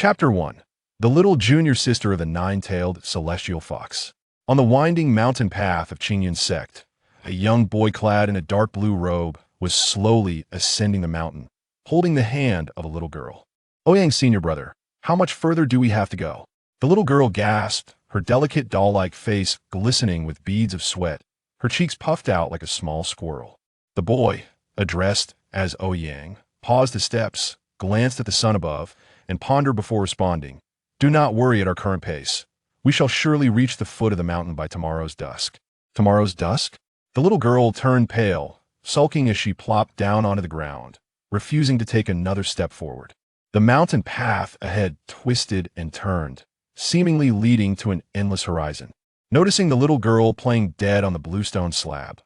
Chapter 1. The little junior sister of the nine-tailed celestial fox. On the winding mountain path of Qingyun's sect, a young boy clad in a dark blue robe was slowly ascending the mountain, holding the hand of a little girl. Ouyang's senior brother, how much further do we have to go? The little girl gasped, her delicate doll-like face glistening with beads of sweat, her cheeks puffed out like a small squirrel. The boy, addressed as Ouyang, paused his steps, glanced at the sun above, and pondered before responding. Do not worry at our current pace. We shall surely reach the foot of the mountain by tomorrow's dusk. Tomorrow's dusk? The little girl turned pale, sulking as she plopped down onto the ground, refusing to take another step forward. The mountain path ahead twisted and turned, seemingly leading to an endless horizon. Noticing the little girl playing dead on the bluestone slab,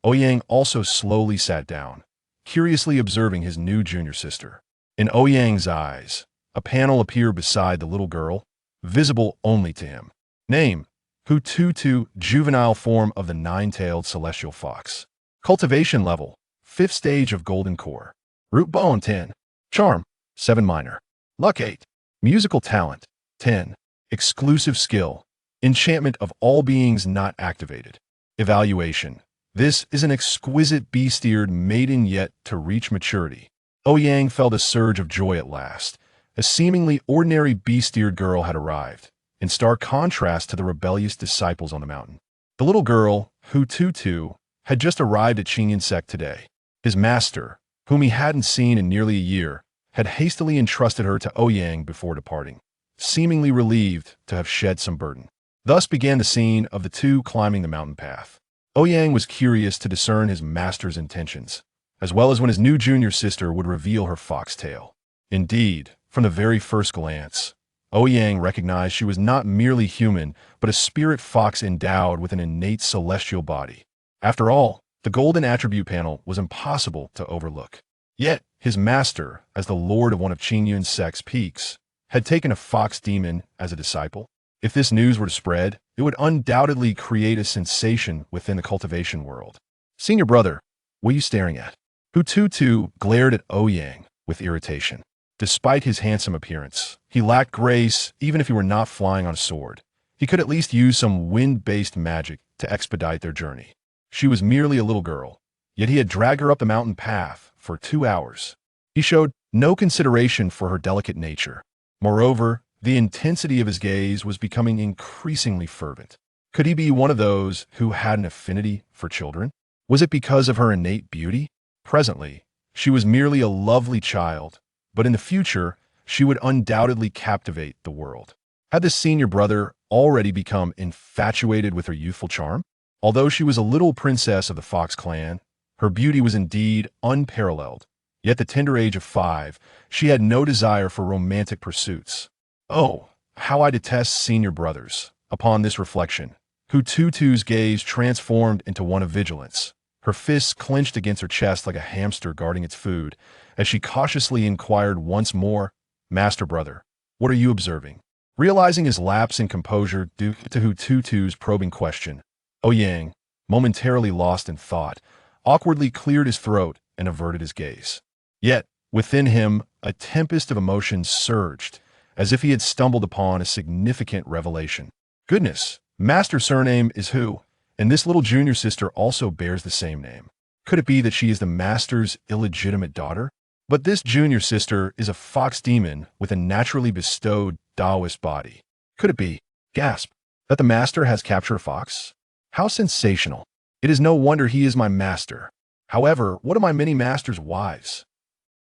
Ouyang also slowly sat down, curiously observing his new junior sister. In Ouyang's eyes, a panel appeared beside the little girl, visible only to him. Name: Hututu, juvenile form of the nine-tailed celestial fox. Cultivation level: 5th stage of golden core. Root bone 10. Charm 7 minor. Luck 8. Musical talent 10. Exclusive skill: enchantment of all beings not activated. Evaluation: this is an exquisite bee-steered maiden yet to reach maturity. Ouyang felt a surge of joy at last. A seemingly ordinary bee-steered girl had arrived, in stark contrast to the rebellious disciples on the mountain. The little girl, Hututu, had just arrived at Qingyun's sect today. His master, whom he hadn't seen in nearly a year, had hastily entrusted her to Ouyang before departing, seemingly relieved to have shed some burden. Thus began the scene of the two climbing the mountain path. Ouyang was curious to discern his master's intentions, as well as when his new junior sister would reveal her foxtail. Indeed, from the very first glance, Ouyang recognized she was not merely human, but a spirit fox endowed with an innate celestial body. After all, the golden attribute panel was impossible to overlook. Yet, his master, as the lord of one of Qingyun's sect's peaks, had taken a fox demon as a disciple. If this news were to spread, it would undoubtedly create a sensation within the cultivation world. Senior brother, what are you staring at? Hututu glared at Ouyang with irritation. Despite his handsome appearance, he lacked grace even if he were not flying on a sword. He could at least use some wind-based magic to expedite their journey. She was merely a little girl, yet he had dragged her up the mountain path for 2 hours. He showed no consideration for her delicate nature. Moreover, the intensity of his gaze was becoming increasingly fervent. Could he be one of those who had an affinity for children? Was it because of her innate beauty? Presently, she was merely a lovely child, but in the future, she would undoubtedly captivate the world. Had the senior brother already become infatuated with her youthful charm? Although she was a little princess of the Fox clan, her beauty was indeed unparalleled. Yet at the tender age of 5, she had no desire for romantic pursuits. Oh, how I detest senior brothers. Upon this reflection, Hututu's gaze transformed into one of vigilance. Her fists clenched against her chest like a hamster guarding its food, as she cautiously inquired once more, Master brother, what are you observing? Realizing his lapse in composure due to Hututu's probing question, Ouyang, momentarily lost in thought, awkwardly cleared his throat and averted his gaze. Yet, within him, a tempest of emotions surged, as if he had stumbled upon a significant revelation. Goodness, Master's surname is Hu, and this little junior sister also bears the same name. Could it be that she is the Master's illegitimate daughter? But this junior sister is a fox demon with a naturally bestowed Taoist body. Could it be, gasp, that the Master has captured a fox? How sensational. It is no wonder he is my master. However, what of my many masters' wives?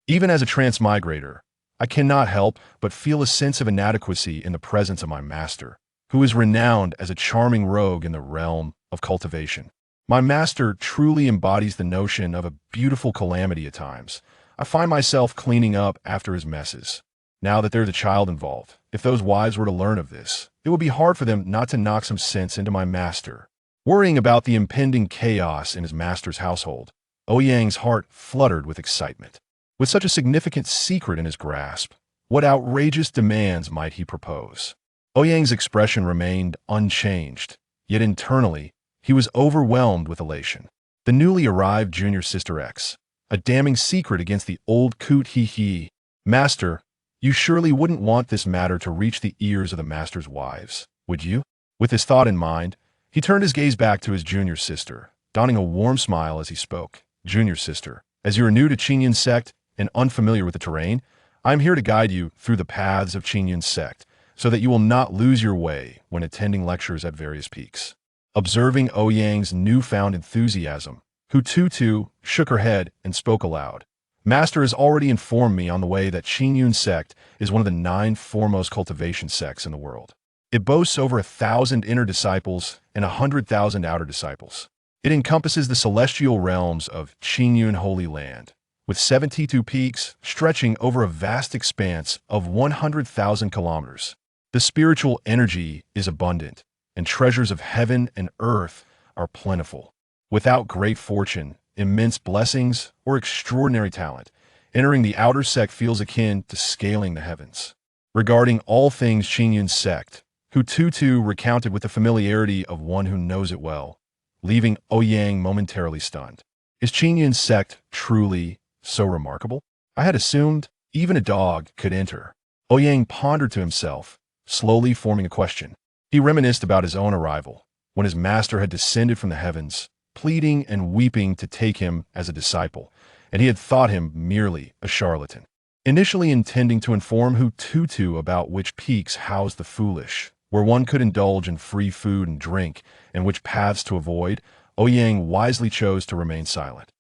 Even as a transmigrator, I cannot help but feel a sense of inadequacy in the presence of my master, who is renowned as a charming rogue in the realm of cultivation. My master truly embodies the notion of a beautiful calamity at times. I find myself cleaning up after his messes. Now that there's a child involved, if those wives were to learn of this, it would be hard for them not to knock some sense into my master. Worrying about the impending chaos in his master's household, Ouyang's heart fluttered with excitement. With such a significant secret in his grasp, what outrageous demands might he propose? Ouyang's expression remained unchanged, yet internally, he was overwhelmed with elation. The newly arrived junior sister X, a damning secret against the old coot he. Master, You surely wouldn't want this matter to reach the ears of the master's wives, would you? With this thought in mind, he turned his gaze back to his junior sister, donning a warm smile as he spoke. Junior sister, as you are new to Qingyun's sect and unfamiliar with the terrain, I am here to guide you through the paths of Qingyun's sect, so that you will not lose your way when attending lectures at various peaks. Observing Ouyang's newfound enthusiasm, Hututu shook her head and spoke aloud. Master has already informed me on the way that Qingyun sect is one of the 9 foremost cultivation sects in the world. It boasts over 1,000 inner disciples and 100,000 outer disciples. It encompasses the celestial realms of Qingyun Holy Land, with 72 peaks stretching over a vast expanse of 100,000 kilometers. The spiritual energy is abundant, and treasures of heaven and earth are plentiful. Without great fortune, immense blessings, or extraordinary talent, entering the outer sect feels akin to scaling the heavens. Regarding all things Qingyun's sect, Hututu recounted with the familiarity of one who knows it well, leaving Ouyang momentarily stunned. Is Qingyun's sect truly so remarkable? I had assumed even a dog could enter. Ouyang pondered to himself, slowly forming a question. He reminisced about his own arrival, when his master had descended from the heavens, pleading and weeping to take him as a disciple, and he had thought him merely a charlatan. Initially intending to inform Hututu about which peaks housed the foolish, where one could indulge in free food and drink, and which paths to avoid, Ouyang wisely chose to remain silent.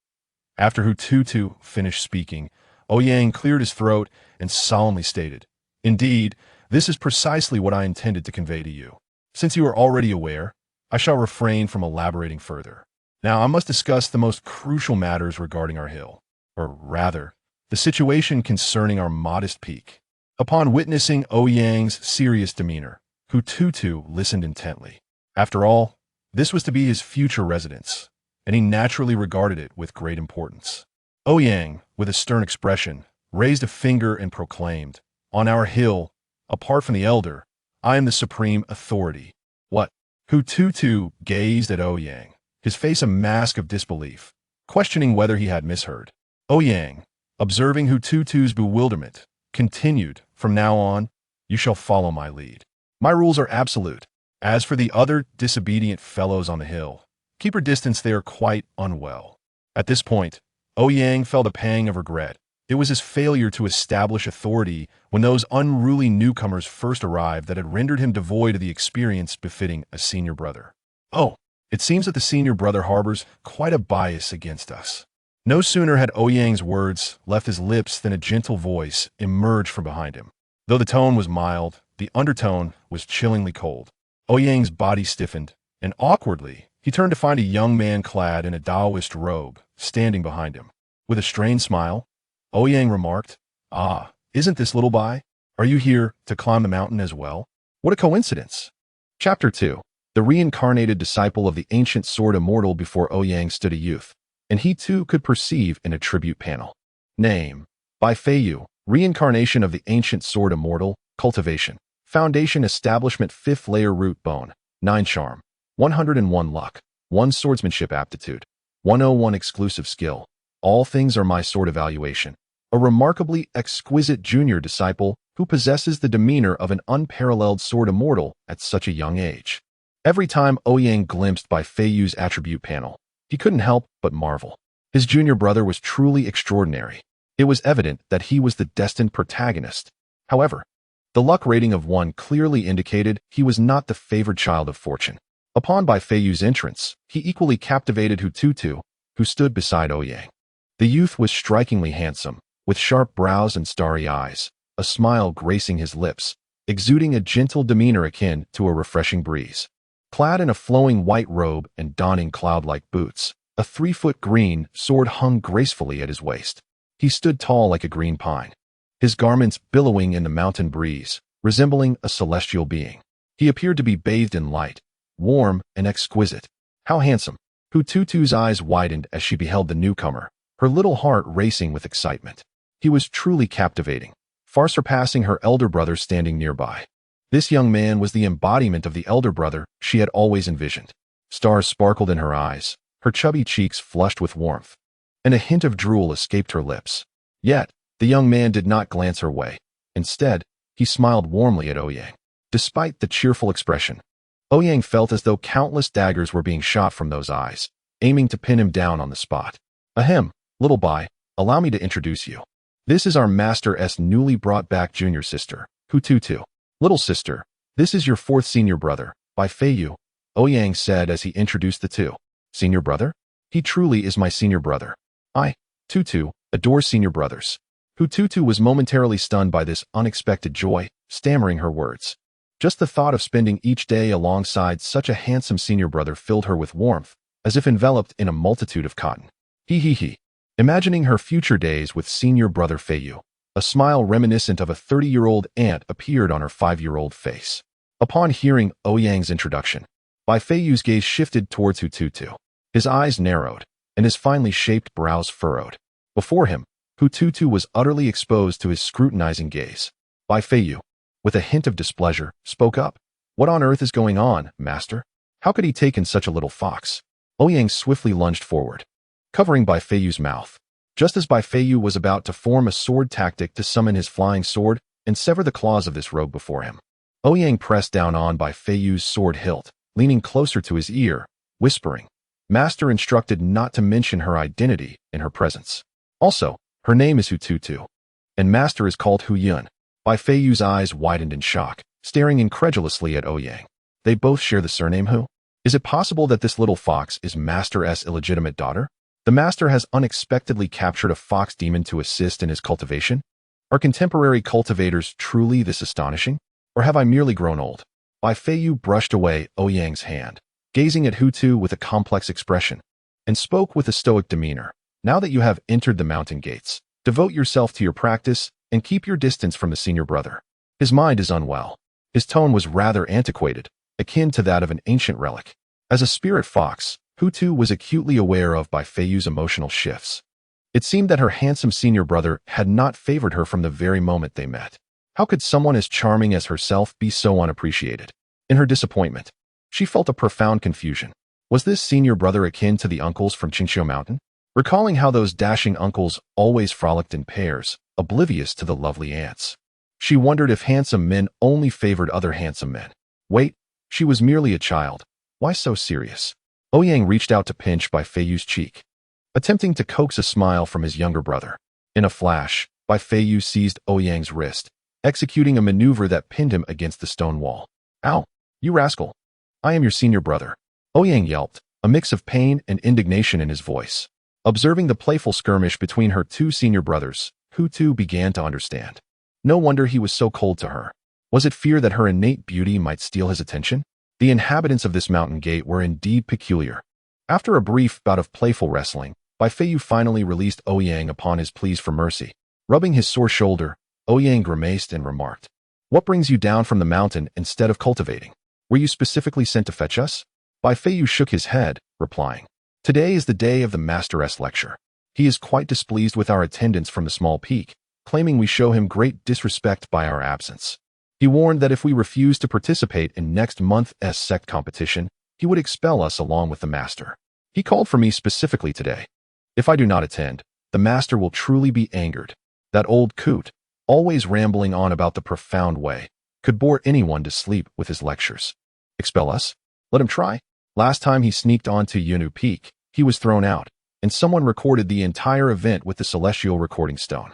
After Hututu finished speaking, Ouyang cleared his throat and solemnly stated, "Indeed, this is precisely what I intended to convey to you. Since you are already aware, I shall refrain from elaborating further. Now I must discuss the most crucial matters regarding our hill, or rather, the situation concerning our modest peak." Upon witnessing Ouyang's serious demeanor, Hututu listened intently. After all, this was to be his future residence, and he naturally regarded it with great importance. Ouyang, with a stern expression, raised a finger and proclaimed, "On our hill, apart from the elder, I am the supreme authority." What? Hututu gazed at Ouyang, his face a mask of disbelief, questioning whether he had misheard. Ouyang, observing Hututu's bewilderment, continued, "From now on, you shall follow my lead. My rules are absolute. As for the other disobedient fellows on the hill, keep your distance, they are quite unwell." At this point, Ouyang felt a pang of regret. It was his failure to establish authority when those unruly newcomers first arrived that had rendered him devoid of the experience befitting a senior brother. "Oh, it seems that the senior brother harbors quite a bias against us." No sooner had Ouyang's words left his lips than a gentle voice emerged from behind him. Though the tone was mild, the undertone was chillingly cold. Ouyang's body stiffened, and awkwardly, he turned to find a young man clad in a Taoist robe standing behind him. With a strained smile, Ouyang remarked, "Ah, isn't this little Bai? Are you here to climb the mountain as well? What a coincidence." Chapter 2. The reincarnated disciple of the ancient sword Immortal. Before Ouyang stood a youth, and he too could perceive an attribute panel. Name: Bai Feiyu, reincarnation of the ancient sword Immortal, cultivation. Foundation establishment 5th layer root bone, 9 charm, 101 luck, 1 swordsmanship aptitude, 101 exclusive skill. All things are my sword evaluation. A remarkably exquisite junior disciple who possesses the demeanor of an unparalleled sword Immortal at such a young age. Every time Ouyang glimpsed Bai Feiyu's attribute panel, he couldn't help but marvel. His junior brother was truly extraordinary. It was evident that he was the destined protagonist. However, the luck rating of 1 clearly indicated he was not the favored child of fortune. Upon Bai Feiyu's entrance, he equally captivated Hututu, who stood beside Ouyang. The youth was strikingly handsome, with sharp brows and starry eyes, a smile gracing his lips, exuding a gentle demeanor akin to a refreshing breeze. Clad in a flowing white robe and donning cloud-like boots, a 3-foot green sword hung gracefully at his waist. He stood tall like a green pine, his garments billowing in the mountain breeze, resembling a celestial being. He appeared to be bathed in light, warm and exquisite. How handsome! Hututu's eyes widened as she beheld the newcomer, her little heart racing with excitement. He was truly captivating, far surpassing her elder brother standing nearby. This young man was the embodiment of the elder brother she had always envisioned. Stars sparkled in her eyes, her chubby cheeks flushed with warmth, and a hint of drool escaped her lips. Yet, the young man did not glance her way. Instead, he smiled warmly at Ouyang. Despite the cheerful expression, Ouyang felt as though countless daggers were being shot from those eyes, aiming to pin him down on the spot. Ahem, little bai, allow me to introduce you. This is our Master's newly brought back junior sister, Hututu. Little sister, this is your fourth senior brother, Bai Feiyu, Ouyang said as he introduced the two. Senior brother? He truly is my senior brother. I, Tutu, adore senior brothers. Hututu was momentarily stunned by this unexpected joy, stammering her words. Just the thought of spending each day alongside such a handsome senior brother filled her with warmth, as if enveloped in a multitude of cotton. He. Imagining her future days with senior brother Feiyu, a smile reminiscent of a 30-year-old aunt appeared on her 5-year-old face. Upon hearing Ouyang's introduction, Bai Feiyu's gaze shifted towards Hututu. His eyes narrowed, and his finely shaped brows furrowed. Before him, Hututu was utterly exposed to his scrutinizing gaze. Bai Feiyu, with a hint of displeasure, spoke up. What on earth is going on, master? How could he take in such a little fox? Ouyang swiftly lunged forward, covering Bai Feiyu's mouth. Just as Bai Feiyu was about to form a sword tactic to summon his flying sword and sever the claws of this rogue before him, Ouyang pressed down on Bai Feiyu's sword hilt, leaning closer to his ear, whispering, Master instructed not to mention her identity in her presence. Also, her name is Hututu, and Master is called Ouyang. Bai Feiyu's eyes widened in shock, staring incredulously at Ouyang. They both share the surname Hu? Is it possible that this little fox is Master's illegitimate daughter? The Master has unexpectedly captured a fox demon to assist in his cultivation? Are contemporary cultivators truly this astonishing? Or have I merely grown old? Bai Feiyu brushed away Ouyang's hand, gazing at Hutu with a complex expression, and spoke with a stoic demeanor. Now that you have entered the mountain gates, devote yourself to your practice and keep your distance from the senior brother. His mind is unwell. His tone was rather antiquated, akin to that of an ancient relic. As a spirit fox, Hutu was acutely aware of Bai Feiyu's emotional shifts. It seemed that her handsome senior brother had not favored her from the very moment they met. How could someone as charming as herself be so unappreciated? In her disappointment, she felt a profound confusion. Was this senior brother akin to the uncles from Qingxiu Mountain? Recalling how those dashing uncles always frolicked in pairs, oblivious to the lovely aunts, she wondered if handsome men only favored other handsome men. Wait, she was merely a child. Why so serious? Ouyang reached out to pinch Bai Feiyu's cheek, attempting to coax a smile from his younger brother. In a flash, Bai Feiyu seized Ouyang's wrist, executing a maneuver that pinned him against the stone wall. Ow, you rascal! I am your senior brother. Ouyang yelped, a mix of pain and indignation in his voice. Observing the playful skirmish between her two senior brothers, Hutu began to understand. No wonder he was so cold to her. Was it fear that her innate beauty might steal his attention? The inhabitants of this mountain gate were indeed peculiar. After a brief bout of playful wrestling, Bai Feiyu finally released Ouyang upon his pleas for mercy. Rubbing his sore shoulder, Ouyang grimaced and remarked, What brings you down from the mountain instead of cultivating? Were you specifically sent to fetch us? Bai Feiyu shook his head, replying, Today is the day of the Master's lecture. He is quite displeased with our attendance from the small peak, claiming we show him great disrespect by our absence. He warned that if we refuse to participate in next month's sect competition, he would expel us along with the Master. He called for me specifically today. If I do not attend, the Master will truly be angered. That old coot, always rambling on about the profound way, could bore anyone to sleep with his lectures. Expel us? Let him try. Last time he sneaked onto Yunu Peak, he was thrown out, and someone recorded the entire event with the celestial recording stone.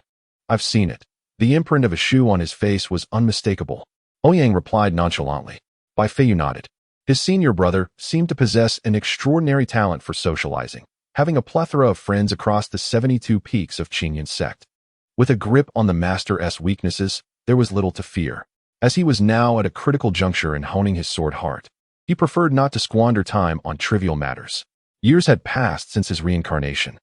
I've seen it. The imprint of a shoe on his face was unmistakable. Ouyang replied nonchalantly. Bai Feiyu nodded. His senior brother seemed to possess an extraordinary talent for socializing, having a plethora of friends across the 72 peaks of Qingyan sect. With a grip on the Master's weaknesses, there was little to fear. As he was now at a critical juncture in honing his sword heart, he preferred not to squander time on trivial matters. Years had passed since his reincarnation,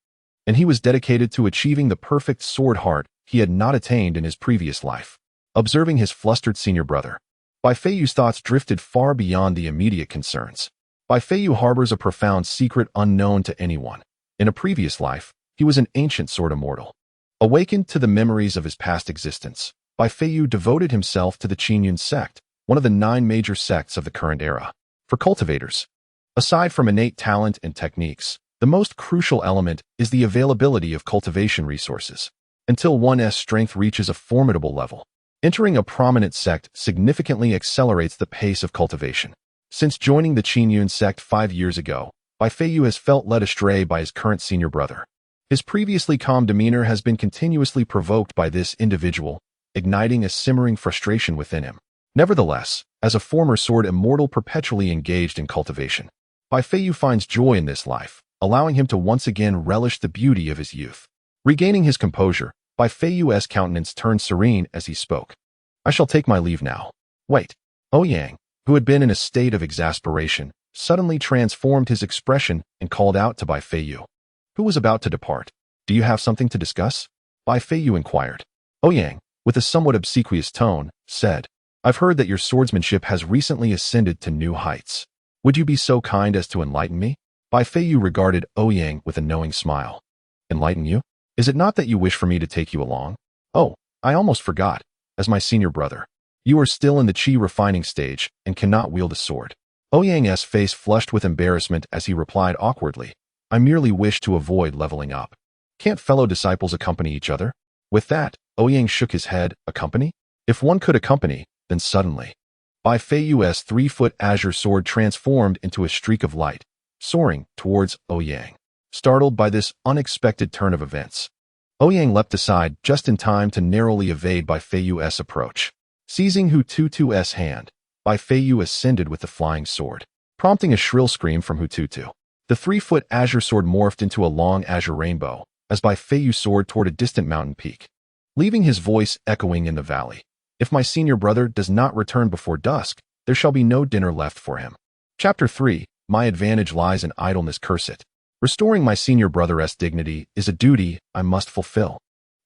and he was dedicated to achieving the perfect sword heart he had not attained in his previous life. Observing his flustered senior brother, Bai Feiyu's thoughts drifted far beyond the immediate concerns. Bai Feiyu harbors a profound secret unknown to anyone. In a previous life, he was an ancient sword immortal. Awakened to the memories of his past existence, Bai Feiyu devoted himself to the Qingyan sect, one of the 9 major sects of the current era. For cultivators, aside from innate talent and techniques, the most crucial element is the availability of cultivation resources. Until one's strength reaches a formidable level, Entering a prominent sect significantly accelerates the pace of cultivation. Since joining the Qingyun sect 5 years ago, Bai Feiyu has felt led astray by his current senior brother. His previously calm demeanor has been continuously provoked by this individual, igniting a simmering frustration within him. Nevertheless, as a former sword immortal perpetually engaged in cultivation, Bai Feiyu finds joy in this life, allowing him to once again relish the beauty of his youth. Regaining his composure, Bai Feiyu's countenance turned serene as he spoke. I shall take my leave now. Wait. Ouyang, who had been in a state of exasperation, suddenly transformed his expression and called out to Bai Feiyu, who was about to depart. Do you have something to discuss? Bai Feiyu inquired. Ouyang, with a somewhat obsequious tone, said, I've heard that your swordsmanship has recently ascended to new heights. Would you be so kind as to enlighten me? Bai Feiyu regarded Ouyang with a knowing smile. Enlighten you? Is it not that you wish for me to take you along? Oh, I almost forgot. As my senior brother, you are still in the chi refining stage and cannot wield a sword. Ouyang's face flushed with embarrassment as he replied awkwardly, I merely wish to avoid leveling up. Can't fellow disciples accompany each other? With that, Ouyang shook his head. Accompany? If one could accompany, then suddenly, Bai Feiyu's 3-foot azure sword transformed into a streak of light, soaring towards Ouyang. Startled by this unexpected turn of events, Ouyang leapt aside just in time to narrowly evade Bai Feiyu's approach. Seizing Hututu's hand, Bai Feiyu ascended with the flying sword, prompting a shrill scream from Hututu. The 3-foot azure sword morphed into a long azure rainbow as Bai Feiyu soared toward a distant mountain peak, leaving his voice echoing in the valley. If my senior brother does not return before dusk, there shall be no dinner left for him. Chapter 3. My advantage lies in idleness. Curse it. Restoring my senior brother's dignity is a duty I must fulfill.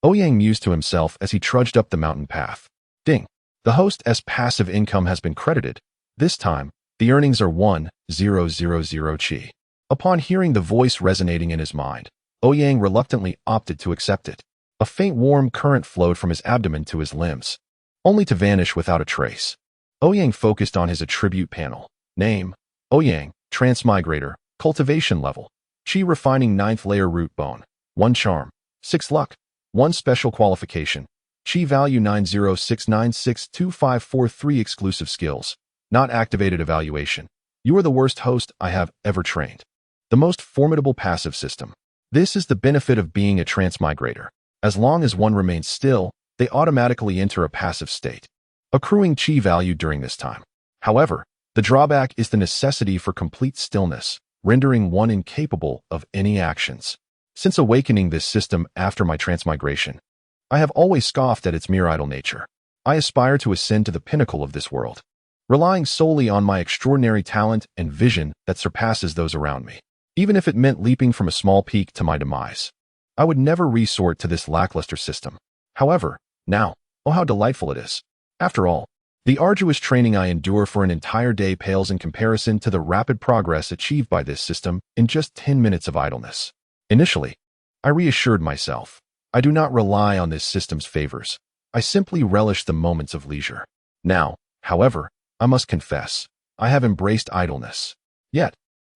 Ouyang mused to himself as he trudged up the mountain path. Ding. The host's passive income has been credited. This time, the earnings are 1,000 chi. Upon hearing the voice resonating in his mind, Ouyang reluctantly opted to accept it. A faint warm current flowed from his abdomen to his limbs, only to vanish without a trace. Ouyang focused on his attribute panel. Name, Ouyang, Transmigrator, Cultivation Level, Chi Refining 9th Layer Root Bone, 1 Charm, 6 Luck, 1 Special Qualification, Chi Value 9069625543 Exclusive Skills, Not Activated Evaluation. You are the worst host I have ever trained. The most formidable passive system. This is the benefit of being a transmigrator. As long as one remains still, they automatically enter a passive state, accruing chi value during this time. However, the drawback is the necessity for complete stillness, rendering one incapable of any actions. Since awakening this system after my transmigration, I have always scoffed at its mere idle nature. I aspire to ascend to the pinnacle of this world, relying solely on my extraordinary talent and vision that surpasses those around me. Even if it meant leaping from a small peak to my demise, I would never resort to this lackluster system. However, now, oh how delightful it is. After all, the arduous training I endure for an entire day pales in comparison to the rapid progress achieved by this system in just 10 minutes of idleness. Initially, I reassured myself, I do not rely on this system's favors. I simply relish the moments of leisure. Now, however, I must confess, I have embraced idleness. Yet,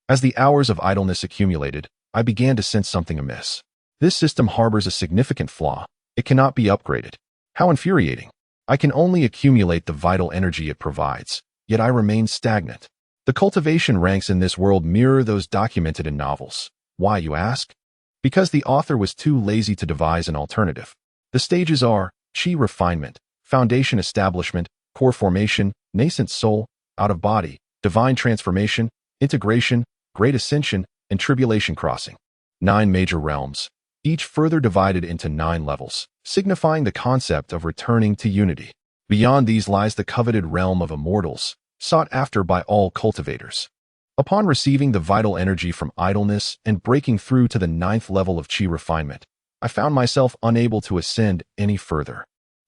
as the hours of idleness accumulated, I began to sense something amiss. This system harbors a significant flaw. It cannot be upgraded. How infuriating. I can only accumulate the vital energy it provides, yet I remain stagnant. The cultivation ranks in this world mirror those documented in novels. Why, you ask? Because the author was too lazy to devise an alternative. The stages are chi refinement, foundation establishment, core formation, nascent soul, out of body, divine transformation, integration, great ascension, and tribulation crossing. 9 major realms, each further divided into 9 levels, signifying the concept of returning to unity. Beyond these lies the coveted realm of immortals, sought after by all cultivators. Upon receiving the vital energy from idleness and breaking through to the 9th level of chi refinement, I found myself unable to ascend any further.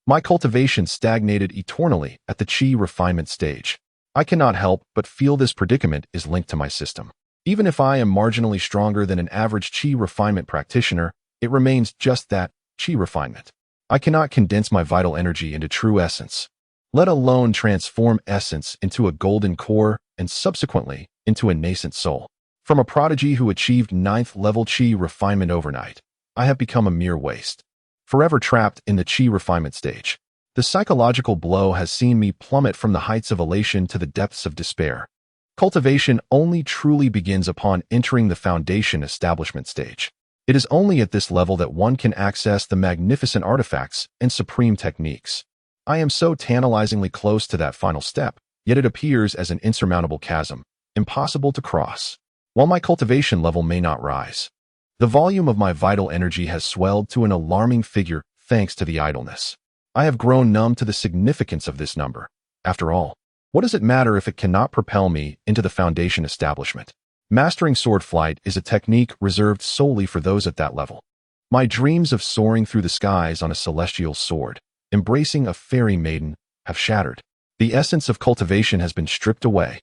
My cultivation stagnated eternally at the chi refinement stage. I cannot help but feel this predicament is linked to my system. Even if I am marginally stronger than an average chi refinement practitioner, it remains just that, chi refinement. I cannot condense my vital energy into true essence, let alone transform essence into a golden core and subsequently into a nascent soul. From a prodigy who achieved 9th level chi refinement overnight, I have become a mere waste, forever trapped in the chi refinement stage. The psychological blow has seen me plummet from the heights of elation to the depths of despair. Cultivation only truly begins upon entering the foundation establishment stage. It is only at this level that one can access the magnificent artifacts and supreme techniques. I am so tantalizingly close to that final step, yet it appears as an insurmountable chasm, impossible to cross. While my cultivation level may not rise, the volume of my vital energy has swelled to an alarming figure thanks to the idleness. I have grown numb to the significance of this number. After all, what does it matter if it cannot propel me into the foundation establishment? Mastering sword flight is a technique reserved solely for those at that level. My dreams of soaring through the skies on a celestial sword, embracing a fairy maiden, have shattered. The essence of cultivation has been stripped away.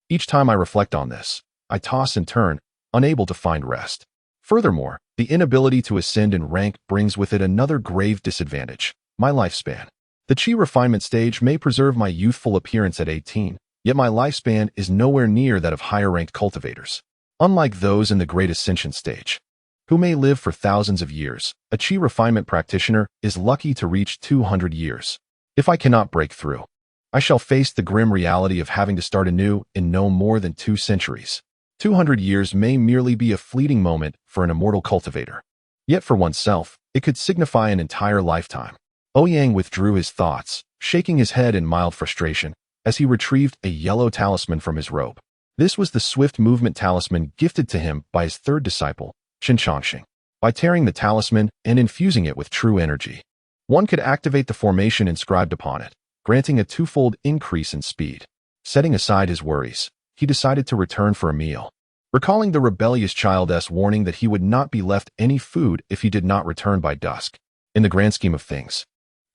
Each time I reflect on this, I toss and turn, unable to find rest. Furthermore, the inability to ascend in rank brings with it another grave disadvantage: my lifespan. The chi refinement stage may preserve my youthful appearance at 18, yet my lifespan is nowhere near that of higher-ranked cultivators. Unlike those in the Great Ascension stage, who may live for thousands of years, a chi refinement practitioner is lucky to reach 200 years. If I cannot break through, I shall face the grim reality of having to start anew in no more than 2 centuries. 200 years may merely be a fleeting moment for an immortal cultivator. Yet for oneself, it could signify an entire lifetime. Ouyang withdrew his thoughts, shaking his head in mild frustration, as he retrieved a yellow talisman from his robe. This was the swift movement talisman gifted to him by his third disciple, Changxing. By tearing the talisman and infusing it with true energy, one could activate the formation inscribed upon it, granting a 2-fold increase in speed. Setting aside his worries, he decided to return for a meal. Recalling the rebellious child's warning that he would not be left any food if he did not return by dusk. In the grand scheme of things,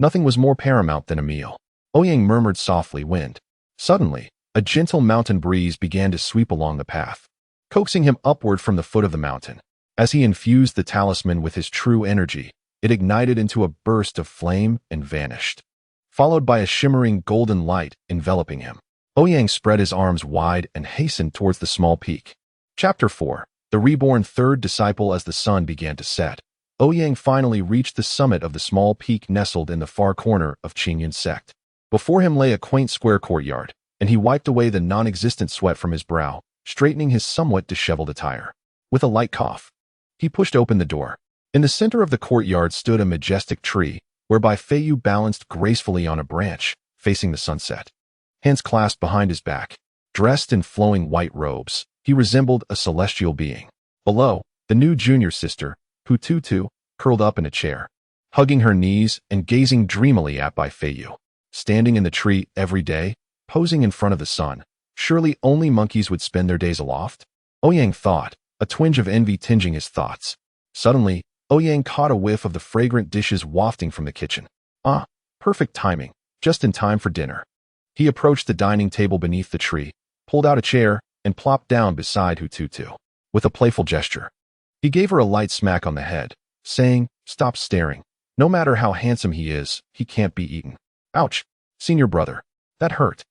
nothing was more paramount than a meal. Ouyang murmured softly when, suddenly, a gentle mountain breeze began to sweep along the path, coaxing him upward from the foot of the mountain. As he infused the talisman with his true energy, it ignited into a burst of flame and vanished, followed by a shimmering golden light enveloping him. Ouyang spread his arms wide and hastened towards the small peak. Chapter 4. The Reborn Third Disciple. As the sun began to set, Ouyang finally reached the summit of the small peak nestled in the far corner of Qingyun's sect. Before him lay a quaint square courtyard, and he wiped away the non-existent sweat from his brow, straightening his somewhat disheveled attire. With a light cough, he pushed open the door. In the center of the courtyard stood a majestic tree, whereby Feiyu balanced gracefully on a branch, facing the sunset. Hands clasped behind his back, dressed in flowing white robes, he resembled a celestial being. Below, the new junior sister, Hututu, curled up in a chair, hugging her knees and gazing dreamily at by Feiyu. Standing in the tree every day, posing in front of the sun, surely only monkeys would spend their days aloft? Ouyang thought, a twinge of envy tinging his thoughts. Suddenly, Ouyang caught a whiff of the fragrant dishes wafting from the kitchen. Ah, perfect timing, just in time for dinner. He approached the dining table beneath the tree, pulled out a chair, and plopped down beside Hututu. With a playful gesture, he gave her a light smack on the head, saying, "Stop staring. No matter how handsome he is, he can't be eaten." "Ouch, senior brother. That hurt,"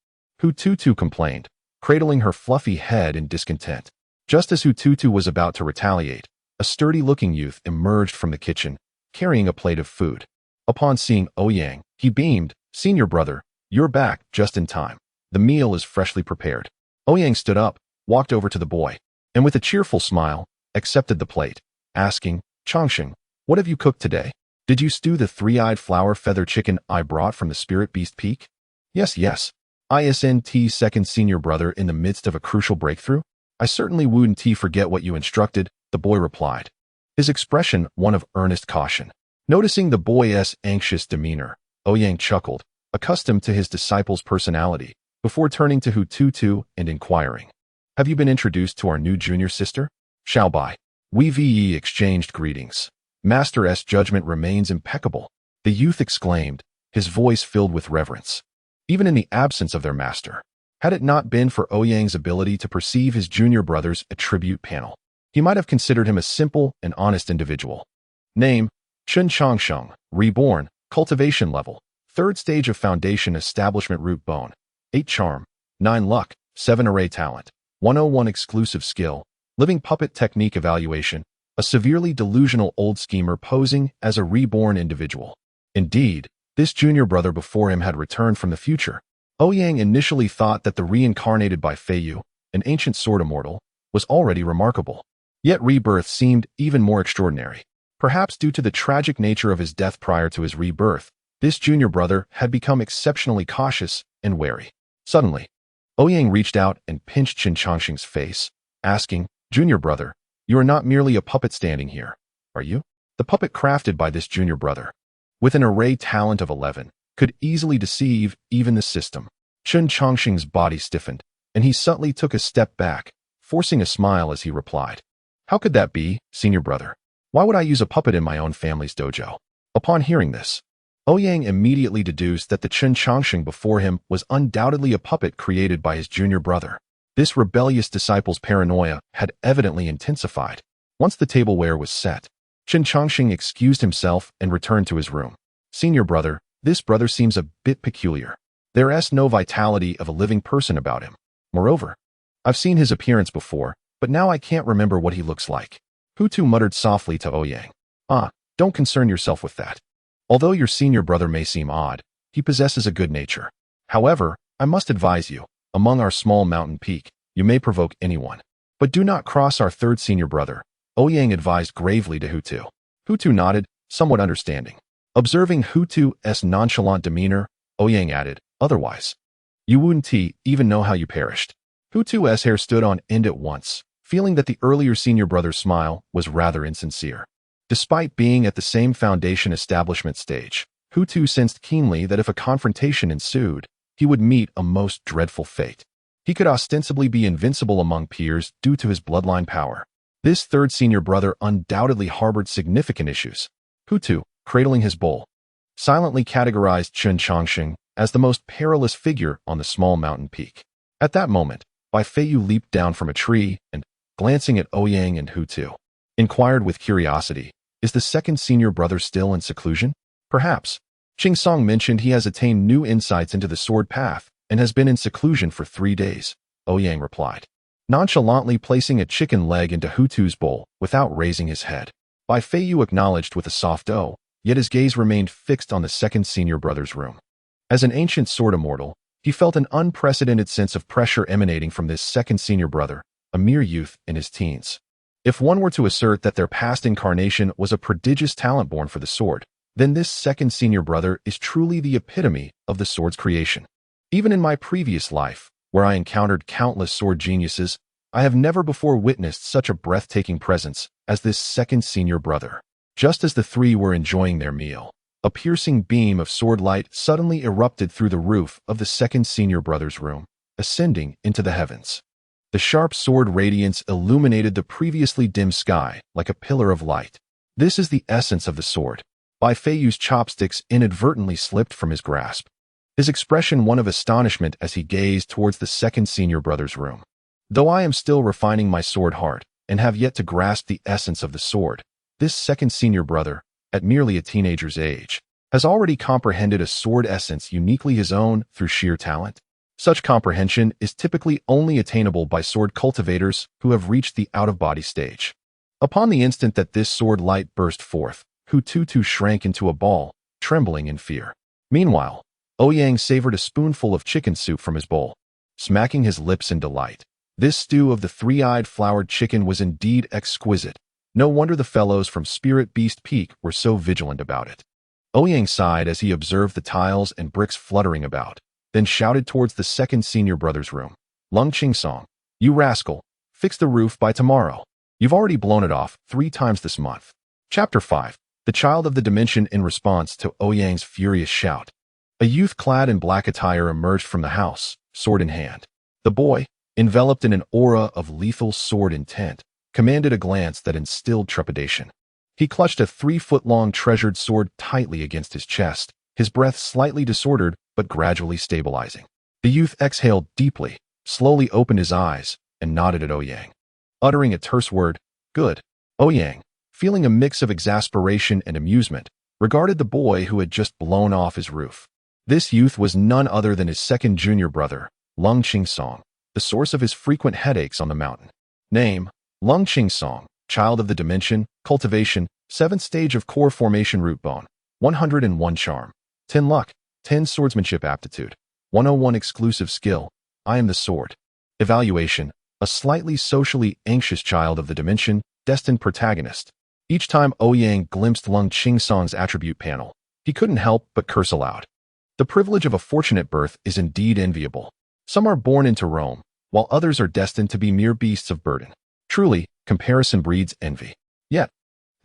Hututu complained, cradling her fluffy head in discontent. Just as Hututu was about to retaliate, a sturdy-looking youth emerged from the kitchen, carrying a plate of food. Upon seeing Ouyang, he beamed, "Senior brother, you're back just in time. The meal is freshly prepared." Ouyang stood up, walked over to the boy, and with a cheerful smile, accepted the plate, asking, "Changxing, what have you cooked today? Did you stew the 3-eyed flower feather chicken I brought from the Spirit Beast Peak?" Yes. ISNT second senior brother in the midst of a crucial breakthrough? "I certainly wouldn't forget what you instructed," the boy replied, his expression one of earnest caution. Noticing the boy's anxious demeanor, Ouyang chuckled, accustomed to his disciple's personality, before turning to Hututu and inquiring, "Have you been introduced to our new junior sister?" "Xiaobai." We exchanged greetings. "Master's judgment remains impeccable," the youth exclaimed, his voice filled with reverence. Even in the absence of their master, had it not been for Ouyang's ability to perceive his junior brother's attribute panel, he might have considered him a simple and honest individual. Name: Chun Changsheng, reborn, cultivation level, 3rd stage of foundation establishment root bone, 8 charm, 9 luck, 7 array talent, 101 exclusive skill, living puppet technique evaluation, a severely delusional old schemer posing as a reborn individual. Indeed, This junior brother before him had returned from the future. Ouyang initially thought that the reincarnated by Feiyu, an ancient sword immortal, was already remarkable. Yet rebirth seemed even more extraordinary. Perhaps due to the tragic nature of his death prior to his rebirth, this junior brother had become exceptionally cautious and wary. Suddenly, Ouyang reached out and pinched Qin Changxing's face, asking, "Junior brother, you are not merely a puppet standing here, are you?" The puppet crafted by this junior brother, with an array talent of 11, could easily deceive even the system. Qin Changxing's body stiffened, and he subtly took a step back, forcing a smile as he replied, "How could that be, senior brother? Why would I use a puppet in my own family's dojo?" Upon hearing this, Ouyang immediately deduced that the Qin Changxing before him was undoubtedly a puppet created by his junior brother. This rebellious disciple's paranoia had evidently intensified. Once the tableware was set, Qin Changxing excused himself and returned to his room. "Senior brother, this brother seems a bit peculiar. There's no vitality of a living person about him. Moreover, I've seen his appearance before, but now I can't remember what he looks like." Hutu muttered softly to Ouyang. Don't concern yourself with that. Although your senior brother may seem odd, he possesses a good nature. However, I must advise you, among our small mountain peak, you may provoke anyone. But do not cross our third senior brother, Ouyang advised gravely to Hutu. Hutu nodded, somewhat understanding. Observing Hutu's nonchalant demeanor, Ouyang added, "Otherwise, you wouldn't even know how you perished." Hutu's hair stood on end at once, feeling that the earlier senior brother's smile was rather insincere. Despite being at the same foundation establishment stage, Hutu sensed keenly that if a confrontation ensued, he would meet a most dreadful fate. He could ostensibly be invincible among peers due to his bloodline power. This third senior brother undoubtedly harbored significant issues. Hutu, cradling his bowl, silently categorized Qin Changxing as the most perilous figure on the small mountain peak. At that moment, Bai Feiyu leaped down from a tree and, glancing at Ouyang and Hutu, inquired with curiosity, "Is the second senior brother still in seclusion?" "Perhaps. Qing Song mentioned he has attained new insights into the sword path and has been in seclusion for 3 days, Ouyang replied, nonchalantly placing a chicken leg into Hutu's bowl without raising his head. Bai Feiyu acknowledged with a soft "oh," yet his gaze remained fixed on the second senior brother's room. As an ancient sword immortal, he felt an unprecedented sense of pressure emanating from this second senior brother, a mere youth in his teens. If one were to assert that their past incarnation was a prodigious talent born for the sword, then this second senior brother is truly the epitome of the sword's creation. Even in my previous life, where I encountered countless sword geniuses, I have never before witnessed such a breathtaking presence as this second senior brother. Just as the three were enjoying their meal, a piercing beam of sword light suddenly erupted through the roof of the second senior brother's room, ascending into the heavens. The sharp sword radiance illuminated the previously dim sky like a pillar of light. This is the essence of the sword. Bai Feiyu's chopsticks inadvertently slipped from his grasp, his expression one of astonishment as he gazed towards the second senior brother's room. Though I am still refining my sword heart and have yet to grasp the essence of the sword, this second senior brother, at merely a teenager's age, has already comprehended a sword essence uniquely his own through sheer talent. Such comprehension is typically only attainable by sword cultivators who have reached the out-of-body stage. Upon the instant that this sword light burst forth, Hututu shrank into a ball, trembling in fear. Meanwhile, Ouyang savored a spoonful of chicken soup from his bowl, smacking his lips in delight. This stew of the three-eyed flowered chicken was indeed exquisite. No wonder the fellows from Spirit Beast Peak were so vigilant about it. Ouyang sighed as he observed the tiles and bricks fluttering about, then shouted towards the second senior brother's room. Lung Qingsong, you rascal, fix the roof by tomorrow. You've already blown it off 3 times this month. Chapter 5. The Child of the Dimension in response to Ouyang's furious shout. A youth clad in black attire emerged from the house, sword in hand. The boy, enveloped in an aura of lethal sword intent, commanded a glance that instilled trepidation. He clutched a 3-foot-long treasured sword tightly against his chest, his breath slightly disordered but gradually stabilizing. The youth exhaled deeply, slowly opened his eyes, and nodded at Ouyang. Uttering a terse word, "Good." Ouyang, feeling a mix of exasperation and amusement, regarded the boy who had just blown off his roof. This youth was none other than his second junior brother, Lung Qingsong, the source of his frequent headaches on the mountain. Name, Lung Qingsong, Child of the Dimension, Cultivation, 7th stage of Core Formation Root Bone, 101 Charm. 10 luck, 10 swordsmanship aptitude, 101 exclusive skill, I am the sword. Evaluation, a slightly socially anxious child of the dimension, destined protagonist. Each time Ouyang glimpsed Lung Qingsong's attribute panel, he couldn't help but curse aloud. The privilege of a fortunate birth is indeed enviable. Some are born into Rome, while others are destined to be mere beasts of burden. Truly, comparison breeds envy. Yet,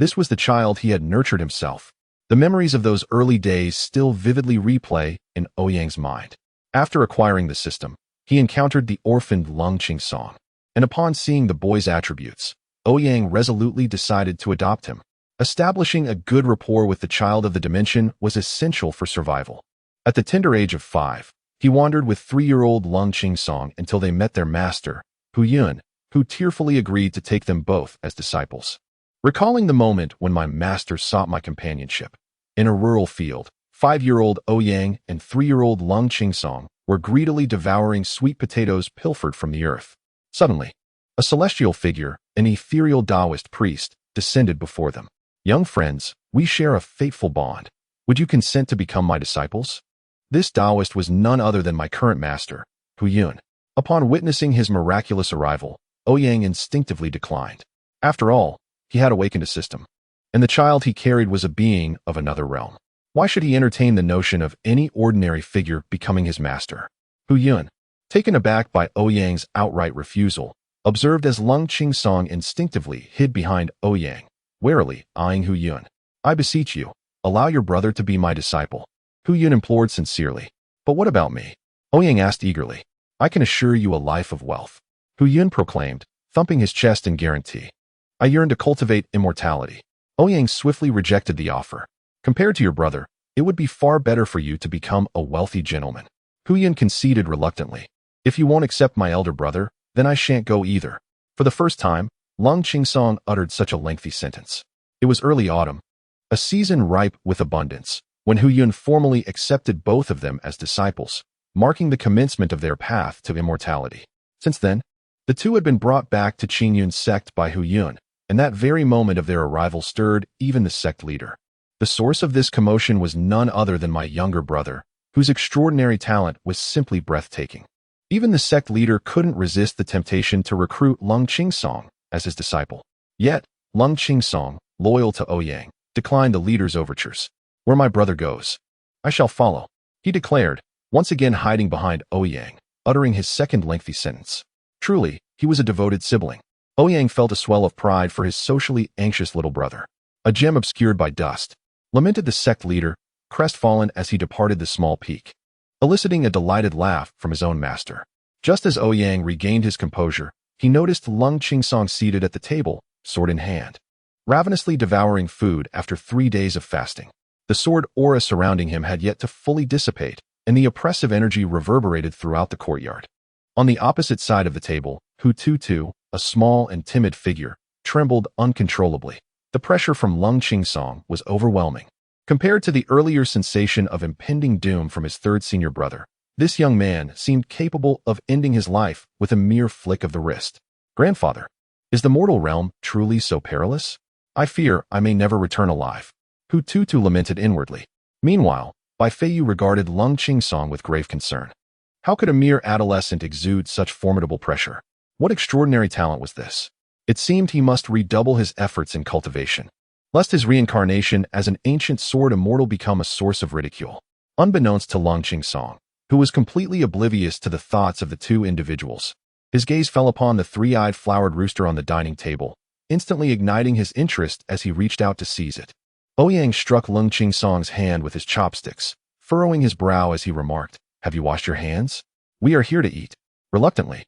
this was the child he had nurtured himself. The memories of those early days still vividly replay in Ouyang's mind. After acquiring the system, he encountered the orphaned Lung Qingsong, and upon seeing the boy's attributes, Ouyang resolutely decided to adopt him. Establishing a good rapport with the child of the dimension was essential for survival. At the tender age of 5, he wandered with 3-year-old Lung Qingsong until they met their master, Ouyang, who tearfully agreed to take them both as disciples. Recalling the moment when my master sought my companionship, in a rural field, 5-year-old Ouyang and 3-year-old Lung Qingsong were greedily devouring sweet potatoes pilfered from the earth. Suddenly, a celestial figure, an ethereal Taoist priest, descended before them. Young friends, we share a fateful bond. Would you consent to become my disciples? This Taoist was none other than my current master, Ouyang. Upon witnessing his miraculous arrival, Ouyang instinctively declined. After all, he had awakened a system, and the child he carried was a being of another realm. Why should he entertain the notion of any ordinary figure becoming his master? Ouyang, taken aback by Ouyang's outright refusal, observed as Lung Qingsong instinctively hid behind Ouyang, warily eyeing Ouyang. I beseech you, allow your brother to be my disciple. Ouyang implored sincerely. But what about me? Ouyang asked eagerly. I can assure you a life of wealth. Ouyang proclaimed, thumping his chest in guarantee. I yearn to cultivate immortality. Ouyang swiftly rejected the offer. Compared to your brother, it would be far better for you to become a wealthy gentleman. Ouyang conceded reluctantly. If you won't accept my elder brother, then I shan't go either. For the first time, Lung Qingsong uttered such a lengthy sentence. It was early autumn, a season ripe with abundance, when Ouyang formally accepted both of them as disciples, marking the commencement of their path to immortality. Since then, the two had been brought back to Qingyun's sect by Ouyang, and that very moment of their arrival stirred even the sect leader. The source of this commotion was none other than my younger brother, whose extraordinary talent was simply breathtaking. Even the sect leader couldn't resist the temptation to recruit Lung Qingsong as his disciple. Yet, Lung Qingsong, loyal to Ouyang, declined the leader's overtures. Where my brother goes, I shall follow, he declared, once again hiding behind Ouyang, uttering his second lengthy sentence. Truly, he was a devoted sibling. Ouyang felt a swell of pride for his socially anxious little brother. A gem obscured by dust, lamented the sect leader, crestfallen as he departed the small peak, eliciting a delighted laugh from his own master. Just as Ouyang regained his composure, he noticed Lung Qingsong seated at the table, sword in hand, ravenously devouring food after 3 days of fasting. The sword aura surrounding him had yet to fully dissipate, and the oppressive energy reverberated throughout the courtyard. On the opposite side of the table, Hu, a small and timid figure, trembled uncontrollably. The pressure from Lung Qingsong was overwhelming. Compared to the earlier sensation of impending doom from his third senior brother, this young man seemed capable of ending his life with a mere flick of the wrist. Grandfather, is the mortal realm truly so perilous? I fear I may never return alive. Hu lamented inwardly. Meanwhile, Bai Feiyu regarded Lung Qingsong with grave concern. How could a mere adolescent exude such formidable pressure? What extraordinary talent was this? It seemed he must redouble his efforts in cultivation, lest his reincarnation as an ancient sword immortal become a source of ridicule. Unbeknownst to Lung Qingsong, who was completely oblivious to the thoughts of the two individuals, his gaze fell upon the 3-eyed flowered rooster on the dining table, instantly igniting his interest as he reached out to seize it. Ouyang struck Lung Qingsong's hand with his chopsticks, furrowing his brow as he remarked, "Have you washed your hands? We are here to eat." Reluctantly,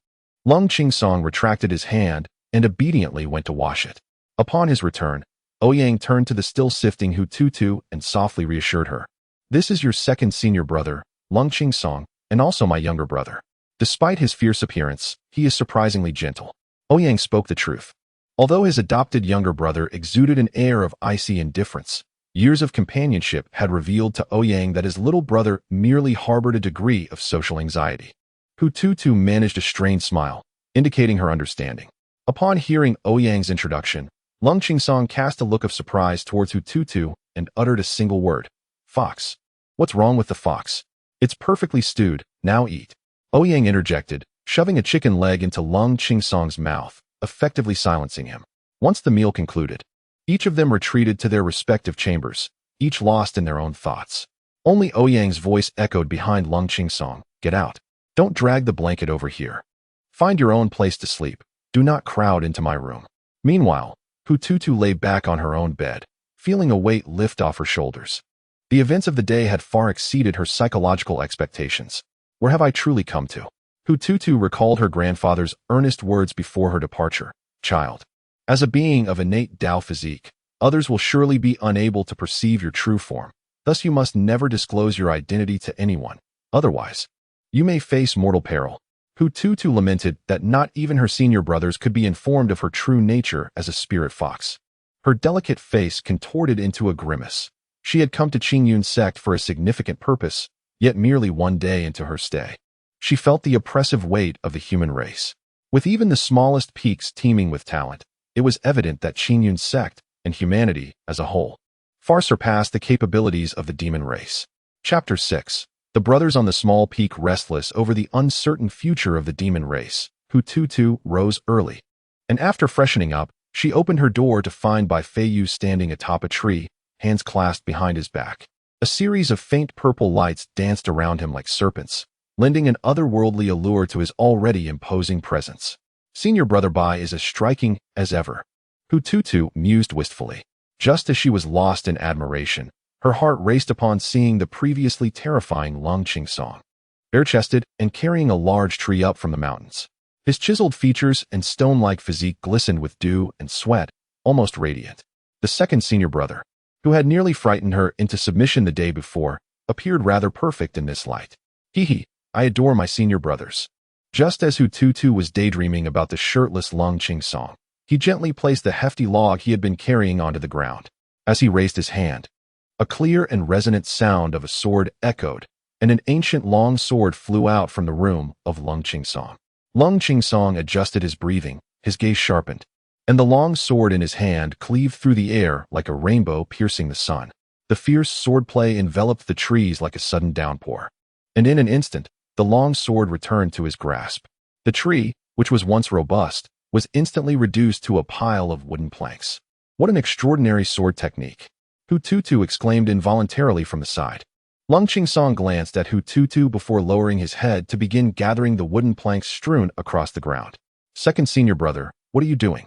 Lung Qingsong retracted his hand and obediently went to wash it. Upon his return, Ouyang turned to the still sifting Hu and softly reassured her. "This is your second senior brother, Lung Qingsong, and also my younger brother. Despite his fierce appearance, he is surprisingly gentle." Ouyang spoke the truth. Although his adopted younger brother exuded an air of icy indifference, years of companionship had revealed to Ouyang that his little brother merely harbored a degree of social anxiety. Hu managed a strained smile, indicating her understanding. Upon hearing Ouyang's introduction, Lung Qingsong cast a look of surprise towards Hu and uttered a single word, "Fox." What's wrong with the fox? It's perfectly stewed, now eat. Ouyang interjected, shoving a chicken leg into Lung Qingsong's mouth, effectively silencing him. Once the meal concluded, each of them retreated to their respective chambers, each lost in their own thoughts. Only Ouyang's voice echoed behind Lung Qingsong. Get out. Don't drag the blanket over here. Find your own place to sleep. Do not crowd into my room. Meanwhile, Hututu lay back on her own bed, feeling a weight lift off her shoulders. The events of the day had far exceeded her psychological expectations. Where have I truly come to? Hututu recalled her grandfather's earnest words before her departure. Child, as a being of innate Tao physique, others will surely be unable to perceive your true form. Thus you must never disclose your identity to anyone. Otherwise, you may face mortal peril. Hututu lamented that not even her senior brothers could be informed of her true nature as a spirit fox. Her delicate face contorted into a grimace. She had come to Qingyun's sect for a significant purpose, yet merely one day into her stay. She felt the oppressive weight of the human race. With even the smallest peaks teeming with talent, it was evident that Qingyun's sect, and humanity as a whole, far surpassed the capabilities of the demon race. Chapter 6. The brothers on the small peak restless over the uncertain future of the demon race. Hututu rose early, and after freshening up, she opened her door to find Bai Feiyu standing atop a tree, hands clasped behind his back. A series of faint purple lights danced around him like serpents, lending an otherworldly allure to his already imposing presence. Senior brother Bai is as striking as ever. Hututu mused wistfully. Just as she was lost in admiration, her heart raced upon seeing the previously terrifying Lung Qingsong, bare-chested and carrying a large tree up from the mountains. His chiseled features and stone-like physique glistened with dew and sweat, almost radiant. The second senior brother, who had nearly frightened her into submission the day before, appeared rather perfect in this light. Hee, I adore my senior brothers. Just as Hututu was daydreaming about the shirtless Lung Qingsong, he gently placed the hefty log he had been carrying onto the ground. As he raised his hand, a clear and resonant sound of a sword echoed, and an ancient long sword flew out from the room of Lung Qingsong. Lung Qingsong adjusted his breathing, his gaze sharpened, and the long sword in his hand cleaved through the air like a rainbow piercing the sun. The fierce swordplay enveloped the trees like a sudden downpour, and in an instant, the long sword returned to his grasp. The tree, which was once robust, was instantly reduced to a pile of wooden planks. What an extraordinary sword technique! Hututu exclaimed involuntarily from the side. Lung Qingsong glanced at Hututu before lowering his head to begin gathering the wooden planks strewn across the ground. Second senior brother, what are you doing?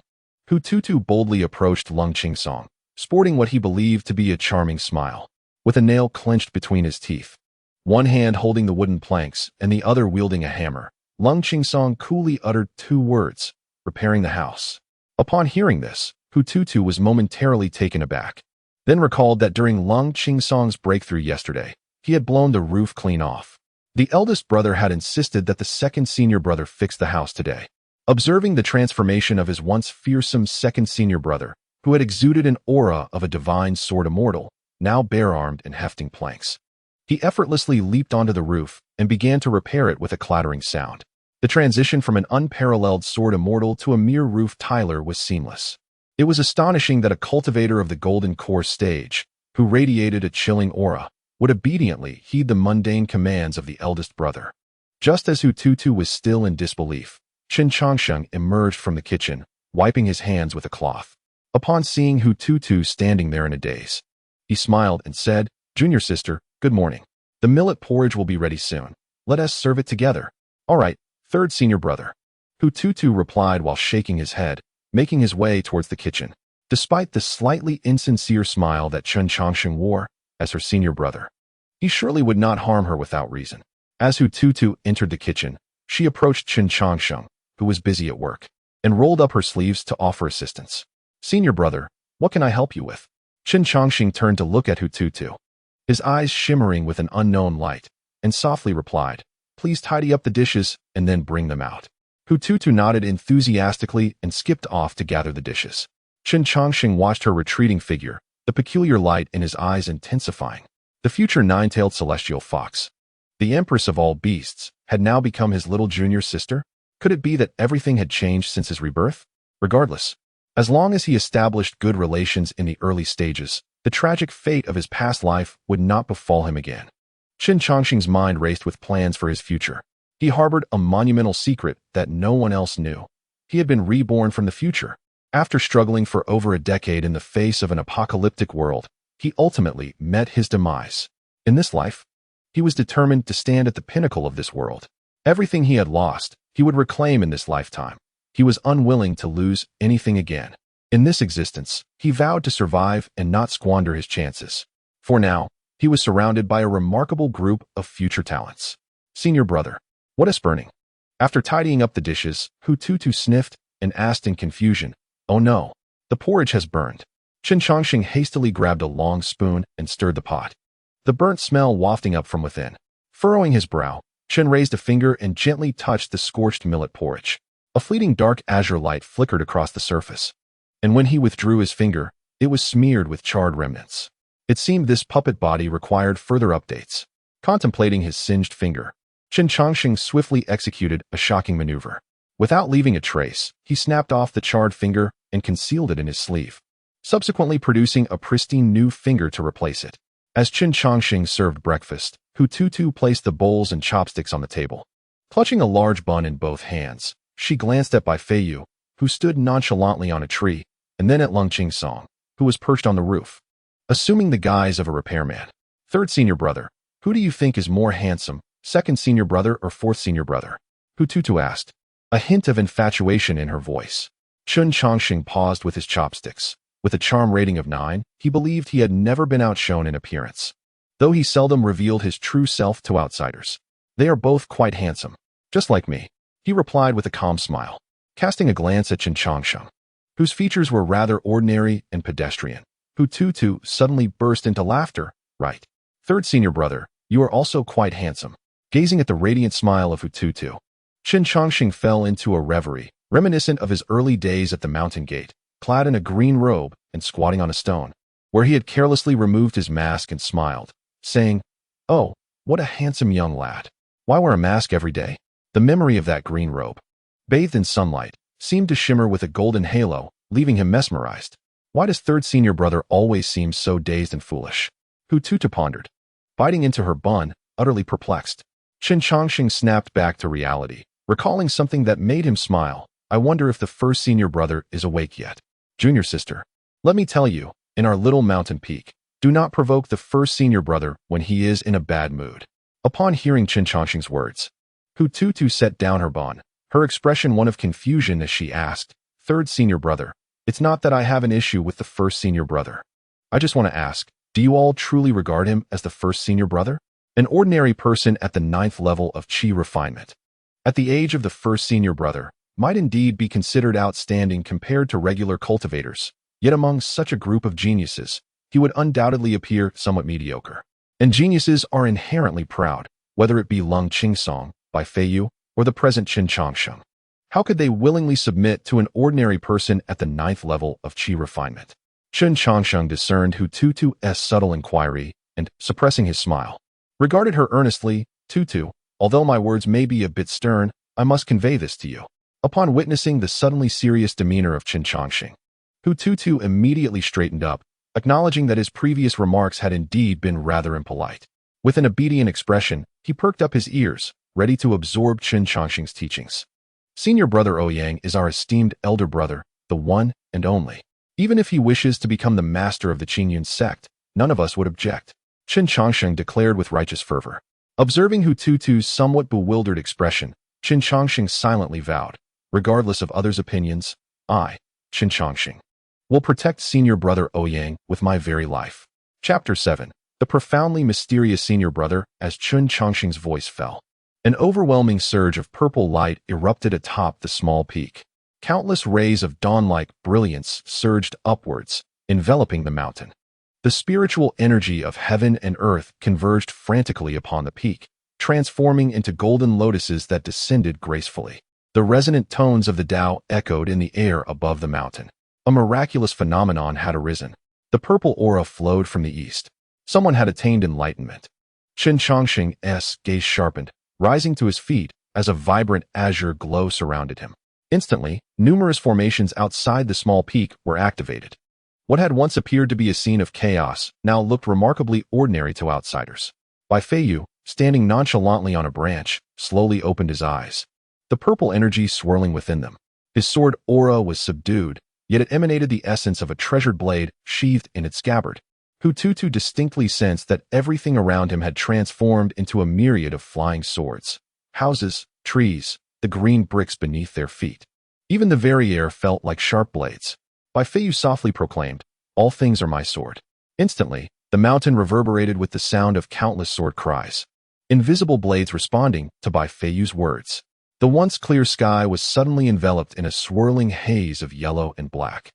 Hututu boldly approached Lung Qingsong, sporting what he believed to be a charming smile, with a nail clenched between his teeth. One hand holding the wooden planks and the other wielding a hammer, Lung Qingsong coolly uttered 2 words, repairing the house. Upon hearing this, Hututu was momentarily taken aback, then recalled that during Lung Qingsong's breakthrough yesterday, he had blown the roof clean off. The eldest brother had insisted that the second senior brother fix the house today. Observing the transformation of his once fearsome second senior brother, who had exuded an aura of a divine sword immortal, now bare-armed and hefting planks, he effortlessly leaped onto the roof and began to repair it with a clattering sound. The transition from an unparalleled sword immortal to a mere roof tiler was seamless. It was astonishing that a cultivator of the Golden Core stage, who radiated a chilling aura, would obediently heed the mundane commands of the eldest brother. Just as Hututu was still in disbelief, Chen Changsheng emerged from the kitchen, wiping his hands with a cloth. Upon seeing Hututu standing there in a daze, he smiled and said, "Junior sister, good morning. The millet porridge will be ready soon. Let us serve it together." "All right, third senior brother," Hututu replied while shaking his head, making his way towards the kitchen. Despite the slightly insincere smile that Chen Changsheng wore as her senior brother, he surely would not harm her without reason. As Hututu entered the kitchen, she approached Chen Changsheng, who was busy at work, and rolled up her sleeves to offer assistance. "Senior brother, what can I help you with?" Chen Changsheng turned to look at Hututu, his eyes shimmering with an unknown light, and softly replied, "Please tidy up the dishes and then bring them out." Hututu nodded enthusiastically and skipped off to gather the dishes. Chen Changsheng watched her retreating figure, the peculiar light in his eyes intensifying. The future nine-tailed celestial fox, the Empress of all beasts, had now become his little junior sister? Could it be that everything had changed since his rebirth? Regardless, as long as he established good relations in the early stages, the tragic fate of his past life would not befall him again. Qin Chongqing's mind raced with plans for his future. He harbored a monumental secret that no one else knew. He had been reborn from the future. After struggling for over a decade in the face of an apocalyptic world, he ultimately met his demise. In this life, he was determined to stand at the pinnacle of this world. Everything he had lost, he would reclaim in this lifetime. He was unwilling to lose anything again. In this existence, he vowed to survive and not squander his chances. For now, he was surrounded by a remarkable group of future talents. Senior brother, what a spurning. After tidying up the dishes, Hututu sniffed and asked in confusion, "Oh no, the porridge has burned." Qin Chongqing hastily grabbed a long spoon and stirred the pot. The burnt smell wafting up from within. Furrowing his brow, Qin raised a finger and gently touched the scorched millet porridge. A fleeting dark azure light flickered across the surface. And when he withdrew his finger, it was smeared with charred remnants. It seemed this puppet body required further updates. Contemplating his singed finger, Qin Chongqing swiftly executed a shocking maneuver. Without leaving a trace, he snapped off the charred finger and concealed it in his sleeve, subsequently producing a pristine new finger to replace it. As Qin Chongqing served breakfast, Hututu placed the bowls and chopsticks on the table. Clutching a large bun in both hands, she glanced at Bai Feiyu, who stood nonchalantly on a tree, and then at Lung Qingsong, who was perched on the roof. Assuming the guise of a repairman. Third senior brother, who do you think is more handsome, second senior brother or fourth senior brother? Hututu asked, a hint of infatuation in her voice. Qin Chongqing paused with his chopsticks. With a charm rating of 9, he believed he had never been outshone in appearance, though he seldom revealed his true self to outsiders. They are both quite handsome, just like me, he replied with a calm smile, casting a glance at Qin Chongqing, whose features were rather ordinary and pedestrian. Hututu suddenly burst into laughter. Right. Third senior brother, you are also quite handsome. Gazing at the radiant smile of Hututu, Qin Chongqing fell into a reverie, reminiscent of his early days at the mountain gate, clad in a green robe and squatting on a stone, where he had carelessly removed his mask and smiled, saying, "Oh, what a handsome young lad. Why wear a mask every day?" The memory of that green robe, bathed in sunlight, seemed to shimmer with a golden halo, leaving him mesmerized. Why does third senior brother always seem so dazed and foolish? Hututu pondered, biting into her bun, utterly perplexed. Qin Chongqing snapped back to reality, recalling something that made him smile. I wonder if the first senior brother is awake yet. Junior sister, let me tell you, in our little mountain peak, do not provoke the first senior brother when he is in a bad mood. Upon hearing Qin Chongqing's words, Hututu set down her bun, her expression one of confusion as she asked, third senior brother, it's not that I have an issue with the first senior brother. I just want to ask, do you all truly regard him as the first senior brother? An ordinary person at the 9th level of Qi refinement, at the age of the first senior brother, might indeed be considered outstanding compared to regular cultivators, yet among such a group of geniuses, he would undoubtedly appear somewhat mediocre. And geniuses are inherently proud, whether it be Lung Qingsong, Bai Feiyu, or the present Qin Chongqing. How could they willingly submit to an ordinary person at the 9th level of Qi refinement? Qin Chongqing discerned Hututu's subtle inquiry and, suppressing his smile, regarded her earnestly. Tutu, although my words may be a bit stern, I must convey this to you. Upon witnessing the suddenly serious demeanor of Qin Chongqing, Hututu immediately straightened up, acknowledging that his previous remarks had indeed been rather impolite. With an obedient expression, he perked up his ears, ready to absorb Qin Chongqing's teachings. Senior brother Ouyang is our esteemed elder brother, the one and only. Even if he wishes to become the master of the Qingyun sect, none of us would object, Qin Chongqing declared with righteous fervor. Observing Hututu's somewhat bewildered expression, Qin Chongqing silently vowed, regardless of others' opinions, I, Qin Chongqing, will protect senior brother Ouyang with my very life. Chapter 7. The profoundly mysterious senior brother. As Qin Chongqing's voice fell, an overwhelming surge of purple light erupted atop the small peak. Countless rays of dawn-like brilliance surged upwards, enveloping the mountain. The spiritual energy of heaven and earth converged frantically upon the peak, transforming into golden lotuses that descended gracefully. The resonant tones of the Tao echoed in the air above the mountain. A miraculous phenomenon had arisen. The purple aura flowed from the east. Someone had attained enlightenment. Qin Chongqing's gaze sharpened, rising to his feet as a vibrant azure glow surrounded him. Instantly, numerous formations outside the small peak were activated. What had once appeared to be a scene of chaos now looked remarkably ordinary to outsiders. Bai Feiyu, standing nonchalantly on a branch, slowly opened his eyes, the purple energy swirling within them. His sword aura was subdued, yet it emanated the essence of a treasured blade sheathed in its scabbard. Hututu distinctly sensed that everything around him had transformed into a myriad of flying swords. Houses, trees, the green bricks beneath their feet. Even the very air felt like sharp blades. Bifayu softly proclaimed, "All things are my sword." Instantly, the mountain reverberated with the sound of countless sword cries. Invisible blades responding to Bifayu's words. The once clear sky was suddenly enveloped in a swirling haze of yellow and black,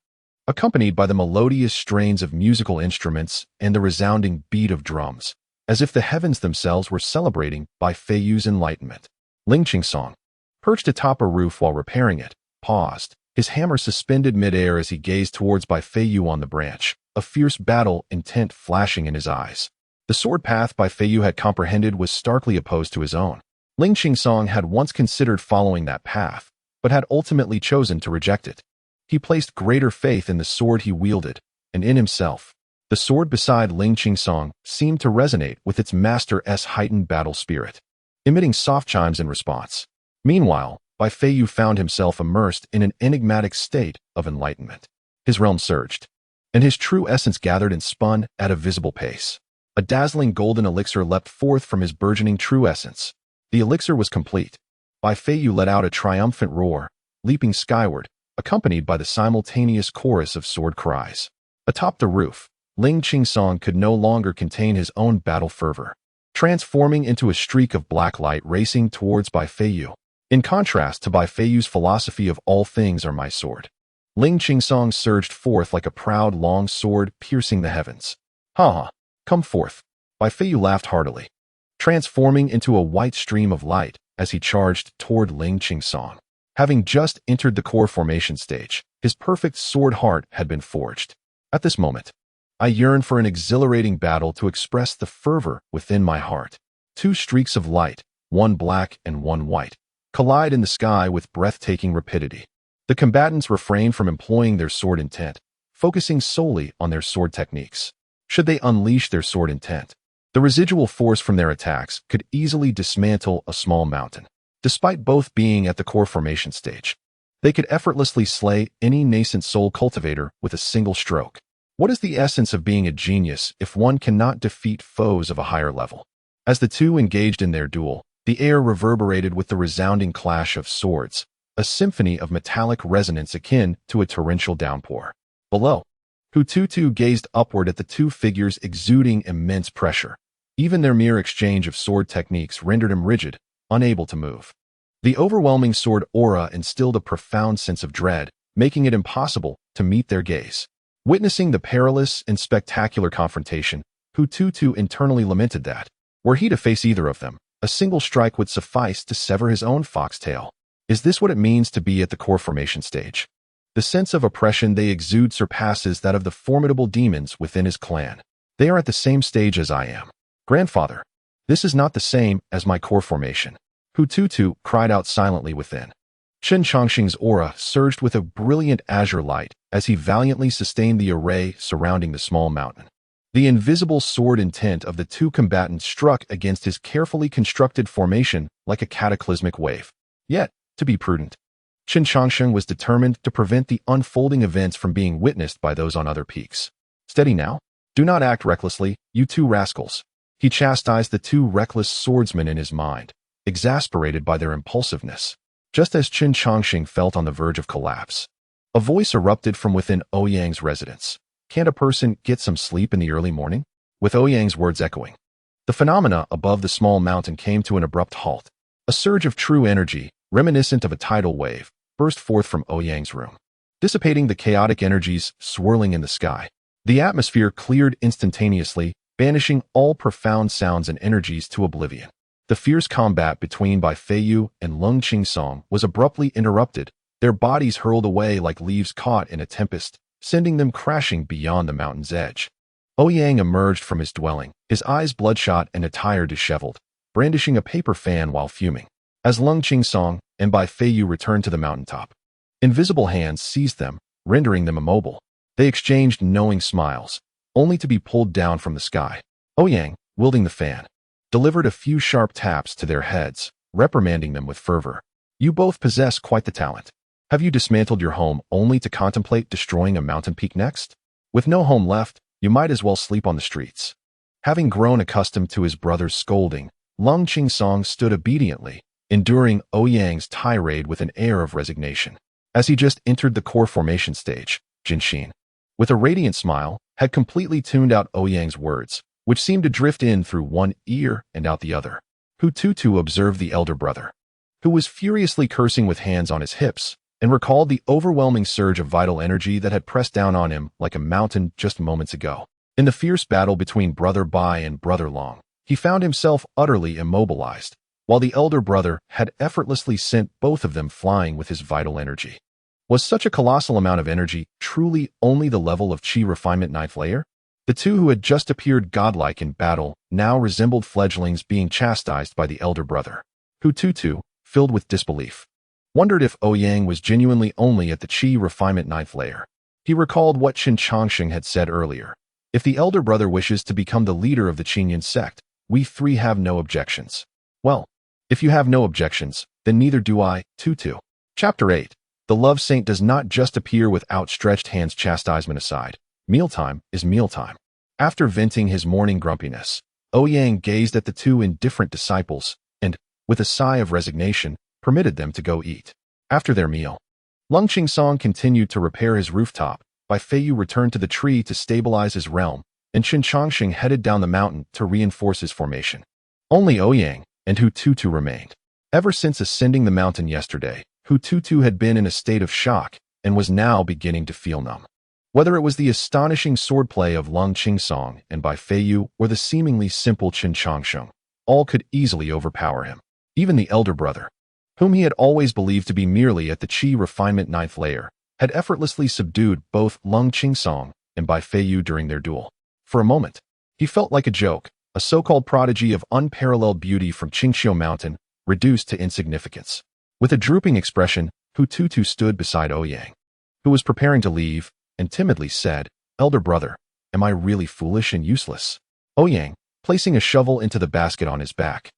accompanied by the melodious strains of musical instruments and the resounding beat of drums, as if the heavens themselves were celebrating Bifayu's enlightenment. Ling Qingsong, perched atop a roof while repairing it, paused, his hammer suspended midair as he gazed towards Bifayu on the branch, a fierce battle intent flashing in his eyes. The sword path Bifayu had comprehended was starkly opposed to his own. Ling Qingsong had once considered following that path, but had ultimately chosen to reject it. He placed greater faith in the sword he wielded, and in himself. The sword beside Ling Qingsong seemed to resonate with its master's heightened battle spirit, emitting soft chimes in response. Meanwhile, Bifeyu found himself immersed in an enigmatic state of enlightenment. His realm surged, and his true essence gathered and spun at a visible pace. A dazzling golden elixir leapt forth from his burgeoning true essence. The elixir was complete. Bifeyu let out a triumphant roar, leaping skyward, accompanied by the simultaneous chorus of sword cries. Atop the roof, Ling Qingsong could no longer contain his own battle fervor, transforming into a streak of black light racing towards Bifeyu. In contrast to Bifeyu's philosophy of all things are my sword, Ling Qingsong surged forth like a proud long sword piercing the heavens. "Ha! Come forth." Bifeyu laughed heartily, transforming into a white stream of light as he charged toward Ling Qingsong. Having just entered the core formation stage, his perfect sword heart had been forged. At this moment, I yearn for an exhilarating battle to express the fervor within my heart. Two streaks of light, one black and one white, collide in the sky with breathtaking rapidity. The combatants refrain from employing their sword intent, focusing solely on their sword techniques. Should they unleash their sword intent, the residual force from their attacks could easily dismantle a small mountain. Despite both being at the core formation stage, they could effortlessly slay any nascent soul cultivator with a single stroke. What is the essence of being a genius if one cannot defeat foes of a higher level? As the two engaged in their duel, the air reverberated with the resounding clash of swords, a symphony of metallic resonance akin to a torrential downpour. Below, Hututu gazed upward at the two figures exuding immense pressure. Even their mere exchange of sword techniques rendered him rigid, unable to move. The overwhelming sword aura instilled a profound sense of dread, making it impossible to meet their gaze. Witnessing the perilous and spectacular confrontation, Hututu internally lamented that, were he to face either of them, a single strike would suffice to sever his own foxtail. Is this what it means to be at the core formation stage? The sense of oppression they exude surpasses that of the formidable demons within his clan. They are at the same stage as I am. Grandfather, this is not the same as my core formation. Hututu cried out silently within. Chen Chongqing's aura surged with a brilliant azure light as he valiantly sustained the array surrounding the small mountain. The invisible sword intent of the two combatants struck against his carefully constructed formation like a cataclysmic wave. Yet, to be prudent, Chen Chongqing was determined to prevent the unfolding events from being witnessed by those on other peaks. Steady now. Do not act recklessly, you two rascals. He chastised the two reckless swordsmen in his mind, exasperated by their impulsiveness. Just as Chen Chongqing felt on the verge of collapse, a voice erupted from within Ouyang's residence. Can't a person get some sleep in the early morning? With Ouyang's words echoing, the phenomena above the small mountain came to an abrupt halt. A surge of true energy, reminiscent of a tidal wave, burst forth from Ouyang's room, dissipating the chaotic energies swirling in the sky. The atmosphere cleared instantaneously, banishing all profound sounds and energies to oblivion. The fierce combat between Bifeyu and Ling Qingsong was abruptly interrupted, their bodies hurled away like leaves caught in a tempest, sending them crashing beyond the mountain's edge. Ouyang emerged from his dwelling, his eyes bloodshot and attire disheveled, brandishing a paper fan while fuming. As Ling Qingsong and Bifeyu returned to the mountaintop, invisible hands seized them, rendering them immobile. They exchanged knowing smiles, only to be pulled down from the sky. Ouyang, wielding the fan, delivered a few sharp taps to their heads, reprimanding them with fervor. You both possess quite the talent. Have you dismantled your home only to contemplate destroying a mountain peak next? With no home left, you might as well sleep on the streets. Having grown accustomed to his brother's scolding, Lung Qingsong stood obediently, enduring Ouyang's tirade with an air of resignation. As he just entered the core formation stage, Jinxin, with a radiant smile, had completely tuned out Ouyang's words, which seemed to drift in through one ear and out the other. Hututu observed the elder brother, who was furiously cursing with hands on his hips, and recalled the overwhelming surge of vital energy that had pressed down on him like a mountain just moments ago. In the fierce battle between Brother Bai and Brother Long, he found himself utterly immobilized, while the elder brother had effortlessly sent both of them flying with his vital energy. Was such a colossal amount of energy truly only the level of Qi Refinement 9th layer? The two who had just appeared godlike in battle now resembled fledglings being chastised by the elder brother. Hututu, filled with disbelief, wondered if Ouyang was genuinely only at the Qi Refinement 9th layer. He recalled what Qin Changsheng had said earlier. If the elder brother wishes to become the leader of the Qingyun sect, we three have no objections. Well, if you have no objections, then neither do I, Tutu. Chapter 8. The love saint does not just appear with outstretched hands. Chastisement aside, mealtime is mealtime. After venting his morning grumpiness, Ouyang gazed at the two indifferent disciples and, with a sigh of resignation, permitted them to go eat. After their meal, Lung Qingsong continued to repair his rooftop, Bai Feiyu returned to the tree to stabilize his realm, and Qin Changsheng headed down the mountain to reinforce his formation. Only Ouyang and Hututu remained. Ever since ascending the mountain yesterday, Hututu had been in a state of shock and was now beginning to feel numb. Whether it was the astonishing swordplay of Lung Qingsong and Bai Feiyu or the seemingly simple Qin Changsheng, all could easily overpower him. Even the elder brother, whom he had always believed to be merely at the Qi Refinement 9th layer, had effortlessly subdued both Lung Qingsong and Bai Feiyu during their duel. For a moment, he felt like a joke, a so-called prodigy of unparalleled beauty from Qingxiu Mountain, reduced to insignificance. With a drooping expression, Hututu stood beside Ouyang, who was preparing to leave, and timidly said, "Elder brother, am I really foolish and useless?" Ouyang, placing a shovel into the basket on his back,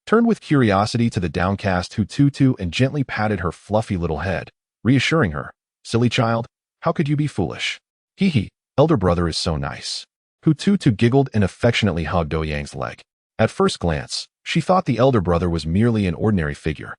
turned with curiosity to the downcast Hututu and gently patted her fluffy little head, reassuring her, "Silly child, how could you be foolish? Hee, elder brother is so nice." Hututu giggled and affectionately hugged Ouyang's leg. At first glance, she thought the elder brother was merely an ordinary figure.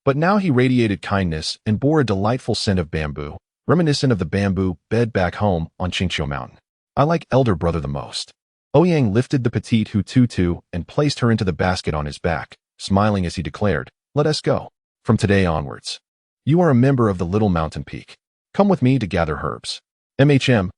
But now he radiated kindness and bore a delightful scent of bamboo, reminiscent of the bamboo bed back home on Qingqiu Mountain. "I like elder brother the most." Ouyang lifted the petite Hututu and placed her into the basket on his back, smiling as he declared, "Let us go. From today onwards, you are a member of the Little Mountain Peak. Come with me to gather herbs." MHM,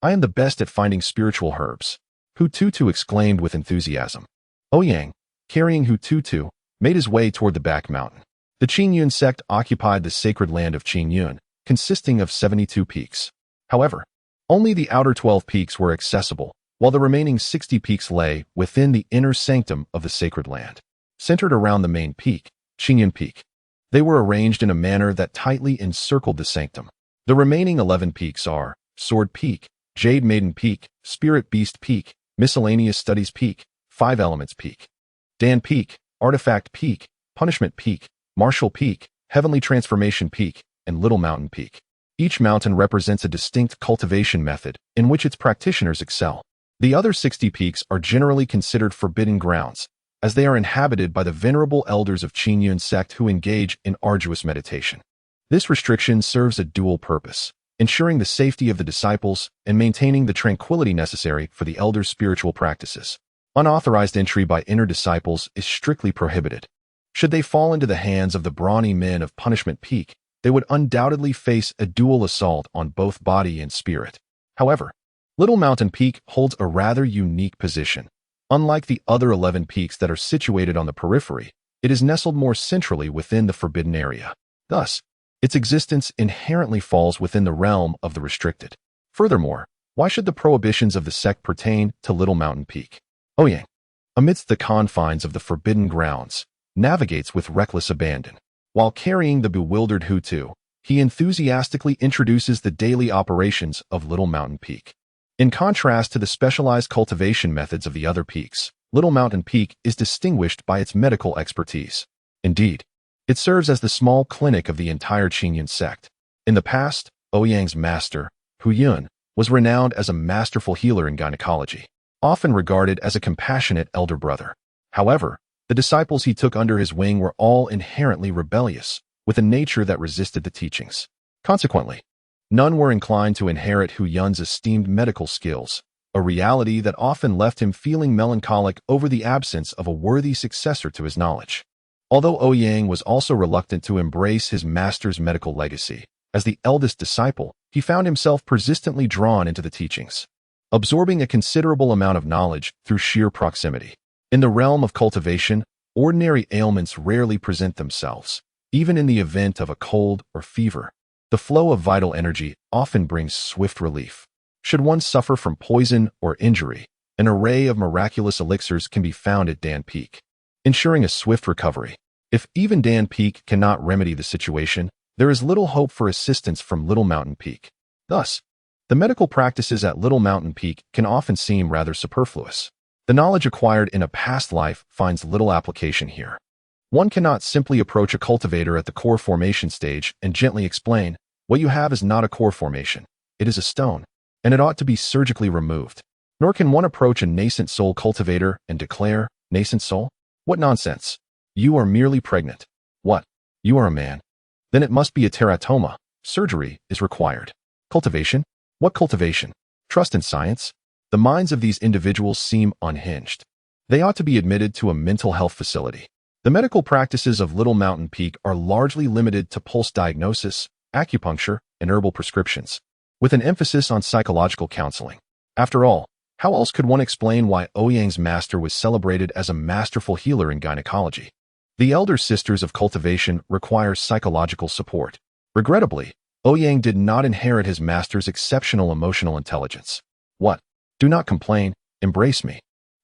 I am the best at finding spiritual herbs," Hututu exclaimed with enthusiasm. Ouyang, carrying Hututu, made his way toward the back mountain. The Qingyun sect occupied the sacred land of Qingyun, consisting of 72 peaks. However, only the outer 12 peaks were accessible, while the remaining 60 peaks lay within the inner sanctum of the sacred land. Centered around the main peak, Qingyun Peak, they were arranged in a manner that tightly encircled the sanctum. The remaining 11 peaks are Sword Peak, Jade Maiden Peak, Spirit Beast Peak, Miscellaneous Studies Peak, Five Elements Peak, Dan Peak, Artifact Peak, Punishment Peak, Martial Peak, Heavenly Transformation Peak, and Little Mountain Peak. Each mountain represents a distinct cultivation method in which its practitioners excel. The other 60 peaks are generally considered forbidden grounds, as they are inhabited by the venerable elders of Qingyun sect who engage in arduous meditation. This restriction serves a dual purpose, ensuring the safety of the disciples and maintaining the tranquility necessary for the elders' spiritual practices. Unauthorized entry by inner disciples is strictly prohibited. Should they fall into the hands of the brawny men of Punishment Peak, they would undoubtedly face a dual assault on both body and spirit. However, Little Mountain Peak holds a rather unique position. Unlike the other 11 peaks that are situated on the periphery, it is nestled more centrally within the forbidden area. Thus, its existence inherently falls within the realm of the restricted. Furthermore, why should the prohibitions of the sect pertain to Little Mountain Peak? Ouyang, amidst the confines of the forbidden grounds, navigates with reckless abandon. While carrying the bewildered Hutu, he enthusiastically introduces the daily operations of Little Mountain Peak. In contrast to the specialized cultivation methods of the other peaks, Little Mountain Peak is distinguished by its medical expertise. Indeed, it serves as the small clinic of the entire Qingyun sect. In the past, Ouyang's master, Ouyang, was renowned as a masterful healer in gynecology, often regarded as a compassionate elder brother. However, the disciples he took under his wing were all inherently rebellious, with a nature that resisted the teachings. Consequently, none were inclined to inherit Ouyang's esteemed medical skills, a reality that often left him feeling melancholic over the absence of a worthy successor to his knowledge. Although Ouyang was also reluctant to embrace his master's medical legacy, as the eldest disciple, he found himself persistently drawn into the teachings, absorbing a considerable amount of knowledge through sheer proximity. In the realm of cultivation, ordinary ailments rarely present themselves. Even in the event of a cold or fever, the flow of vital energy often brings swift relief. Should one suffer from poison or injury, an array of miraculous elixirs can be found at Dan Peak, ensuring a swift recovery. If even Dan Peak cannot remedy the situation, there is little hope for assistance from Little Mountain Peak. Thus, the medical practices at Little Mountain Peak can often seem rather superfluous. The knowledge acquired in a past life finds little application here. One cannot simply approach a cultivator at the core formation stage and gently explain, "What you have is not a core formation. It is a stone, and it ought to be surgically removed." Nor can one approach a nascent soul cultivator and declare, "Nascent soul? What nonsense! You are merely pregnant." What? You are a man? Then it must be a teratoma. Surgery is required. Cultivation? What cultivation? Trust in science? The minds of these individuals seem unhinged. They ought to be admitted to a mental health facility. The medical practices of Little Mountain Peak are largely limited to pulse diagnosis, acupuncture, and herbal prescriptions, with an emphasis on psychological counseling. After all, how else could one explain why Ouyang's master was celebrated as a masterful healer in gynecology? The elder sisters of cultivation require psychological support. Regrettably, Ouyang did not inherit his master's exceptional emotional intelligence. What? Do not complain, embrace me.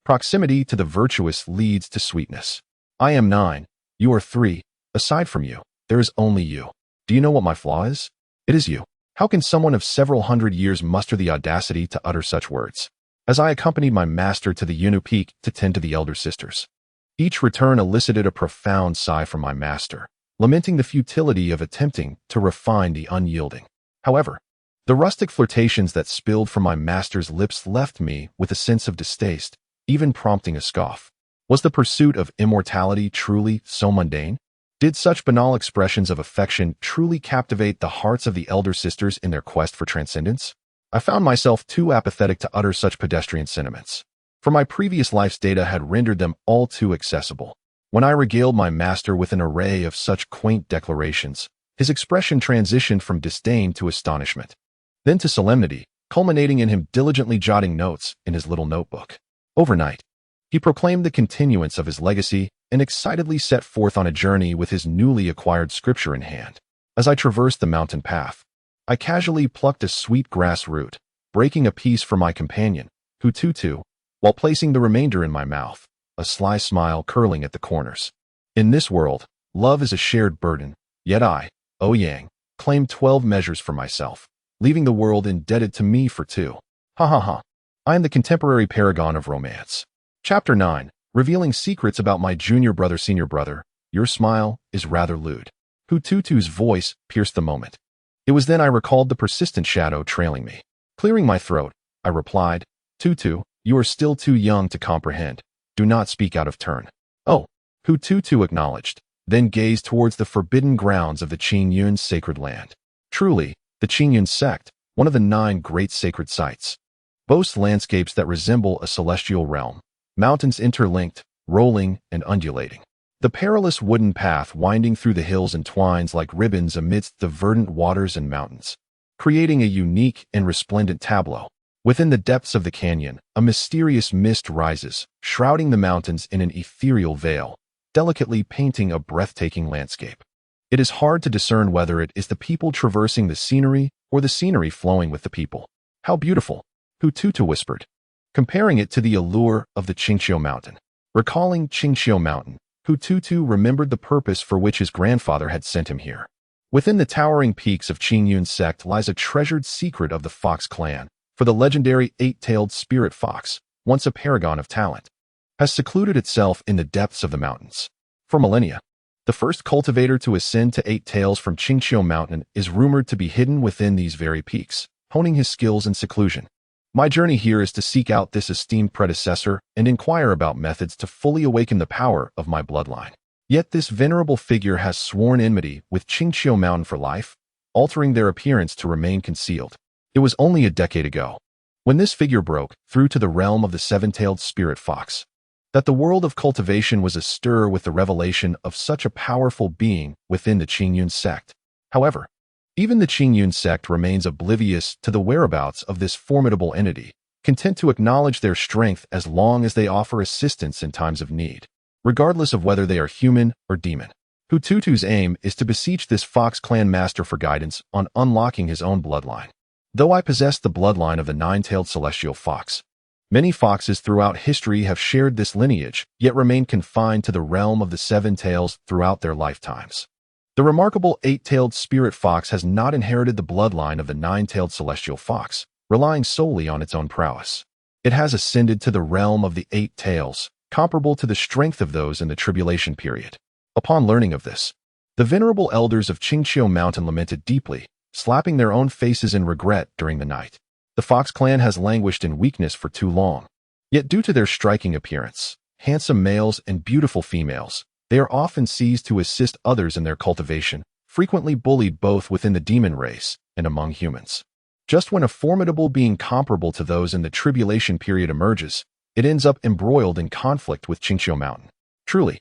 Proximity to the virtuous leads to sweetness. I am 9, you are 3. Aside from you, there is only you. Do you know what my flaw is? It is you. How can someone of several hundred years muster the audacity to utter such words? As I accompanied my master to the Yunu Peak to tend to the elder sisters, each return elicited a profound sigh from my master, lamenting the futility of attempting to refine the unyielding. However, the rustic flirtations that spilled from my master's lips left me with a sense of distaste, even prompting a scoff. Was the pursuit of immortality truly so mundane? Did such banal expressions of affection truly captivate the hearts of the elder sisters in their quest for transcendence? I found myself too apathetic to utter such pedestrian sentiments, for my previous life's data had rendered them all too accessible. When I regaled my master with an array of such quaint declarations, his expression transitioned from disdain to astonishment, then to solemnity, culminating in him diligently jotting notes in his little notebook. Overnight, he proclaimed the continuance of his legacy and excitedly set forth on a journey with his newly acquired scripture in hand. As I traversed the mountain path, I casually plucked a sweet grass root, breaking a piece for my companion, Hututu, while placing the remainder in my mouth, a sly smile curling at the corners. In this world, love is a shared burden, yet I, Ouyang, claim 12 measures for myself, leaving the world indebted to me for 2. Ha ha ha. I am the contemporary paragon of romance. Chapter 9, revealing secrets about my junior brother senior brother. Your smile is rather lewd. Hututu's voice pierced the moment. It was then I recalled the persistent shadow trailing me. Clearing my throat, I replied, Tutu, you are still too young to comprehend. Do not speak out of turn. Oh, Hututu acknowledged, then gazed towards the forbidden grounds of the Qingyun sacred land. Truly, the Qingyun sect, one of the 9 great sacred sites, boasts landscapes that resemble a celestial realm, mountains interlinked, rolling and undulating. The perilous wooden path winding through the hills entwines like ribbons amidst the verdant waters and mountains, creating a unique and resplendent tableau. Within the depths of the canyon, a mysterious mist rises, shrouding the mountains in an ethereal veil, delicately painting a breathtaking landscape. It is hard to discern whether it is the people traversing the scenery or the scenery flowing with the people. How beautiful, Hututu whispered, comparing it to the allure of the Qingqiu Mountain. Recalling Qingqiu Mountain, Hututu remembered the purpose for which his grandfather had sent him here. Within the towering peaks of Qingyun sect lies a treasured secret of the Fox clan, for the legendary 8-tailed spirit fox, once a paragon of talent, has secluded itself in the depths of the mountains. For millennia, the first cultivator to ascend to 8 Tails from Qingqiu Mountain is rumored to be hidden within these very peaks, honing his skills in seclusion. My journey here is to seek out this esteemed predecessor and inquire about methods to fully awaken the power of my bloodline. Yet this venerable figure has sworn enmity with Qingqiu Mountain for life, altering their appearance to remain concealed. It was only a decade ago, when this figure broke through to the realm of the 7-tailed spirit fox, that the world of cultivation was astir with the revelation of such a powerful being within the Qingyun sect. However, even the Qingyun sect remains oblivious to the whereabouts of this formidable entity, content to acknowledge their strength as long as they offer assistance in times of need, regardless of whether they are human or demon. Hututu's aim is to beseech this Fox clan master for guidance on unlocking his own bloodline. Though I possess the bloodline of the 9-tailed celestial fox, many foxes throughout history have shared this lineage, yet remain confined to the realm of the 7 tails throughout their lifetimes. The remarkable 8-tailed spirit fox has not inherited the bloodline of the 9-tailed celestial fox, relying solely on its own prowess. It has ascended to the realm of the 8 tails, comparable to the strength of those in the tribulation period. Upon learning of this, the venerable elders of Qingqiu Mountain lamented deeply, slapping their own faces in regret during the night. The Fox clan has languished in weakness for too long. Yet due to their striking appearance, handsome males and beautiful females, they are often seized to assist others in their cultivation, frequently bullied both within the demon race and among humans. Just when a formidable being comparable to those in the tribulation period emerges, it ends up embroiled in conflict with Qingqiu Mountain. Truly,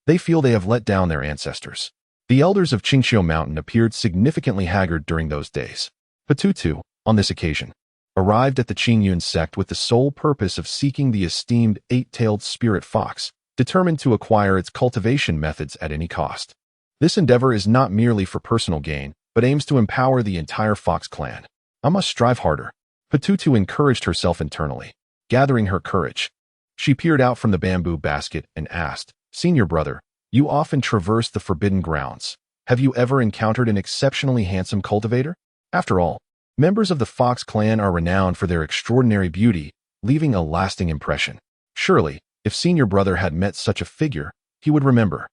they feel they have let down their ancestors. The elders of Qingqiu Mountain appeared significantly haggard during those days. Hututu, on this occasion, arrived at the Qingyun sect with the sole purpose of seeking the esteemed 8-tailed spirit fox, determined to acquire its cultivation methods at any cost. This endeavor is not merely for personal gain, but aims to empower the entire Fox clan. I must strive harder. Hututu encouraged herself internally. Gathering her courage, she peered out from the bamboo basket and asked, "Senior brother, you often traverse the forbidden grounds. Have you ever encountered an exceptionally handsome cultivator? After all, members of the Fox clan are renowned for their extraordinary beauty, leaving a lasting impression. Surely, if senior brother had met such a figure, he would remember.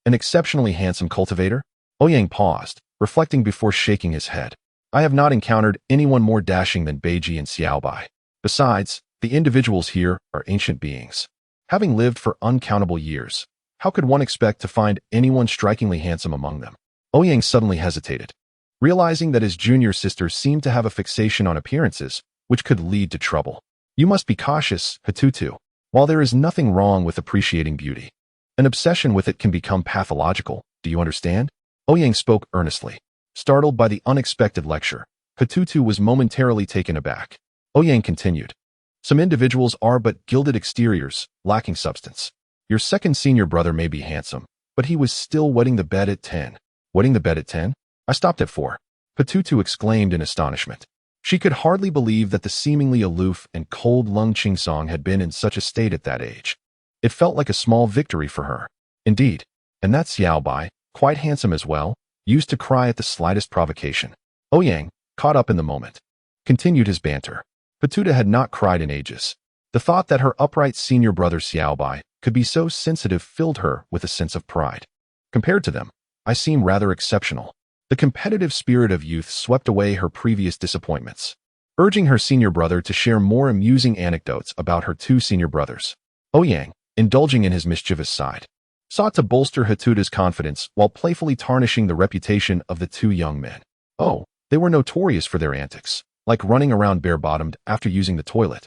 An exceptionally handsome cultivator?" Ouyang paused, reflecting before shaking his head. "I have not encountered anyone more dashing than Beiji and Xiaobai. Besides, the individuals here are ancient beings. Having lived for uncountable years, how could one expect to find anyone strikingly handsome among them?" Ouyang suddenly hesitated, realizing that his junior sister seemed to have a fixation on appearances, which could lead to trouble. "You must be cautious, Hututu. While there is nothing wrong with appreciating beauty, an obsession with it can become pathological. Do you understand?" Ouyang spoke earnestly. Startled by the unexpected lecture, Hututu was momentarily taken aback. Ouyang continued, "Some individuals are but gilded exteriors, lacking substance. Your second senior brother may be handsome, but he was still wetting the bed at 10. Wetting the bed at 10? I stopped at 4. Hututu exclaimed in astonishment. She could hardly believe that the seemingly aloof and cold Lung Qingsong had been in such a state at that age. It felt like a small victory for her. Indeed, and that Xiaobai, quite handsome as well, used to cry at the slightest provocation. Ouyang, caught up in the moment, continued his banter. Hututu had not cried in ages. The thought that her upright senior brother Xiaobai could be so sensitive filled her with a sense of pride. Compared to them, I seem rather exceptional. The competitive spirit of youth swept away her previous disappointments, urging her senior brother to share more amusing anecdotes about her 2 senior brothers. Ouyang, indulging in his mischievous side, sought to bolster Hututu's confidence while playfully tarnishing the reputation of the 2 young men. Oh, they were notorious for their antics, like running around bare-bottomed after using the toilet.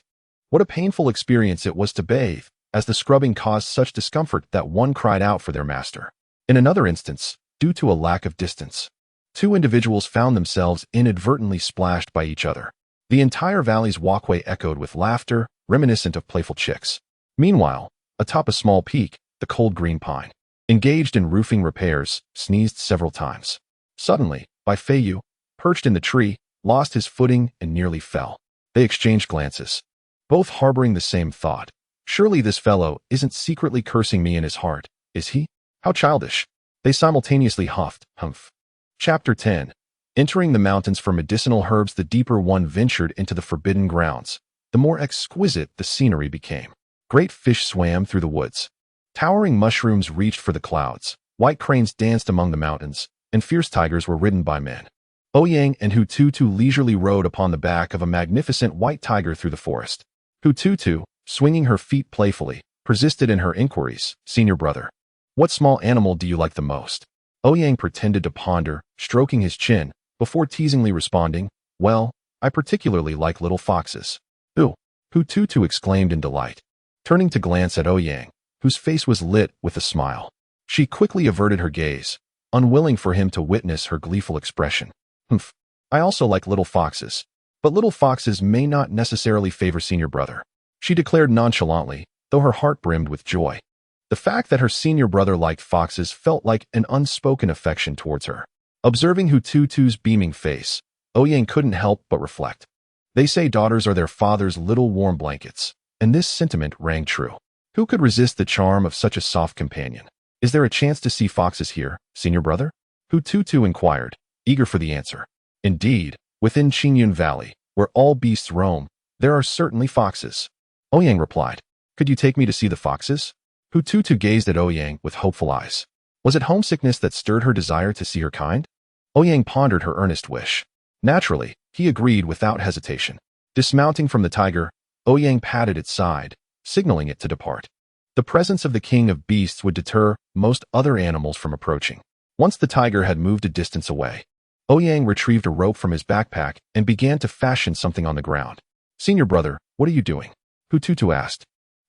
What a painful experience it was to bathe, as the scrubbing caused such discomfort that one cried out for their master. In another instance, due to a lack of distance, 2 individuals found themselves inadvertently splashed by each other. The entire valley's walkway echoed with laughter, reminiscent of playful chicks. Meanwhile, atop a small peak, the cold green pine, engaged in roofing repairs, sneezed several times. Suddenly, Bai Feiyu, perched in the tree, lost his footing and nearly fell. They exchanged glances, both harboring the same thought. Surely this fellow isn't secretly cursing me in his heart, is he? How childish. They simultaneously huffed, humph. Chapter 10. Entering the mountains for medicinal herbs. The deeper one ventured into the forbidden grounds, the more exquisite the scenery became. Great fish swam through the woods. Towering mushrooms reached for the clouds. White cranes danced among the mountains, and fierce tigers were ridden by men. Ouyang and Hututu leisurely rode upon the back of a magnificent white tiger through the forest. Hututu, swinging her feet playfully, persisted in her inquiries. Senior brother, what small animal do you like the most? Ouyang pretended to ponder, stroking his chin, before teasingly responding, well, I particularly like little foxes. Ooh, Hututu exclaimed in delight, turning to glance at Ouyang, whose face was lit with a smile. She quickly averted her gaze, unwilling for him to witness her gleeful expression. Humph, I also like little foxes, but little foxes may not necessarily favor senior brother, she declared nonchalantly, though her heart brimmed with joy. The fact that her senior brother liked foxes felt like an unspoken affection towards her. Observing Hututu's beaming face, Ouyang couldn't help but reflect. They say daughters are their father's little warm blankets, and this sentiment rang true. Who could resist the charm of such a soft companion? Is there a chance to see foxes here, senior brother? Hututu inquired, eager for the answer. Indeed, within Qingyun Valley, where all beasts roam, there are certainly foxes. Ouyang replied. Could you take me to see the foxes? Hututu gazed at Ouyang with hopeful eyes. Was it homesickness that stirred her desire to see her kind? Ouyang pondered her earnest wish. Naturally, he agreed without hesitation. Dismounting from the tiger, Ouyang patted its side, signaling it to depart. The presence of the king of beasts would deter most other animals from approaching. Once the tiger had moved a distance away, Ouyang retrieved a rope from his backpack and began to fashion something on the ground. Senior brother, what are you doing? Hututu asked,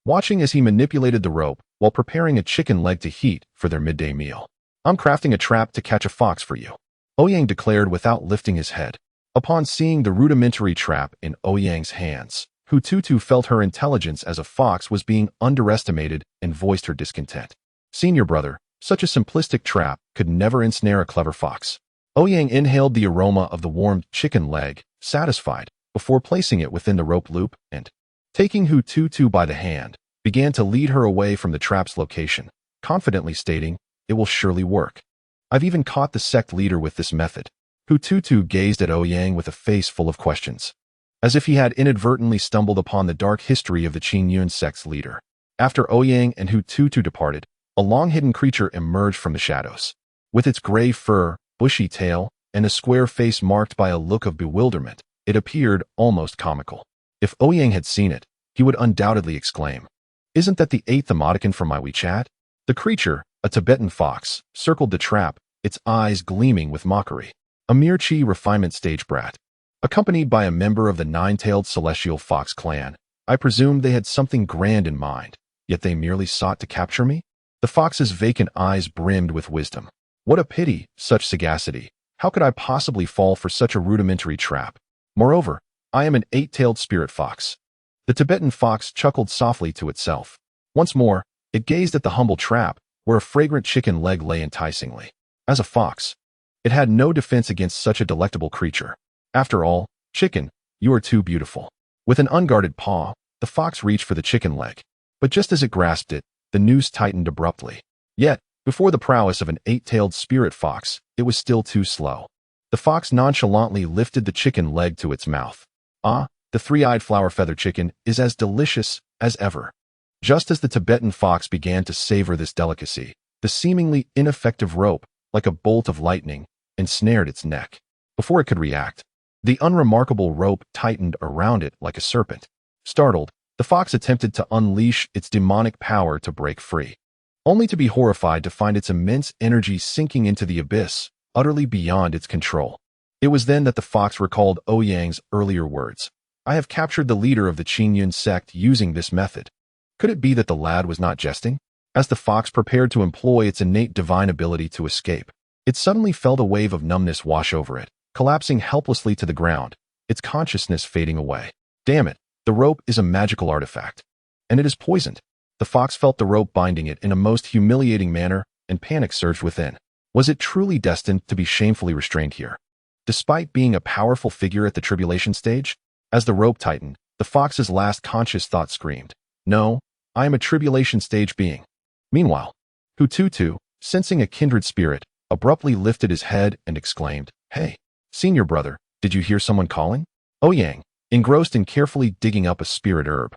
watching as he manipulated the rope while preparing a chicken leg to heat for their midday meal. I'm crafting a trap to catch a fox for you, Ouyang declared without lifting his head. Upon seeing the rudimentary trap in Ouyang's hands, Hututu felt her intelligence as a fox was being underestimated and voiced her discontent. Senior brother, such a simplistic trap could never ensnare a clever fox. Ouyang inhaled the aroma of the warmed chicken leg, satisfied, before placing it within the rope loop and, taking Hututu by the hand, began to lead her away from the trap's location, confidently stating, it will surely work. I've even caught the sect leader with this method. Hututu gazed at Ouyang with a face full of questions, as if he had inadvertently stumbled upon the dark history of the Qingyun sect's leader. After Ouyang and Hututu departed, a long-hidden creature emerged from the shadows. With its gray fur, bushy tail, and a square face marked by a look of bewilderment, it appeared almost comical. If Ouyang had seen it, he would undoubtedly exclaim, isn't that the 8th emoticon from my WeChat? The creature, a Tibetan fox, circled the trap, its eyes gleaming with mockery. A mere chi refinement stage brat. Accompanied by a member of the 9-tailed celestial fox clan, I presumed they had something grand in mind, yet they merely sought to capture me? The fox's vacant eyes brimmed with wisdom. What a pity, such sagacity. How could I possibly fall for such a rudimentary trap? Moreover, I am an 8-tailed spirit fox. The Tibetan fox chuckled softly to itself. Once more, it gazed at the humble trap, where a fragrant chicken leg lay enticingly. As a fox, it had no defense against such a delectable creature. After all, chicken, you are too beautiful. With an unguarded paw, the fox reached for the chicken leg. But just as it grasped it, the noose tightened abruptly. Yet, before the prowess of an 8-tailed spirit fox, it was still too slow. The fox nonchalantly lifted the chicken leg to its mouth. Ah, the 3-eyed flower feather chicken is as delicious as ever. Just as the Tibetan fox began to savor this delicacy, the seemingly ineffective rope, like a bolt of lightning, ensnared its neck. Before it could react, the unremarkable rope tightened around it like a serpent. Startled, the fox attempted to unleash its demonic power to break free, only to be horrified to find its immense energy sinking into the abyss, utterly beyond its control. It was then that the fox recalled Ouyang's earlier words. I have captured the leader of the Qingyun sect using this method. Could it be that the lad was not jesting? As the fox prepared to employ its innate divine ability to escape, it suddenly felt a wave of numbness wash over it, collapsing helplessly to the ground, its consciousness fading away. Damn it, the rope is a magical artifact. And it is poisoned. The fox felt the rope binding it in a most humiliating manner, and panic surged within. Was it truly destined to be shamefully restrained here? Despite being a powerful figure at the tribulation stage, as the rope tightened, the fox's last conscious thought screamed, no, I am a tribulation stage being. Meanwhile, Hututu, sensing a kindred spirit, abruptly lifted his head and exclaimed, hey, senior brother, did you hear someone calling? Ouyang, engrossed in carefully digging up a spirit herb,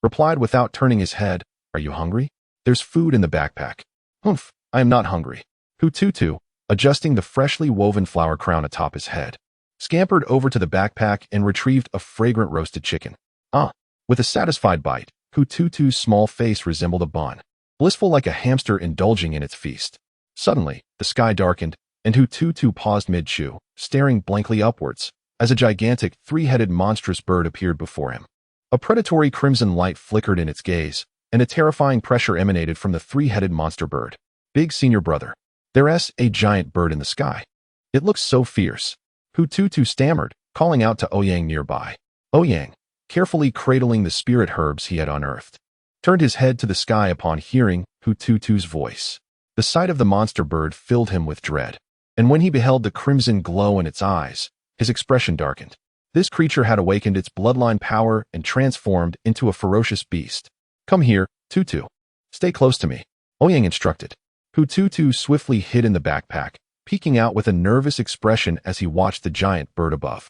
replied without turning his head, "Are you hungry? There's food in the backpack." "Humph, I am not hungry." Hututu, adjusting the freshly woven flower crown atop his head, scampered over to the backpack and retrieved a fragrant roasted chicken. Ah! With a satisfied bite, Hututu's small face resembled a bun, blissful like a hamster indulging in its feast. Suddenly, the sky darkened, and Hututu paused mid-chew, staring blankly upwards, as a gigantic, three-headed monstrous bird appeared before him. A predatory crimson light flickered in its gaze, and a terrifying pressure emanated from the three-headed monster bird. Big senior brother. There's a giant bird in the sky. It looks so fierce. Hututu stammered, calling out to Ouyang nearby. Ouyang, carefully cradling the spirit herbs he had unearthed, turned his head to the sky upon hearing Hututu's voice. The sight of the monster bird filled him with dread, and when he beheld the crimson glow in its eyes, his expression darkened. This creature had awakened its bloodline power and transformed into a ferocious beast. "Come here, Tutu. Stay close to me," Ouyang instructed. Hututu swiftly hid in the backpack, peeking out with a nervous expression as he watched the giant bird above.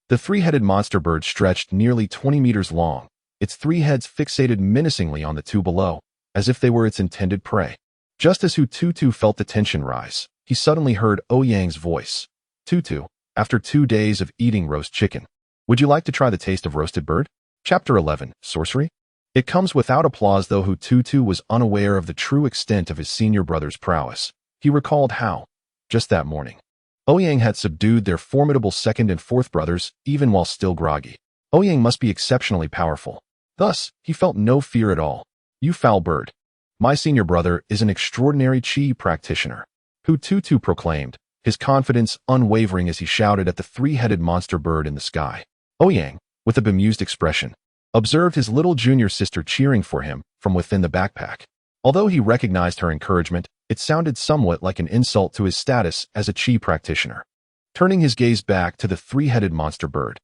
The three-headed monster bird stretched nearly 20 meters long, its three heads fixated menacingly on the two below, as if they were its intended prey. Just as Hututu felt the tension rise, he suddenly heard Ouyang's voice. "Tutu, after 2 days of eating roast chicken, would you like to try the taste of roasted bird?" Chapter 11, Sorcery? It comes without applause, though Hututu was unaware of the true extent of his senior brother's prowess. He recalled how, just that morning, Ouyang had subdued their formidable second and fourth brothers even while still groggy. Ouyang must be exceptionally powerful. Thus, he felt no fear at all. "You foul bird. My senior brother is an extraordinary chi practitioner," Hututu proclaimed, his confidence unwavering as he shouted at the three-headed monster bird in the sky. Ouyang, with a bemused expression, observed his little junior sister cheering for him from within the backpack. Although he recognized her encouragement, it sounded somewhat like an insult to his status as a chi practitioner. Turning his gaze back to the three-headed monster bird,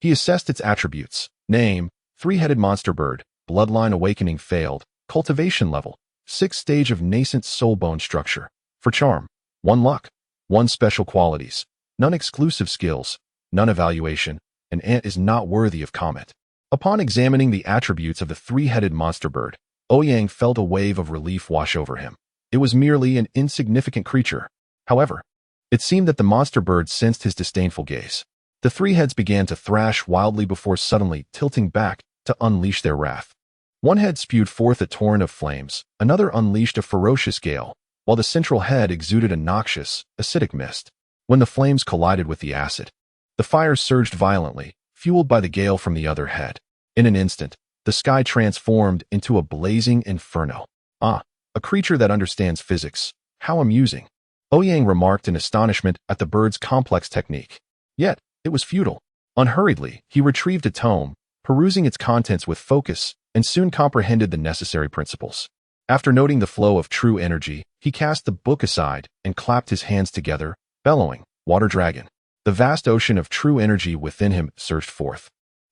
he assessed its attributes. Name: three-headed monster bird, bloodline awakening failed, cultivation level, 6th stage of nascent soul bone structure. For charm, 1 luck, 1 special qualities, none exclusive skills, none evaluation, an ant is not worthy of comment. Upon examining the attributes of the three-headed monster bird, Ouyang felt a wave of relief wash over him. It was merely an insignificant creature. However, it seemed that the monster bird sensed his disdainful gaze. The three heads began to thrash wildly before suddenly tilting back to unleash their wrath. One head spewed forth a torrent of flames, another unleashed a ferocious gale, while the central head exuded a noxious, acidic mist. When the flames collided with the acid, the fire surged violently, fueled by the gale from the other head. In an instant, the sky transformed into a blazing inferno. "Ah, a creature that understands physics. How amusing," Ouyang remarked in astonishment at the bird's complex technique. Yet, it was futile. Unhurriedly, he retrieved a tome, perusing its contents with focus, and soon comprehended the necessary principles. After noting the flow of true energy, he cast the book aside and clapped his hands together, bellowing, "Water dragon." The vast ocean of true energy within him surged forth,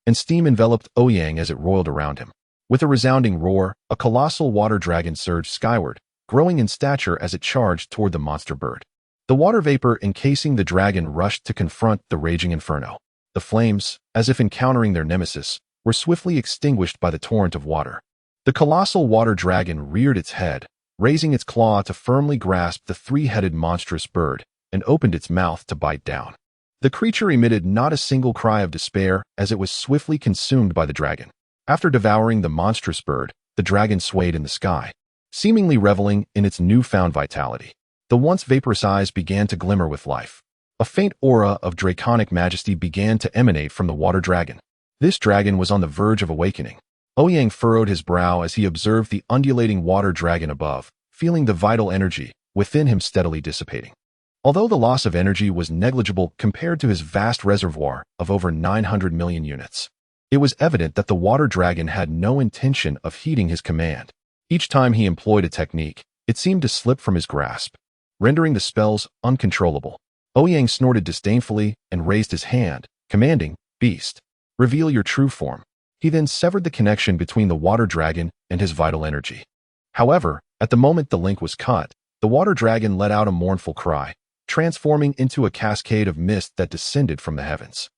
and steam enveloped Ouyang as it roiled around him. With a resounding roar, a colossal water dragon surged skyward, growing in stature as it charged toward the monster bird. The water vapor encasing the dragon rushed to confront the raging inferno. The flames, as if encountering their nemesis, were swiftly extinguished by the torrent of water. The colossal water dragon reared its head, raising its claw to firmly grasp the three-headed monstrous bird, and opened its mouth to bite down. The creature emitted not a single cry of despair as it was swiftly consumed by the dragon. After devouring the monstrous bird, the dragon swayed in the sky, seemingly reveling in its newfound vitality. The once vaporous eyes began to glimmer with life. A faint aura of draconic majesty began to emanate from the water dragon. This dragon was on the verge of awakening. Ouyang furrowed his brow as he observed the undulating water dragon above, feeling the vital energy within him steadily dissipating. Although the loss of energy was negligible compared to his vast reservoir of over 900 million units, it was evident that the water dragon had no intention of heeding his command. Each time he employed a technique, it seemed to slip from his grasp, rendering the spells uncontrollable. Ouyang snorted disdainfully and raised his hand, commanding, "Beast, reveal your true form." He then severed the connection between the water dragon and his vital energy. However, at the moment the link was cut, the water dragon let out a mournful cry, transforming into a cascade of mist that descended from the heavens.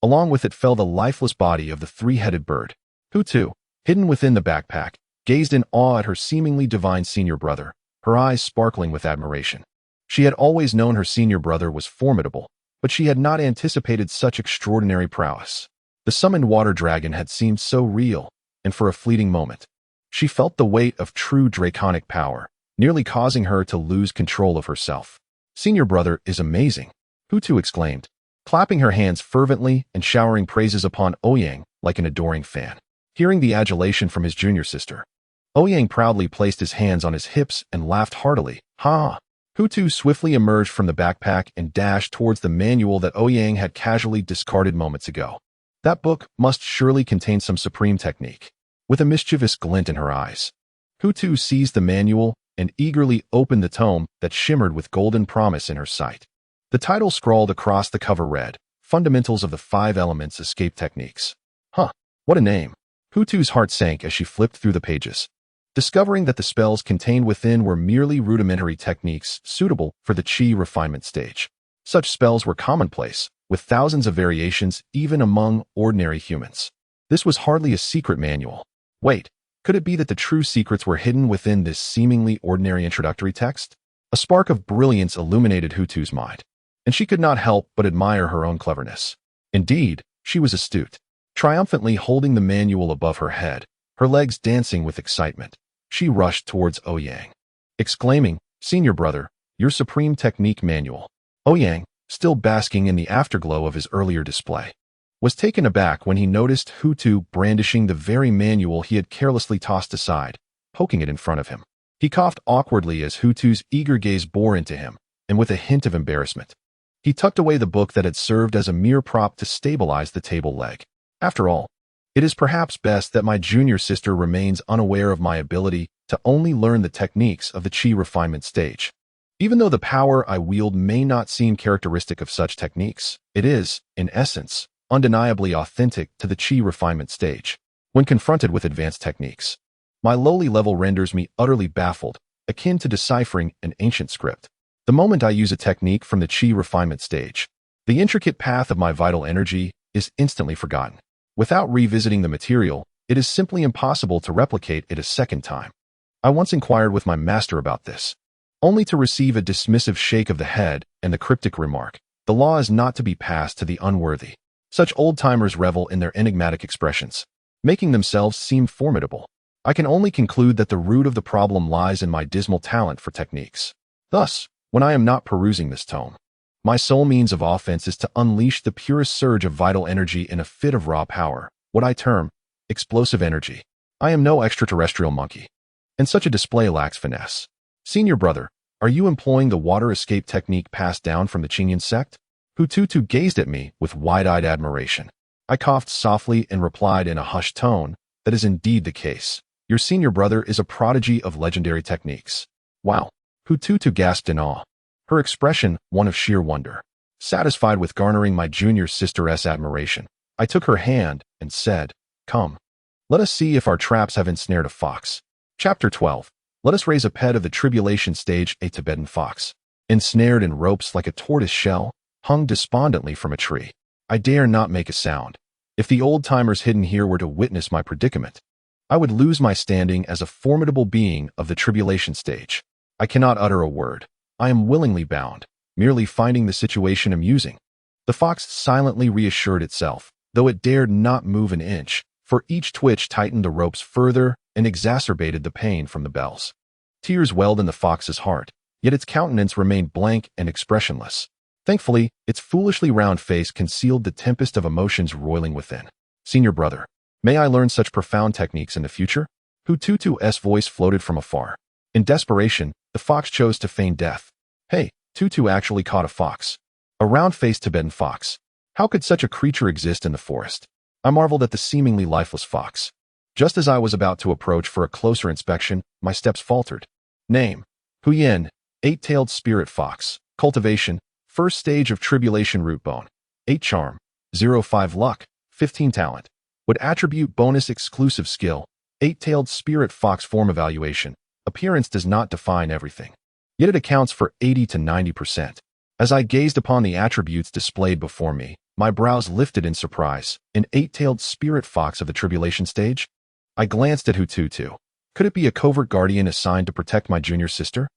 Along with it fell the lifeless body of the three-headed bird. Hutu, hidden within the backpack, gazed in awe at her seemingly divine senior brother, her eyes sparkling with admiration. She had always known her senior brother was formidable, but she had not anticipated such extraordinary prowess. The summoned water dragon had seemed so real, and for a fleeting moment, she felt the weight of true draconic power, nearly causing her to lose control of herself. "Senior brother is amazing," Hutu exclaimed, clapping her hands fervently and showering praises upon Ouyang like an adoring fan. Hearing the adulation from his junior sister, Ouyang proudly placed his hands on his hips and laughed heartily. "Ha!" Hutu swiftly emerged from the backpack and dashed towards the manual that Ouyang had casually discarded moments ago. That book must surely contain some supreme technique. With a mischievous glint in her eyes, Hutu seized the manual and eagerly opened the tome that shimmered with golden promise in her sight. The title scrawled across the cover read, "Fundamentals of the 5 Elements Escape Techniques." Huh, what a name. Hutu's heart sank as she flipped through the pages, discovering that the spells contained within were merely rudimentary techniques suitable for the chi refinement stage. Such spells were commonplace, with thousands of variations even among ordinary humans. This was hardly a secret manual. Wait, could it be that the true secrets were hidden within this seemingly ordinary introductory text? A spark of brilliance illuminated Hutu's mind, and she could not help but admire her own cleverness. Indeed, she was astute. Triumphantly holding the manual above her head, her legs dancing with excitement, she rushed towards Ouyang, exclaiming, "Senior brother, your supreme technique manual." Ouyang, still basking in the afterglow of his earlier display, was taken aback when he noticed Hutu brandishing the very manual he had carelessly tossed aside, poking it in front of him. He coughed awkwardly as Hutu's eager gaze bore into him, and with a hint of embarrassment, he tucked away the book that had served as a mere prop to stabilize the table leg. After all, it is perhaps best that my junior sister remains unaware of my ability to only learn the techniques of the chi refinement stage. Even though the power I wield may not seem characteristic of such techniques, it is, in essence, undeniably authentic to the chi refinement stage. When confronted with advanced techniques, my lowly level renders me utterly baffled, akin to deciphering an ancient script. The moment I use a technique from the chi refinement stage, the intricate path of my vital energy is instantly forgotten. Without revisiting the material, it is simply impossible to replicate it a second time. I once inquired with my master about this, only to receive a dismissive shake of the head and the cryptic remark, "The law is not to be passed to the unworthy." Such old-timers revel in their enigmatic expressions, making themselves seem formidable. I can only conclude that the root of the problem lies in my dismal talent for techniques. Thus, when I am not perusing this tome, my sole means of offense is to unleash the purest surge of vital energy in a fit of raw power, what I term explosive energy. I am no extraterrestrial monkey, and such a display lacks finesse. "Senior brother, are you employing the water escape technique passed down from the Qingyan sect?" Hutu gazed at me with wide-eyed admiration. I coughed softly and replied in a hushed tone, "That is indeed the case. Your senior brother is a prodigy of legendary techniques." "Wow!" Hutu gasped in awe, her expression one of sheer wonder. Satisfied with garnering my junior sister's admiration, I took her hand and said, "Come, let us see if our traps have ensnared a fox." Chapter 12. Let us raise a pet of the tribulation stage, a Tibetan fox, ensnared in ropes like a tortoise shell, hung despondently from a tree. I dare not make a sound. If the old-timers hidden here were to witness my predicament, I would lose my standing as a formidable being of the tribulation stage. I cannot utter a word. I am willingly bound, merely finding the situation amusing. The fox silently reassured itself, though it dared not move an inch, for each twitch tightened the ropes further and exacerbated the pain from the bells. Tears welled in the fox's heart, yet its countenance remained blank and expressionless. Thankfully, its foolishly round face concealed the tempest of emotions roiling within. "Senior brother, may I learn such profound techniques in the future?" Hutu's voice floated from afar. In desperation, the fox chose to feign death. Hey, Tutu actually caught a fox. A round-faced Tibetan fox. How could such a creature exist in the forest? I marveled at the seemingly lifeless fox. Just as I was about to approach for a closer inspection, my steps faltered. Name: Ouyang, 8-tailed spirit fox. Cultivation: first stage of tribulation root bone. 8 charm, 0.5 luck, 15 talent. Would attribute bonus exclusive skill. 8-tailed spirit fox form evaluation. Appearance does not define everything, yet it accounts for 80 to 90%. As I gazed upon the attributes displayed before me, my brows lifted in surprise. An 8-tailed spirit fox of the tribulation stage? I glanced at Hututu. Could it be a covert guardian assigned to protect my junior sister?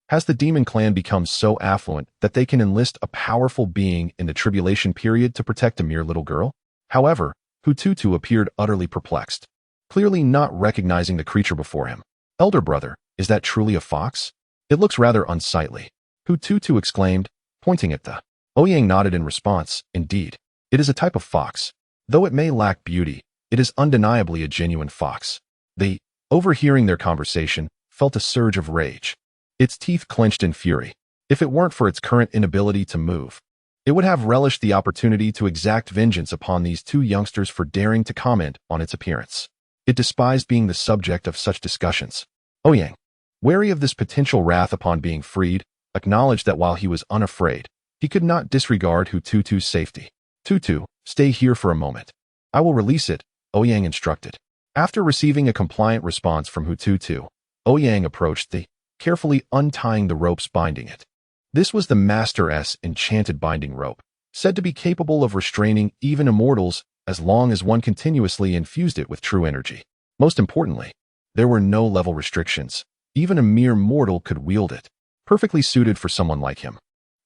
Has the demon clan become so affluent that they can enlist a powerful being in the tribulation period to protect a mere little girl? However, Hututu appeared utterly perplexed, clearly not recognizing the creature before him. Elder brother, is that truly a fox? It looks rather unsightly, Hututu exclaimed, pointing at the. Ouyang nodded in response. Indeed, it is a type of fox. Though it may lack beauty, it is undeniably a genuine fox. They, overhearing their conversation, felt a surge of rage. Its teeth clenched in fury. If it weren't for its current inability to move, it would have relished the opportunity to exact vengeance upon these two youngsters for daring to comment on its appearance. It despised being the subject of such discussions. Ouyang, wary of this potential wrath upon being freed, acknowledged that while he was unafraid, he could not disregard Hututu's safety. Tutu, stay here for a moment. I will release it, Ouyang instructed. After receiving a compliant response from Hututu, Ouyang approached the, carefully untying the ropes binding it. This was the Master's enchanted binding rope, said to be capable of restraining even immortals as long as one continuously infused it with true energy. Most importantly, there were no level restrictions. Even a mere mortal could wield it, perfectly suited for someone like him,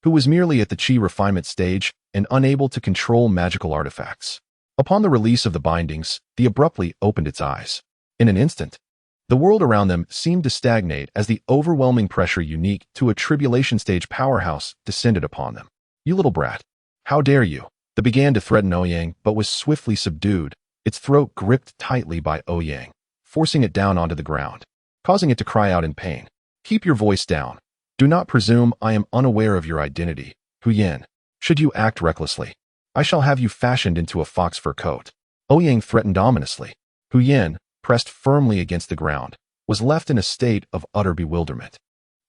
who was merely at the chi refinement stage and unable to control magical artifacts. Upon the release of the bindings, the abruptly opened its eyes. In an instant, the world around them seemed to stagnate as the overwhelming pressure unique to a tribulation stage powerhouse descended upon them. You little brat. How dare you? They began to threaten Ouyang, but was swiftly subdued, its throat gripped tightly by Ouyang, forcing it down onto the ground, causing it to cry out in pain. Keep your voice down. Do not presume I am unaware of your identity, Ouyang. Should you act recklessly, I shall have you fashioned into a fox fur coat. Ouyang threatened ominously. Ouyang, pressed firmly against the ground, was left in a state of utter bewilderment.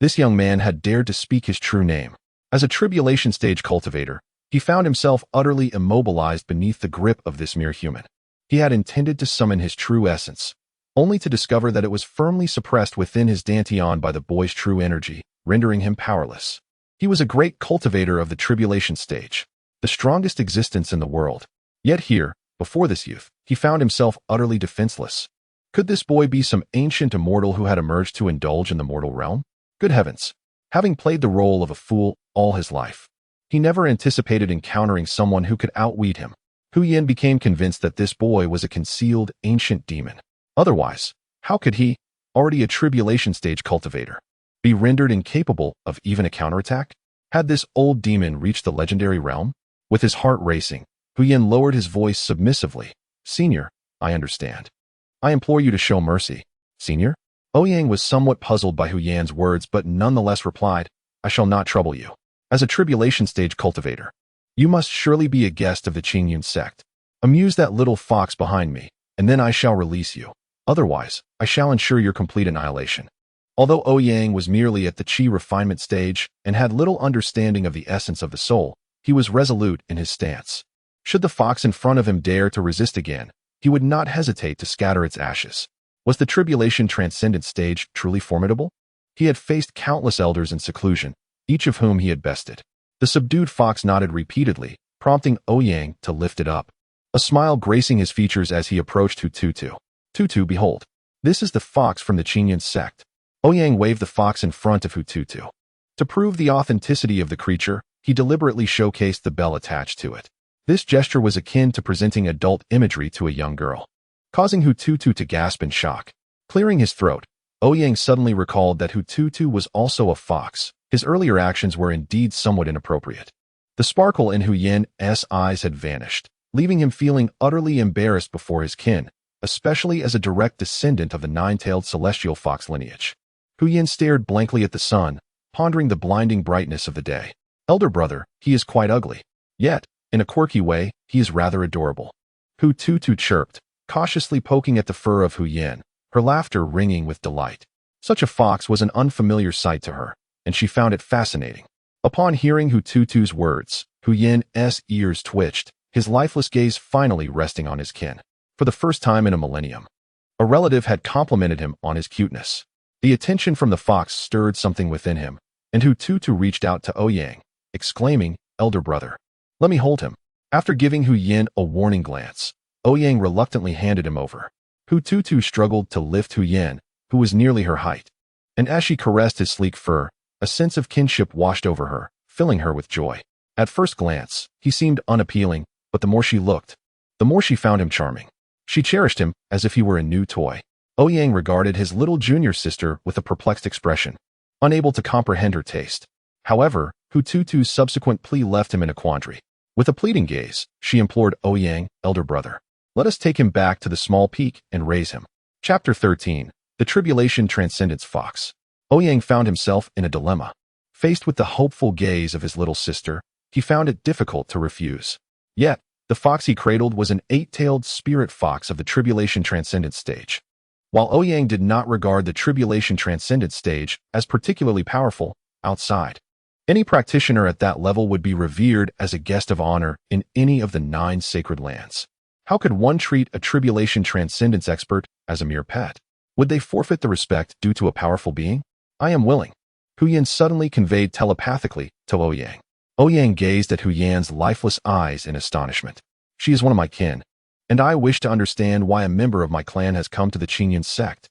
This young man had dared to speak his true name. As a tribulation stage cultivator, he found himself utterly immobilized beneath the grip of this mere human. He had intended to summon his true essence, only to discover that it was firmly suppressed within his dantian by the boy's true energy, rendering him powerless. He was a great cultivator of the tribulation stage, the strongest existence in the world. Yet here, before this youth, he found himself utterly defenseless. Could this boy be some ancient immortal who had emerged to indulge in the mortal realm? Good heavens! Having played the role of a fool all his life, he never anticipated encountering someone who could outwit him. Ouyang became convinced that this boy was a concealed ancient demon. Otherwise, how could he, already a tribulation stage cultivator, be rendered incapable of even a counterattack? Had this old demon reached the legendary realm? With his heart racing, Ouyang lowered his voice submissively. Senior, I understand. I implore you to show mercy. Senior? Ouyang was somewhat puzzled by Ouyang's words but nonetheless replied, I shall not trouble you. As a tribulation stage cultivator, you must surely be a guest of the Qingyun sect. Amuse that little fox behind me, and then I shall release you. Otherwise, I shall ensure your complete annihilation. Although Ouyang was merely at the chi refinement stage and had little understanding of the essence of the soul, he was resolute in his stance. Should the fox in front of him dare to resist again, he would not hesitate to scatter its ashes. Was the tribulation transcendent stage truly formidable? He had faced countless elders in seclusion, each of whom he had bested. The subdued fox nodded repeatedly, prompting Ouyang to lift it up, a smile gracing his features as he approached Hututu. Tutu, behold, this is the fox from the Qingyun sect. Ouyang waved the fox in front of Hututu. To prove the authenticity of the creature, he deliberately showcased the bell attached to it. This gesture was akin to presenting adult imagery to a young girl, causing Hututu to gasp in shock. Clearing his throat, Ouyang suddenly recalled that Hututu was also a fox. His earlier actions were indeed somewhat inappropriate. The sparkle in Ouyang's eyes had vanished, leaving him feeling utterly embarrassed before his kin, especially as a direct descendant of the nine-tailed celestial fox lineage. Ouyang stared blankly at the sun, pondering the blinding brightness of the day. Elder brother, he is quite ugly. Yet, in a quirky way, he is rather adorable. Hututu chirped, cautiously poking at the fur of Ouyang, her laughter ringing with delight. Such a fox was an unfamiliar sight to her, and she found it fascinating. Upon hearing Hututu's words, Ouyang's ears twitched, his lifeless gaze finally resting on his kin. For the first time in a millennium, a relative had complimented him on his cuteness. The attention from the fox stirred something within him, and Hututu reached out to Ouyang, exclaiming, Elder brother, let me hold him. After giving Ouyang a warning glance, Ouyang reluctantly handed him over. Hu Tutu struggled to lift Hu Yin, who was nearly her height. And as she caressed his sleek fur, a sense of kinship washed over her, filling her with joy. At first glance, he seemed unappealing, but the more she looked, the more she found him charming. She cherished him as if he were a new toy. Ouyang regarded his little junior sister with a perplexed expression, unable to comprehend her taste. However, Hu Tutu's subsequent plea left him in a quandary. With a pleading gaze, she implored Ouyang, elder brother, let us take him back to the small peak and raise him. Chapter 13. The Tribulation Transcendence Fox. Ouyang found himself in a dilemma. Faced with the hopeful gaze of his little sister, he found it difficult to refuse. Yet, the fox he cradled was an 8-tailed spirit fox of the Tribulation Transcendence stage. While Ouyang did not regard the Tribulation Transcendence stage as particularly powerful outside, any practitioner at that level would be revered as a guest of honor in any of the 9 sacred lands. How could one treat a Tribulation Transcendence expert as a mere pet? Would they forfeit the respect due to a powerful being? I am willing. Hu Yin suddenly conveyed telepathically to Ouyang. Ouyang gazed at Hu Yan's lifeless eyes in astonishment. She is one of my kin, and I wish to understand why a member of my clan has come to the Qingyun sect,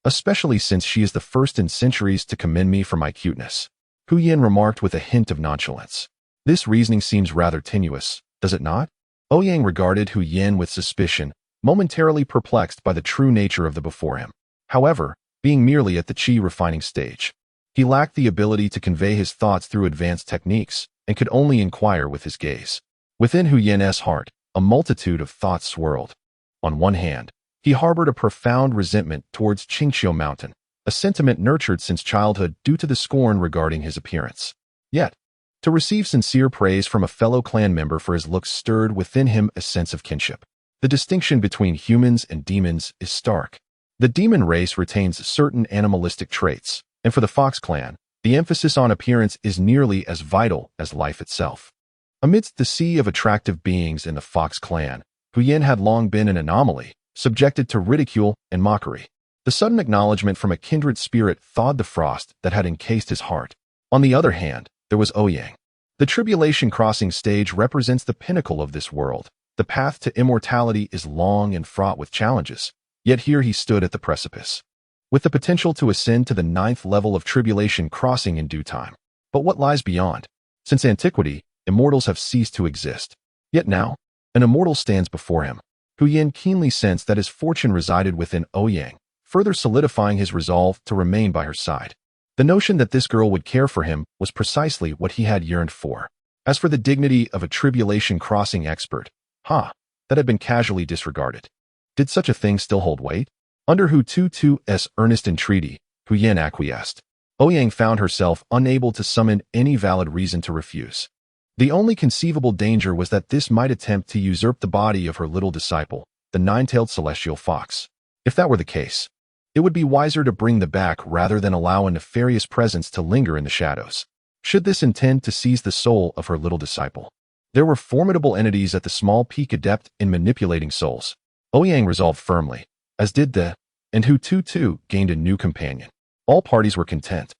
especially since she is the first in centuries to commend me for my cuteness. Hu Yin remarked with a hint of nonchalance. This reasoning seems rather tenuous, does it not? Ouyang regarded Hu Yin with suspicion, momentarily perplexed by the true nature of the before him. However, being merely at the qi refining stage, he lacked the ability to convey his thoughts through advanced techniques and could only inquire with his gaze. Within Hu Yin's heart, a multitude of thoughts swirled. On one hand, he harbored a profound resentment towards Qingqiu Mountain, a sentiment nurtured since childhood due to the scorn regarding his appearance. Yet, to receive sincere praise from a fellow clan member for his looks stirred within him a sense of kinship. The distinction between humans and demons is stark. The demon race retains certain animalistic traits, and for the Fox clan, the emphasis on appearance is nearly as vital as life itself. Amidst the sea of attractive beings in the Fox clan, Hu Yin had long been an anomaly, subjected to ridicule and mockery. The sudden acknowledgement from a kindred spirit thawed the frost that had encased his heart. On the other hand, there was Ouyang. The Tribulation Crossing stage represents the pinnacle of this world. The path to immortality is long and fraught with challenges, yet here he stood at the precipice, with the potential to ascend to the 9th level of Tribulation Crossing in due time. But what lies beyond? Since antiquity, immortals have ceased to exist. Yet now, an immortal stands before him. Hu Yin keenly sensed that his fortune resided within Ouyang, further solidifying his resolve to remain by her side. The notion that this girl would care for him was precisely what he had yearned for. As for the dignity of a Tribulation Crossing expert, that had been casually disregarded. Did such a thing still hold weight? Under Hu Tutu's earnest entreaty, Hu Yin acquiesced. Ouyang found herself unable to summon any valid reason to refuse. The only conceivable danger was that this might attempt to usurp the body of her little disciple, the 9-tailed celestial fox. If that were the case, it would be wiser to bring them back rather than allow a nefarious presence to linger in the shadows. Should this intend to seize the soul of her little disciple? There were formidable entities at the small peak adept in manipulating souls. Ouyang resolved firmly, as did and Hu Tutu gained a new companion. All parties were content,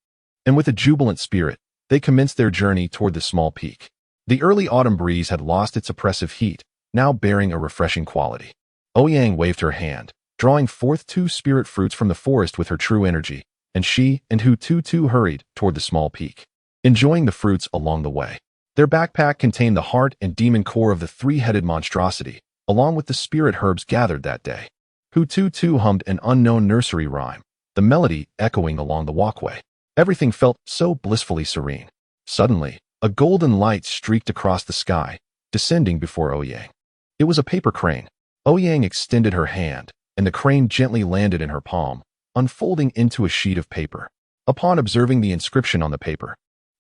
and with a jubilant spirit, they commenced their journey toward the small peak. The early autumn breeze had lost its oppressive heat, now bearing a refreshing quality. Ouyang waved her hand, drawing forth 2 spirit fruits from the forest with her true energy, and she and Hu Tutu hurried toward the small peak, enjoying the fruits along the way. Their backpack contained the heart and demon core of the 3-headed monstrosity, along with the spirit herbs gathered that day. Hu Tutu hummed an unknown nursery rhyme, the melody echoing along the walkway. Everything felt so blissfully serene. Suddenly, a golden light streaked across the sky, descending before Ouyang. It was a paper crane. Ouyang extended her hand, and the crane gently landed in her palm, unfolding into a sheet of paper. Upon observing the inscription on the paper,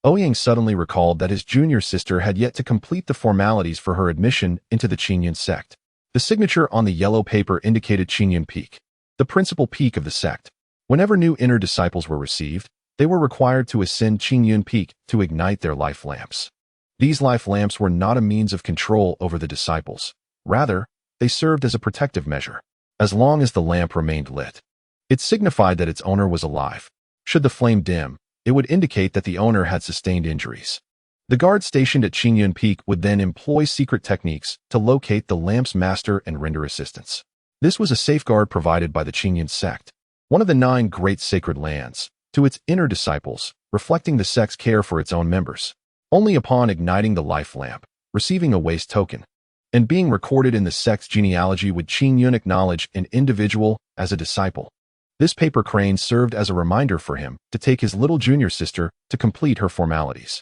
Ouyang suddenly recalled that his junior sister had yet to complete the formalities for her admission into the Qingyun sect. The signature on the yellow paper indicated Qingyun Peak, the principal peak of the sect. Whenever new inner disciples were received, they were required to ascend Qingyun Peak to ignite their life lamps. These life lamps were not a means of control over the disciples. Rather, they served as a protective measure. As long as the lamp remained lit, it signified that its owner was alive. Should the flame dim, it would indicate that the owner had sustained injuries. The guard stationed at Qingyun Peak would then employ secret techniques to locate the lamp's master and render assistance. This was a safeguard provided by the Qingyun sect, one of the 9 great sacred lands, to its inner disciples, reflecting the sect's care for its own members. Only upon igniting the life lamp, receiving a waste token, and being recorded in the sect's genealogy would Qingyun acknowledge an individual as a disciple. This paper crane served as a reminder for him to take his little junior sister to complete her formalities.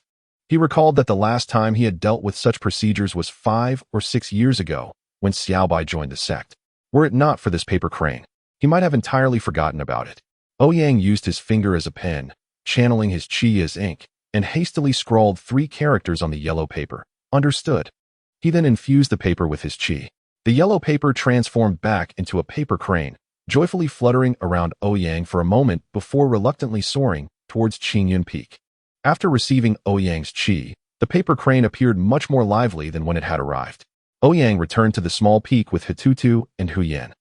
He recalled that the last time he had dealt with such procedures was 5 or 6 years ago, when Xiaobai joined the sect. Were it not for this paper crane, he might have entirely forgotten about it. Ouyang used his finger as a pen, channeling his qi as ink, and hastily scrawled 3 characters on the yellow paper. Understood. He then infused the paper with his qi. The yellow paper transformed back into a paper crane, joyfully fluttering around Ouyang for a moment before reluctantly soaring towards Qingyun Peak. After receiving Ouyang's qi, the paper crane appeared much more lively than when it had arrived. Ouyang returned to the small peak with Hututu and Huyan,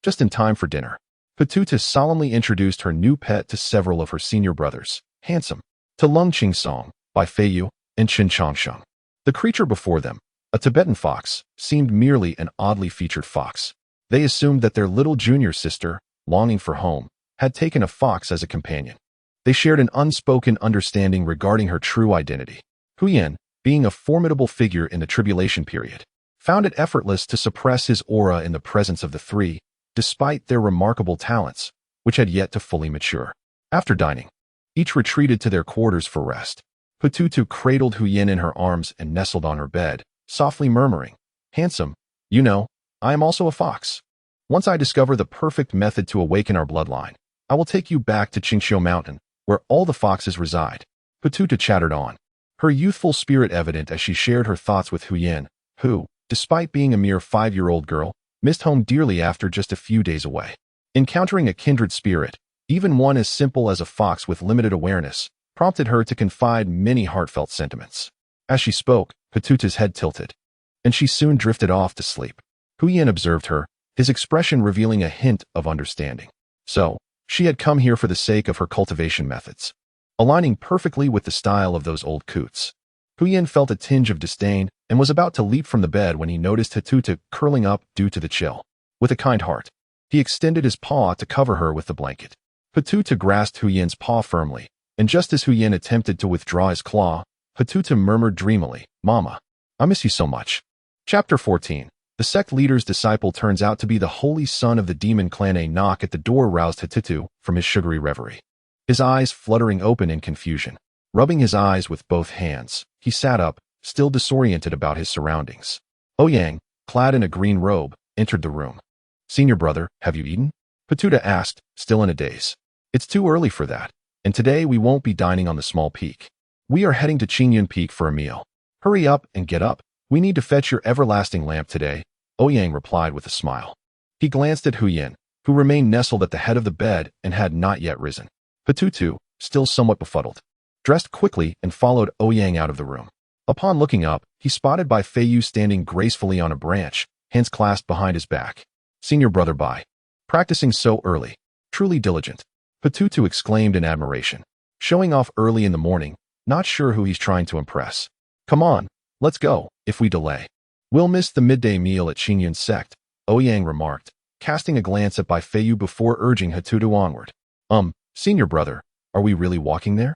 just in time for dinner. Hututu solemnly introduced her new pet to several of her senior brothers, Handsome, to Lung Qingsong, Bai Feiyu, and Qin Changsheng. The creature before them, a Tibetan fox, seemed merely an oddly featured fox. They assumed that their little junior sister, longing for home, had taken a fox as a companion. They shared an unspoken understanding regarding her true identity. Huyan, being a formidable figure in the tribulation period, found it effortless to suppress his aura in the presence of the 3, despite their remarkable talents, which had yet to fully mature. After dining, each retreated to their quarters for rest. Hututu cradled Huyan in her arms and nestled on her bed, softly murmuring, "Handsome, you know, I am also a fox. Once I discover the perfect method to awaken our bloodline, I will take you back to Qingxiu Mountain, where all the foxes reside." Hututu chattered on, her youthful spirit evident as she shared her thoughts with Huyan, who, despite being a mere 5-year-old girl, missed home dearly after just a few days away. Encountering a kindred spirit, even one as simple as a fox with limited awareness, prompted her to confide many heartfelt sentiments. As she spoke, Hututu's head tilted, and she soon drifted off to sleep. Huyan observed her, his expression revealing a hint of understanding. So, she had come here for the sake of her cultivation methods, aligning perfectly with the style of those old coots. Huyan felt a tinge of disdain and was about to leap from the bed when he noticed Hututu curling up due to the chill. With a kind heart, he extended his paw to cover her with the blanket. Hututu grasped Huyan's paw firmly, and just as Huyan attempted to withdraw his claw, Hututu murmured dreamily, "Mama, I miss you so much." Chapter 14. The sect leader's disciple turns out to be the holy son of the demon clan. A knock at the door roused Hututu from his sugary reverie. His eyes fluttering open in confusion. Rubbing his eyes with both hands, he sat up, still disoriented about his surroundings. Ouyang, clad in a green robe, entered the room. "Senior brother, have you eaten?" Hututu asked, still in a daze. "It's too early for that, and today we won't be dining on the small peak. We are heading to Qingyun Peak for a meal. Hurry up and get up. We need to fetch your everlasting lamp today," Ouyang replied with a smile. He glanced at Huyan, who remained nestled at the head of the bed and had not yet risen. Hututu, still somewhat befuddled, dressed quickly and followed Ouyang out of the room. Upon looking up, he spotted Bai Feiyu standing gracefully on a branch, hands clasped behind his back. "Senior brother Bai, practicing so early, truly diligent," Hututu exclaimed in admiration. "Showing off early in the morning, not sure who he's trying to impress. Come on, let's go. If we delay, we'll miss the midday meal at Qingyun sect," Ouyang remarked, casting a glance at Bai Feiyu before urging Hututu onward. Senior brother, are we really walking there?"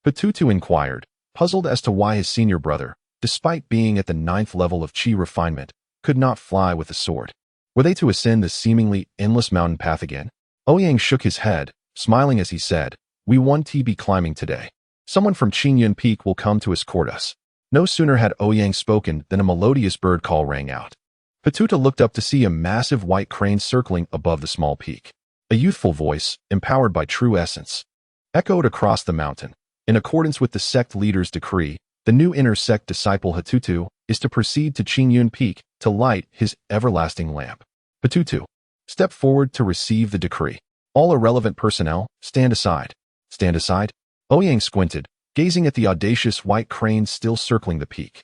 Hututu inquired, puzzled as to why his senior brother, despite being at the 9th level of qi refinement, could not fly with a sword. Were they to ascend the seemingly endless mountain path again? Ouyang shook his head, smiling as he said, "We won't be climbing today. Someone from Qingyun Peak will come to escort us." No sooner had Ouyang spoken than a melodious bird call rang out. Hututu looked up to see a massive white crane circling above the small peak. A youthful voice, empowered by true essence, echoed across the mountain. In accordance with the sect leader's decree, the new inner sect disciple Hututu is to proceed to Qingyun Peak to light his everlasting lamp. Hututu, step forward to receive the decree. All irrelevant personnel, stand aside. Stand aside? Ouyang squinted, gazing at the audacious white crane still circling the peak.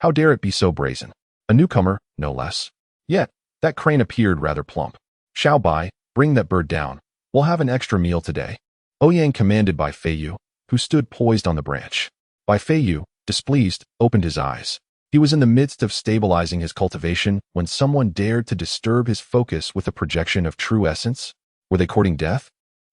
How dare it be so brazen? A newcomer, no less. Yet, that crane appeared rather plump. "Xiao Bai, bring that bird down. We'll have an extra meal today," Ouyang commanded Bai Feiyu, who stood poised on the branch. Bai Feiyu, displeased, opened his eyes. He was in the midst of stabilizing his cultivation when someone dared to disturb his focus with a projection of true essence. Were they courting death?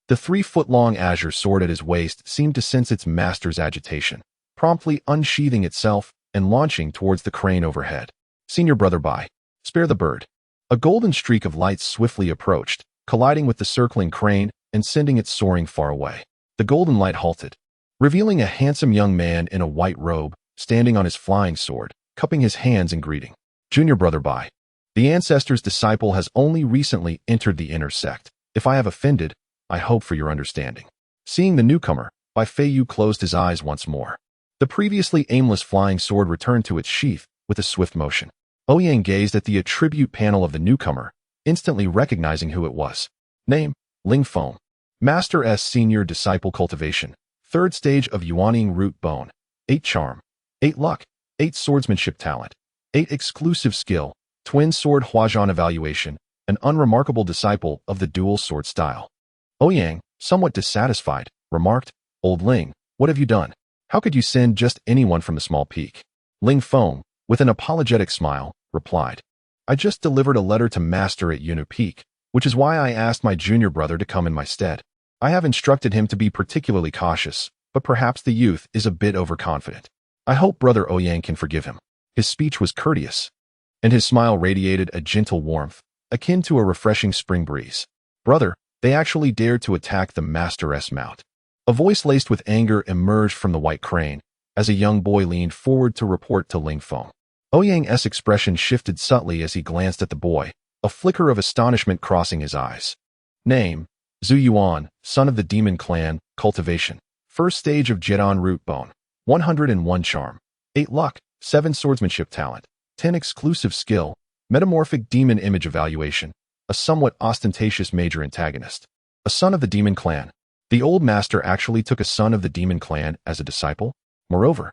The 3-foot-long azure sword at his waist seemed to sense its master's agitation, promptly unsheathing itself and launching towards the crane overhead. Senior brother by. Spare the bird. A golden streak of light swiftly approached, colliding with the circling crane and sending it soaring far away. The golden light halted, revealing a handsome young man in a white robe, standing on his flying sword, cupping his hands in greeting. Junior brother by. The ancestor's disciple has only recently entered the inner sect. If I have offended, I hope for your understanding. Seeing the newcomer, Bai Feiyu closed his eyes once more. The previously aimless flying sword returned to its sheath with a swift motion. Ouyang gazed at the attribute panel of the newcomer, instantly recognizing who it was. Name, Ling Feng. Master S Senior Disciple Cultivation. 3rd stage of Yuaning Root Bone. 8 Charm. 8 Luck. 8 Swordsmanship Talent. 8 Exclusive Skill. Twin Sword Huajian Evaluation. An unremarkable disciple of the dual sword style. Ouyang, somewhat dissatisfied, remarked, Old Ling, what have you done? How could you send just anyone from the small peak? Ling Feng, with an apologetic smile, replied, I just delivered a letter to Master at Yunu Peak, which is why I asked my junior brother to come in my stead. I have instructed him to be particularly cautious, but perhaps the youth is a bit overconfident. I hope Brother Ouyang can forgive him. His speech was courteous, and his smile radiated a gentle warmth, akin to a refreshing spring breeze. Brother, they actually dared to attack the Master S mount. A voice laced with anger emerged from the white crane, as a young boy leaned forward to report to Ling Feng. Ouyang's expression shifted subtly as he glanced at the boy, a flicker of astonishment crossing his eyes. Name, Zhu Yuan, son of the Demon Clan, Cultivation. 1st stage of Jidan Root Bone. 101 Charm. 8 Luck. 7 Swordsmanship Talent. 10 Exclusive Skill. Metamorphic Demon Image Evaluation. A somewhat ostentatious major antagonist. A son of the Demon Clan. The old master actually took a son of the Demon Clan as a disciple. Moreover,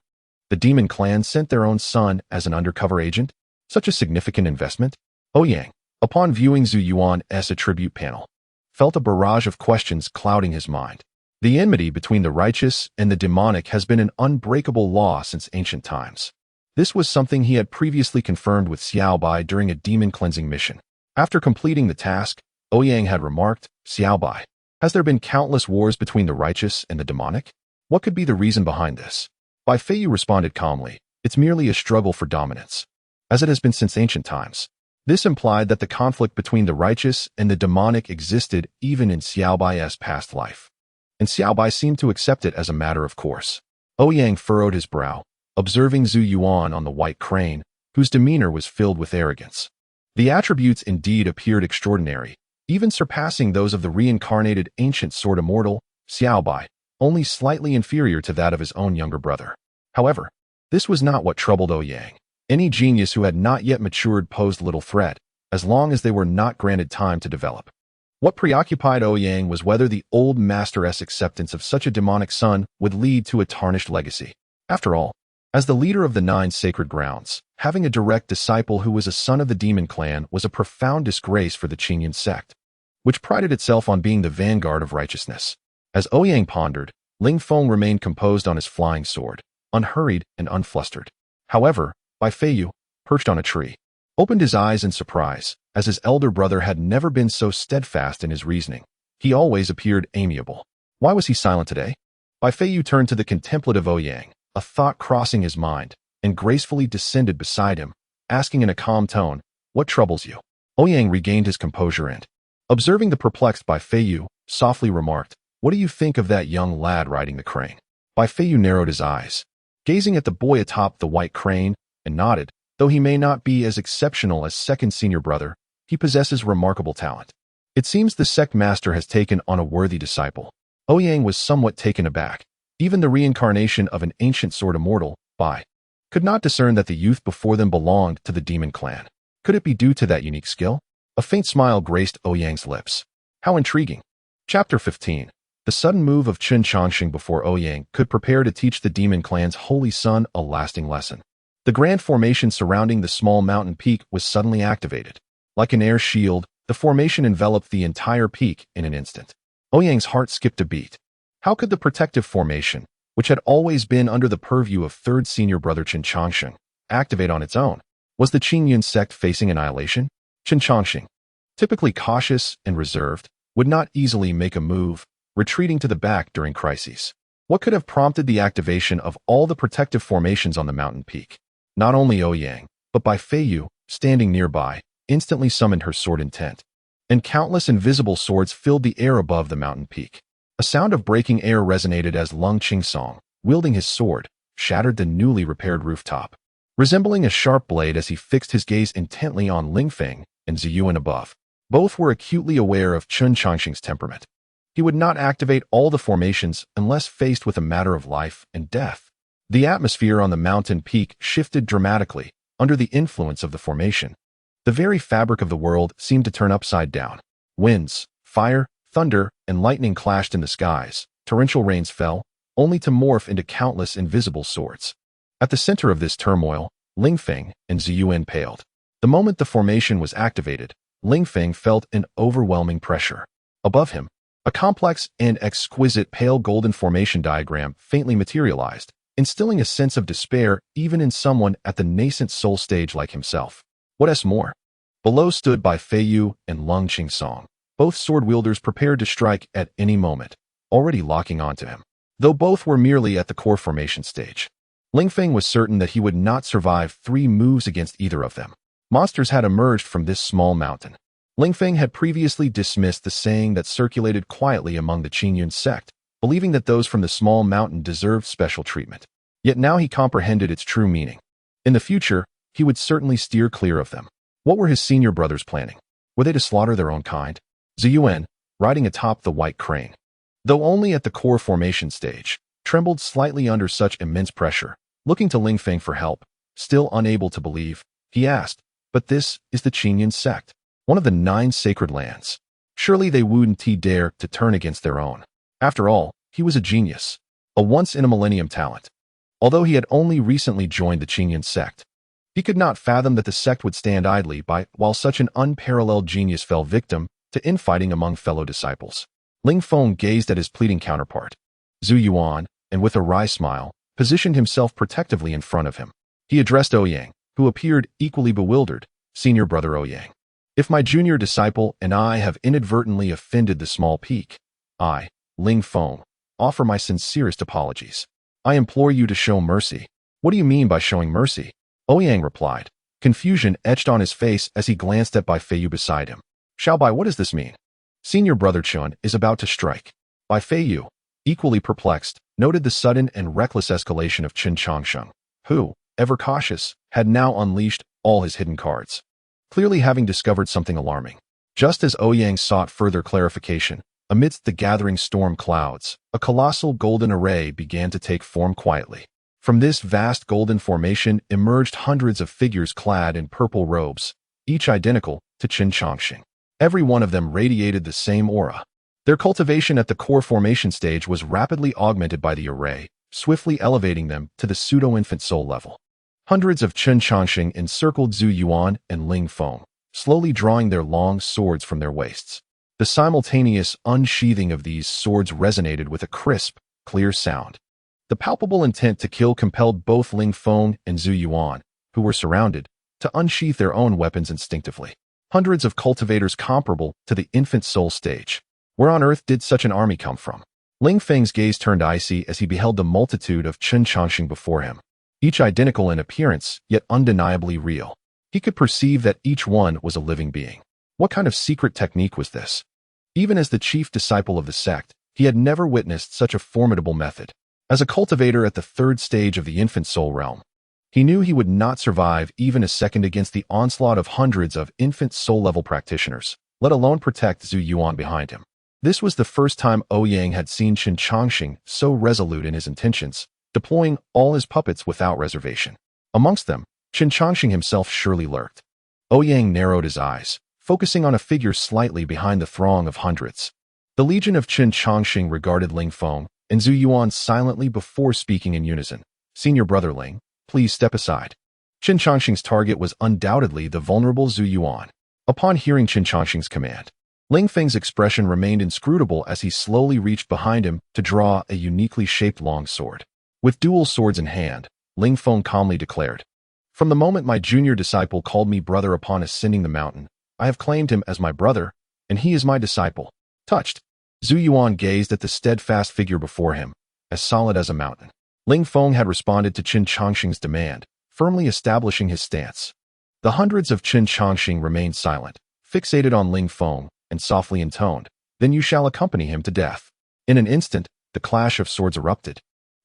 the Demon Clan sent their own son as an undercover agent. Such a significant investment. Ouyang, upon viewing Zhu Yuan's attribute panel, felt a barrage of questions clouding his mind. The enmity between the righteous and the demonic has been an unbreakable law since ancient times. This was something he had previously confirmed with Xiaobai during a demon cleansing mission. After completing the task, Ouyang had remarked, Xiaobai, has there been countless wars between the righteous and the demonic? What could be the reason behind this? Bai Feiyu responded calmly, it's merely a struggle for dominance, as it has been since ancient times. This implied that the conflict between the righteous and the demonic existed even in Xiaobai's past life, and Xiaobai seemed to accept it as a matter of course. Ouyang furrowed his brow, observing Zhu Yuan on the white crane, whose demeanor was filled with arrogance. The attributes indeed appeared extraordinary, even surpassing those of the reincarnated ancient sword Immortal, Xiaobai, only slightly inferior to that of his own younger brother. However, this was not what troubled Ouyang. Any genius who had not yet matured posed little threat, as long as they were not granted time to develop. What preoccupied Ouyang was whether the old master's acceptance of such a demonic son would lead to a tarnished legacy. After all, as the leader of the 9 sacred grounds, having a direct disciple who was a son of the Demon Clan was a profound disgrace for the Qingyun sect, which prided itself on being the vanguard of righteousness. As Ouyang pondered, Ling Feng remained composed on his flying sword, unhurried and unflustered. However, Bai Feiyu, perched on a tree, opened his eyes in surprise, as his elder brother had never been so steadfast in his reasoning. He always appeared amiable. Why was he silent today? Bai Feiyu turned to the contemplative Ouyang, a thought crossing his mind, and gracefully descended beside him, asking in a calm tone, what troubles you? Ouyang regained his composure and, observing the perplexed Bai Feiyu, softly remarked, what do you think of that young lad riding the crane? Bai Feiyu narrowed his eyes, gazing at the boy atop the white crane, and nodded. Though he may not be as exceptional as second senior brother, he possesses remarkable talent. It seems the sect master has taken on a worthy disciple. Ouyang was somewhat taken aback. Even the reincarnation of an ancient sword Immortal, Bai, could not discern that the youth before them belonged to the Demon Clan. Could it be due to that unique skill? A faint smile graced Ouyang's lips. How intriguing. Chapter 15. The sudden move of Chen Chongqing before Ouyang could prepare to teach the Demon Clan's holy son a lasting lesson. The grand formation surrounding the small mountain peak was suddenly activated. Like an air shield, the formation enveloped the entire peak in an instant. Ouyang's heart skipped a beat. How could the protective formation, which had always been under the purview of third senior brother Chen Chongqing, activate on its own. Was the Qingyun sect facing annihilation? Chen Chongqing, typically cautious and reserved, would not easily make a move, retreating to the back during crises. What could have prompted the activation of all the protective formations on the mountain peak? Not only Ouyang, but Bai Feiyu, standing nearby, instantly summoned her sword intent. And countless invisible swords filled the air above the mountain peak. A sound of breaking air resonated as Lung Qingsong, wielding his sword, shattered the newly repaired rooftop, resembling a sharp blade as he fixed his gaze intently on Lingfeng and Ziyuan above. Both were acutely aware of Chen Chongqing's temperament. He would not activate all the formations unless faced with a matter of life and death. The atmosphere on the mountain peak shifted dramatically under the influence of the formation. The very fabric of the world seemed to turn upside down. Winds, fire, thunder, and lightning clashed in the skies. Torrential rains fell, only to morph into countless invisible swords. At the center of this turmoil, Lingfeng and Ziyuan paled. The moment the formation was activated, Lingfeng felt an overwhelming pressure. Above him, a complex and exquisite pale golden formation diagram faintly materialized, instilling a sense of despair even in someone at the nascent soul stage like himself. What more? Below stood Bai Feiyu and Lung Qingsong, both sword wielders prepared to strike at any moment, already locking onto him. Though both were merely at the core formation stage, Lingfeng was certain that he would not survive 3 moves against either of them. Monsters had emerged from this small mountain. Lingfeng had previously dismissed the saying that circulated quietly among the Qingyun sect, believing that those from the small mountain deserved special treatment. Yet now he comprehended its true meaning. In the future, he would certainly steer clear of them. What were his senior brothers planning? Were they to slaughter their own kind? Ziyuan, riding atop the white crane, though only at the core formation stage, trembled slightly under such immense pressure. Looking to Lingfeng for help, still unable to believe, he asked, "But this is the Qingyun sect, one of the 9 sacred lands. Surely they wouldn't dare to turn against their own." After all, he was a genius, a once-in-a-millennium talent. Although he had only recently joined the Qingyun sect, he could not fathom that the sect would stand idly by while such an unparalleled genius fell victim to infighting among fellow disciples. Lingfeng gazed at his pleading counterpart, Zhu Yuan, and with a wry smile, positioned himself protectively in front of him. He addressed Ouyang, who appeared equally bewildered. "Senior brother Ouyang, if my junior disciple and I have inadvertently offended the small peak, I, Lingfeng, offer my sincerest apologies. I implore you to show mercy." "What do you mean by showing mercy?" Ouyang replied. Confusion etched on his face as he glanced at Bai Feiyu beside him. "Xiaobai, what does this mean?" "Senior brother Chun is about to strike." Bai Feiyu, equally perplexed, noted the sudden and reckless escalation of Chen Chongqing, who, ever cautious, had now unleashed all his hidden cards, clearly having discovered something alarming. Just as Ouyang sought further clarification, amidst the gathering storm clouds, a colossal golden array began to take form quietly. From this vast golden formation emerged hundreds of figures clad in purple robes, each identical to Chen Chongqing. Every one of them radiated the same aura. Their cultivation at the core formation stage was rapidly augmented by the array, swiftly elevating them to the pseudo-infant soul level. Hundreds of Chen Chongqing encircled Zhu Yuan and Lingfeng, slowly drawing their long swords from their waists. The simultaneous unsheathing of these swords resonated with a crisp, clear sound. The palpable intent to kill compelled both Lingfeng and Zhu Yuan, who were surrounded, to unsheath their own weapons instinctively. Hundreds of cultivators comparable to the infant soul stage. Where on earth did such an army come from? Lingfeng's gaze turned icy as he beheld the multitude of Chen Chongqing before him, each identical in appearance, yet undeniably real. He could perceive that each one was a living being. What kind of secret technique was this? Even as the chief disciple of the sect, he had never witnessed such a formidable method. As a cultivator at the 3rd stage of the infant soul realm, he knew he would not survive even a second against the onslaught of hundreds of infant soul-level practitioners, let alone protect Zhu Yuan behind him. This was the first time Ouyang had seen Chen Chongqing so resolute in his intentions, deploying all his puppets without reservation. Amongst them, Chen Chongqing himself surely lurked. Ouyang narrowed his eyes, focusing on a figure slightly behind the throng of hundreds. The legion of Chen Chongqing regarded Lingfeng and Zhu Yuan silently before speaking in unison. "Senior brother Ling, please step aside." Chen Chongqing's target was undoubtedly the vulnerable Zhu Yuan. Upon hearing Chen Chongqing's command, Lingfeng's expression remained inscrutable as he slowly reached behind him to draw a uniquely shaped long sword. With dual swords in hand, Lingfeng calmly declared, From the moment my junior disciple called me brother upon ascending the mountain, I have claimed him as my brother, and he is my disciple. Touched, Zhu Yuan gazed at the steadfast figure before him, as solid as a mountain. Ling Feng had responded to Qin Changxing's demand, firmly establishing his stance. The hundreds of Qin Changxing remained silent, fixated on Ling Feng, and softly intoned, "Then you shall accompany him to death." In an instant, the clash of swords erupted,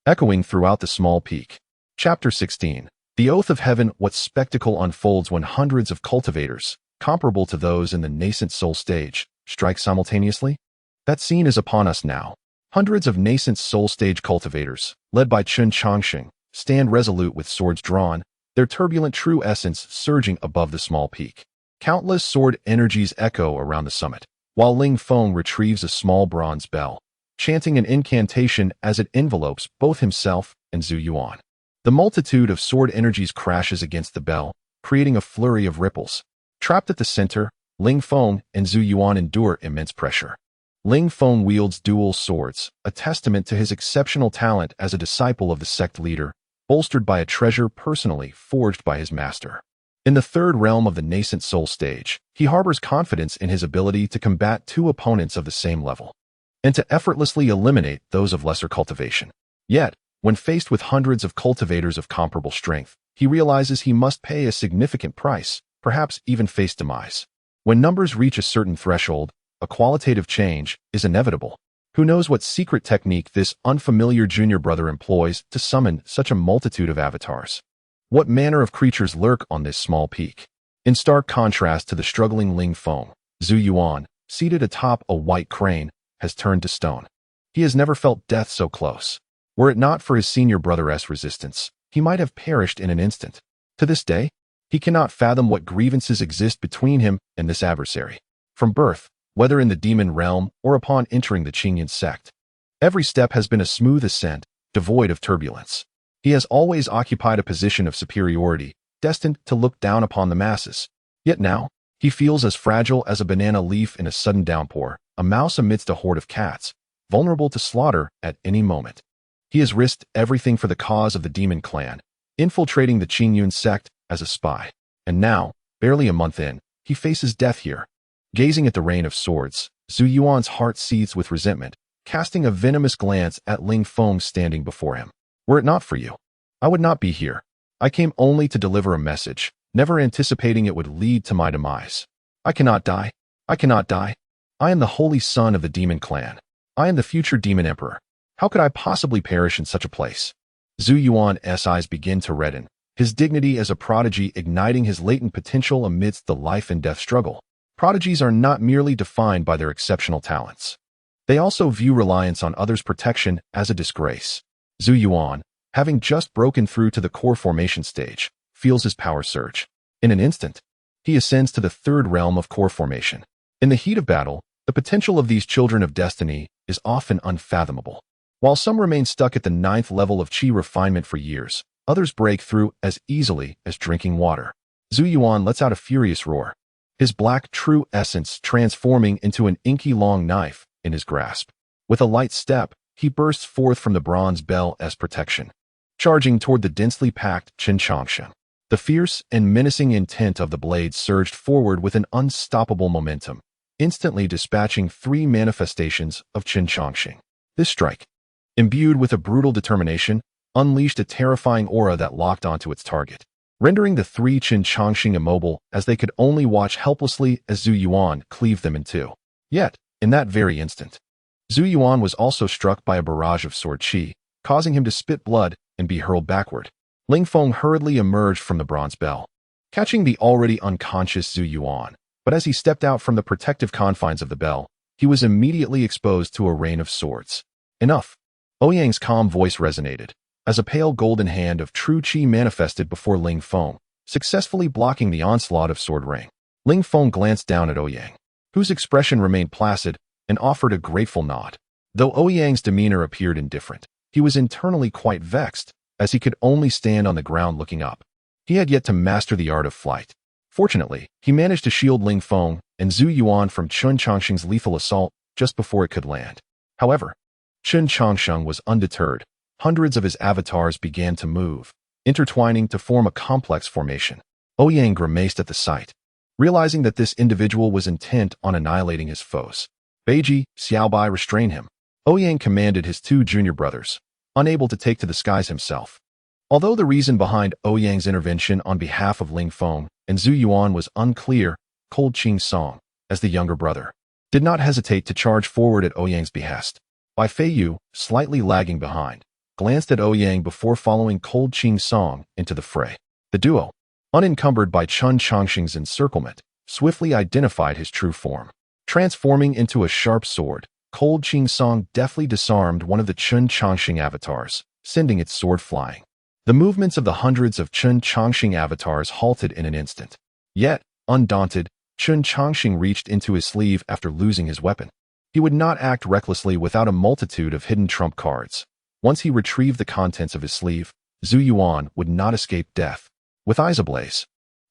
echoing throughout the small peak. Chapter 16. The Oath of Heaven. What spectacle unfolds when hundreds of cultivators, comparable to those in the nascent soul stage, strike simultaneously? That scene is upon us now. Hundreds of nascent soul stage cultivators, led by Qin Changxing, stand resolute with swords drawn, their turbulent true essence surging above the small peak. Countless sword energies echo around the summit, while Ling Feng retrieves a small bronze bell, chanting an incantation as it envelopes both himself and Zhu Yuan. The multitude of sword energies crashes against the bell, creating a flurry of ripples. Trapped at the center, Ling Feng and Zhu Yuan endure immense pressure. Ling Feng wields dual swords, a testament to his exceptional talent as a disciple of the sect leader, bolstered by a treasure personally forged by his master. In the third realm of the nascent soul stage, he harbors confidence in his ability to combat two opponents of the same level, and to effortlessly eliminate those of lesser cultivation. Yet, when faced with hundreds of cultivators of comparable strength, he realizes he must pay a significant price, perhaps even face demise. When numbers reach a certain threshold, a qualitative change is inevitable. Who knows what secret technique this unfamiliar junior brother employs to summon such a multitude of avatars? What manner of creatures lurk on this small peak? In stark contrast to the struggling Ling Feng, Zhu Yuan, seated atop a white crane, has turned to stone. He has never felt death so close. Were it not for his senior brother's resistance, he might have perished in an instant. To this day, he cannot fathom what grievances exist between him and this adversary. From birth, whether in the demon realm or upon entering the Qingyan sect, every step has been a smooth ascent, devoid of turbulence. He has always occupied a position of superiority, destined to look down upon the masses. Yet now, he feels as fragile as a banana leaf in a sudden downpour, a mouse amidst a horde of cats, vulnerable to slaughter at any moment. He has risked everything for the cause of the demon clan, infiltrating the Qingyan sect as a spy. And now, barely a month in, he faces death here. Gazing at the rain of swords, Zhu Yuan's heart seethes with resentment, casting a venomous glance at Ling Feng standing before him. Were it not for you, I would not be here. I came only to deliver a message, never anticipating it would lead to my demise. I cannot die. I cannot die. I am the holy son of the demon clan. I am the future demon emperor. How could I possibly perish in such a place? Zhu Yuan's eyes begin to redden, his dignity as a prodigy igniting his latent potential amidst the life and death struggle. Prodigies are not merely defined by their exceptional talents. They also view reliance on others' protection as a disgrace. Zhu Yuan, having just broken through to the core formation stage, feels his power surge. In an instant, he ascends to the third realm of core formation. In the heat of battle, the potential of these children of destiny is often unfathomable. While some remain stuck at the 9th level of Qi refinement for years, others break through as easily as drinking water. Zhu Yuan lets out a furious roar, his black true essence transforming into an inky long knife in his grasp. With a light step, he bursts forth from the bronze bell's protection, charging toward the densely packed Qin Changxing. The fierce and menacing intent of the blade surged forward with an unstoppable momentum, instantly dispatching 3 manifestations of Qin Changxing. This strike, imbued with a brutal determination, unleashed a terrifying aura that locked onto its target, rendering the 3 Qin Changxing immobile as they could only watch helplessly as Zhu Yuan cleaved them in two. Yet, in that very instant, Zhu Yuan was also struck by a barrage of sword qi, causing him to spit blood and be hurled backward. Ling Feng hurriedly emerged from the bronze bell, catching the already unconscious Zhu Yuan, but as he stepped out from the protective confines of the bell, he was immediately exposed to a rain of swords. Enough! Ouyang's calm voice resonated, as a pale golden hand of true qi manifested before Ling Feng, successfully blocking the onslaught of sword rain. Ling Feng glanced down at Ouyang, whose expression remained placid, and offered a grateful nod. Though Ouyang's demeanor appeared indifferent, he was internally quite vexed, as he could only stand on the ground looking up. He had yet to master the art of flight. Fortunately, he managed to shield Ling Feng and Zhu Yuan from Qin Changxing's lethal assault just before it could land. However, Qin Changxing was undeterred. Hundreds of his avatars began to move, intertwining to form a complex formation. Ouyang grimaced at the sight, realizing that this individual was intent on annihilating his foes. Beiji, Xiaobai restrained him. Ouyang commanded his two junior brothers, unable to take to the skies himself. Although the reason behind Ouyang's intervention on behalf of Ling Feng and Zhu Yuan was unclear, Cold Qing Song, as the younger brother, did not hesitate to charge forward at Ouyang's behest. Bai Feiyu, slightly lagging behind, glanced at Ouyang before following Cold Qing Song into the fray. The duo, unencumbered by Chun Chongqing's encirclement, swiftly identified his true form. Transforming into a sharp sword, Cold Qing Song deftly disarmed one of the Chun Chongqing avatars, sending its sword flying. The movements of the hundreds of Chun Chongqing avatars halted in an instant. Yet, undaunted, Chun Chongqing reached into his sleeve after losing his weapon. He would not act recklessly without a multitude of hidden trump cards. Once he retrieved the contents of his sleeve, Zhu Yuan would not escape death. With eyes ablaze,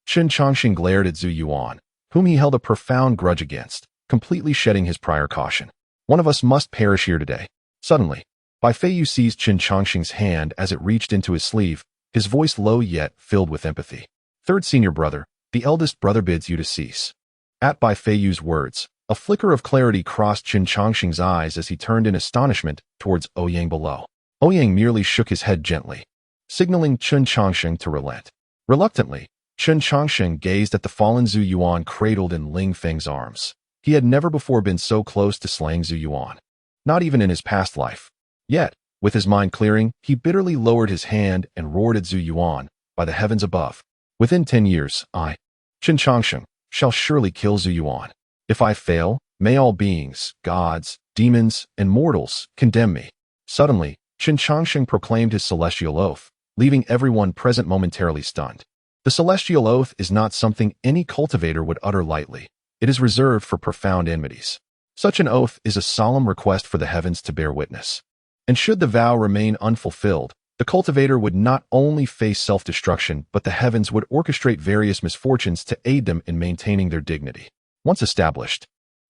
Chun Chongqing glared at Zhu Yuan, whom he held a profound grudge against, completely shedding his prior caution. One of us must perish here today. Suddenly, Bai Feiyu seized Chun Chongqing's hand as it reached into his sleeve, his voice low yet filled with empathy. Third senior brother, the eldest brother bids you to cease. At Bai Feiyu's words, a flicker of clarity crossed Chun Chongqing's eyes as he turned in astonishment towards Ouyang below. Ouyang merely shook his head gently, signaling Chun Chongqing to relent. Reluctantly, Chun Chongqing gazed at the fallen Zhu Yuan cradled in Ling Feng's arms. He had never before been so close to slaying Zhu Yuan, not even in his past life. Yet, with his mind clearing, he bitterly lowered his hand and roared at Zhu Yuan, by the heavens above. Within 10 years, I, Chun Chongqing, shall surely kill Zhu Yuan. If I fail, may all beings, gods, demons, and mortals condemn me. Suddenly, Chun Chongqing proclaimed his celestial oath, leaving everyone present momentarily stunned. The celestial oath is not something any cultivator would utter lightly. It is reserved for profound enmities. Such an oath is a solemn request for the heavens to bear witness. And should the vow remain unfulfilled, the cultivator would not only face self-destruction, but the heavens would orchestrate various misfortunes to aid them in maintaining their dignity. Once established,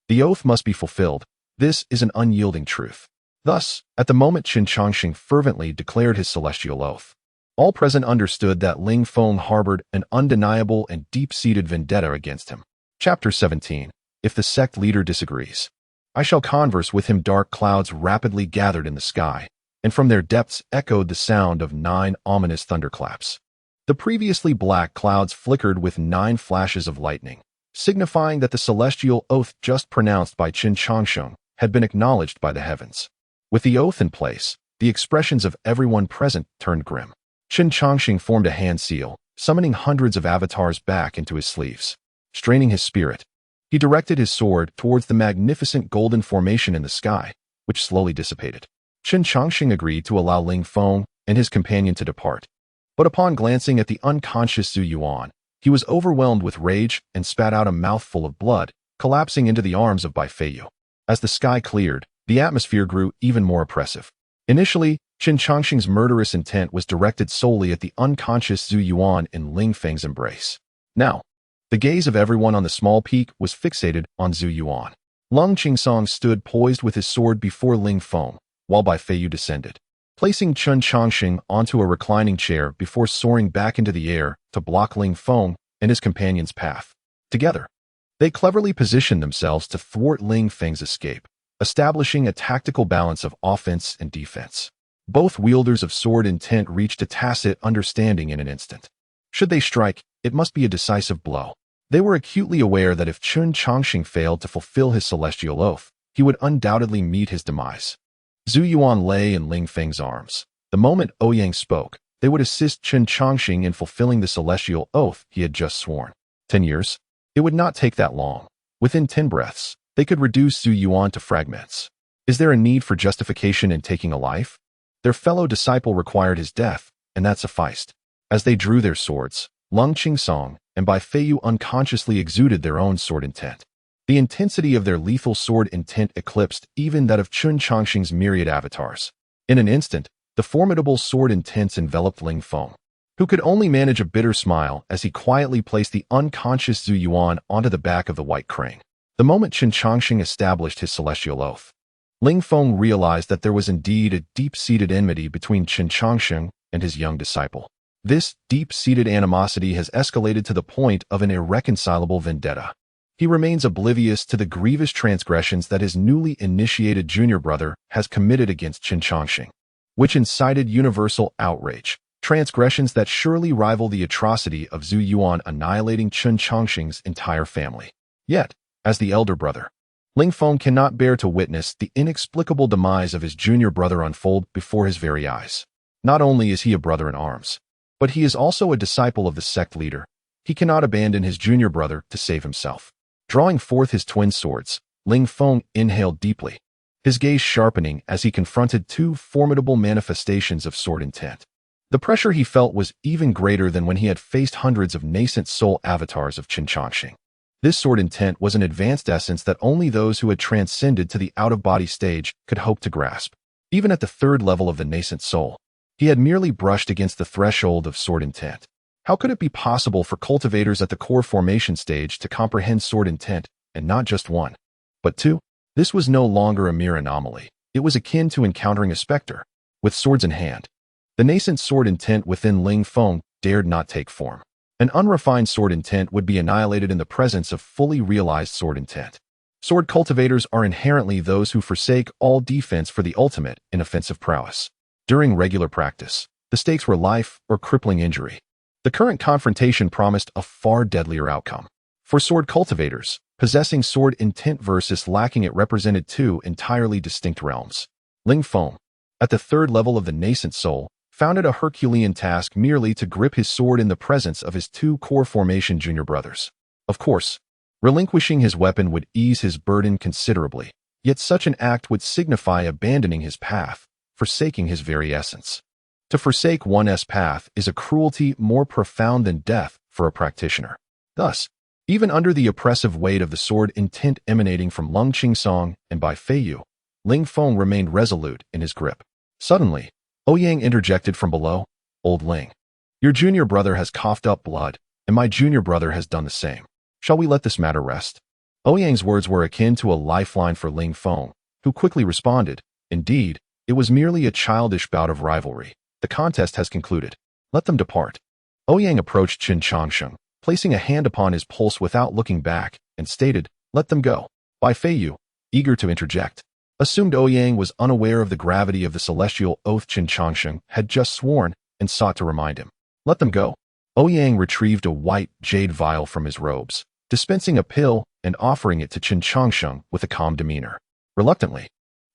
the oath must be fulfilled. This is an unyielding truth. Thus, at the moment Chun Chongqing fervently declared his celestial oath, all present understood that Ling Feng harbored an undeniable and deep-seated vendetta against him. Chapter 17. If the sect leader disagrees, I shall converse with him. Dark clouds rapidly gathered in the sky, and from their depths echoed the sound of 9 ominous thunderclaps. The previously black clouds flickered with 9 flashes of lightning, signifying that the celestial oath just pronounced by Chun Chongqing had been acknowledged by the heavens. With the oath in place, the expressions of everyone present turned grim. Chun Chongqing formed a hand seal, summoning hundreds of avatars back into his sleeves. Straining his spirit, he directed his sword towards the magnificent golden formation in the sky, which slowly dissipated. Chun Chongqing agreed to allow Ling Feng and his companion to depart. But upon glancing at the unconscious Zhu Yuan, he was overwhelmed with rage and spat out a mouthful of blood, collapsing into the arms of Bai Feiyu. As the sky cleared, the atmosphere grew even more oppressive. Initially, Chun Chongqing's murderous intent was directed solely at the unconscious Zhu Yuan in Ling Feng's embrace. Now, the gaze of everyone on the small peak was fixated on Zhu Yuan. Lung Qingsong stood poised with his sword before Ling Feng, while Bai Feiyu descended, placing Chun Chongqing onto a reclining chair before soaring back into the air to block Ling Feng and his companion's path. Together, they cleverly positioned themselves to thwart Ling Feng's escape, establishing a tactical balance of offense and defense. Both wielders of sword intent reached a tacit understanding in an instant. Should they strike, it must be a decisive blow. They were acutely aware that if Chun Chongqing failed to fulfill his celestial oath, he would undoubtedly meet his demise. Zhu Yuan lay in Ling Feng's arms. The moment Ouyang spoke, they would assist Chun Chongqing in fulfilling the celestial oath he had just sworn. 10 years? It would not take that long. Within 10 breaths, they could reduce Zhu Yuan to fragments. Is there a need for justification in taking a life? Their fellow disciple required his death, and that sufficed. As they drew their swords, Lung Qingsong and Bai Feiyu unconsciously exuded their own sword intent. The intensity of their lethal sword intent eclipsed even that of Chun Chongqing's myriad avatars. In an instant, the formidable sword intents enveloped Ling Feng, who could only manage a bitter smile as he quietly placed the unconscious Zhu Yuan onto the back of the white crane. The moment Chun Chongqing established his celestial oath, Ling Feng realized that there was indeed a deep-seated enmity between Chun Chongqing and his young disciple. This deep-seated animosity has escalated to the point of an irreconcilable vendetta. He remains oblivious to the grievous transgressions that his newly initiated junior brother has committed against Qin Changxing, which incited universal outrage, transgressions that surely rival the atrocity of Zhu Yuan annihilating Qin Changxing's entire family. Yet, as the elder brother, Ling Feng cannot bear to witness the inexplicable demise of his junior brother unfold before his very eyes. Not only is he a brother in arms, but he is also a disciple of the sect leader. He cannot abandon his junior brother to save himself. Drawing forth his twin swords, Ling Feng inhaled deeply, his gaze sharpening as he confronted two formidable manifestations of sword intent. The pressure he felt was even greater than when he had faced hundreds of nascent soul avatars of Qin Changxing. This sword intent was an advanced essence that only those who had transcended to the out-of-body stage could hope to grasp. Even at the third level of the nascent soul, he had merely brushed against the threshold of sword intent. How could it be possible for cultivators at the core formation stage to comprehend sword intent, and not just one, but two? This was no longer a mere anomaly. It was akin to encountering a specter, with swords in hand. The nascent sword intent within Ling Feng dared not take form. An unrefined sword intent would be annihilated in the presence of fully realized sword intent. Sword cultivators are inherently those who forsake all defense for the ultimate in offensive prowess. During regular practice, the stakes were life or crippling injury. The current confrontation promised a far deadlier outcome. For sword cultivators, possessing sword intent versus lacking it represented two entirely distinct realms. Ling Feng, at the third level of the nascent soul, found it a Herculean task merely to grip his sword in the presence of his two core formation junior brothers. Of course, relinquishing his weapon would ease his burden considerably, yet such an act would signify abandoning his path, forsaking his very essence. To forsake one's path is a cruelty more profound than death for a practitioner. Thus, even under the oppressive weight of the sword intent emanating from Lung Qingsong and Bai Feiyu, Ling Feng remained resolute in his grip. Suddenly, Ouyang interjected from below, "Old Ling, your junior brother has coughed up blood, and my junior brother has done the same. Shall we let this matter rest?" Ouyang's words were akin to a lifeline for Ling Feng, who quickly responded, "Indeed, it was merely a childish bout of rivalry. The contest has concluded. Let them depart." Ouyang approached Qin Changxing, placing a hand upon his pulse without looking back, and stated, "Let them go." Bai Feiyu, eager to interject, assumed Ouyang was unaware of the gravity of the celestial oath Qin Changxing had just sworn and sought to remind him. "Let them go." Ouyang retrieved a white jade vial from his robes, dispensing a pill and offering it to Qin Changxing with a calm demeanor. Reluctantly,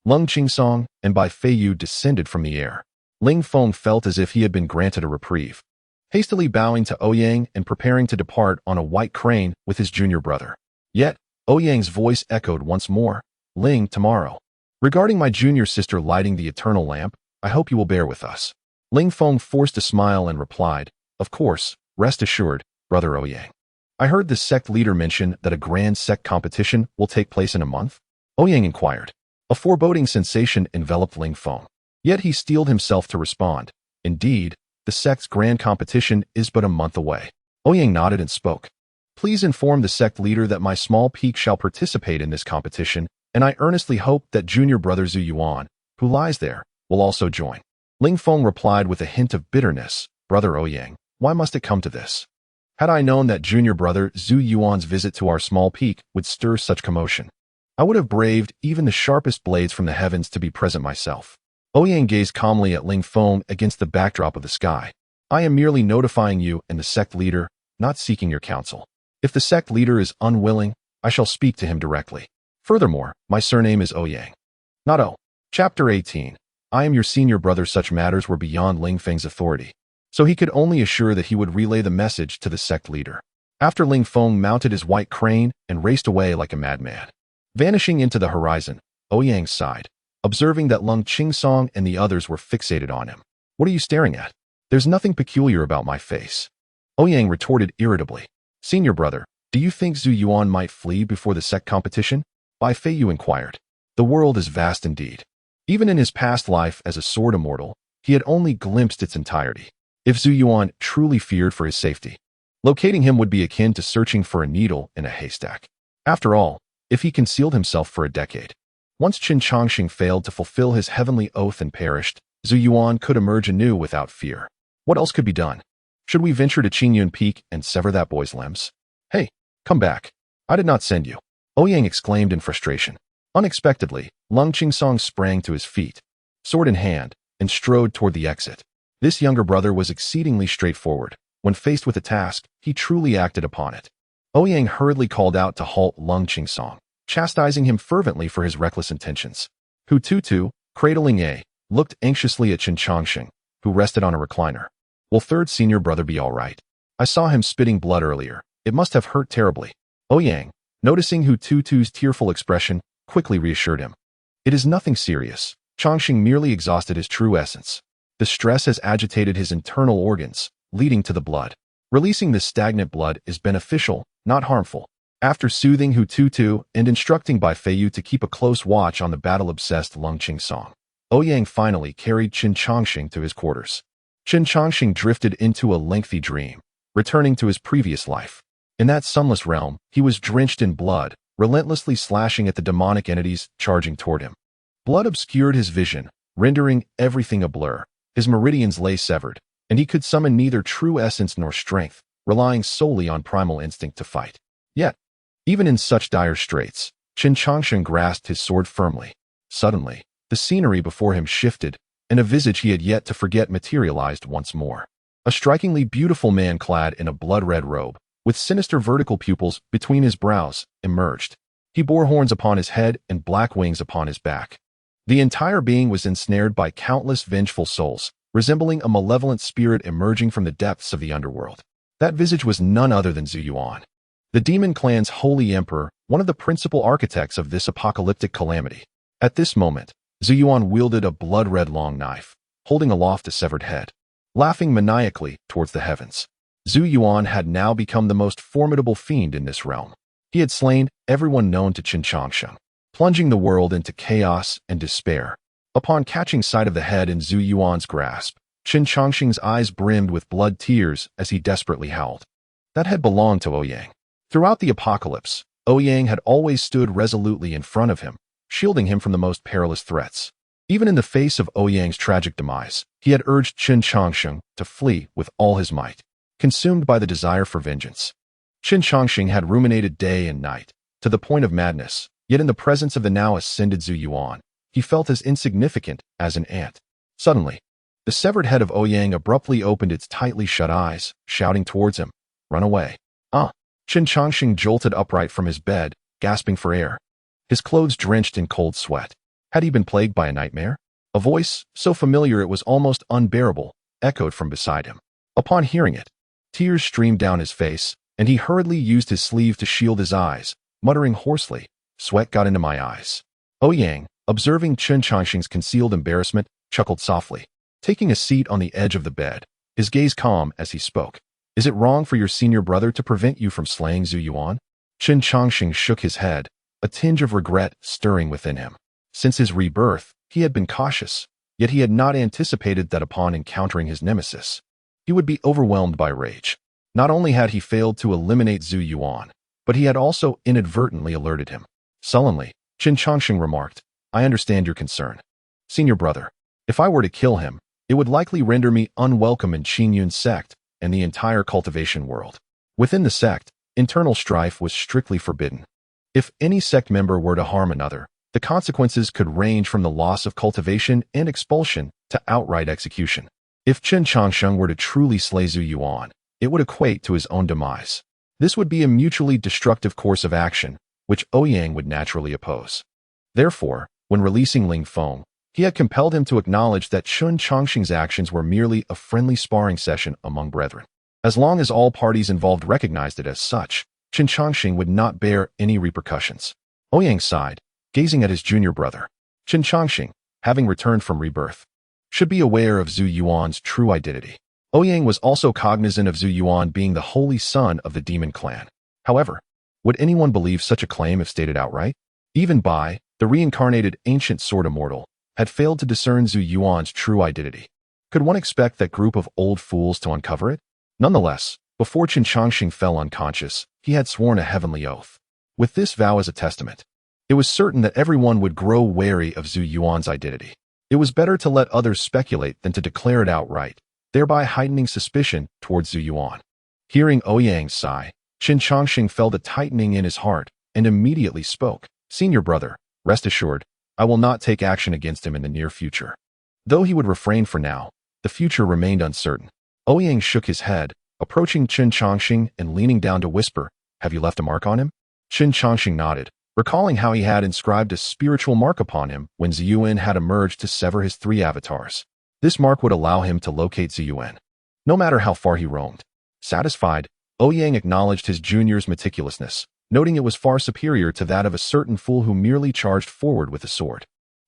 Lung Qingsong and Bai Feiyu descended from the air. Ling Feng felt as if he had been granted a reprieve, hastily bowing to Ouyang and preparing to depart on a white crane with his junior brother. Yet, Ouyang's voice echoed once more, "Ling, tomorrow. Regarding my junior sister lighting the eternal lamp, I hope you will bear with us." Ling Feng forced a smile and replied, "Of course, rest assured, brother Ouyang. I heard the sect leader mention that a grand sect competition will take place in a month?" Ouyang inquired. A foreboding sensation enveloped Ling Feng. Yet he steeled himself to respond, "Indeed, the sect's grand competition is but a month away." Ouyang nodded and spoke. "Please inform the sect leader that my small peak shall participate in this competition, and I earnestly hope that junior brother Zhu Yuan, who lies there, will also join." Ling Feng replied with a hint of bitterness, "Brother Ouyang, why must it come to this? Had I known that junior brother Zhu Yuan's visit to our small peak would stir such commotion, I would have braved even the sharpest blades from the heavens to be present myself." Ouyang gazed calmly at Ling Feng against the backdrop of the sky. "I am merely notifying you and the sect leader, not seeking your counsel. If the sect leader is unwilling, I shall speak to him directly. Furthermore, my surname is Ouyang, not O." Chapter 18. I am your senior brother. Such matters were beyond Ling Feng's authority, so he could only assure that he would relay the message to the sect leader. After Ling Feng mounted his white crane and raced away like a madman, vanishing into the horizon, Ouyang sighed, observing that Lung Qingsong and the others were fixated on him. "What are you staring at? There's nothing peculiar about my face." Ouyang retorted irritably. "Senior brother, do you think Zhu Yuan might flee before the sect competition?" Bai Feiyu inquired. The world is vast indeed. Even in his past life as a sword immortal, he had only glimpsed its entirety. If Zhu Yuan truly feared for his safety, locating him would be akin to searching for a needle in a haystack. After all, if he concealed himself for a decade, once Qin Changxing failed to fulfill his heavenly oath and perished, Zhu Yuan could emerge anew without fear. What else could be done? Should we venture to Qingyun Peak and sever that boy's limbs? Hey, come back. I did not send you. Ouyang exclaimed in frustration. Unexpectedly, Lung Qingsong sprang to his feet, sword in hand, and strode toward the exit. This younger brother was exceedingly straightforward. When faced with a task, he truly acted upon it. Ouyang hurriedly called out to halt Lung Qingsong, chastising him fervently for his reckless intentions. Hu Tutu, cradling A, looked anxiously at Chen Chongqing, who rested on a recliner. Will third senior brother be all right? I saw him spitting blood earlier. It must have hurt terribly. Ouyang, noticing Hu Tutu's tearful expression, quickly reassured him. It is nothing serious. Chongqing merely exhausted his true essence. The stress has agitated his internal organs, leading to the blood. Releasing this stagnant blood is beneficial, not harmful. After soothing Hu Tutu and instructing Bai Feiyu to keep a close watch on the battle-obsessed Lung Qingsong, Ouyang finally carried Chen Chongqing to his quarters. Chen Chongqing drifted into a lengthy dream, returning to his previous life. In that sunless realm, he was drenched in blood, relentlessly slashing at the demonic entities charging toward him. Blood obscured his vision, rendering everything a blur. His meridians lay severed, and he could summon neither true essence nor strength, relying solely on primal instinct to fight. Yet, even in such dire straits, Chen Chongqing grasped his sword firmly. Suddenly, the scenery before him shifted, and a visage he had yet to forget materialized once more. A strikingly beautiful man clad in a blood-red robe, with sinister vertical pupils between his brows, emerged. He bore horns upon his head and black wings upon his back. The entire being was ensnared by countless vengeful souls, resembling a malevolent spirit emerging from the depths of the underworld. That visage was none other than Zhu Yuan, the demon clan's holy emperor, one of the principal architects of this apocalyptic calamity. At this moment, Zhu Yuan wielded a blood-red long knife, holding aloft a severed head. Laughing maniacally towards the heavens, Zhu Yuan had now become the most formidable fiend in this realm. He had slain everyone known to Chen Chongqing, plunging the world into chaos and despair. Upon catching sight of the head in Zhu Yuan's grasp, Chen Chongqing's eyes brimmed with blood tears as he desperately howled. That head belonged to Ouyang. Throughout the apocalypse, Ouyang had always stood resolutely in front of him, shielding him from the most perilous threats. Even in the face of Ouyang's tragic demise, he had urged Chen Chongqing to flee with all his might, consumed by the desire for vengeance. Chen Chongqing had ruminated day and night, to the point of madness, yet in the presence of the now ascended Zhu Yuan, he felt as insignificant as an ant. Suddenly, the severed head of Ouyang abruptly opened its tightly shut eyes, shouting towards him, "Run away." Chen Chongqing jolted upright from his bed, gasping for air. His clothes drenched in cold sweat. Had he been plagued by a nightmare? A voice, so familiar it was almost unbearable, echoed from beside him. Upon hearing it, tears streamed down his face, and he hurriedly used his sleeve to shield his eyes, muttering hoarsely, "Sweat got into my eyes." Ouyang, observing Chen Chongqing's concealed embarrassment, chuckled softly, taking a seat on the edge of the bed, his gaze calm as he spoke. "Is it wrong for your senior brother to prevent you from slaying Zhu Yuan?" Chen Chongqing shook his head, a tinge of regret stirring within him. Since his rebirth, he had been cautious, yet he had not anticipated that upon encountering his nemesis, he would be overwhelmed by rage. Not only had he failed to eliminate Zhu Yuan, but he had also inadvertently alerted him. Sullenly, Chen Chongqing remarked, "I understand your concern. Senior brother, if I were to kill him, it would likely render me unwelcome in Qingyun's sect and the entire cultivation world. Within the sect, internal strife was strictly forbidden. If any sect member were to harm another, the consequences could range from the loss of cultivation and expulsion to outright execution. If Chen Chongqing were to truly slay Zhu Yuan, it would equate to his own demise. This would be a mutually destructive course of action, which Ouyang would naturally oppose. Therefore, when releasing Ling Feng, he had compelled him to acknowledge that Chen Chongqing's actions were merely a friendly sparring session among brethren. As long as all parties involved recognized it as such, Chen Chongqing would not bear any repercussions. Ouyang sighed, gazing at his junior brother. Chen Chongqing, having returned from rebirth, should be aware of Zhu Yuan's true identity. Ouyang was also cognizant of Zhu Yuan being the holy son of the demon clan. However, would anyone believe such a claim if stated outright? Even Bai, the reincarnated ancient sword immortal, had failed to discern Zhu Yuan's true identity. Could one expect that group of old fools to uncover it? Nonetheless, before Chen Chongqing fell unconscious, he had sworn a heavenly oath. With this vow as a testament, it was certain that everyone would grow wary of Zhu Yuan's identity. It was better to let others speculate than to declare it outright, thereby heightening suspicion towards Zhu Yuan. Hearing Ouyang's sigh, Qin Chongqing felt a tightening in his heart and immediately spoke. Senior brother, rest assured, I will not take action against him in the near future. Though he would refrain for now, the future remained uncertain. Ouyang shook his head, approaching Qin Chongqing and leaning down to whisper, have you left a mark on him? Qin Chongqing nodded, recalling how he had inscribed a spiritual mark upon him when Ziyuan had emerged to sever his 3 avatars. This mark would allow him to locate Ziyuan, no matter how far he roamed. Satisfied, Ouyang acknowledged his junior's meticulousness, noting it was far superior to that of a certain fool who merely charged forward with a sword.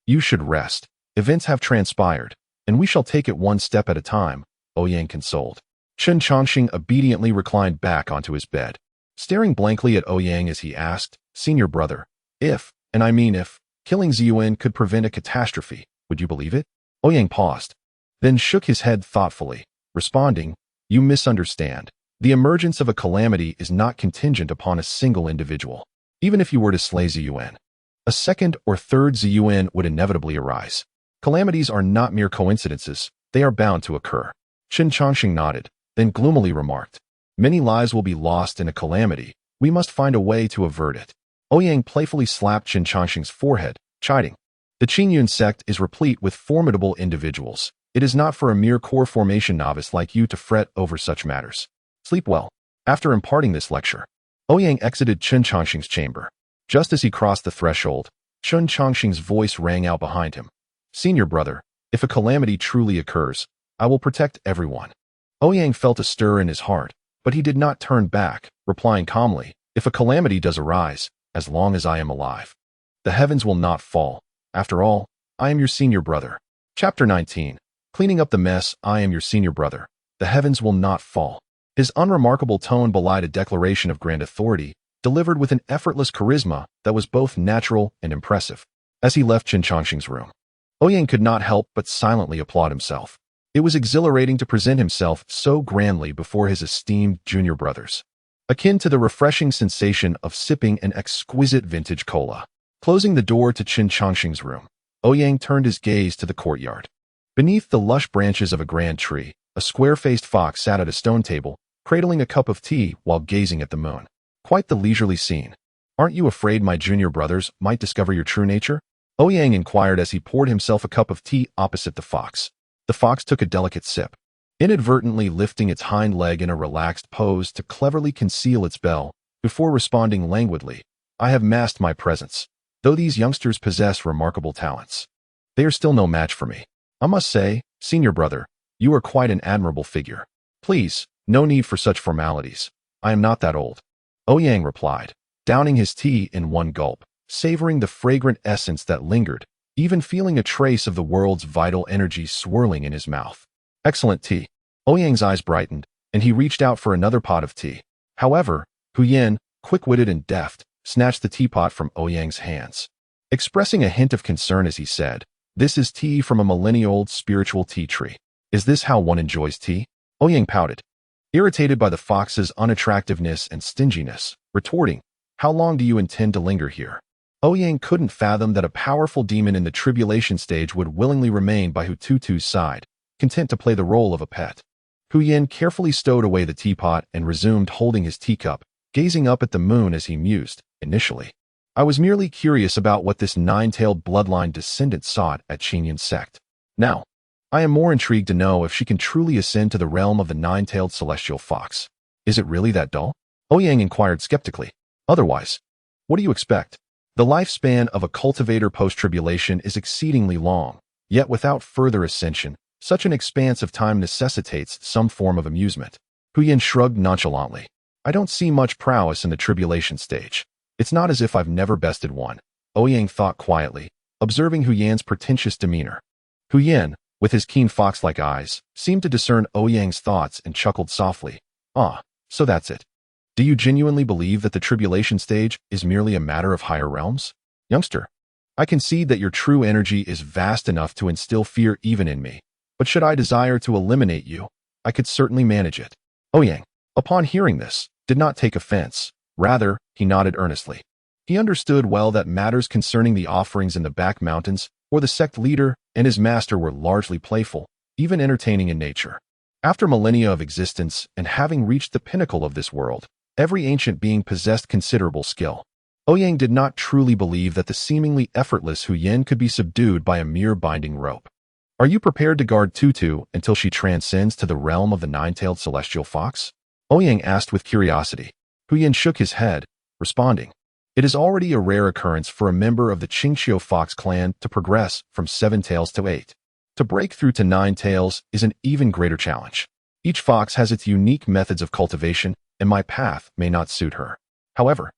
You should rest. Events have transpired, and we shall take it one step at a time, Ouyang consoled. Qin Chongqing obediently reclined back onto his bed, staring blankly at Ouyang as he asked, Senior brother, if, and I mean if, killing Ziyuan could prevent a catastrophe, would you believe it? Ouyang paused, then shook his head thoughtfully, responding, you misunderstand. The emergence of a calamity is not contingent upon a single individual. Even if you were to slay Ziyuan, a second or third Ziyuan would inevitably arise. Calamities are not mere coincidences, they are bound to occur. Qin Chongqing nodded, then gloomily remarked, many lives will be lost in a calamity. We must find a way to avert it. Ouyang playfully slapped Qin Chongqing's forehead, chiding, the Qingyun sect is replete with formidable individuals. It is not for a mere core formation novice like you to fret over such matters. Sleep well. After imparting this lecture, Ouyang exited Qin Chongqing's chamber. Just as he crossed the threshold, Qin Chongqing's voice rang out behind him. Senior brother, if a calamity truly occurs, I will protect everyone. Ouyang felt a stir in his heart, but he did not turn back, replying calmly, if a calamity does arise, as long as I am alive, the heavens will not fall. After all, I am your senior brother. Chapter 19. Cleaning up the mess, I am your senior brother. The heavens will not fall. His unremarkable tone belied a declaration of grand authority, delivered with an effortless charisma that was both natural and impressive. As he left Qin Chongqing's room, Ouyang could not help but silently applaud himself. It was exhilarating to present himself so grandly before his esteemed junior brothers, akin to the refreshing sensation of sipping an exquisite vintage cola. Closing the door to Qin Chongqing's room, Ouyang turned his gaze to the courtyard. Beneath the lush branches of a grand tree, a square-faced fox sat at a stone table, cradling a cup of tea while gazing at the moon. Quite the leisurely scene. Aren't you afraid my junior brothers might discover your true nature? Ouyang inquired as he poured himself a cup of tea opposite the fox. The fox took a delicate sip, inadvertently lifting its hind leg in a relaxed pose to cleverly conceal its bell, before responding languidly, I have masked my presence. Though these youngsters possess remarkable talents, they are still no match for me. I must say, senior brother, you are quite an admirable figure. Please, no need for such formalities. I am not that old. Ouyang replied, downing his tea in one gulp, savoring the fragrant essence that lingered, even feeling a trace of the world's vital energy swirling in his mouth. Excellent tea. Ouyang's eyes brightened, and he reached out for another pot of tea. However, Huyan, quick-witted and deft, snatched the teapot from Ouyang's hands, expressing a hint of concern as he said, this is tea from a millennia-old spiritual tea tree. Is this how one enjoys tea? Ouyang pouted, irritated by the fox's unattractiveness and stinginess, retorting, how long do you intend to linger here? Ouyang couldn't fathom that a powerful demon in the tribulation stage would willingly remain by Hututu's side, content to play the role of a pet. Huyan carefully stowed away the teapot and resumed holding his teacup, gazing up at the moon as he mused, initially, I was merely curious about what this nine-tailed bloodline descendant sought at Qingyun sect. Now, I am more intrigued to know if she can truly ascend to the realm of the nine-tailed celestial fox. Is it really that dull? Ouyang inquired skeptically. Otherwise, what do you expect? The lifespan of a cultivator post-tribulation is exceedingly long, yet without further ascension, such an expanse of time necessitates some form of amusement. Huyan shrugged nonchalantly. I don't see much prowess in the tribulation stage. It's not as if I've never bested one. Ouyang thought quietly, observing Huyan's pretentious demeanor. Huyan, with his keen fox-like eyes, seemed to discern Ouyang's thoughts and chuckled softly. Ah, so that's it. Do you genuinely believe that the tribulation stage is merely a matter of higher realms? Youngster, I concede that your true energy is vast enough to instill fear even in me, but should I desire to eliminate you, I could certainly manage it. Ouyang, upon hearing this, did not take offense. Rather, he nodded earnestly. He understood well that matters concerning the offerings in the back mountains, or the sect leader and his master were largely playful, even entertaining in nature. After millennia of existence and having reached the pinnacle of this world, every ancient being possessed considerable skill. Ouyang did not truly believe that the seemingly effortless Huyen could be subdued by a mere binding rope. Are you prepared to guard Tutu until she transcends to the realm of the nine-tailed celestial fox? Ouyang asked with curiosity. Huyen shook his head, responding, "It is already a rare occurrence for a member of the Qingxiu fox clan to progress from 7 tails to 8. To break through to 9 tails is an even greater challenge. Each fox has its unique methods of cultivation, and my path may not suit her. However,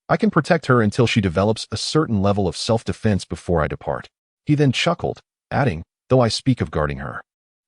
I can protect her until she develops a certain level of self-defense before I depart." He then chuckled, adding, "Though I speak of guarding her.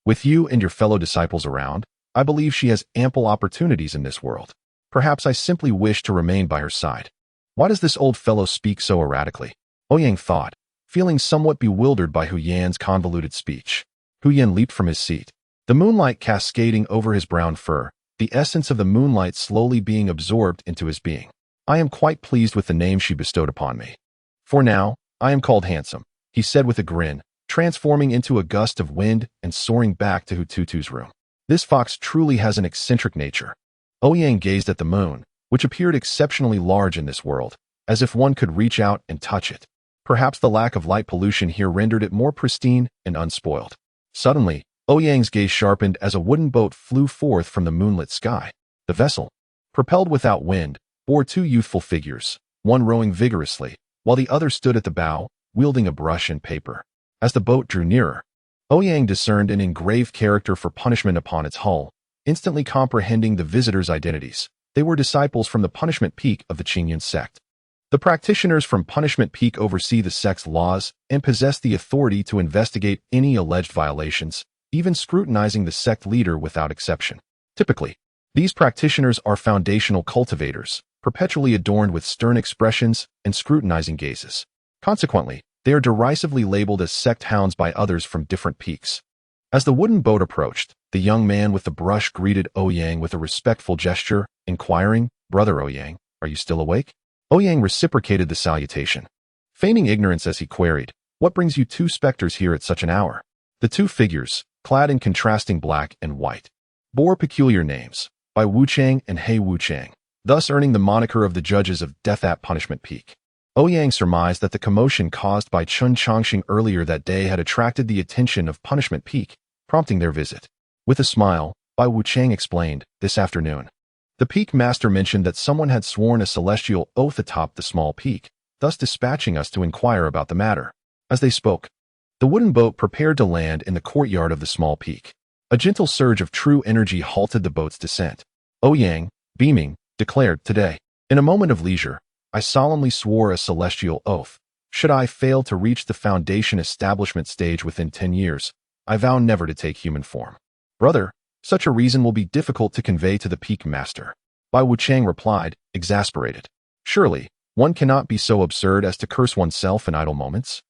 With you and your fellow disciples around, I believe she has ample opportunities in this world. Perhaps I simply wish to remain by her side." Why does this old fellow speak so erratically? Ouyang thought, feeling somewhat bewildered by Huyen's convoluted speech. Huyen leaped from his seat, the moonlight cascading over his brown fur, the essence of the moonlight slowly being absorbed into his being. "I am quite pleased with the name she bestowed upon me. For now, I am called Handsome," he said with a grin, transforming into a gust of wind and soaring back to Hututu's room. This fox truly has an eccentric nature. Ouyang gazed at the moon, which appeared exceptionally large in this world, as if one could reach out and touch it. Perhaps the lack of light pollution here rendered it more pristine and unspoiled. Suddenly, Ouyang's gaze sharpened as a wooden boat flew forth from the moonlit sky. The vessel, propelled without wind, bore 2 youthful figures, one rowing vigorously, while the other stood at the bow, wielding a brush and paper. As the boat drew nearer, Ouyang discerned an engraved character for punishment upon its hull, instantly comprehending the visitors' identities. They were disciples from the Punishment Peak of the Qingyun sect. The practitioners from Punishment Peak oversee the sect's laws and possess the authority to investigate any alleged violations, even scrutinizing the sect leader without exception. Typically, these practitioners are foundational cultivators, perpetually adorned with stern expressions and scrutinizing gazes. Consequently, they are derisively labeled as sect hounds by others from different peaks. As the wooden boat approached, the young man with the brush greeted Ouyang with a respectful gesture, inquiring, "Brother Ouyang, are you still awake?" Ouyang reciprocated the salutation, feigning ignorance as he queried, "What brings you 2 specters here at such an hour?" The 2 figures, clad in contrasting black and white, bore peculiar names, Bai Wuchang and He Wuchang, thus earning the moniker of the judges of death at Punishment Peak. Ouyang surmised that the commotion caused by Chun Chongqing earlier that day had attracted the attention of Punishment Peak, prompting their visit. With a smile, Bai Wuchang explained, "This afternoon, the Peak Master mentioned that someone had sworn a celestial oath atop the small peak, thus dispatching us to inquire about the matter." As they spoke, the wooden boat prepared to land in the courtyard of the small peak. A gentle surge of true energy halted the boat's descent. Ouyang, beaming, declared, "Today, in a moment of leisure, I solemnly swore a celestial oath. Should I fail to reach the foundation establishment stage within 10 years, I vow never to take human form." "Brother, such a reason will be difficult to convey to the Peak Master," Bai Wuchang replied, exasperated. "Surely, one cannot be so absurd as to curse oneself in idle moments?"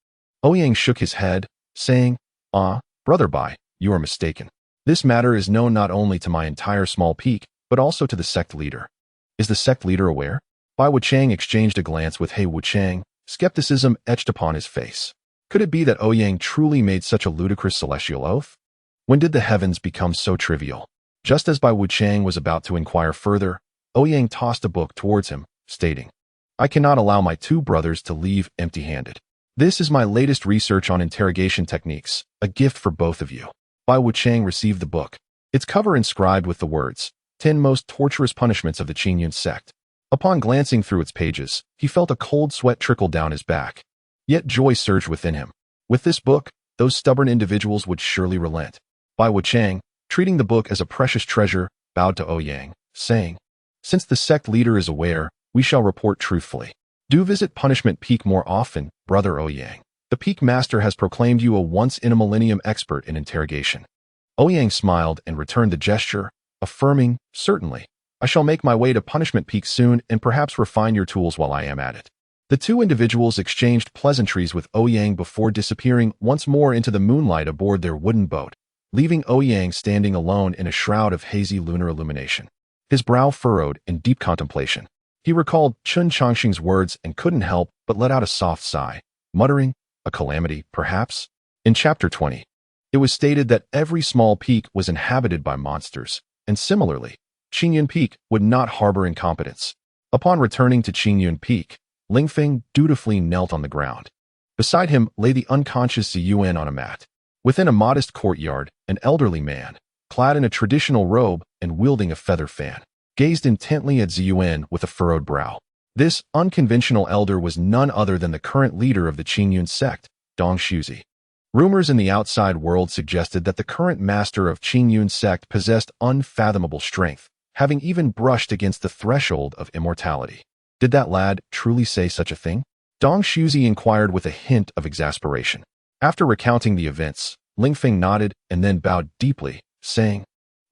Ouyang shook his head, saying, "Brother Bai, you are mistaken. This matter is known not only to my entire small peak, but also to the sect leader." "Is the sect leader aware?" Bai Wuchang exchanged a glance with He Wuchang, skepticism etched upon his face. Could it be that Ouyang truly made such a ludicrous celestial oath? When did the heavens become so trivial? Just as Bai Wuchang was about to inquire further, Ouyang tossed a book towards him, stating, "I cannot allow my 2 brothers to leave empty-handed. This is my latest research on interrogation techniques, a gift for both of you." Bai Wuchang received the book, its cover inscribed with the words, 10 Most Torturous Punishments of the Qingyun Sect. Upon glancing through its pages, he felt a cold sweat trickle down his back. Yet joy surged within him. With this book, those stubborn individuals would surely relent. Bai Wuchang, treating the book as a precious treasure, bowed to Ouyang, saying, "Since the sect leader is aware, we shall report truthfully. Do visit Punishment Peak more often, Brother Ouyang. The Peak Master has proclaimed you a once-in-a-millennium expert in interrogation." Ouyang smiled and returned the gesture, affirming, "Certainly. I shall make my way to Punishment Peak soon and perhaps refine your tools while I am at it." The 2 individuals exchanged pleasantries with Ouyang before disappearing once more into the moonlight aboard their wooden boat, leaving Ouyang standing alone in a shroud of hazy lunar illumination. His brow furrowed in deep contemplation. He recalled Chun Chongqing's words and couldn't help but let out a soft sigh, muttering, "A calamity, perhaps?" In Chapter 20. It was stated that every small peak was inhabited by monsters, and similarly, Qingyun Peak would not harbor incompetence. Upon returning to Qingyun Peak, Lingfeng dutifully knelt on the ground. Beside him lay the unconscious Ziyuan on a mat. Within a modest courtyard, an elderly man, clad in a traditional robe and wielding a feather fan, gazed intently at Ziyuan with a furrowed brow. This unconventional elder was none other than the current leader of the Qingyun sect, Dong Shuzi. Rumors in the outside world suggested that the current master of Qingyun sect possessed unfathomable strength, having even brushed against the threshold of immortality. Did that lad truly say such a thing? Dong Shuzi inquired with a hint of exasperation. After recounting the events, Lingfeng nodded and then bowed deeply, saying,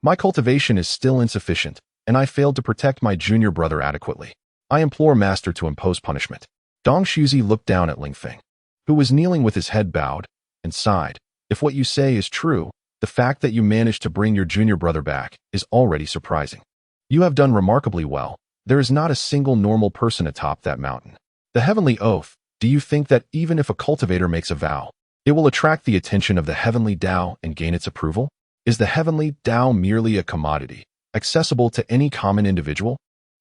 "My cultivation is still insufficient, and I failed to protect my junior brother adequately. I implore Master to impose punishment." Dong Shuzi looked down at Lingfeng, who was kneeling with his head bowed, and sighed. "If what you say is true, the fact that you managed to bring your junior brother back is already surprising. You have done remarkably well. There is not a single normal person atop that mountain. The heavenly oath, do you think that even if a cultivator makes a vow, it will attract the attention of the heavenly Tao and gain its approval? Is the heavenly Tao merely a commodity, accessible to any common individual?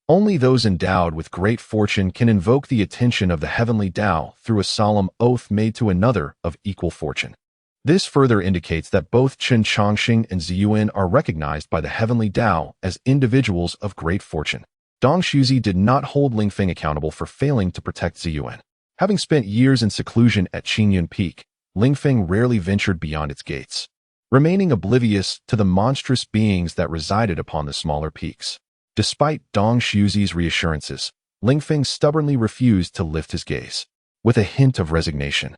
Only those endowed with great fortune can invoke the attention of the heavenly Tao through a solemn oath made to another of equal fortune. This further indicates that both Chen Chongxing and Ziyuan are recognized by the heavenly Tao as individuals of great fortune." Dong Shuzi did not hold Lingfeng accountable for failing to protect Ziyuan. Having spent years in seclusion at Qingyun Peak, Lingfeng rarely ventured beyond its gates, remaining oblivious to the monstrous beings that resided upon the smaller peaks. Despite Dong Shuzi's reassurances, Lingfeng stubbornly refused to lift his gaze. With a hint of resignation,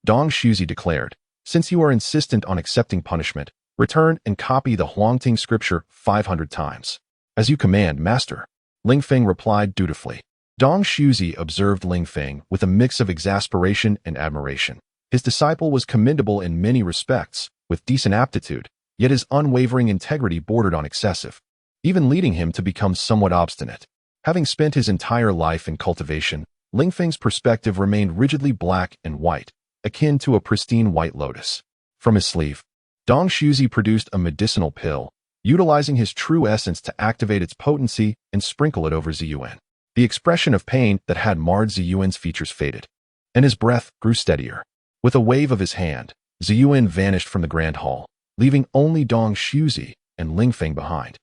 Dong Shuzi declared, "Since you are insistent on accepting punishment, return and copy the Huangting scripture 500 times. As you command, Master." Lingfeng replied dutifully. Dong Shuzi observed Lingfeng with a mix of exasperation and admiration. His disciple was commendable in many respects, with decent aptitude, yet his unwavering integrity bordered on excessive, even leading him to become somewhat obstinate. Having spent his entire life in cultivation, Lingfeng's perspective remained rigidly black and white, akin to a pristine white lotus. From his sleeve, Dong Shuzi produced a medicinal pill, utilizing his true essence to activate its potency and sprinkle it over Ziyuan. The expression of pain that had marred Ziyuan's features faded, and his breath grew steadier. With a wave of his hand, Ziyuan vanished from the grand hall, leaving only Dong Shuzi and Lingfeng behind.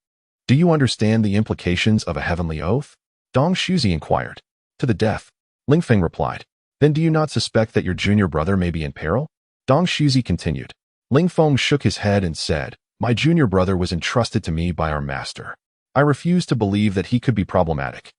"Do you understand the implications of a heavenly oath?" Dong Shuzi inquired. "To the death," Lingfeng replied. "Then do you not suspect that your junior brother may be in peril?" Dong Shuzi continued. Lingfeng shook his head and said, "My junior brother was entrusted to me by our master. I refuse to believe that he could be problematic.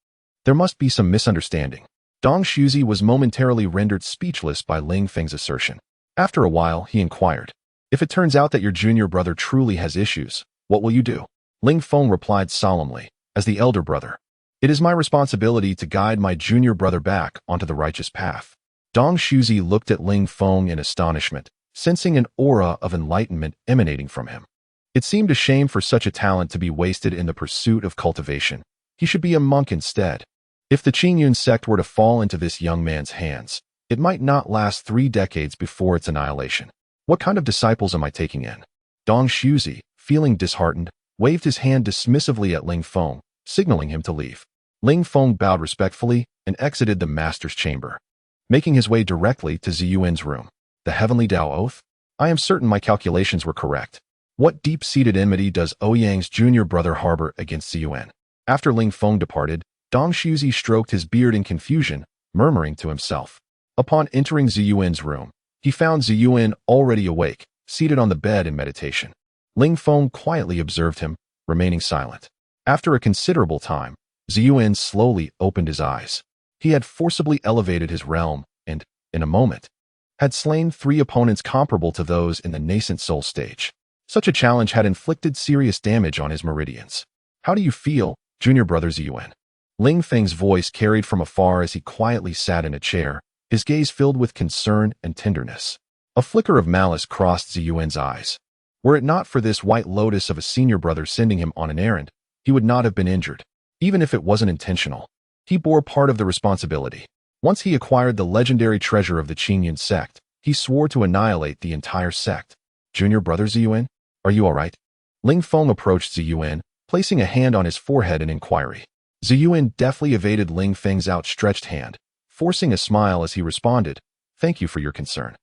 There must be some misunderstanding." Dong Shuzi was momentarily rendered speechless by Lingfeng's assertion. After a while, he inquired, "If it turns out that your junior brother truly has issues, what will you do?" Lingfeng replied solemnly, "As the elder brother, it is my responsibility to guide my junior brother back onto the righteous path." Dong Shuzi looked at Lingfeng in astonishment, sensing an aura of enlightenment emanating from him. It seemed a shame for such a talent to be wasted in the pursuit of cultivation. He should be a monk instead. If the Qingyun sect were to fall into this young man's hands, it might not last 3 decades before its annihilation. What kind of disciples am I taking in? Dong Shuzi, feeling disheartened, waved his hand dismissively at Lingfeng, signaling him to leave. Lingfeng bowed respectfully and exited the master's chamber, making his way directly to Ziyuan's room. The heavenly Tao oath? I am certain my calculations were correct. What deep-seated enmity does Ouyang's junior brother harbor against Ziyuan? After Lingfeng departed, Dong Shuzi stroked his beard in confusion, murmuring to himself. Upon entering Ziyuan's room, he found Ziyuan already awake, seated on the bed in meditation. Lingfeng quietly observed him, remaining silent. After a considerable time, Ziyuan slowly opened his eyes. He had forcibly elevated his realm and, in a moment, had slain 3 opponents comparable to those in the nascent soul stage. Such a challenge had inflicted serious damage on his meridians. "How do you feel, junior brother Ziyuan?" Lingfeng's voice carried from afar as he quietly sat in a chair, his gaze filled with concern and tenderness. A flicker of malice crossed Ziyuan's eyes. Were it not for this white lotus of a senior brother sending him on an errand, he would not have been injured, even if it wasn't intentional. He bore part of the responsibility. Once he acquired the legendary treasure of the Qingyun sect, he swore to annihilate the entire sect. Junior brother Ziyuan? Are you alright? Ling Feng approached Ziyuan, placing a hand on his forehead in inquiry. Ziyuan deftly evaded Ling Feng's outstretched hand, forcing a smile as he responded, "Thank you for your concern.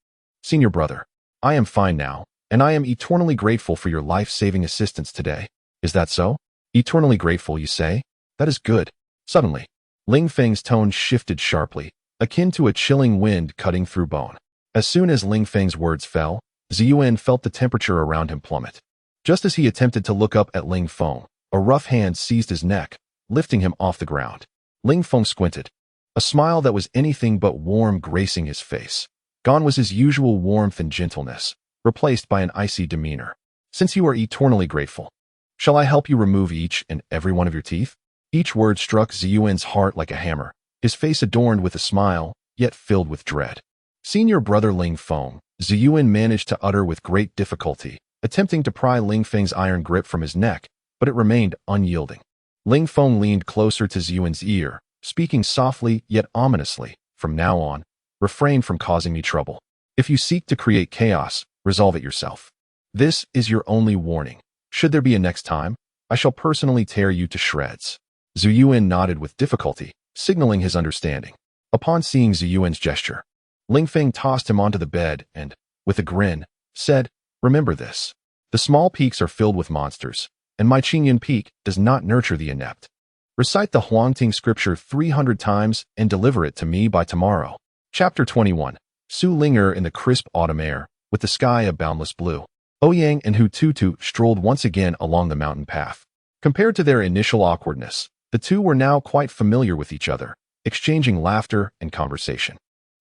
Senior brother, I am fine now, and I am eternally grateful for your life-saving assistance today. Is that so? Eternally grateful, you say? That is good." Suddenly, Ling Feng's tone shifted sharply, akin to a chilling wind cutting through bone. As soon as Ling Feng's words fell, Ziyuan felt the temperature around him plummet. Just as he attempted to look up at Ling Feng, a rough hand seized his neck, lifting him off the ground. Ling Feng squinted, a smile that was anything but warm gracing his face. Gone was his usual warmth and gentleness, replaced by an icy demeanor. "Since you are eternally grateful, shall I help you remove each and every one of your teeth?" Each word struck Ziyuan's heart like a hammer, his face adorned with a smile, yet filled with dread. "Senior brother Ling Feng," Ziyuan managed to utter with great difficulty, attempting to pry Ling Feng's iron grip from his neck, but it remained unyielding. Ling Feng leaned closer to Ziyuan's ear, speaking softly yet ominously, "From now on, refrain from causing me trouble. If you seek to create chaos, resolve it yourself. This is your only warning. Should there be a next time, I shall personally tear you to shreds." Ziyuan nodded with difficulty, signaling his understanding. Upon seeing Ziyuan's gesture, Ling Feng tossed him onto the bed and, with a grin, said, "Remember this. The small peaks are filled with monsters, and my Qingyun peak does not nurture the inept. Recite the Huangting scripture 300 times and deliver it to me by tomorrow." Chapter 21. Su Linger in the crisp autumn air, with the sky a boundless blue. Ouyang and Hu Tutu strolled once again along the mountain path. Compared to their initial awkwardness, the two were now quite familiar with each other, exchanging laughter and conversation.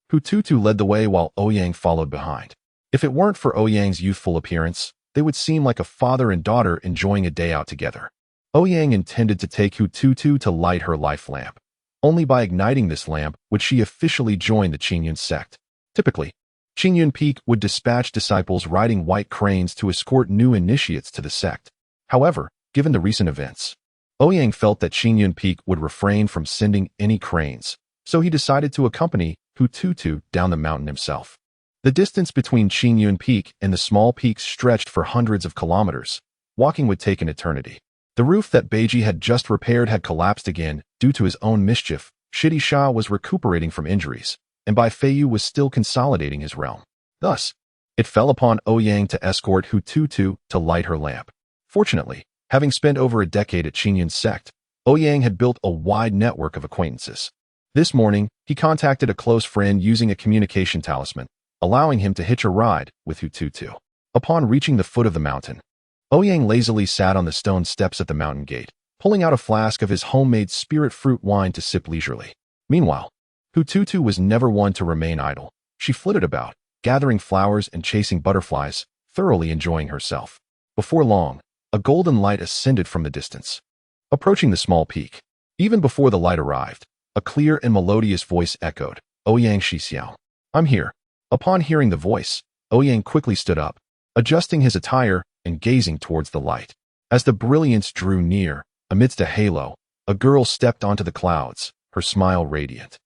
Hu Tutu led the way while Ouyang followed behind. If it weren't for Ouyang's youthful appearance, they would seem like a father and daughter enjoying a day out together. Ouyang intended to take Hu Tutu to light her life lamp. Only by igniting this lamp would she officially join the Qingyun sect. Typically, Qingyun Peak would dispatch disciples riding white cranes to escort new initiates to the sect. However, given the recent events, Ouyang felt that Qingyun Peak would refrain from sending any cranes, so he decided to accompany Hu Tutu down the mountain himself. The distance between Qingyun Peak and the small peaks stretched for hundreds of kilometers. Walking would take an eternity. The roof that Beiji had just repaired had collapsed again due to his own mischief. Shidi Sha was recuperating from injuries, and Bai Feiyu was still consolidating his realm. Thus, it fell upon Ouyang to escort Hu Tutu to light her lamp. Fortunately, having spent over a decade at Qingyun's sect, Ouyang had built a wide network of acquaintances. This morning, he contacted a close friend using a communication talisman, allowing him to hitch a ride with Hu Tutu. Upon reaching the foot of the mountain, Ouyang lazily sat on the stone steps at the mountain gate, pulling out a flask of his homemade spirit fruit wine to sip leisurely. Meanwhile, Hu Tutu was never one to remain idle. She flitted about, gathering flowers and chasing butterflies, thoroughly enjoying herself. Before long, a golden light ascended from the distance, approaching the small peak. Even before the light arrived, a clear and melodious voice echoed, "Ouyang Shixiao. I'm here." Upon hearing the voice, Ouyang quickly stood up, adjusting his attire and gazing towards the light. As the brilliance drew near, amidst a halo, a girl stepped onto the clouds, her smile radiant.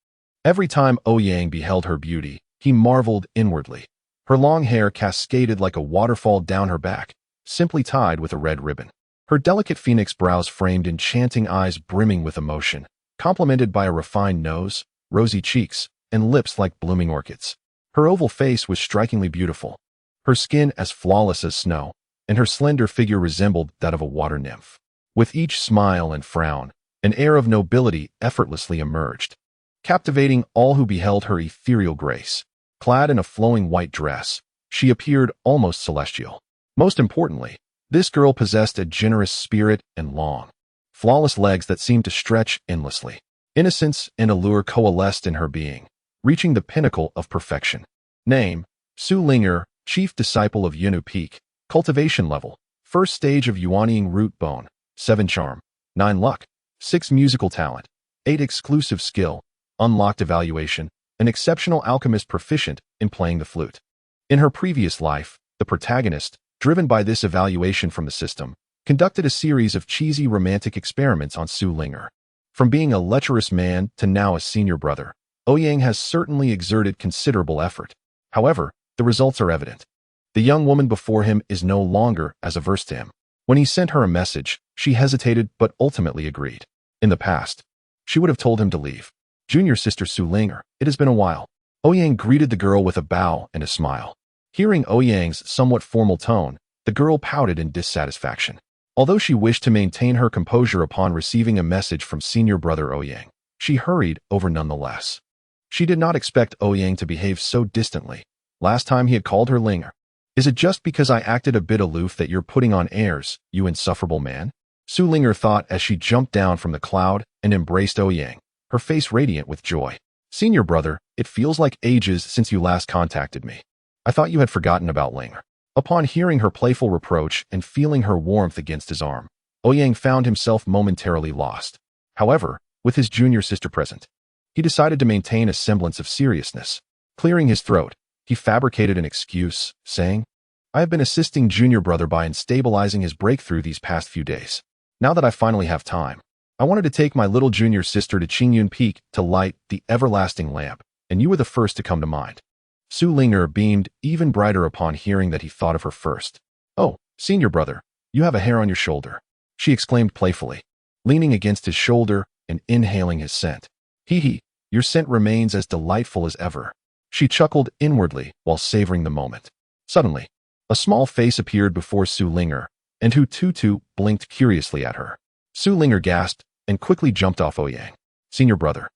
Every time Ouyang beheld her beauty, he marveled inwardly. Her long hair cascaded like a waterfall down her back, simply tied with a red ribbon. Her delicate phoenix brows framed enchanting eyes brimming with emotion, complemented by a refined nose, rosy cheeks, and lips like blooming orchids. Her oval face was strikingly beautiful, her skin as flawless as snow, and her slender figure resembled that of a water nymph. With each smile and frown, an air of nobility effortlessly emerged, captivating all who beheld her ethereal grace. Clad in a flowing white dress, she appeared almost celestial. Most importantly, this girl possessed a generous spirit and long, flawless legs that seemed to stretch endlessly. Innocence and allure coalesced in her being, reaching the pinnacle of perfection. Name: Su Linger, chief disciple of Yunu Peak. Cultivation level: first stage of Yuanying root bone. 7 charm, 9 luck, 6 musical talent, 8 exclusive skill, unlocked evaluation, an exceptional alchemist proficient in playing the flute. In her previous life, the protagonist, driven by this evaluation from the system, conducted a series of cheesy romantic experiments on Su Linger. From being a lecherous man to now a senior brother, Ouyang has certainly exerted considerable effort. However, the results are evident. The young woman before him is no longer as averse to him. When he sent her a message, she hesitated but ultimately agreed. In the past, she would have told him to leave. Junior sister Su Linger, it has been a while. Ouyang greeted the girl with a bow and a smile. Hearing Ouyang's somewhat formal tone, the girl pouted in dissatisfaction. Although she wished to maintain her composure upon receiving a message from senior brother Ouyang, she hurried over nonetheless. She did not expect Ouyang to behave so distantly. Last time he had called her Linger. Is it just because I acted a bit aloof that you're putting on airs, you insufferable man? Su Linger thought as she jumped down from the cloud and embraced Ouyang, her face radiant with joy. Senior brother, it feels like ages since you last contacted me. I thought you had forgotten about Linger. Upon hearing her playful reproach and feeling her warmth against his arm, Ouyang found himself momentarily lost. However, with his junior sister present, he decided to maintain a semblance of seriousness. Clearing his throat, he fabricated an excuse, saying, I have been assisting junior brother by stabilizing his breakthrough these past few days. Now that I finally have time, I wanted to take my little junior sister to Qingyun Peak to light the everlasting lamp, and you were the first to come to mind. Su Linger beamed even brighter upon hearing that he thought of her first. Oh, senior brother, you have a hair on your shoulder, she exclaimed playfully, leaning against his shoulder and inhaling his scent. Hee, your scent remains as delightful as ever. She chuckled inwardly while savoring the moment. Suddenly, a small face appeared before Su Linger, and Hu Tutu blinked curiously at her. Su Linger gasped and quickly jumped off Ouyang. Senior brother,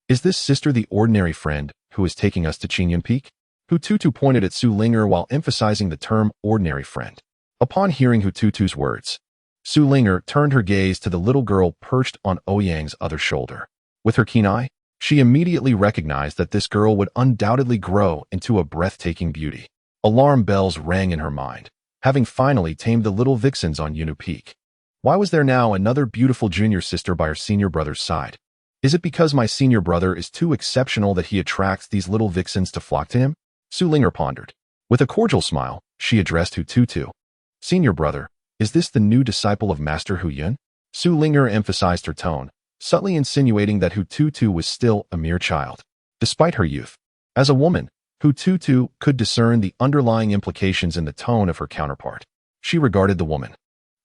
is this sister the ordinary friend who is taking us to Qingyun Peak? Hu Tutu pointed at Su Linger while emphasizing the term ordinary friend. Upon hearing Hu Tutu's words, Su Linger turned her gaze to the little girl perched on Ouyang's other shoulder. With her keen eye, she immediately recognized that this girl would undoubtedly grow into a breathtaking beauty. Alarm bells rang in her mind, having finally tamed the little vixens on Yunu Peak. Why was there now another beautiful junior sister by her senior brother's side? Is it because my senior brother is too exceptional that he attracts these little vixens to flock to him? Su Linger pondered. With a cordial smile, she addressed Hu Tutu. Senior brother, is this the new disciple of Master Hu Yun? Su Linger emphasized her tone, subtly insinuating that Hu Tutu was still a mere child. Despite her youth, as a woman, Hu Tutu could discern the underlying implications in the tone of her counterpart. She regarded the woman,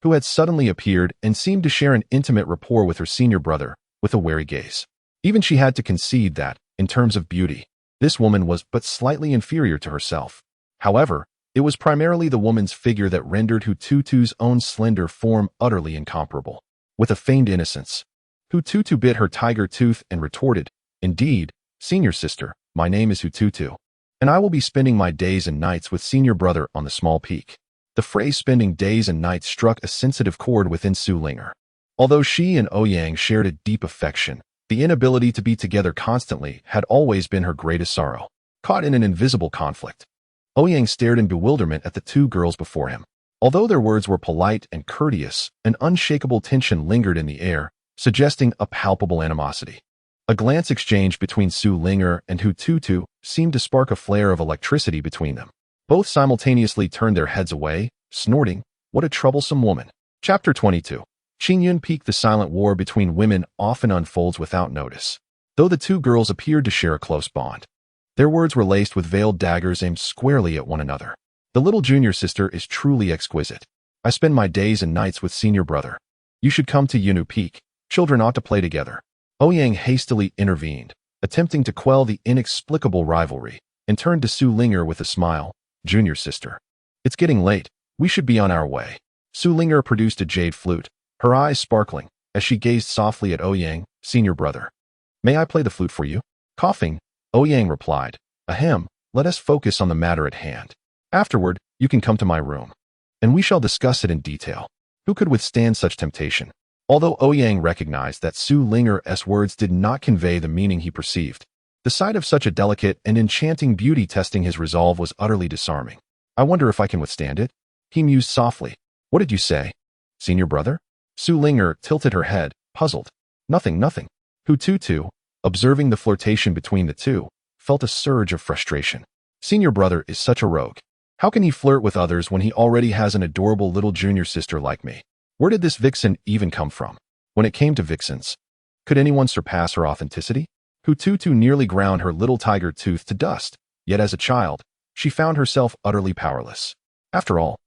who had suddenly appeared and seemed to share an intimate rapport with her senior brother, with a wary gaze. Even she had to concede that, in terms of beauty, this woman was but slightly inferior to herself. However, it was primarily the woman's figure that rendered Hu Tutu's own slender form utterly incomparable. With a feigned innocence, Hu Tutu bit her tiger tooth and retorted, Indeed, senior sister, my name is Hu Tutu, and I will be spending my days and nights with senior brother on the small peak. The phrase spending days and nights struck a sensitive chord within Su Linger. Although she and Ouyang shared a deep affection, the inability to be together constantly had always been her greatest sorrow. Caught in an invisible conflict, Ouyang stared in bewilderment at the two girls before him. Although their words were polite and courteous, an unshakable tension lingered in the air, suggesting a palpable animosity. A glance exchanged between Su Linger and Hu Tutu seemed to spark a flare of electricity between them. Both simultaneously turned their heads away, snorting, What a troublesome woman. Chapter 22. Qingyun Peak. The silent war between women often unfolds without notice. Though the two girls appeared to share a close bond, their words were laced with veiled daggers aimed squarely at one another. The little junior sister is truly exquisite. I spend my days and nights with senior brother. You should come to Yunu Peak. Children ought to play together. Ouyang hastily intervened, attempting to quell the inexplicable rivalry, and turned to Su Linger with a smile. Junior sister, it's getting late. We should be on our way. Su Linger produced a jade flute, her eyes sparkling, as she gazed softly at Ouyang, senior brother. May I play the flute for you? Coughing, Ouyang replied, Ahem, let us focus on the matter at hand. Afterward, you can come to my room, and we shall discuss it in detail. Who could withstand such temptation? Although Ouyang recognized that Su Linger's words did not convey the meaning he perceived, the sight of such a delicate and enchanting beauty testing his resolve was utterly disarming. I wonder if I can withstand it? He mused softly. What did you say? Senior brother? Su Linger tilted her head, puzzled. Nothing. Hu Tutu, observing the flirtation between the two, felt a surge of frustration. Senior brother is such a rogue. How can he flirt with others when he already has an adorable little junior sister like me? Where did this vixen even come from? When it came to vixens, could anyone surpass her authenticity? Hu Tutu nearly ground her little tiger tooth to dust, yet as a child, she found herself utterly powerless. After all,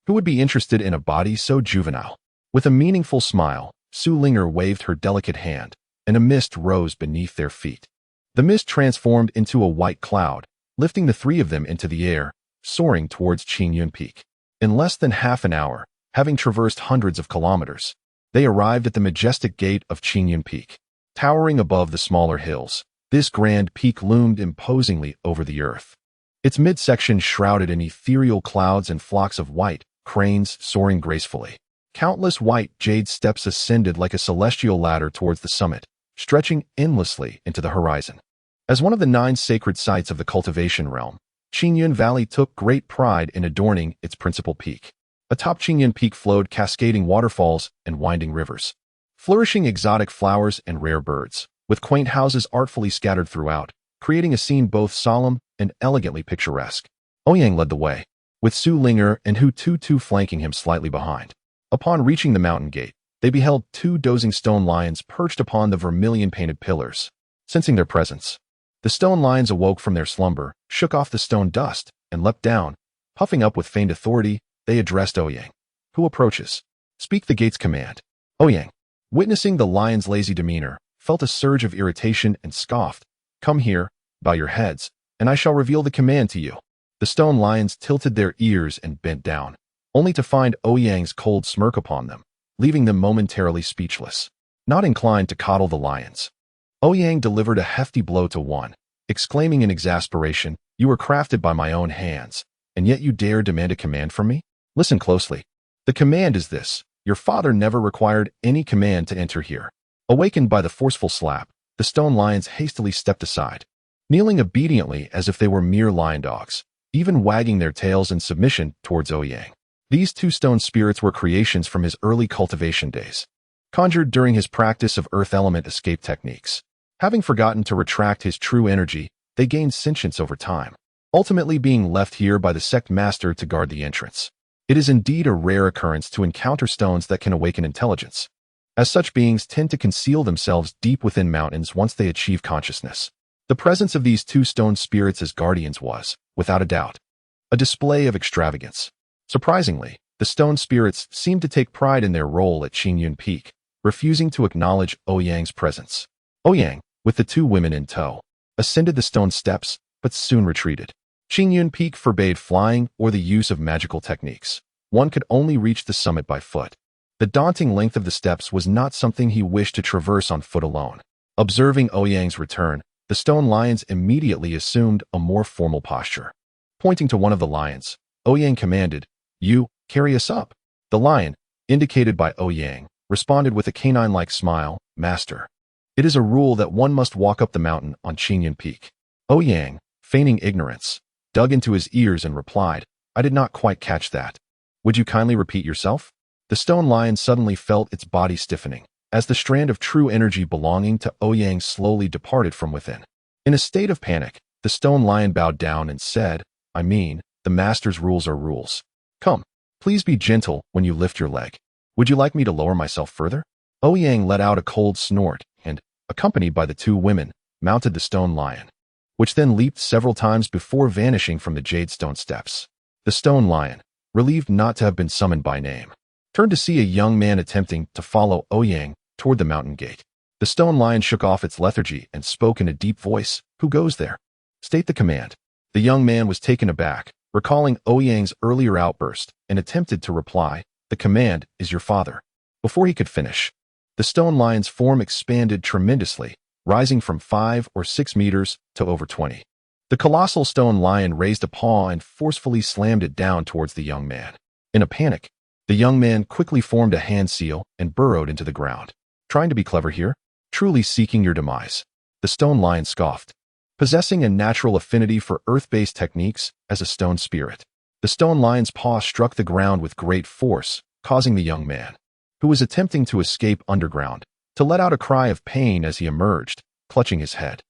who would be interested in a body so juvenile? With a meaningful smile, Su Linger waved her delicate hand, and a mist rose beneath their feet. The mist transformed into a white cloud, lifting the three of them into the air, soaring towards Qingyun Peak. In less than half an hour, having traversed hundreds of kilometers, they arrived at the majestic gate of Qingyun Peak. Towering above the smaller hills, this grand peak loomed imposingly over the earth. Its midsection shrouded in ethereal clouds and flocks of white cranes soaring gracefully. Countless white jade steps ascended like a celestial ladder towards the summit, stretching endlessly into the horizon. As one of the 9 sacred sites of the cultivation realm, Qingyun Valley took great pride in adorning its principal peak. Atop Qingyun Peak flowed cascading waterfalls and winding rivers, flourishing exotic flowers and rare birds, with quaint houses artfully scattered throughout, creating a scene both solemn and elegantly picturesque. Ouyang led the way, with Su Linger and Hu Tutu flanking him slightly behind. Upon reaching the mountain gate, they beheld 2 dozing stone lions perched upon the vermilion-painted pillars. Sensing their presence, the stone lions awoke from their slumber, shook off the stone dust, and leapt down. Puffing up with feigned authority, they addressed Ouyang. Who approaches? Speak the gate's command. Ouyang, witnessing the lions' lazy demeanor, felt a surge of irritation and scoffed. Come here, bow your heads, and I shall reveal the command to you. The stone lions tilted their ears and bent down, only to find Ouyang's cold smirk upon them, leaving them momentarily speechless. Not inclined to coddle the lions, Ouyang delivered a hefty blow to one, exclaiming in exasperation, "You were crafted by my own hands, and yet you dare demand a command from me? Listen closely. The command is this: your father never required any command to enter here." Awakened by the forceful slap, the stone lions hastily stepped aside, kneeling obediently as if they were mere lion dogs, even wagging their tails in submission towards Ouyang. These 2 stone spirits were creations from his early cultivation days, conjured during his practice of earth element escape techniques. Having forgotten to retract his true energy, they gained sentience over time, ultimately being left here by the sect master to guard the entrance. It is indeed a rare occurrence to encounter stones that can awaken intelligence, as such beings tend to conceal themselves deep within mountains once they achieve consciousness. The presence of these 2 stone spirits as guardians was, without a doubt, a display of extravagance. Surprisingly, the stone spirits seemed to take pride in their role at Qingyun Peak, refusing to acknowledge Ouyang's presence. Ouyang, with the 2 women in tow, ascended the stone steps, but soon retreated. Qingyun Peak forbade flying or the use of magical techniques. One could only reach the summit by foot. The daunting length of the steps was not something he wished to traverse on foot alone. Observing Ouyang's return, the stone lions immediately assumed a more formal posture. Pointing to one of the lions, Ouyang commanded, "You, carry us up." The lion, indicated by Ouyang, responded with a canine-like smile, "Master. It is a rule that one must walk up the mountain on Qingyun Peak." Ouyang, feigning ignorance, dug into his ears and replied, "I did not quite catch that. Would you kindly repeat yourself?" The stone lion suddenly felt its body stiffening, as the strand of true energy belonging to Ouyang slowly departed from within. In a state of panic, the stone lion bowed down and said, "The master's rules are rules. Come, please be gentle when you lift your leg. Would you like me to lower myself further?" Ouyang let out a cold snort and, accompanied by the 2 women, mounted the stone lion, which then leaped several times before vanishing from the jade stone steps. The stone lion, relieved not to have been summoned by name, turned to see a young man attempting to follow Ouyang toward the mountain gate. The stone lion shook off its lethargy and spoke in a deep voice, "Who goes there? State the command." The young man was taken aback, recalling Ouyang's earlier outburst, and attempted to reply, "The command is your father." Before he could finish, the stone lion's form expanded tremendously, rising from 5 or 6 meters to over 20. The colossal stone lion raised a paw and forcefully slammed it down towards the young man. In a panic, the young man quickly formed a hand seal and burrowed into the ground. "Trying to be clever here? Truly seeking your demise." The stone lion scoffed, possessing a natural affinity for earth-based techniques as a stone spirit. The stone lion's paw struck the ground with great force, causing the young man, who was attempting to escape underground, to let out a cry of pain as he emerged, clutching his head.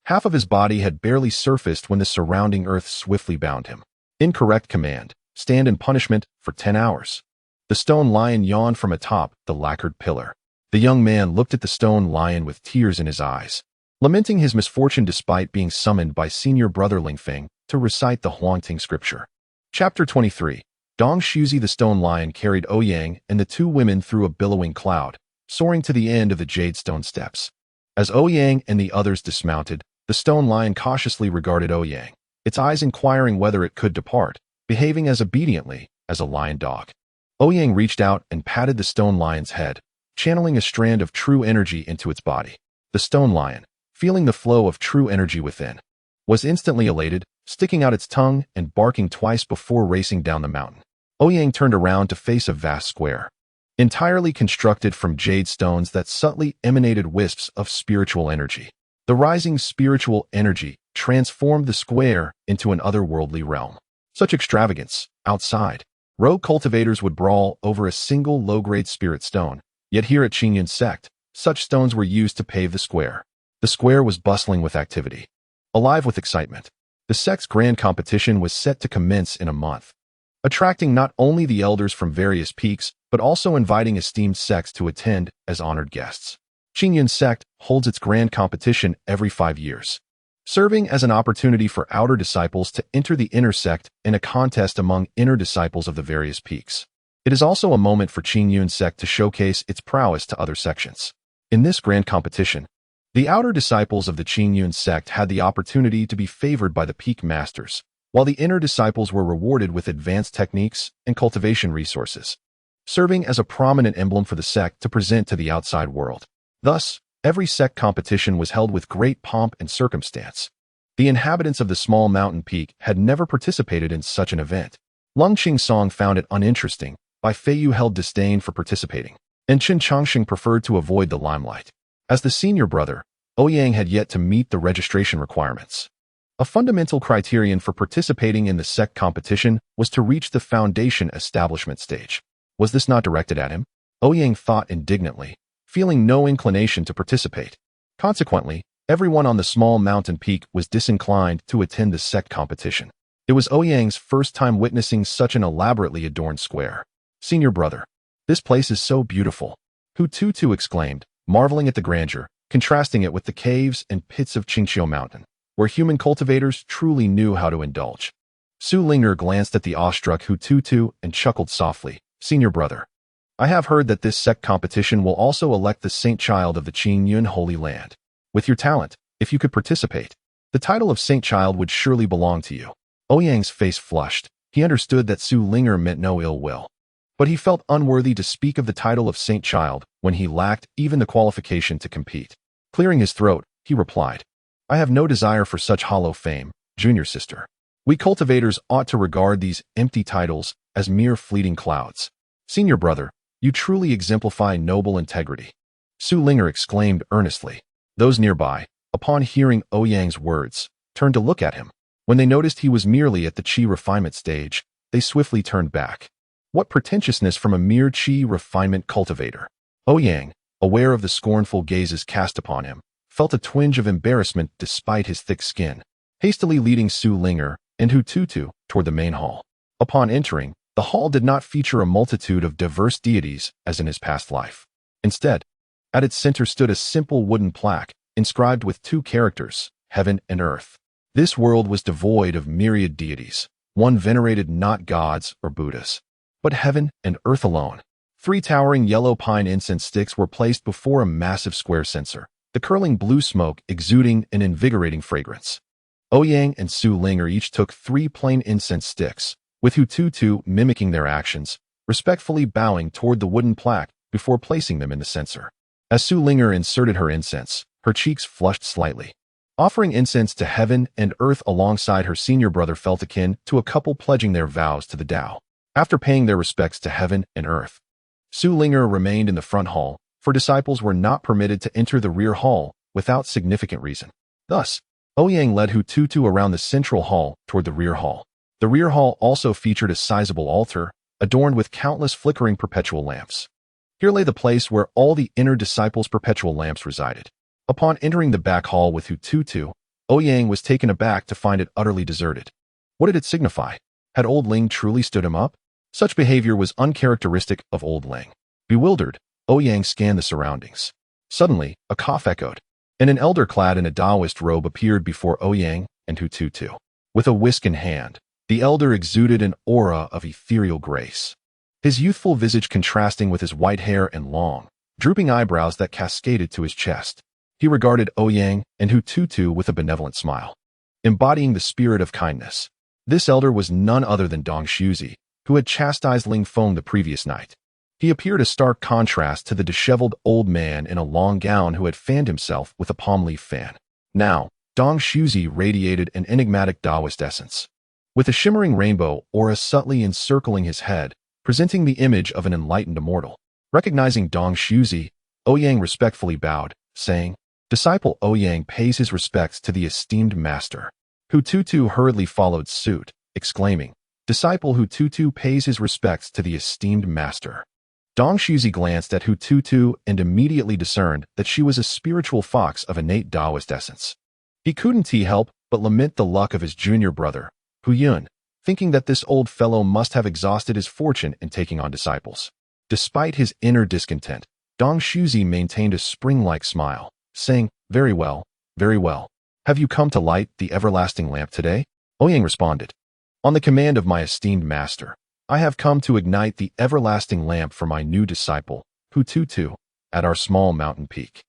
Half of his body had barely surfaced when the surrounding earth swiftly bound him. Incorrect command: stand in punishment for 10 hours. The stone lion yawned from atop the lacquered pillar. The young man looked at the stone lion with tears in his eyes, lamenting his misfortune despite being summoned by senior brother Lingfeng to recite the haunting scripture. Chapter 23. Dong Shuzi the stone lion carried Ouyang and the two women through a billowing cloud, soaring to the end of the jade stone steps. As Ouyang and the others dismounted, the stone lion cautiously regarded Ouyang, its eyes inquiring whether it could depart, behaving as obediently as a lion dog. Ouyang reached out and patted the stone lion's head, channeling a strand of true energy into its body. The stone lion, feeling the flow of true energy within, was instantly elated, sticking out its tongue and barking twice before racing down the mountain. Ouyang turned around to face a vast square, entirely constructed from jade stones that subtly emanated wisps of spiritual energy. The rising spiritual energy transformed the square into an otherworldly realm. Such extravagance, outside, rogue cultivators would brawl over a single low-grade spirit stone, yet here at Qingyun sect, such stones were used to pave the square. The square was bustling with activity, alive with excitement. The sect's grand competition was set to commence in a month, attracting not only the elders from various peaks, but also inviting esteemed sects to attend as honored guests. Qingyun sect holds its grand competition every 5 years, serving as an opportunity for outer disciples to enter the inner sect in a contest among inner disciples of the various peaks. It is also a moment for Qingyun sect to showcase its prowess to other sections. In this grand competition, the outer disciples of the Qingyun sect had the opportunity to be favored by the peak masters, while the inner disciples were rewarded with advanced techniques and cultivation resources, serving as a prominent emblem for the sect to present to the outside world. Thus, every sect competition was held with great pomp and circumstance. The inhabitants of the small mountain peak had never participated in such an event. Lung Qingsong found it uninteresting, Bai Feiyu held disdain for participating, and Chen Changxing preferred to avoid the limelight. As the senior brother, Ouyang had yet to meet the registration requirements. A fundamental criterion for participating in the sect competition was to reach the foundation establishment stage. Was this not directed at him? Ouyang thought indignantly, feeling no inclination to participate. Consequently, everyone on the small mountain peak was disinclined to attend the sect competition. It was Ouyang's first time witnessing such an elaborately adorned square. Senior brother, this place is so beautiful, Hu Tutu exclaimed, marveling at the grandeur, contrasting it with the caves and pits of Qingqiu Mountain, where human cultivators truly knew how to indulge. Su Ling'er glanced at the awestruck Hu Tutu and chuckled softly. Senior brother, I have heard that this sect competition will also elect the Saint Child of the Qingyun Holy Land. With your talent, if you could participate, the title of Saint Child would surely belong to you. Ouyang's face flushed. He understood that Su Ling'er meant no ill will, but he felt unworthy to speak of the title of Saint Child when he lacked even the qualification to compete. Clearing his throat, he replied, I have no desire for such hollow fame, junior sister. We cultivators ought to regard these empty titles as mere fleeting clouds. Senior brother, you truly exemplify noble integrity. Su Ling'er exclaimed earnestly. Those nearby, upon hearing Ouyang's words, turned to look at him. When they noticed he was merely at the qi refinement stage, they swiftly turned back. What pretentiousness from a mere qi refinement cultivator! Ouyang, aware of the scornful gazes cast upon him, felt a twinge of embarrassment despite his thick skin, hastily leading Su Ling'er and Hu Tutu toward the main hall. Upon entering, the hall did not feature a multitude of diverse deities as in his past life. Instead, at its center stood a simple wooden plaque, inscribed with 2 characters, heaven and earth. This world was devoid of myriad deities. One venerated not gods or Buddhas, but heaven and earth alone. 3 towering yellow pine incense sticks were placed before a massive square censer, the curling blue smoke exuding an invigorating fragrance. Ouyang and Su Ling'er each took 3 plain incense sticks, with Hu Tutu mimicking their actions, respectfully bowing toward the wooden plaque before placing them in the censer. As Su Ling'er inserted her incense, her cheeks flushed slightly. Offering incense to heaven and earth alongside her senior brother felt akin to a couple pledging their vows to the Tao. After paying their respects to heaven and earth, Su Ling'er remained in the front hall, for disciples were not permitted to enter the rear hall without significant reason. Thus, Ouyang led Hu Tutu around the central hall toward the rear hall. The rear hall also featured a sizable altar, adorned with countless flickering perpetual lamps. Here lay the place where all the inner disciples' perpetual lamps resided. Upon entering the back hall with Hu Tutu, Ouyang was taken aback to find it utterly deserted. What did it signify? Had Old Ling truly stood him up? Such behavior was uncharacteristic of Old Ling. Bewildered, Ouyang scanned the surroundings. Suddenly, a cough echoed, and an elder clad in a Taoist robe appeared before Ouyang and Hu Tutu. With a whisk in hand, The elder exuded an aura of ethereal grace, his youthful visage contrasting with his white hair and long, drooping eyebrows that cascaded to his chest. He regarded Ouyang and Hututu with a benevolent smile, embodying the spirit of kindness. This elder was none other than Dong Shuzi, who had chastised Ling Feng the previous night. He appeared a stark contrast to the disheveled old man in a long gown who had fanned himself with a palm leaf fan. Now, Dong Shuzi radiated an enigmatic Taoist essence, with a shimmering rainbow aura subtly encircling his head, presenting the image of an enlightened immortal. Recognizing Dong Shuzi, Ouyang respectfully bowed, saying, "Disciple Ouyang pays his respects to the esteemed master." Hututu hurriedly followed suit, exclaiming, "Disciple Hututu pays his respects to the esteemed master." Dong Shuzi glanced at Hututu and immediately discerned that she was a spiritual fox of innate Taoist essence. He couldn't help but lament the luck of his junior brother, Ouyang, thinking that this old fellow must have exhausted his fortune in taking on disciples. Despite his inner discontent, Dong Shuzi maintained a spring-like smile, saying, very well. Have you come to light the everlasting lamp today?" Ouyang responded, "On the command of my esteemed master, I have come to ignite the everlasting lamp for my new disciple, Hututu, at our small mountain peak.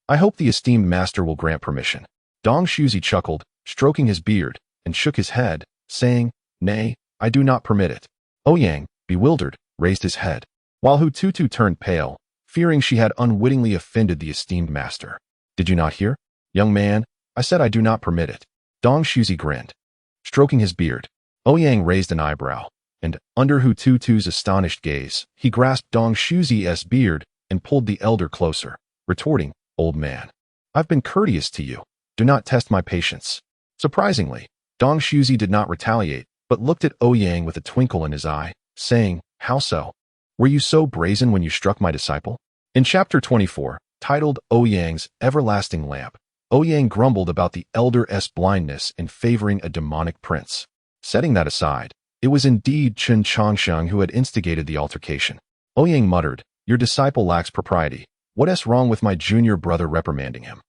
I hope the esteemed master will grant permission." Dong Shuzi chuckled, stroking his beard, and shook his head, saying, "Nay, I do not permit it." Ouyang, bewildered, raised his head, while Hututu turned pale, fearing she had unwittingly offended the esteemed master. "Did you not hear? Young man, I said I do not permit it." Dong Shuzi grinned, stroking his beard. Ouyang raised an eyebrow, and, under Hututu's astonished gaze, he grasped Dong Shuzi's beard and pulled the elder closer, retorting, "Old man, I've been courteous to you. Do not test my patience." Surprisingly, Dong Shuzi did not retaliate, but looked at Ouyang with a twinkle in his eye, saying, "How so? Were you so brazen when you struck my disciple?" In Chapter 24, titled Ouyang's Everlasting Lamp, Ouyang grumbled about the elder's blindness in favoring a demonic prince. Setting that aside, it was indeed Chen Chongsheng who had instigated the altercation. Ouyang muttered, "Your disciple lacks propriety. What's wrong with my junior brother reprimanding him?"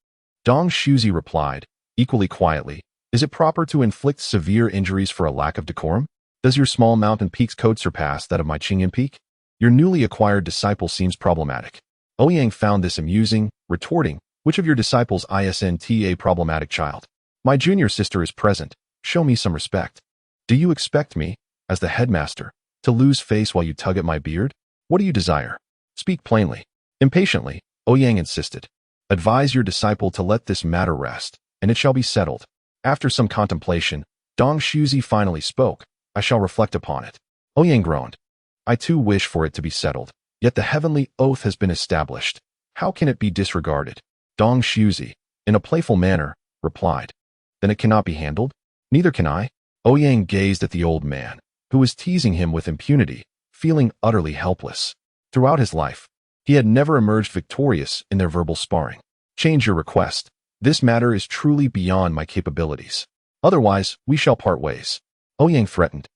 Dong Shuzi replied, equally quietly, "Is it proper to inflict severe injuries for a lack of decorum? Does your small mountain peak's code surpass that of my Qingyan peak? Your newly acquired disciple seems problematic." Ouyang found this amusing, retorting, "Which of your disciples isn't a problematic child? My junior sister is present. Show me some respect. Do you expect me, as the headmaster, to lose face while you tug at my beard? What do you desire? Speak plainly." Impatiently, Ouyang insisted, "Advise your disciple to let this matter rest, and it shall be settled." After some contemplation, Dong Shuzi finally spoke, "I shall reflect upon it." Ouyang groaned, "I too wish for it to be settled, yet the heavenly oath has been established. How can it be disregarded?" Dong Shuzi, in a playful manner, replied, "Then it cannot be handled? Neither can I." Ouyang gazed at the old man, who was teasing him with impunity, feeling utterly helpless. Throughout his life, he had never emerged victorious in their verbal sparring. "Change your request. This matter is truly beyond my capabilities. Otherwise, we shall part ways," Ouyang threatened.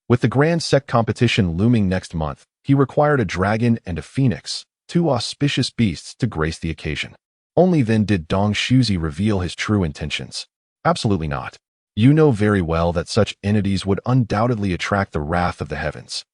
With the Grand Sect competition looming next month, he required a dragon and a phoenix, two auspicious beasts to grace the occasion. Only then did Dong Shuzi reveal his true intentions. "Absolutely not. You know very well that such entities would undoubtedly attract the wrath of the heavens."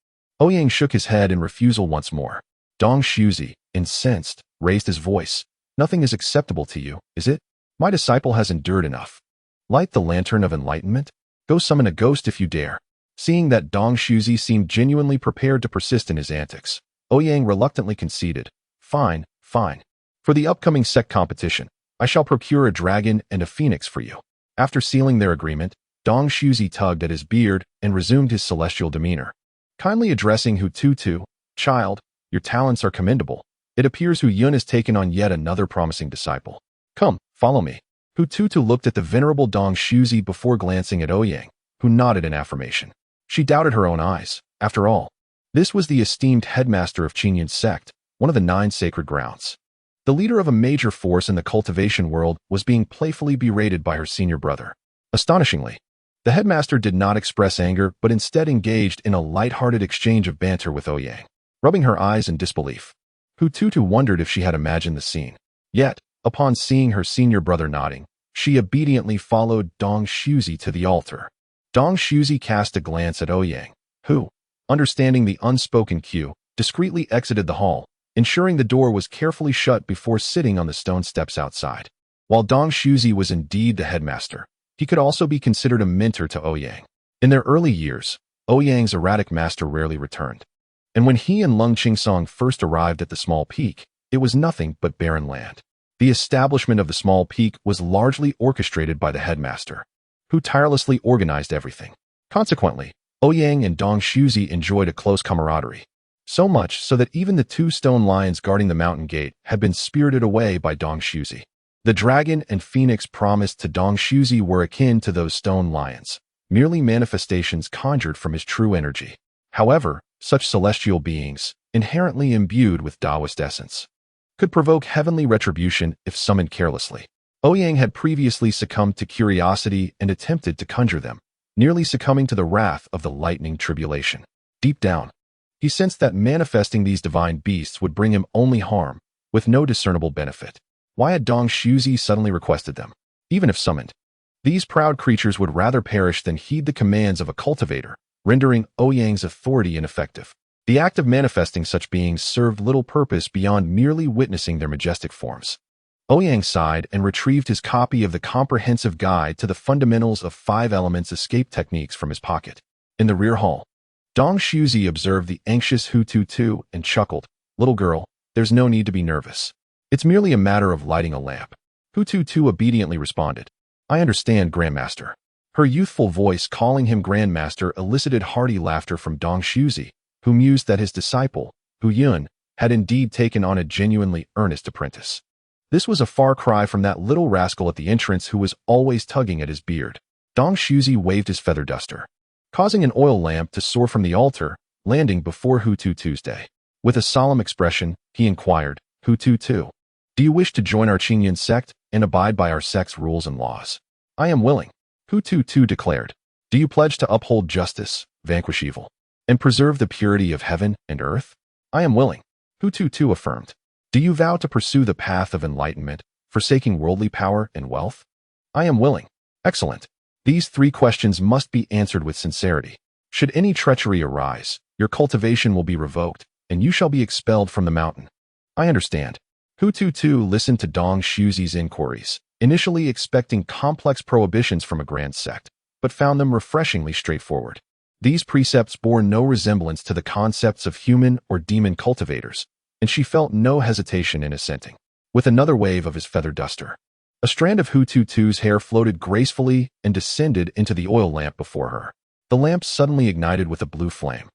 Ouyang shook his head in refusal once more. Dong Shuzi, incensed, raised his voice. "Nothing is acceptable to you, is it? My disciple has endured enough. Light the lantern of enlightenment. Go summon a ghost if you dare." Seeing that Dong Shuzi seemed genuinely prepared to persist in his antics, Ouyang reluctantly conceded, Fine. For the upcoming sect competition, I shall procure a dragon and a phoenix for you." After sealing their agreement, Dong Shuzi tugged at his beard and resumed his celestial demeanor. Kindly addressing Hututu, "Child, your talents are commendable. It appears Ouyang has taken on yet another promising disciple. Come, follow me." Hututu looked at the venerable Dong Shuzi before glancing at Ouyang, who nodded in affirmation. She doubted her own eyes. After all, this was the esteemed headmaster of Qingyan sect, one of the 9 sacred grounds. The leader of a major force in the cultivation world was being playfully berated by her senior brother. Astonishingly, the headmaster did not express anger but instead engaged in a light-hearted exchange of banter with Ouyang, rubbing her eyes in disbelief. Hututu wondered if she had imagined the scene. Yet, upon seeing her senior brother nodding, she obediently followed Dong Shuzi to the altar. Dong Shuzi cast a glance at Ouyang, who, understanding the unspoken cue, discreetly exited the hall, ensuring the door was carefully shut before sitting on the stone steps outside. While Dong Shuzi was indeed the headmaster, he could also be considered a mentor to Ouyang. In their early years, Ouyang's erratic master rarely returned, and when he and Lung Qingsong first arrived at the small peak, it was nothing but barren land. The establishment of the small peak was largely orchestrated by the headmaster, who tirelessly organized everything. Consequently, Ouyang and Dong Shuzi enjoyed a close camaraderie, so much so that even the 2 stone lions guarding the mountain gate had been spirited away by Dong Shuzi. The dragon and phoenix promised to Dong Shuzi were akin to those stone lions, merely manifestations conjured from his true energy. However, such celestial beings, inherently imbued with Taoist essence, could provoke heavenly retribution if summoned carelessly. Ouyang had previously succumbed to curiosity and attempted to conjure them, nearly succumbing to the wrath of the lightning tribulation. Deep down, he sensed that manifesting these divine beasts would bring him only harm, with no discernible benefit. Why had Dong Shuzi suddenly requested them? Even if summoned, these proud creatures would rather perish than heed the commands of a cultivator, rendering Ouyang's authority ineffective. The act of manifesting such beings served little purpose beyond merely witnessing their majestic forms. Ouyang sighed and retrieved his copy of the Comprehensive Guide to the Fundamentals of 5 Elements escape techniques from his pocket. In the rear hall, Dong Shuzi observed the anxious Hu-Tu-Tu and chuckled, "Little girl, there's no need to be nervous. It's merely a matter of lighting a lamp." Hu-Tu-Tu obediently responded, "I understand, Grandmaster." Her youthful voice calling him Grandmaster elicited hearty laughter from Dong Shuzi, who mused that his disciple, Ouyang, had indeed taken on a genuinely earnest apprentice. This was a far cry from that little rascal at the entrance who was always tugging at his beard. Dong Shuzi waved his feather duster, causing an oil lamp to soar from the altar, landing before Hu-Tu-Tu's day. With a solemn expression, he inquired, "Hu-Tu-Tu, do you wish to join our Qingyan sect and abide by our sect's rules and laws?" "I am willing," Hu-Tu-Tu declared. "Do you pledge to uphold justice, vanquish evil, and preserve the purity of heaven and earth?" "I am willing," Hu-Tu-Tu affirmed. "Do you vow to pursue the path of enlightenment, forsaking worldly power and wealth?" "I am willing." "Excellent. These 3 questions must be answered with sincerity. Should any treachery arise, your cultivation will be revoked, and you shall be expelled from the mountain." "I understand." Hu-Tu-Tu listened to Dong Shuzi's inquiries, initially expecting complex prohibitions from a grand sect, but found them refreshingly straightforward. These precepts bore no resemblance to the concepts of human or demon cultivators, and she felt no hesitation in assenting. With another wave of his feather duster, a strand of Hu-Tu-Tu's hair floated gracefully and descended into the oil lamp before her. The lamp suddenly ignited with a blue flame,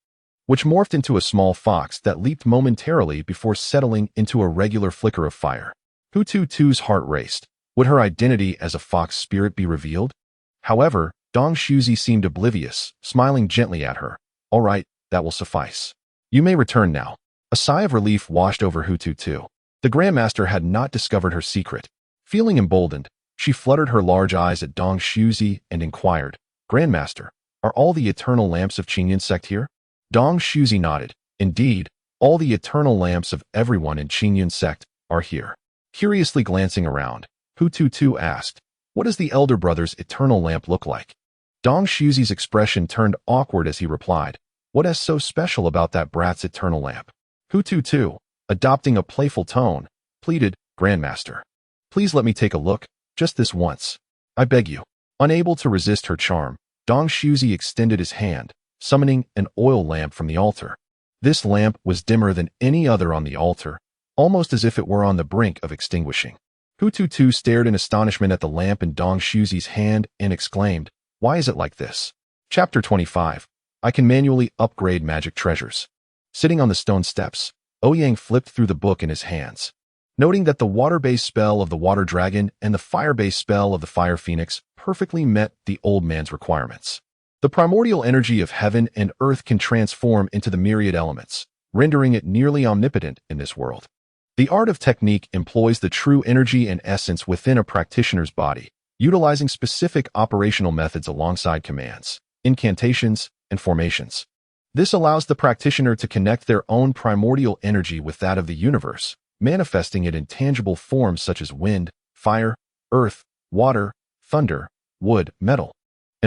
which morphed into a small fox that leaped momentarily before settling into a regular flicker of fire. Hu-Tu-Tu's heart raced. Would her identity as a fox spirit be revealed? However, Dong Shuzi seemed oblivious, smiling gently at her. "All right, that will suffice. You may return now." A sigh of relief washed over Hu-Tu-Tu. The Grandmaster had not discovered her secret. Feeling emboldened, she fluttered her large eyes at Dong Shuzi and inquired, "Grandmaster, are all the eternal lamps of Qingyan sect here?" Dong Shuzi nodded. "Indeed, all the eternal lamps of everyone in Qingyan sect are here." Curiously glancing around, Hu-Tu-Tu asked, "What does the elder brother's eternal lamp look like?" Dong Shuzi's expression turned awkward as he replied, "What is so special about that brat's eternal lamp?" Hu-Tu-Tu, adopting a playful tone, pleaded, "Grandmaster, please let me take a look, just this once. I beg you." Unable to resist her charm, Dong Shuzi extended his hand, summoning an oil lamp from the altar. This lamp was dimmer than any other on the altar, almost as if it were on the brink of extinguishing. Hu-Tu-Tu stared in astonishment at the lamp in Dong Shuzi's hand and exclaimed, "Why is it like this?" Chapter 25. I can manually upgrade magic treasures. Sitting on the stone steps, Ouyang flipped through the book in his hands, noting that the water-based spell of the water dragon and the fire-based spell of the fire phoenix perfectly met the old man's requirements. The primordial energy of heaven and earth can transform into the myriad elements, rendering it nearly omnipotent in this world. The art of technique employs the true energy and essence within a practitioner's body, utilizing specific operational methods alongside commands, incantations, and formations. This allows the practitioner to connect their own primordial energy with that of the universe, manifesting it in tangible forms such as wind, fire, earth, water, thunder, wood, metal,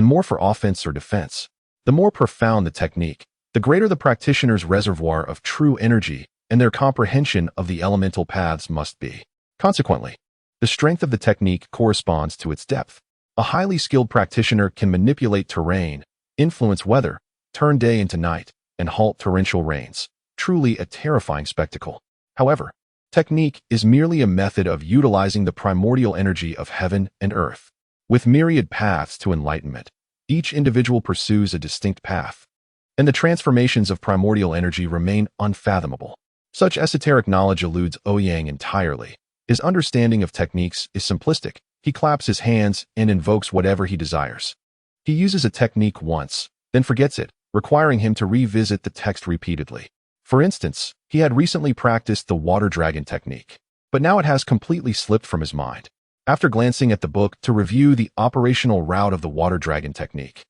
and more for offense or defense. The more profound the technique, the greater the practitioner's reservoir of true energy and their comprehension of the elemental paths must be. Consequently, the strength of the technique corresponds to its depth. A highly skilled practitioner can manipulate terrain, influence weather, turn day into night, and halt torrential rains. Truly a terrifying spectacle. However, technique is merely a method of utilizing the primordial energy of heaven and earth. With myriad paths to enlightenment, each individual pursues a distinct path, and the transformations of primordial energy remain unfathomable. Such esoteric knowledge eludes Ouyang entirely. His understanding of techniques is simplistic. He claps his hands and invokes whatever he desires. He uses a technique once, then forgets it, requiring him to revisit the text repeatedly. For instance, he had recently practiced the water dragon technique, but now it has completely slipped from his mind. After glancing at the book to review the operational route of the water dragon technique,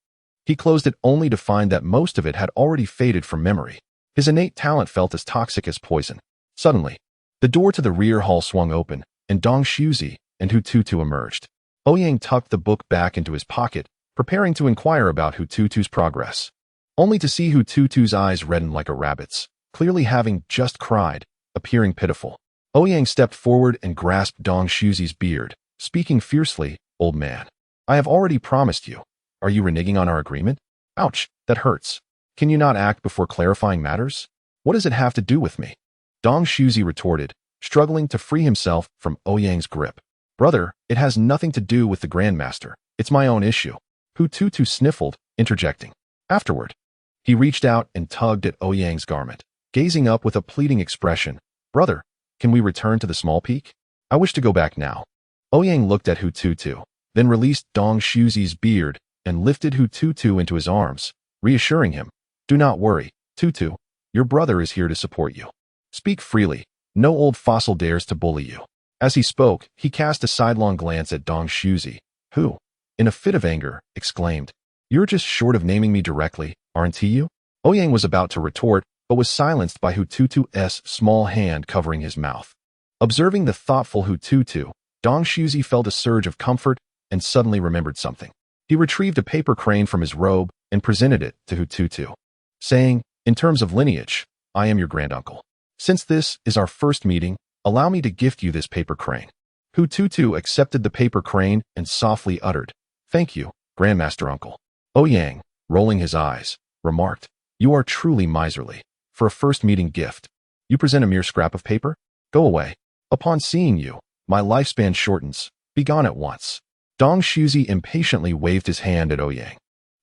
he closed it only to find that most of it had already faded from memory. His innate talent felt as toxic as poison. Suddenly, the door to the rear hall swung open, and Dong Shuzi and Hututu emerged. Ouyang tucked the book back into his pocket, preparing to inquire about Hututu's progress, only to see Hututu's eyes redden like a rabbit's, clearly having just cried, appearing pitiful. Ouyang stepped forward and grasped Dong Shuzi's beard, speaking fiercely, "Old man, I have already promised you. Are you reneging on our agreement? Ouch, that hurts. Can you not act before clarifying matters? What does it have to do with me?" Dong Shuzi retorted, struggling to free himself from Ouyang's grip. "Brother, it has nothing to do with the Grandmaster. It's my own issue." Hututu sniffled, interjecting. Afterward, he reached out and tugged at Ouyang's garment, gazing up with a pleading expression. "Brother, can we return to the small peak? I wish to go back now." Ouyang looked at Hututu, then released Dong Shuzi's beard and lifted Hututu into his arms, reassuring him, "Do not worry, Tutu. Your brother is here to support you. Speak freely. No old fossil dares to bully you." As he spoke, he cast a sidelong glance at Dong Shuzi, who, in a fit of anger, exclaimed, "You're just short of naming me directly, aren't you?" Ouyang was about to retort, but was silenced by Hututu's small hand covering his mouth. Observing the thoughtful Hututu, Dong Shuzi felt a surge of comfort and suddenly remembered something. He retrieved a paper crane from his robe and presented it to Hututu, saying, "In terms of lineage, I am your granduncle. Since this is our first meeting, allow me to gift you this paper crane." Hututu accepted the paper crane and softly uttered, "Thank you, Grandmaster Uncle." Ouyang, rolling his eyes, remarked, "You are truly miserly. For a first meeting gift, you present a mere scrap of paper? Go away. Upon seeing you, my lifespan shortens. Be gone at once." Dong Shuzi impatiently waved his hand at Ouyang,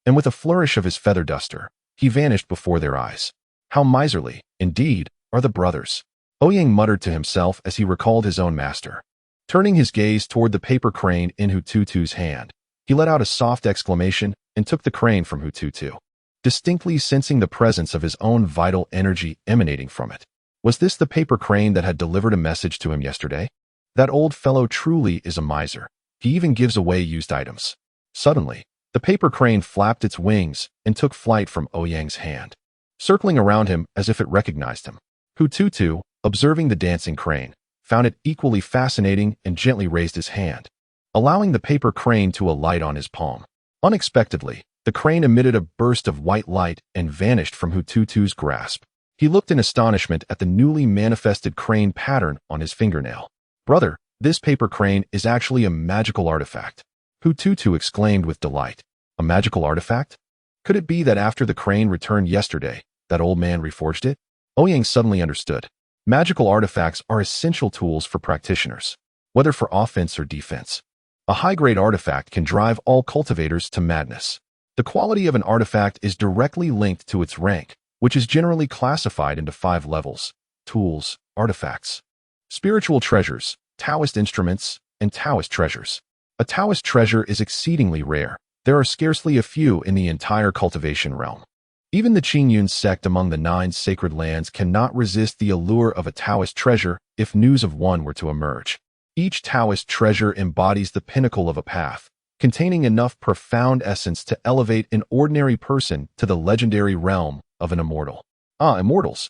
and with a flourish of his feather duster, he vanished before their eyes. How miserly, indeed, are the brothers. Ouyang muttered to himself as he recalled his own master. Turning his gaze toward the paper crane in Hututu's hand, he let out a soft exclamation and took the crane from Hututu, distinctly sensing the presence of his own vital energy emanating from it. Was this the paper crane that had delivered a message to him yesterday? That old fellow truly is a miser. He even gives away used items. Suddenly, the paper crane flapped its wings and took flight from Ouyang's hand, circling around him as if it recognized him. Hututu, observing the dancing crane, found it equally fascinating and gently raised his hand, allowing the paper crane to alight on his palm. Unexpectedly, the crane emitted a burst of white light and vanished from Hututu's grasp. He looked in astonishment at the newly manifested crane pattern on his fingernail. "Brother, this paper crane is actually a magical artifact," Hututu exclaimed with delight. "A magical artifact? Could it be that after the crane returned yesterday, that old man reforged it?" Ouyang suddenly understood. Magical artifacts are essential tools for practitioners, whether for offense or defense. A high-grade artifact can drive all cultivators to madness. The quality of an artifact is directly linked to its rank, which is generally classified into 5 levels: tools, artifacts, spiritual treasures, Taoist instruments, and Taoist treasures. A Taoist treasure is exceedingly rare. There are scarcely a few in the entire cultivation realm. Even the Qingyun sect among the 9 sacred lands cannot resist the allure of a Taoist treasure if news of one were to emerge. Each Taoist treasure embodies the pinnacle of a path, containing enough profound essence to elevate an ordinary person to the legendary realm of an immortal. Immortals.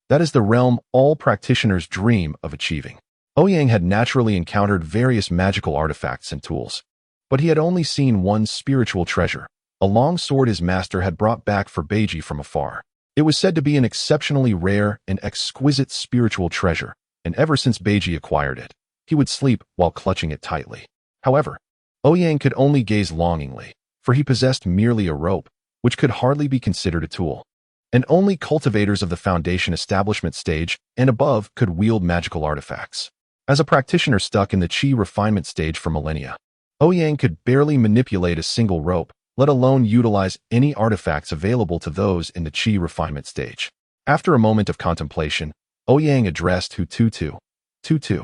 That is the realm all practitioners dream of achieving. Ouyang had naturally encountered various magical artifacts and tools, but he had only seen one spiritual treasure, a long sword his master had brought back for Beiji from afar. It was said to be an exceptionally rare and exquisite spiritual treasure, and ever since Beiji acquired it, he would sleep while clutching it tightly. However, Ouyang could only gaze longingly, for he possessed merely a rope, which could hardly be considered a tool. And only cultivators of the foundation establishment stage and above could wield magical artifacts. As a practitioner stuck in the chi refinement stage for millennia, Ouyang could barely manipulate a single rope, let alone utilize any artifacts available to those in the chi refinement stage. After a moment of contemplation, Ouyang addressed Hututu. Tutu.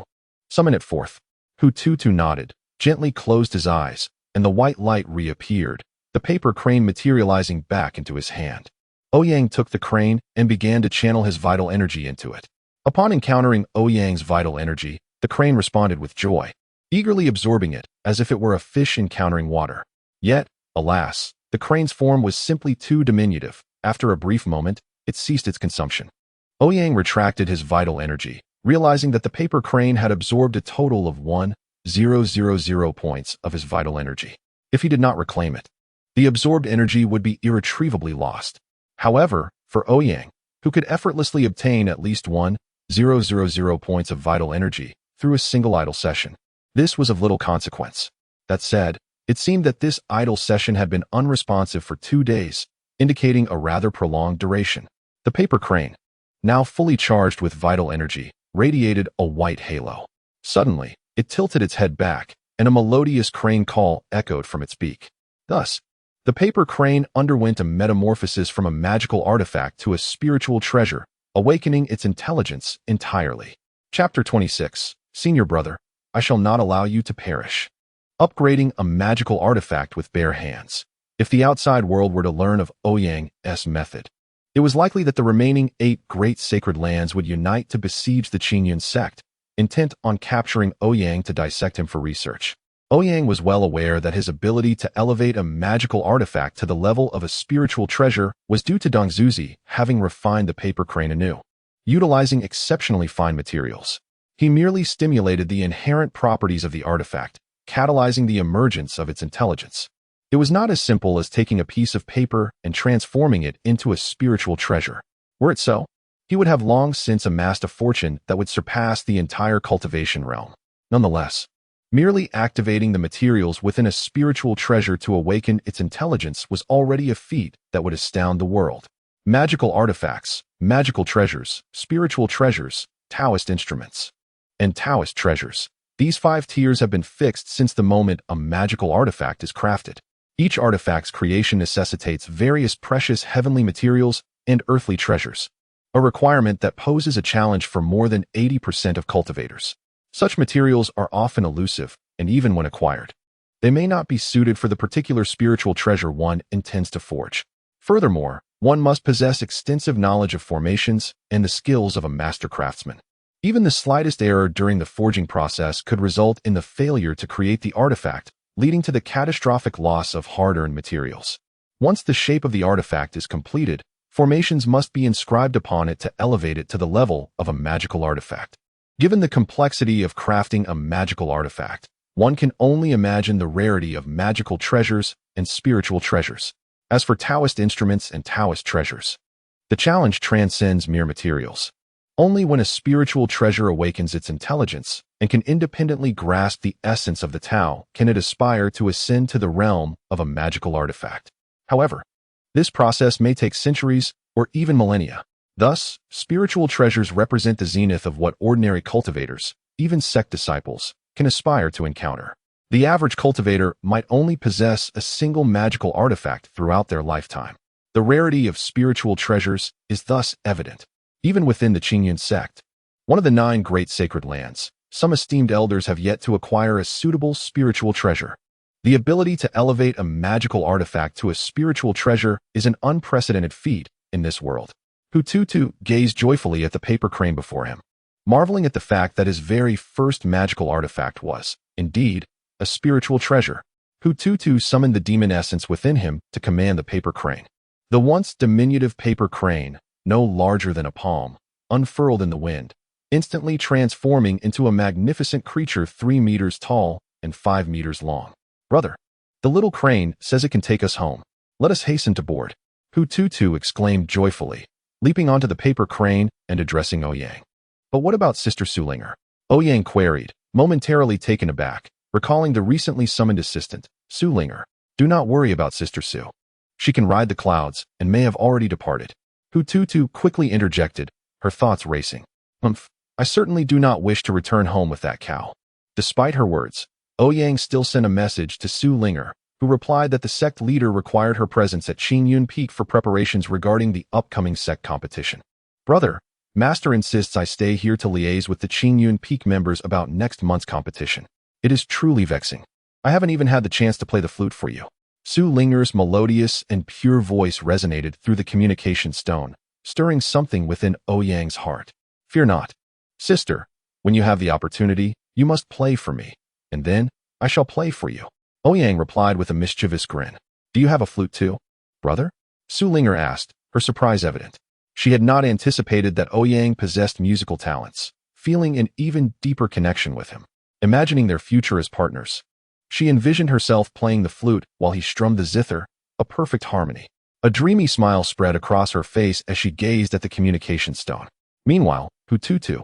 Summon it forth. Hututu nodded, gently closed his eyes, and the white light reappeared, the paper crane materializing back into his hand. Ouyang took the crane and began to channel his vital energy into it. Upon encountering Ouyang's vital energy, the crane responded with joy, eagerly absorbing it as if it were a fish encountering water. Yet, alas, the crane's form was simply too diminutive. After a brief moment, it ceased its consumption. Ouyang retracted his vital energy, realizing that the paper crane had absorbed a total of 1,000 points of his vital energy. If he did not reclaim it, the absorbed energy would be irretrievably lost. However, for Ouyang, who could effortlessly obtain at least 1,000 points of vital energy through a single idle session, this was of little consequence. That said, it seemed that this idle session had been unresponsive for 2 days, indicating a rather prolonged duration. The paper crane, now fully charged with vital energy, radiated a white halo. Suddenly, it tilted its head back, and a melodious crane call echoed from its beak. Thus, the paper crane underwent a metamorphosis from a magical artifact to a spiritual treasure, awakening its intelligence entirely. Chapter 26. Senior Brother, I shall not allow you to perish. Upgrading a magical artifact with bare hands. If the outside world were to learn of Ouyang's method, it was likely that the remaining 8 great sacred lands would unite to besiege the Qingyun sect, intent on capturing Ouyang to dissect him for research. Ouyang was well aware that his ability to elevate a magical artifact to the level of a spiritual treasure was due to Dongzuzi having refined the paper crane anew, utilizing exceptionally fine materials. He merely stimulated the inherent properties of the artifact, catalyzing the emergence of its intelligence. It was not as simple as taking a piece of paper and transforming it into a spiritual treasure. Were it so, he would have long since amassed a fortune that would surpass the entire cultivation realm. Nonetheless, merely activating the materials within a spiritual treasure to awaken its intelligence was already a feat that would astound the world. Magical artifacts, magical treasures, spiritual treasures, Taoist instruments, and Taoist treasures. These 5 tiers have been fixed since the moment a magical artifact is crafted. Each artifact's creation necessitates various precious heavenly materials and earthly treasures, a requirement that poses a challenge for more than 80% of cultivators. Such materials are often elusive, and even when acquired, they may not be suited for the particular spiritual treasure one intends to forge. Furthermore, one must possess extensive knowledge of formations and the skills of a master craftsman. Even the slightest error during the forging process could result in the failure to create the artifact, leading to the catastrophic loss of hard-earned materials. Once the shape of the artifact is completed, formations must be inscribed upon it to elevate it to the level of a magical artifact. Given the complexity of crafting a magical artifact, one can only imagine the rarity of magical treasures and spiritual treasures. As for Taoist instruments and Taoist treasures, the challenge transcends mere materials. Only when a spiritual treasure awakens its intelligence and can independently grasp the essence of the Tao can it aspire to ascend to the realm of a magical artifact. However, this process may take centuries or even millennia. Thus, spiritual treasures represent the zenith of what ordinary cultivators, even sect disciples, can aspire to encounter. The average cultivator might only possess a single magical artifact throughout their lifetime. The rarity of spiritual treasures is thus evident, even within the Qingyun sect. One of the 9 great sacred lands, some esteemed elders have yet to acquire a suitable spiritual treasure. The ability to elevate a magical artifact to a spiritual treasure is an unprecedented feat in this world. Hututu gazed joyfully at the paper crane before him, marveling at the fact that his very first magical artifact was, indeed, a spiritual treasure. Hututu summoned the demon essence within him to command the paper crane. The once diminutive paper crane, no larger than a palm, unfurled in the wind, instantly transforming into a magnificent creature 3 meters tall and 5 meters long. Brother, the little crane says it can take us home. Let us hasten to board. Hututu exclaimed joyfully, leaping onto the paper crane and addressing Ouyang. But what about Sister Sulinger? Ouyang queried, momentarily taken aback, recalling the recently summoned assistant, Sulinger. Do not worry about Sister Su. She can ride the clouds and may have already departed. Hututu quickly interjected, her thoughts racing. I certainly do not wish to return home with that cow. Despite her words, Ouyang still sent a message to Sulinger, who replied that the sect leader required her presence at Qingyun Peak for preparations regarding the upcoming sect competition. Brother, Master insists I stay here to liaise with the Qingyun Peak members about next month's competition. It is truly vexing. I haven't even had the chance to play the flute for you. Sulinger's melodious and pure voice resonated through the communication stone, stirring something within Ouyang's heart. Fear not. Sister, when you have the opportunity, you must play for me, and then I shall play for you. Ouyang replied with a mischievous grin. Do you have a flute too, brother? Sulinger asked, her surprise evident. She had not anticipated that Ouyang possessed musical talents, feeling an even deeper connection with him. Imagining their future as partners, she envisioned herself playing the flute while he strummed the zither, a perfect harmony. A dreamy smile spread across her face as she gazed at the communication stone. Meanwhile, Hututu,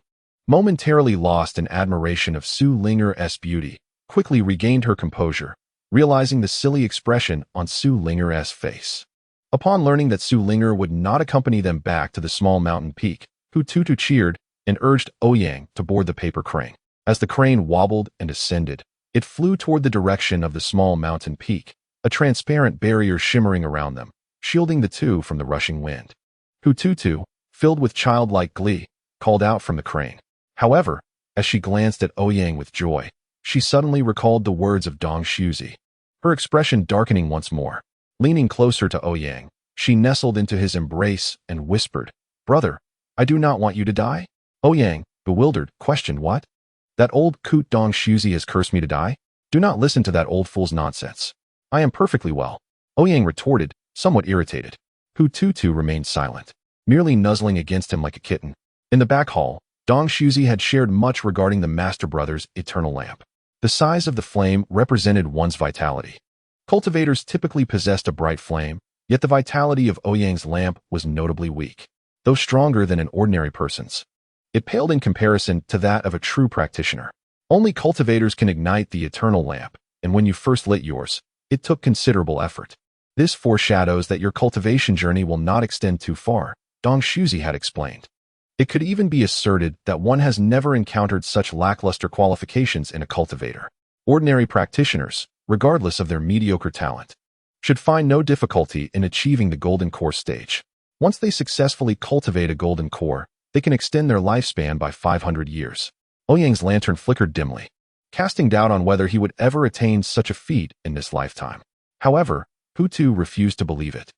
momentarily lost in admiration of Sulinger's beauty, quickly regained her composure, realizing the silly expression on Sulinger's face. Upon learning that Sulinger would not accompany them back to the small mountain peak, Hututu cheered and urged Ouyang to board the paper crane. As the crane wobbled and ascended, it flew toward the direction of the small mountain peak, a transparent barrier shimmering around them, shielding the two from the rushing wind. Hututu, filled with childlike glee, called out from the crane. However, as she glanced at Ouyang with joy, she suddenly recalled the words of Dong Shuzi, her expression darkening once more. Leaning closer to Ouyang, she nestled into his embrace and whispered, Brother, I do not want you to die. Ouyang, bewildered, questioned what? That old coot Dong Shuzi has cursed me to die? Do not listen to that old fool's nonsense. I am perfectly well. Ouyang retorted, somewhat irritated. Hututu remained silent, merely nuzzling against him like a kitten. In the back hall, Dong Shuzi had shared much regarding the Master Brother's eternal lamp. The size of the flame represented one's vitality. Cultivators typically possessed a bright flame, yet the vitality of Ouyang's lamp was notably weak, though stronger than an ordinary person's. It paled in comparison to that of a true practitioner. Only cultivators can ignite the eternal lamp, and when you first lit yours, it took considerable effort. This foreshadows that your cultivation journey will not extend too far, Dong Shuzi had explained. It could even be asserted that one has never encountered such lackluster qualifications in a cultivator. Ordinary practitioners, regardless of their mediocre talent, should find no difficulty in achieving the golden core stage. Once they successfully cultivate a golden core, they can extend their lifespan by 500 years. Ouyang's lantern flickered dimly, casting doubt on whether he would ever attain such a feat in this lifetime. However, Hutu refused to believe it,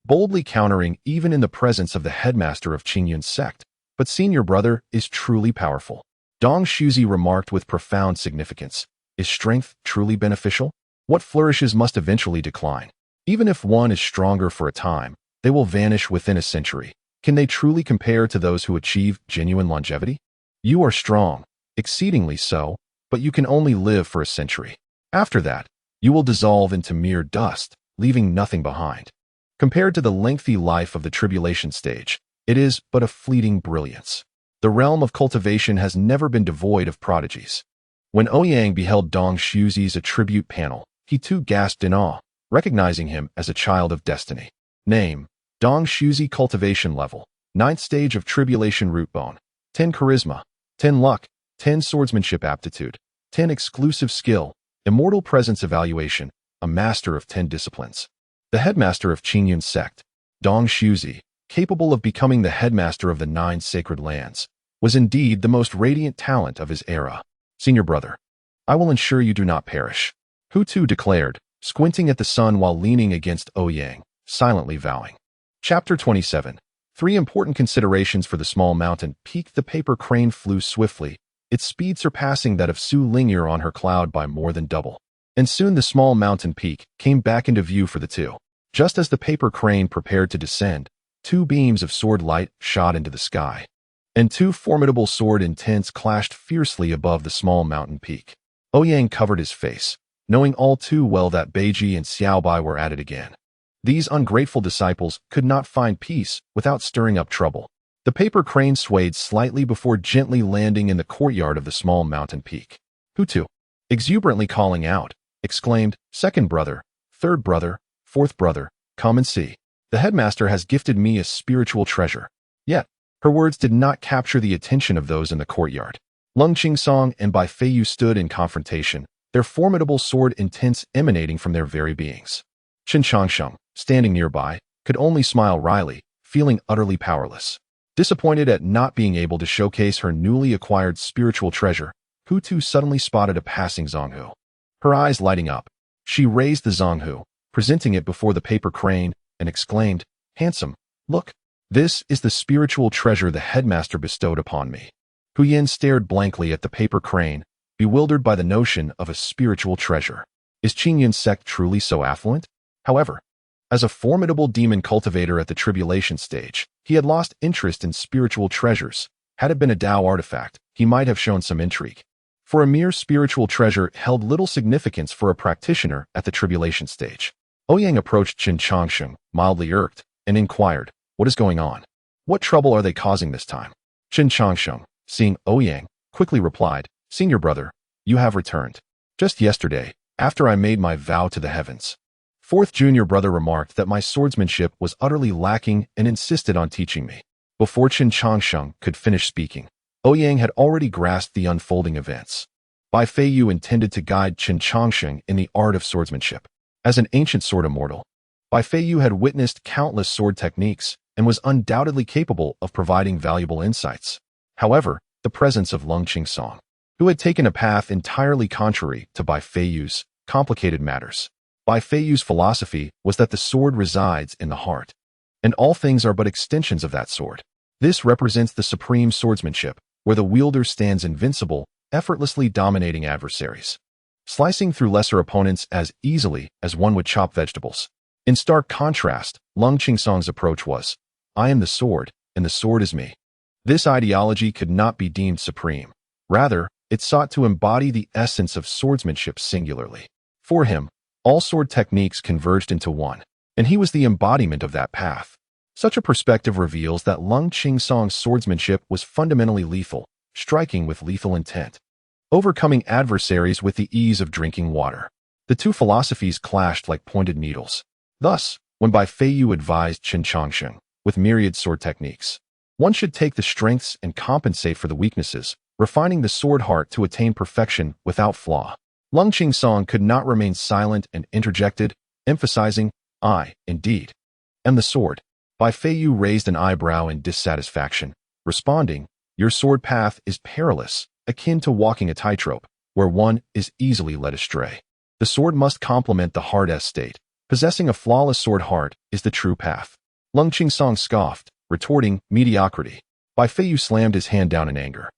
boldly countering even in the presence of the headmaster of Qingyun's sect. But senior brother is truly powerful. Dong Shuzi remarked with profound significance. Is strength truly beneficial? What flourishes must eventually decline. Even if one is stronger for a time, they will vanish within a century. Can they truly compare to those who achieve genuine longevity? You are strong, exceedingly so, but you can only live for a century. After that, you will dissolve into mere dust, leaving nothing behind. Compared to the lengthy life of the tribulation stage, it is but a fleeting brilliance. The realm of cultivation has never been devoid of prodigies. When Ouyang beheld Dong Shuzi's attribute panel, he too gasped in awe, recognizing him as a child of destiny. Name: Dong Shuzi cultivation level, 9th stage of tribulation root bone, 10 charisma, 10 luck, 10 swordsmanship aptitude, 10 exclusive skill, immortal presence evaluation, a master of 10 disciplines. The headmaster of Qingyun sect, Dong Shuzi, capable of becoming the headmaster of the 9 sacred lands, was indeed the most radiant talent of his era. Senior brother, I will ensure you do not perish, Hutu declared, squinting at the sun while leaning against Ouyang, silently vowing. Chapter 27. 3 important considerations for the small mountain peak. The paper crane flew swiftly, its speed surpassing that of Sulinger on her cloud by more than double. And soon the small mountain peak came back into view for the two. Just as the paper crane prepared to descend, 2 beams of sword light shot into the sky, and 2 formidable sword intents clashed fiercely above the small mountain peak. Ouyang covered his face, knowing all too well that Beiji and Xiaobai were at it again. These ungrateful disciples could not find peace without stirring up trouble. The paper crane swayed slightly before gently landing in the courtyard of the small mountain peak. Hutu, exuberantly calling out, exclaimed, "Second brother, third brother, fourth brother, come and see. The headmaster has gifted me a spiritual treasure." Yet, her words did not capture the attention of those in the courtyard. Lung Qingsong and Bai Feiyu stood in confrontation, their formidable sword intense emanating from their very beings. Qin Changsheng, standing nearby, could only smile wryly, feeling utterly powerless. Disappointed at not being able to showcase her newly acquired spiritual treasure, Hutu suddenly spotted a passing Zhonghu. Her eyes lighting up, she raised the Zhonghu, presenting it before the paper crane, and exclaimed, "Handsome, look, this is the spiritual treasure the headmaster bestowed upon me." Huyen stared blankly at the paper crane, bewildered by the notion of a spiritual treasure. Is Qingyun's sect truly so affluent? However, as a formidable demon cultivator at the tribulation stage, he had lost interest in spiritual treasures. Had it been a Tao artifact, he might have shown some intrigue. For a mere spiritual treasure held little significance for a practitioner at the tribulation stage. Ouyang approached Qin Changsheng, mildly irked, and inquired, "What is going on? What trouble are they causing this time?" Qin Changsheng, seeing Ouyang, quickly replied, "Senior brother, you have returned. Just yesterday, after I made my vow to the heavens. Fourth junior brother remarked that my swordsmanship was utterly lacking and insisted on teaching me." Before Qin Changsheng could finish speaking, Ouyang had already grasped the unfolding events. Bai Feiyu intended to guide Qin Changsheng in the art of swordsmanship. As an ancient sword immortal, Bai Feiyu had witnessed countless sword techniques and was undoubtedly capable of providing valuable insights. However, the presence of Lung Qingsong, who had taken a path entirely contrary to Bai Feiyu's, complicated matters. Bai Feiyu's philosophy was that the sword resides in the heart, and all things are but extensions of that sword. This represents the supreme swordsmanship, where the wielder stands invincible, effortlessly dominating adversaries, slicing through lesser opponents as easily as one would chop vegetables. In stark contrast, Lung Qingsong's approach was, "I am the sword, and the sword is me." This ideology could not be deemed supreme. Rather, it sought to embody the essence of swordsmanship singularly. For him, all sword techniques converged into one, and he was the embodiment of that path. Such a perspective reveals that Lung Qingsong's swordsmanship was fundamentally lethal, striking with lethal intent, overcoming adversaries with the ease of drinking water. The two philosophies clashed like pointed needles. Thus, when Bai Feiyu advised Qin Changsheng, with myriad sword techniques, one should take the strengths and compensate for the weaknesses, refining the sword heart to attain perfection without flaw. Lung Qingsong could not remain silent and interjected, emphasizing, "I, indeed, am the sword." Bai Feiyu raised an eyebrow in dissatisfaction, responding, "Your sword path is perilous, akin to walking a tightrope, where one is easily led astray. The sword must complement the heart-s state. Possessing a flawless sword heart is the true path." Lung Qingsong scoffed, retorting, "Mediocrity." Bai Feiyu slammed his hand down in anger,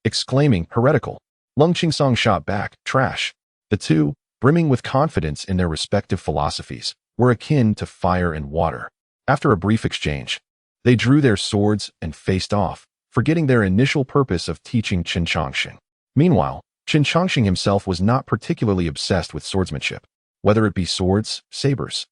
exclaiming, "Heretical." Lung Qingsong shot back, "Trash." The two, brimming with confidence in their respective philosophies, were akin to fire and water. After a brief exchange, they drew their swords and faced off, forgetting their initial purpose of teaching Qin Changsheng. Meanwhile, Qin Changsheng himself was not particularly obsessed with swordsmanship. Whether it be swords, sabers,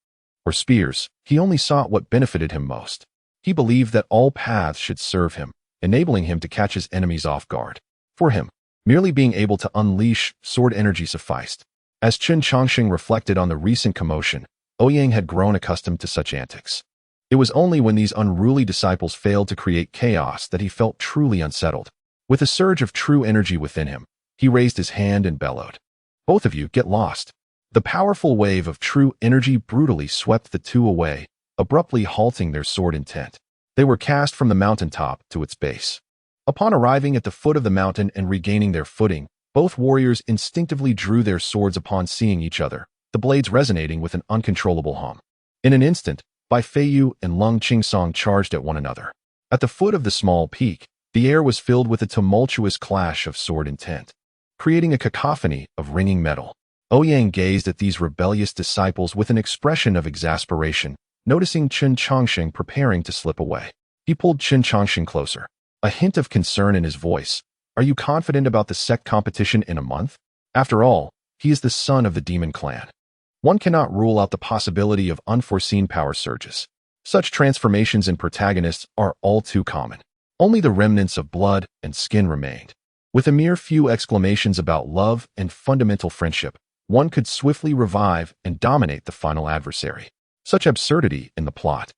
or spears, he only sought what benefited him most. He believed that all paths should serve him, enabling him to catch his enemies off guard. For him, merely being able to unleash sword energy sufficed. As Qin Changsheng reflected on the recent commotion, Ouyang had grown accustomed to such antics. It was only when these unruly disciples failed to create chaos that he felt truly unsettled. With a surge of true energy within him, he raised his hand and bellowed, "Both of you, get lost." The powerful wave of true energy brutally swept the two away, abruptly halting their sword intent. They were cast from the mountaintop to its base. Upon arriving at the foot of the mountain and regaining their footing, both warriors instinctively drew their swords upon seeing each other, the blades resonating with an uncontrollable hum. In an instant, Bai Feiyu and Lung Qingsong charged at one another. At the foot of the small peak, the air was filled with a tumultuous clash of sword intent, creating a cacophony of ringing metal. Ouyang gazed at these rebellious disciples with an expression of exasperation, noticing Qin Changsheng preparing to slip away. He pulled Qin Changsheng closer, a hint of concern in his voice. "Are you confident about the sect competition in a month? After all, he is the son of the demon clan." one cannot rule out the possibility of unforeseen power surges. Such transformations in protagonists are all too common. Only the remnants of blood and skin remained. With a mere few exclamations about love and fundamental friendship, one could swiftly revive and dominate the final adversary. Such absurdity in the plot,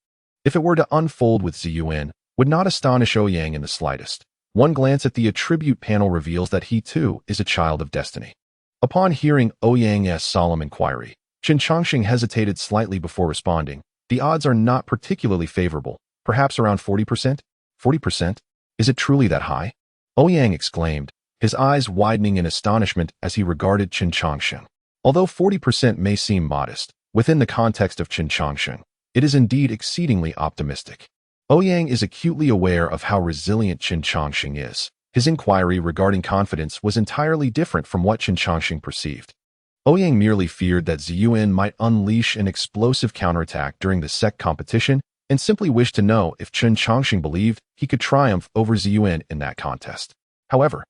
if it were to unfold with Ziyuan, would not astonish Ouyang in the slightest. One glance at the attribute panel reveals that he too is a child of destiny. Upon hearing Ouyang's solemn inquiry, Qin Changxing hesitated slightly before responding. The odds are not particularly favorable, perhaps around 40%? 40%? Is it truly that high? Ouyang exclaimed, his eyes widening in astonishment as he regarded Qin Changxing. Although 40% may seem modest, within the context of Qin Changxing, it is indeed exceedingly optimistic. Ouyang is acutely aware of how resilient Qin Changxing is. His inquiry regarding confidence was entirely different from what Qin Changxing perceived. Ouyang merely feared that Ziyuan might unleash an explosive counterattack during the sect competition and simply wished to know if Qin Changxing believed he could triumph over Ziyuan in that contest. However,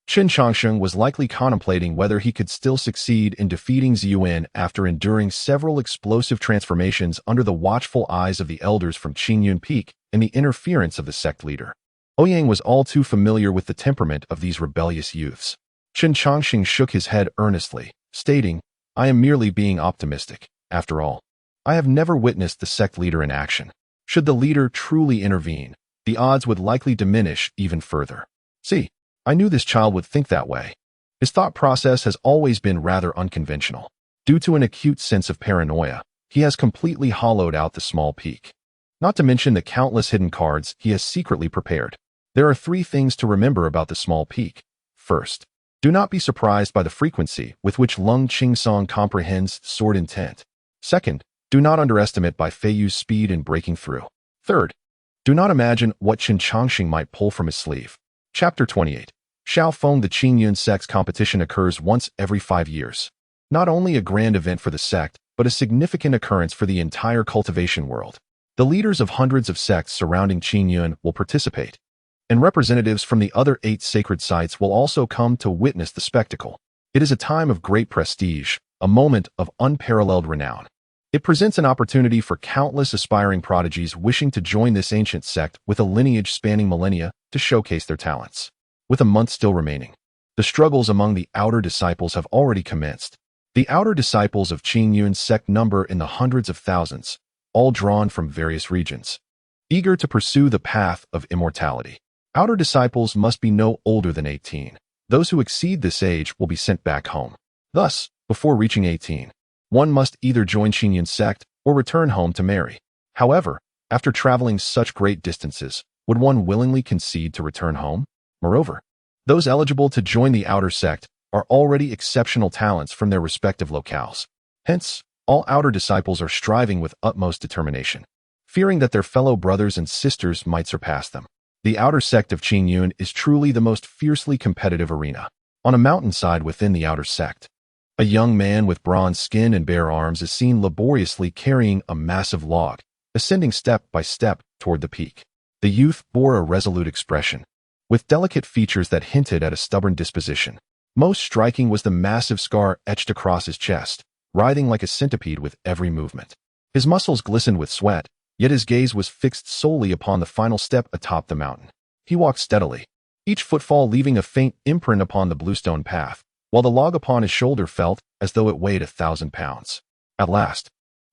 Qin Changxing was likely contemplating whether he could still succeed in defeating Ziyuan after enduring several explosive transformations under the watchful eyes of the elders from Qingyun Peak and the interference of the sect leader. Ouyang was all too familiar with the temperament of these rebellious youths. Qin Changxing shook his head earnestly, stating, I am merely being optimistic. After all, I have never witnessed the sect leader in action. Should the leader truly intervene, the odds would likely diminish even further. See, I knew this child would think that way. His thought process has always been rather unconventional. Due to an acute sense of paranoia, he has completely hollowed out the small peak. Not to mention the countless hidden cards he has secretly prepared. There are 3 things to remember about the small peak. First, do not be surprised by the frequency with which Lung Qingsong comprehends sword intent. Second, do not underestimate Bai Feiyu's speed in breaking through. Third, do not imagine what Qin Changxing might pull from his sleeve. Chapter 28. Xiao Feng. The Qingyun sect's competition occurs once every 5 years. Not only a grand event for the sect, but a significant occurrence for the entire cultivation world. The leaders of hundreds of sects surrounding Qingyun will participate, and representatives from the other 8 sacred sites will also come to witness the spectacle. It is a time of great prestige, a moment of unparalleled renown. It presents an opportunity for countless aspiring prodigies wishing to join this ancient sect with a lineage spanning millennia to showcase their talents. With a month still remaining, the struggles among the outer disciples have already commenced. The outer disciples of Qingyun's sect number in the hundreds of thousands, all drawn from various regions, eager to pursue the path of immortality. Outer disciples must be no older than 18. Those who exceed this age will be sent back home. Thus, before reaching 18, one must either join Qingyun's sect or return home to marry. However, after traveling such great distances, would one willingly concede to return home? Moreover, those eligible to join the outer sect are already exceptional talents from their respective locales. Hence, all outer disciples are striving with utmost determination, fearing that their fellow brothers and sisters might surpass them. The outer sect of Qingyun is truly the most fiercely competitive arena. On a mountainside within the outer sect, a young man with bronze skin and bare arms is seen laboriously carrying a massive log, ascending step by step toward the peak. The youth bore a resolute expression, with delicate features that hinted at a stubborn disposition. Most striking was the massive scar etched across his chest, writhing like a centipede with every movement. His muscles glistened with sweat, yet his gaze was fixed solely upon the final step atop the mountain. He walked steadily, each footfall leaving a faint imprint upon the bluestone path, while the log upon his shoulder felt as though it weighed 1,000 pounds. At last,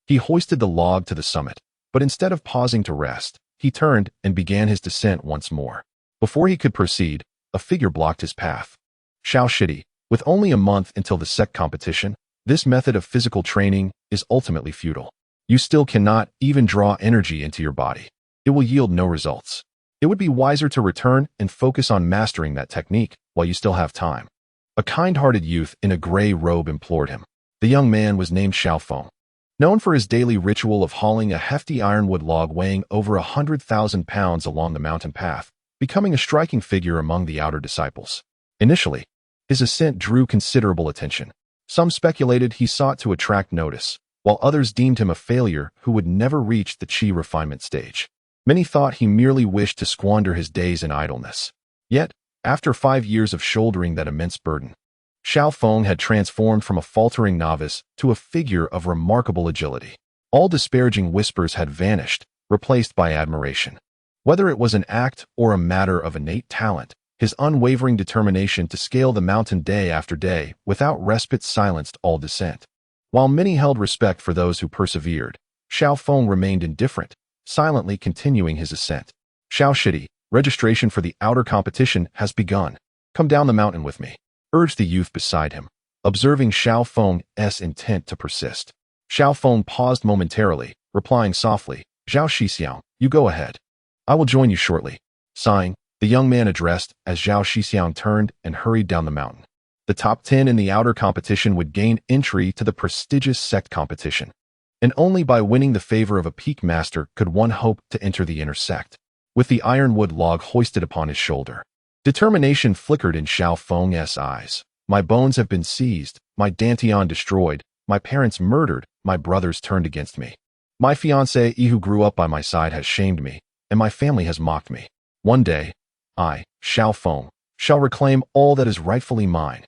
he hoisted the log to the summit, but instead of pausing to rest, he turned and began his descent once more. Before he could proceed, a figure blocked his path. Xiao Shidi, with only a month until the sect competition, this method of physical training is ultimately futile. You still cannot even draw energy into your body. It will yield no results. It would be wiser to return and focus on mastering that technique while you still have time. A kind-hearted youth in a gray robe implored him. The young man was named Xiao Feng, known for his daily ritual of hauling a hefty ironwood log weighing over 100,000 pounds along the mountain path, becoming a striking figure among the outer disciples. Initially, his ascent drew considerable attention. Some speculated he sought to attract notice, while others deemed him a failure who would never reach the chi refinement stage. Many thought he merely wished to squander his days in idleness. Yet, after 5 years of shouldering that immense burden, Xiao Feng had transformed from a faltering novice to a figure of remarkable agility. All disparaging whispers had vanished, replaced by admiration. Whether it was an act or a matter of innate talent, his unwavering determination to scale the mountain day after day without respite silenced all dissent. While many held respect for those who persevered, Xiao Feng remained indifferent, silently continuing his ascent. Xiao Shidi, registration for the outer competition has begun. Come down the mountain with me, urged the youth beside him, observing Xiao Feng's intent to persist. Xiao Feng paused momentarily, replying softly, Zhao Shixiang, you go ahead. I will join you shortly. Sighing, the young man addressed as Zhao Shixiang turned and hurried down the mountain. The top 10 in the outer competition would gain entry to the prestigious sect competition. And only by winning the favor of a peak master could one hope to enter the inner sect. With the ironwood log hoisted upon his shoulder, determination flickered in Xiao Feng's eyes. My bones have been seized, my Dantian destroyed, my parents murdered, my brothers turned against me. My fiancée who grew up by my side has shamed me, and my family has mocked me. One day, I, Xiao Feng, shall reclaim all that is rightfully mine.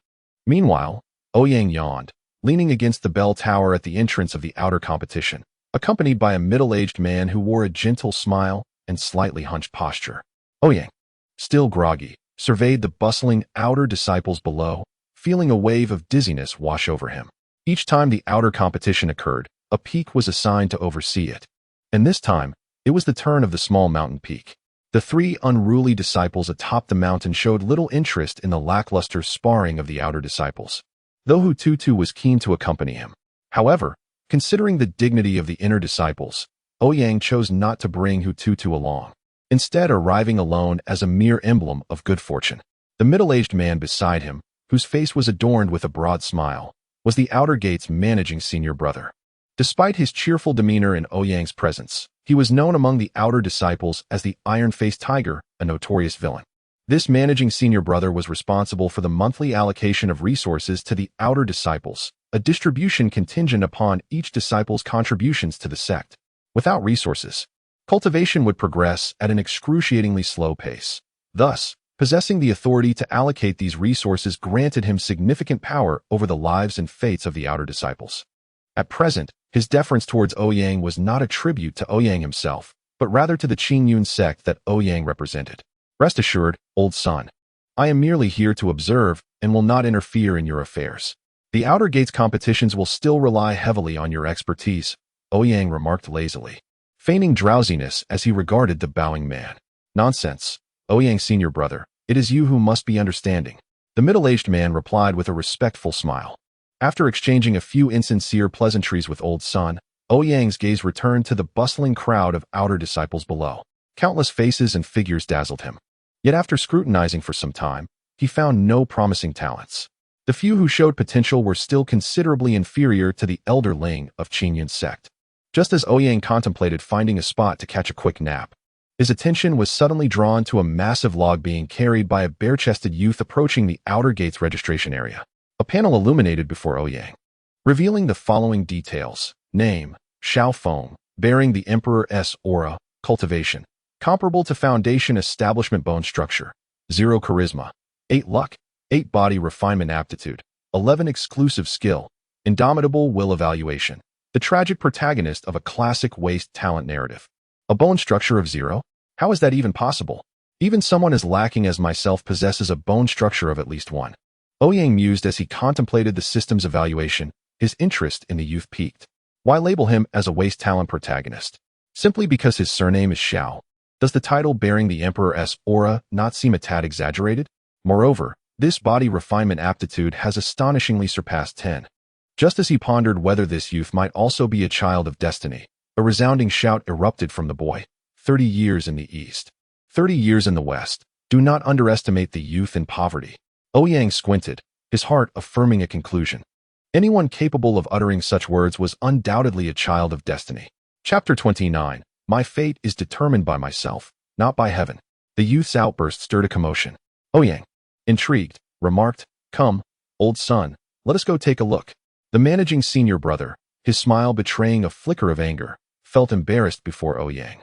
Meanwhile, Ouyang yawned, leaning against the bell tower at the entrance of the outer competition, accompanied by a middle-aged man who wore a gentle smile and slightly hunched posture. Ouyang, still groggy, surveyed the bustling outer disciples below, feeling a wave of dizziness wash over him. Each time the outer competition occurred, a peak was assigned to oversee it. And this time, it was the turn of the small mountain peak. The three unruly disciples atop the mountain showed little interest in the lackluster sparring of the outer disciples, though Hututu was keen to accompany him. However, considering the dignity of the inner disciples, Ouyang chose not to bring Hututu along, instead arriving alone as a mere emblem of good fortune. The middle-aged man beside him, whose face was adorned with a broad smile, was the outer gate's managing senior brother. Despite his cheerful demeanor in Ouyang's presence, he was known among the outer disciples as the Iron-Faced Tiger, a notorious villain. This managing senior brother was responsible for the monthly allocation of resources to the outer disciples, a distribution contingent upon each disciple's contributions to the sect. Without resources, cultivation would progress at an excruciatingly slow pace. Thus, possessing the authority to allocate these resources granted him significant power over the lives and fates of the outer disciples. At present, his deference towards Ouyang was not a tribute to Ouyang himself, but rather to the Qingyun sect that Ouyang represented. Rest assured, old son, I am merely here to observe and will not interfere in your affairs. The outer gates competitions will still rely heavily on your expertise, Ouyang remarked lazily, feigning drowsiness as he regarded the bowing man. Nonsense, Ouyang senior brother, it is you who must be understanding. The middle-aged man replied with a respectful smile. After exchanging a few insincere pleasantries with old son, Ouyang's gaze returned to the bustling crowd of outer disciples below. Countless faces and figures dazzled him. Yet after scrutinizing for some time, he found no promising talents. The few who showed potential were still considerably inferior to the elder Ling of Qingyun's sect. Just as Ouyang contemplated finding a spot to catch a quick nap, his attention was suddenly drawn to a massive log being carried by a bare-chested youth approaching the outer gate's registration area. A panel illuminated before Ouyang, revealing the following details. Name, Xiao Feng, bearing the Emperor's aura, cultivation, comparable to Foundation Establishment bone structure, 0 charisma, 8 luck, 8 body refinement aptitude, 11 exclusive skill, indomitable will evaluation, the tragic protagonist of a classic waste talent narrative. A bone structure of 0? How is that even possible? Even someone as lacking as myself possesses a bone structure of at least 1. Ouyang mused as he contemplated the system's evaluation. His interest in the youth peaked. Why label him as a waste talent protagonist? Simply because his surname is Xiao. Does the title bearing the Emperor's aura not seem a tad exaggerated? Moreover, this body refinement aptitude has astonishingly surpassed 10. Just as he pondered whether this youth might also be a child of destiny, a resounding shout erupted from the boy. 30 years in the East. 30 years in the West. Do not underestimate the youth in poverty. Ouyang squinted, his heart affirming a conclusion. Anyone capable of uttering such words was undoubtedly a child of destiny. Chapter 29. My fate is determined by myself, not by heaven. The youth's outburst stirred a commotion. Ouyang, intrigued, remarked, Come, old son, let us go take a look. The managing senior brother, his smile betraying a flicker of anger, felt embarrassed before Ouyang,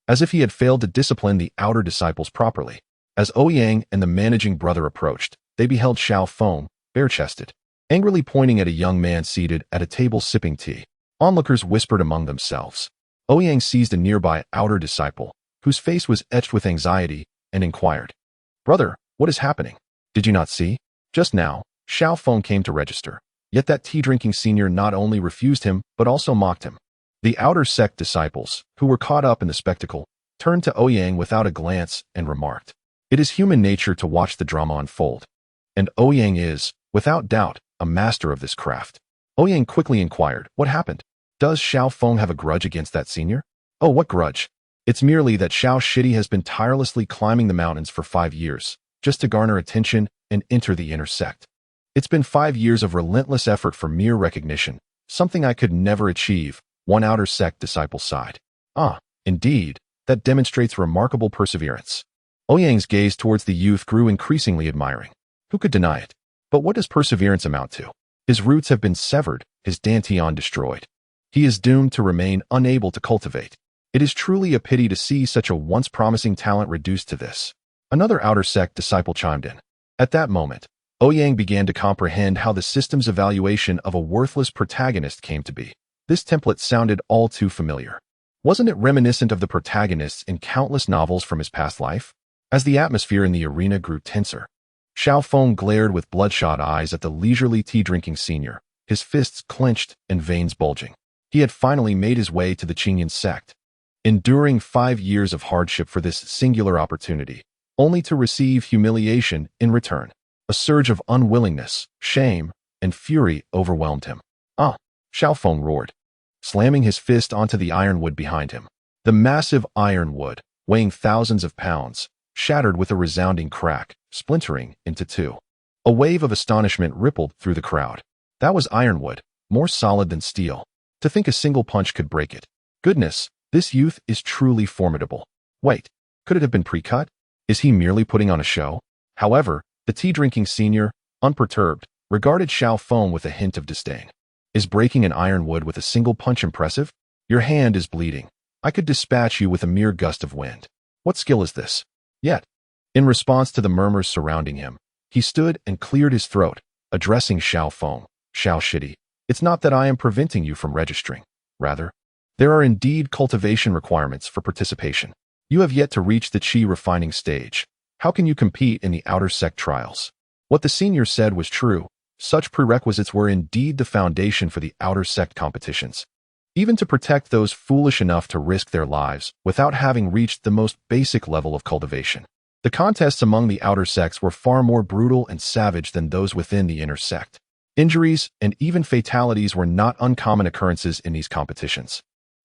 as if he had failed to discipline the outer disciples properly. As Ouyang and the managing brother approached, they beheld Xiao Feng, bare-chested, angrily pointing at a young man seated at a table sipping tea. Onlookers whispered among themselves. Ouyang seized a nearby outer disciple, whose face was etched with anxiety, and inquired, "Brother, what is happening? Did you not see? Just now, Xiao Feng came to register, yet that tea-drinking senior not only refused him, but also mocked him." The outer sect disciples, who were caught up in the spectacle, turned to Ouyang without a glance and remarked, "It is human nature to watch the drama unfold. And Ouyang is, without doubt, a master of this craft." Ouyang quickly inquired, "What happened? Does Xiao Feng have a grudge against that senior?" "Oh, what grudge? It's merely that Xiao Shidi has been tirelessly climbing the mountains for 5 years, just to garner attention and enter the inner sect. It's been 5 years of relentless effort for mere recognition, something I could never achieve," one outer sect disciple sighed. "Ah, indeed, that demonstrates remarkable perseverance." Ouyang's gaze towards the youth grew increasingly admiring. Who could deny it? But what does perseverance amount to? His roots have been severed, his dantian destroyed. He is doomed to remain unable to cultivate. It is truly a pity to see such a once promising talent reduced to this. Another outer sect disciple chimed in. At that moment, Ouyang began to comprehend how the system's evaluation of a worthless protagonist came to be. This template sounded all too familiar. Wasn't it reminiscent of the protagonists in countless novels from his past life? As the atmosphere in the arena grew tenser, Xiao Feng glared with bloodshot eyes at the leisurely tea-drinking senior, his fists clenched and veins bulging. He had finally made his way to the Qingyan sect, enduring 5 years of hardship for this singular opportunity, only to receive humiliation in return. A surge of unwillingness, shame, and fury overwhelmed him. "Ah!" Xiao Feng roared, slamming his fist onto the ironwood behind him. The massive ironwood, weighing thousands of pounds, shattered with a resounding crack, splintering into two. A wave of astonishment rippled through the crowd. That was ironwood, more solid than steel. To think a single punch could break it. Goodness, this youth is truly formidable. Wait, could it have been pre-cut? Is he merely putting on a show? However, the tea-drinking senior, unperturbed, regarded Xiao Feng with a hint of disdain. Is breaking an ironwood with a single punch impressive? Your hand is bleeding. I could dispatch you with a mere gust of wind. What skill is this? Yet, in response to the murmurs surrounding him, he stood and cleared his throat, addressing Xiao Feng. "Xiao Shidi, it's not that I am preventing you from registering. Rather, there are indeed cultivation requirements for participation. You have yet to reach the qi refining stage. How can you compete in the outer sect trials?" What the senior said was true. Such prerequisites were indeed the foundation for the outer sect competitions. Even to protect those foolish enough to risk their lives without having reached the most basic level of cultivation. The contests among the outer sects were far more brutal and savage than those within the inner sect. Injuries and even fatalities were not uncommon occurrences in these competitions.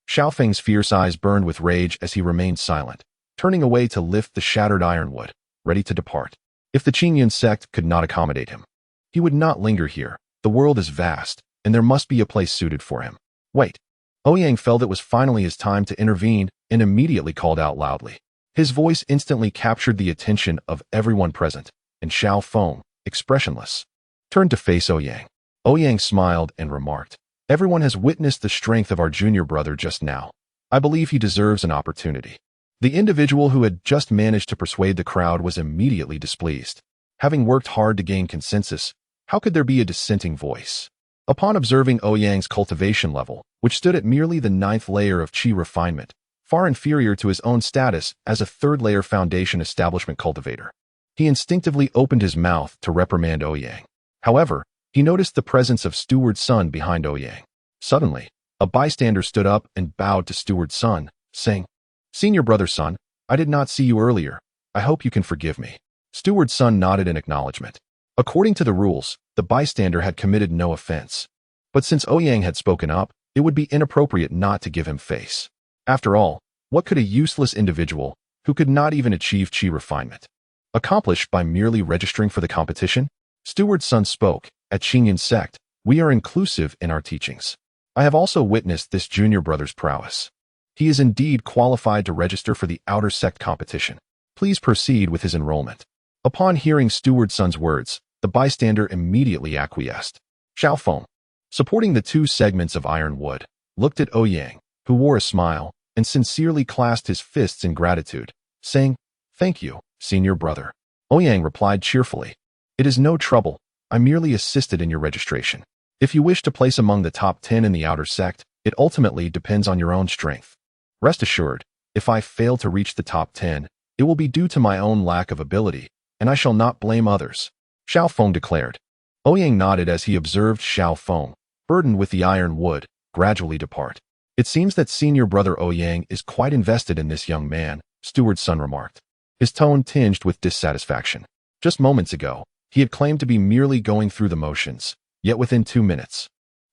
Xiao Feng's fierce eyes burned with rage as he remained silent, turning away to lift the shattered ironwood, ready to depart. If the Qingyan sect could not accommodate him, he would not linger here. The world is vast, and there must be a place suited for him. Wait. Ouyang felt it was finally his time to intervene and immediately called out loudly. His voice instantly captured the attention of everyone present, and Xiao Feng, expressionless, turned to face Ouyang. Ouyang smiled and remarked, "Everyone has witnessed the strength of our junior brother just now. I believe he deserves an opportunity." The individual who had just managed to persuade the crowd was immediately displeased. Having worked hard to gain consensus, how could there be a dissenting voice? Upon observing Ouyang's cultivation level, which stood at merely the 9th layer of qi refinement, far inferior to his own status as a 3rd-layer foundation establishment cultivator, he instinctively opened his mouth to reprimand Ouyang. However, he noticed the presence of Steward Sun behind Ouyang. Suddenly, a bystander stood up and bowed to Steward Sun, saying, "Senior brother Sun, I did not see you earlier. I hope you can forgive me." Steward Sun nodded in acknowledgement. According to the rules, the bystander had committed no offense. But since Ouyang had spoken up, it would be inappropriate not to give him face. After all, what could a useless individual, who could not even achieve qi refinement, accomplish by merely registering for the competition? Steward Sun spoke. "At Qingyan sect, we are inclusive in our teachings. I have also witnessed this junior brother's prowess. He is indeed qualified to register for the outer sect competition. Please proceed with his enrollment." Upon hearing Steward Sun's words, the bystander immediately acquiesced. Xiao Feng, supporting the 2 segments of ironwood, looked at Ouyang, who wore a smile, and sincerely clasped his fists in gratitude, saying, "Thank you, senior brother." Ouyang replied cheerfully, "It is no trouble. I merely assisted in your registration. If you wish to place among the top 10 in the outer sect, it ultimately depends on your own strength. Rest assured, if I fail to reach the top 10, it will be due to my own lack of ability, and I shall not blame others, Xiao Feng declared. Ouyang nodded as he observed Xiao Feng, burdened with the iron wood, gradually depart. It seems that senior brother Ouyang is quite invested in this young man, Steward's son remarked, his tone tinged with dissatisfaction. Just moments ago, he had claimed to be merely going through the motions, yet within 2 minutes,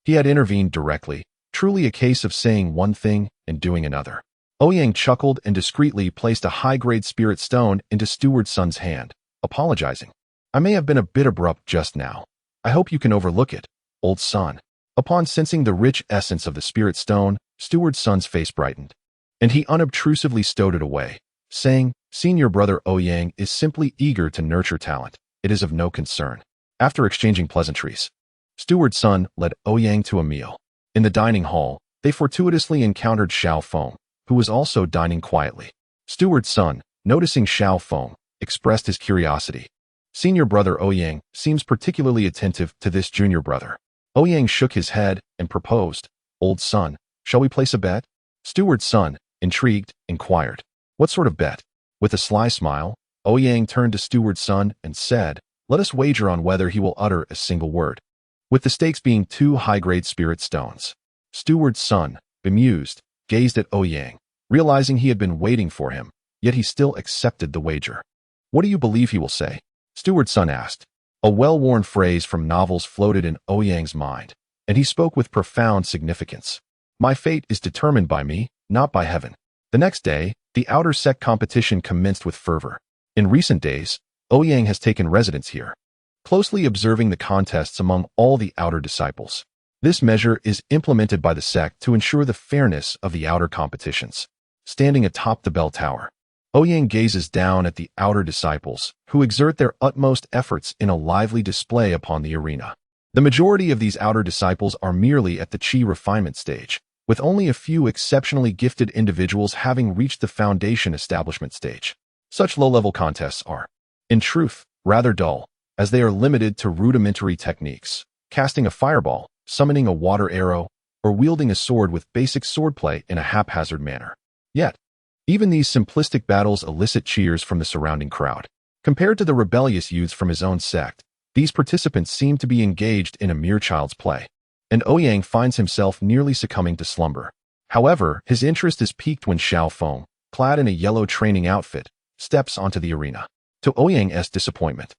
he had intervened directly, truly a case of saying one thing and doing another. Ouyang chuckled and discreetly placed a high-grade spirit stone into Steward's son's hand, apologizing. I may have been a bit abrupt just now. I hope you can overlook it, old son. Upon sensing the rich essence of the spirit stone, Steward's son's face brightened, and he unobtrusively stowed it away, saying, Senior brother Ouyang is simply eager to nurture talent. It is of no concern. After exchanging pleasantries, Steward's son led Ouyang to a meal. In the dining hall, they fortuitously encountered Xiao Feng, who was also dining quietly. Steward's son, noticing Xiao Feng, expressed his curiosity. Senior brother Ouyang seems particularly attentive to this junior brother. Ouyang shook his head and proposed, Old son, shall we place a bet? Steward's son, intrigued, inquired. What sort of bet? With a sly smile, Ouyang turned to Steward's son and said, Let us wager on whether he will utter a single word. With the stakes being 2 high-grade spirit stones. Steward's son, bemused, gazed at Ouyang, realizing he had been waiting for him, yet he still accepted the wager. What do you believe he will say? Steward's son asked. A well-worn phrase from novels floated in Ouyang's mind, and he spoke with profound significance. My fate is determined by me, not by heaven. The next day, the outer sect competition commenced with fervor. In recent days, Ouyang has taken residence here, closely observing the contests among all the outer disciples. This measure is implemented by the sect to ensure the fairness of the outer competitions. Standing atop the bell tower, Ouyang gazes down at the outer disciples, who exert their utmost efforts in a lively display upon the arena. The majority of these outer disciples are merely at the chi refinement stage, with only a few exceptionally gifted individuals having reached the foundation establishment stage. Such low-level contests are, in truth, rather dull, as they are limited to rudimentary techniques, casting a fireball, summoning a water arrow, or wielding a sword with basic swordplay in a haphazard manner. Yet, even these simplistic battles elicit cheers from the surrounding crowd. Compared to the rebellious youths from his own sect, these participants seem to be engaged in a mere child's play, and Ouyang finds himself nearly succumbing to slumber. However, his interest is piqued when Xiao Feng, clad in a yellow training outfit, steps onto the arena. To Ouyang's disappointment,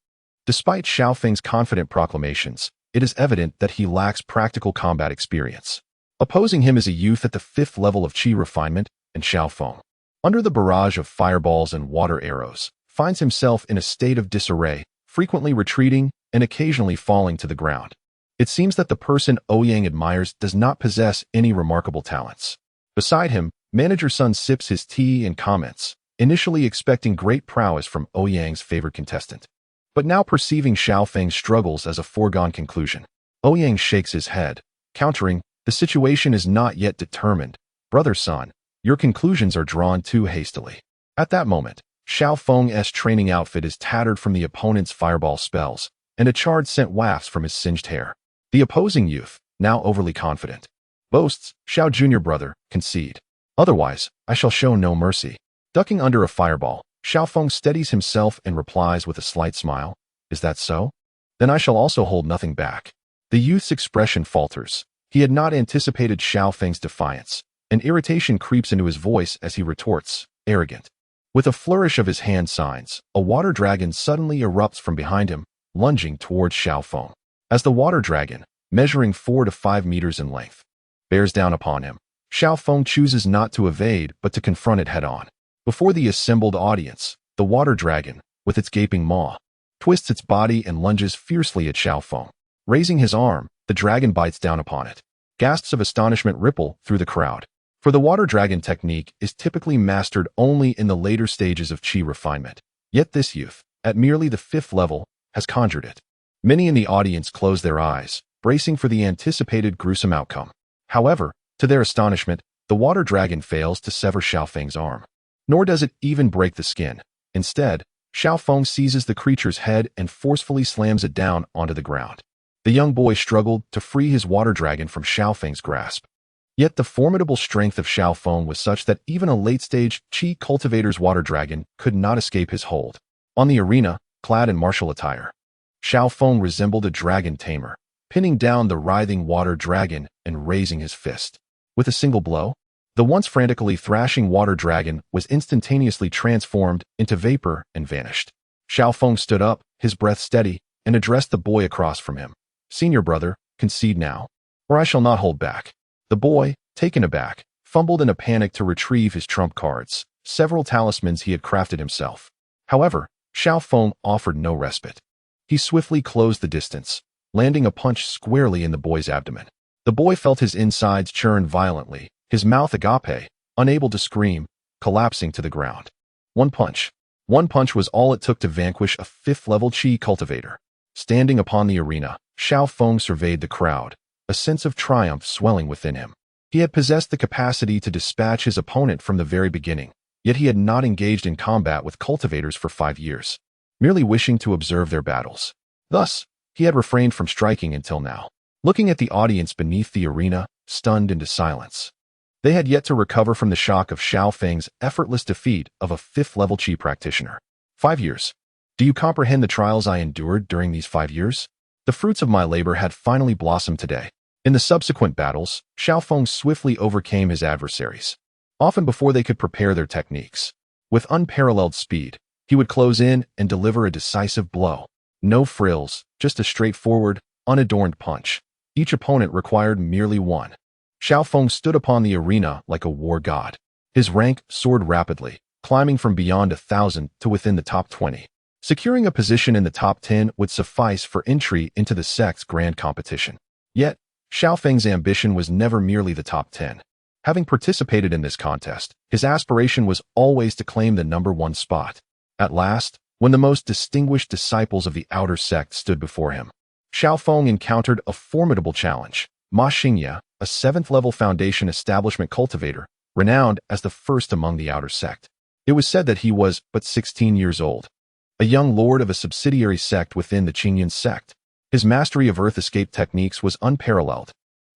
despite Xiao Feng's confident proclamations, it is evident that he lacks practical combat experience. Opposing him is a youth at the 5th level of chi refinement, and Xiao Feng, under the barrage of fireballs and water arrows, finds himself in a state of disarray, frequently retreating and occasionally falling to the ground. It seems that the person Ouyang admires does not possess any remarkable talents. Beside him, Manager Sun sips his tea and comments, initially expecting great prowess from Ouyang's favored contestant, but now perceiving Xiao Feng's struggles as a foregone conclusion. Ouyang shakes his head, countering, the situation is not yet determined. Brother Sun, your conclusions are drawn too hastily. At that moment, Xiao Feng's training outfit is tattered from the opponent's fireball spells, and a charred scent wafts from his singed hair. The opposing youth, now overly confident, boasts, Xiao Junior brother, concede. Otherwise, I shall show no mercy. Ducking under a fireball, Xiao Feng steadies himself and replies with a slight smile, Is that so? Then I shall also hold nothing back. The youth's expression falters. He had not anticipated Xiao Feng's defiance, and irritation creeps into his voice as he retorts, arrogant. With a flourish of his hand signs, a water dragon suddenly erupts from behind him, lunging towards Xiao Feng. As the water dragon, measuring 4 to 5 meters in length, bears down upon him, Xiao Feng chooses not to evade but to confront it head-on. Before the assembled audience, the water dragon, with its gaping maw, twists its body and lunges fiercely at Xiao Feng. Raising his arm, the dragon bites down upon it. Gasps of astonishment ripple through the crowd, for the water dragon technique is typically mastered only in the later stages of chi refinement. Yet this youth, at merely the 5th level, has conjured it. Many in the audience close their eyes, bracing for the anticipated gruesome outcome. However, to their astonishment, the water dragon fails to sever Xiao Feng's arm. Nor does it even break the skin. Instead, Xiaofeng seizes the creature's head and forcefully slams it down onto the ground. The young boy struggled to free his water dragon from Xiaofeng's grasp. Yet the formidable strength of Xiaofeng was such that even a late-stage Qi cultivator's water dragon could not escape his hold. On the arena, clad in martial attire, Xiaofeng resembled a dragon tamer, pinning down the writhing water dragon and raising his fist. With a single blow, the once frantically thrashing water dragon was instantaneously transformed into vapor and vanished. Xiaofeng stood up, his breath steady, and addressed the boy across from him. "Senior brother, concede now, or I shall not hold back." The boy, taken aback, fumbled in a panic to retrieve his trump cards, several talismans he had crafted himself. However, Xiaofeng offered no respite. He swiftly closed the distance, landing a punch squarely in the boy's abdomen. The boy felt his insides churn violently, his mouth agape, unable to scream, collapsing to the ground. One punch. One punch was all it took to vanquish a 5th-level Qi cultivator. Standing upon the arena, Xiaofeng surveyed the crowd, a sense of triumph swelling within him. He had possessed the capacity to dispatch his opponent from the very beginning, yet he had not engaged in combat with cultivators for 5 years, merely wishing to observe their battles. Thus, he had refrained from striking until now. Looking at the audience beneath the arena, stunned into silence. They had yet to recover from the shock of Xiaofeng's effortless defeat of a 5th-level Qi practitioner. 5 years. Do you comprehend the trials I endured during these 5 years? The fruits of my labor had finally blossomed today. In the subsequent battles, Xiaofeng swiftly overcame his adversaries, often before they could prepare their techniques. With unparalleled speed, he would close in and deliver a decisive blow. No frills, just a straightforward, unadorned punch. Each opponent required merely one. Xiaofeng stood upon the arena like a war god. His rank soared rapidly, climbing from beyond 1,000 to within the top 20. Securing a position in the top 10 would suffice for entry into the sect's grand competition. Yet, Xiaofeng's ambition was never merely the top 10. Having participated in this contest, his aspiration was always to claim the number 1 spot. At last, when the most distinguished disciples of the outer sect stood before him, Xiaofeng encountered a formidable challenge. Ma Xingye, a 7th-level foundation establishment cultivator, renowned as the first among the outer sect. It was said that he was but 16 years old, a young lord of a subsidiary sect within the Qingyun sect. His mastery of earth escape techniques was unparalleled.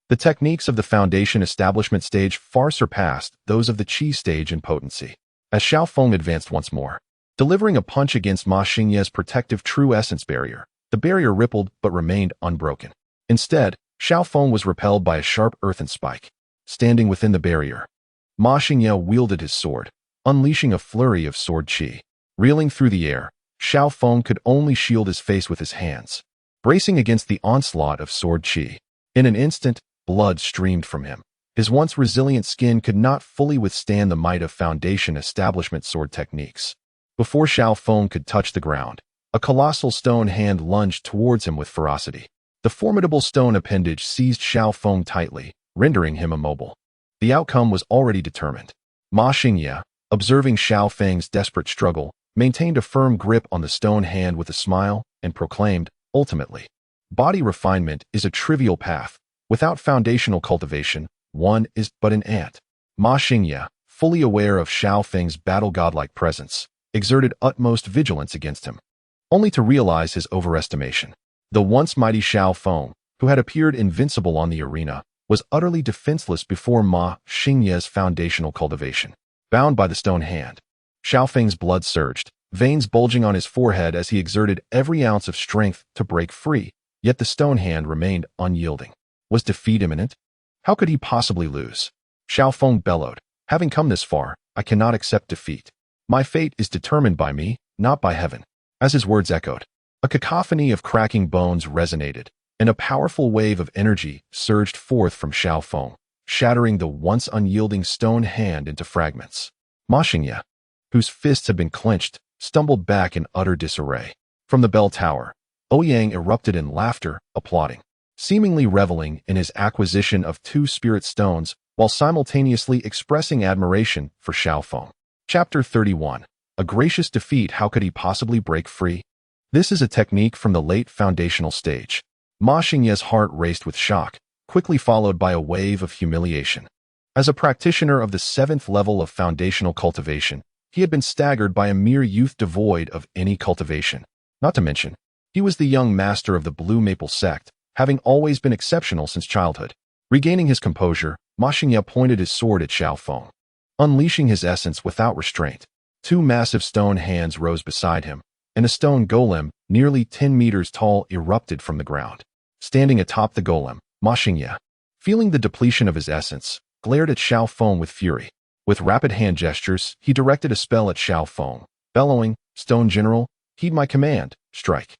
The techniques of the foundation establishment stage far surpassed those of the Qi stage in potency. As Xiaofeng advanced once more, delivering a punch against Ma Xingye's protective true essence barrier, the barrier rippled but remained unbroken. Instead, Xiaofeng was repelled by a sharp earthen spike. Standing within the barrier, Ma Xingye wielded his sword, unleashing a flurry of sword qi. Reeling through the air, Xiaofeng could only shield his face with his hands, bracing against the onslaught of sword qi. In an instant, blood streamed from him. His once resilient skin could not fully withstand the might of foundation establishment sword techniques. Before Xiaofeng could touch the ground, a colossal stone hand lunged towards him with ferocity. The formidable stone appendage seized Xiaofeng tightly, rendering him immobile. The outcome was already determined. Ma Xingye, observing Xiaofeng's desperate struggle, maintained a firm grip on the stone hand with a smile and proclaimed, ultimately, body refinement is a trivial path. Without foundational cultivation, one is but an ant. Ma Xingye, fully aware of Xiaofeng's battle-godlike presence, exerted utmost vigilance against him, only to realize his overestimation. The once mighty Xiaofeng, who had appeared invincible on the arena, was utterly defenseless before Ma Xingye's foundational cultivation. Bound by the stone hand, Xiaofeng's blood surged, veins bulging on his forehead as he exerted every ounce of strength to break free, yet the stone hand remained unyielding. Was defeat imminent? How could he possibly lose? Xiaofeng bellowed, "Having come this far, I cannot accept defeat. My fate is determined by me, not by heaven." As his words echoed, a cacophony of cracking bones resonated, and a powerful wave of energy surged forth from Xiaofeng, shattering the once unyielding stone hand into fragments. Ma Xingye, whose fists had been clenched, stumbled back in utter disarray. From the bell tower, Ouyang erupted in laughter, applauding, seemingly reveling in his acquisition of 2 spirit stones while simultaneously expressing admiration for Xiaofeng. Chapter 31. A gracious defeat. How could he possibly break free? This is a technique from the late foundational stage. Ma Xingye's heart raced with shock, quickly followed by a wave of humiliation. As a practitioner of the 7th level of foundational cultivation, he had been staggered by a mere youth devoid of any cultivation. Not to mention, he was the young master of the Blue Maple sect, having always been exceptional since childhood. Regaining his composure, Ma Xingye pointed his sword at Xiao Feng. Unleashing his essence without restraint, 2 massive stone hands rose beside him, and a stone golem, nearly 10 meters tall, erupted from the ground. Standing atop the golem, Ma Xingye, feeling the depletion of his essence, glared at Xiao Feng with fury. With rapid hand gestures, he directed a spell at Xiao Feng, bellowing, "Stone General, heed my command, strike."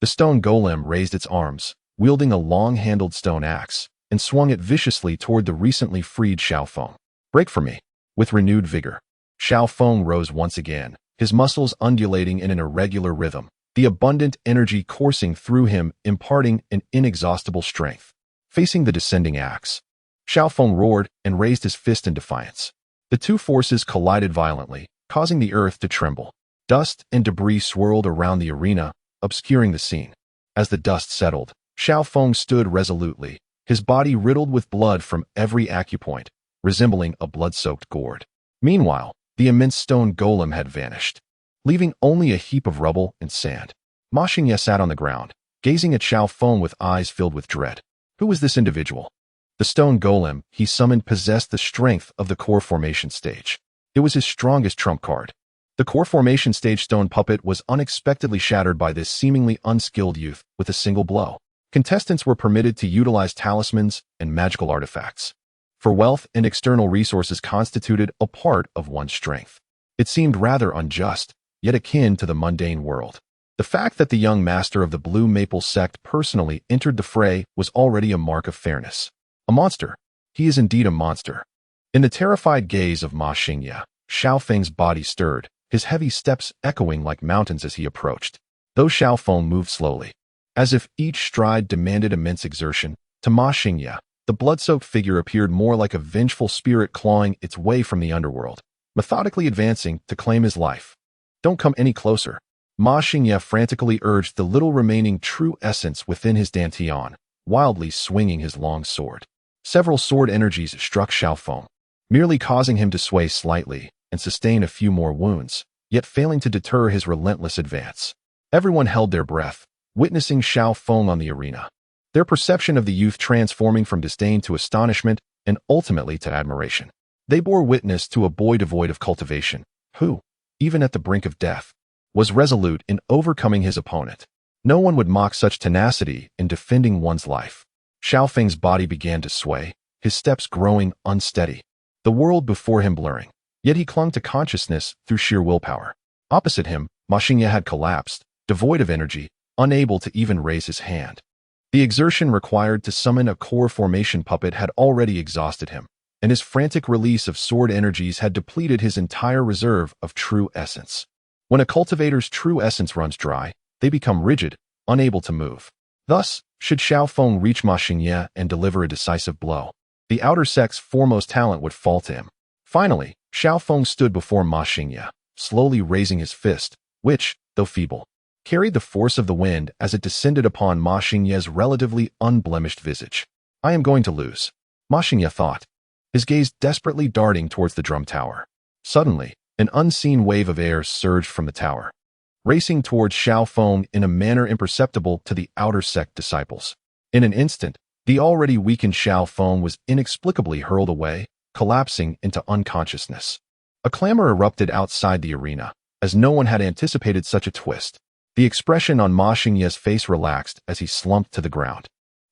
The stone golem raised its arms, wielding a long-handled stone axe, and swung it viciously toward the recently freed Xiao Feng. "Break for me." With renewed vigor, Xiao Feng rose once again, his muscles undulating in an irregular rhythm, the abundant energy coursing through him, imparting an inexhaustible strength. Facing the descending axe, Xiao Feng roared and raised his fist in defiance. The two forces collided violently, causing the earth to tremble. Dust and debris swirled around the arena, obscuring the scene. As the dust settled, Xiao Feng stood resolutely, his body riddled with blood from every acupoint, resembling a blood-soaked gourd. Meanwhile, the immense stone golem had vanished, leaving only a heap of rubble and sand. Ma Xingye sat on the ground, gazing at Xiao Feng with eyes filled with dread. Who was this individual? The stone golem he summoned possessed the strength of the core formation stage. It was his strongest trump card. The core formation stage stone puppet was unexpectedly shattered by this seemingly unskilled youth with a single blow. Contestants were permitted to utilize talismans and magical artifacts, for wealth and external resources constituted a part of one's strength. It seemed rather unjust, yet akin to the mundane world. The fact that the young master of the Blue Maple sect personally entered the fray was already a mark of fairness. A monster. He is indeed a monster. In the terrified gaze of Ma Xingye, Xiao Feng's body stirred, his heavy steps echoing like mountains as he approached. Though Xiao Feng moved slowly, as if each stride demanded immense exertion, to Ma Xingye, the blood-soaked figure appeared more like a vengeful spirit clawing its way from the underworld, methodically advancing to claim his life. "Don't come any closer." Ma Xingye frantically urged the little remaining true essence within his dantian, wildly swinging his long sword. Several sword energies struck Xiao Feng, merely causing him to sway slightly and sustain a few more wounds, yet failing to deter his relentless advance. Everyone held their breath, witnessing Xiao Feng on the arena, their perception of the youth transforming from disdain to astonishment and ultimately to admiration. They bore witness to a boy devoid of cultivation, who, even at the brink of death, was resolute in overcoming his opponent. No one would mock such tenacity in defending one's life. Xiao Feng's body began to sway, his steps growing unsteady, the world before him blurring. Yet he clung to consciousness through sheer willpower. Opposite him, Ma Xingye had collapsed, devoid of energy, unable to even raise his hand. The exertion required to summon a core formation puppet had already exhausted him, and his frantic release of sword energies had depleted his entire reserve of true essence. When a cultivator's true essence runs dry, they become rigid, unable to move. Thus, should Xiao Feng reach Ma Xingye and deliver a decisive blow, the outer sect's foremost talent would fall to him. Finally, Xiao Feng stood before Ma Xingye, slowly raising his fist, which, though feeble, carried the force of the wind as it descended upon Ma Xingye's relatively unblemished visage. "I am going to lose," Ma Xingye thought, his gaze desperately darting towards the drum tower. Suddenly, an unseen wave of air surged from the tower, racing towards Xiao Feng in a manner imperceptible to the outer sect disciples. In an instant, the already weakened Xiao Feng was inexplicably hurled away, collapsing into unconsciousness. A clamor erupted outside the arena, as no one had anticipated such a twist. The expression on Ma Xingye's face relaxed as he slumped to the ground.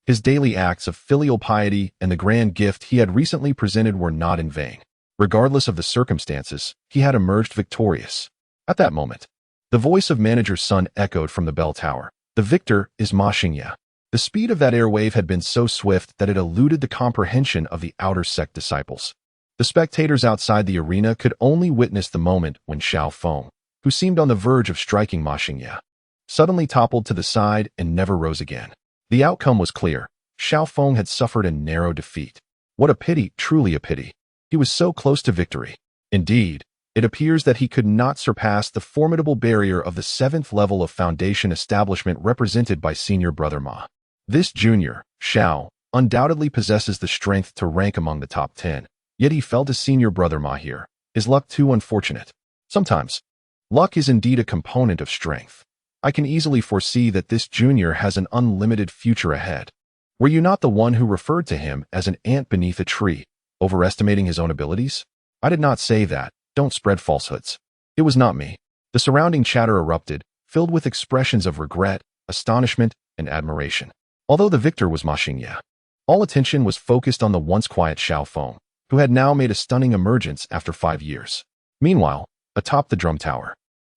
His daily acts of filial piety and the grand gift he had recently presented were not in vain. Regardless of the circumstances, he had emerged victorious. At that moment, the voice of Manager Sun echoed from the bell tower. "The victor is Ma Xingye." The speed of that airwave had been so swift that it eluded the comprehension of the outer sect disciples. The spectators outside the arena could only witness the moment when Xiao Feng, who seemed on the verge of striking Ma Xingye, suddenly toppled to the side and never rose again. The outcome was clear. Xiao Feng had suffered a narrow defeat. What a pity, truly a pity. He was so close to victory. Indeed, it appears that he could not surpass the formidable barrier of the 7th level of foundation establishment represented by senior brother Ma. This junior, Xiao, undoubtedly possesses the strength to rank among the top 10, yet he fell to senior brother Ma here. His luck too unfortunate. Sometimes, luck is indeed a component of strength. I can easily foresee that this junior has an unlimited future ahead. Were you not the one who referred to him as an ant beneath a tree, overestimating his own abilities? I did not say that. Don't spread falsehoods. It was not me. The surrounding chatter erupted, filled with expressions of regret, astonishment, and admiration. Although the victor was Ma Xingye, all attention was focused on the once quiet Xiao Feng, who had now made a stunning emergence after 5 years. Meanwhile, atop the drum tower,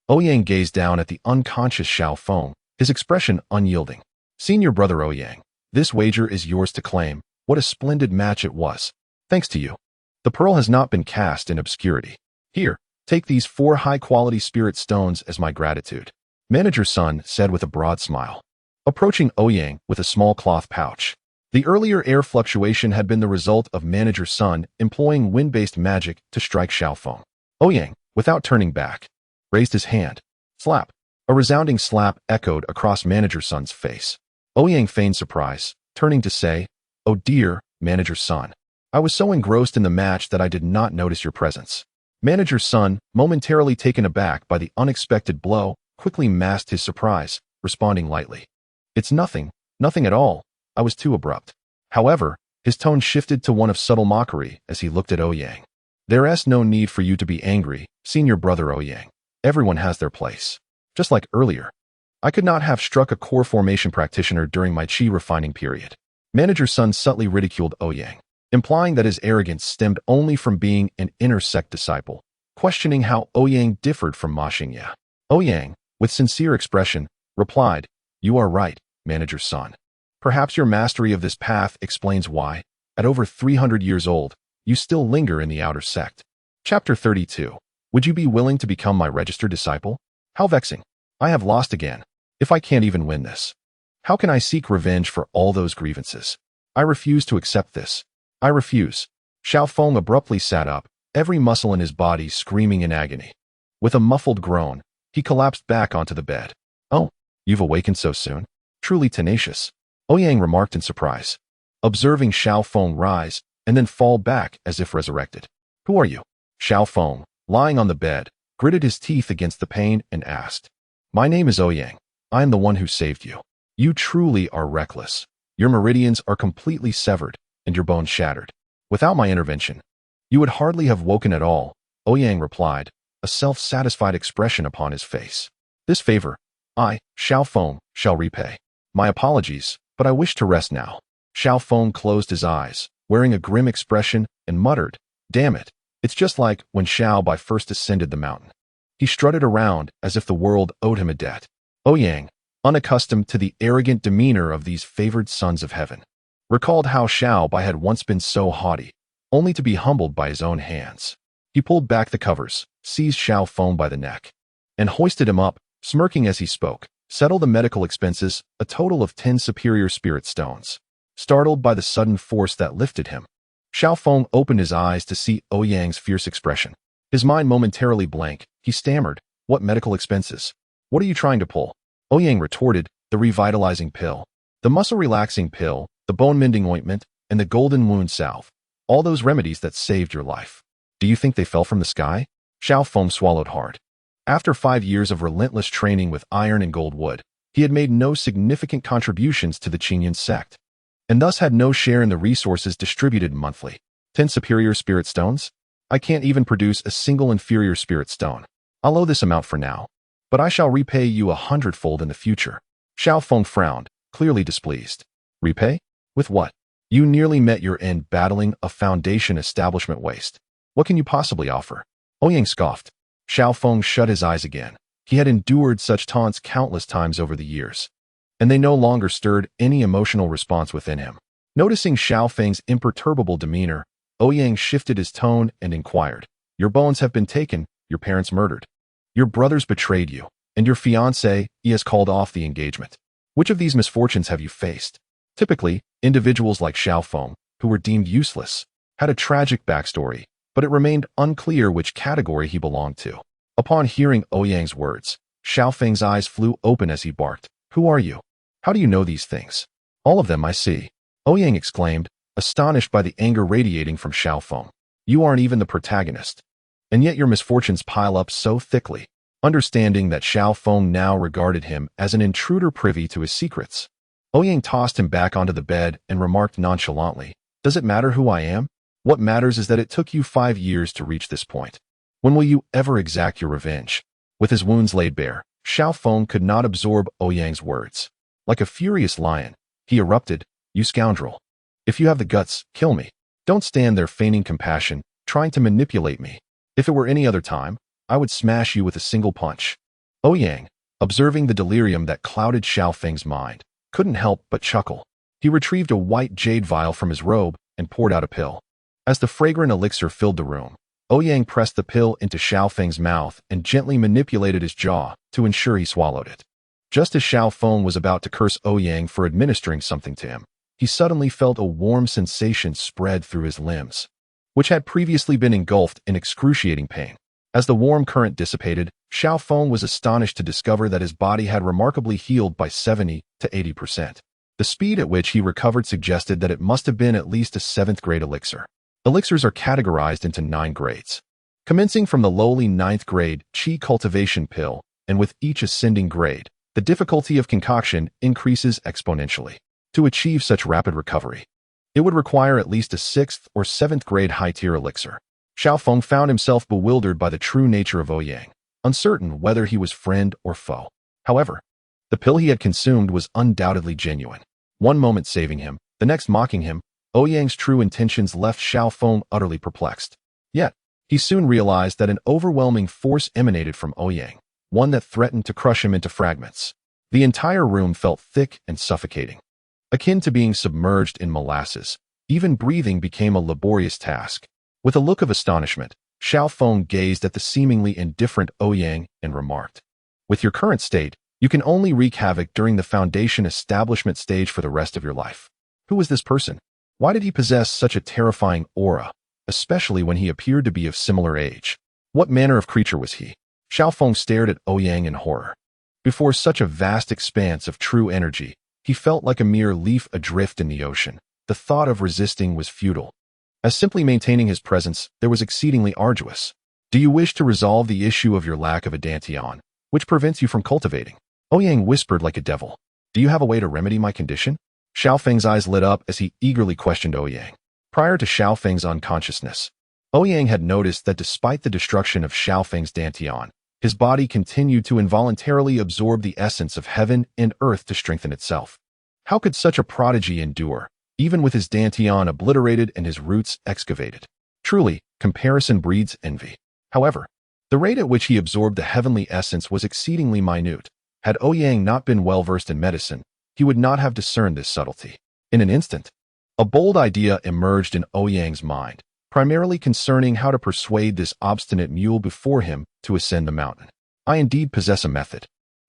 Ouyang gazed down at the unconscious Xiao Feng, his expression unyielding. Senior brother Ouyang, this wager is yours to claim. What a splendid match it was. Thanks to you. The pearl has not been cast in obscurity. Here, take these 4 high-quality spirit stones as my gratitude. Manager Sun said with a broad smile, approaching Ouyang with a small cloth pouch. The earlier air fluctuation had been the result of Manager Sun employing wind-based magic to strike Xiao Feng. Ouyang, without turning back, raised his hand. Slap. A resounding slap echoed across Manager Sun's face. Ouyang feigned surprise, turning to say, "Oh dear, Manager Sun. I was so engrossed in the match that I did not notice your presence." Manager Sun, momentarily taken aback by the unexpected blow, quickly masked his surprise, responding lightly. "It's nothing, nothing at all. I was too abrupt." However, his tone shifted to one of subtle mockery as he looked at Ouyang. "There's no need for you to be angry, senior brother Ouyang. Everyone has their place. Just like earlier, I could not have struck a core formation practitioner during my chi refining period." Manager Sun subtly ridiculed Ouyang, implying that his arrogance stemmed only from being an inner sect disciple, questioning how Ouyang differed from Ma Xingye. Ouyang, with sincere expression, replied, "You are right, Manager Sun. Perhaps your mastery of this path explains why, at over 300 years old, you still linger in the outer sect." Chapter 32. Would you be willing to become my registered disciple? How vexing. I have lost again. If I can't even win this, how can I seek revenge for all those grievances? I refuse to accept this. I refuse. Xiao Feng abruptly sat up, every muscle in his body screaming in agony. With a muffled groan, he collapsed back onto the bed. "Oh, you've awakened so soon? Truly tenacious," Ouyang remarked in surprise, observing Xiao Feng rise and then fall back as if resurrected. "Who are you?" Xiao Feng, lying on the bed, gritted his teeth against the pain and asked. "My name is Ouyang. I am the one who saved you. You truly are reckless. Your meridians are completely severed and your bones shattered. Without my intervention, you would hardly have woken at all," Ouyang replied, a self-satisfied expression upon his face. "This favor, I, Xiao Feng, shall repay. My apologies, but I wish to rest now." Xiao Feng closed his eyes, wearing a grim expression, and muttered, "Damn it, it's just like when Xiao Bai first ascended the mountain." He strutted around as if the world owed him a debt. Ouyang, unaccustomed to the arrogant demeanor of these favored sons of heaven, recalled how Xiao Bai had once been so haughty, only to be humbled by his own hands. He pulled back the covers, seized Xiao Feng by the neck, and hoisted him up, smirking as he spoke. "Settle the medical expenses, a total of 10 superior spirit stones." Startled by the sudden force that lifted him, Xiao Feng opened his eyes to see Ouyang's fierce expression. His mind momentarily blank, he stammered, "What medical expenses? What are you trying to pull?" Ouyang retorted, "The revitalizing pill, the muscle-relaxing pill, the bone-mending ointment, and the golden wound salve. All those remedies that saved your life. Do you think they fell from the sky?" Xiao Feng swallowed hard. After 5 years of relentless training with iron and gold wood, he had made no significant contributions to the Qinyan sect, and thus had no share in the resources distributed monthly. 10 superior spirit stones? I can't even produce a single inferior spirit stone. I'll owe this amount for now, but I shall repay you 100-fold in the future. Xiao Feng frowned, clearly displeased. Repay? With what? You nearly met your end battling a foundation establishment waste. What can you possibly offer? Ouyang scoffed. Xiao Feng shut his eyes again. He had endured such taunts countless times over the years, and they no longer stirred any emotional response within him. Noticing Xiao Feng's imperturbable demeanor, Ouyang shifted his tone and inquired, "Your bones have been taken, your parents murdered. Your brothers betrayed you, and your fiancé, he has called off the engagement. Which of these misfortunes have you faced?" Typically, individuals like Xiao Feng, who were deemed useless, had a tragic backstory, but it remained unclear which category he belonged to. Upon hearing Ouyang's words, Xiao Feng's eyes flew open as he barked, "Who are you? How do you know these things?" "All of them, I see," Ouyang exclaimed, astonished by the anger radiating from Xiao Feng. "You aren't even the protagonist, and yet your misfortunes pile up so thickly. Understanding that Xiao Feng now regarded him as an intruder privy to his secrets, Ouyang tossed him back onto the bed and remarked nonchalantly, "Does it matter who I am? What matters is that it took you 5 years to reach this point. When will you ever exact your revenge?" With his wounds laid bare, Xiao Feng could not absorb Ouyang's words. Like a furious lion, he erupted, "You scoundrel! If you have the guts, kill me. Don't stand there feigning compassion, trying to manipulate me. If it were any other time, I would smash you with a single punch." Ouyang, observing the delirium that clouded Xiao Feng's mind, couldn't help but chuckle. He retrieved a white jade vial from his robe and poured out a pill. As the fragrant elixir filled the room, Ouyang pressed the pill into Xiao Feng's mouth and gently manipulated his jaw to ensure he swallowed it. Just as Xiao Feng was about to curse Ouyang for administering something to him, he suddenly felt a warm sensation spread through his limbs, which had previously been engulfed in excruciating pain. As the warm current dissipated, Xiao Feng was astonished to discover that his body had remarkably healed by 70 to 80%. The speed at which he recovered suggested that it must have been at least a 7th-grade elixir. Elixirs are categorized into 9 grades. Commencing from the lowly 9th grade Qi cultivation pill, and with each ascending grade, the difficulty of concoction increases exponentially. To achieve such rapid recovery, it would require at least a 6th or 7th grade high-tier elixir. Xiao Feng found himself bewildered by the true nature of Ouyang, uncertain whether he was friend or foe. However, the pill he had consumed was undoubtedly genuine. One moment saving him, the next mocking him, Ouyang's true intentions left Xiao Feng utterly perplexed. Yet, he soon realized that an overwhelming force emanated from Ouyang, one that threatened to crush him into fragments. The entire room felt thick and suffocating, akin to being submerged in molasses. Even breathing became a laborious task. With a look of astonishment, Xiao Feng gazed at the seemingly indifferent Ouyang and remarked, "With your current state, you can only wreak havoc during the foundation establishment stage for the rest of your life. Who was this person? Why did he possess such a terrifying aura, especially when he appeared to be of similar age? What manner of creature was he?" Xiao Feng stared at Ouyang in horror. Before such a vast expanse of true energy, he felt like a mere leaf adrift in the ocean. The thought of resisting was futile, as simply maintaining his presence there was exceedingly arduous. "Do you wish to resolve the issue of your lack of a dantian, which prevents you from cultivating?" Ouyang whispered like a devil. "Do you have a way to remedy my condition?" Xiao Feng's eyes lit up as he eagerly questioned Ouyang. Prior to Xiao Feng's unconsciousness, Ouyang had noticed that despite the destruction of Xiao Feng's dantian, his body continued to involuntarily absorb the essence of heaven and earth to strengthen itself. How could such a prodigy endure, even with his dantian obliterated and his roots excavated? Truly, comparison breeds envy. However, the rate at which he absorbed the heavenly essence was exceedingly minute. Had Ouyang not been well-versed in medicine, he would not have discerned this subtlety. In an instant, a bold idea emerged in Ouyang's mind, primarily concerning how to persuade this obstinate mule before him to ascend the mountain. "I indeed possess a method,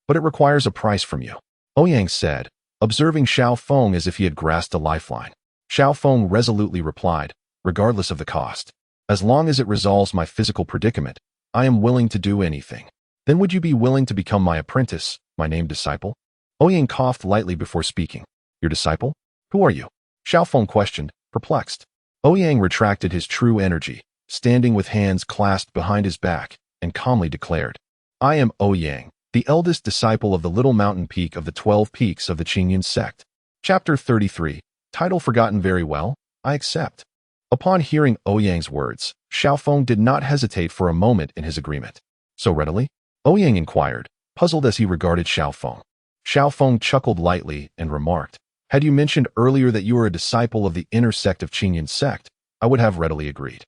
but it requires a price from you," Ouyang said, observing Xiao Feng as if he had grasped a lifeline. Xiao Feng resolutely replied, "Regardless of the cost, as long as it resolves my physical predicament, I am willing to do anything." "Then would you be willing to become my apprentice, my named disciple?" Ouyang coughed lightly before speaking. "Your disciple? Who are you?" Xiao Feng questioned, perplexed. Ouyang retracted his true energy, standing with hands clasped behind his back, and calmly declared, "I am Ouyang, the eldest disciple of the little mountain peak of the 12 peaks of the Qingyun sect." Chapter 33. Title forgotten. Very well, I accept. Upon hearing Ouyang's words, Xiao Feng did not hesitate for a moment in his agreement. "So readily?" Ouyang inquired, puzzled as he regarded Xiao Feng. Xiao Feng chuckled lightly and remarked, "Had you mentioned earlier that you were a disciple of the inner sect of Qingyun sect, I would have readily agreed.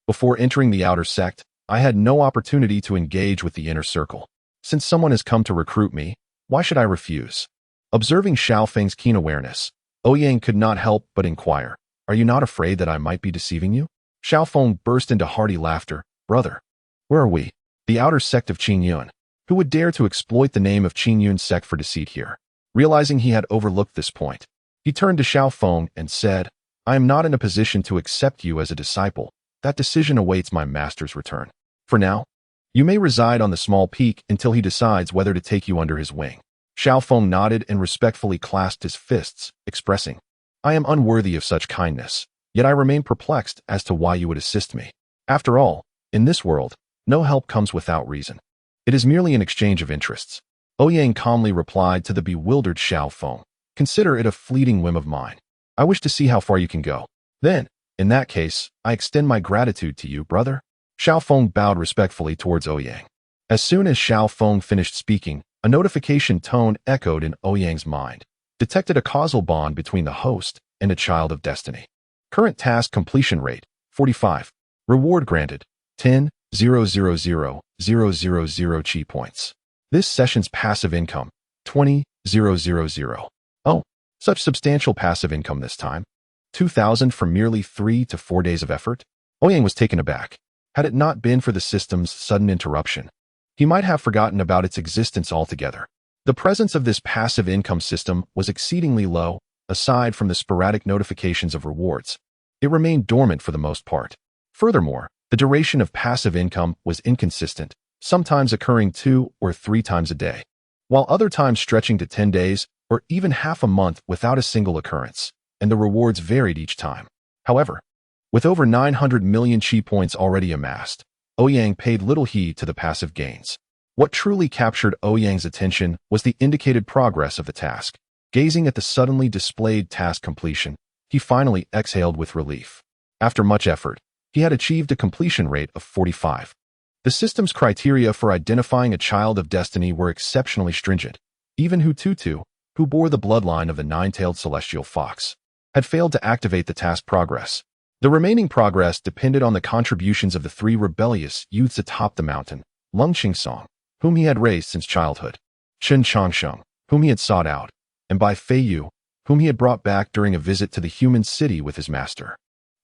Before entering the outer sect, I had no opportunity to engage with the inner circle. Since someone has come to recruit me, why should I refuse?" Observing Xiao Feng's keen awareness, Ouyang could not help but inquire, "Are you not afraid that I might be deceiving you?" Xiao Feng burst into hearty laughter. "Brother, where are we? The outer sect of Qingyun. Who would dare to exploit the name of Qingyun sect for deceit here?" Realizing he had overlooked this point, he turned to Xiao Feng and said, "I am not in a position to accept you as a disciple. That decision awaits my master's return. For now, you may reside on the small peak until he decides whether to take you under his wing." Xiao Feng nodded and respectfully clasped his fists, expressing, "I am unworthy of such kindness, yet I remain perplexed as to why you would assist me. After all, in this world, No help comes without reason. It is merely an exchange of interests. Ouyang calmly replied to the bewildered Xiaofeng. Consider it a fleeting whim of mine. I wish to see how far you can go. Then, in that case, I extend my gratitude to you, brother. Xiaofeng bowed respectfully towards Ouyang. As soon as Xiaofeng finished speaking, a notification tone echoed in Ouyang's mind. Detected a causal bond between the host and a child of destiny. Current task completion rate, 45. Reward granted, 10,000,000 chi points. This session's passive income, 20,000. Oh, such substantial passive income this time. 2,000 for merely 3 to 4 days of effort? Ouyang was taken aback. Had it not been for the system's sudden interruption, he might have forgotten about its existence altogether. The presence of this passive income system was exceedingly low, aside from the sporadic notifications of rewards. It remained dormant for the most part. Furthermore, the duration of passive income was inconsistent, sometimes occurring 2 or 3 times a day, while other times stretching to 10 days or even half a month without a single occurrence, and the rewards varied each time. However, with over 900 million chi points already amassed, Ouyang paid little heed to the passive gains. What truly captured Ouyang's attention was the indicated progress of the task. Gazing at the suddenly displayed task completion, he finally exhaled with relief. After much effort, he had achieved a completion rate of 45. The system's criteria for identifying a child of destiny were exceptionally stringent. Even Hututu, who bore the bloodline of the nine-tailed celestial fox, had failed to activate the task progress. The remaining progress depended on the contributions of the 3 rebellious youths atop the mountain: Lung Qingsong, whom he had raised since childhood; Chen Changsheng, whom he had sought out; and by Fei Yu, whom he had brought back during a visit to the human city with his master.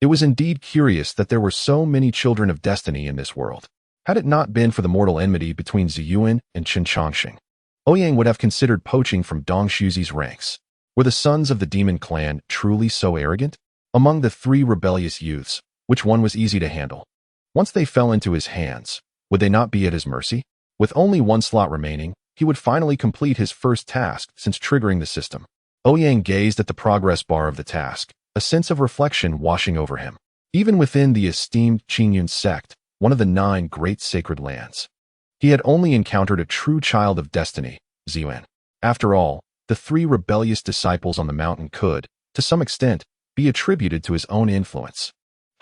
It was indeed curious that there were so many children of destiny in this world. Had it not been for the mortal enmity between Ziyuan and Chen Changsheng, Ouyang would have considered poaching from Dong Shuzi's ranks. Were the sons of the demon clan truly so arrogant? Among the 3 rebellious youths, which one was easy to handle? Once they fell into his hands, would they not be at his mercy? With only 1 slot remaining, he would finally complete his first task since triggering the system. Ouyang gazed at the progress bar of the task, a sense of reflection washing over him. Even within the esteemed Qingyun sect, one of the 9 great sacred lands, he had only encountered a true child of destiny, Ziyuan. After all, the 3 rebellious disciples on the mountain could, to some extent, be attributed to his own influence,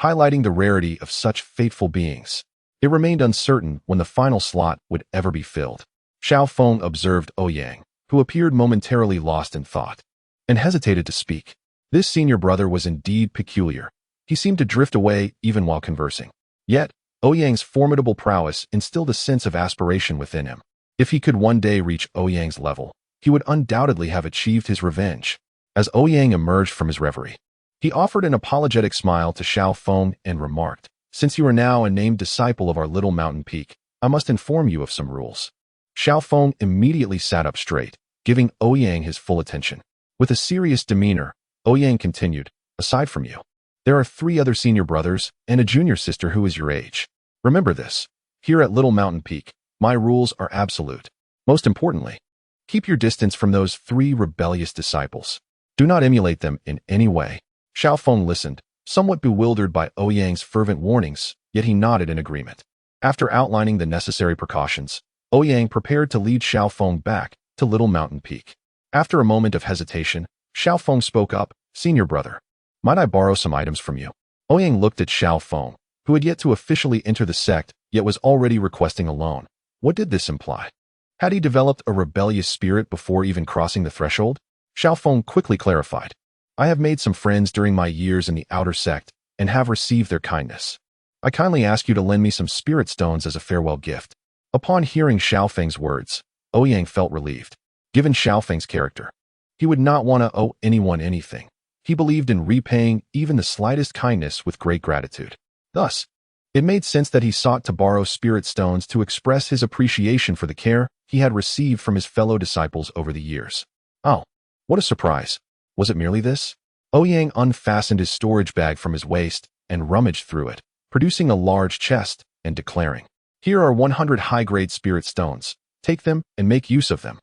highlighting the rarity of such fateful beings. It remained uncertain when the final slot would ever be filled. Xiaofeng observed Ouyang, who appeared momentarily lost in thought, and hesitated to speak. This senior brother was indeed peculiar. He seemed to drift away even while conversing. Yet, Ouyang's formidable prowess instilled a sense of aspiration within him. If he could one day reach Ouyang's level, he would undoubtedly have achieved his revenge. As Ouyang emerged from his reverie, he offered an apologetic smile to Xiaofeng and remarked, "Since you are now a named disciple of our little mountain peak, I must inform you of some rules." Xiaofeng immediately sat up straight, giving Ouyang his full attention. With a serious demeanor, Ouyang continued, "Aside from you, there are 3 other senior brothers and a junior sister who is your age. Remember this. Here at Little Mountain Peak, my rules are absolute. Most importantly, keep your distance from those 3 rebellious disciples. Do not emulate them in any way." Xiaofeng listened, somewhat bewildered by Ouyang's fervent warnings, yet he nodded in agreement. After outlining the necessary precautions, Ouyang prepared to lead Xiaofeng back to Little Mountain Peak. After a moment of hesitation, Xiaofeng spoke up, "Senior brother, might I borrow some items from you?" Ouyang looked at Xiaofeng, who had yet to officially enter the sect, yet was already requesting a loan. What did this imply? Had he developed a rebellious spirit before even crossing the threshold? Xiaofeng quickly clarified, "I have made some friends during my years in the outer sect and have received their kindness. I kindly ask you to lend me some spirit stones as a farewell gift." Upon hearing Xiaofeng's words, Ouyang felt relieved. Given Xiaofeng's character, he would not want to owe anyone anything. He believed in repaying even the slightest kindness with great gratitude. Thus, it made sense that he sought to borrow spirit stones to express his appreciation for the care he had received from his fellow disciples over the years. Oh, what a surprise. Was it merely this? Ouyang unfastened his storage bag from his waist and rummaged through it, producing a large chest and declaring, "Here are 100 high-grade spirit stones. Take them and make use of them."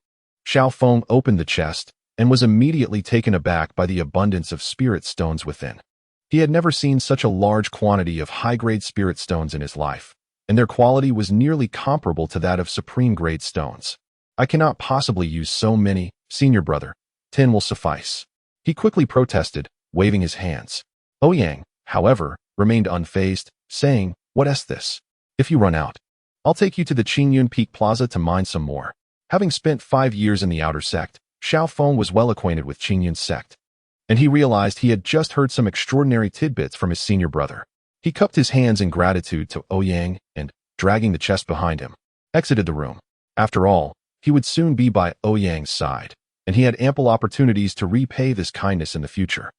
Xiaofeng opened the chest and was immediately taken aback by the abundance of spirit stones within. He had never seen such a large quantity of high-grade spirit stones in his life. and their quality was nearly comparable to that of supreme-grade stones. I cannot possibly use so many, senior brother. 10 will suffice. He quickly protested, waving his hands. Ouyang, however, remained unfazed, saying, "What's this? If you run out, I'll take you to the Qingyun Peak Plaza to mine some more." Having spent 5 years in the outer sect, Xiao Feng was well acquainted with Qingyun's sect, and he realized he had just heard some extraordinary tidbits from his senior brother. He cupped his hands in gratitude to Ouyang and, dragging the chest behind him, exited the room. After all, he would soon be by Ouyang's side, and he had ample opportunities to repay this kindness in the future.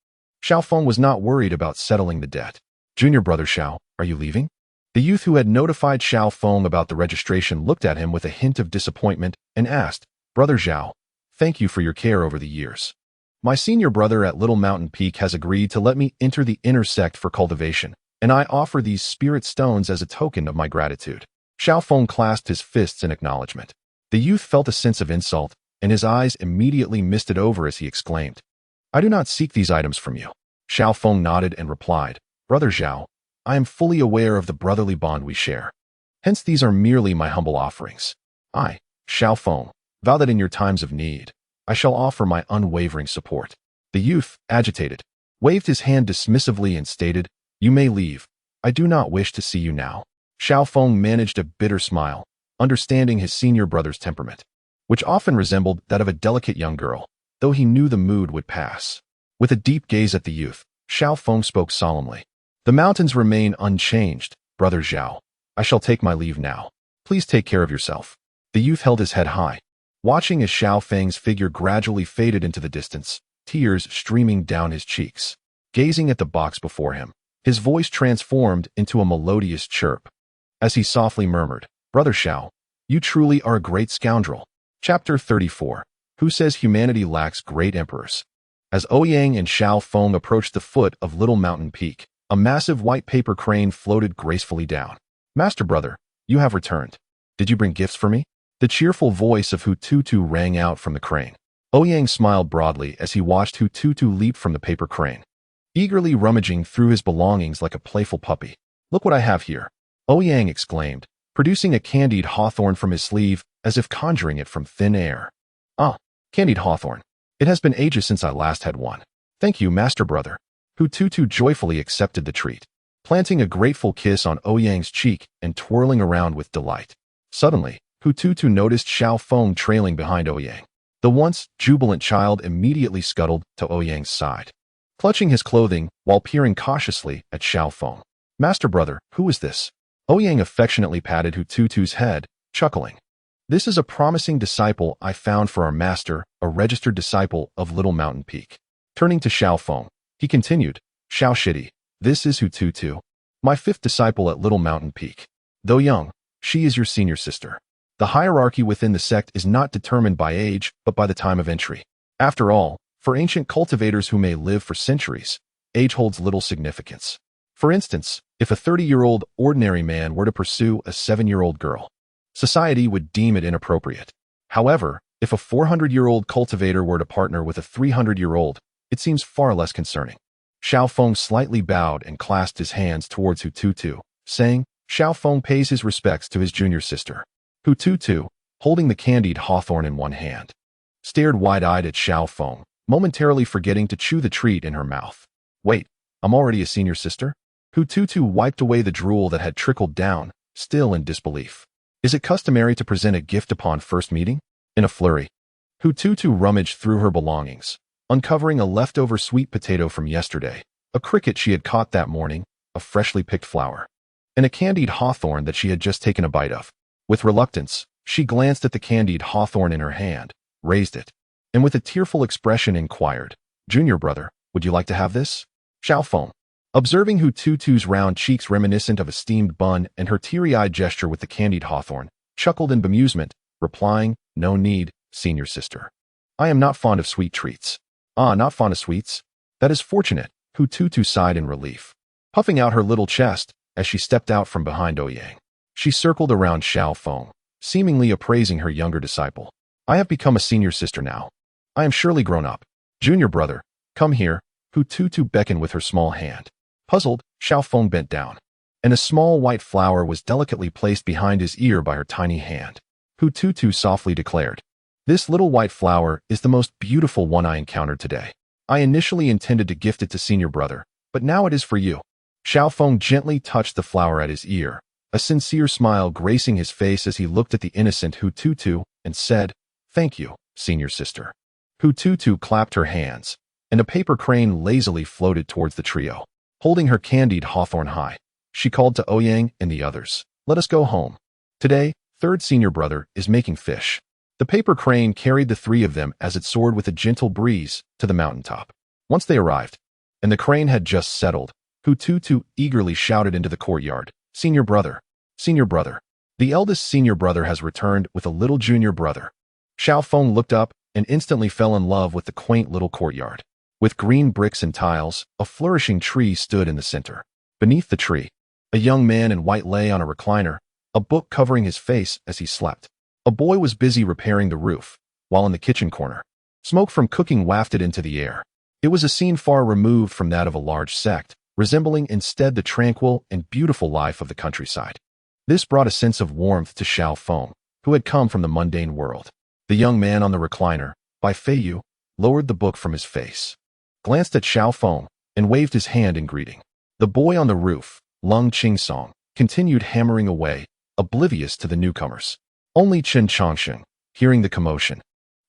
Xiao Feng was not worried about settling the debt. "Junior brother Xiao, are you leaving?" The youth who had notified Xiao Feng about the registration looked at him with a hint of disappointment and asked, "Brother Xiao, thank you for your care over the years. My senior brother at Little Mountain Peak has agreed to let me enter the inner sect for cultivation, and I offer these spirit stones as a token of my gratitude." Xiao Feng clasped his fists in acknowledgement. The youth felt a sense of insult, and his eyes immediately misted over as he exclaimed, "I do not seek these items from you." Xiao Feng nodded and replied, "Brother Xiao, I am fully aware of the brotherly bond we share. Hence these are merely my humble offerings. I, Xiao Feng, vow that in your times of need, I shall offer my unwavering support." The youth, agitated, waved his hand dismissively and stated, "You may leave. I do not wish to see you now." Xiao Feng managed a bitter smile, understanding his senior brother's temperament, which often resembled that of a delicate young girl, though he knew the mood would pass. With a deep gaze at the youth, Xiao Feng spoke solemnly. "The mountains remain unchanged, brother Xiao. I shall take my leave now. Please take care of yourself." The youth held his head high, watching as Xiao Feng's figure gradually faded into the distance, tears streaming down his cheeks. Gazing at the box before him, his voice transformed into a melodious chirp, as he softly murmured, "Brother Xiao, you truly are a great scoundrel." Chapter 34. Who says humanity lacks great emperors? As Ouyang and Xiao Feng approached the foot of Little Mountain Peak, a massive white paper crane floated gracefully down. "Master brother, you have returned. Did you bring gifts for me?" The cheerful voice of Hututu rang out from the crane. Ouyang smiled broadly as he watched Hututu leap from the paper crane, eagerly rummaging through his belongings like a playful puppy. "Look what I have here," Ouyang exclaimed, producing a candied hawthorn from his sleeve as if conjuring it from thin air. "Ah, candied hawthorn. It has been ages since I last had one." "Thank you, master brother." Hututu joyfully accepted the treat, planting a grateful kiss on Ouyang's cheek and twirling around with delight. Suddenly, Hututu noticed Xiao Feng trailing behind Ouyang. The once jubilant child immediately scuttled to Ouyang's side, clutching his clothing while peering cautiously at Xiao Feng. "Master brother, who is this?" Ouyang affectionately patted Hututu's head, chuckling. "This is a promising disciple I found for our master, a registered disciple of Little Mountain Peak." Turning to Xiao Feng, he continued, "Xiao Shidi, this is Hututu, my 5th disciple at Little Mountain Peak. Though young, she is your senior sister. The hierarchy within the sect is not determined by age, but by the time of entry. After all, for ancient cultivators who may live for centuries, age holds little significance. For instance, if a 30-year-old ordinary man were to pursue a 7-year-old girl, society would deem it inappropriate. However, if a 400-year-old cultivator were to partner with a 300-year-old, it seems far less concerning." Xiao Feng slightly bowed and clasped his hands towards Hututu, saying, "Xiao Feng pays his respects to his junior sister." Hututu, holding the candied hawthorn in one hand, stared wide-eyed at Xiao Feng, momentarily forgetting to chew the treat in her mouth. "Wait, I'm already a senior sister?" Hututu wiped away the drool that had trickled down, still in disbelief. "Is it customary to present a gift upon first meeting?" In a flurry, Hututu rummaged through her belongings, uncovering a leftover sweet potato from yesterday, a cricket she had caught that morning, a freshly picked flower, and a candied hawthorn that she had just taken a bite of. With reluctance, she glanced at the candied hawthorn in her hand, raised it, and with a tearful expression inquired, "Junior brother, would you like to have this?" Xiao Feng, observing Hututu's round cheeks reminiscent of a steamed bun and her teary-eyed gesture with the candied hawthorn, chuckled in bemusement, replying, "No need, senior sister. I am not fond of sweet treats." "Ah, not fond of sweets? That is fortunate," Hututu sighed in relief, puffing out her little chest as she stepped out from behind Ouyang. She circled around Xiao Feng, seemingly appraising her younger disciple. "I have become a senior sister now. I am surely grown up. Junior brother, come here." Hututu beckoned with her small hand. Puzzled, Xiao Feng bent down, and a small white flower was delicately placed behind his ear by her tiny hand. Hututu softly declared, "This little white flower is the most beautiful one I encountered today. I initially intended to gift it to senior brother, but now it is for you." Xiaofeng gently touched the flower at his ear, a sincere smile gracing his face as he looked at the innocent Hututu and said, "Thank you, senior sister." Hututu clapped her hands, and a paper crane lazily floated towards the trio. Holding her candied hawthorn high, she called to Ouyang and the others, "Let us go home. Today, third senior brother is making fish." The paper crane carried the three of them as it soared with a gentle breeze to the mountaintop. Once they arrived, and the crane had just settled, Hututu eagerly shouted into the courtyard, "Senior brother! Senior brother! The eldest senior brother has returned with a little junior brother." Xiaofeng looked up and instantly fell in love with the quaint little courtyard. With green bricks and tiles, a flourishing tree stood in the center. Beneath the tree, a young man in white lay on a recliner, a book covering his face as he slept. A boy was busy repairing the roof, while in the kitchen corner, smoke from cooking wafted into the air. It was a scene far removed from that of a large sect, resembling instead the tranquil and beautiful life of the countryside. This brought a sense of warmth to Xiaofeng, who had come from the mundane world. The young man on the recliner, by Feiyu, lowered the book from his face, glanced at Xiaofeng, and waved his hand in greeting. The boy on the roof, Lung Qingsong, continued hammering away, oblivious to the newcomers. Only Chen Chongsheng, hearing the commotion,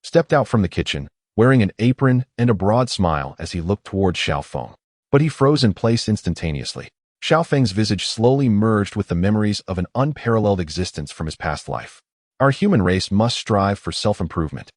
stepped out from the kitchen, wearing an apron and a broad smile as he looked toward Xiaofeng. But he froze in place instantaneously. Xiaofeng's visage slowly merged with the memories of an unparalleled existence from his past life. Our human race must strive for self-improvement.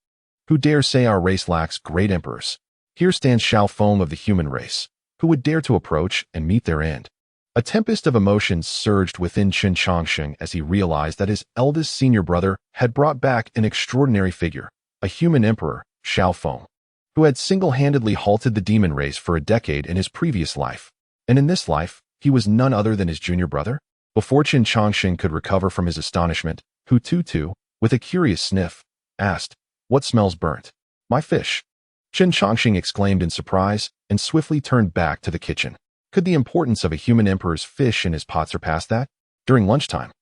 Who dare say our race lacks great emperors? Here stands Xiaofeng of the human race. Who would dare to approach and meet their end? A tempest of emotions surged within Chen Chongsheng as he realized that his eldest senior brother had brought back an extraordinary figure, a human emperor, Xiaofeng, who had single-handedly halted the demon race for a decade in his previous life. And in this life, he was none other than his junior brother? Before Chen Chongsheng could recover from his astonishment, Hututu, with a curious sniff, asked, "What smells burnt?" "My fish." Chen Chongsheng exclaimed in surprise and swiftly turned back to the kitchen. Could the importance of a human emperor's fish in his pot surpass that? During lunchtime,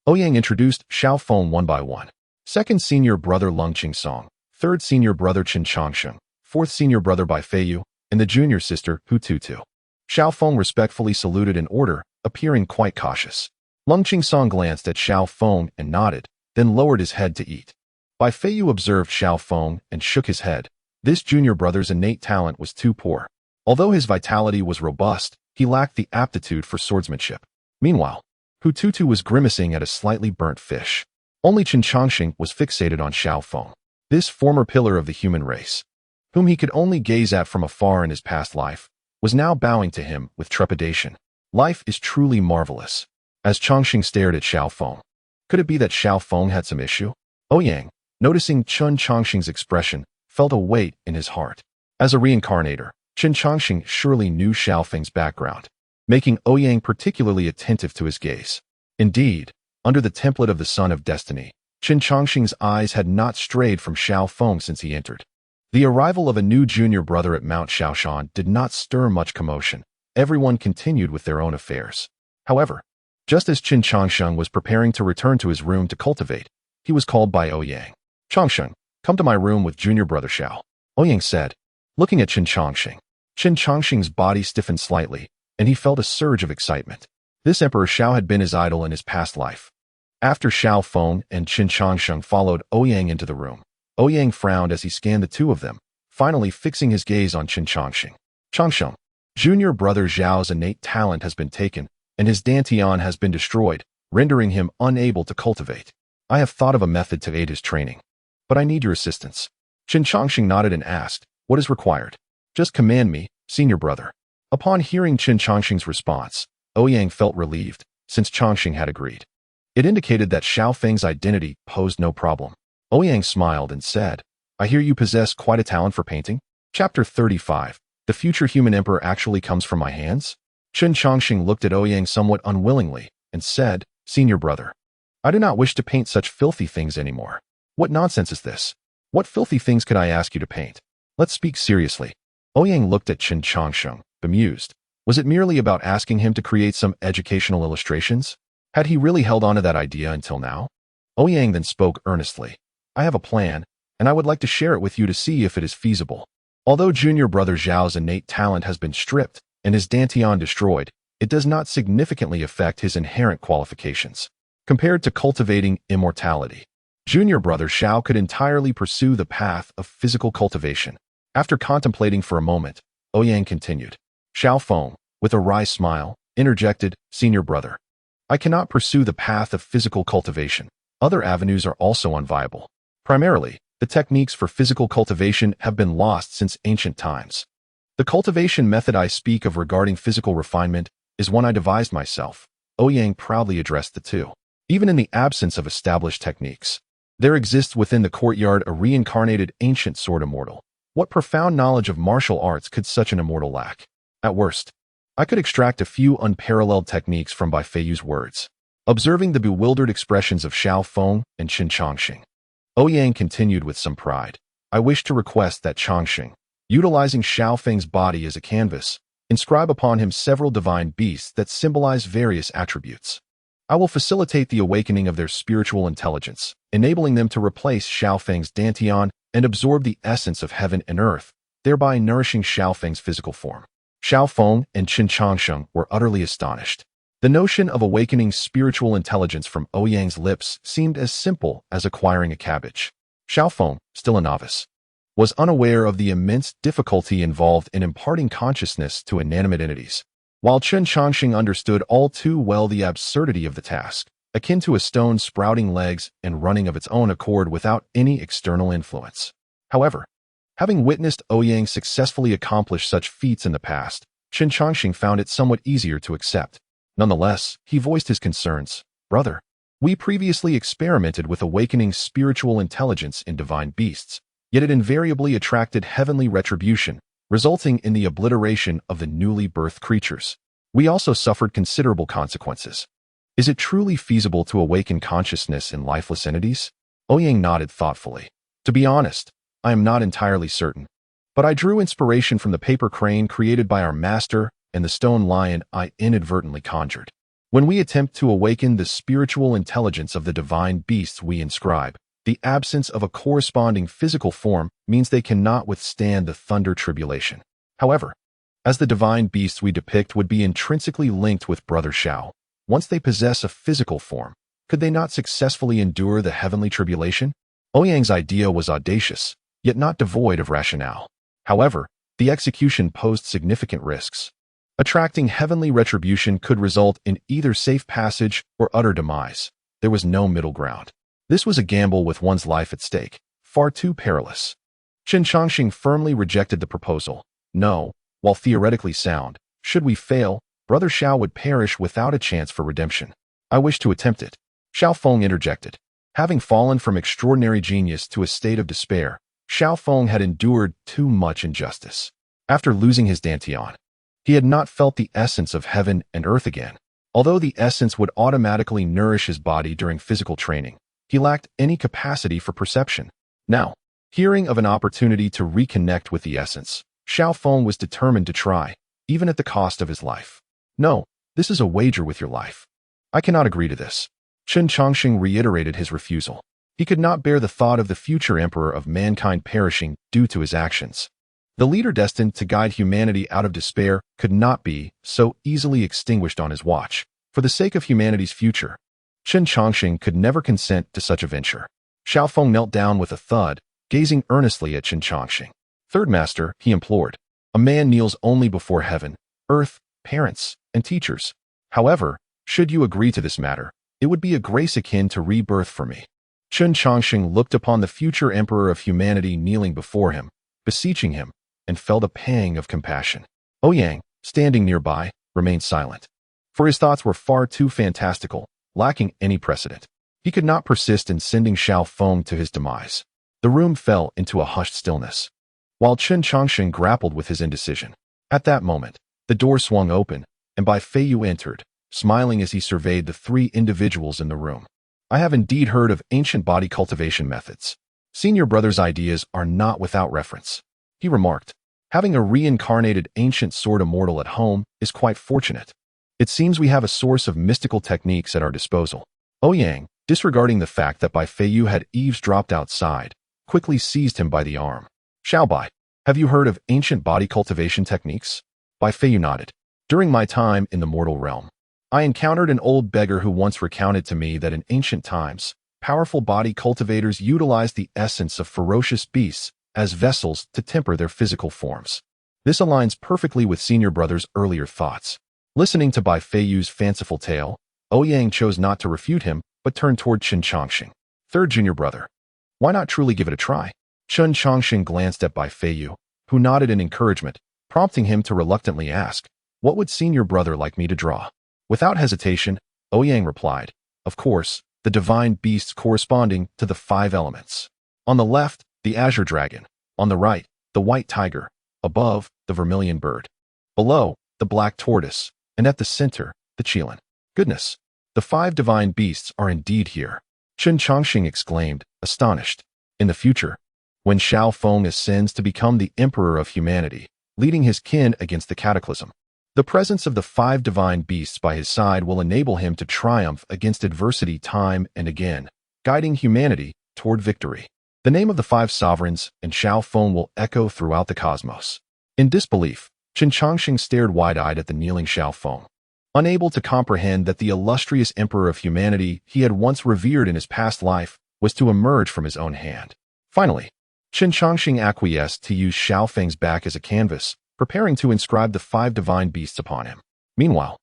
Ouyang introduced Xiaofeng one by one. Second senior brother Lung Qingsong, third senior brother Chen Chongsheng, fourth senior brother Bai Feiyu, and the junior sister Hututu. Xiaofeng respectfully saluted in order, appearing quite cautious. Lung Qingsong glanced at Xiaofeng and nodded, then lowered his head to eat. Bai Feiyu observed Xiaofeng and shook his head. This junior brother's innate talent was too poor. Although his vitality was robust, he lacked the aptitude for swordsmanship. Meanwhile, Hututu was grimacing at a slightly burnt fish. Only Chen Chongsheng was fixated on Xiaofeng, this former pillar of the human race, whom he could only gaze at from afar in his past life, was now bowing to him with trepidation. Life is truly marvelous. As Chongsheng stared at Xiaofeng, could it be that Xiaofeng had some issue? Ouyang, noticing Chen Chongsheng's expression, felt a weight in his heart. As a reincarnator, Chen Chongsheng surely knew Xiaofeng's background, making Ouyang particularly attentive to his gaze. Indeed, under the template of the Son of Destiny, Chen Chongsheng's eyes had not strayed from Xiaofeng since he entered. The arrival of a new junior brother at Mount Shaoshan did not stir much commotion. Everyone continued with their own affairs. However, just as Chen Chongsheng was preparing to return to his room to cultivate, he was called by Ouyang. "Chongsheng, come to my room with junior brother Xiao," Ouyang said, looking at Chen Chongsheng. Chen Chongsheng's body stiffened slightly, and he felt a surge of excitement. This Emperor Xiao had been his idol in his past life. After Xiaofeng and Chen Chongsheng followed Ouyang into the room, Ouyang frowned as he scanned the two of them, finally fixing his gaze on Chen Chongsheng. "Chongsheng, junior brother Xiao's innate talent has been taken, and his dantian has been destroyed, rendering him unable to cultivate. I have thought of a method to aid his training, but I need your assistance." Chen Chongsheng nodded and asked, "What is required?" "Just command me, senior brother." Upon hearing Chen Chongsheng's response, Ouyang felt relieved, since Chongsheng had agreed. It indicated that Xiaofeng's identity posed no problem. Ouyang smiled and said, "I hear you possess quite a talent for painting." Chapter 35. The future human emperor actually comes from my hands? Chen Chongsheng looked at Ouyang somewhat unwillingly and said, "Senior brother, I do not wish to paint such filthy things anymore." "What nonsense is this? What filthy things could I ask you to paint? Let's speak seriously." Ouyang looked at Chen Chongsheng, bemused. Was it merely about asking him to create some educational illustrations? Had he really held on to that idea until now? Ouyang then spoke earnestly. I have a plan, and I would like to share it with you to see if it is feasible. Although junior brother Zhao's innate talent has been stripped and his dantian destroyed, it does not significantly affect his inherent qualifications. Compared to cultivating immortality, junior brother Xiao could entirely pursue the path of physical cultivation. After contemplating for a moment, Ouyang continued. Xiao Feng, with a wry smile, interjected, Senior brother, I cannot pursue the path of physical cultivation. Other avenues are also unviable. Primarily, the techniques for physical cultivation have been lost since ancient times. The cultivation method I speak of regarding physical refinement is one I devised myself. Ouyang proudly addressed the two. Even in the absence of established techniques, there exists within the courtyard a reincarnated ancient sword immortal. What profound knowledge of martial arts could such an immortal lack? At worst, I could extract a few unparalleled techniques from Bai Feiyu's words. Observing the bewildered expressions of Xiao Feng and Qin Chongxing, Ouyang continued with some pride. I wish to request that Chongxing, utilizing Xiao Feng's body as a canvas, inscribe upon him several divine beasts that symbolize various attributes. I will facilitate the awakening of their spiritual intelligence, enabling them to replace Xiao Feng's dantian and absorb the essence of heaven and earth, thereby nourishing Xiao Feng's physical form. Xiao Feng and Qin Chongsheng were utterly astonished. The notion of awakening spiritual intelligence from Ouyang's lips seemed as simple as acquiring a cabbage. Xiao Feng, still a novice, was unaware of the immense difficulty involved in imparting consciousness to inanimate entities, while Qin Chongxing understood all too well the absurdity of the task, akin to a stone sprouting legs and running of its own accord without any external influence. However, having witnessed Ouyang successfully accomplish such feats in the past, Qin Chongxing found it somewhat easier to accept. Nonetheless, he voiced his concerns. Brother, we previously experimented with awakening spiritual intelligence in divine beasts, yet it invariably attracted heavenly retribution, resulting in the obliteration of the newly birthed creatures. We also suffered considerable consequences. Is it truly feasible to awaken consciousness in lifeless entities? Ouyang nodded thoughtfully. To be honest, I am not entirely certain, but I drew inspiration from the paper crane created by our master and the stone lion I inadvertently conjured. When we attempt to awaken the spiritual intelligence of the divine beasts we inscribe, the absence of a corresponding physical form means they cannot withstand the thunder tribulation. However, as the divine beasts we depict would be intrinsically linked with Brother Xiao, once they possess a physical form, could they not successfully endure the heavenly tribulation? Ouyang's idea was audacious, yet not devoid of rationale. However, the execution posed significant risks. Attracting heavenly retribution could result in either safe passage or utter demise. There was no middle ground. This was a gamble with one's life at stake, far too perilous. Qin Chongxing firmly rejected the proposal. No, while theoretically sound, should we fail, Brother Xiao would perish without a chance for redemption. I wish to attempt it. Xiao Feng interjected. Having fallen from extraordinary genius to a state of despair, Xiao Feng had endured too much injustice. After losing his dantian, he had not felt the essence of heaven and earth again. Although the essence would automatically nourish his body during physical training, he lacked any capacity for perception. Now, hearing of an opportunity to reconnect with the essence, Xiao Feng was determined to try, even at the cost of his life. No, this is a wager with your life. I cannot agree to this. Qin Chongxing reiterated his refusal. He could not bear the thought of the future emperor of mankind perishing due to his actions. The leader destined to guide humanity out of despair could not be so easily extinguished on his watch. For the sake of humanity's future, Qin Chongxing could never consent to such a venture. Xiao Feng knelt down with a thud, gazing earnestly at Qin Chongxing. Third master, he implored. A man kneels only before heaven, earth, parents, and teachers. However, should you agree to this matter, it would be a grace akin to rebirth for me. Qin Chongxing looked upon the future emperor of humanity kneeling before him, beseeching him, and felt a pang of compassion. Ouyang, standing nearby, remained silent, for his thoughts were far too fantastical, lacking any precedent. He could not persist in sending Xiao Feng to his demise. The room fell into a hushed stillness, while Qin Chongxing grappled with his indecision. At that moment, the door swung open, and Bai Feiyu entered, smiling as he surveyed the three individuals in the room. I have indeed heard of ancient body cultivation methods. Senior brother's ideas are not without reference, he remarked. Having a reincarnated ancient sword immortal at home is quite fortunate. It seems we have a source of mystical techniques at our disposal. Ouyang, disregarding the fact that Bai Feiyu had eavesdropped outside, quickly seized him by the arm. Xiaobai, have you heard of ancient body cultivation techniques? Bai Feiyu nodded. During my time in the mortal realm, I encountered an old beggar who once recounted to me that in ancient times, powerful body cultivators utilized the essence of ferocious beasts as vessels to temper their physical forms. This aligns perfectly with senior brother's earlier thoughts. Listening to Bai Feiyu's fanciful tale, Ouyang chose not to refute him, but turned toward Chen Chongxing. Third junior brother. Why not truly give it a try? Chen Chongxing glanced at Bai Feiyu, who nodded in encouragement, prompting him to reluctantly ask, what would senior brother like me to draw? Without hesitation, Ouyang replied, of course, the divine beasts corresponding to the 5 elements. On the left, the azure dragon. On the right, the white tiger. Above, the vermilion bird. Below, the black tortoise. And at the center, the qilin. Goodness, the 5 divine beasts are indeed here. Chen Chongxing exclaimed, astonished. In the future, when Xiao Feng ascends to become the emperor of humanity, leading his kin against the cataclysm, the presence of the 5 divine beasts by his side will enable him to triumph against adversity time and again, guiding humanity toward victory. The name of the 5 sovereigns and Xiao Feng will echo throughout the cosmos. In disbelief, Chen Chongxing stared wide-eyed at the kneeling Xiao Feng, unable to comprehend that the illustrious emperor of humanity he had once revered in his past life was to emerge from his own hand. Finally, Chen Chongxing acquiesced to use Xiao Feng's back as a canvas, preparing to inscribe the 5 divine beasts upon him. Meanwhile,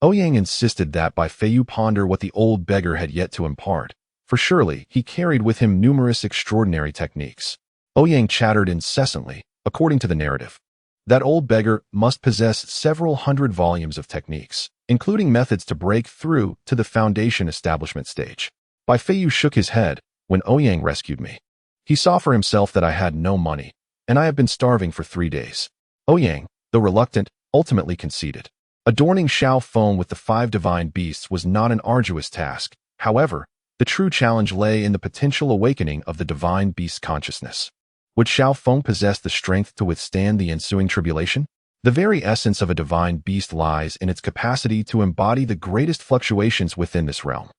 Ouyang insisted that Bai Feiyu ponder what the old beggar had yet to impart, for surely he carried with him numerous extraordinary techniques. Ouyang chattered incessantly, according to the narrative. That old beggar must possess several hundred volumes of techniques, including methods to break through to the foundation establishment stage. Bai Feiyu shook his head when Ouyang rescued me. He saw for himself that I had no money, and I have been starving for 3 days. Ouyang, though reluctant, ultimately conceded. Adorning Xiao Feng with the 5 divine beasts was not an arduous task. However, the true challenge lay in the potential awakening of the divine beast consciousness. Would Xiao Feng possess the strength to withstand the ensuing tribulation? The very essence of a divine beast lies in its capacity to embody the greatest fluctuations within this realm.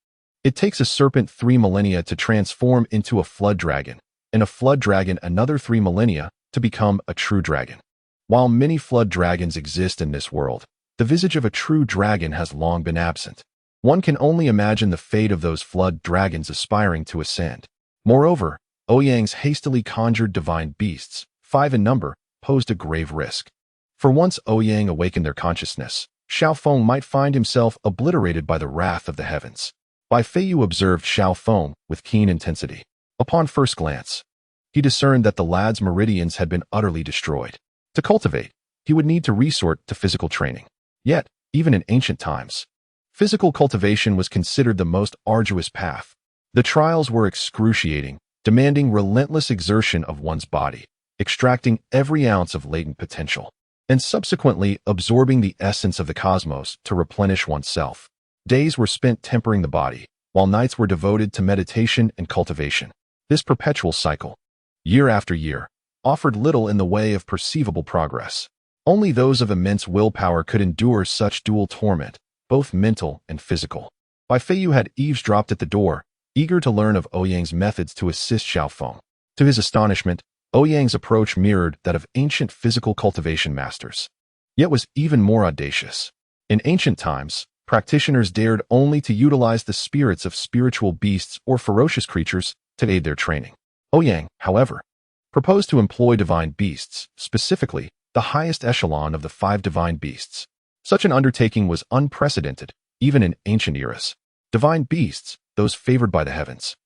It takes a serpent 3 millennia to transform into a flood dragon, and a flood dragon another 3 millennia to become a true dragon. While many flood dragons exist in this world, the visage of a true dragon has long been absent. One can only imagine the fate of those flood dragons aspiring to ascend. Moreover, Ouyang's hastily conjured divine beasts, 5 in number, posed a grave risk. For once Ouyang awakened their consciousness, Xiao Feng might find himself obliterated by the wrath of the heavens. Bai Feiyu observed Xiao Feng with keen intensity. Upon first glance, he discerned that the lad's meridians had been utterly destroyed. To cultivate, he would need to resort to physical training. Yet, even in ancient times, physical cultivation was considered the most arduous path. The trials were excruciating, demanding relentless exertion of one's body, extracting every ounce of latent potential, and subsequently absorbing the essence of the cosmos to replenish oneself. Days were spent tempering the body, while nights were devoted to meditation and cultivation. This perpetual cycle, year after year, offered little in the way of perceivable progress. Only those of immense willpower could endure such dual torment, both mental and physical. Bai Feiyu had eavesdropped at the door, eager to learn of Ouyang's methods to assist Xiao Feng. To his astonishment, Ouyang's approach mirrored that of ancient physical cultivation masters, yet was even more audacious. In ancient times, practitioners dared only to utilize the spirits of spiritual beasts or ferocious creatures to aid their training. Ouyang, however, proposed to employ divine beasts, specifically the highest echelon of the 5 divine beasts. Such an undertaking was unprecedented, even in ancient eras. Divine beasts, those favored by the heavens,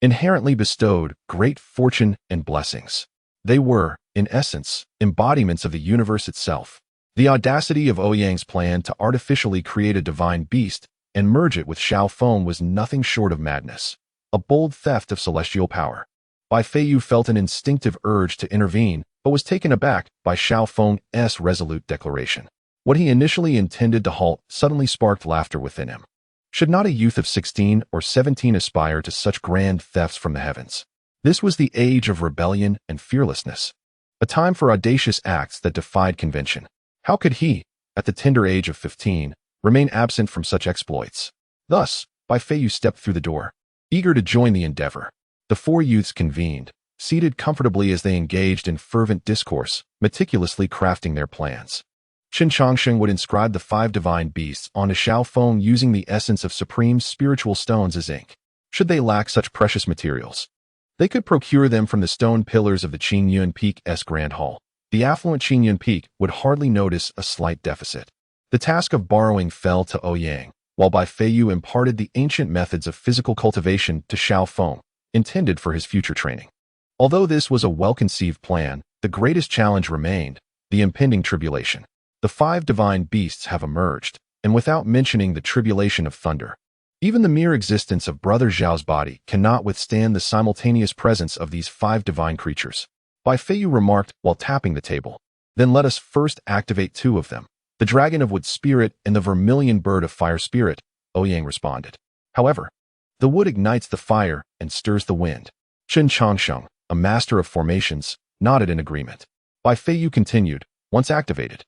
inherently bestowed great fortune and blessings. They were, in essence, embodiments of the universe itself. The audacity of Ouyang's plan to artificially create a divine beast and merge it with Xiao Feng was nothing short of madness, a bold theft of celestial power. Bai Feiyu felt an instinctive urge to intervene, but was taken aback by Xiao Feng's resolute declaration. What he initially intended to halt suddenly sparked laughter within him. Should not a youth of 16 or 17 aspire to such grand thefts from the heavens? This was the age of rebellion and fearlessness. a time for audacious acts that defied convention. How could he, at the tender age of 15, remain absent from such exploits? Thus, Bai Feiyu stepped through the door, eager to join the endeavor. The four youths convened, seated comfortably as they engaged in fervent discourse, meticulously crafting their plans. Qin Changsheng would inscribe the 5 divine beasts onto Xiaofeng using the essence of supreme spiritual stones as ink. Should they lack such precious materials, they could procure them from the stone pillars of the Qingyun Peak's Grand Hall. The affluent Qingyun Peak would hardly notice a slight deficit. The task of borrowing fell to Ouyang, while Bai Feiyu imparted the ancient methods of physical cultivation to Xiaofeng, intended for his future training. Although this was a well-conceived plan, the greatest challenge remained, the impending tribulation. The 5 divine beasts have emerged, and without mentioning the tribulation of thunder, even the mere existence of Brother Zhao's body cannot withstand the simultaneous presence of these 5 divine creatures. Bai Feiyu remarked while tapping the table. Then let us first activate 2 of them, the Dragon of Wood Spirit and the Vermilion Bird of Fire Spirit, Ouyang responded. However, the wood ignites the fire and stirs the wind. Qin Changsheng, a master of formations, nodded in agreement. Bai Feiyu continued, once activated,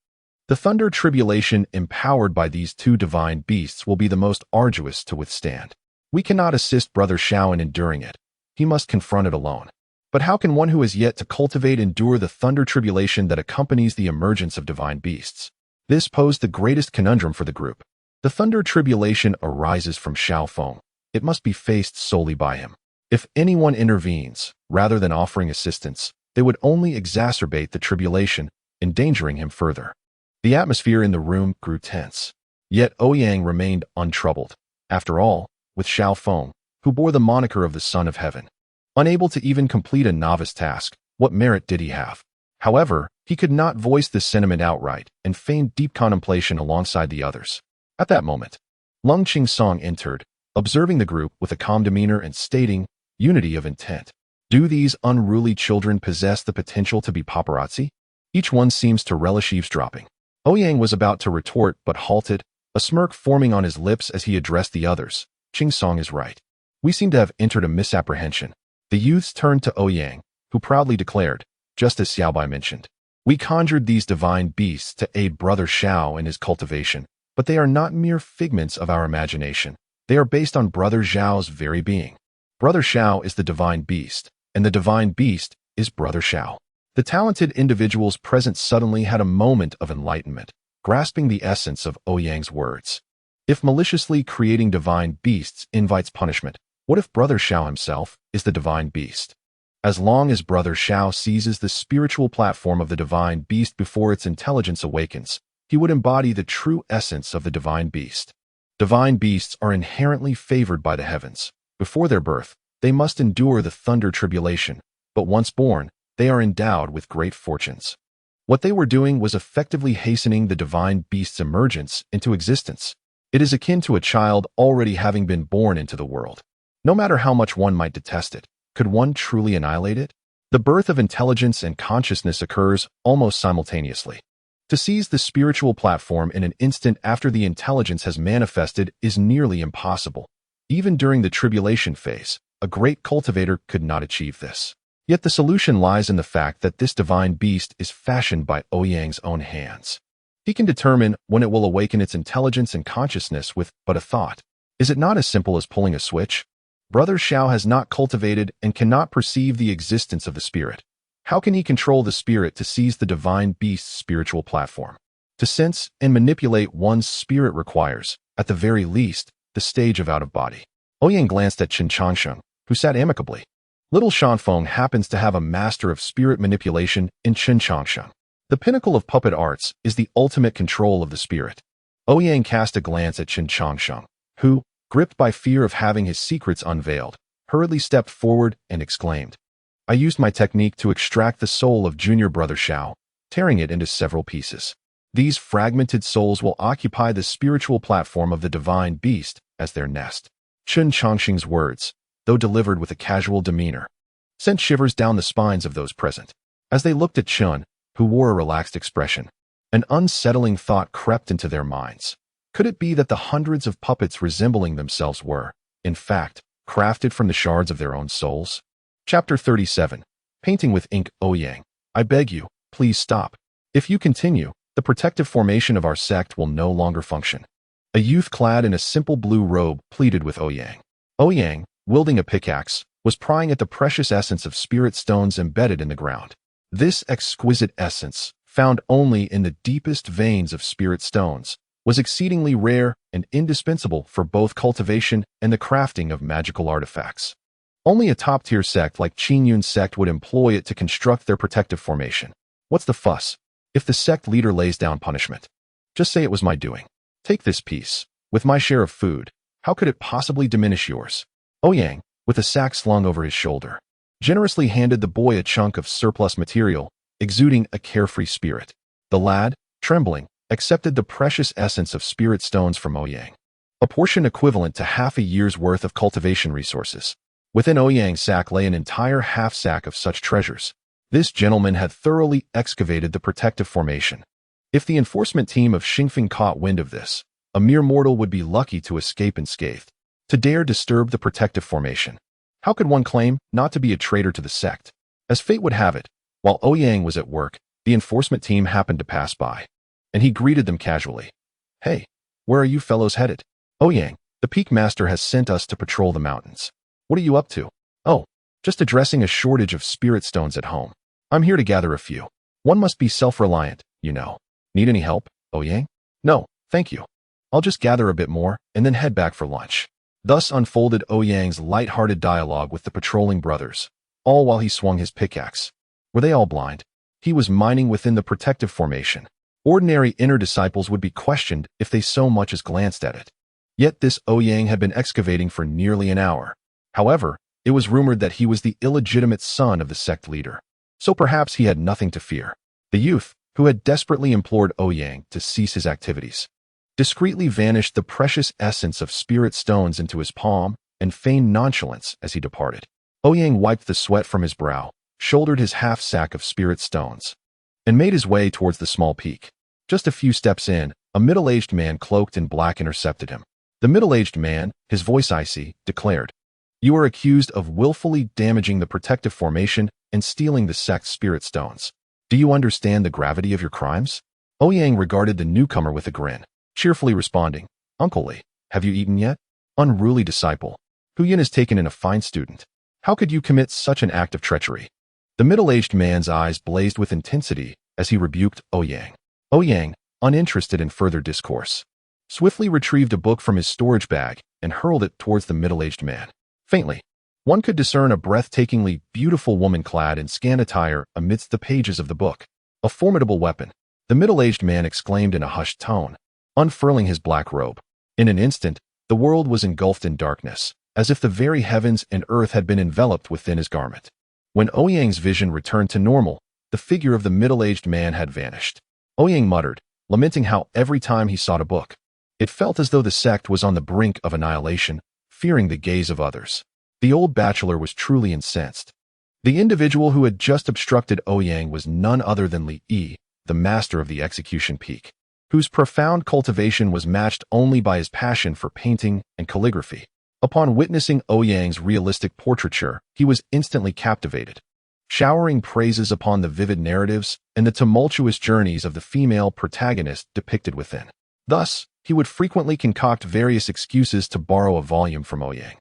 the thunder tribulation empowered by these 2 divine beasts will be the most arduous to withstand. We cannot assist Brother Xiao in enduring it. He must confront it alone. But how can one who has yet to cultivate endure the thunder tribulation that accompanies the emergence of divine beasts? This posed the greatest conundrum for the group. The thunder tribulation arises from Xiaofeng. It must be faced solely by him. If anyone intervenes, rather than offering assistance, they would only exacerbate the tribulation, endangering him further. The atmosphere in the room grew tense. Yet Ouyang remained untroubled. After all, with Xiaofeng, who bore the moniker of the Son of Heaven, unable to even complete a novice task, what merit did he have? However, he could not voice this sentiment outright and feigned deep contemplation alongside the others. At that moment, Lung Qingsong entered, observing the group with a calm demeanor and stating, unity of intent. Do these unruly children possess the potential to be paparazzi? Each one seems to relish eavesdropping. Ouyang was about to retort but halted, a smirk forming on his lips as he addressed the others. Qingsong is right. We seem to have entered a misapprehension. The youths turned to Ouyang, who proudly declared, just as Xiaobai mentioned, we conjured these divine beasts to aid Brother Xiao in his cultivation, but they are not mere figments of our imagination. They are based on Brother Xiao's very being. Brother Xiao is the divine beast, and the divine beast is Brother Xiao. The talented individuals present suddenly had a moment of enlightenment, grasping the essence of Ouyang's words. If maliciously creating divine beasts invites punishment, what if Brother Xiao himself is the divine beast? As long as Brother Xiao seizes the spiritual platform of the divine beast before its intelligence awakens, he would embody the true essence of the divine beast. Divine beasts are inherently favored by the heavens. Before their birth, they must endure the thunder tribulation, but once born, they are endowed with great fortunes. What they were doing was effectively hastening the divine beast's emergence into existence. It is akin to a child already having been born into the world. No matter how much one might detest it, could one truly annihilate it? The birth of intelligence and consciousness occurs almost simultaneously. To seize the spiritual platform in an instant after the intelligence has manifested is nearly impossible. Even during the tribulation phase, a great cultivator could not achieve this. Yet the solution lies in the fact that this divine beast is fashioned by Ouyang's own hands. He can determine when it will awaken its intelligence and consciousness with but a thought. Is it not as simple as pulling a switch? Brother Xiao has not cultivated and cannot perceive the existence of the spirit. How can he control the spirit to seize the divine beast's spiritual platform? To sense and manipulate one's spirit requires, at the very least, the stage of out-of-body. Ouyang glanced at Qin Changsheng, who sat amicably. Little Xiaofeng happens to have a master of spirit manipulation in Qin Changsheng. The pinnacle of puppet arts is the ultimate control of the spirit. Ouyang cast a glance at Qin Changsheng, who, gripped by fear of having his secrets unveiled, hurriedly stepped forward and exclaimed, I used my technique to extract the soul of junior brother Xiao, tearing it into several pieces. These fragmented souls will occupy the spiritual platform of the divine beast as their nest. Qin Changsheng's words, though delivered with a casual demeanor, sent shivers down the spines of those present. As they looked at Qin, who wore a relaxed expression, an unsettling thought crept into their minds. Could it be that the hundreds of puppets resembling themselves were, in fact, crafted from the shards of their own souls? Chapter 37. Painting with Ink. Ouyang, I beg you, please stop. If you continue, the protective formation of our sect will no longer function. A youth clad in a simple blue robe pleaded with Ouyang. Ouyang, wielding a pickaxe, was prying at the precious essence of spirit stones embedded in the ground. This exquisite essence, found only in the deepest veins of spirit stones, was exceedingly rare and indispensable for both cultivation and the crafting of magical artifacts. Only a top-tier sect like Qinyun's sect would employ it to construct their protective formation. What's the fuss? If the sect leader lays down punishment, just say it was my doing. Take this piece. With my share of food, how could it possibly diminish yours? Ouyang, with a sack slung over his shoulder, generously handed the boy a chunk of surplus material, exuding a carefree spirit. The lad, trembling, accepted the precious essence of spirit stones from Ouyang, a portion equivalent to half a year's worth of cultivation resources. Within Ouyang's sack lay an entire half-sack of such treasures. This gentleman had thoroughly excavated the protective formation. If the enforcement team of Xingfeng caught wind of this, a mere mortal would be lucky to escape unscathed. To dare disturb the protective formation, how could one claim not to be a traitor to the sect? As fate would have it, while Ouyang was at work, the enforcement team happened to pass by, and he greeted them casually. Hey, where are you fellows headed? Ouyang, the Peak Master has sent us to patrol the mountains. What are you up to? Oh, just addressing a shortage of spirit stones at home. I'm here to gather a few. One must be self-reliant, you know. Need any help, Ouyang? No, thank you. I'll just gather a bit more and then head back for lunch. Thus unfolded Ouyang's light-hearted dialogue with the patrolling brothers, all while he swung his pickaxe. Were they all blind? He was mining within the protective formation. Ordinary inner disciples would be questioned if they so much as glanced at it. Yet this Ouyang had been excavating for nearly an hour. However, it was rumored that he was the illegitimate son of the sect leader, so perhaps he had nothing to fear. The youth, who had desperately implored Ouyang to cease his activities, discreetly vanished the precious essence of spirit stones into his palm and feigned nonchalance as he departed. Ouyang wiped the sweat from his brow, shouldered his half-sack of spirit stones, and made his way towards the small peak. Just a few steps in, a middle-aged man cloaked in black intercepted him. The middle-aged man, his voice icy, declared, "You are accused of willfully damaging the protective formation and stealing the sect's spirit stones. Do you understand the gravity of your crimes?" Ouyang regarded the newcomer with a grin, cheerfully responding, "Uncle Li, have you eaten yet? Unruly disciple. Huyan has taken in a fine student. How could you commit such an act of treachery?" The middle-aged man's eyes blazed with intensity as he rebuked Ouyang. Ouyang, uninterested in further discourse, swiftly retrieved a book from his storage bag and hurled it towards the middle-aged man. Faintly, one could discern a breathtakingly beautiful woman clad in scant attire amidst the pages of the book. A formidable weapon, the middle-aged man exclaimed in a hushed tone, unfurling his black robe. In an instant, the world was engulfed in darkness, as if the very heavens and earth had been enveloped within his garment. When Ouyang's vision returned to normal, the figure of the middle-aged man had vanished. Ouyang muttered, lamenting how every time he sought a book, it felt as though the sect was on the brink of annihilation, fearing the gaze of others. The old bachelor was truly incensed. The individual who had just obstructed Ouyang was none other than Li Yi, the master of the execution peak, whose profound cultivation was matched only by his passion for painting and calligraphy. Upon witnessing Ouyang's realistic portraiture, he was instantly captivated, showering praises upon the vivid narratives and the tumultuous journeys of the female protagonist depicted within. Thus, he would frequently concoct various excuses to borrow a volume from Ouyang.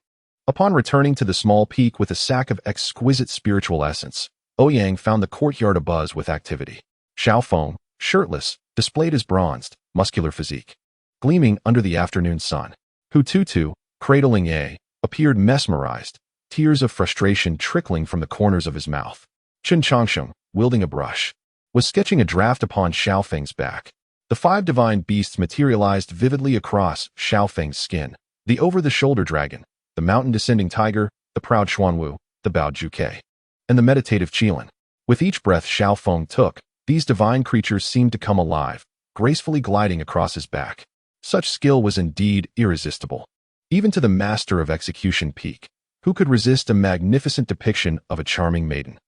Upon returning to the small peak with a sack of exquisite spiritual essence, Ouyang found the courtyard abuzz with activity. Xiaofeng, shirtless, displayed his bronzed, muscular physique, gleaming under the afternoon sun. Hu Tutu, cradling Ye, appeared mesmerized, tears of frustration trickling from the corners of his mouth. Chen Changsheng, wielding a brush, was sketching a draft upon Xiaofeng's back. The 5 divine beasts materialized vividly across Xiaofeng's skin: the over-the-shoulder dragon, the mountain-descending tiger, the proud Xuanwu, the bowed Juke, and the meditative Qilin. With each breath Xiaofeng took, these divine creatures seemed to come alive, gracefully gliding across his back. Such skill was indeed irresistible. Even to the master of execution peak, who could resist a magnificent depiction of a charming maiden?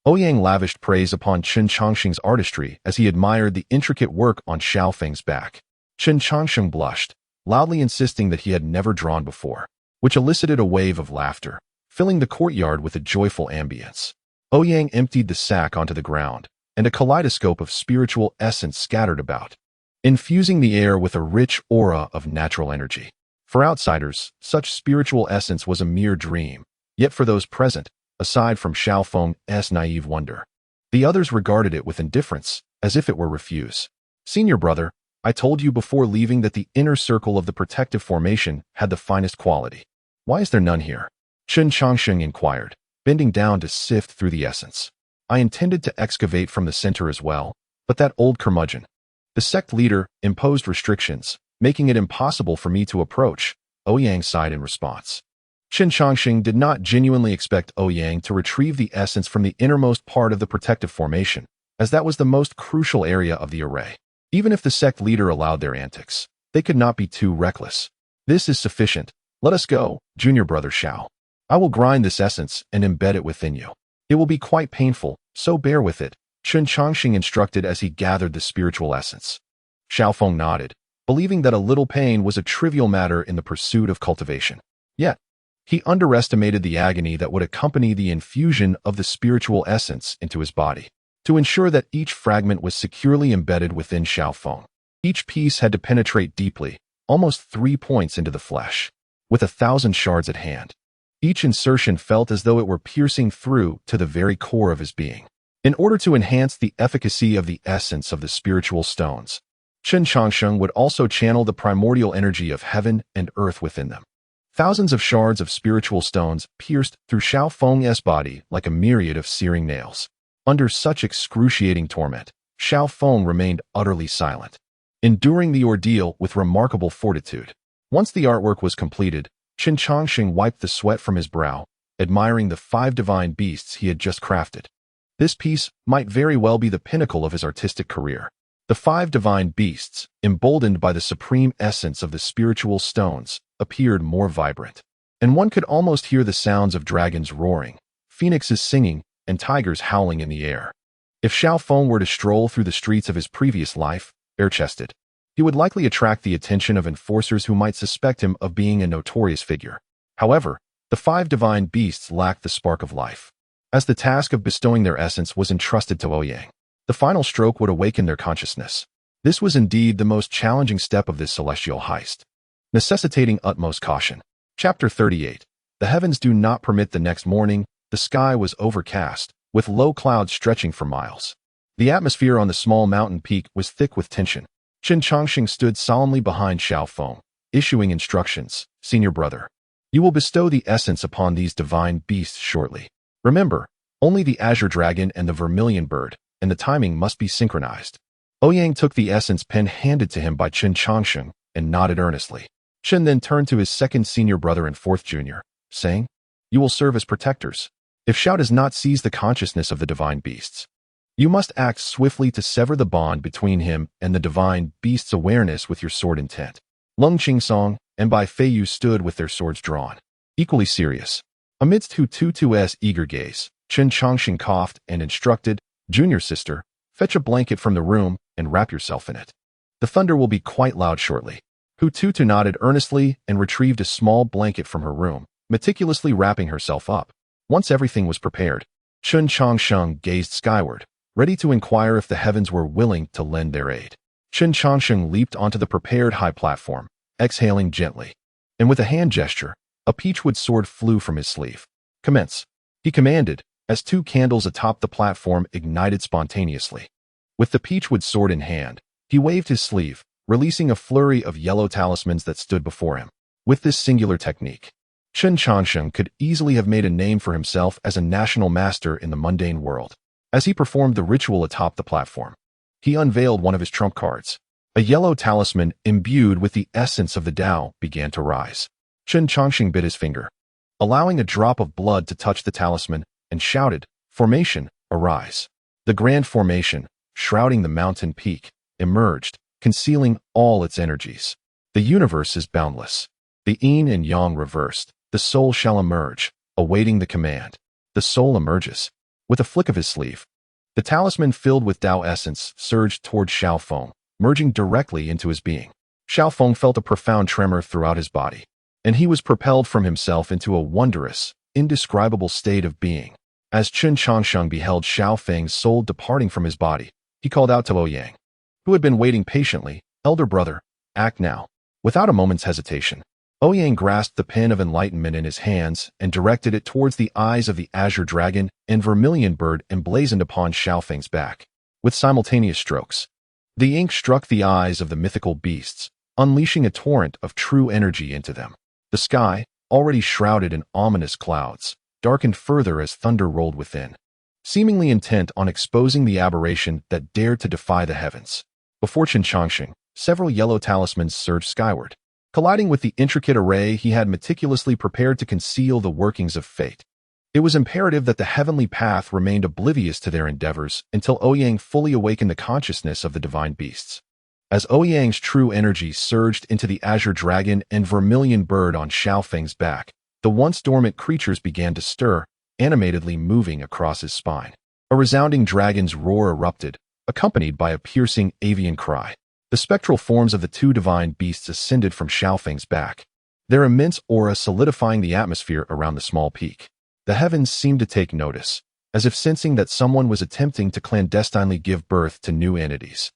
Ouyang lavished praise upon Chen Changsheng's artistry as he admired the intricate work on Xiaofeng's back. Chen Changsheng blushed, loudly insisting that he had never drawn before, which elicited a wave of laughter, filling the courtyard with a joyful ambience. Ouyang emptied the sack onto the ground, and a kaleidoscope of spiritual essence scattered about, infusing the air with a rich aura of natural energy. For outsiders, such spiritual essence was a mere dream, yet for those present, aside from Xiaofeng's naive wonder, the others regarded it with indifference, as if it were refuse. Senior brother, I told you before leaving that the inner circle of the protective formation had the finest quality. Why is there none here? Chen Changsheng inquired, bending down to sift through the essence. I intended to excavate from the center as well, but that old curmudgeon, the sect leader, imposed restrictions, making it impossible for me to approach. Ouyang sighed in response. Chen Changsheng did not genuinely expect Ouyang to retrieve the essence from the innermost part of the protective formation, as that was the most crucial area of the array. Even if the sect leader allowed their antics, they could not be too reckless. This is sufficient. Let us go, junior brother Xiao. I will grind this essence and embed it within you. It will be quite painful, so bear with it, Chen Changsheng instructed as he gathered the spiritual essence. Xiaofeng nodded, believing that a little pain was a trivial matter in the pursuit of cultivation. Yet, he underestimated the agony that would accompany the infusion of the spiritual essence into his body. To ensure that each fragment was securely embedded within Xiaofeng, each piece had to penetrate deeply, almost 3 points into the flesh, with 1,000 shards at hand. Each insertion felt as though it were piercing through to the very core of his being. In order to enhance the efficacy of the essence of the spiritual stones, Chen Changsheng would also channel the primordial energy of heaven and earth within them. Thousands of shards of spiritual stones pierced through Xiaofeng's body like a myriad of searing nails. Under such excruciating torment, Xiaofeng remained utterly silent, enduring the ordeal with remarkable fortitude. Once the artwork was completed, Chen Changsheng wiped the sweat from his brow, admiring the 5 divine beasts he had just crafted. This piece might very well be the pinnacle of his artistic career. The 5 divine beasts, emboldened by the supreme essence of the spiritual stones, appeared more vibrant, and one could almost hear the sounds of dragons roaring, phoenixes singing, and tigers howling in the air. If Xiaofeng were to stroll through the streets of his previous life, bare-chested, he would likely attract the attention of enforcers who might suspect him of being a notorious figure. However, the 5 divine beasts lacked the spark of life. As the task of bestowing their essence was entrusted to Ouyang, the final stroke would awaken their consciousness. This was indeed the most challenging step of this celestial heist, necessitating utmost caution. Chapter 38. The heavens do not permit. The next morning, the sky was overcast, with low clouds stretching for miles. The atmosphere on the small mountain peak was thick with tension. Chen Changsheng stood solemnly behind Xiaofeng, issuing instructions. Senior brother, you will bestow the essence upon these divine beasts shortly. Remember, only the azure dragon and the vermilion bird, and the timing must be synchronized. Ouyang took the essence pen handed to him by Chen Changsheng and nodded earnestly. Chen then turned to his second senior brother and fourth junior, saying, you will serve as protectors. If Xiao does not seize the consciousness of the divine beasts, you must act swiftly to sever the bond between him and the divine beast's awareness with your sword intent. Lung Qingsong and Bai Feiyu stood with their swords drawn, equally serious. Amidst Hu Tutu's eager gaze, Chen Changsheng coughed and instructed, junior sister, fetch a blanket from the room and wrap yourself in it. The thunder will be quite loud shortly. Hu Tutu nodded earnestly and retrieved a small blanket from her room, meticulously wrapping herself up. Once everything was prepared, Chen Changsheng gazed skyward, ready to inquire if the heavens were willing to lend their aid. Chen Changsheng leaped onto the prepared high platform, exhaling gently, and with a hand gesture, a peachwood sword flew from his sleeve. Commence, he commanded, as 2 candles atop the platform ignited spontaneously. With the peachwood sword in hand, he waved his sleeve, releasing a flurry of yellow talismans that stood before him. With this singular technique, Chen Changsheng could easily have made a name for himself as a national master in the mundane world. As he performed the ritual atop the platform, he unveiled one of his trump cards. A yellow talisman imbued with the essence of the Tao began to rise. Chen Changsheng bit his finger, allowing a drop of blood to touch the talisman, and shouted, formation, arise. The grand formation, shrouding the mountain peak, emerged, concealing all its energies. The universe is boundless. The yin and yang reversed. The soul shall emerge, awaiting the command. The soul emerges. With a flick of his sleeve, the talisman filled with Tao essence surged toward Xiaofeng, merging directly into his being. Xiaofeng felt a profound tremor throughout his body, and he was propelled from himself into a wondrous, indescribable state of being. As Chen Changsheng beheld Xiao Feng's soul departing from his body, he called out to Ouyang, who had been waiting patiently, "Elder brother, act now." Without a moment's hesitation, Ouyang grasped the pin of enlightenment in his hands and directed it towards the eyes of the azure dragon and vermilion bird emblazoned upon Xiao Feng's back. With simultaneous strokes, the ink struck the eyes of the mythical beasts, unleashing a torrent of true energy into them. The sky, already shrouded in ominous clouds, darkened further as thunder rolled within, seemingly intent on exposing the aberration that dared to defy the heavens. Before Chen Changsheng, several yellow talismans surged skyward, colliding with the intricate array he had meticulously prepared to conceal the workings of fate. It was imperative that the heavenly path remained oblivious to their endeavors until Ouyang fully awakened the consciousness of the divine beasts. As Ouyang's true energy surged into the azure dragon and vermilion bird on Xiao Feng's back, the once dormant creatures began to stir, animatedly moving across his spine. A resounding dragon's roar erupted, accompanied by a piercing avian cry. The spectral forms of the two divine beasts ascended from Xiao Feng's back, their immense aura solidifying the atmosphere around the small peak. The heavens seemed to take notice, as if sensing that someone was attempting to clandestinely give birth to new entities.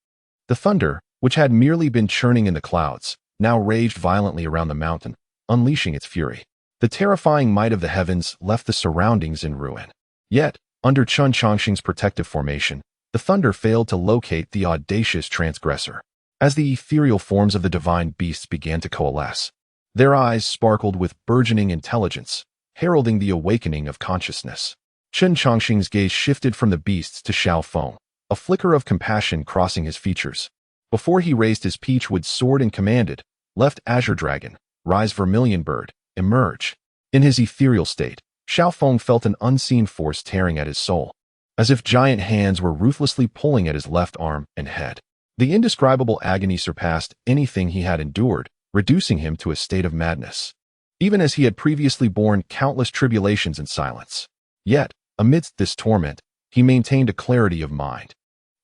The thunder, which had merely been churning in the clouds, now raged violently around the mountain, unleashing its fury. The terrifying might of the heavens left the surroundings in ruin. Yet, under Chen Changsheng's protective formation, the thunder failed to locate the audacious transgressor. As the ethereal forms of the divine beasts began to coalesce, their eyes sparkled with burgeoning intelligence, heralding the awakening of consciousness. Chen Changsheng's gaze shifted from the beasts to Xiao Feng, a flicker of compassion crossing his features. Before he raised his peachwood sword and commanded, "Left azure dragon, rise vermilion bird, emerge." In his ethereal state, Xiao Feng felt an unseen force tearing at his soul, as if giant hands were ruthlessly pulling at his left arm and head. The indescribable agony surpassed anything he had endured, reducing him to a state of madness, even as he had previously borne countless tribulations in silence. Yet, amidst this torment, he maintained a clarity of mind,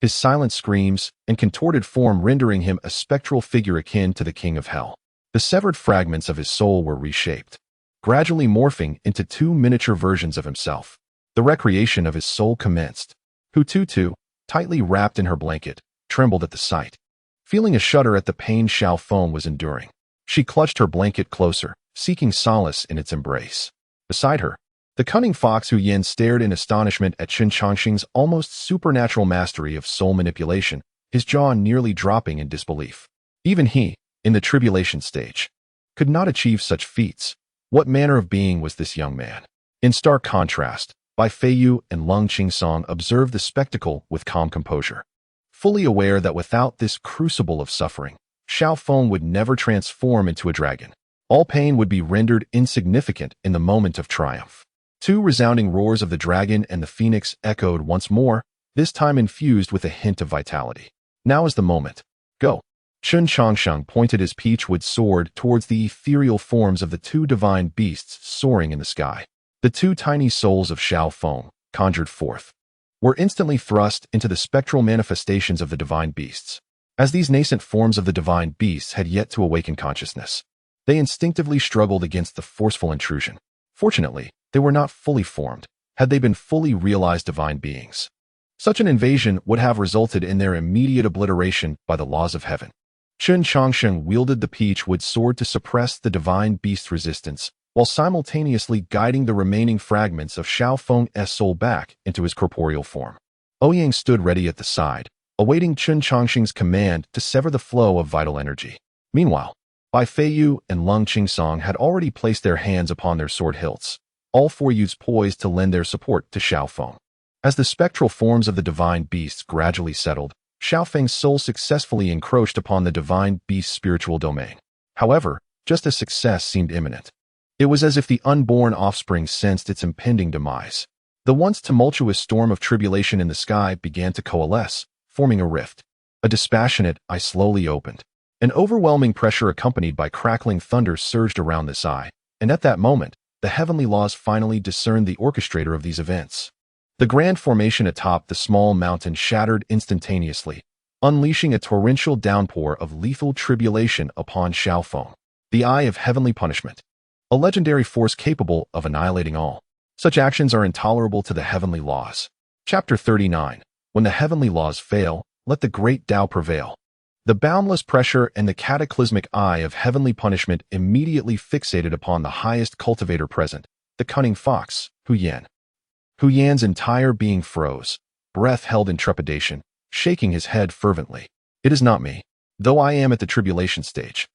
his silent screams and contorted form rendering him a spectral figure akin to the king of hell. The severed fragments of his soul were reshaped, gradually morphing into two miniature versions of himself. The recreation of his soul commenced. Hututu, tightly wrapped in her blanket, trembled at the sight, feeling a shudder at the pain Xiao Feng was enduring. She clutched her blanket closer, seeking solace in its embrace. Beside her, the cunning fox Ouyang stared in astonishment at Chen Changsheng's almost supernatural mastery of soul manipulation, his jaw nearly dropping in disbelief. Even he, in the tribulation stage, could not achieve such feats. What manner of being was this young man? In stark contrast, Bai Feiyu and Lung Qingsong observed the spectacle with calm composure, fully aware that without this crucible of suffering, Xiao Feng would never transform into a dragon. All pain would be rendered insignificant in the moment of triumph. Two resounding roars of the dragon and the phoenix echoed once more, this time infused with a hint of vitality. Now is the moment. Go. Chen Changsheng pointed his peachwood sword towards the ethereal forms of the two divine beasts soaring in the sky. The two tiny souls of Xiao Feng, conjured forth, were instantly thrust into the spectral manifestations of the divine beasts. As these nascent forms of the divine beasts had yet to awaken consciousness, they instinctively struggled against the forceful intrusion. Fortunately, they were not fully formed. Had they been fully realized divine beings, such an invasion would have resulted in their immediate obliteration by the laws of heaven. Chen Changsheng wielded the peachwood sword to suppress the divine beast's resistance, while simultaneously guiding the remaining fragments of Xiao Feng's soul back into his corporeal form. Ouyang stood ready at the side, awaiting Chen Changsheng's command to sever the flow of vital energy. Meanwhile, Bai Feiyu and Lung Qingsong had already placed their hands upon their sword hilts, all four youths poised to lend their support to Xiao Feng. As the spectral forms of the divine beasts gradually settled, Xiao Feng's soul successfully encroached upon the divine beast's spiritual domain. However, just as success seemed imminent, it was as if the unborn offspring sensed its impending demise. The once tumultuous storm of tribulation in the sky began to coalesce, forming a rift. A dispassionate eye slowly opened. An overwhelming pressure accompanied by crackling thunder surged around this eye, and at that moment, the heavenly laws finally discerned the orchestrator of these events. The grand formation atop the small mountain shattered instantaneously, unleashing a torrential downpour of lethal tribulation upon Xiao Feng. The Eye of Heavenly Punishment, a legendary force capable of annihilating all. Such actions are intolerable to the heavenly laws. Chapter 39. When the heavenly laws fail, let the great Tao prevail. The boundless pressure and the cataclysmic eye of heavenly punishment immediately fixated upon the highest cultivator present, the cunning fox, Ouyang. Ouyang's entire being froze, breath held in trepidation, shaking his head fervently. It is not me, though I am at the tribulation stage.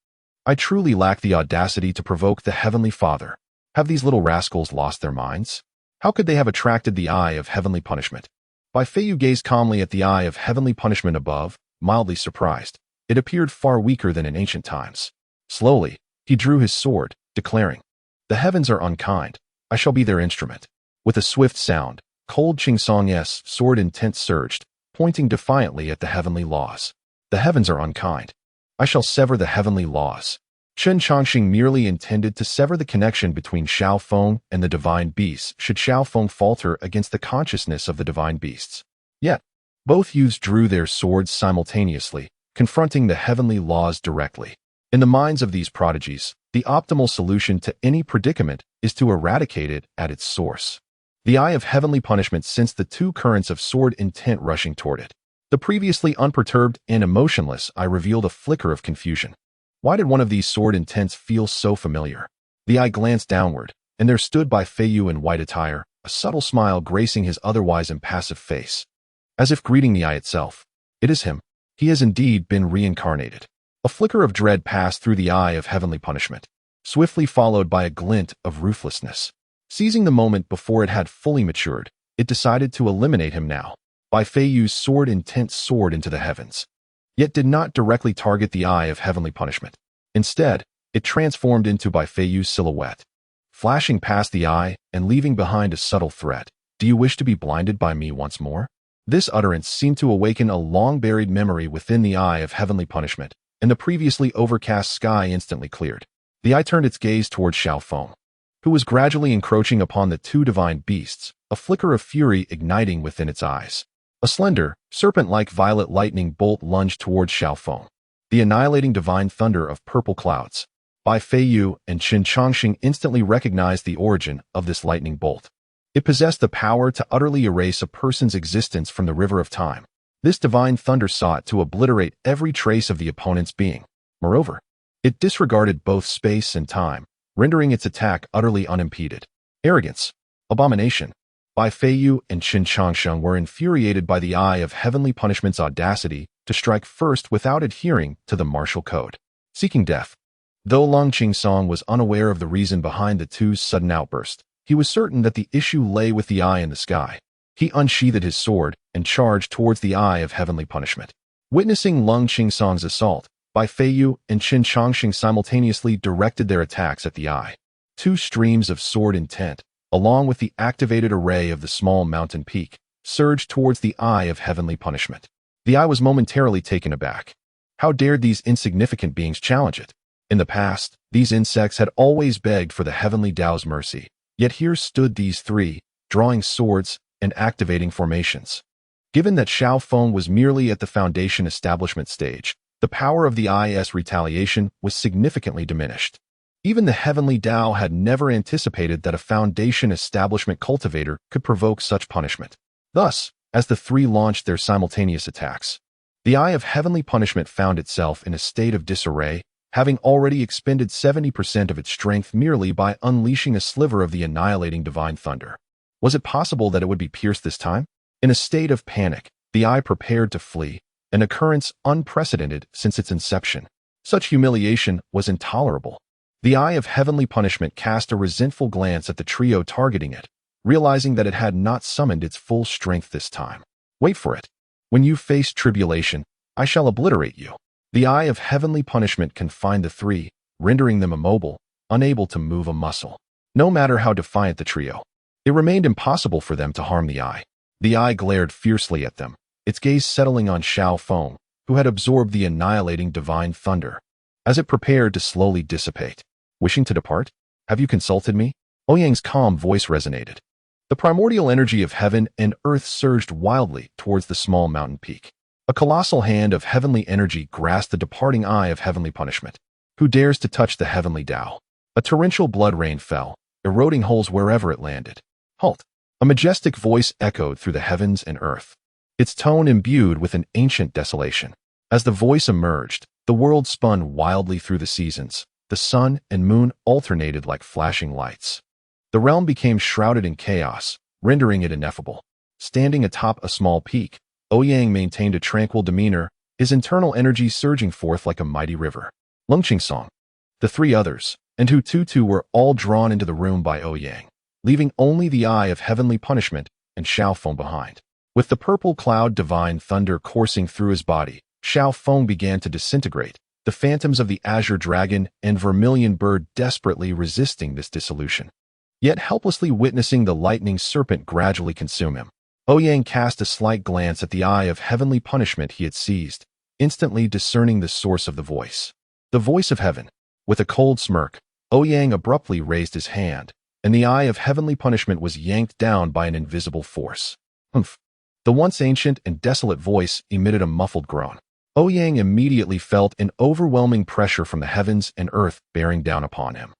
I truly lack the audacity to provoke the Heavenly Father. Have these little rascals lost their minds? How could they have attracted the eye of heavenly punishment? Bai Feiyu gazed calmly at the eye of heavenly punishment above, mildly surprised. It appeared far weaker than in ancient times. Slowly, he drew his sword, declaring, "The heavens are unkind. I shall be their instrument." With a swift sound, cold Qing Song's sword intent surged, pointing defiantly at the heavenly laws. "The heavens are unkind. I shall sever the heavenly laws." Chen Chongqing merely intended to sever the connection between Xiao Feng and the divine beasts should Xiao Feng falter against the consciousness of the divine beasts. Yet, both youths drew their swords simultaneously, confronting the heavenly laws directly. In the minds of these prodigies, the optimal solution to any predicament is to eradicate it at its source. The eye of heavenly punishment sensed the two currents of sword intent rushing toward it. The previously unperturbed and emotionless eye revealed a flicker of confusion. Why did one of these sword intents feel so familiar? The eye glanced downward, and there stood Bai Feiyu in white attire, a subtle smile gracing his otherwise impassive face. As if greeting the eye itself. It is him. He has indeed been reincarnated. A flicker of dread passed through the eye of heavenly punishment, swiftly followed by a glint of ruthlessness. Seizing the moment before it had fully matured, it decided to eliminate him now. Bai Feiyu's sword intent soared into the heavens, yet did not directly target the eye of heavenly punishment. Instead, it transformed into Bai Feiyu's silhouette, flashing past the eye and leaving behind a subtle threat. "Do you wish to be blinded by me once more?" This utterance seemed to awaken a long-buried memory within the eye of heavenly punishment, and the previously overcast sky instantly cleared. The eye turned its gaze towards Xiao Feng, who was gradually encroaching upon the two divine beasts, a flicker of fury igniting within its eyes. A slender, serpent-like violet lightning bolt lunged towards Xiao Feng, the annihilating divine thunder of purple clouds. Bai Feiyu and Qin Chongqing instantly recognized the origin of this lightning bolt. It possessed the power to utterly erase a person's existence from the river of time. This divine thunder sought to obliterate every trace of the opponent's being. Moreover, it disregarded both space and time, rendering its attack utterly unimpeded. Arrogance, abomination. Bai Feiyu and Qin Chongqing were infuriated by the eye of heavenly punishment's audacity to strike first without adhering to the martial code, seeking death. Though Long Qingsong was unaware of the reason behind the two's sudden outburst, he was certain that the issue lay with the eye in the sky. He unsheathed his sword and charged towards the eye of heavenly punishment. Witnessing Long Qingsong's assault, Bai Feiyu and Qin Chongqing simultaneously directed their attacks at the eye. Two streams of sword intent, along with the activated array of the small mountain peak, surged towards the eye of heavenly punishment. The eye was momentarily taken aback. How dared these insignificant beings challenge it? In the past, these insects had always begged for the heavenly Tao's mercy, yet here stood these three, drawing swords and activating formations. Given that Xiao Feng was merely at the foundation establishment stage, the power of the eye's retaliation was significantly diminished. Even the heavenly Tao had never anticipated that a foundation establishment cultivator could provoke such punishment. Thus, as the three launched their simultaneous attacks, the eye of heavenly punishment found itself in a state of disarray, having already expended 70% of its strength merely by unleashing a sliver of the annihilating divine thunder. Was it possible that it would be pierced this time? In a state of panic, the eye prepared to flee, an occurrence unprecedented since its inception. Such humiliation was intolerable. The eye of heavenly punishment cast a resentful glance at the trio targeting it, realizing that it had not summoned its full strength this time. Wait for it. When you face tribulation, I shall obliterate you. The eye of heavenly punishment confined the three, rendering them immobile, unable to move a muscle. No matter how defiant the trio, it remained impossible for them to harm the eye. The eye glared fiercely at them, its gaze settling on Xiao Feng, who had absorbed the annihilating divine thunder, as it prepared to slowly dissipate. Wishing to depart? Have you consulted me? Ouyang's calm voice resonated. The primordial energy of heaven and earth surged wildly towards the small mountain peak. A colossal hand of heavenly energy grasped the departing eye of heavenly punishment. Who dares to touch the heavenly Tao? A torrential blood rain fell, eroding holes wherever it landed. Halt! A majestic voice echoed through the heavens and earth, its tone imbued with an ancient desolation. As the voice emerged, the world spun wildly through the seasons. The sun and moon alternated like flashing lights. The realm became shrouded in chaos, rendering it ineffable. Standing atop a small peak, Ouyang maintained a tranquil demeanor, his internal energy surging forth like a mighty river. Lungqingsong, the three others, and Hu Tutu were all drawn into the room by Ouyang, leaving only the Eye of Heavenly Punishment and Xiaofeng behind. With the purple cloud divine thunder coursing through his body, Xiaofeng began to disintegrate, the phantoms of the azure dragon and vermilion bird desperately resisting this dissolution, yet helplessly witnessing the lightning serpent gradually consume him. Ouyang cast a slight glance at the Eye of Heavenly Punishment he had seized, instantly discerning the source of the voice. The voice of heaven. With a cold smirk, Ouyang abruptly raised his hand, and the Eye of Heavenly Punishment was yanked down by an invisible force. Humph! The once ancient and desolate voice emitted a muffled groan. Ouyang immediately felt an overwhelming pressure from the heavens and earth bearing down upon him,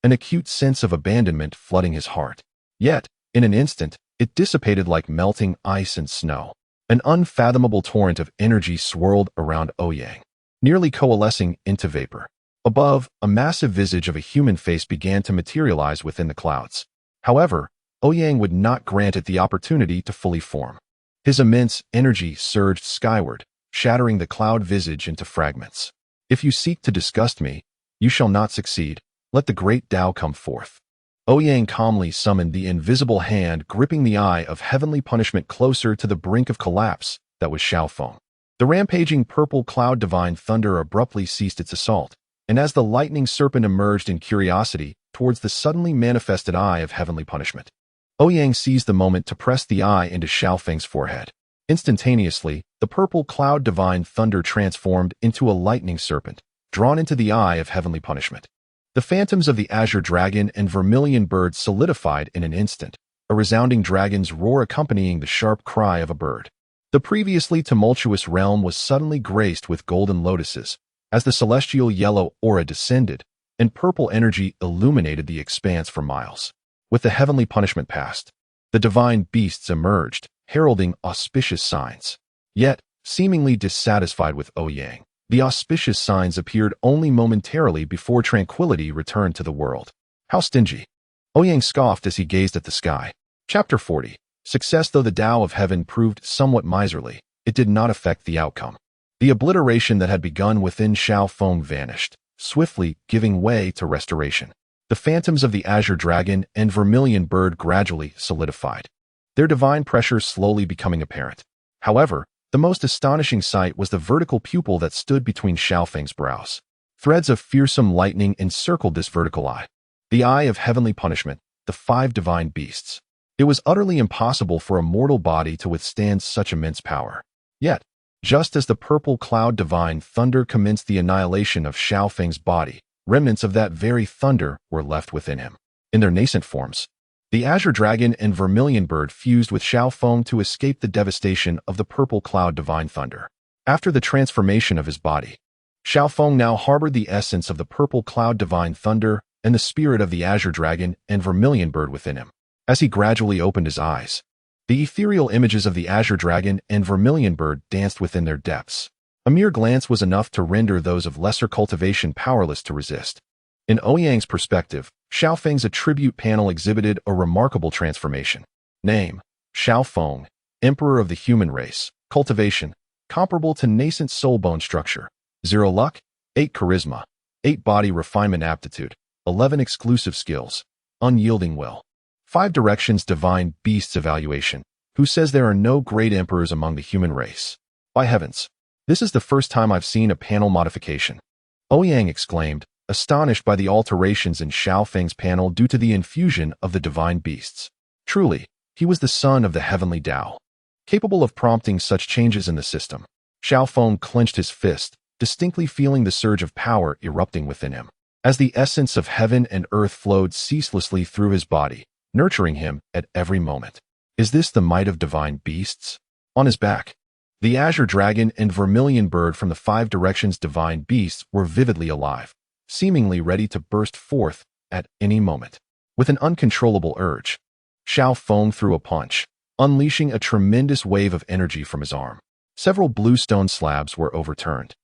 an acute sense of abandonment flooding his heart. Yet, in an instant, it dissipated like melting ice and snow. An unfathomable torrent of energy swirled around Ouyang, nearly coalescing into vapor. Above, a massive visage of a human face began to materialize within the clouds. However, Ouyang would not grant it the opportunity to fully form. His immense energy surged skyward, shattering the cloud visage into fragments. If you seek to disgust me, you shall not succeed. Let the great Tao come forth. Ouyang calmly summoned the invisible hand gripping the Eye of Heavenly Punishment closer to the brink of collapse that was Xiaofeng. The rampaging purple cloud divine thunder abruptly ceased its assault, and as the lightning serpent emerged in curiosity towards the suddenly manifested Eye of Heavenly Punishment, Ouyang seized the moment to press the eye into Xiaofeng's forehead. Instantaneously, the purple cloud divine thunder transformed into a lightning serpent, drawn into the Eye of Heavenly Punishment. The phantoms of the azure dragon and vermilion bird solidified in an instant, a resounding dragon's roar accompanying the sharp cry of a bird. The previously tumultuous realm was suddenly graced with golden lotuses, as the celestial yellow aura descended, and purple energy illuminated the expanse for miles. With the heavenly punishment past, the divine beasts emerged, heralding auspicious signs. Yet, seemingly dissatisfied with Ouyang, the auspicious signs appeared only momentarily before tranquility returned to the world. How stingy! Ouyang scoffed as he gazed at the sky. Chapter 40. Success. Though the Tao of Heaven proved somewhat miserly, it did not affect the outcome. The obliteration that had begun within Xiaofeng vanished, swiftly giving way to restoration. The phantoms of the azure dragon and vermilion bird gradually solidified, their divine pressure slowly becoming apparent. However, the most astonishing sight was the vertical pupil that stood between Xiaofeng's brows. Threads of fearsome lightning encircled this vertical eye. The Eye of Heavenly Punishment, the five divine beasts. It was utterly impossible for a mortal body to withstand such immense power. Yet, just as the purple cloud divine thunder commenced the annihilation of Xiaofeng's body, remnants of that very thunder were left within him. In their nascent forms, the azure dragon and vermilion bird fused with Xiaofeng to escape the devastation of the purple cloud divine thunder. After the transformation of his body, Xiaofeng now harbored the essence of the purple cloud divine thunder and the spirit of the azure dragon and vermilion bird within him. As he gradually opened his eyes, the ethereal images of the azure dragon and vermilion bird danced within their depths. A mere glance was enough to render those of lesser cultivation powerless to resist. In Ouyang's perspective, Xiaofeng's attribute panel exhibited a remarkable transformation. Name: Xiaofeng, Emperor of the Human Race. Cultivation: comparable to nascent soul bone structure. 0 luck, 8 charisma, 8 body refinement aptitude, 11 exclusive skills, unyielding will. 5 directions divine beasts evaluation. Who says there are no great emperors among the human race? By heavens, this is the first time I've seen a panel modification. Ouyang exclaimed, astonished by the alterations in Xiaofeng's panel due to the infusion of the divine beasts. Truly, he was the son of the heavenly Tao, capable of prompting such changes in the system. Xiaofeng clenched his fist, distinctly feeling the surge of power erupting within him, as the essence of heaven and earth flowed ceaselessly through his body, nurturing him at every moment. Is this the might of divine beasts? On his back, the azure dragon and vermilion bird from the 5 directions divine beasts were vividly alive, seemingly ready to burst forth at any moment. With an uncontrollable urge, Xiao Feng threw a punch, unleashing a tremendous wave of energy from his arm. Several blue stone slabs were overturned,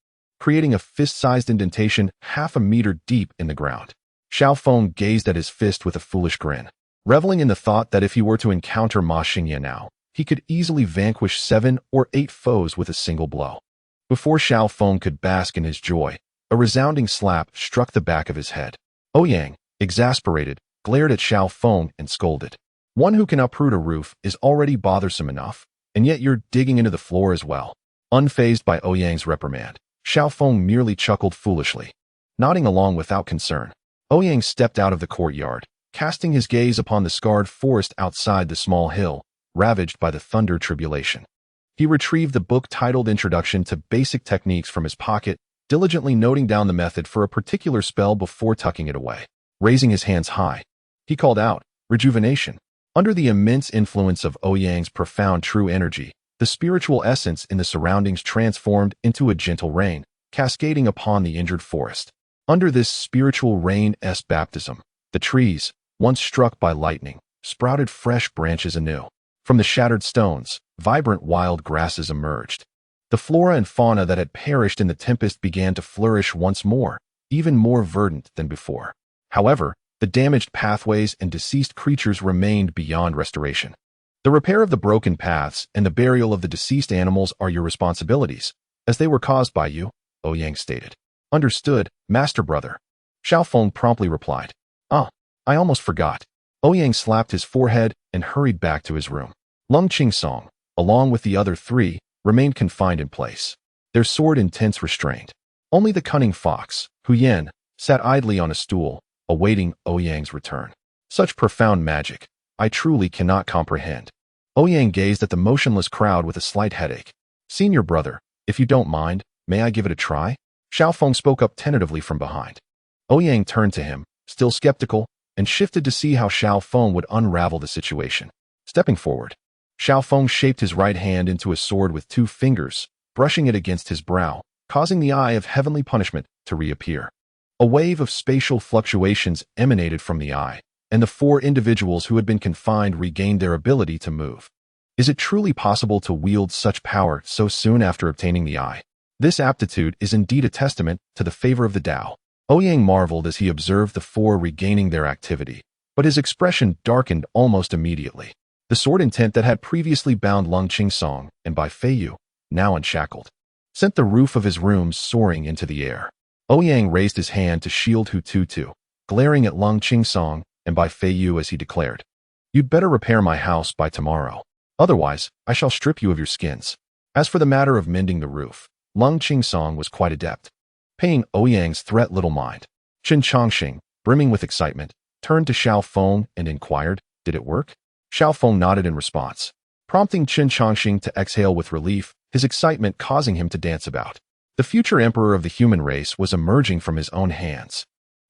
creating a fist-sized indentation half a meter deep in the ground. Xiao Feng gazed at his fist with a foolish grin, reveling in the thought that if he were to encounter Ma Xingye now, he could easily vanquish 7 or 8 foes with a single blow. Before Xiao Feng could bask in his joy, a resounding slap struck the back of his head. Ouyang, exasperated, glared at Xiao Feng and scolded. One who can uproot a roof is already bothersome enough, and yet you're digging into the floor as well. Unfazed by Ouyang's reprimand, Xiao Feng merely chuckled foolishly, nodding along without concern. Ouyang stepped out of the courtyard, casting his gaze upon the scarred forest outside the small hill, ravaged by the thunder tribulation. He retrieved the book titled Introduction to Basic Techniques from his pocket, diligently noting down the method for a particular spell before tucking it away. Raising his hands high, he called out, "Rejuvenation." Under the immense influence of Ouyang's profound true energy, the spiritual essence in the surroundings transformed into a gentle rain, cascading upon the injured forest. Under this spiritual rain-esque baptism, the trees, once struck by lightning, sprouted fresh branches anew. From the shattered stones, vibrant wild grasses emerged. The flora and fauna that had perished in the tempest began to flourish once more, even more verdant than before. However, the damaged pathways and deceased creatures remained beyond restoration. The repair of the broken paths and the burial of the deceased animals are your responsibilities, as they were caused by you, Ouyang stated. Understood, Master Brother. Xiao Feng promptly replied. I almost forgot. Ouyang slapped his forehead and hurried back to his room. Lung Qingsong, along with the other 3, remained confined in place, their sword in tense restraint. Only the cunning fox, Huyen, sat idly on a stool, awaiting Ouyang's return. Such profound magic, I truly cannot comprehend. Ouyang gazed at the motionless crowd with a slight headache. Senior brother, if you don't mind, may I give it a try? Xiao Feng spoke up tentatively from behind. Ouyang turned to him, still skeptical, and shifted to see how Xiao Feng would unravel the situation. Stepping forward, Xiao Feng shaped his right hand into a sword with 2 fingers, brushing it against his brow, causing the eye of heavenly punishment to reappear. A wave of spatial fluctuations emanated from the eye, and the 4 individuals who had been confined regained their ability to move. Is it truly possible to wield such power so soon after obtaining the eye? This aptitude is indeed a testament to the favor of the Tao. Ouyang marveled as he observed the 4 regaining their activity, but his expression darkened almost immediately. The sword intent that had previously bound Lung Qingsong and Bai Feiyu, now unshackled, sent the roof of his room soaring into the air. Ouyang raised his hand to shield Hu Tutu, glaring at Lung Qingsong and Bai Feiyu as he declared, "You'd better repair my house by tomorrow. Otherwise, I shall strip you of your skins." As for the matter of mending the roof, Lung Qingsong was quite adept, paying Ouyang's threat little mind. Chen Chongxing, brimming with excitement, turned to Xiao Feng and inquired, "Did it work?" Xiao Feng nodded in response, prompting Chen Chongxing to exhale with relief, his excitement causing him to dance about. The future emperor of the human race was emerging from his own hands.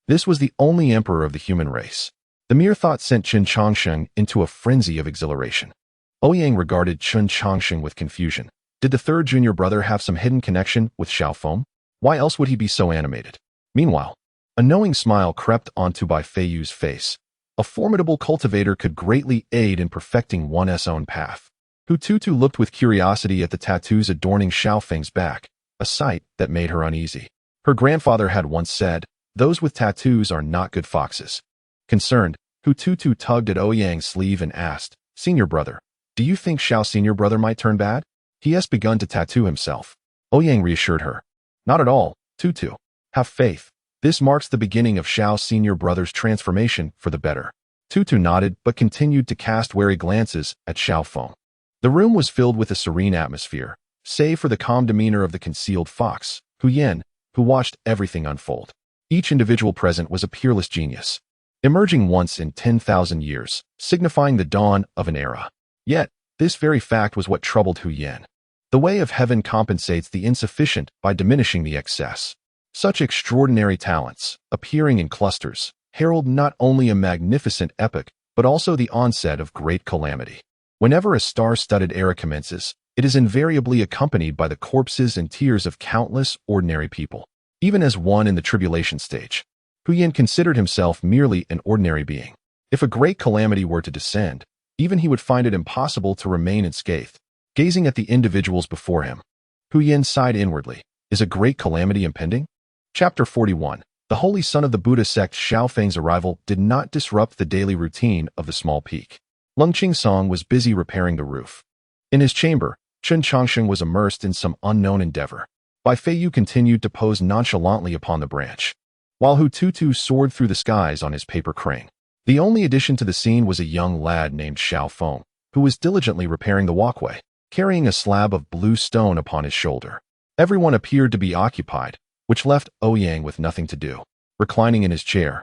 This was the only emperor of the human race. The mere thought sent Chen Chongxing into a frenzy of exhilaration. Ouyang regarded Chen Chongxing with confusion. Did the 3rd junior brother have some hidden connection with Xiao Feng? Why else would he be so animated? Meanwhile, a knowing smile crept onto Bai Feiyu's face. A formidable cultivator could greatly aid in perfecting one's own path. Hu Tutu looked with curiosity at the tattoos adorning Xiao Feng's back, a sight that made her uneasy. Her grandfather had once said, "Those with tattoos are not good foxes." Concerned, Hu Tutu tugged at Ouyang's sleeve and asked, "Senior brother, do you think Xiao Senior brother might turn bad? He has begun to tattoo himself." Ouyang reassured her. "Not at all, Tutu. Have faith. This marks the beginning of Xiao Senior brother's transformation for the better." Tutu nodded but continued to cast wary glances at Xiao Feng. The room was filled with a serene atmosphere, save for the calm demeanor of the concealed fox, Huyen, who watched everything unfold. Each individual present was a peerless genius, emerging once in 10,000 years, signifying the dawn of an era. Yet, this very fact was what troubled Huyen. The way of heaven compensates the insufficient by diminishing the excess. Such extraordinary talents, appearing in clusters, herald not only a magnificent epoch, but also the onset of great calamity. Whenever a star-studded era commences, it is invariably accompanied by the corpses and tears of countless ordinary people. Even as one in the tribulation stage, Huyen considered himself merely an ordinary being. If a great calamity were to descend, Even he would find it impossible to remain unscathed. Gazing at the individuals before him, Ouyang sighed inwardly. Is a great calamity impending? Chapter 41. The Holy Son of the Buddha sect. Xiaofeng's arrival did not disrupt the daily routine of the small peak. Lung Qingsong was busy repairing the roof. In his chamber, Chen Changsheng was immersed in some unknown endeavor. Bai Feiyu continued to pose nonchalantly upon the branch, while Hu Tutu soared through the skies on his paper crane. The only addition to the scene was a young lad named Xiao Feng, who was diligently repairing the walkway, carrying a slab of blue stone upon his shoulder. Everyone appeared to be occupied, which left Ouyang with nothing to do. Reclining in his chair,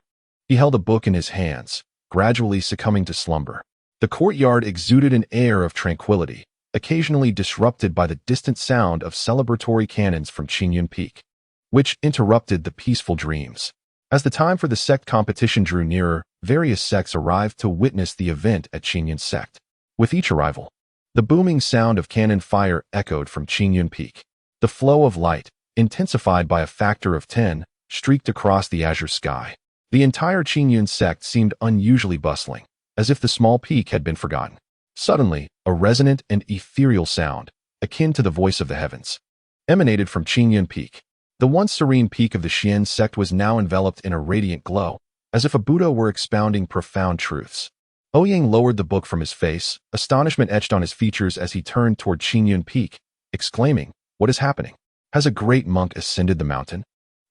he held a book in his hands, gradually succumbing to slumber. The courtyard exuded an air of tranquility, occasionally disrupted by the distant sound of celebratory cannons from Qingyun Peak, which interrupted the peaceful dreams. As the time for the sect competition drew nearer, various sects arrived to witness the event at Qingyun Sect. With each arrival, the booming sound of cannon fire echoed from Qingyun Peak. The flow of light, intensified by a factor of 10, streaked across the azure sky. The entire Qingyun Sect seemed unusually bustling, as if the small peak had been forgotten. Suddenly, a resonant and ethereal sound, akin to the voice of the heavens, emanated from Qingyun Peak. The once serene peak of the Xian sect was now enveloped in a radiant glow, as if a Buddha were expounding profound truths. Ouyang lowered the book from his face, astonishment etched on his features as he turned toward Qingyun Peak, exclaiming, "What is happening? Has a great monk ascended the mountain?"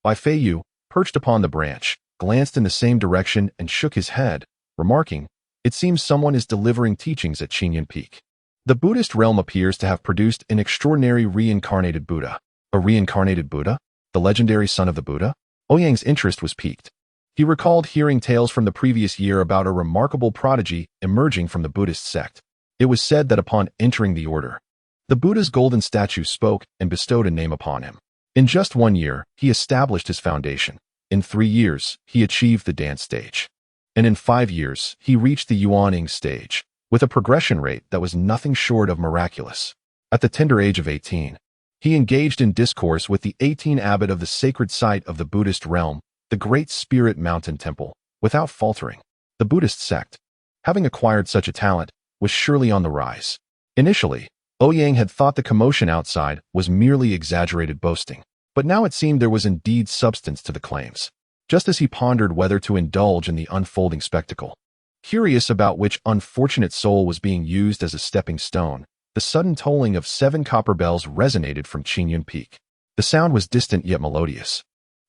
Bai Feiyu, perched upon the branch, glanced in the same direction and shook his head, remarking, "It seems someone is delivering teachings at Qingyun Peak." The Buddhist realm appears to have produced an extraordinary reincarnated Buddha. A reincarnated Buddha? The legendary son of the Buddha? Ouyang's interest was piqued. He recalled hearing tales from the previous year about a remarkable prodigy emerging from the Buddhist sect. It was said that upon entering the order, the Buddha's golden statue spoke and bestowed a name upon him. In just 1 year, he established his foundation. In 3 years, he achieved the dance stage. And in 5 years, he reached the Yuaning stage, with a progression rate that was nothing short of miraculous. At the tender age of 18, he engaged in discourse with the 18 abbot of the sacred site of the Buddhist realm, the Great Spirit Mountain Temple, without faltering. The Buddhist sect, having acquired such a talent, was surely on the rise. Initially, Ouyang had thought the commotion outside was merely exaggerated boasting, but now it seemed there was indeed substance to the claims. Just as he pondered whether to indulge in the unfolding spectacle, curious about which unfortunate soul was being used as a stepping stone, the sudden tolling of 7 copper bells resonated from Qingyun Peak. The sound was distant yet melodious,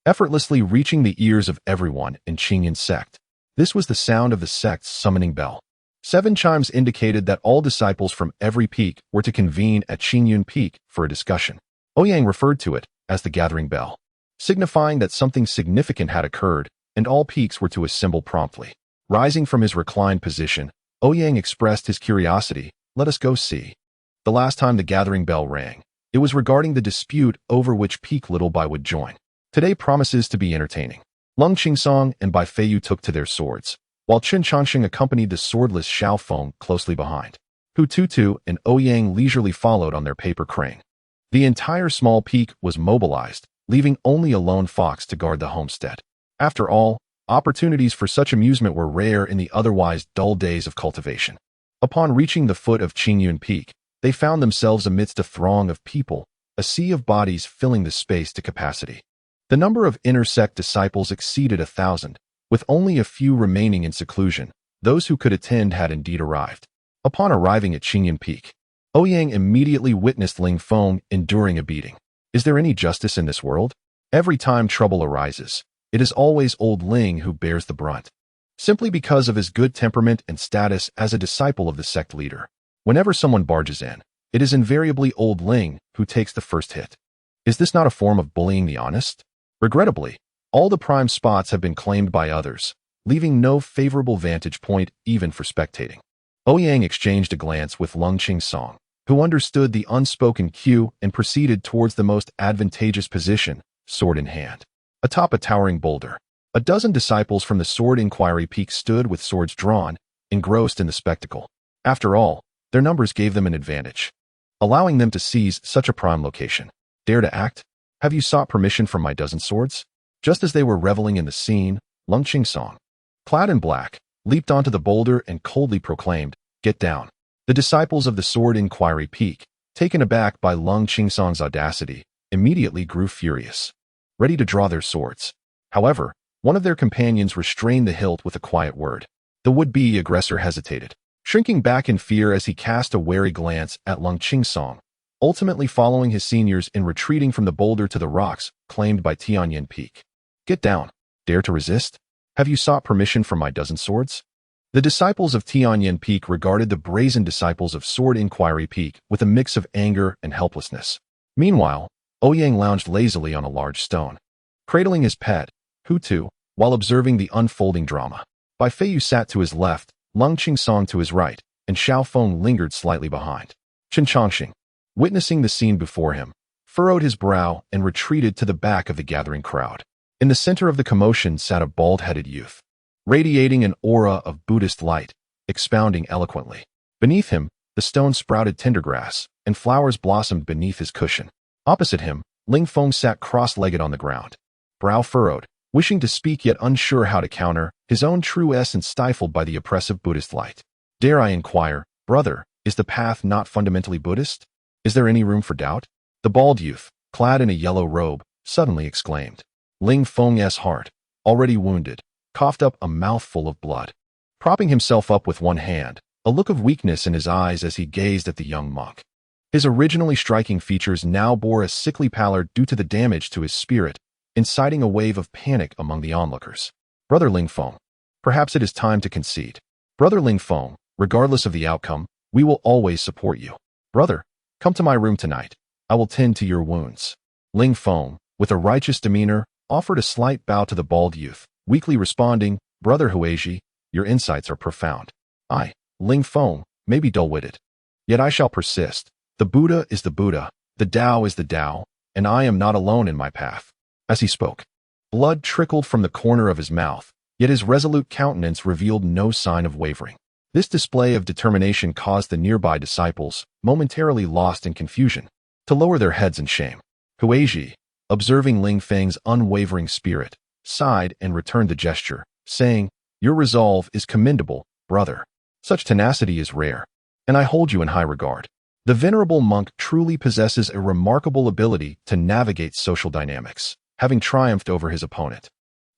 effortlessly reaching the ears of everyone in Qingyun Sect. This was the sound of the sect's summoning bell. 7 chimes indicated that all disciples from every peak were to convene at Qingyun Peak for a discussion. Ouyang referred to it as the gathering bell, signifying that something significant had occurred and all peaks were to assemble promptly. Rising from his reclined position, Ouyang expressed his curiosity. "Let us go see." The last time the gathering bell rang, it was regarding the dispute over which peak Little Bai would join. Today promises to be entertaining. Lung Qingsong and Bai Feiyu took to their swords, while Chen Changsheng accompanied the swordless Xiao Feng closely behind. Hu Tutu and Ouyang leisurely followed on their paper crane. The entire small peak was mobilized, leaving only a lone fox to guard the homestead. After all, opportunities for such amusement were rare in the otherwise dull days of cultivation. Upon reaching the foot of Qingyun Peak, they found themselves amidst a throng of people, a sea of bodies filling the space to capacity. The number of inner sect disciples exceeded 1,000, with only a few remaining in seclusion. Those who could attend had indeed arrived. Upon arriving at Qingyun Peak, Ouyang immediately witnessed Ling Feng enduring a beating. Is there any justice in this world? Every time trouble arises, it is always old Ling who bears the brunt, simply because of his good temperament and status as a disciple of the sect leader. Whenever someone barges in, it is invariably old Ling who takes the first hit. Is this not a form of bullying the honest? Regrettably, all the prime spots have been claimed by others, leaving no favorable vantage point even for spectating. Ouyang exchanged a glance with Lung Qingsong, who understood the unspoken cue and proceeded towards the most advantageous position, sword in hand. Atop a towering boulder, a dozen disciples from the Sword Inquiry Peak stood with swords drawn, engrossed in the spectacle. After all, their numbers gave them an advantage, allowing them to seize such a prime location. Dare to act? Have you sought permission from my dozen swords? Just as they were reveling in the scene, Lung Qingsong, clad in black, leaped onto the boulder and coldly proclaimed, Get down. The disciples of the Sword Inquiry Peak, taken aback by Lung Qingsong's audacity, immediately grew furious, ready to draw their swords. However, one of their companions restrained the hilt with a quiet word. The would-be aggressor hesitated, shrinking back in fear as he cast a wary glance at Lung Qingsong, ultimately following his seniors in retreating from the boulder to the rocks claimed by Tianyan Peak. Get down. Dare to resist? Have you sought permission from my dozen swords? The disciples of Tianyan Peak regarded the brazen disciples of Sword Inquiry Peak with a mix of anger and helplessness. Meanwhile, Ouyang lounged lazily on a large stone, cradling his pet, Hutu, while observing the unfolding drama. Bai Feiyu sat to his left, Lung Qingsong to his right, and Xiaofeng lingered slightly behind. Chen Chongqing, witnessing the scene before him, furrowed his brow and retreated to the back of the gathering crowd. In the center of the commotion sat a bald-headed youth, radiating an aura of Buddhist light, expounding eloquently. Beneath him, the stone sprouted tendergrass, and flowers blossomed beneath his cushion. Opposite him, Ling Feng sat cross-legged on the ground, brow furrowed, wishing to speak yet unsure how to counter, his own true essence stifled by the oppressive Buddhist light. Dare I inquire, brother, is the path not fundamentally Buddhist? Is there any room for doubt? The bald youth, clad in a yellow robe, suddenly exclaimed. Ling Feng's heart, already wounded, coughed up a mouthful of blood. Propping himself up with one hand, a look of weakness in his eyes as he gazed at the young monk. His originally striking features now bore a sickly pallor due to the damage to his spirit, inciting a wave of panic among the onlookers. Brother Ling Feng, perhaps it is time to concede. Brother Ling Feng, regardless of the outcome, we will always support you. Brother, come to my room tonight. I will tend to your wounds. Ling Feng, with a righteous demeanor, offered a slight bow to the bald youth, weakly responding, Brother Huizhi, your insights are profound. I, Ling Feng, may be dull-witted, yet I shall persist. The Buddha is the Buddha, the Tao is the Tao, and I am not alone in my path. As he spoke, blood trickled from the corner of his mouth, yet his resolute countenance revealed no sign of wavering. This display of determination caused the nearby disciples, momentarily lost in confusion, to lower their heads in shame. Huizhi, observing Ling Feng's unwavering spirit, sighed and returned the gesture, saying, Your resolve is commendable, brother. Such tenacity is rare, and I hold you in high regard. The venerable monk truly possesses a remarkable ability to navigate social dynamics, having triumphed over his opponent.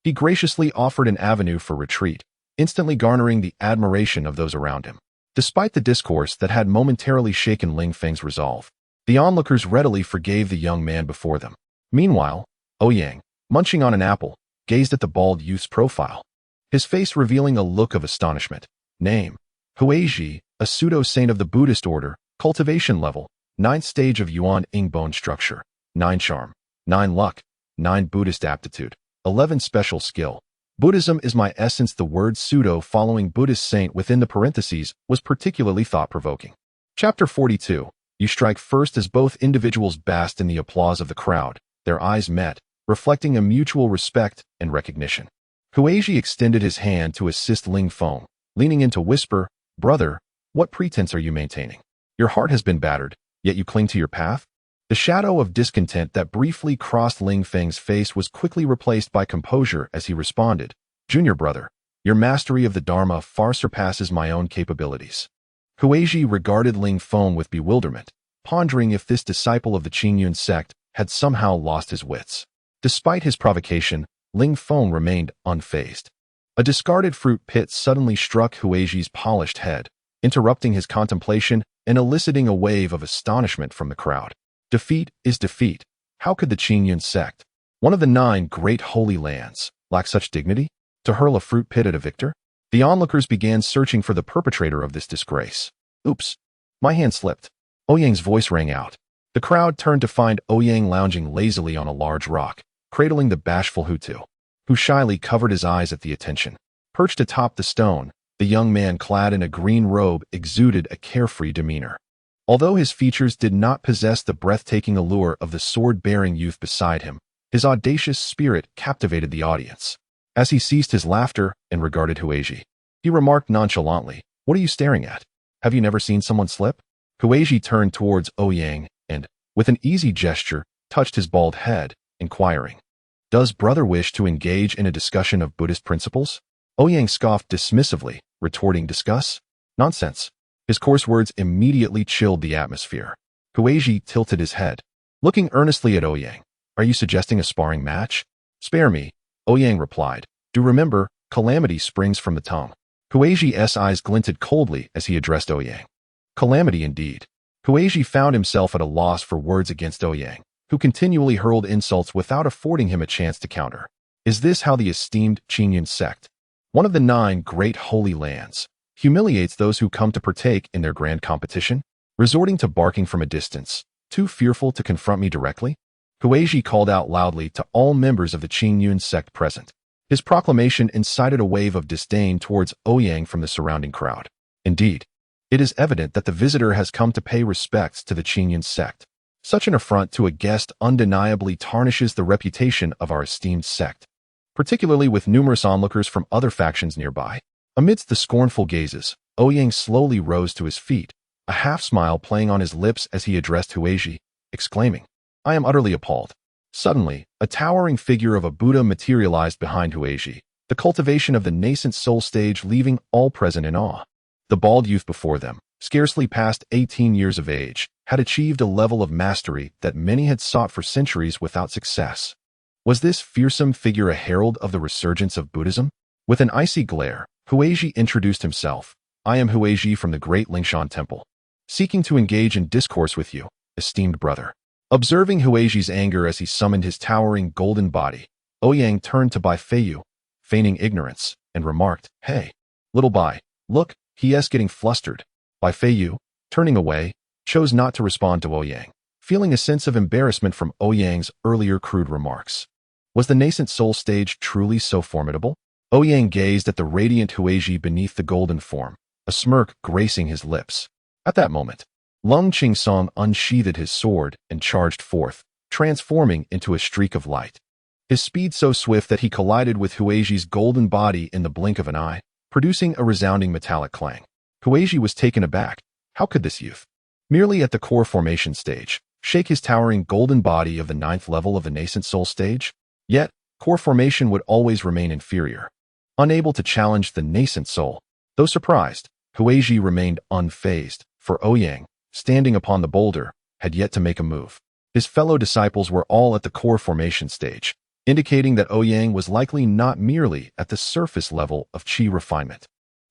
He graciously offered an avenue for retreat, instantly garnering the admiration of those around him. Despite the discourse that had momentarily shaken Ling Feng's resolve, the onlookers readily forgave the young man before them. Meanwhile, Ouyang, munching on an apple, gazed at the bald youth's profile, his face revealing a look of astonishment. Name: Huizhi, a pseudo-saint of the Buddhist order, cultivation level, 9th stage of Yuan Ing bone structure, 9 charm, 9 luck, 9 Buddhist aptitude, 11 special skill. Buddhism is my essence. The word pseudo following Buddhist saint within the parentheses was particularly thought-provoking. Chapter 42. You strike first. As both individuals basked in the applause of the crowd, their eyes met, reflecting a mutual respect and recognition. Huizhi extended his hand to assist Ling Feng, leaning in to whisper, Brother, what pretense are you maintaining? Your heart has been battered, yet you cling to your path? The shadow of discontent that briefly crossed Ling Feng's face was quickly replaced by composure as he responded, Junior brother, your mastery of the Dharma far surpasses my own capabilities. Huizhi regarded Ling Feng with bewilderment, pondering if this disciple of the Qingyun sect had somehow lost his wits. Despite his provocation, Ling Feng remained unfazed. A discarded fruit pit suddenly struck Huizhi's polished head, interrupting his contemplation and eliciting a wave of astonishment from the crowd. Defeat is defeat. How could the Qingyun sect, one of the 9 great holy lands, lack such dignity? To hurl a fruit pit at a victor? The onlookers began searching for the perpetrator of this disgrace. Oops. My hand slipped. Ouyang's voice rang out. The crowd turned to find Ouyang lounging lazily on a large rock, cradling the bashful Hutu, who shyly covered his eyes at the attention. Perched atop the stone, the young man clad in a green robe exuded a carefree demeanor. Although his features did not possess the breathtaking allure of the sword-bearing youth beside him, his audacious spirit captivated the audience. As he ceased his laughter and regarded Huizhi, he remarked nonchalantly, What are you staring at? Have you never seen someone slip? Huizhi turned towards Ouyang and, with an easy gesture, touched his bald head, inquiring, Does brother wish to engage in a discussion of Buddhist principles? Ouyang scoffed dismissively, retorting, Discuss? Nonsense. His coarse words immediately chilled the atmosphere. Huiji tilted his head, looking earnestly at Ouyang. Are you suggesting a sparring match? Spare me, Ouyang replied. Do remember, calamity springs from the tongue. Huiji's eyes glinted coldly as he addressed Ouyang. Calamity indeed. Huiji found himself at a loss for words against Ouyang, who continually hurled insults without affording him a chance to counter. Is this how the esteemed Qingyun sect, one of the 9 great holy lands, humiliates those who come to partake in their grand competition, resorting to barking from a distance, too fearful to confront me directly? Huiji called out loudly to all members of the Qingyun sect present. His proclamation incited a wave of disdain towards Ouyang from the surrounding crowd. Indeed, it is evident that the visitor has come to pay respects to the Qingyun sect. Such an affront to a guest undeniably tarnishes the reputation of our esteemed sect, particularly with numerous onlookers from other factions nearby. Amidst the scornful gazes, Ouyang slowly rose to his feet, a half-smile playing on his lips as he addressed Huiji, exclaiming, I am utterly appalled. Suddenly, a towering figure of a Buddha materialized behind Huiji, the cultivation of the nascent soul stage leaving all present in awe. The bald youth before them, scarcely past 18 years of age, had achieved a level of mastery that many had sought for centuries without success. Was this fearsome figure a herald of the resurgence of Buddhism? With an icy glare, Huiji introduced himself. I am Huiji from the Great Lingshan Temple, seeking to engage in discourse with you, esteemed brother. Observing Huiji's anger as he summoned his towering golden body, Ouyang turned to Bai Feiyu, feigning ignorance, and remarked, Hey, little Bai, look, he's getting flustered. Bai Feiyu, turning away, chose not to respond to Ouyang, feeling a sense of embarrassment from Ouyang's earlier crude remarks. Was the nascent soul stage truly so formidable? Ouyang gazed at the radiant Huiji beneath the golden form, a smirk gracing his lips. At that moment, Lung Qingsong unsheathed his sword and charged forth, transforming into a streak of light. His speed so swift that he collided with Huiji's golden body in the blink of an eye, producing a resounding metallic clang. Huiji was taken aback. How could this youth, merely at the core formation stage, shake his towering golden body of the 9th level of the nascent soul stage? Yet, core formation would always remain inferior. Unable to challenge the nascent soul, though surprised, Huiji remained unfazed, for Ouyang, standing upon the boulder, had yet to make a move. His fellow disciples were all at the core formation stage, indicating that Ouyang was likely not merely at the surface level of qi refinement.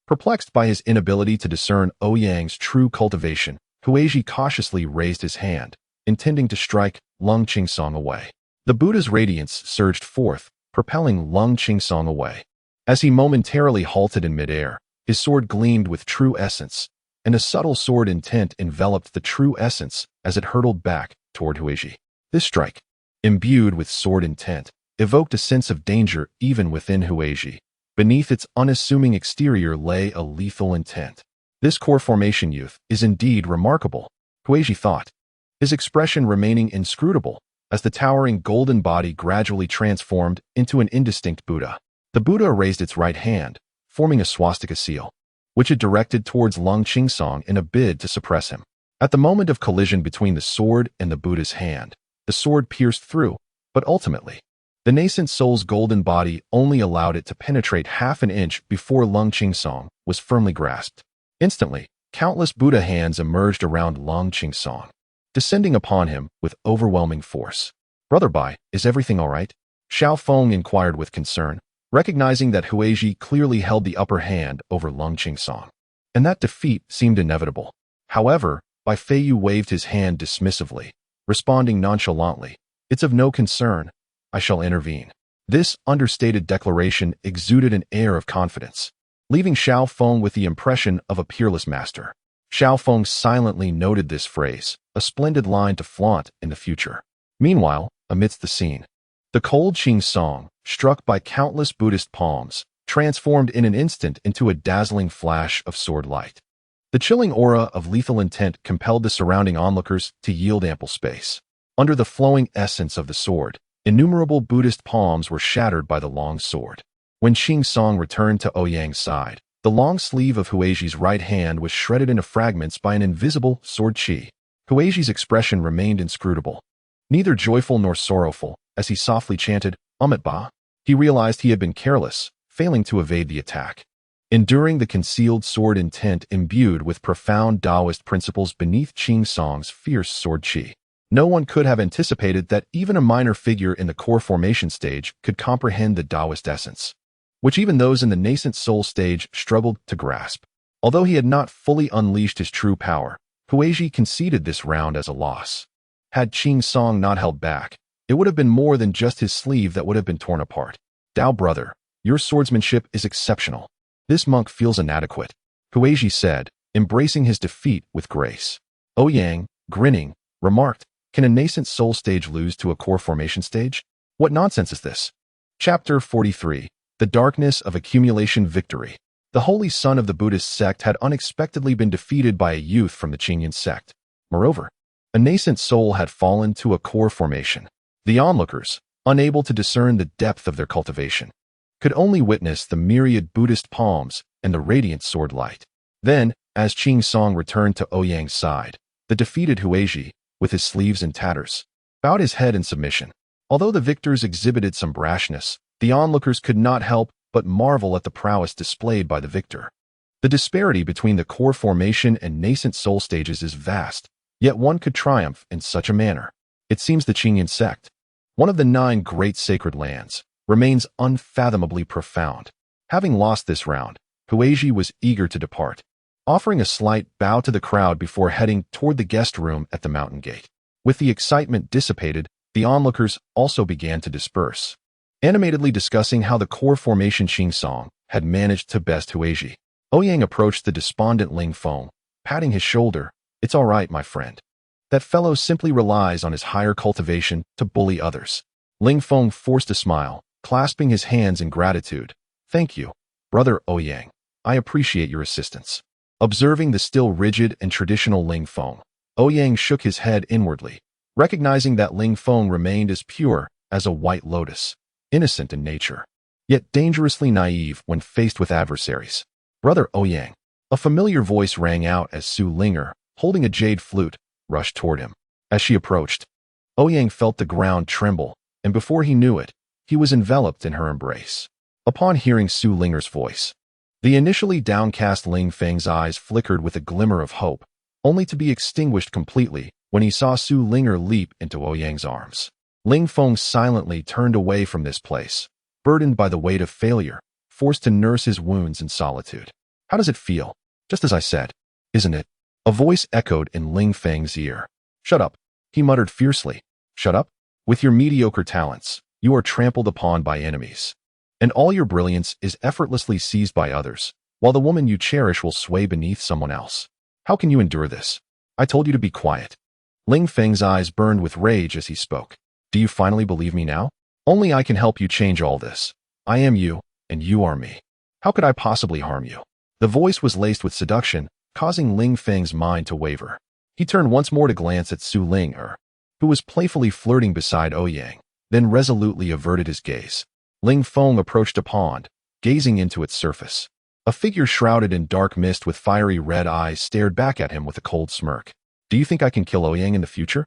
Perplexed by his inability to discern Ouyang's true cultivation, Huiji cautiously raised his hand, intending to strike Lung Qingsong away. The Buddha's radiance surged forth, propelling Lung Qingsong away. As he momentarily halted in midair, his sword gleamed with true essence, and a subtle sword intent enveloped the true essence as it hurtled back toward Huiji. This strike, imbued with sword intent, evoked a sense of danger even within Huiji. Beneath its unassuming exterior lay a lethal intent. This core formation youth is indeed remarkable, Huiji thought, his expression remaining inscrutable as the towering golden body gradually transformed into an indistinct Buddha. The Buddha raised its right hand, forming a swastika seal, which it directed towards Lung Qingsong in a bid to suppress him. At the moment of collision between the sword and the Buddha's hand, the sword pierced through, but ultimately, the nascent soul's golden body only allowed it to penetrate half an inch before Lung Qingsong was firmly grasped. Instantly, countless Buddha hands emerged around Lung Qingsong, descending upon him with overwhelming force. Brother Bai, is everything all right? Xiao Feng inquired with concern, recognizing that Huiji clearly held the upper hand over Lung Qingsong, and that defeat seemed inevitable. However, Bai Feiyu waved his hand dismissively, responding nonchalantly, It's of no concern. I shall intervene. This understated declaration exuded an air of confidence, leaving Xiao Feng with the impression of a peerless master. Xiao Feng silently noted this phrase, a splendid line to flaunt in the future. Meanwhile, amidst the scene, the cold Qingsong, struck by countless Buddhist palms, transformed in an instant into a dazzling flash of sword light. The chilling aura of lethal intent compelled the surrounding onlookers to yield ample space. Under the flowing essence of the sword, innumerable Buddhist palms were shattered by the long sword. When Qingsong returned to Ouyang's side, the long sleeve of Huiji's right hand was shredded into fragments by an invisible sword qi. Huiji's expression remained inscrutable, neither joyful nor sorrowful, as he softly chanted, Amit Ba. He realized he had been careless, failing to evade the attack. enduring the concealed sword intent imbued with profound Taoist principles beneath Qing Song's fierce sword chi. No one could have anticipated that even a minor figure in the core formation stage could comprehend the Taoist essence, which even those in the nascent soul stage struggled to grasp. Although he had not fully unleashed his true power, Huiji conceded this round as a loss. Had Qing Song not held back, it would have been more than just his sleeve that would have been torn apart. Dao brother, your swordsmanship is exceptional. This monk feels inadequate, Huiji said, embracing his defeat with grace. Ouyang, grinning, remarked, can a nascent soul stage lose to a core formation stage? What nonsense is this? Chapter 43. The Darkness of Accumulation Victory. The holy son of the Buddhist sect had unexpectedly been defeated by a youth from the Qingyan sect. Moreover, a nascent soul had fallen to a core formation. The onlookers, unable to discern the depth of their cultivation, could only witness the myriad Buddhist palms and the radiant sword light. Then, as Qing Song returned to Ouyang's side, the defeated Huiji, with his sleeves in tatters, bowed his head in submission. Although the victors exhibited some brashness, the onlookers could not help but marvel at the prowess displayed by the victor. The disparity between the core formation and nascent soul stages is vast, yet one could triumph in such a manner. It seems the Qingyan sect, one of the 9 great sacred lands, remains unfathomably profound. Having lost this round, Huiji was eager to depart, offering a slight bow to the crowd before heading toward the guest room at the mountain gate. With the excitement dissipated, the onlookers also began to disperse, animatedly discussing how the core formation Qing Song had managed to best Huiji. Ouyang approached the despondent Ling Feng, patting his shoulder. It's all right, my friend. That fellow simply relies on his higher cultivation to bully others. Ling Feng forced a smile, clasping his hands in gratitude. Thank you, brother Ouyang. I appreciate your assistance. Observing the still rigid and traditional Ling Feng, Ouyang shook his head inwardly, recognizing that Ling Feng remained as pure as a white lotus, innocent in nature, yet dangerously naive when faced with adversaries. Brother Ouyang. A familiar voice rang out as Su Linger, holding a jade flute, rushed toward him. As she approached, Ouyang felt the ground tremble, and before he knew it, he was enveloped in her embrace. Upon hearing Su Linger's voice, the initially downcast Ling Feng's eyes flickered with a glimmer of hope, only to be extinguished completely when he saw Su Linger leap into Ouyang's arms. Ling Feng silently turned away from this place, burdened by the weight of failure, forced to nurse his wounds in solitude. How does it feel? Just as I said, isn't it? A voice echoed in Ling Feng's ear. Shut up, he muttered fiercely. Shut up? With your mediocre talents, you are trampled upon by enemies, and all your brilliance is effortlessly seized by others, while the woman you cherish will sway beneath someone else. How can you endure this? I told you to be quiet. Ling Feng's eyes burned with rage as he spoke. Do you finally believe me now? Only I can help you change all this. I am you, and you are me. How could I possibly harm you? The voice was laced with seduction, causing Ling Feng's mind to waver. He turned once more to glance at Su Linger, who was playfully flirting beside Ouyang, then resolutely averted his gaze. Ling Feng approached a pond, gazing into its surface. A figure shrouded in dark mist with fiery red eyes stared back at him with a cold smirk. Do you think I can kill Ouyang in the future?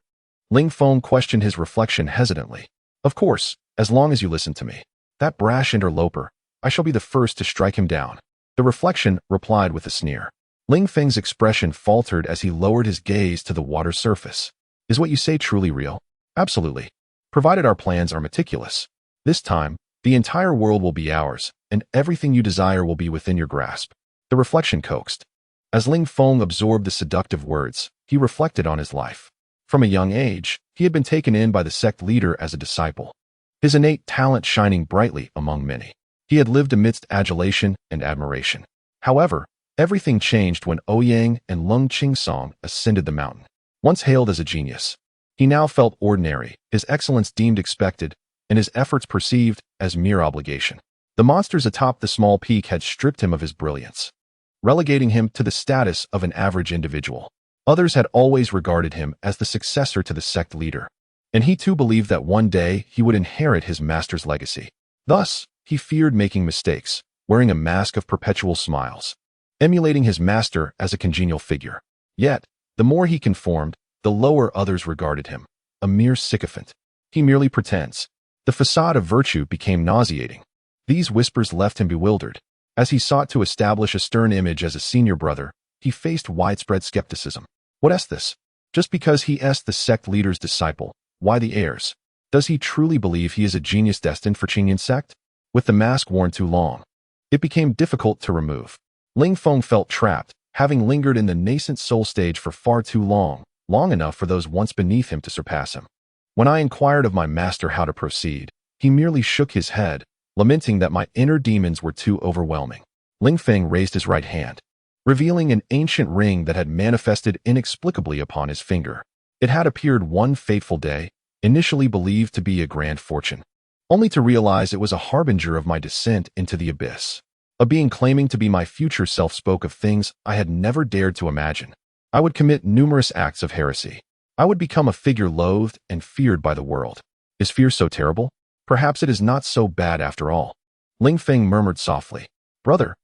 Ling Feng questioned his reflection hesitantly. Of course, as long as you listen to me. That brash interloper, I shall be the first to strike him down. The reflection replied with a sneer. Ling Feng's expression faltered as he lowered his gaze to the water surface. Is what you say truly real? Absolutely. Provided our plans are meticulous. This time, the entire world will be ours, and everything you desire will be within your grasp. The reflection coaxed. As Ling Feng absorbed the seductive words, he reflected on his life. From a young age, he had been taken in by the sect leader as a disciple, his innate talent shining brightly among many. He had lived amidst adulation and admiration. However, everything changed when Ouyang and Lung Qingsong ascended the mountain. Once hailed as a genius, he now felt ordinary, his excellence deemed expected, and his efforts perceived as mere obligation. The monsters atop the small peak had stripped him of his brilliance, relegating him to the status of an average individual. Others had always regarded him as the successor to the sect leader, and he too believed that one day he would inherit his master's legacy. Thus, he feared making mistakes, wearing a mask of perpetual smiles, emulating his master as a congenial figure. Yet, the more he conformed, the lower others regarded him, a mere sycophant. He merely pretends. The facade of virtue became nauseating. These whispers left him bewildered. As he sought to establish a stern image as a senior brother, he faced widespread skepticism. What this? Just because he the sect leader's disciple, why the airs? Does he truly believe he is a genius destined for Qingyun sect? With the mask worn too long, it became difficult to remove. Ling Feng felt trapped, having lingered in the nascent soul stage for far too long enough for those once beneath him to surpass him. When I inquired of my master how to proceed, he merely shook his head, lamenting that my inner demons were too overwhelming. Ling Feng raised his right hand, revealing an ancient ring that had manifested inexplicably upon his finger. It had appeared one fateful day, initially believed to be a grand fortune, only to realize it was a harbinger of my descent into the abyss. A being claiming to be my future self spoke of things I had never dared to imagine. I would commit numerous acts of heresy. I would become a figure loathed and feared by the world. Is fear so terrible? Perhaps it is not so bad after all. Ling Feng murmured softly. Brother,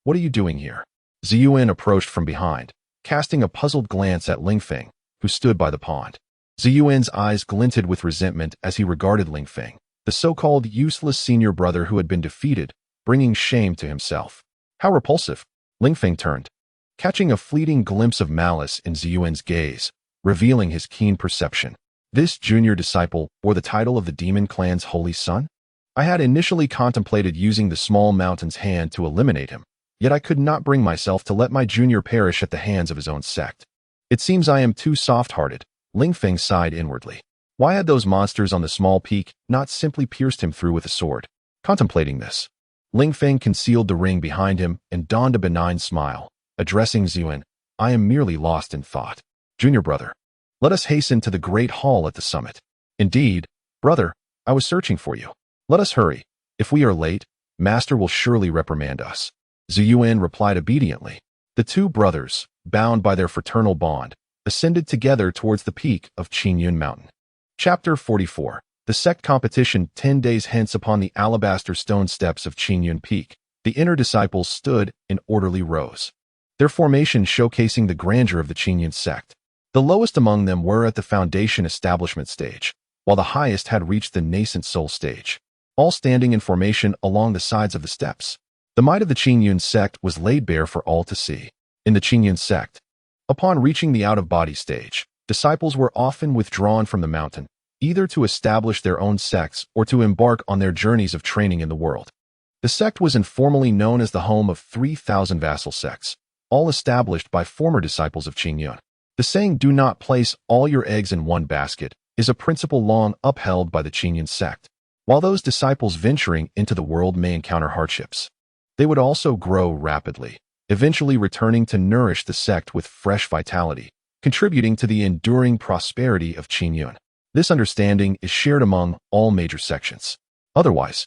what are you doing here? Ziyuan approached from behind, casting a puzzled glance at Ling Feng, who stood by the pond. Ziyuan's eyes glinted with resentment as he regarded Ling Feng, the so-called useless senior brother who had been defeated, bringing shame to himself. How repulsive! Ling Feng turned, catching a fleeting glimpse of malice in Ziyuan's gaze, revealing his keen perception. This junior disciple bore the title of the demon clan's holy son? I had initially contemplated using the small mountain's hand to eliminate him, yet I could not bring myself to let my junior perish at the hands of his own sect. It seems I am too soft-hearted. Ling Feng sighed inwardly. Why had those monsters on the small peak not simply pierced him through with a sword? Contemplating this, Ling Feng concealed the ring behind him and donned a benign smile, addressing Ziyuan. I am merely lost in thought. Junior brother, let us hasten to the great hall at the summit. Indeed, brother, I was searching for you. Let us hurry. If we are late, Master will surely reprimand us. Ziyuan replied obediently. The two brothers, bound by their fraternal bond, ascended together towards the peak of Qingyun Mountain. Chapter 44. The sect competition 10 days hence upon the alabaster stone steps of Qingyun Peak. The inner disciples stood in orderly rows, their formation showcasing the grandeur of the Qingyun sect. The lowest among them were at the foundation establishment stage, while the highest had reached the nascent soul stage, all standing in formation along the sides of the steps. The might of the Qingyun sect was laid bare for all to see. In the Qingyun sect, upon reaching the out-of-body stage, disciples were often withdrawn from the mountain, either to establish their own sects or to embark on their journeys of training in the world. The sect was informally known as the home of 3,000 vassal sects, all established by former disciples of Qingyun. The saying, do not place all your eggs in one basket, is a principle long upheld by the Qingyun sect. While those disciples venturing into the world may encounter hardships, they would also grow rapidly, eventually returning to nourish the sect with fresh vitality, contributing to the enduring prosperity of Qingyun. This understanding is shared among all major sections. Otherwise,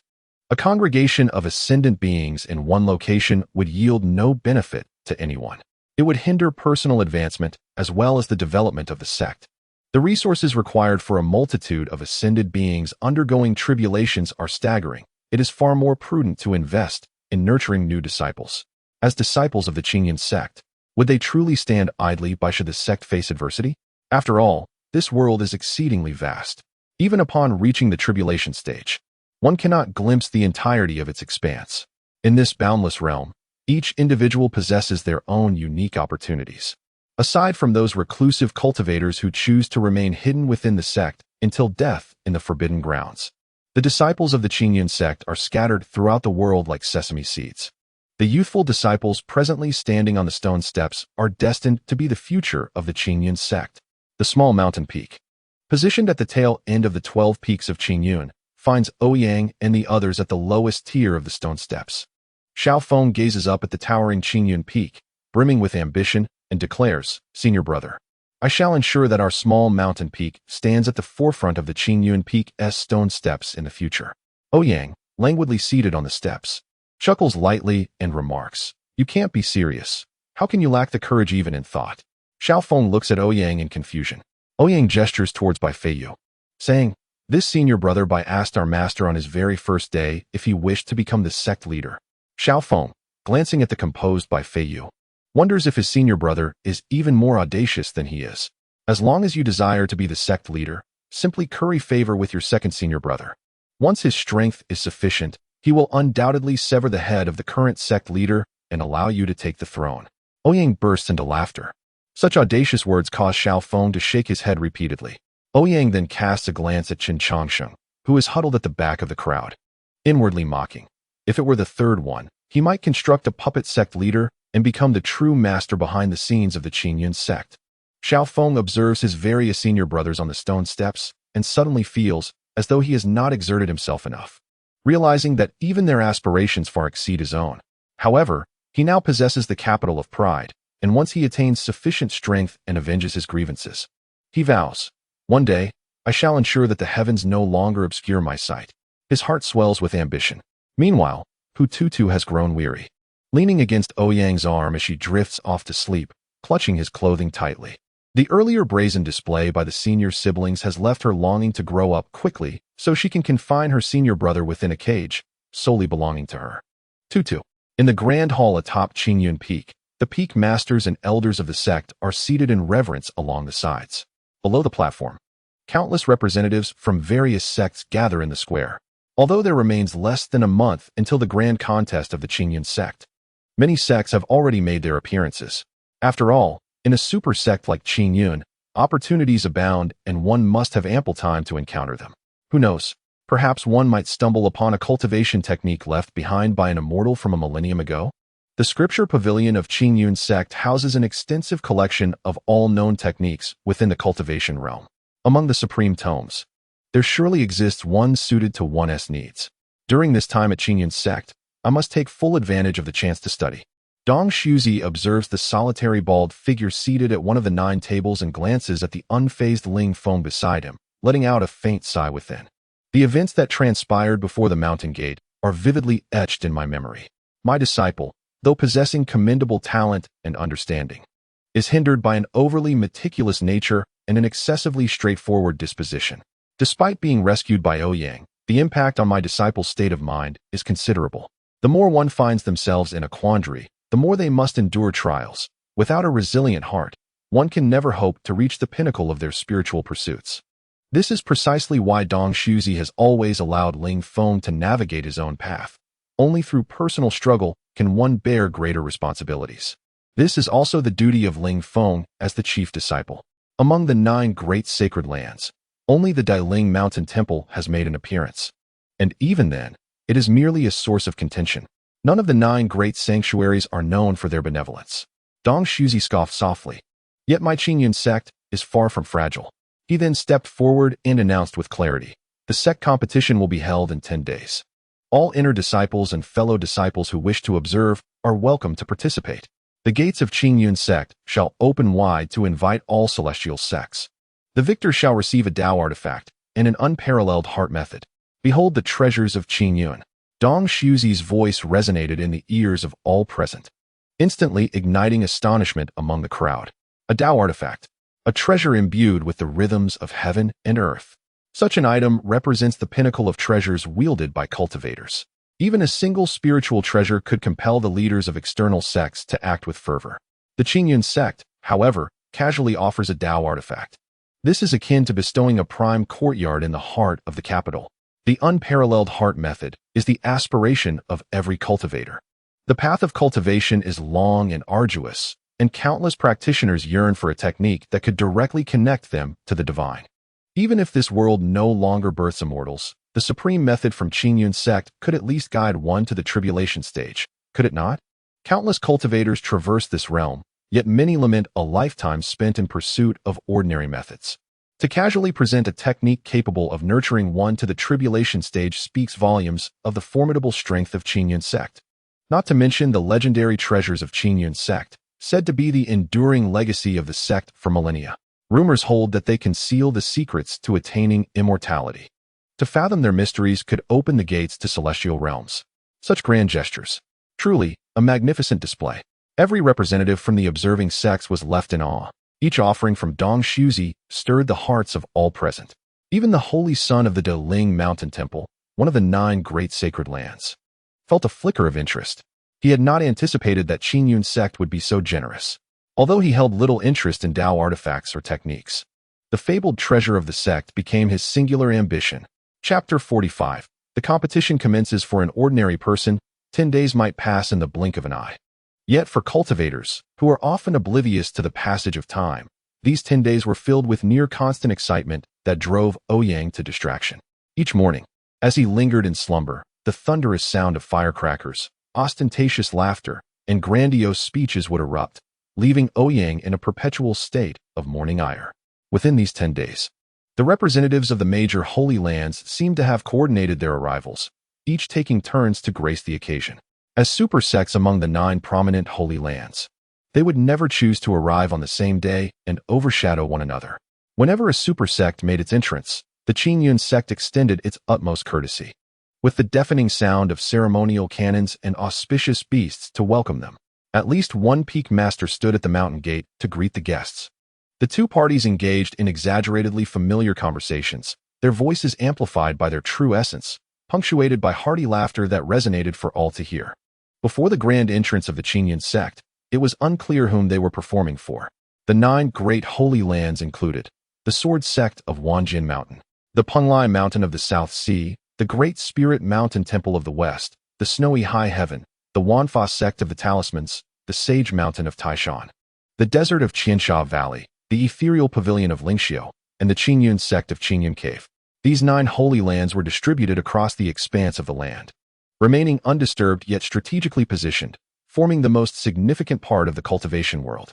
a congregation of ascendant beings in one location would yield no benefit to anyone. It would hinder personal advancement as well as the development of the sect. The resources required for a multitude of ascended beings undergoing tribulations are staggering. It is far more prudent to invest in nurturing new disciples. As disciples of the Qingyun sect, would they truly stand idly by should the sect face adversity? After all, this world is exceedingly vast. Even upon reaching the tribulation stage, one cannot glimpse the entirety of its expanse. In this boundless realm, each individual possesses their own unique opportunities. Aside from those reclusive cultivators who choose to remain hidden within the sect until death in the forbidden grounds, the disciples of the Qingyun sect are scattered throughout the world like sesame seeds. The youthful disciples presently standing on the stone steps are destined to be the future of the Qingyun sect. The small mountain peak, positioned at the tail end of the 12 peaks of Qingyun, finds Ouyang and the others at the lowest tier of the stone steps. Xiaofeng gazes up at the towering Qingyun peak, brimming with ambition, and declares, Senior brother, I shall ensure that our small mountain peak stands at the forefront of the Qingyun Peak's stone steps in the future. Ouyang, languidly seated on the steps, chuckles lightly and remarks, You can't be serious. How can you lack the courage even in thought? Xiaofeng looks at Ouyang in confusion. Ouyang gestures towards Bai Feiyu, saying, This senior brother Bai asked our master on his very first day if he wished to become the sect leader. Xiaofeng, glancing at the composed Bai Feiyu, wonders if his senior brother is even more audacious than he is. As long as you desire to be the sect leader, simply curry favor with your second senior brother. Once his strength is sufficient, He will undoubtedly sever the head of the current sect leader and allow you to take the throne. Ouyang bursts into laughter. Such audacious words caused Xiaofeng to shake his head repeatedly. Ouyang then casts a glance at Qin Changsheng, who is huddled at the back of the crowd, inwardly mocking. If it were the third one, he might construct a puppet sect leader and become the true master behind the scenes of the Qingyun sect. Xiaofeng observes his various senior brothers on the stone steps and suddenly feels as though he has not exerted himself enough, realizing that even their aspirations far exceed his own. However, he now possesses the capital of pride, and once he attains sufficient strength and avenges his grievances, he vows, "One day, I shall ensure that the heavens no longer obscure my sight." His heart swells with ambition. Meanwhile, Hututu has grown weary, leaning against Ouyang's arm as she drifts off to sleep, clutching his clothing tightly. The earlier brazen display by the senior siblings has left her longing to grow up quickly so she can confine her senior brother within a cage, solely belonging to her. Tutu. In the grand hall atop Qingyun Peak, the peak masters and elders of the sect are seated in reverence along the sides. Below the platform, countless representatives from various sects gather in the square. Although there remains less than a month until the grand contest of the Qingyun sect, many sects have already made their appearances. After all, in a super sect like Qingyun, opportunities abound and one must have ample time to encounter them. Who knows? Perhaps one might stumble upon a cultivation technique left behind by an immortal from a millennium ago? The scripture pavilion of Qingyun sect houses an extensive collection of all known techniques within the cultivation realm. Among the supreme tomes, there surely exists one suited to one's needs. During this time at Qingyun sect, I must take full advantage of the chance to study. Dong Shuzi observes the solitary bald figure seated at one of the 9 tables and glances at the unfazed Ling Feng beside him, letting out a faint sigh within. The events that transpired before the mountain gate are vividly etched in my memory. My disciple, though possessing commendable talent and understanding, is hindered by an overly meticulous nature and an excessively straightforward disposition. Despite being rescued by Ouyang, the impact on my disciple's state of mind is considerable. The more one finds themselves in a quandary, the more they must endure trials. Without a resilient heart, one can never hope to reach the pinnacle of their spiritual pursuits. This is precisely why Dong Shuzi has always allowed Ling Feng to navigate his own path. Only through personal struggle can one bear greater responsibilities. This is also the duty of Ling Feng as the chief disciple. Among the 9 great sacred lands, only the Dailing Mountain Temple has made an appearance. And even then, it is merely a source of contention. None of the 9 great sanctuaries are known for their benevolence. Dong Shuzi scoffed softly. Yet my Qingyun sect is far from fragile. He then stepped forward and announced with clarity, the sect competition will be held in 10 days. All inner disciples and fellow disciples who wish to observe are welcome to participate. The gates of Qingyun sect shall open wide to invite all celestial sects. The victor shall receive a Tao artifact and an unparalleled heart method. Behold the treasures of Qingyun. Dong Shuzi's voice resonated in the ears of all present, instantly igniting astonishment among the crowd. A Tao artifact, a treasure imbued with the rhythms of heaven and earth. Such an item represents the pinnacle of treasures wielded by cultivators. Even a single spiritual treasure could compel the leaders of external sects to act with fervor. The Qingyun sect, however, casually offers a Tao artifact. This is akin to bestowing a prime courtyard in the heart of the capital. The unparalleled heart method is the aspiration of every cultivator. The path of cultivation is long and arduous, and countless practitioners yearn for a technique that could directly connect them to the divine. Even if this world no longer births immortals, the supreme method from Qingyun sect could at least guide one to the tribulation stage, could it not? Countless cultivators traverse this realm, yet many lament a lifetime spent in pursuit of ordinary methods. To casually present a technique capable of nurturing one to the tribulation stage speaks volumes of the formidable strength of Qingyun sect. Not to mention the legendary treasures of Qingyun sect, said to be the enduring legacy of the sect for millennia. Rumors hold that they conceal the secrets to attaining immortality. To fathom their mysteries could open the gates to celestial realms. Such grand gestures. Truly, a magnificent display. Every representative from the observing sects was left in awe. Each offering from Dong Shuzi stirred the hearts of all present. Even the holy son of the Dailing Mountain Temple, one of the 9 great sacred lands, felt a flicker of interest. He had not anticipated that Qingyun sect would be so generous. Although he held little interest in Tao artifacts or techniques, the fabled treasure of the sect became his singular ambition. Chapter 45. The competition commences. For an ordinary person, 10 days might pass in the blink of an eye. Yet for cultivators, who are often oblivious to the passage of time, these 10 days were filled with near-constant excitement that drove Ouyang to distraction. Each morning, as he lingered in slumber, the thunderous sound of firecrackers, ostentatious laughter, and grandiose speeches would erupt, leaving Ouyang in a perpetual state of morning ire. Within these 10 days, the representatives of the major holy lands seemed to have coordinated their arrivals, each taking turns to grace the occasion. As super sects among the 9 prominent holy lands, they would never choose to arrive on the same day and overshadow one another. Whenever a super sect made its entrance, the Qingyun sect extended its utmost courtesy, with the deafening sound of ceremonial cannons and auspicious beasts to welcome them. At least one peak master stood at the mountain gate to greet the guests. The two parties engaged in exaggeratedly familiar conversations, their voices amplified by their true essence, punctuated by hearty laughter that resonated for all to hear. Before the grand entrance of the Qingyun sect, it was unclear whom they were performing for. The 9 great holy lands included the Sword Sect of Wanjin Mountain, the Penglai Mountain of the South Sea, the Great Spirit Mountain Temple of the West, the Snowy High Heaven, the Wanfa Sect of the Talismans, the Sage Mountain of Taishan, the Desert of Qiansha Valley, the Ethereal Pavilion of Lingxiu, and the Qingyun Sect of Qingyun Cave. These 9 holy lands were distributed across the expanse of the land, remaining undisturbed yet strategically positioned, forming the most significant part of the cultivation world.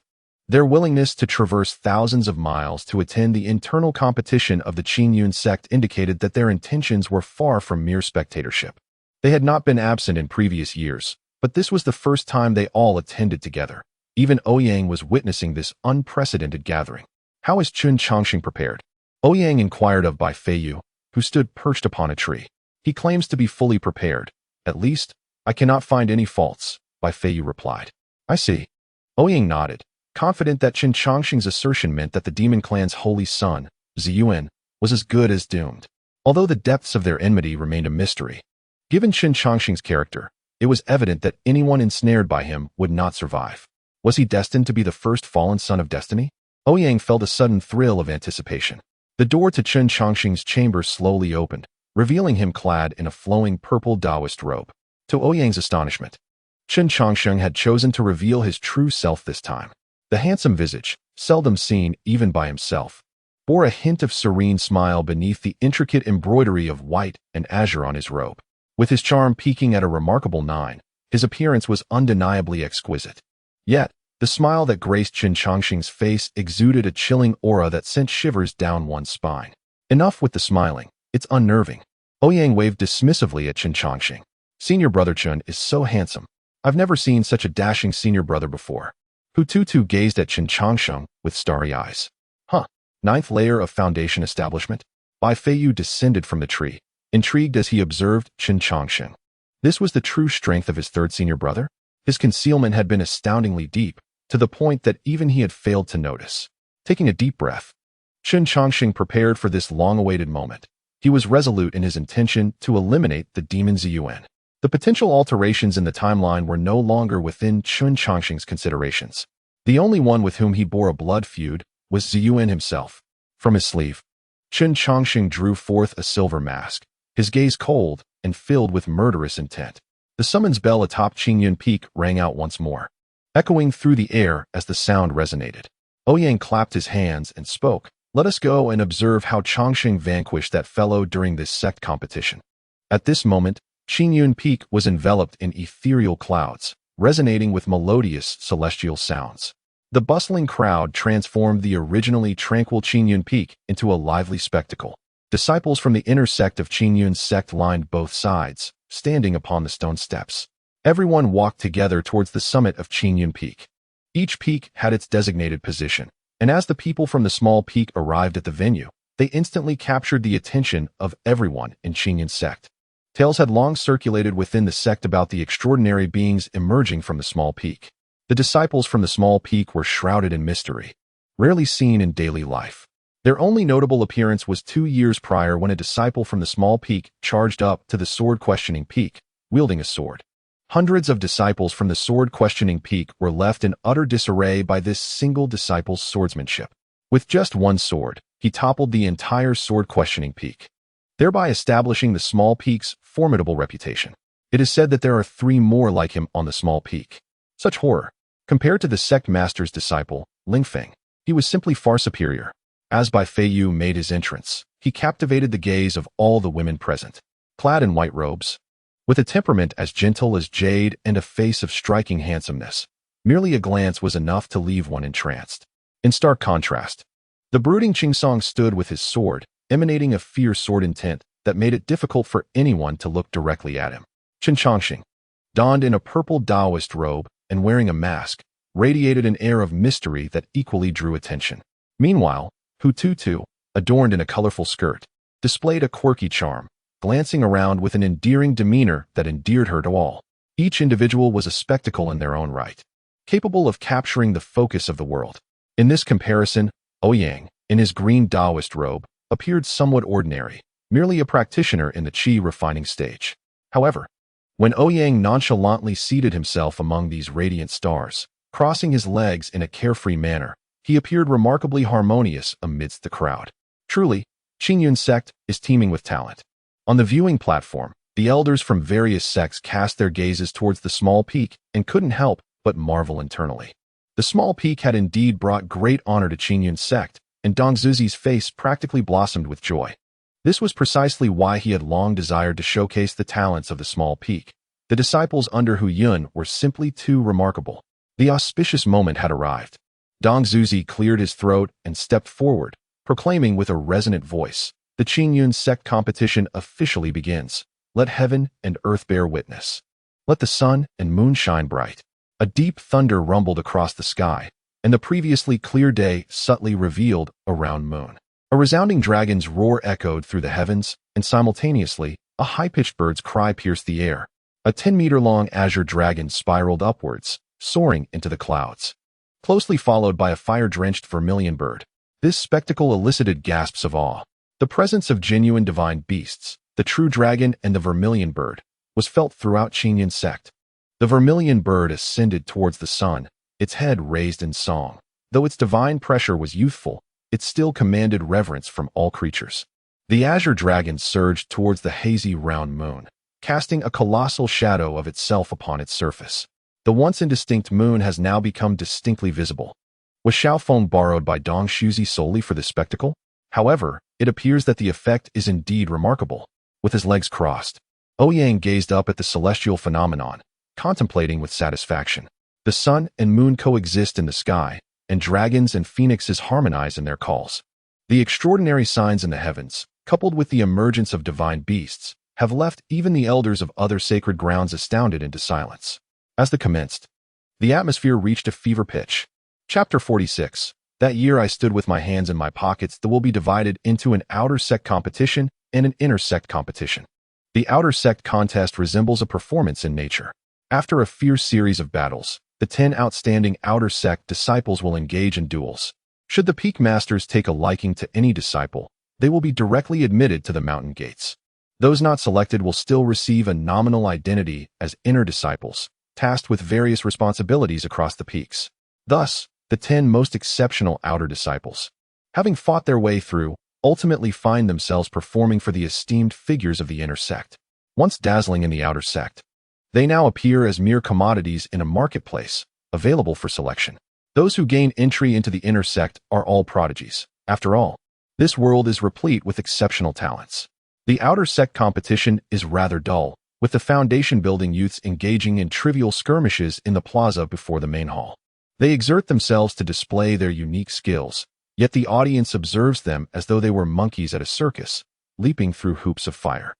Their willingness to traverse thousands of miles to attend the internal competition of the Qingyun sect indicated that their intentions were far from mere spectatorship. They had not been absent in previous years, but this was the first time they all attended together. Even Ouyang was witnessing this unprecedented gathering. How is Chun Changxing prepared? Ouyang inquired of Bai Feiyu, who stood perched upon a tree. He claims to be fully prepared. At least, I cannot find any faults, Bai Feiyu replied. I see. Ouyang nodded, confident that Chun Changxing's assertion meant that the demon clan's holy son, Ziyuan, was as good as doomed. Although the depths of their enmity remained a mystery, given Chun Changxing's character, it was evident that anyone ensnared by him would not survive. Was he destined to be the first fallen son of destiny? Ouyang felt a sudden thrill of anticipation. The door to Chun Changxing's chamber slowly opened, revealing him clad in a flowing purple Taoist robe. To Ouyang's astonishment, Chun Changxing had chosen to reveal his true self this time. The handsome visage, seldom seen even by himself, bore a hint of serene smile beneath the intricate embroidery of white and azure on his robe. With his charm peaking at a remarkable 9, his appearance was undeniably exquisite. Yet, the smile that graced Chun Changxing's face exuded a chilling aura that sent shivers down one's spine. Enough with the smiling, it's unnerving. Ouyang waved dismissively at Chun Changxing. Senior brother Chun is so handsome. I've never seen such a dashing senior brother before. Hututu gazed at Chun Changxing with starry eyes. 9th layer of foundation establishment? Bai Feiyu descended from the tree, intrigued as he observed Chun Changxing. This was the true strength of his 3rd senior brother? His concealment had been astoundingly deep, to the point that even he had failed to notice. Taking a deep breath, Chun Changxing prepared for this long-awaited moment. He was resolute in his intention to eliminate the demon Ziyuan. The potential alterations in the timeline were no longer within Chun Changxing's considerations. The only one with whom he bore a blood feud was Ziyuan himself. From his sleeve, Chun Changxing drew forth a silver mask, his gaze cold and filled with murderous intent. The summons bell atop Qingyun Peak rang out once more, echoing through the air as the sound resonated. Ouyang clapped his hands and spoke. Let us go and observe how Changxing vanquished that fellow during this sect competition. At this moment, Qingyun Peak was enveloped in ethereal clouds, resonating with melodious celestial sounds. The bustling crowd transformed the originally tranquil Qingyun Peak into a lively spectacle. Disciples from the inner sect of Qingyun's sect lined both sides, standing upon the stone steps. Everyone walked together towards the summit of Qingyun Peak. Each peak had its designated position, and as the people from the small peak arrived at the venue, they instantly captured the attention of everyone in Qingyun's sect. Tales had long circulated within the sect about the extraordinary beings emerging from the small peak. The disciples from the small peak were shrouded in mystery, rarely seen in daily life. Their only notable appearance was 2 years prior when a disciple from the small peak charged up to the sword-questioning peak, wielding a sword. Hundreds of disciples from the sword-questioning peak were left in utter disarray by this single disciple's swordsmanship. With just one sword, he toppled the entire sword-questioning peak, thereby establishing the small peak's formidable reputation. It is said that there are 3 more like him on the small peak. Such horror. Compared to the sect master's disciple, Lingfeng, he was simply far superior. As Bai Feiyu made his entrance, he captivated the gaze of all the women present. Clad in white robes, with a temperament as gentle as jade and a face of striking handsomeness, merely a glance was enough to leave one entranced. In stark contrast, the brooding Qingsong stood with his sword, emanating a fierce sword intent that made it difficult for anyone to look directly at him. Chen Chongqing, donned in a purple Taoist robe and wearing a mask, radiated an air of mystery that equally drew attention. Meanwhile, Hu Tutu, adorned in a colorful skirt, displayed a quirky charm, glancing around with an endearing demeanor that endeared her to all. Each individual was a spectacle in their own right, capable of capturing the focus of the world. In this comparison, Ouyang, in his green Taoist robe, appeared somewhat ordinary, merely a practitioner in the qi refining stage. However, when Ouyang nonchalantly seated himself among these radiant stars, crossing his legs in a carefree manner, he appeared remarkably harmonious amidst the crowd. Truly, Qingyun sect is teeming with talent. On the viewing platform, the elders from various sects cast their gazes towards the small peak and couldn't help but marvel internally. The small peak had indeed brought great honor to Qingyun sect, and Dong Zuzi's face practically blossomed with joy. This was precisely why he had long desired to showcase the talents of the small peak. The disciples under Hu Yun were simply too remarkable. The auspicious moment had arrived. Dong Zuzi cleared his throat and stepped forward, proclaiming with a resonant voice, "The Qingyun sect competition officially begins. Let heaven and earth bear witness. Let the sun and moon shine bright." A deep thunder rumbled across the sky, and the previously clear day subtly revealed a round moon. A resounding dragon's roar echoed through the heavens, and simultaneously, a high-pitched bird's cry pierced the air. A 10-meter-long azure dragon spiraled upwards, soaring into the clouds, closely followed by a fire-drenched vermilion bird. This spectacle elicited gasps of awe. The presence of genuine divine beasts, the true dragon and the vermilion bird, was felt throughout Qingyun sect. The vermilion bird ascended towards the sun, its head raised in song. Though its divine pressure was youthful, it still commanded reverence from all creatures. The azure dragon surged towards the hazy round moon, casting a colossal shadow of itself upon its surface. The once indistinct moon has now become distinctly visible. Was Xiaofeng borrowed by Dong Shuzi solely for this spectacle? However, it appears that the effect is indeed remarkable. With his legs crossed, Ouyang gazed up at the celestial phenomenon, contemplating with satisfaction. The sun and moon coexist in the sky, and dragons and phoenixes harmonize in their calls. The extraordinary signs in the heavens, coupled with the emergence of divine beasts, have left even the elders of other sacred grounds astounded into silence. As they commenced, the atmosphere reached a fever pitch. Chapter 46. That year I stood with my hands in my pockets that will be divided into an outer sect competition and an inner sect competition. The outer sect contest resembles a performance in nature. After a fierce series of battles, the 10 outstanding outer sect disciples will engage in duels. Should the peak masters take a liking to any disciple, they will be directly admitted to the mountain gates. Those not selected will still receive a nominal identity as inner disciples, tasked with various responsibilities across the peaks. Thus, the 10 most exceptional outer disciples, having fought their way through, ultimately find themselves performing for the esteemed figures of the inner sect. Once dazzling in the outer sect, they now appear as mere commodities in a marketplace, available for selection. Those who gain entry into the inner sect are all prodigies. After all, this world is replete with exceptional talents. The outer sect competition is rather dull, with the foundation-building youths engaging in trivial skirmishes in the plaza before the main hall. They exert themselves to display their unique skills, yet the audience observes them as though they were monkeys at a circus, leaping through hoops of fire.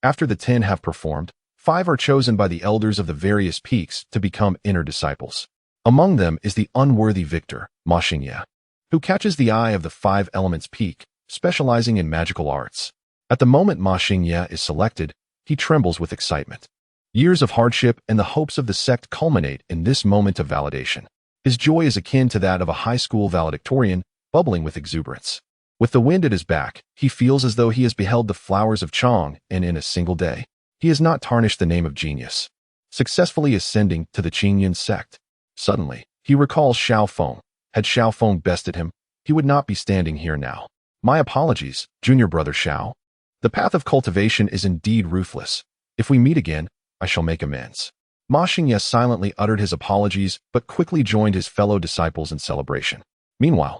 After the 10 have performed, 5 are chosen by the elders of the various peaks to become inner disciples. Among them is the unworthy victor, Ma Xingye, who catches the eye of the 5 elements peak, specializing in magical arts. At the moment Ma Xingye is selected, he trembles with excitement. Years of hardship and the hopes of the sect culminate in this moment of validation. His joy is akin to that of a high school valedictorian, bubbling with exuberance. With the wind at his back, he feels as though he has beheld the flowers of Chong, and in a single day, he has not tarnished the name of genius, successfully ascending to the Qingyun sect. Suddenly, he recalls Xiaofeng. Had Xiaofeng bested him, he would not be standing here now. My apologies, junior brother Xiao. The path of cultivation is indeed ruthless, If we meet again, I shall make amends. Ma Xingye silently uttered his apologies, but quickly joined his fellow disciples in celebration. Meanwhile,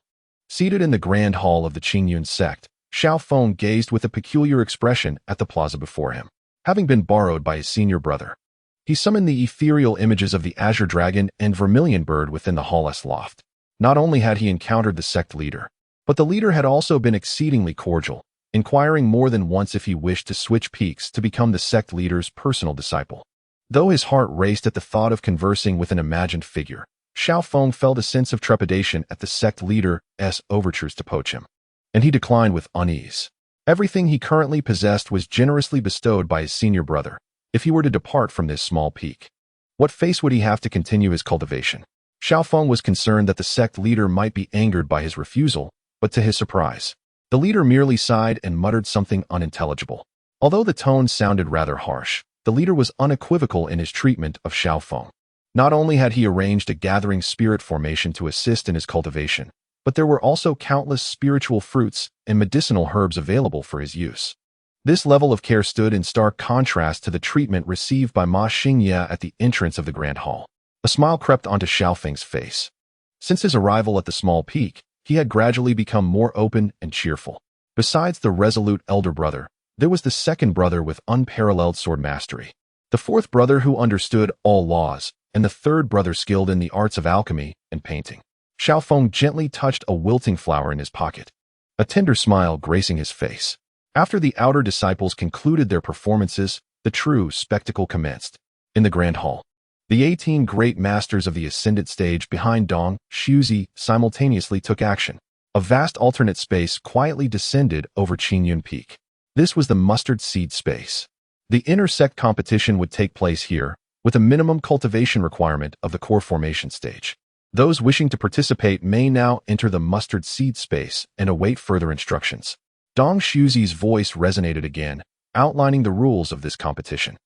seated in the grand hall of the Qingyun sect, Xiao Feng gazed with a peculiar expression at the plaza before him. Having been borrowed by his senior brother, he summoned the ethereal images of the Azure Dragon and Vermilion Bird within the hall's loft. Not only had he encountered the sect leader, but the leader had also been exceedingly cordial, inquiring more than once if he wished to switch peaks to become the sect leader's personal disciple. Though his heart raced at the thought of conversing with an imagined figure, Xiao Feng felt a sense of trepidation at the sect leader's overtures to poach him, and he declined with unease. Everything he currently possessed was generously bestowed by his senior brother. If he were to depart from this small peak, what face would he have to continue his cultivation? Xiao Feng was concerned that the sect leader might be angered by his refusal, but to his surprise, the leader merely sighed and muttered something unintelligible. Although the tone sounded rather harsh, the leader was unequivocal in his treatment of Xiao Feng. Not only had he arranged a gathering spirit formation to assist in his cultivation, but there were also countless spiritual fruits and medicinal herbs available for his use. This level of care stood in stark contrast to the treatment received by Ma Xingye at the entrance of the grand hall. A smile crept onto Xiao Feng's face. Since his arrival at the small peak, he had gradually become more open and cheerful. Besides the resolute elder brother, there was the second brother with unparalleled sword mastery, the fourth brother who understood all laws, and the third brother skilled in the arts of alchemy and painting. Xiao Feng gently touched a wilting flower in his pocket, a tender smile gracing his face. After the outer disciples concluded their performances, the true spectacle commenced. In the grand hall, the 18 great masters of the ascendant stage behind Dong, Shuzi simultaneously took action. A vast alternate space quietly descended over Qingyun Peak. This was the mustard seed space. The intersect competition would take place here, with a minimum cultivation requirement of the core formation stage. Those wishing to participate may now enter the mustard seed space and await further instructions. Dong Shuzi's voice resonated again, outlining the rules of this competition.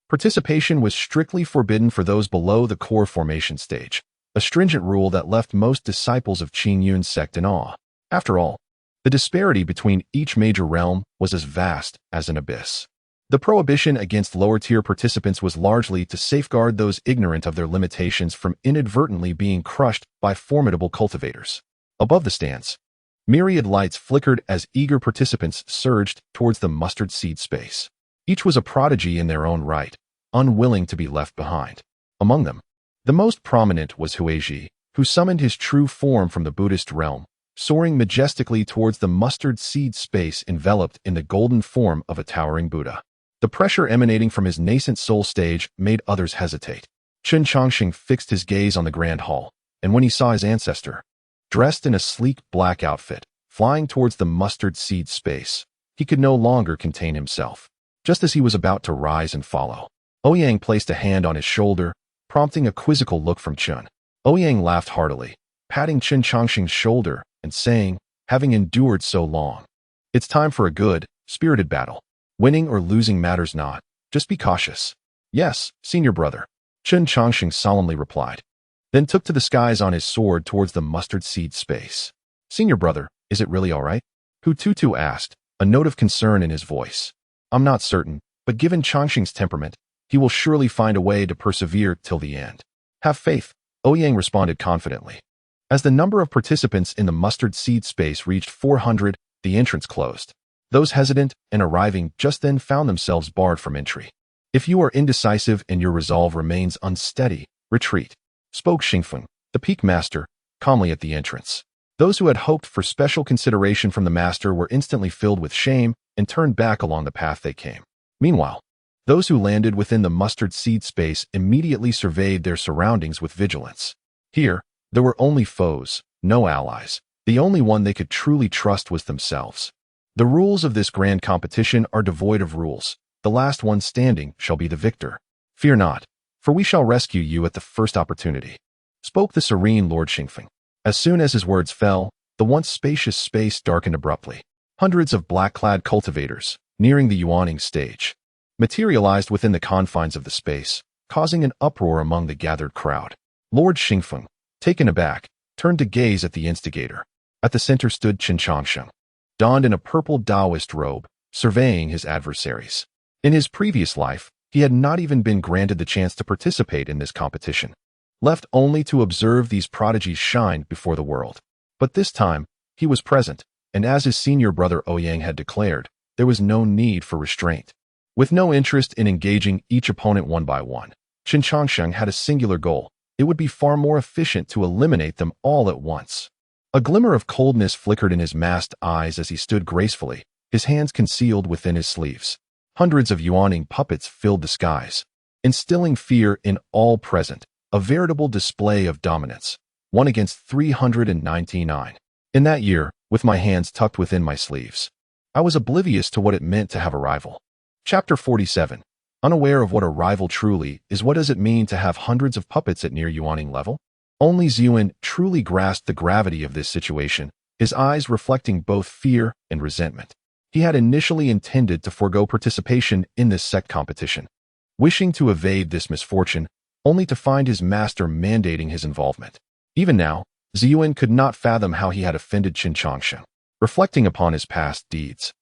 Participation was strictly forbidden for those below the core formation stage, a stringent rule that left most disciples of Qingyun's sect in awe. After all, the disparity between each major realm was as vast as an abyss. The prohibition against lower-tier participants was largely to safeguard those ignorant of their limitations from inadvertently being crushed by formidable cultivators. Above the stands, myriad lights flickered as eager participants surged towards the mustard seed space. Each was a prodigy in their own right, unwilling to be left behind. Among them, the most prominent was Huizhi, who summoned his true form from the Buddhist realm, soaring majestically towards the mustard seed space enveloped in the golden form of a towering Buddha. The pressure emanating from his nascent soul stage made others hesitate. Chen Chongqing fixed his gaze on the grand hall, and when he saw his ancestor, dressed in a sleek black outfit, flying towards the mustard seed space, he could no longer contain himself. Just as he was about to rise and follow, Ouyang placed a hand on his shoulder, prompting a quizzical look from Chen. Ouyang laughed heartily, patting Chen Chongqing's shoulder and saying, having endured so long, it's time for a good, spirited battle. Winning or losing matters not, just be cautious. Yes, senior brother, Chen Chongqing solemnly replied, then took to the skies on his sword towards the mustard seed space. Senior brother, is it really all right? Hu Tutu asked, a note of concern in his voice. I'm not certain, but given Chongqing's temperament, he will surely find a way to persevere till the end. Have faith, Ouyang responded confidently. As the number of participants in the mustard seed space reached 400, the entrance closed. Those hesitant and arriving just then found themselves barred from entry. If you are indecisive and your resolve remains unsteady, retreat, spoke Xingfeng, the peak master, calmly at the entrance. Those who had hoped for special consideration from the master were instantly filled with shame and turned back along the path they came. Meanwhile, those who landed within the mustard seed space immediately surveyed their surroundings with vigilance. Here, there were only foes, no allies. The only one they could truly trust was themselves. The rules of this grand competition are devoid of rules. The last one standing shall be the victor. Fear not, for we shall rescue you at the first opportunity, spoke the serene Lord Xingfeng. As soon as his words fell, the once spacious space darkened abruptly. Hundreds of black-clad cultivators, nearing the Yuaning stage, materialized within the confines of the space, causing an uproar among the gathered crowd. Lord Xingfeng, taken aback, turned to gaze at the instigator. At the center stood Chen Chongqing, donned in a purple Taoist robe, surveying his adversaries. In his previous life, He had not even been granted the chance to participate in this competition, left only to observe these prodigies shine before the world. But this time, he was present, and as his senior brother Ouyang had declared, there was no need for restraint. With no interest in engaging each opponent one by one, Qin Changsheng had a singular goal. It would be far more efficient to eliminate them all at once. A glimmer of coldness flickered in his masked eyes as he stood gracefully, his hands concealed within his sleeves. Hundreds of yawning puppets filled the skies, instilling fear in all present, a veritable display of dominance, 1 against 399. In that year, with my hands tucked within my sleeves, I was oblivious to what it meant to have a rival. Chapter 47. Unaware of what a rival truly is, what does it mean to have hundreds of puppets at near yawning level? Only Ziyuan truly grasped the gravity of this situation, his eyes reflecting both fear and resentment. He had initially intended to forego participation in this sect competition, wishing to evade this misfortune, only to find his master mandating his involvement. Even now, Ziyuan could not fathom how he had offended Qin Changsheng. Reflecting upon his past deeds,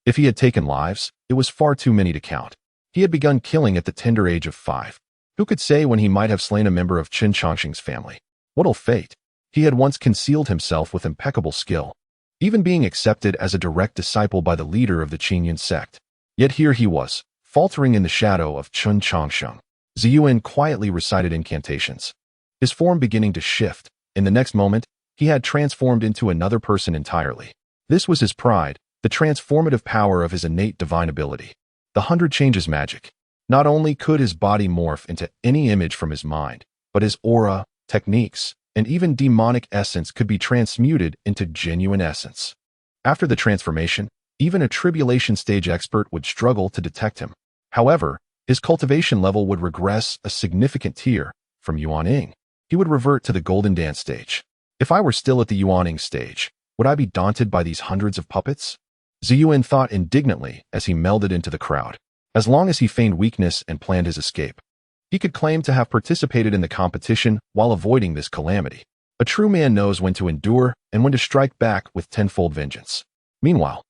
if he had taken lives, it was far too many to count. He had begun killing at the tender age of 5. Who could say when he might have slain a member of Qin Changsheng's family? What ill fate! He had once concealed himself with impeccable skill, even being accepted as a direct disciple by the leader of the Qingyun sect. Yet here he was, faltering in the shadow of Qin Changsheng. Ziyuan quietly recited incantations, his form beginning to shift. In the next moment, he had transformed into another person entirely. This was his pride, the transformative power of his innate divine ability. The 100 changes magic. Not only could his body morph into any image from his mind, but his aura, techniques, and even demonic essence could be transmuted into genuine essence. After the transformation, even a tribulation stage expert would struggle to detect him. However, his cultivation level would regress a significant tier from Yuaning. He would revert to the Golden Dance stage. If I were still at the Yuaning stage, would I be daunted by these hundreds of puppets? Ziyuan thought indignantly as he melded into the crowd. As long as he feigned weakness and planned his escape, he could claim to have participated in the competition while avoiding this calamity. A true man knows when to endure and when to strike back with tenfold vengeance. Meanwhile,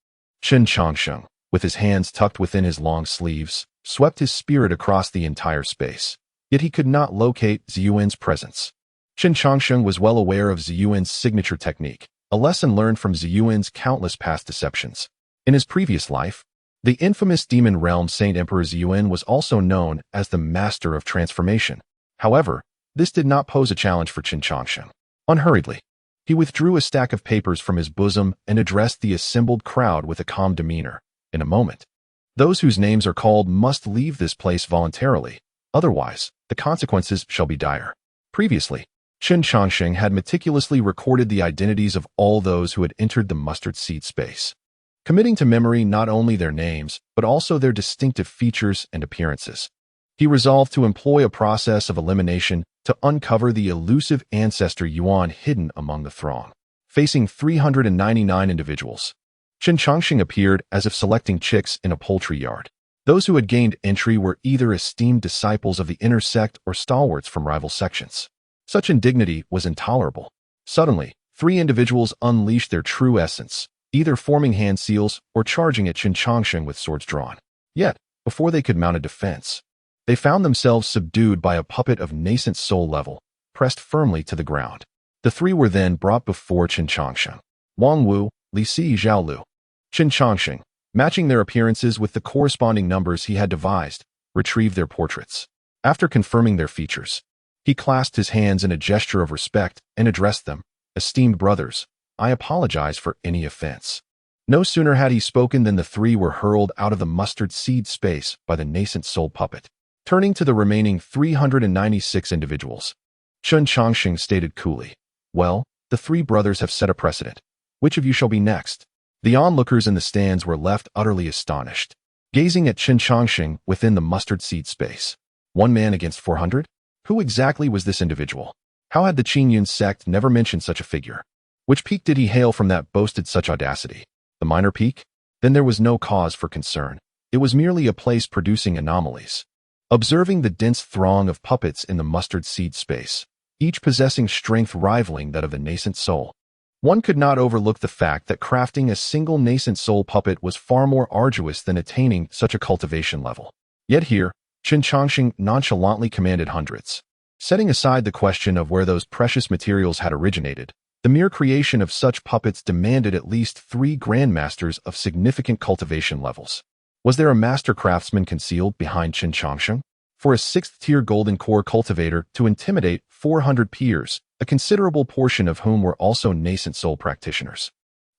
Qin Changsheng, with his hands tucked within his long sleeves, swept his spirit across the entire space. Yet he could not locate Ziyuan's presence. Qin Changsheng was well aware of Ziyuan's signature technique, a lesson learned from Ziyuan's countless past deceptions. In his previous life, the infamous demon realm Saint Emperor Ziyuan was also known as the Master of Transformation. However, this did not pose a challenge for Qin Changsheng. Unhurriedly, he withdrew a stack of papers from his bosom and addressed the assembled crowd with a calm demeanor. In a moment, those whose names are called must leave this place voluntarily, otherwise, the consequences shall be dire. Previously, Qin Changsheng had meticulously recorded the identities of all those who had entered the mustard seed space, committing to memory not only their names, but also their distinctive features and appearances. He resolved to employ a process of elimination to uncover the elusive ancestor Yuan hidden among the throng. Facing 399 individuals, Qin Changsheng appeared as if selecting chicks in a poultry yard. Those who had gained entry were either esteemed disciples of the inner sect or stalwarts from rival sections. Such indignity was intolerable. Suddenly, 3 individuals unleashed their true essence, either forming hand seals or charging at Qin Changsheng with swords drawn. Yet, before they could mount a defense, they found themselves subdued by a puppet of nascent soul level, pressed firmly to the ground. The 3 were then brought before Qin Changsheng. Wang Wu, Li Si Zhaolu, Qin Changsheng, matching their appearances with the corresponding numbers he had devised, retrieved their portraits. After confirming their features, he clasped his hands in a gesture of respect and addressed them. Esteemed brothers, I apologize for any offense. No sooner had he spoken than the 3 were hurled out of the mustard seed space by the nascent soul puppet. Turning to the remaining 396 individuals, Qin Changsheng stated coolly, "Well, the 3 brothers have set a precedent. Which of you shall be next?" The onlookers in the stands were left utterly astonished, gazing at Qin Changsheng within the mustard seed space. 1 man against 400? Who exactly was this individual? How had the Qingyun sect never mentioned such a figure? Which peak did he hail from that boasted such audacity? The minor peak? Then there was no cause for concern. It was merely a place producing anomalies. Observing the dense throng of puppets in the mustard seed space, each possessing strength rivaling that of the nascent soul, one could not overlook the fact that crafting a single nascent soul puppet was far more arduous than attaining such a cultivation level. Yet here, Qin Changxing nonchalantly commanded hundreds. Setting aside the question of where those precious materials had originated, the mere creation of such puppets demanded at least 3 grandmasters of significant cultivation levels. Was there a master craftsman concealed behind Qin Changxing? For a 6th-tier golden core cultivator to intimidate 400 peers, a considerable portion of whom were also nascent soul practitioners,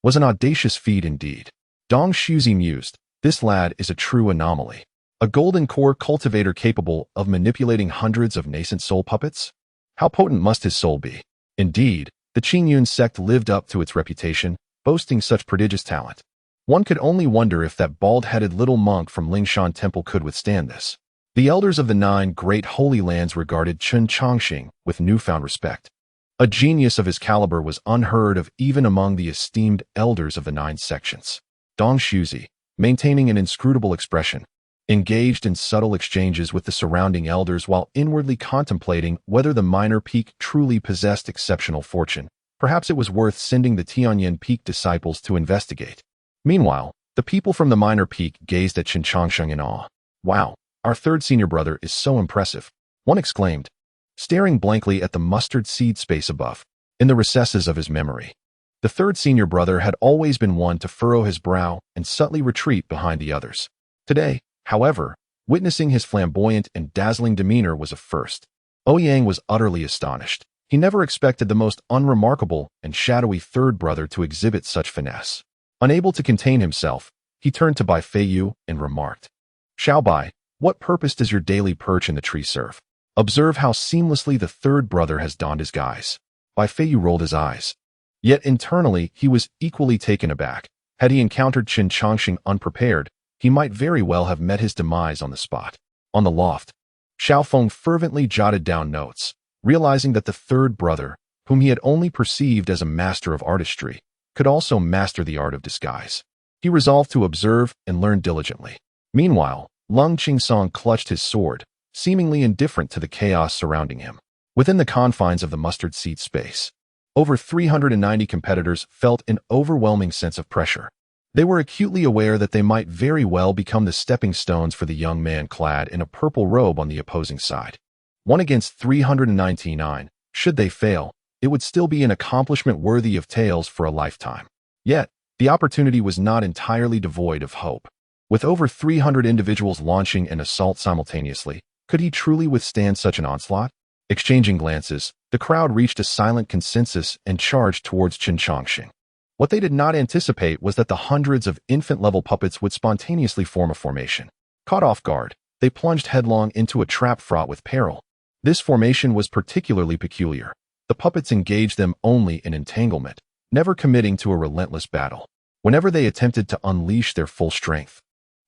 was an audacious feat indeed. Dong Shuzi mused, this lad is a true anomaly. A golden core cultivator capable of manipulating hundreds of nascent soul puppets? How potent must his soul be? Indeed, the Qingyun sect lived up to its reputation, boasting such prodigious talent. One could only wonder if that bald-headed little monk from Lingshan Temple could withstand this. The elders of the 9 great holy lands regarded Qin Changxing with newfound respect. A genius of his caliber was unheard of even among the esteemed elders of the 9 sections. Dong Shuzi, maintaining an inscrutable expression, engaged in subtle exchanges with the surrounding elders while inwardly contemplating whether the minor peak truly possessed exceptional fortune. Perhaps it was worth sending the Tianyan Peak disciples to investigate. Meanwhile, the people from the minor peak gazed at Qin Changxing in awe. Wow, our 3rd senior brother is so impressive, one exclaimed, staring blankly at the mustard seed space above. In the recesses of his memory, the 3rd senior brother had always been one to furrow his brow and subtly retreat behind the others. Today, however, witnessing his flamboyant and dazzling demeanor was a first. Ouyang was utterly astonished. He never expected the most unremarkable and shadowy 3rd brother to exhibit such finesse. Unable to contain himself, he turned to Bai Feiyu and remarked, Xiao Bai, what purpose does your daily perch in the tree serve? Observe how seamlessly the 3rd brother has donned his guise. Bai Feiyu rolled his eyes. Yet internally, he was equally taken aback. Had he encountered Qin Changxing unprepared, he might very well have met his demise on the spot. On the loft, Xiaofeng fervently jotted down notes, realizing that the 3rd brother, whom he had only perceived as a master of artistry, could also master the art of disguise. He resolved to observe and learn diligently. Meanwhile, Lung Qingsong clutched his sword, seemingly indifferent to the chaos surrounding him. Within the confines of the mustard seed space, over 390 competitors felt an overwhelming sense of pressure. They were acutely aware that they might very well become the stepping stones for the young man clad in a purple robe on the opposing side. 1 against 399, should they fail, it would still be an accomplishment worthy of tales for a lifetime. Yet, the opportunity was not entirely devoid of hope. With over 300 individuals launching an assault simultaneously, could he truly withstand such an onslaught? Exchanging glances, the crowd reached a silent consensus and charged towards Qin Changxing. What they did not anticipate was that the hundreds of infant-level puppets would spontaneously form a formation. Caught off guard, they plunged headlong into a trap fraught with peril. This formation was particularly peculiar. The puppets engaged them only in entanglement, never committing to a relentless battle. Whenever they attempted to unleash their full strength,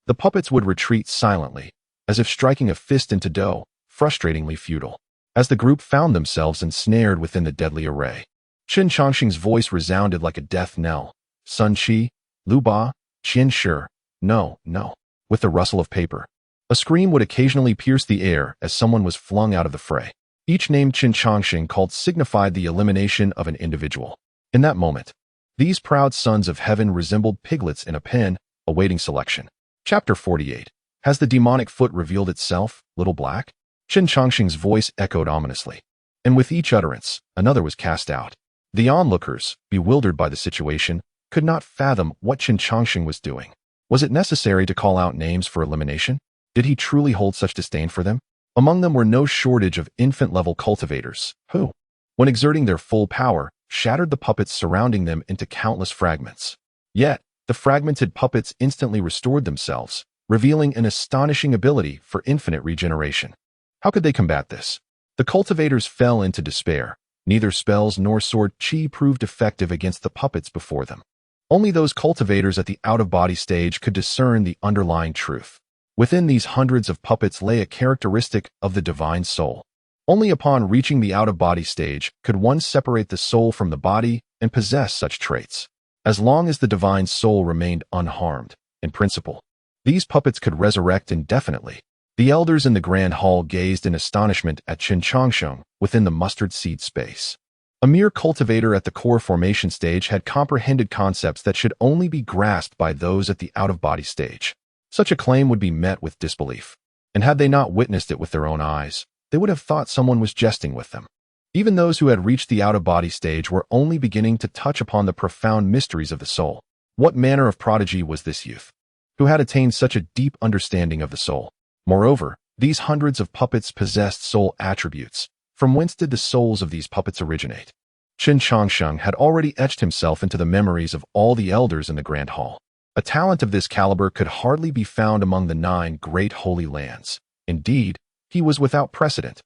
the puppets would retreat silently, as if striking a fist into dough, frustratingly futile. As the group found themselves ensnared within the deadly array, Qin Changxing's voice resounded like a death knell. Sun Qi, Lu Ba, Qian Shi, no, no. With the rustle of paper, a scream would occasionally pierce the air as someone was flung out of the fray. Each name Qin Changxing called signified the elimination of an individual. In that moment, these proud sons of heaven resembled piglets in a pen, awaiting selection. Chapter 48. Has the demonic foot revealed itself, little black? Qin Changxing's voice echoed ominously. And with each utterance, another was cast out. The onlookers, bewildered by the situation, could not fathom what Qin Changxing was doing. Was it necessary to call out names for elimination? Did he truly hold such disdain for them? Among them were no shortage of infant-level cultivators, who, when exerting their full power, shattered the puppets surrounding them into countless fragments. Yet, the fragmented puppets instantly restored themselves, revealing an astonishing ability for infinite regeneration. How could they combat this? The cultivators fell into despair. Neither spells nor sword qi proved effective against the puppets before them. Only those cultivators at the out-of-body stage could discern the underlying truth. Within these hundreds of puppets lay a characteristic of the divine soul. Only upon reaching the out-of-body stage could one separate the soul from the body and possess such traits. As long as the divine soul remained unharmed, in principle, these puppets could resurrect indefinitely. The elders in the grand hall gazed in astonishment at Qin Changxing within the mustard seed space. A mere cultivator at the core formation stage had comprehended concepts that should only be grasped by those at the out-of-body stage. Such a claim would be met with disbelief. and had they not witnessed it with their own eyes, they would have thought someone was jesting with them. Even those who had reached the out-of-body stage were only beginning to touch upon the profound mysteries of the soul. What manner of prodigy was this youth, who had attained such a deep understanding of the soul? Moreover, these hundreds of puppets possessed soul attributes. From whence did the souls of these puppets originate? Qin Changsheng had already etched himself into the memories of all the elders in the Grand Hall. A talent of this caliber could hardly be found among the 9 great holy lands. Indeed, he was without precedent.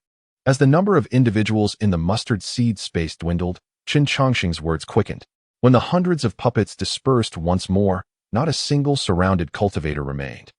As the number of individuals in the mustard seed space dwindled, Qin Changsheng's words quickened. When the hundreds of puppets dispersed once more, not a single surrounded cultivator remained.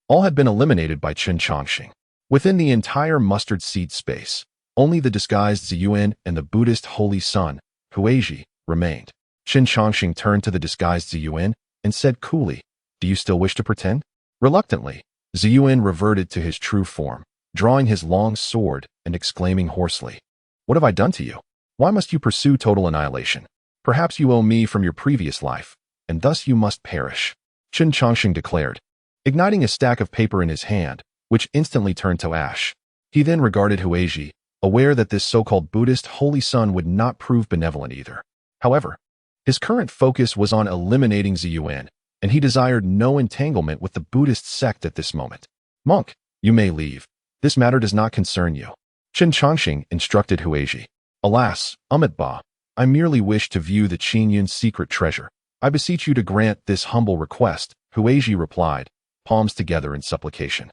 All had been eliminated by Qin Changsheng. Within the entire mustard seed space, only the disguised Ziyuan and the Buddhist holy son, Huiji, remained. Qin Changsheng turned to the disguised Ziyuan and said coolly, "Do you still wish to pretend?" Reluctantly, Ziyuan reverted to his true form, drawing his long sword and exclaiming hoarsely, "What have I done to you? Why must you pursue total annihilation? Perhaps you owe me from your previous life, and thus you must perish," Qin Changsheng declared, igniting a stack of paper in his hand, which instantly turned to ash. He then regarded Huiji, aware that this so-called Buddhist holy son would not prove benevolent either. However, his current focus was on eliminating Ziyuan, and he desired no entanglement with the Buddhist sect at this moment. "Monk, you may leave. This matter does not concern you," Qin Changsheng instructed Huiji. "Alas, Amitabha, I merely wish to view the Qingyun's secret treasure. I beseech you to grant this humble request," Huiji replied, palms together in supplication.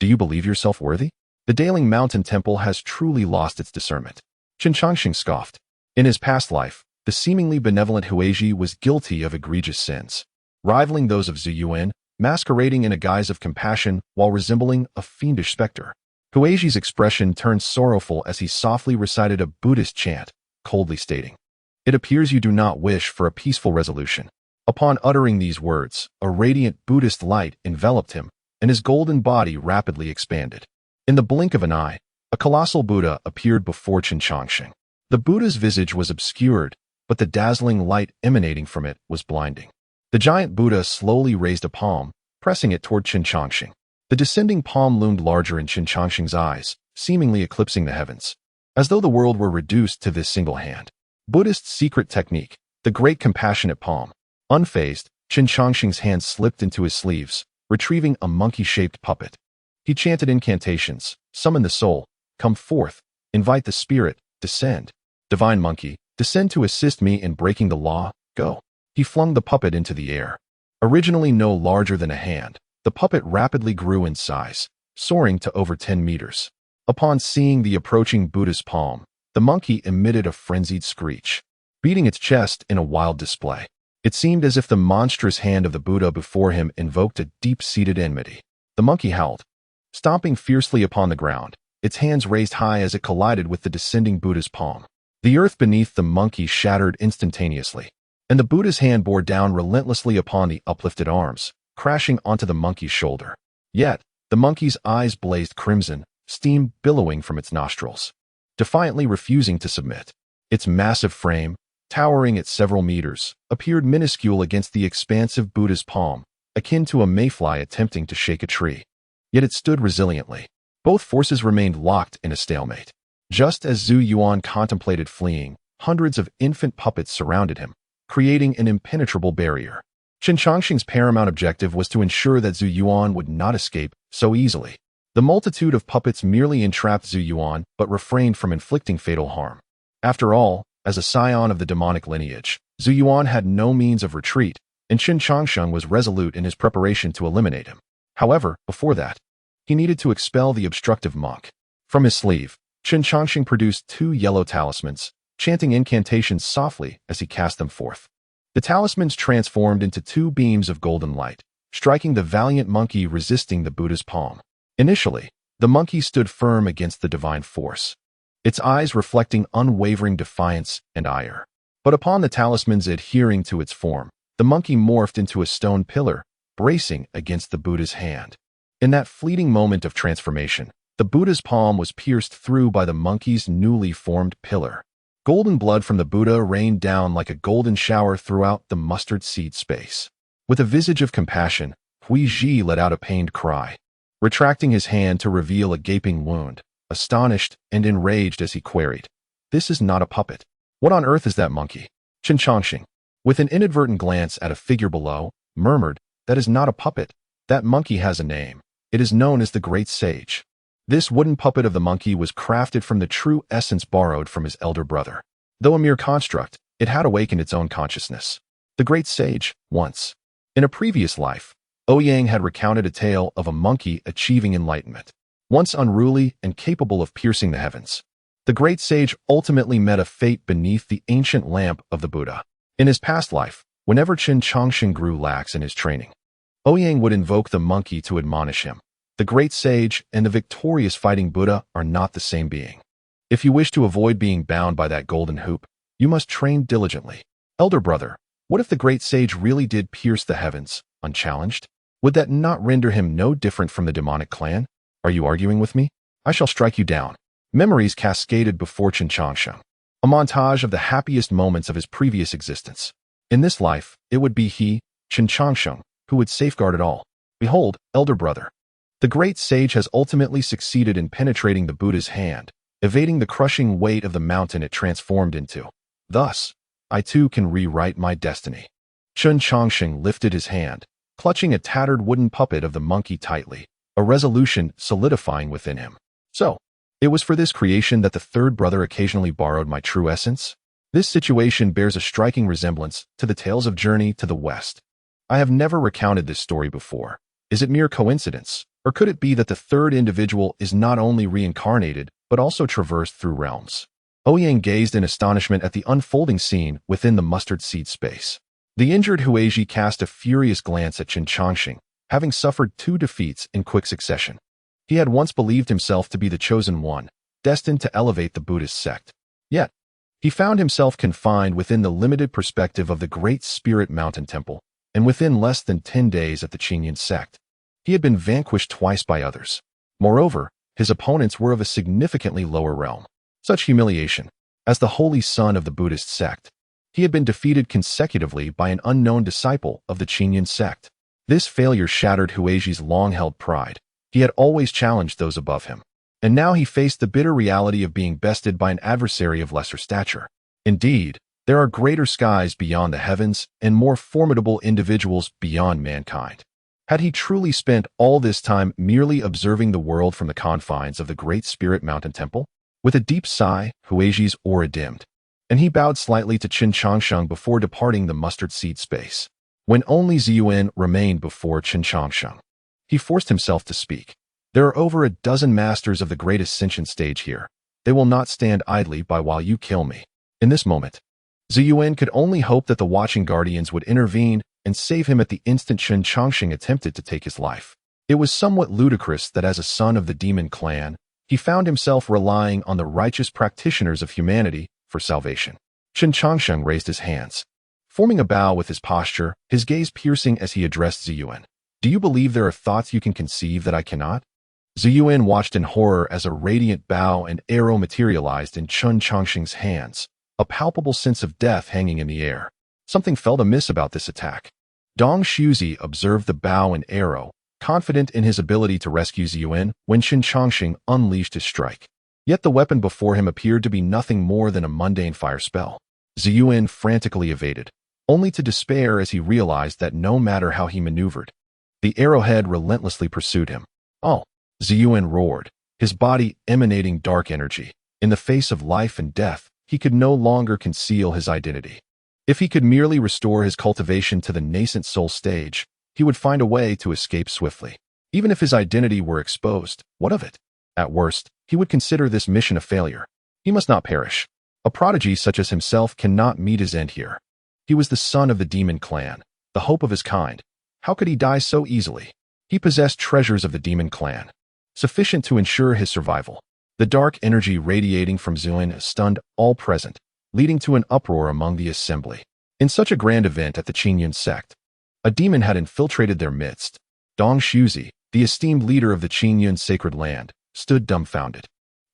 "Do you believe yourself worthy? The Daling Mountain Temple has truly lost its discernment." Qin Changsheng scoffed. In his past life, the seemingly benevolent Huiji was guilty of egregious sins, rivaling those of Ziyuan, masquerading in a guise of compassion while resembling a fiendish specter. Huiji's expression turned sorrowful as he softly recited a Buddhist chant, coldly stating, "It appears you do not wish for a peaceful resolution." Upon uttering these words, a radiant Buddhist light enveloped him, and his golden body rapidly expanded. In the blink of an eye, a colossal Buddha appeared before Qin Changsheng. The Buddha's visage was obscured, but the dazzling light emanating from it was blinding. The giant Buddha slowly raised a palm, pressing it toward Qin Changsheng. The descending palm loomed larger in Qin Changsheng's eyes, seemingly eclipsing the heavens, as though the world were reduced to this single hand. Buddhist secret technique, the great compassionate palm. Unfazed, Qin Changsheng's hand slipped into his sleeves, retrieving a monkey-shaped puppet. He chanted incantations, "Summon the soul, come forth, invite the spirit, descend. Divine monkey, descend to assist me in breaking the law, go." He flung the puppet into the air. Originally no larger than a hand, the puppet rapidly grew in size, soaring to over 10 meters. Upon seeing the approaching Buddha's palm, the monkey emitted a frenzied screech, beating its chest in a wild display. It seemed as if the monstrous hand of the Buddha before him invoked a deep-seated enmity. The monkey howled, stomping fiercely upon the ground, its hands raised high as it collided with the descending Buddha's palm. The earth beneath the monkey shattered instantaneously, and the Buddha's hand bore down relentlessly upon the uplifted arms, crashing onto the monkey's shoulder. Yet, the monkey's eyes blazed crimson, steam billowing from its nostrils, defiantly refusing to submit. Its massive frame, towering at several meters, appeared minuscule against the expansive Buddha's palm, akin to a mayfly attempting to shake a tree. Yet it stood resiliently. Both forces remained locked in a stalemate. Just as Zhu Yuan contemplated fleeing, hundreds of infant puppets surrounded him, creating an impenetrable barrier. Qin Changsheng's paramount objective was to ensure that Zhu Yuan would not escape so easily. The multitude of puppets merely entrapped Zhu Yuan but refrained from inflicting fatal harm. After all, as a scion of the demonic lineage, Zhu Yuan had no means of retreat, and Qin Changsheng was resolute in his preparation to eliminate him. However, before that, he needed to expel the obstructive monk. From his sleeve, Qin Changsheng produced 2 yellow talismans, chanting incantations softly as he cast them forth. The talismans transformed into 2 beams of golden light, striking the valiant monkey resisting the Buddha's palm. Initially, the monkey stood firm against the divine force, its eyes reflecting unwavering defiance and ire. But upon the talismans adhering to its form, the monkey morphed into a stone pillar, bracing against the Buddha's hand. In that fleeting moment of transformation, the Buddha's palm was pierced through by the monkey's newly formed pillar. Golden blood from the Buddha rained down like a golden shower throughout the mustard seed space. With a visage of compassion, Huiji let out a pained cry. retracting his hand to reveal a gaping wound, astonished and enraged as he queried, "This is not a puppet. What on earth is that monkey?" Chen Chongqing, with an inadvertent glance at a figure below, murmured, "That is not a puppet. That monkey has a name. It is known as the Great Sage." This wooden puppet of the monkey was crafted from the true essence borrowed from his elder brother. Though a mere construct, it had awakened its own consciousness. The Great Sage, once. In a previous life, Ouyang had recounted a tale of a monkey achieving enlightenment. Once unruly and capable of piercing the heavens, the Great Sage ultimately met a fate beneath the ancient lamp of the Buddha. In his past life, whenever Chen Chongqing grew lax in his training, Ouyang would invoke the monkey to admonish him. The Great Sage and the victorious fighting Buddha are not the same being. If you wish to avoid being bound by that golden hoop, you must train diligently. Elder brother, what if the Great Sage really did pierce the heavens, unchallenged? Would that not render him no different from the demonic clan? Are you arguing with me? I shall strike you down. Memories cascaded before Chen Chongqing, a montage of the happiest moments of his previous existence. In this life, it would be he, Chen Chongqing, who would safeguard it all. Behold, elder brother. The Great Sage has ultimately succeeded in penetrating the Buddha's hand, evading the crushing weight of the mountain it transformed into. Thus, I too can rewrite my destiny. Chen Chongqing lifted his hand, clutching a tattered wooden puppet of the monkey tightly, a resolution solidifying within him. So, it was for this creation that the third brother occasionally borrowed my true essence? This situation bears a striking resemblance to the tales of Journey to the West. I have never recounted this story before. Is it mere coincidence? Or could it be that the third individual is not only reincarnated, but also traversed through realms? Ouyang gazed in astonishment at the unfolding scene within the mustard seed space. The injured Huiji cast a furious glance at Chen Chongqing, having suffered 2 defeats in quick succession. He had once believed himself to be the chosen one, destined to elevate the Buddhist sect. Yet, he found himself confined within the limited perspective of the Great Spirit Mountain Temple, and within less than 10 days at the Qingyan sect. He had been vanquished twice by others. Moreover, his opponents were of a significantly lower realm. Such humiliation, as the holy son of the Buddhist sect. He had been defeated consecutively by an unknown disciple of the Qingyan sect. This failure shattered Huiji's long-held pride. He had always challenged those above him. And now he faced the bitter reality of being bested by an adversary of lesser stature. Indeed, there are greater skies beyond the heavens and more formidable individuals beyond mankind. Had he truly spent all this time merely observing the world from the confines of the Great Spirit Mountain Temple? With a deep sigh, Huiji's aura dimmed, and he bowed slightly to Chen Chongqing before departing the mustard seed space. When only Ziyuan remained before Chen Chongqing, he forced himself to speak. There are over a dozen masters of the great ascension stage here. They will not stand idly by while you kill me. In this moment, Ziyuan could only hope that the watching guardians would intervene and save him at the instant Chen Chongqing attempted to take his life. It was somewhat ludicrous that as a son of the demon clan, he found himself relying on the righteous practitioners of humanity for salvation. Chen Chongqing raised his hands, forming a bow with his posture, his gaze piercing as he addressed Ziyuan. Do you believe there are thoughts you can conceive that I cannot? Ziyuan watched in horror as a radiant bow and arrow materialized in Chen Chongqing's hands, a palpable sense of death hanging in the air. Something felt amiss about this attack. Dong Shuzi observed the bow and arrow, confident in his ability to rescue Ziyuan when Chen Chongqing unleashed his strike. Yet the weapon before him appeared to be nothing more than a mundane fire spell. Ziyuan frantically evaded, only to despair as he realized that no matter how he maneuvered, the arrowhead relentlessly pursued him. Oh! Ziyuan roared, his body emanating dark energy. In the face of life and death, he could no longer conceal his identity. If he could merely restore his cultivation to the nascent soul stage, he would find a way to escape swiftly. Even if his identity were exposed, what of it? At worst, he would consider this mission a failure. He must not perish. A prodigy such as himself cannot meet his end here. He was the son of the demon clan, the hope of his kind. How could he die so easily? He possessed treasures of the demon clan, sufficient to ensure his survival. The dark energy radiating from Ziyuan stunned all present, leading to an uproar among the assembly. In such a grand event at the Qingyan sect, a demon had infiltrated their midst. Dong Shuzi, the esteemed leader of the Qingyan sacred land, stood dumbfounded.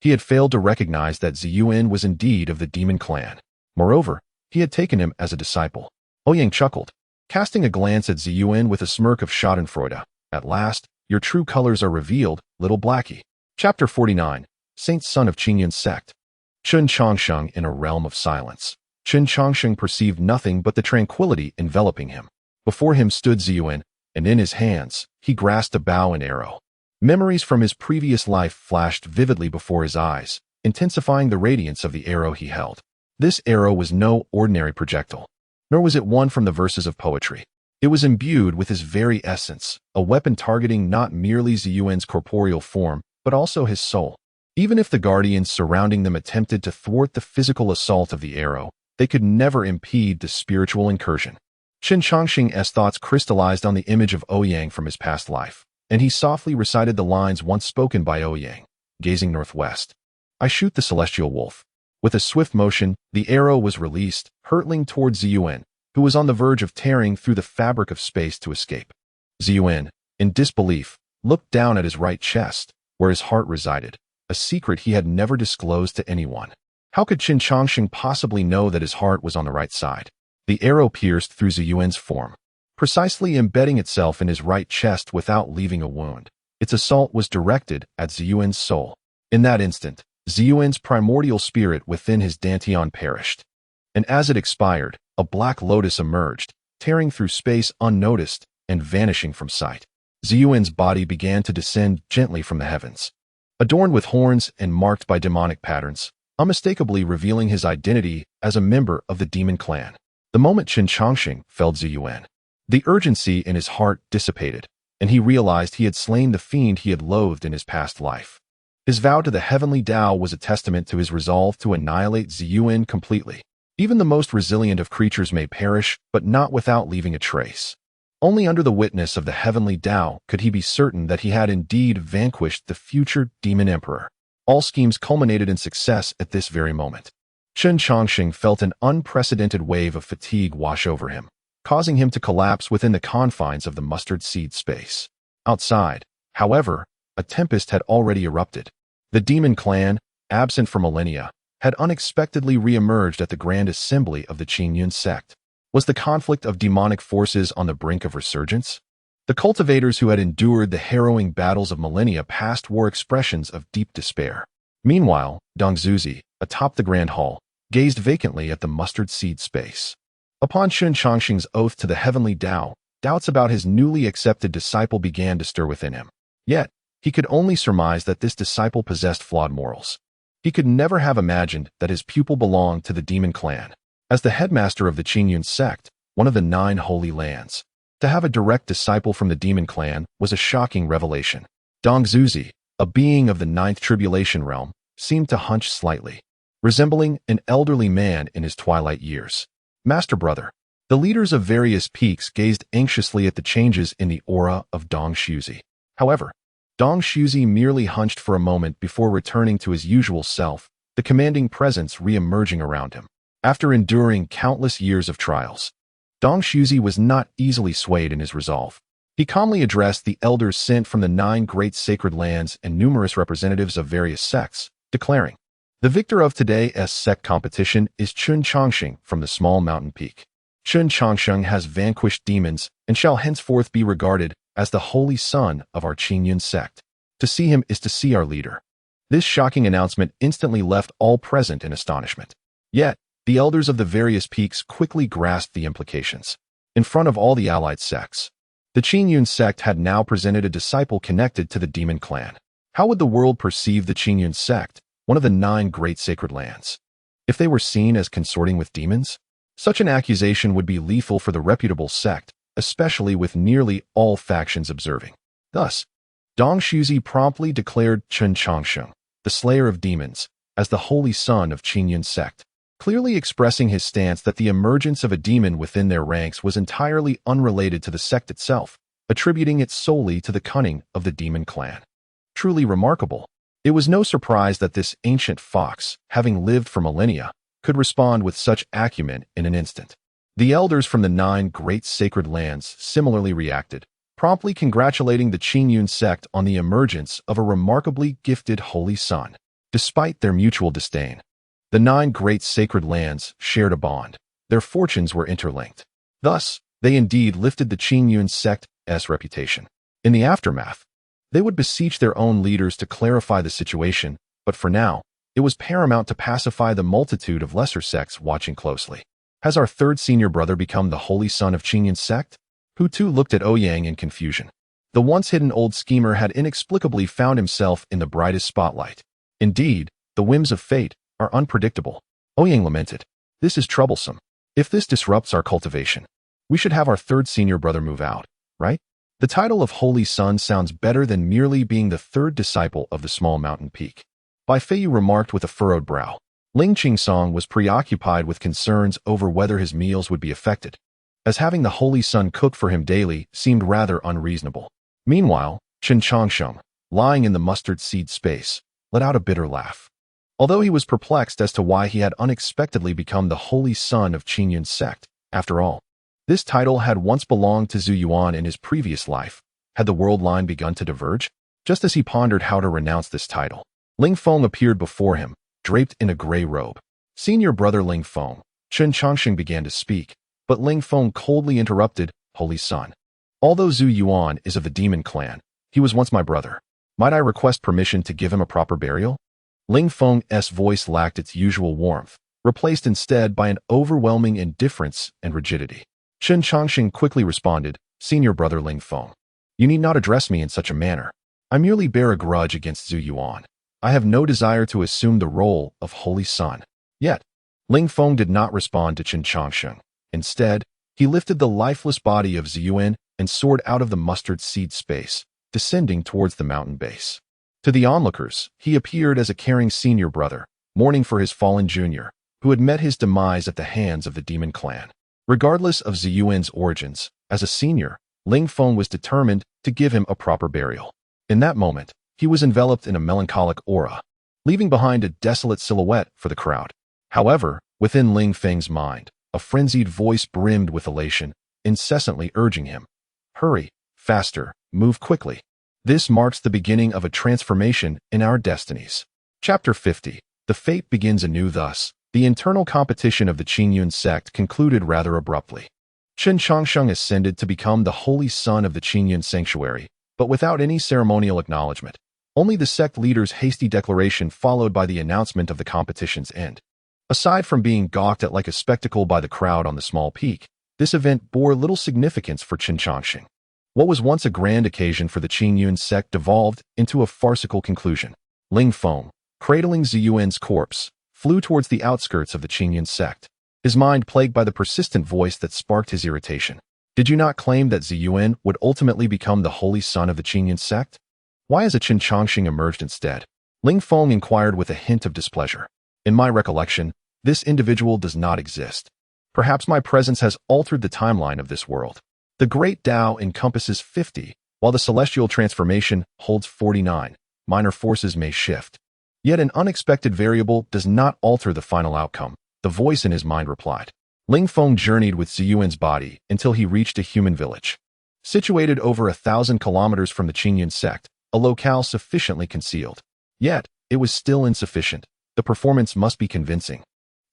He had failed to recognize that Ziyuan was indeed of the demon clan. Moreover, he had taken him as a disciple. Ouyang chuckled, casting a glance at Ziyuan with a smirk of schadenfreude. At last, your true colors are revealed, little Blackie. Chapter 49. Saint Son of Qingyun's Sect. Chun Chongsheng in a realm of silence. Chun Chongsheng perceived nothing but the tranquility enveloping him. Before him stood Ziyuan, and in his hands, he grasped a bow and arrow. Memories from his previous life flashed vividly before his eyes, intensifying the radiance of the arrow he held. This arrow was no ordinary projectile, nor was it one from the verses of poetry. It was imbued with his very essence, a weapon targeting not merely Ziyuan's corporeal form, but also his soul. Even if the guardians surrounding them attempted to thwart the physical assault of the arrow, they could never impede the spiritual incursion. Chun Chongsheng's thoughts crystallized on the image of Ouyang from his past life, and he softly recited the lines once spoken by Ouyang, gazing northwest. I shoot the celestial wolf. With a swift motion, the arrow was released, hurtling towards Ziyuan, who was on the verge of tearing through the fabric of space to escape. Ziyuan, in disbelief, looked down at his right chest, where his heart resided, a secret he had never disclosed to anyone. How could Chun Chongsheng possibly know that his heart was on the right side? The arrow pierced through Ziyuan's form, precisely embedding itself in his right chest without leaving a wound. Its assault was directed at Ziyuan's soul. In that instant, Ziyuan's primordial spirit within his dantian perished. And as it expired, a black lotus emerged, tearing through space unnoticed and vanishing from sight. Ziyuan's body began to descend gently from the heavens, adorned with horns and marked by demonic patterns, unmistakably revealing his identity as a member of the demon clan. The moment Chun Chongsheng felled Ziyuan, the urgency in his heart dissipated, and he realized he had slain the fiend he had loathed in his past life. His vow to the heavenly Tao was a testament to his resolve to annihilate Ziyuan completely. Even the most resilient of creatures may perish, but not without leaving a trace. Only under the witness of the heavenly Tao could he be certain that he had indeed vanquished the future demon emperor. All schemes culminated in success at this very moment. Chun Chongsheng felt an unprecedented wave of fatigue wash over him, causing him to collapse within the confines of the mustard seed space. Outside, however, a tempest had already erupted. The demon clan, absent for millennia, had unexpectedly re-emerged at the grand assembly of the Qingyun sect. Was the conflict of demonic forces on the brink of resurgence? The cultivators who had endured the harrowing battles of millennia past wore expressions of deep despair. Meanwhile, Dongzuzi, atop the grand hall, gazed vacantly at the mustard seed space. Upon Chun Chongsheng's oath to the heavenly Tao, doubts about his newly accepted disciple began to stir within him. Yet, he could only surmise that this disciple possessed flawed morals. He could never have imagined that his pupil belonged to the demon clan. As the headmaster of the Qingyun sect, one of the 9 holy lands, to have a direct disciple from the demon clan was a shocking revelation. Dongzuzi, a being of the 9th tribulation realm, seemed to hunch slightly, resembling an elderly man in his twilight years. Master brother. The leaders of various peaks gazed anxiously at the changes in the aura of Dongzuzi. However, Dongzuzi merely hunched for a moment before returning to his usual self, the commanding presence re-emerging around him. After enduring countless years of trials, Dongzuzi was not easily swayed in his resolve. He calmly addressed the elders sent from the 9 great sacred lands and numerous representatives of various sects, declaring, "The victor of today's sect competition is Chun Chongsheng from the small mountain peak. Chun Chongsheng has vanquished demons and shall henceforth be regarded as the holy son of our Qingyun sect. To see him is to see our leader." This shocking announcement instantly left all present in astonishment. Yet, the elders of the various peaks quickly grasped the implications. In front of all the allied sects, the Qingyun sect had now presented a disciple connected to the demon clan. How would the world perceive the Qingyun sect, one of the 9 great sacred lands, if they were seen as consorting with demons? Such an accusation would be lethal for the reputable sect, especially with nearly all factions observing. Thus, Dongzuzi promptly declared Chun Chongsheng, the slayer of demons, as the holy son of Qingyun sect, clearly expressing his stance that the emergence of a demon within their ranks was entirely unrelated to the sect itself, attributing it solely to the cunning of the demon clan. Truly remarkable. It was no surprise that this ancient fox, having lived for millennia, could respond with such acumen in an instant. The elders from the 9 great sacred lands similarly reacted, promptly congratulating the Qingyun sect on the emergence of a remarkably gifted holy son. Despite their mutual disdain, the 9 great sacred lands shared a bond. Their fortunes were interlinked. Thus, they indeed lifted the Qingyun sect's reputation. In the aftermath, They would beseech their own leaders to clarify the situation, but for now, it was paramount to pacify the multitude of lesser sects watching closely. Has our third senior brother become the holy son of Qingyun's sect? Hu Tu looked at Ouyang in confusion. The once-hidden old schemer had inexplicably found himself in the brightest spotlight. Indeed, the whims of fate are unpredictable. Ouyang lamented. This is troublesome. If this disrupts our cultivation, we should have our third senior brother move out, right? The title of Holy Son sounds better than merely being the third disciple of the small mountain peak. Bai Feiyu remarked with a furrowed brow. Ling Qingsong was preoccupied with concerns over whether his meals would be affected, as having the Holy Son cook for him daily seemed rather unreasonable. Meanwhile, Chen Changsheng, lying in the mustard seed space, let out a bitter laugh. Although he was perplexed as to why he had unexpectedly become the Holy Son of Qingyun's sect, after all, this title had once belonged to Zhu Yuan in his previous life. Had the world line begun to diverge? Just as he pondered how to renounce this title, Ling Feng appeared before him, draped in a gray robe. Senior brother Ling Feng, Chen Changsheng began to speak, but Ling Feng coldly interrupted, Holy Son. Although Zhu Yuan is of the demon clan, he was once my brother. Might I request permission to give him a proper burial? Ling Feng's voice lacked its usual warmth, replaced instead by an overwhelming indifference and rigidity. Chen Changsheng quickly responded, Senior brother Ling Feng, you need not address me in such a manner. I merely bear a grudge against Zhu Yuan. I have no desire to assume the role of Holy Son. Yet, Ling Feng did not respond to Chen Changsheng. Instead, he lifted the lifeless body of Zhu Yuan and soared out of the mustard seed space, descending towards the mountain base. To the onlookers, he appeared as a caring senior brother, mourning for his fallen junior, who had met his demise at the hands of the demon clan. Regardless of Zhu Yuan's origins, as a senior, Ling Feng was determined to give him a proper burial. In that moment, he was enveloped in a melancholic aura, leaving behind a desolate silhouette for the crowd. However, within Ling Feng's mind, a frenzied voice brimmed with elation, incessantly urging him, hurry, faster, move quickly. This marks the beginning of a transformation in our destinies. Chapter 50. The fate begins anew. Thus, the internal competition of the Qingyun sect concluded rather abruptly. Chen Changsheng ascended to become the holy son of the Qingyun sanctuary, but without any ceremonial acknowledgement. Only the sect leader's hasty declaration followed by the announcement of the competition's end. Aside from being gawked at like a spectacle by the crowd on the small peak, this event bore little significance for Chen Changsheng. What was once a grand occasion for the Qingyun sect devolved into a farcical conclusion. Ling Feng, cradling Zhu Yuan's corpse, flew towards the outskirts of the Qingyun sect, his mind plagued by the persistent voice that sparked his irritation. Did you not claim that Zhu Yuan would ultimately become the holy son of the Qingyun sect? Why has a Chen Changsheng emerged instead? Ling Feng inquired with a hint of displeasure. In my recollection, this individual does not exist. Perhaps my presence has altered the timeline of this world. The Great Tao encompasses 50, while the celestial transformation holds 49. Minor forces may shift. Yet an unexpected variable does not alter the final outcome, the voice in his mind replied. Ling Feng journeyed with Zhu Yuan's body until he reached a human village. Situated over 1,000 kilometers from the Qingyun sect, a locale sufficiently concealed. Yet, it was still insufficient. The performance must be convincing,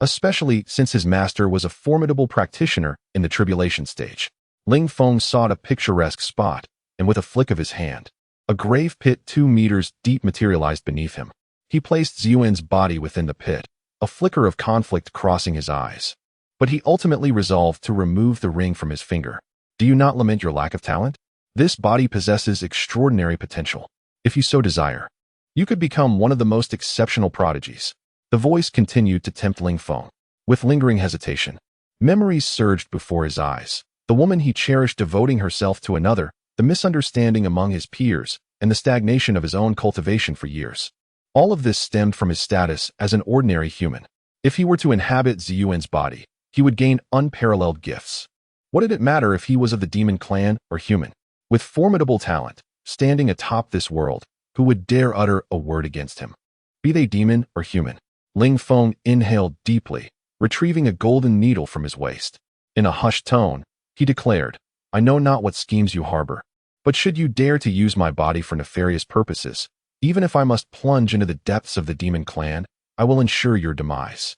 especially since his master was a formidable practitioner in the tribulation stage. Ling Feng sought a picturesque spot, and with a flick of his hand, a grave pit 2 meters deep materialized beneath him. He placed Zhu Yuan's body within the pit, a flicker of conflict crossing his eyes. But he ultimately resolved to remove the ring from his finger. Do you not lament your lack of talent? This body possesses extraordinary potential. If you so desire, you could become one of the most exceptional prodigies. The voice continued to tempt Ling Feng. With lingering hesitation, memories surged before his eyes. The woman he cherished devoting herself to another, the misunderstanding among his peers, and the stagnation of his own cultivation for years. All of this stemmed from his status as an ordinary human. If he were to inhabit Zhu Yuan's body, he would gain unparalleled gifts. What did it matter if he was of the demon clan or human? With formidable talent, standing atop this world, who would dare utter a word against him? Be they demon or human. Ling Feng inhaled deeply, retrieving a golden needle from his waist. In a hushed tone, he declared, I know not what schemes you harbor, but should you dare to use my body for nefarious purposes, even if I must plunge into the depths of the demon clan, I will ensure your demise.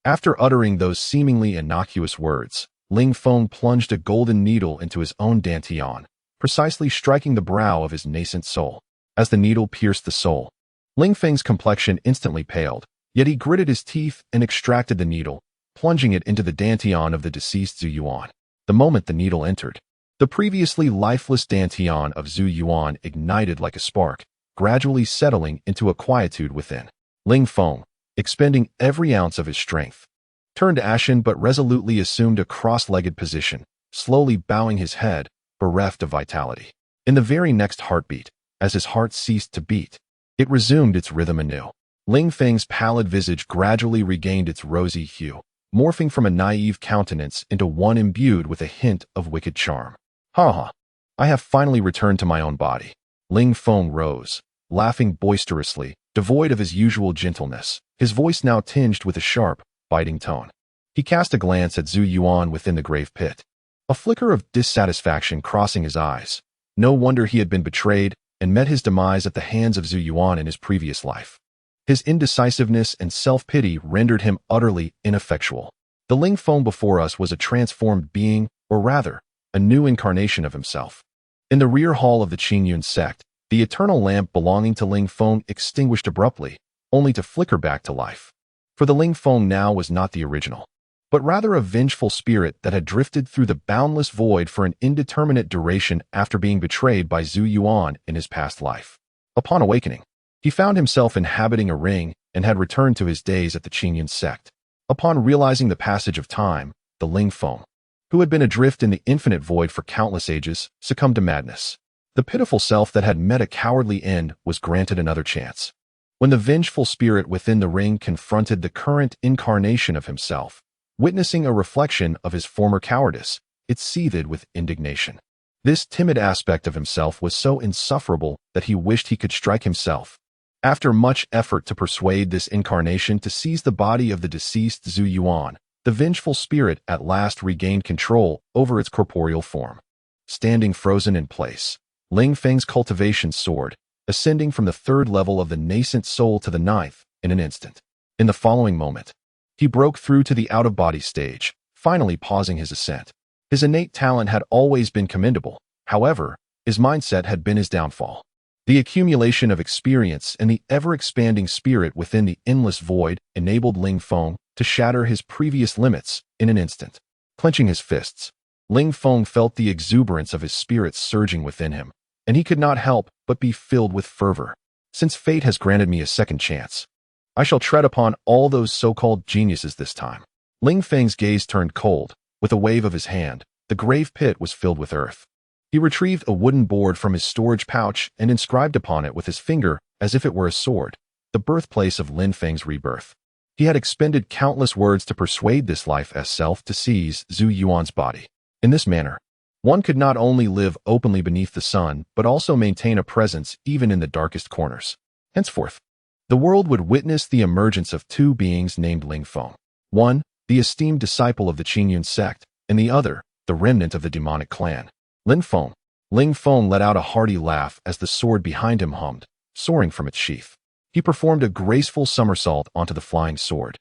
After uttering those seemingly innocuous words, Ling Feng plunged a golden needle into his own dantian, precisely striking the brow of his nascent soul. as the needle pierced the soul. Ling Feng's complexion instantly paled, yet he gritted his teeth and extracted the needle, plunging it into the dantian of the deceased Zhu Yuan. The moment the needle entered, the previously lifeless dantian of Zhu Yuan ignited like a spark, gradually settling into a quietude within. Ling Feng, expending every ounce of his strength, turned ashen but resolutely assumed a cross-legged position, slowly bowing his head, bereft of vitality. In the very next heartbeat, as his heart ceased to beat, it resumed its rhythm anew. Ling Feng's pallid visage gradually regained its rosy hue, morphing from a naive countenance into one imbued with a hint of wicked charm. Ha ha! I have finally returned to my own body. Ling Feng rose, laughing boisterously, devoid of his usual gentleness, his voice now tinged with a sharp, biting tone. He cast a glance at Zhu Yuan within the grave pit, a flicker of dissatisfaction crossing his eyes. No wonder he had been betrayed and met his demise at the hands of Zhu Yuan in his previous life. His indecisiveness and self-pity rendered him utterly ineffectual. The Ling Feng before us was a transformed being, or rather, a new incarnation of himself. In the rear hall of the Qingyun sect, the eternal lamp belonging to Ling Feng extinguished abruptly, only to flicker back to life. For the Ling Feng now was not the original, but rather a vengeful spirit that had drifted through the boundless void for an indeterminate duration after being betrayed by Zhu Yuan in his past life. Upon awakening, he found himself inhabiting a ring and had returned to his days at the Qingyun sect. Upon realizing the passage of time, the Ling Feng, who had been adrift in the infinite void for countless ages, succumbed to madness. The pitiful self that had met a cowardly end was granted another chance. When the vengeful spirit within the ring confronted the current incarnation of himself, witnessing a reflection of his former cowardice, it seethed with indignation. This timid aspect of himself was so insufferable that he wished he could strike himself. After much effort to persuade this incarnation to seize the body of the deceased Zhu Yuan, the vengeful spirit at last regained control over its corporeal form. Standing frozen in place, Ling Feng's cultivation soared, ascending from the third level of the nascent soul to the ninth in an instant. In the following moment, he broke through to the out-of-body stage, finally pausing his ascent. His innate talent had always been commendable. However, his mindset had been his downfall. The accumulation of experience and the ever-expanding spirit within the endless void enabled Ling Feng to shatter his previous limits in an instant. Clenching his fists, Ling Feng felt the exuberance of his spirit surging within him, and he could not help but be filled with fervor. Since fate has granted me a second chance, I shall tread upon all those so-called geniuses this time. Ling Feng's gaze turned cold. With a wave of his hand, the grave pit was filled with earth. He retrieved a wooden board from his storage pouch and inscribed upon it with his finger, as if it were a sword, the birthplace of Ling Feng's rebirth. He had expended countless words to persuade this life as self to seize Zhu Yuan's body. In this manner, one could not only live openly beneath the sun, but also maintain a presence even in the darkest corners. Henceforth, the world would witness the emergence of two beings named Ling Feng. One, the esteemed disciple of the Qingyun sect, and the other, the remnant of the demonic clan. Ling Feng let out a hearty laugh as the sword behind him hummed, soaring from its sheath. He performed a graceful somersault onto the flying sword,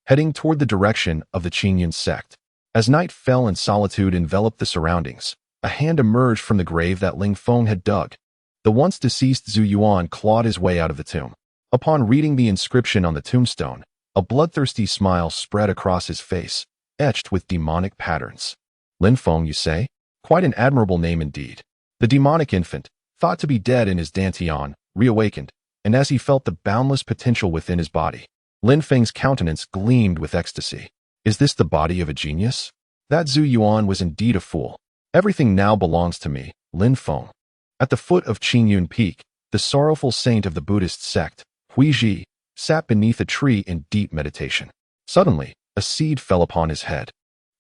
heading toward the direction of the Qingyun sect. As night fell and solitude enveloped the surroundings, a hand emerged from the grave that Ling Feng had dug. The once deceased Zhu Yuan clawed his way out of the tomb. Upon reading the inscription on the tombstone, a bloodthirsty smile spread across his face, etched with demonic patterns. Ling Feng, you say? Quite an admirable name indeed. The demonic infant, thought to be dead in his dantian, reawakened, and as he felt the boundless potential within his body, Ling Feng's countenance gleamed with ecstasy. Is this the body of a genius? That Zhu Yuan was indeed a fool. Everything now belongs to me, Ling Feng. At the foot of Qingyun Peak, the sorrowful saint of the Buddhist sect, Huizhi, sat beneath a tree in deep meditation. Suddenly, a seed fell upon his head.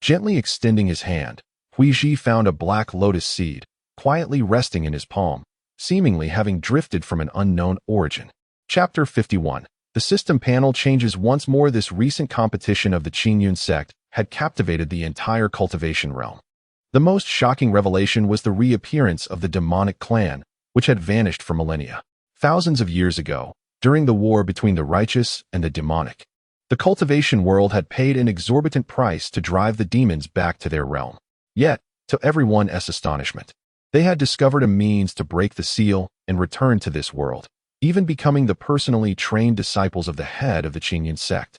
Gently extending his hand, Huizhi found a black lotus seed, quietly resting in his palm, seemingly having drifted from an unknown origin. Chapter 51. The system panel changes once more. This recent competition of the Qingyun sect had captivated the entire cultivation realm. The most shocking revelation was the reappearance of the demonic clan, which had vanished for millennia. Thousands of years ago, during the war between the righteous and the demonic, the cultivation world had paid an exorbitant price to drive the demons back to their realm. Yet, to everyone's astonishment, They had discovered a means to break the seal and return to this world, even becoming the personally trained disciples of the head of the Qingyun sect,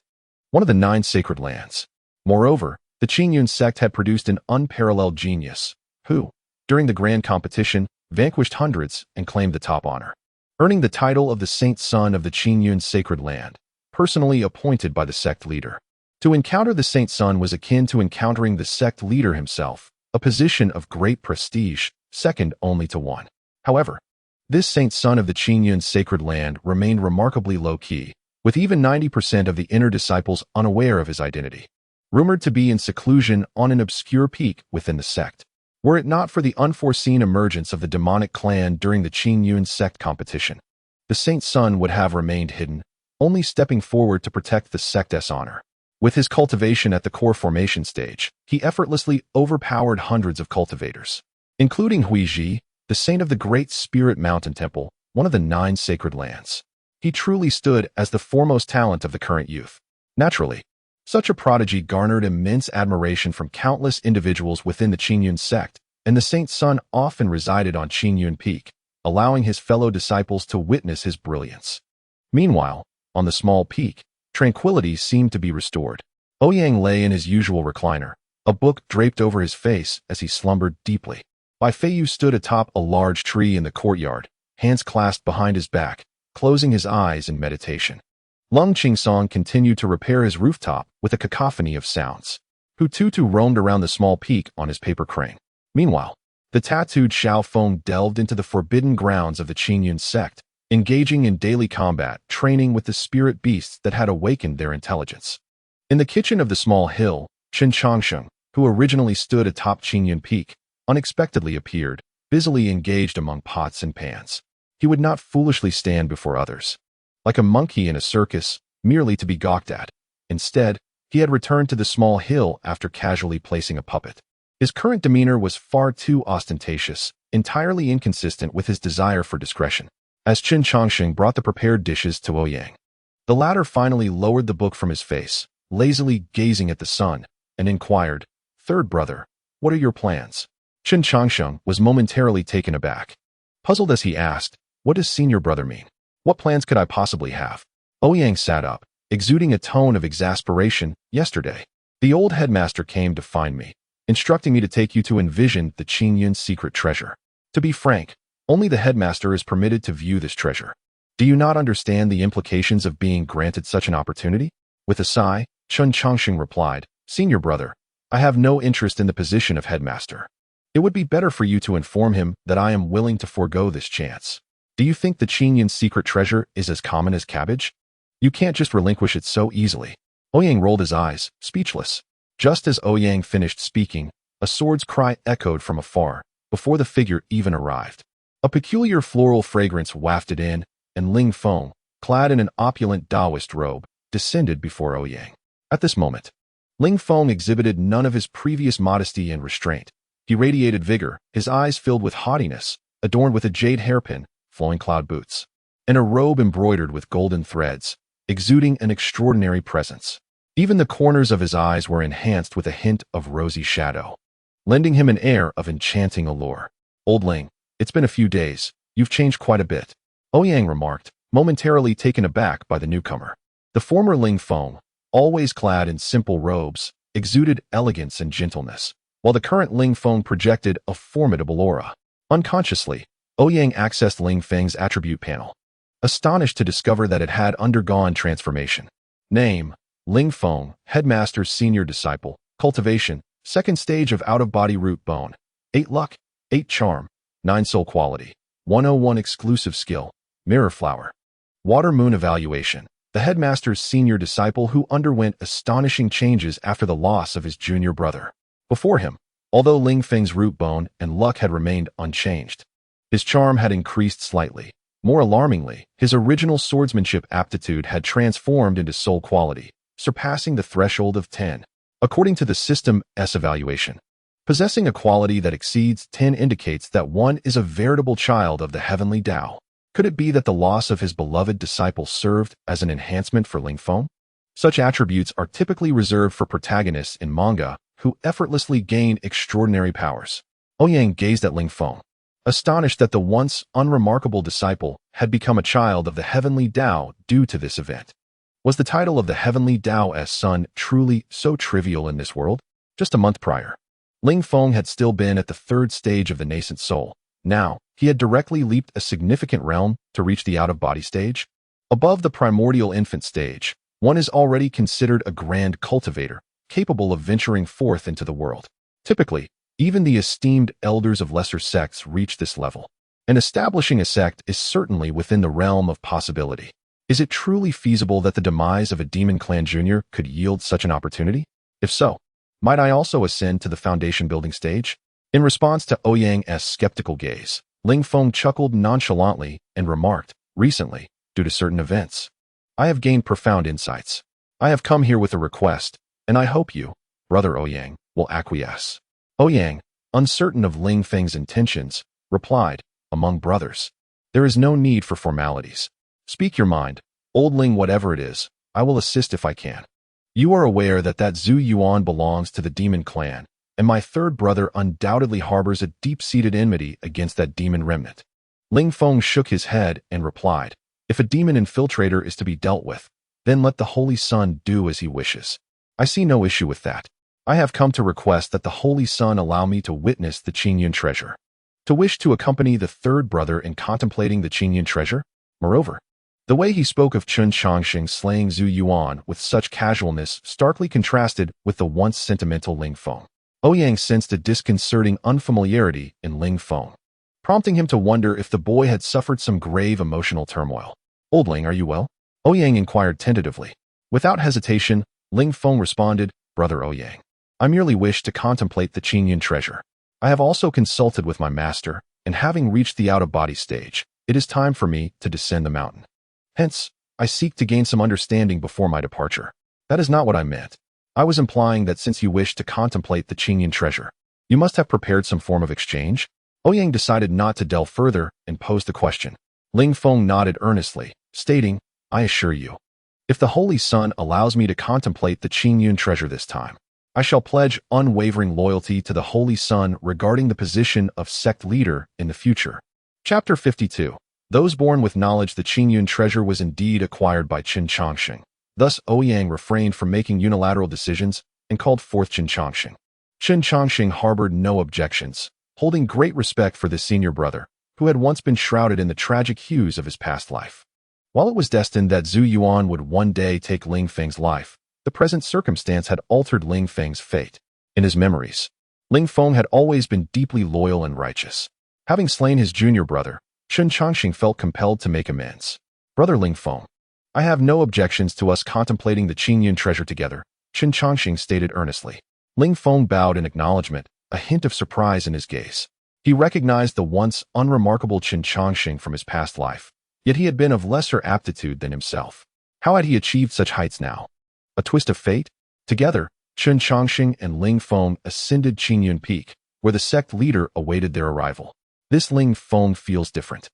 one of the 9 sacred lands. Moreover, the Qingyun sect had produced an unparalleled genius, who, during the grand competition, vanquished hundreds and claimed the top honor, earning the title of the Saint Son of the Qingyun sacred land, personally appointed by the sect leader. To encounter the Saint Son was akin to encountering the sect leader himself, a position of great prestige, second only to one. However, this Saint Son of the Qingyun sacred land remained remarkably low-key, with even 90% of the inner disciples unaware of his identity, rumored to be in seclusion on an obscure peak within the sect. Were it not for the unforeseen emergence of the demonic clan during the Qingyun sect competition, the Saint Son would have remained hidden, only stepping forward to protect the sect's honor. With his cultivation at the core formation stage, he effortlessly overpowered hundreds of cultivators, including Huiji, the saint of the Great Spirit Mountain Temple, one of the 9 sacred lands. He truly stood as the foremost talent of the current youth. Naturally, such a prodigy garnered immense admiration from countless individuals within the Qingyun sect, and the Saint Son often resided on Qingyun Peak, allowing his fellow disciples to witness his brilliance. Meanwhile, on the small peak, tranquility seemed to be restored. Ouyang lay in his usual recliner, a book draped over his face as he slumbered deeply. Bai Feiyu stood atop a large tree in the courtyard, hands clasped behind his back, closing his eyes in meditation. Lung Qingsong continued to repair his rooftop with a cacophony of sounds. Hu Tutu roamed around the small peak on his paper crane. Meanwhile, the tattooed Xiao Feng delved into the forbidden grounds of the Qingyun sect, engaging in daily combat, training with the spirit beasts that had awakened their intelligence. In the kitchen of the small hill, Chen Changsheng, who originally stood atop Qingyun Peak, unexpectedly appeared, busily engaged among pots and pans. He would not foolishly stand before others, like a monkey in a circus, merely to be gawked at. Instead, he had returned to the small hill after casually placing a puppet. His current demeanor was far too ostentatious, entirely inconsistent with his desire for discretion. As Chen Changsheng brought the prepared dishes to Ouyang, the latter finally lowered the book from his face, lazily gazing at the sun, and inquired, "Third brother, what are your plans?" Chen Changsheng was momentarily taken aback. Puzzled as he asked, "What does senior brother mean? What plans could I possibly have?" Ouyang sat up, exuding a tone of exasperation. "Yesterday, the old headmaster came to find me, instructing me to take you to envision the Qingyun secret treasure. To be frank, only the headmaster is permitted to view this treasure. Do you not understand the implications of being granted such an opportunity?" With a sigh, Chen Changsheng replied, "Senior brother, I have no interest in the position of headmaster. It would be better for you to inform him that I am willing to forego this chance. Do you think the Qingyun secret treasure is as common as cabbage? You can't just relinquish it so easily." Ouyang rolled his eyes, speechless. Just as Ouyang finished speaking, a sword's cry echoed from afar, before the figure even arrived. A peculiar floral fragrance wafted in, and Ling Feng, clad in an opulent Taoist robe, descended before Ouyang. At this moment, Ling Feng exhibited none of his previous modesty and restraint. He radiated vigor, his eyes filled with haughtiness, adorned with a jade hairpin, flowing cloud boots, and a robe embroidered with golden threads, exuding an extraordinary presence. Even the corners of his eyes were enhanced with a hint of rosy shadow, lending him an air of enchanting allure. "Old Ling, it's been a few days. You've changed quite a bit," Ouyang remarked, momentarily taken aback by the newcomer. The former Ling Feng, always clad in simple robes, exuded elegance and gentleness, while the current Ling Feng projected a formidable aura. Unconsciously, Ouyang accessed Ling Feng's attribute panel, astonished to discover that it had undergone transformation. Name: Ling Feng, Headmaster's senior disciple. Cultivation: second stage of out-of-body root bone. 8 luck, 8 charm, 9 soul quality. 101 exclusive skill, Mirror Flower. Water Moon evaluation: the Headmaster's senior disciple who underwent astonishing changes after the loss of his junior brother. Before him, although Ling Feng's root bone and luck had remained unchanged, his charm had increased slightly. More alarmingly, his original swordsmanship aptitude had transformed into soul quality, surpassing the threshold of 10. According to the System S evaluation, possessing a quality that exceeds 10 indicates that one is a veritable child of the heavenly Tao. Could it be that the loss of his beloved disciple served as an enhancement for Ling Feng? Such attributes are typically reserved for protagonists in manga who effortlessly gain extraordinary powers. Ouyang gazed at Ling Feng, astonished that the once unremarkable disciple had become a child of the heavenly Tao due to this event. Was the title of the heavenly Tao's son truly so trivial in this world? Just a month prior, Ling Feng had still been at the third stage of the nascent soul. Now, he had directly leaped a significant realm to reach the out-of-body stage. Above the primordial infant stage, one is already considered a grand cultivator, capable of venturing forth into the world. Typically, even the esteemed elders of lesser sects reach this level, and establishing a sect is certainly within the realm of possibility. Is it truly feasible that the demise of a demon clan junior could yield such an opportunity? If so, might I also ascend to the foundation building stage? In response to Ouyang's skeptical gaze, Ling Feng chuckled nonchalantly and remarked, recently, due to certain events, I have gained profound insights. I have come here with a request, and I hope you, Brother Ouyang, will acquiesce. Ouyang, uncertain of Ling Feng's intentions, replied, among brothers, there is no need for formalities. Speak your mind, old Ling, whatever it is, I will assist if I can. You are aware that Zhu Yuan belongs to the demon clan, and my third brother undoubtedly harbors a deep-seated enmity against that demon remnant. Ling Feng shook his head and replied, if a demon infiltrator is to be dealt with, then let the Holy Sun do as he wishes. I see no issue with that. I have come to request that the Holy Sun allow me to witness the Qingyun treasure. To wish to accompany the third brother in contemplating the Qingyun treasure? Moreover, the way he spoke of Chun Changxing slaying Zhu Yuan with such casualness starkly contrasted with the once sentimental Ling Feng. Ouyang sensed a disconcerting unfamiliarity in Ling Feng, prompting him to wonder if the boy had suffered some grave emotional turmoil. Old Ling, are you well? Ouyang inquired tentatively. Without hesitation, Ling Feng responded, Brother Ouyang, I merely wish to contemplate the Qingyun treasure. I have also consulted with my master, and having reached the out-of-body stage, it is time for me to descend the mountain. Hence, I seek to gain some understanding before my departure. That is not what I meant. I was implying that since you wish to contemplate the Qingyun treasure, you must have prepared some form of exchange? Ouyang decided not to delve further and posed the question. Ling Feng nodded earnestly, stating, I assure you, if the Holy Sun allows me to contemplate the Qingyun treasure this time, I shall pledge unwavering loyalty to the Holy Sun regarding the position of sect leader in the future. Chapter 52. Those born with knowledge. The Qingyun treasure was indeed acquired by Chun Changxing. Thus, Ouyang refrained from making unilateral decisions and called forth Chun Changxing. Chun Changxing harbored no objections, holding great respect for this senior brother, who had once been shrouded in the tragic hues of his past life. While it was destined that Zhu Yuan would one day take Ling Feng's life, the present circumstance had altered Ling Feng's fate. In his memories, Ling Feng had always been deeply loyal and righteous. Having slain his junior brother, Chun Changxing felt compelled to make amends. Brother Ling Feng, I have no objections to us contemplating the Qingyun treasure together, Chun Changxing stated earnestly. Ling Feng bowed in acknowledgement, a hint of surprise in his gaze. He recognized the once unremarkable Chun Changxing from his past life, yet he had been of lesser aptitude than himself. How had he achieved such heights now? A twist of fate? Together, Chun Changxing and Ling Feng ascended Qingyun Peak, where the sect leader awaited their arrival. This Ling Feng feels different.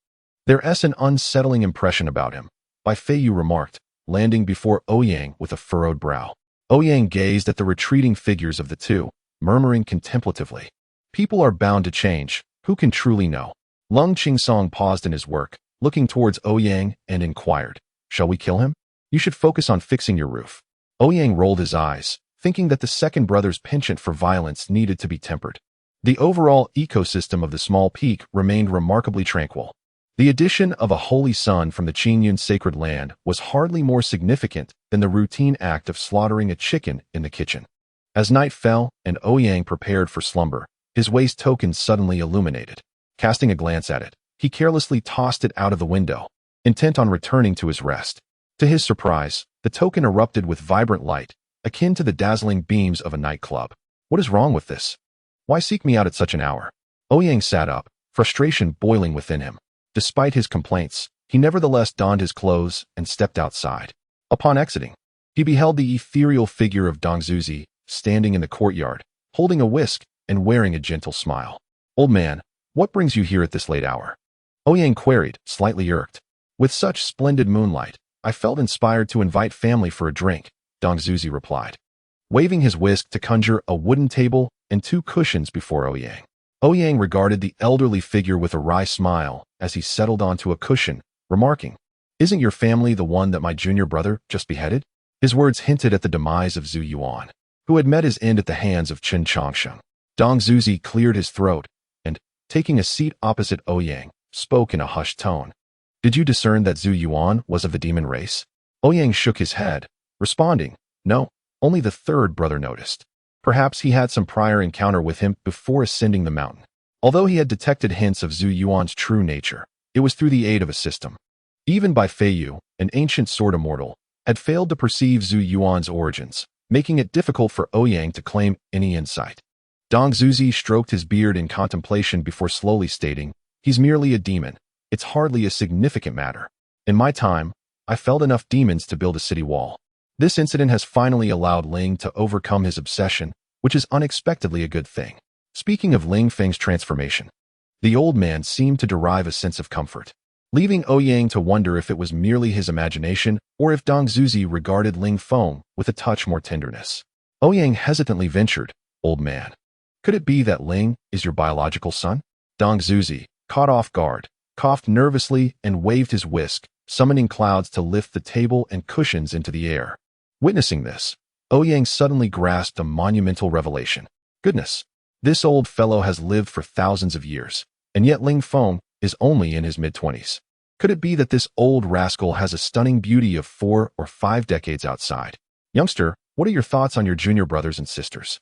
There's an unsettling impression about him, Bai Feiyu remarked, landing before Ouyang with a furrowed brow. Ouyang gazed at the retreating figures of the two, murmuring contemplatively. People are bound to change, who can truly know? Lung Qingsong paused in his work, looking towards Ouyang, and inquired, shall we kill him? You should focus on fixing your roof. Ouyang rolled his eyes, thinking that the second brother's penchant for violence needed to be tempered. The overall ecosystem of the small peak remained remarkably tranquil. The addition of a holy sun from the Qingyun sacred land was hardly more significant than the routine act of slaughtering a chicken in the kitchen. As night fell and Ouyang prepared for slumber, his waist token suddenly illuminated. Casting a glance at it, he carelessly tossed it out of the window, intent on returning to his rest. To his surprise, the token erupted with vibrant light, akin to the dazzling beams of a nightclub. What is wrong with this? Why seek me out at such an hour? Ouyang sat up, frustration boiling within him. Despite his complaints, he nevertheless donned his clothes and stepped outside. Upon exiting, he beheld the ethereal figure of Dongzuzi standing in the courtyard, holding a whisk and wearing a gentle smile. Old man, what brings you here at this late hour? Ouyang queried, slightly irked. With such splendid moonlight, I felt inspired to invite family for a drink, Dongzuzi replied, waving his whisk to conjure a wooden table and two cushions before Ouyang. Ouyang regarded the elderly figure with a wry smile as he settled onto a cushion, remarking, "Isn't your family the one that my junior brother just beheaded?" His words hinted at the demise of Zhu Yuan, who had met his end at the hands of Chen Chongsheng. Dong Zuzi cleared his throat and, taking a seat opposite Ouyang, spoke in a hushed tone. "Did you discern that Zhu Yuan was of the demon race?" Ouyang shook his head, responding, "No, only the third brother noticed. Perhaps he had some prior encounter with him before ascending the mountain. Although he had detected hints of Zhu Yuan's true nature, it was through the aid of a system. Even Bai Feiyu, an ancient sword immortal, had failed to perceive Zhu Yuan's origins, making it difficult for Ouyang to claim any insight." Dong Zuzi stroked his beard in contemplation before slowly stating, "He's merely a demon. It's hardly a significant matter. In my time, I felled enough demons to build a city wall. This incident has finally allowed Ling to overcome his obsession, which is unexpectedly a good thing." Speaking of Ling Feng's transformation, the old man seemed to derive a sense of comfort, leaving Ouyang to wonder if it was merely his imagination or if Dong Zuzi regarded Ling Feng with a touch more tenderness. Ouyang hesitantly ventured, "Old man, could it be that Ling is your biological son?" Dong Zuzi, caught off guard, coughed nervously and waved his whisk, summoning clouds to lift the table and cushions into the air. Witnessing this, Ouyang suddenly grasped a monumental revelation. Goodness, this old fellow has lived for thousands of years, and yet Ling Feng is only in his mid-20s. Could it be that this old rascal has a stunning beauty of 4 or 5 decades outside? "Youngster, what are your thoughts on your junior brothers and sisters?"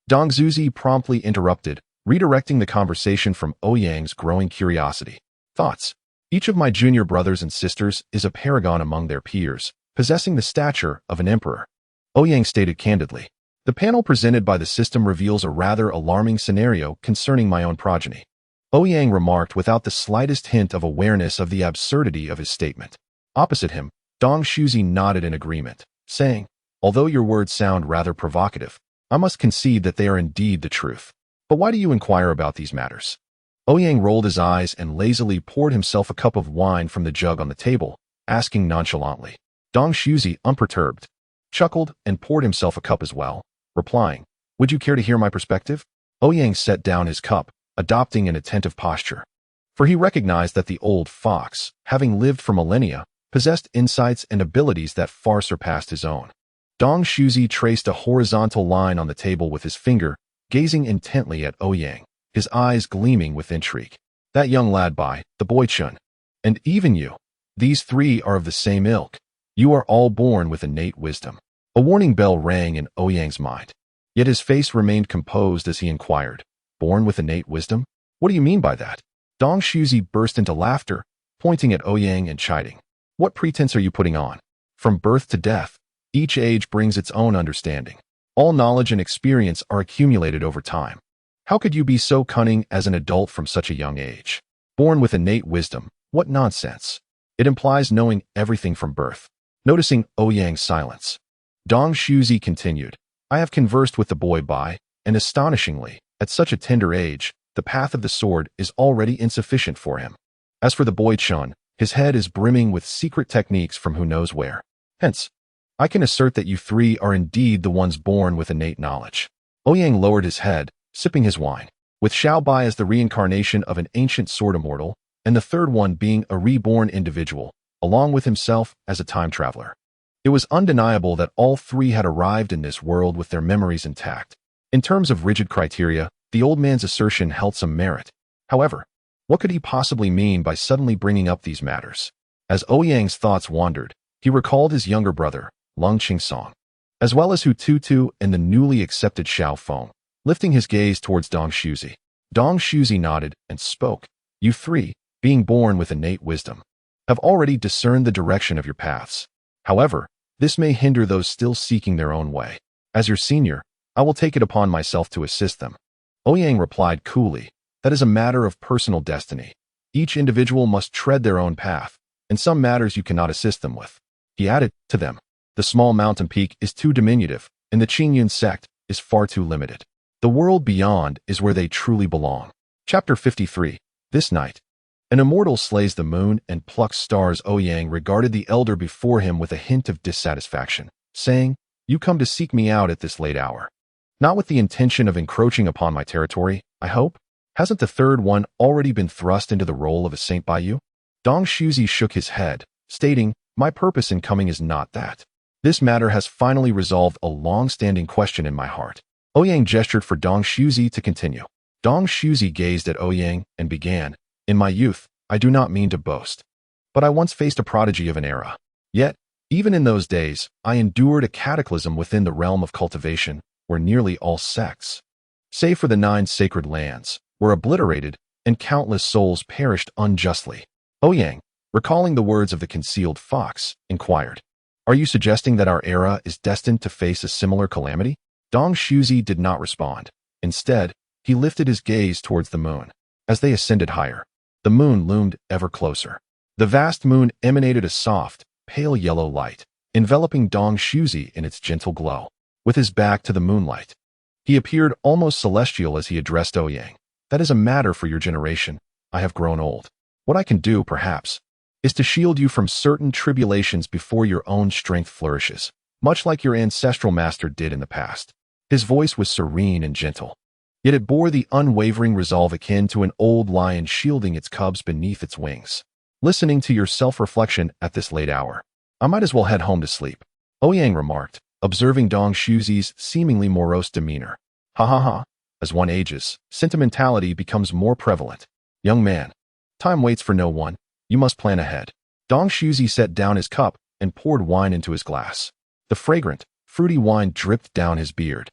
Dong Zuzi promptly interrupted, redirecting the conversation from Ouyang's growing curiosity. "Thoughts? Each of my junior brothers and sisters is a paragon among their peers, possessing the stature of an emperor," Ouyang stated candidly. "The panel presented by the system reveals a rather alarming scenario concerning my own progeny," Ouyang remarked without the slightest hint of awareness of the absurdity of his statement. Opposite him, Dong Shuzi nodded in agreement, saying, "Although your words sound rather provocative, I must concede that they are indeed the truth. But why do you inquire about these matters?" Ouyang rolled his eyes and lazily poured himself a cup of wine from the jug on the table, asking nonchalantly. Dong Shuzi, unperturbed, chuckled and poured himself a cup as well, replying, "Would you care to hear my perspective?" Ouyang set down his cup, adopting an attentive posture, for he recognized that the old fox, having lived for millennia, possessed insights and abilities that far surpassed his own. Dong Shuzi traced a horizontal line on the table with his finger, gazing intently at Ouyang, his eyes gleaming with intrigue. "That young lad Bai, the boy Chun, and even you, these three are of the same ilk. You are all born with innate wisdom." A warning bell rang in Ouyang's mind, yet his face remained composed as he inquired, "Born with innate wisdom? What do you mean by that?" Dong Shuzi burst into laughter, pointing at Ouyang and chiding, "What pretense are you putting on? From birth to death, each age brings its own understanding. All knowledge and experience are accumulated over time. How could you be so cunning as an adult from such a young age? Born with innate wisdom, what nonsense. It implies knowing everything from birth." Noticing Ouyang's silence, Dong Shuzi continued, "I have conversed with the boy Bai, and astonishingly, at such a tender age, the path of the sword is already insufficient for him. As for the boy Chun, his head is brimming with secret techniques from who knows where. Hence, I can assert that you three are indeed the ones born with innate knowledge." Ouyang lowered his head, sipping his wine, with Xiao Bai as the reincarnation of an ancient sword immortal, and the third one being a reborn individual, along with himself as a time traveler. It was undeniable that all three had arrived in this world with their memories intact. In terms of rigid criteria, the old man's assertion held some merit. However, what could he possibly mean by suddenly bringing up these matters? As Ouyang's thoughts wandered, he recalled his younger brother, Lung Qingsong, as well as Hu Tutu and the newly accepted Xiao Feng. Lifting his gaze towards Dong Shuzi, Dong Shuzi nodded and spoke. "You three, being born with innate wisdom, have already discerned the direction of your paths. However, this may hinder those still seeking their own way. As your senior, I will take it upon myself to assist them." Ouyang replied coolly, "That is a matter of personal destiny. Each individual must tread their own path, and some matters you cannot assist them with." He added, "To them, the small mountain peak is too diminutive, and the Qingyun sect is far too limited. The world beyond is where they truly belong." Chapter 53. This night, an immortal slays the moon and plucks stars. Ouyang regarded the elder before him with a hint of dissatisfaction, saying, "You come to seek me out at this late hour. Not with the intention of encroaching upon my territory, I hope?" Hasn't the third one already been thrust into the role of a saint by you? Dong Shuzi shook his head, stating, my purpose in coming is not that. This matter has finally resolved a long-standing question in my heart. Ouyang gestured for Dong Shuzi to continue. Dong Shuzi gazed at Ouyang and began, in my youth, I do not mean to boast, but I once faced a prodigy of an era. Yet, even in those days, I endured a cataclysm within the realm of cultivation, where nearly all sects, save for the 9 sacred lands, were obliterated, and countless souls perished unjustly. Ouyang, recalling the words of the concealed fox, inquired, are you suggesting that our era is destined to face a similar calamity? Dong Shuzi did not respond. Instead, he lifted his gaze towards the moon. As they ascended higher, the moon loomed ever closer. The vast moon emanated a soft, pale yellow light, enveloping Dong Shuzi in its gentle glow. With his back to the moonlight, he appeared almost celestial as he addressed Ouyang. That is a matter for your generation. I have grown old. What I can do, perhaps, is to shield you from certain tribulations before your own strength flourishes, much like your ancestral master did in the past. His voice was serene and gentle, yet it bore the unwavering resolve akin to an old lion shielding its cubs beneath its wings. Listening to your self-reflection at this late hour, I might as well head home to sleep, Ouyang remarked, observing Dong Shuzi's seemingly morose demeanor. Ha ha ha. As one ages, sentimentality becomes more prevalent. Young man, time waits for no one. You must plan ahead. Dong Shuzi set down his cup and poured wine into his glass. The fragrant, fruity wine dripped down his beard,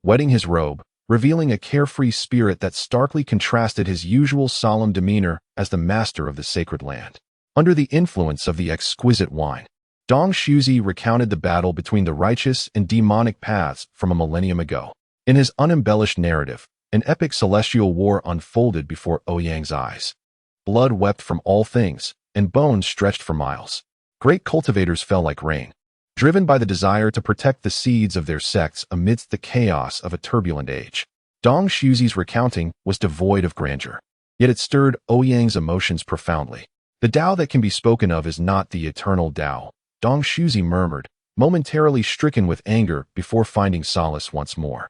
wetting his robe, revealing a carefree spirit that starkly contrasted his usual solemn demeanor as the master of the sacred land. Under the influence of the exquisite wine, Dong Shuzi recounted the battle between the righteous and demonic paths from a millennium ago. In his unembellished narrative, an epic celestial war unfolded before Ouyang's eyes. Blood wept from all things, and bones stretched for miles. Great cultivators fell like rain, driven by the desire to protect the seeds of their sects amidst the chaos of a turbulent age. Dong Shuzi's recounting was devoid of grandeur, yet it stirred Ouyang's emotions profoundly. The Tao that can be spoken of is not the eternal Tao, Dong Shuzi murmured, momentarily stricken with anger before finding solace once more.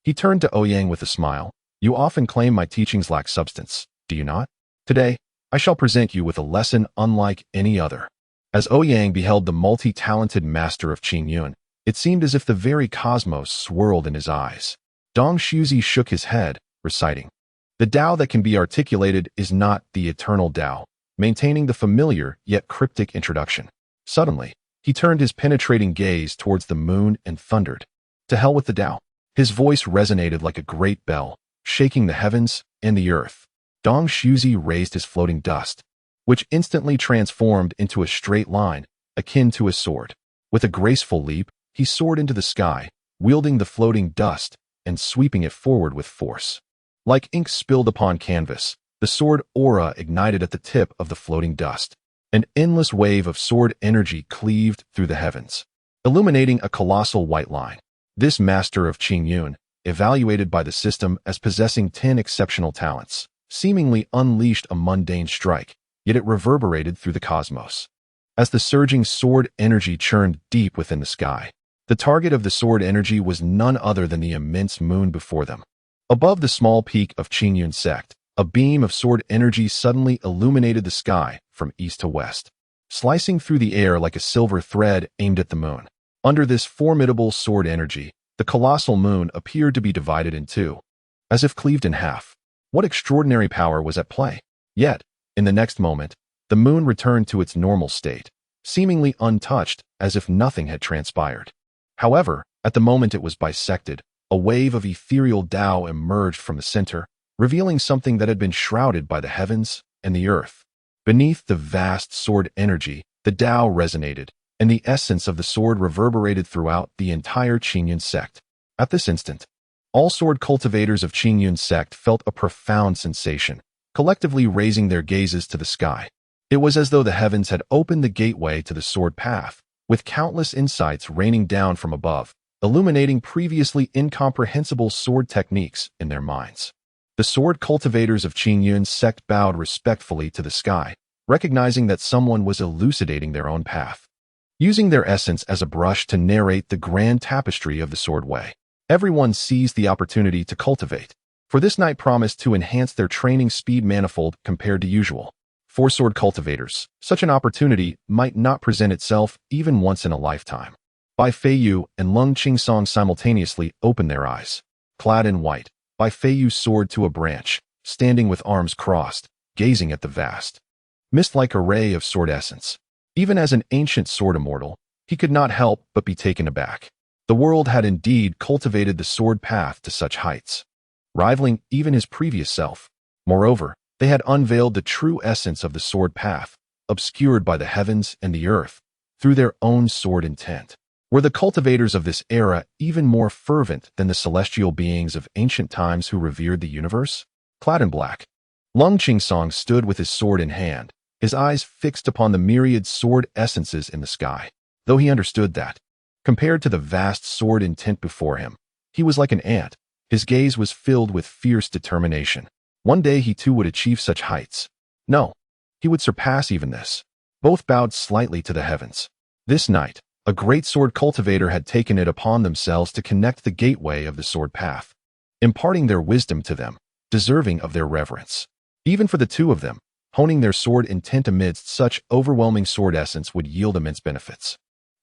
He turned to Ouyang with a smile. You often claim my teachings lack substance, do you not? Today, I shall present you with a lesson unlike any other. As Ouyang beheld the multi-talented master of Qingyun, it seemed as if the very cosmos swirled in his eyes. Dong Shuzi shook his head, reciting, the Tao that can be articulated is not the eternal Tao, maintaining the familiar yet cryptic introduction. Suddenly, he turned his penetrating gaze towards the moon and thundered, to hell with the Tao. His voice resonated like a great bell, shaking the heavens and the earth. Dong Shuzi raised his floating dust, which instantly transformed into a straight line, akin to a sword. With a graceful leap, he soared into the sky, wielding the floating dust and sweeping it forward with force. Like ink spilled upon canvas, the sword aura ignited at the tip of the floating dust. An endless wave of sword energy cleaved through the heavens, illuminating a colossal white line. This master of Qingyun, evaluated by the system as possessing 10 exceptional talents, seemingly unleashed a mundane strike, yet it reverberated through the cosmos. As the surging sword energy churned deep within the sky, the target of the sword energy was none other than the immense moon before them. Above the small peak of Qingyun sect, a beam of sword energy suddenly illuminated the sky from east to west, slicing through the air like a silver thread aimed at the moon. Under this formidable sword energy, the colossal moon appeared to be divided in two, as if cleaved in half. What extraordinary power was at play? Yet, in the next moment, the moon returned to its normal state, seemingly untouched, as if nothing had transpired. However, at the moment it was bisected, a wave of ethereal Tao emerged from the center, revealing something that had been shrouded by the heavens and the earth. Beneath the vast sword energy, the Tao resonated, and the essence of the sword reverberated throughout the entire Qingyun sect. At this instant, all sword cultivators of Qingyun sect felt a profound sensation, collectively raising their gazes to the sky. It was as though the heavens had opened the gateway to the sword path, with countless insights raining down from above, illuminating previously incomprehensible sword techniques in their minds. The sword cultivators of Qingyun sect bowed respectfully to the sky, recognizing that someone was elucidating their own path, using their essence as a brush to narrate the grand tapestry of the sword way. Everyone seized the opportunity to cultivate, for this night promised to enhance their training speed manifold compared to usual. For sword cultivators, such an opportunity might not present itself even once in a lifetime. Bai Feiyu and Lung Qingsong simultaneously opened their eyes. Clad in white, Bai Feiyu soared to a branch, standing with arms crossed, gazing at the vast, mist-like array of sword essence. Even as an ancient sword immortal, he could not help but be taken aback. The world had indeed cultivated the sword path to such heights, rivaling even his previous self. Moreover, they had unveiled the true essence of the sword path, obscured by the heavens and the earth, through their own sword intent. Were the cultivators of this era even more fervent than the celestial beings of ancient times who revered the universe? Clad in black, Lung Qingsong stood with his sword in hand, his eyes fixed upon the myriad sword essences in the sky. Though he understood that, compared to the vast sword intent before him, he was like an ant, his gaze was filled with fierce determination. One day he too would achieve such heights. No, he would surpass even this. Both bowed slightly to the heavens. This night, a great sword cultivator had taken it upon themselves to connect the gateway of the sword path, imparting their wisdom to them, deserving of their reverence. Even for the two of them, honing their sword intent amidst such overwhelming sword essence would yield immense benefits.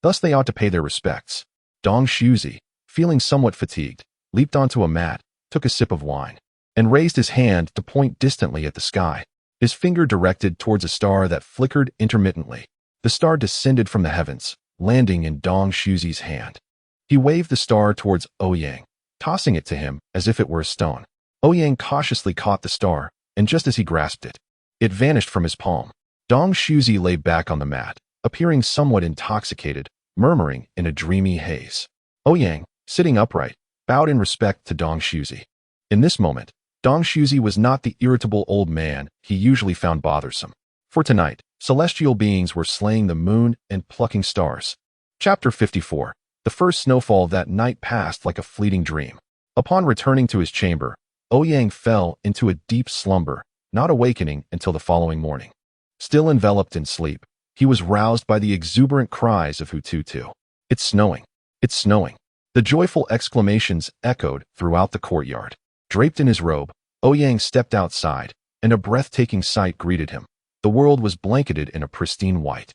Thus they ought to pay their respects. Dong Shuzi, feeling somewhat fatigued, leaped onto a mat, took a sip of wine, and raised his hand to point distantly at the sky, his finger directed towards a star that flickered intermittently. The star descended from the heavens, landing in Dong Shuzi's hand. He waved the star towards Ouyang, tossing it to him as if it were a stone. Ouyang cautiously caught the star, and just as he grasped it, it vanished from his palm. Dong Shuzi lay back on the mat, appearing somewhat intoxicated, murmuring in a dreamy haze. Ouyang, sitting upright, bowed in respect to Dong Shuzi. In this moment, Dong Shuzi was not the irritable old man he usually found bothersome. For tonight, celestial beings were slaying the moon and plucking stars. Chapter 54. The first snowfall that night passed like a fleeting dream. Upon returning to his chamber, Ouyang fell into a deep slumber, not awakening until the following morning. Still enveloped in sleep, he was roused by the exuberant cries of Hututu. "It's snowing! It's snowing!" The joyful exclamations echoed throughout the courtyard. Draped in his robe, Ouyang stepped outside, and a breathtaking sight greeted him. The world was blanketed in a pristine white.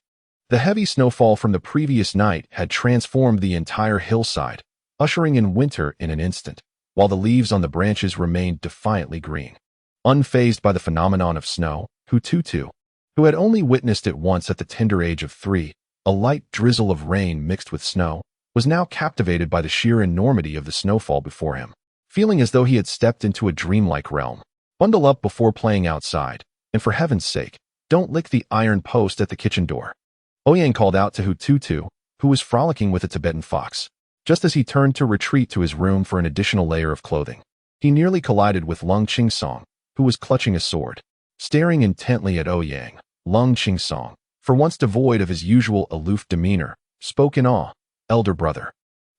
The heavy snowfall from the previous night had transformed the entire hillside, ushering in winter in an instant, while the leaves on the branches remained defiantly green. Unfazed by the phenomenon of snow, Hututu, who had only witnessed it once at the tender age of 3, a light drizzle of rain mixed with snow, was now captivated by the sheer enormity of the snowfall before him, feeling as though he had stepped into a dreamlike realm. "Bundle up before playing outside, and for heaven's sake, don't lick the iron post at the kitchen door," Ouyang called out to Hututu, who was frolicking with a Tibetan fox. Just as he turned to retreat to his room for an additional layer of clothing, he nearly collided with Lung Qingsong, who was clutching a sword. Staring intently at Ouyang, Lung Qingsong, for once devoid of his usual aloof demeanor, spoke in awe, "Elder brother."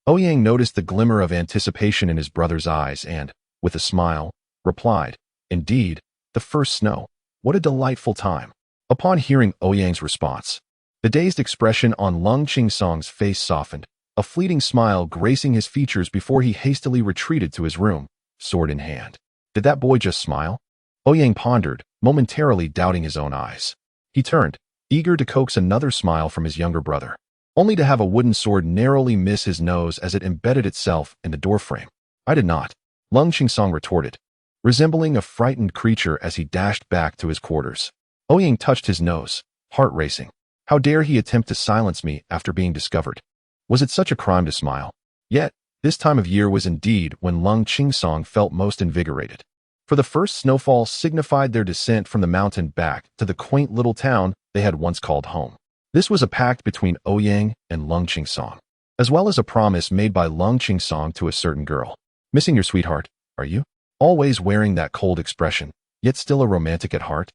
Ouyang noticed the glimmer of anticipation in his brother's eyes and, with a smile, replied, "Indeed, the first snow. What a delightful time." Upon hearing Ouyang's response, the dazed expression on Lung Qingsong's face softened, a fleeting smile gracing his features before he hastily retreated to his room, sword in hand. Did that boy just smile? Ouyang pondered, momentarily doubting his own eyes. He turned, eager to coax another smile from his younger brother, only to have a wooden sword narrowly miss his nose as it embedded itself in the doorframe. "I did not," Lung Qingsong retorted, resembling a frightened creature as he dashed back to his quarters. Ouyang touched his nose, heart racing. How dare he attempt to silence me after being discovered? Was it such a crime to smile? Yet, this time of year was indeed when Lung Qingsong felt most invigorated. For the first snowfall signified their descent from the mountain back to the quaint little town they had once called home. This was a pact between Ouyang and Lung Qingsong, as well as a promise made by Lung Qingsong to a certain girl. "Missing your sweetheart, are you? Always wearing that cold expression, yet still a romantic at heart?"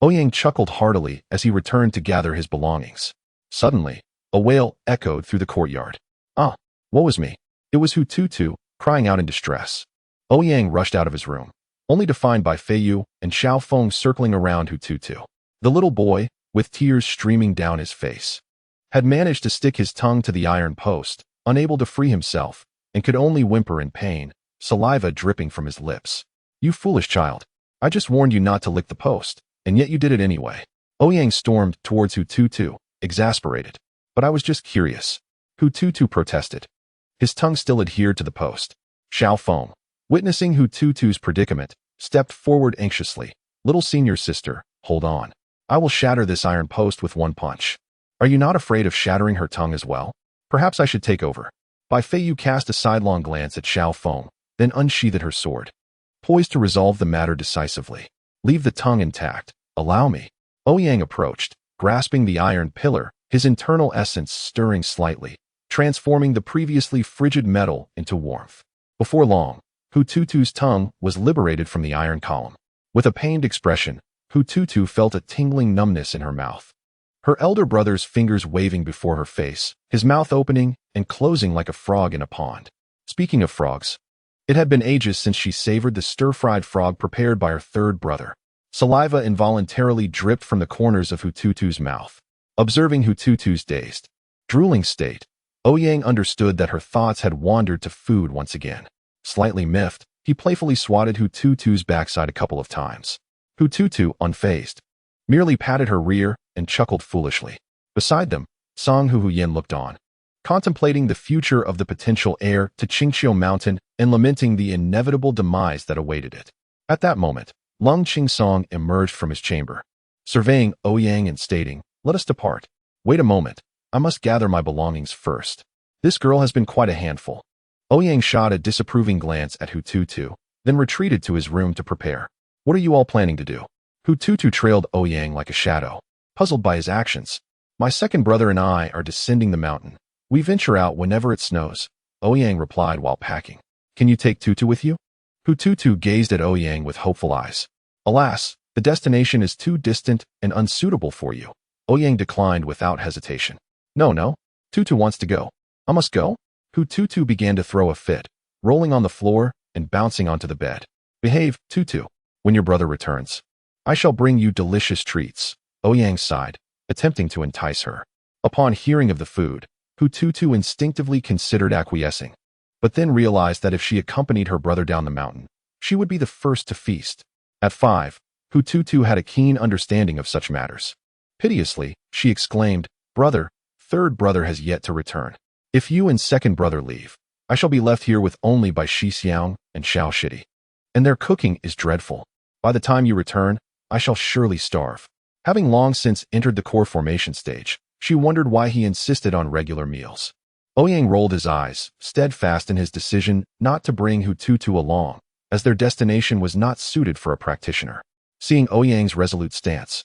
Ouyang chuckled heartily as he returned to gather his belongings. Suddenly, a wail echoed through the courtyard. "Ah, woe is me!" It was Hututu, crying out in distress. Ouyang rushed out of his room, only to find Bai Feiyu and Xiao Feng circling around Hututu. The little boy, with tears streaming down his face, had managed to stick his tongue to the iron post, unable to free himself, and could only whimper in pain, saliva dripping from his lips. You foolish child. I just warned you not to lick the post, and yet you did it anyway. Ouyang stormed towards Hututu, exasperated. But I was just curious. Hututu protested. His tongue still adhered to the post. Xiao Feng, witnessing Hututu's predicament, stepped forward anxiously. Little senior sister, hold on. I will shatter this iron post with one punch. Are you not afraid of shattering her tongue as well? Perhaps I should take over. Bai Feiyu cast a sidelong glance at Xiao Feng, then unsheathed her sword. Poised to resolve the matter decisively. Leave the tongue intact. Allow me. Ouyang approached, grasping the iron pillar, his internal essence stirring slightly, transforming the previously frigid metal into warmth. Before long, Hututu's tongue was liberated from the iron column. With a pained expression, Hututu felt a tingling numbness in her mouth. Her elder brother's fingers waving before her face, his mouth opening and closing like a frog in a pond. Speaking of frogs, it had been ages since she savored the stir-fried frog prepared by her third brother. Saliva involuntarily dripped from the corners of Hututu's mouth. Observing Hututu's dazed, drooling state, Ouyang understood that her thoughts had wandered to food once again. Slightly miffed, he playfully swatted Hututu's backside a couple of times. Hututu, unfazed, merely patted her rear and chuckled foolishly. Beside them, Song Huhuyen looked on, contemplating the future of the potential heir to Qingqiu Mountain and lamenting the inevitable demise that awaited it. At that moment, Lung Qingsong emerged from his chamber, surveying Ouyang and stating, "Let us depart." "Wait a moment. I must gather my belongings first. This girl has been quite a handful." Ouyang shot a disapproving glance at Hututu, then retreated to his room to prepare. "What are you all planning to do?" Hututu trailed Ouyang like a shadow, puzzled by his actions. "My second brother and I are descending the mountain. We venture out whenever it snows," Ouyang replied while packing. "Can you take Tutu with you?" Hututu gazed at Ouyang with hopeful eyes. "Alas, the destination is too distant and unsuitable for you." Ouyang declined without hesitation. No, Tutu wants to go. I must go?" Hututu began to throw a fit, rolling on the floor and bouncing onto the bed. "Behave, Tutu. When your brother returns, I shall bring you delicious treats." Ouyang sighed, attempting to entice her. Upon hearing of the food, Hututu instinctively considered acquiescing, but then realized that if she accompanied her brother down the mountain, she would be the first to feast. At 5, Hututu had a keen understanding of such matters. Piteously, she exclaimed, "Brother, third brother has yet to return. If you and second brother leave, I shall be left here with only Bai Shixiang and Xiao Shidi. And their cooking is dreadful. By the time you return, I shall surely starve." Having long since entered the core formation stage, she wondered why he insisted on regular meals. Ouyang rolled his eyes, steadfast in his decision not to bring Hututu along, as their destination was not suited for a practitioner. Seeing Ouyang's resolute stance,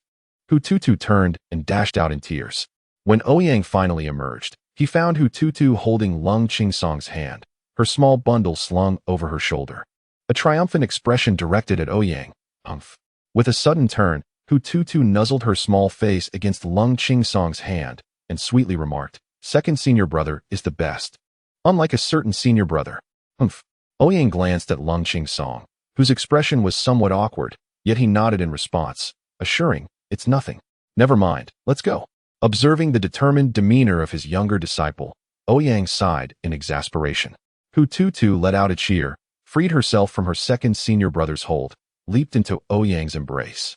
Hututu turned and dashed out in tears. When Ouyang finally emerged, he found Hututu holding Lung Qingsong's hand, her small bundle slung over her shoulder. A triumphant expression directed at Ouyang. "Umph." With a sudden turn, Hututu nuzzled her small face against Lung Qingsong's hand and sweetly remarked, "Second senior brother is the best. Unlike a certain senior brother." "Humph." Ouyang glanced at Lung Qingsong, whose expression was somewhat awkward, yet he nodded in response, assuring, "It's nothing. Never mind, let's go." Observing the determined demeanor of his younger disciple, Ouyang sighed in exasperation. Hututu let out a cheer, freed herself from her second senior brother's hold, leaped into Ouyang's embrace,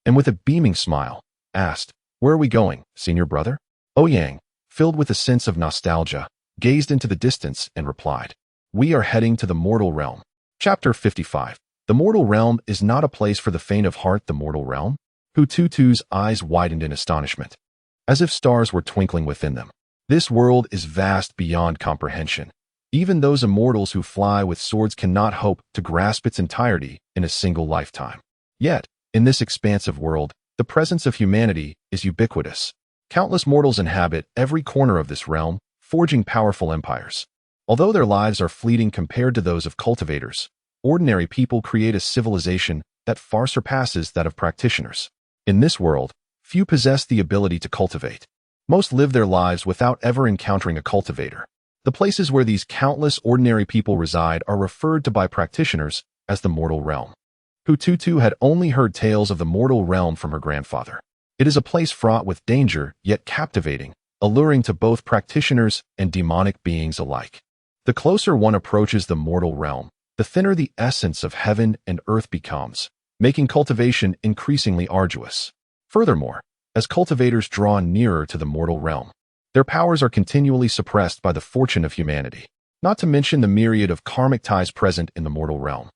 and with a beaming smile, asked, "Where are we going, senior brother?" Ouyang, filled with a sense of nostalgia, gazed into the distance and replied, "We are heading to the mortal realm." Chapter 55. The mortal realm is not a place for the faint of heart. The mortal realm? Hututu's eyes widened in astonishment, as if stars were twinkling within them. This world is vast beyond comprehension. Even those immortals who fly with swords cannot hope to grasp its entirety in a single lifetime. Yet, in this expansive world, the presence of humanity is ubiquitous. Countless mortals inhabit every corner of this realm, forging powerful empires. Although their lives are fleeting compared to those of cultivators, ordinary people create a civilization that far surpasses that of practitioners. In this world, few possess the ability to cultivate. Most live their lives without ever encountering a cultivator. The places where these countless ordinary people reside are referred to by practitioners as the mortal realm. Hututu had only heard tales of the mortal realm from her grandfather. It is a place fraught with danger, yet captivating, alluring to both practitioners and demonic beings alike. The closer one approaches the mortal realm, the thinner the essence of heaven and earth becomes, making cultivation increasingly arduous. Furthermore, as cultivators draw nearer to the mortal realm, their powers are continually suppressed by the fortune of humanity, not to mention the myriad of karmic ties present in the mortal realm.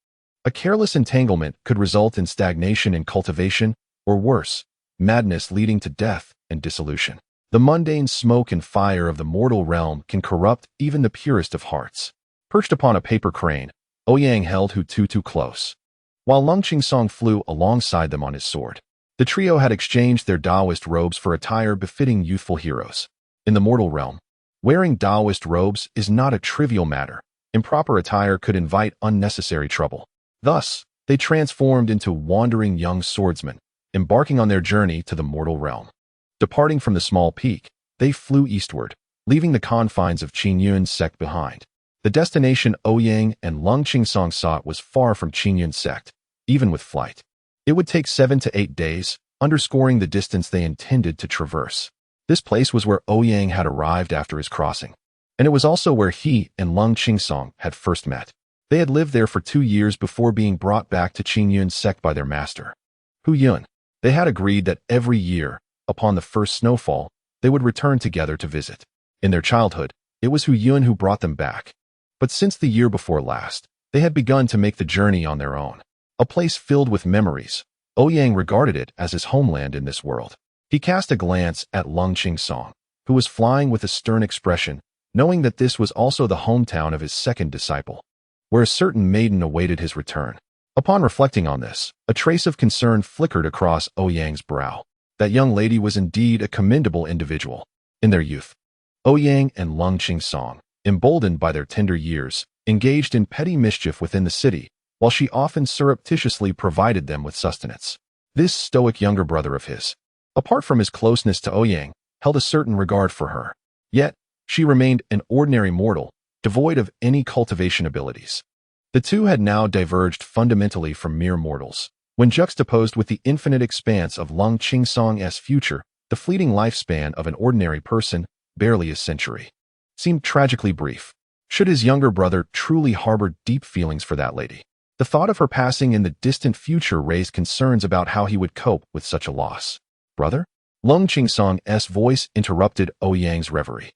A careless entanglement could result in stagnation in cultivation, or worse, madness leading to death and dissolution. The mundane smoke and fire of the mortal realm can corrupt even the purest of hearts. Perched upon a paper crane, Ouyang held Hututu close, while Lung Qingsong flew alongside them on his sword. The trio had exchanged their Taoist robes for attire befitting youthful heroes. In the mortal realm, wearing Taoist robes is not a trivial matter. Improper attire could invite unnecessary trouble. Thus, they transformed into wandering young swordsmen, embarking on their journey to the mortal realm. Departing from the small peak, they flew eastward, leaving the confines of Qingyun's sect behind. The destination Ouyang and Lung Qingsong sought was far from Qingyun's sect, even with flight. It would take 7 to 8 days, underscoring the distance they intended to traverse. This place was where Ouyang had arrived after his crossing, and it was also where he and Lung Qingsong had first met. They had lived there for 2 years before being brought back to Qingyun's sect by their master, Hu Yun. They had agreed that every year, upon the first snowfall, they would return together to visit. In their childhood, it was Hu Yun who brought them back. But since the year before last, they had begun to make the journey on their own. A place filled with memories, Ouyang regarded it as his homeland in this world. He cast a glance at Lung Qingsong, who was flying with a stern expression, knowing that this was also the hometown of his second disciple, where a certain maiden awaited his return. Upon reflecting on this, a trace of concern flickered across Ouyang's brow. That young lady was indeed a commendable individual. In their youth, Ouyang and Lung Qingsong, emboldened by their tender years, engaged in petty mischief within the city, while she often surreptitiously provided them with sustenance. This stoic younger brother of his, apart from his closeness to Ouyang, held a certain regard for her. Yet, she remained an ordinary mortal, devoid of any cultivation abilities. The two had now diverged fundamentally from mere mortals. When juxtaposed with the infinite expanse of Lung Qingsong's future, the fleeting lifespan of an ordinary person, barely a century, seemed tragically brief. Should his younger brother truly harbor deep feelings for that lady? The thought of her passing in the distant future raised concerns about how he would cope with such a loss. Brother? Lung Qingsong's voice interrupted Ouyang's reverie.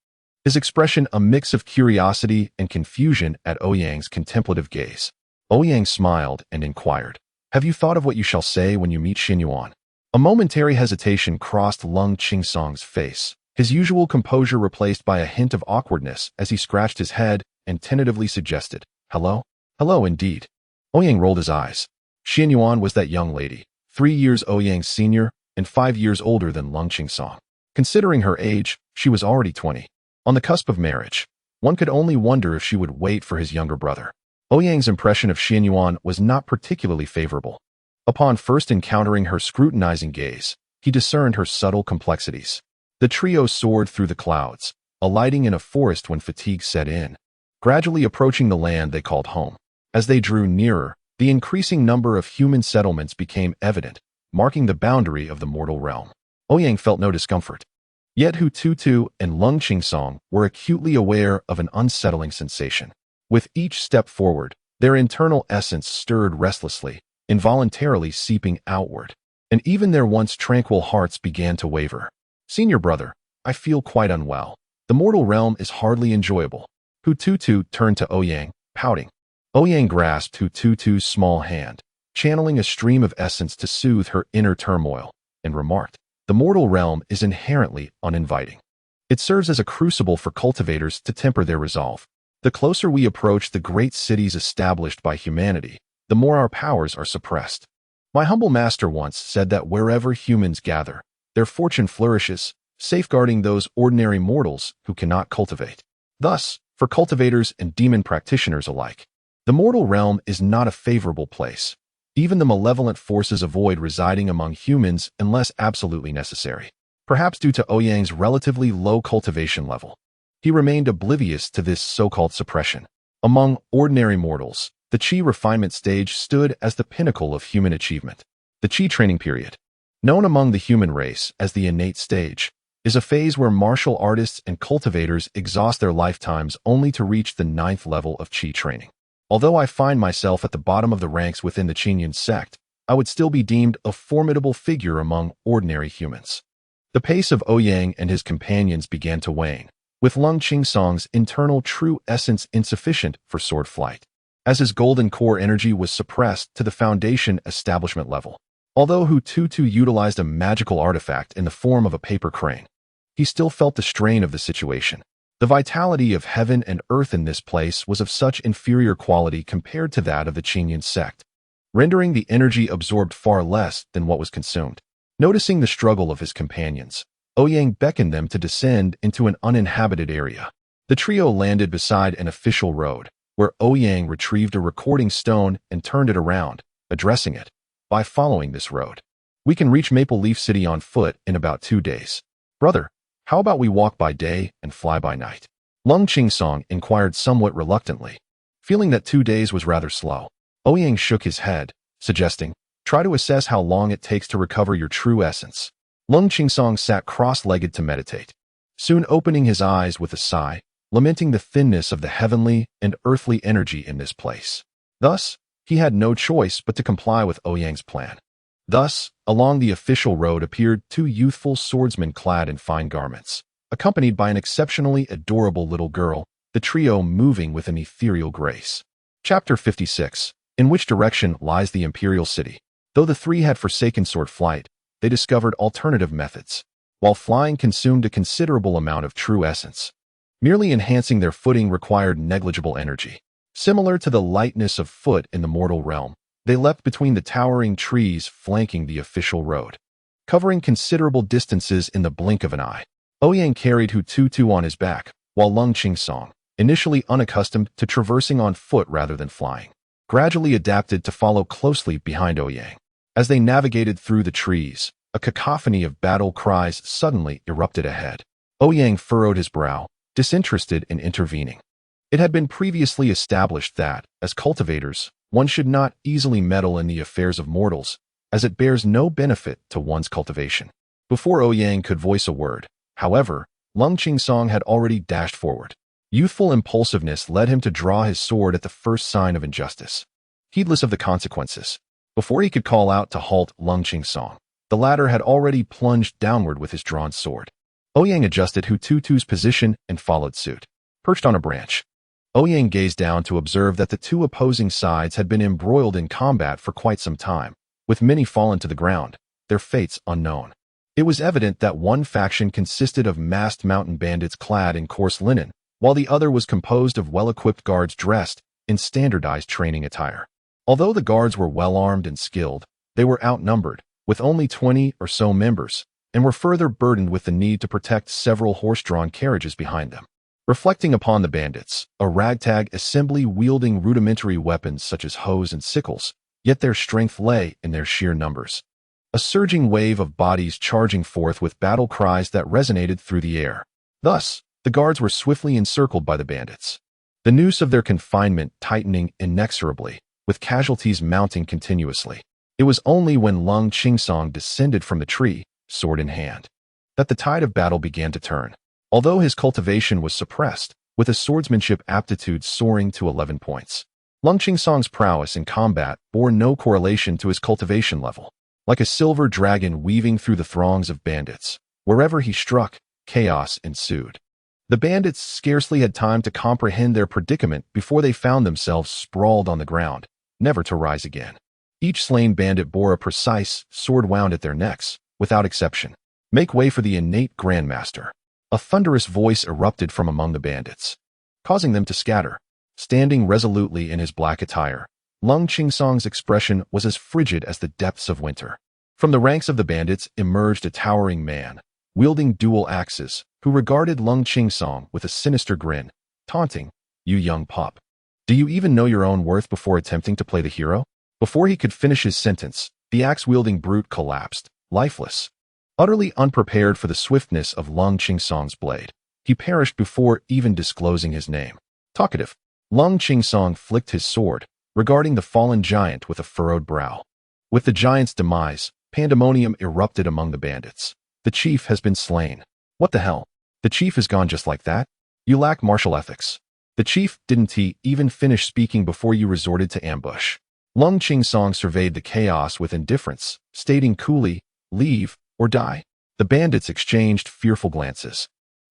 His expression a mix of curiosity and confusion at Ouyang's contemplative gaze. Ouyang smiled and inquired, "Have you thought of what you shall say when you meet Xinyuan?" A momentary hesitation crossed Lung Qingsong's face, his usual composure replaced by a hint of awkwardness as he scratched his head and tentatively suggested, "Hello?" "Hello indeed." Ouyang rolled his eyes. Xinyuan was that young lady, 3 years Ouyang's senior and 5 years older than Lung Qingsong. Considering her age, she was already 20. On the cusp of marriage, one could only wonder if she would wait for his younger brother. Ouyang's impression of Xinyuan was not particularly favorable. Upon first encountering her scrutinizing gaze, he discerned her subtle complexities. The trio soared through the clouds, alighting in a forest when fatigue set in, gradually approaching the land they called home. As they drew nearer, the increasing number of human settlements became evident, marking the boundary of the mortal realm. Ouyang felt no discomfort. Yet Hututu and Lung Qingsong were acutely aware of an unsettling sensation. With each step forward, their internal essence stirred restlessly, involuntarily seeping outward, and even their once tranquil hearts began to waver. "Senior brother, I feel quite unwell. The mortal realm is hardly enjoyable." Hututu turned to Ouyang, pouting. Ouyang grasped Hututu's small hand, channeling a stream of essence to soothe her inner turmoil, and remarked, "The mortal realm is inherently uninviting. It serves as a crucible for cultivators to temper their resolve. The closer we approach the great cities established by humanity, the more our powers are suppressed. My humble master once said that wherever humans gather, their fortune flourishes, safeguarding those ordinary mortals who cannot cultivate. Thus, for cultivators and demon practitioners alike, the mortal realm is not a favorable place. Even the malevolent forces avoid residing among humans unless absolutely necessary." Perhaps due to Ouyang's relatively low cultivation level, he remained oblivious to this so-called suppression. Among ordinary mortals, the Qi refinement stage stood as the pinnacle of human achievement. The Qi training period, known among the human race as the innate stage, is a phase where martial artists and cultivators exhaust their lifetimes only to reach the 9th level of Qi training. Although I find myself at the bottom of the ranks within the Qingyun sect, I would still be deemed a formidable figure among ordinary humans. The pace of Ouyang and his companions began to wane, with Lung Qingsong's internal true essence insufficient for sword flight, as his golden core energy was suppressed to the foundation establishment level. Although Hu Tutu utilized a magical artifact in the form of a paper crane, he still felt the strain of the situation. The vitality of heaven and earth in this place was of such inferior quality compared to that of the Qingyun sect, rendering the energy absorbed far less than what was consumed. Noticing the struggle of his companions, Ouyang beckoned them to descend into an uninhabited area. The trio landed beside an official road, where Ouyang retrieved a recording stone and turned it around, addressing it. By following this road, we can reach Maple Leaf City on foot in about 2 days. Brother, how about we walk by day and fly by night? Lung Qingsong inquired somewhat reluctantly. Feeling that 2 days was rather slow, Ouyang shook his head, suggesting, try to assess how long it takes to recover your true essence. Lung Qingsong sat cross-legged to meditate, soon opening his eyes with a sigh, lamenting the thinness of the heavenly and earthly energy in this place. Thus, he had no choice but to comply with Ouyang's plan. Thus, along the official road appeared 2 youthful swordsmen clad in fine garments, accompanied by an exceptionally adorable little girl, the trio moving with an ethereal grace. Chapter 56. In which direction lies the Imperial City? Though the 3 had forsaken sword flight, they discovered alternative methods. While flying consumed a considerable amount of true essence, merely enhancing their footing required negligible energy. Similar to the lightness of foot in the mortal realm, they leapt between the towering trees flanking the official road, covering considerable distances in the blink of an eye. Ouyang carried Hu Tutu on his back, while Lung Qingsong, initially unaccustomed to traversing on foot rather than flying, gradually adapted to follow closely behind Ouyang. As they navigated through the trees, a cacophony of battle cries suddenly erupted ahead. Ouyang furrowed his brow, disinterested in intervening. It had been previously established that, as cultivators, one should not easily meddle in the affairs of mortals, as it bears no benefit to one's cultivation. Before Ouyang could voice a word, however, Lung Qingsong had already dashed forward. Youthful impulsiveness led him to draw his sword at the first sign of injustice, heedless of the consequences. Before he could call out to halt Lung Qingsong, the latter had already plunged downward with his drawn sword. Ouyang adjusted Hu Tutu's position and followed suit. Perched on a branch, Ouyang gazed down to observe that the 2 opposing sides had been embroiled in combat for quite some time, with many fallen to the ground, their fates unknown. It was evident that one faction consisted of masked mountain bandits clad in coarse linen, while the other was composed of well-equipped guards dressed in standardized training attire. Although the guards were well-armed and skilled, they were outnumbered, with only 20 or so members, and were further burdened with the need to protect several horse-drawn carriages behind them. Reflecting upon the bandits, a ragtag assembly wielding rudimentary weapons such as hoes and sickles, yet their strength lay in their sheer numbers. A surging wave of bodies charging forth with battle cries that resonated through the air. Thus, the guards were swiftly encircled by the bandits, the noose of their confinement tightening inexorably, with casualties mounting continuously. It was only when Lung Qingsong descended from the tree, sword in hand, that the tide of battle began to turn. Although his cultivation was suppressed, with his swordsmanship aptitude soaring to 11 points, Lung Qingsong's prowess in combat bore no correlation to his cultivation level. Like a silver dragon weaving through the throngs of bandits, wherever he struck, chaos ensued. The bandits scarcely had time to comprehend their predicament before they found themselves sprawled on the ground, never to rise again. Each slain bandit bore a precise sword wound at their necks, without exception. Make way for the innate Grandmaster. A thunderous voice erupted from among the bandits, causing them to scatter. Standing resolutely in his black attire, Lung Qingsong's expression was as frigid as the depths of winter. From the ranks of the bandits emerged a towering man, wielding dual axes, who regarded Lung Qingsong with a sinister grin, taunting, "You young pup. Do you even know your own worth before attempting to play the hero?" Before he could finish his sentence, the axe-wielding brute collapsed, lifeless. Utterly unprepared for the swiftness of Lung Qingsong's blade, he perished before even disclosing his name. Talkative, Lung Qingsong flicked his sword, regarding the fallen giant with a furrowed brow. With the giant's demise, pandemonium erupted among the bandits. The chief has been slain. What the hell? The chief is gone just like that? You lack martial ethics. The chief didn't even finish speaking before you resorted to ambush. Lung Qingsong surveyed the chaos with indifference, stating coolly, "Leave or die." The bandits exchanged fearful glances,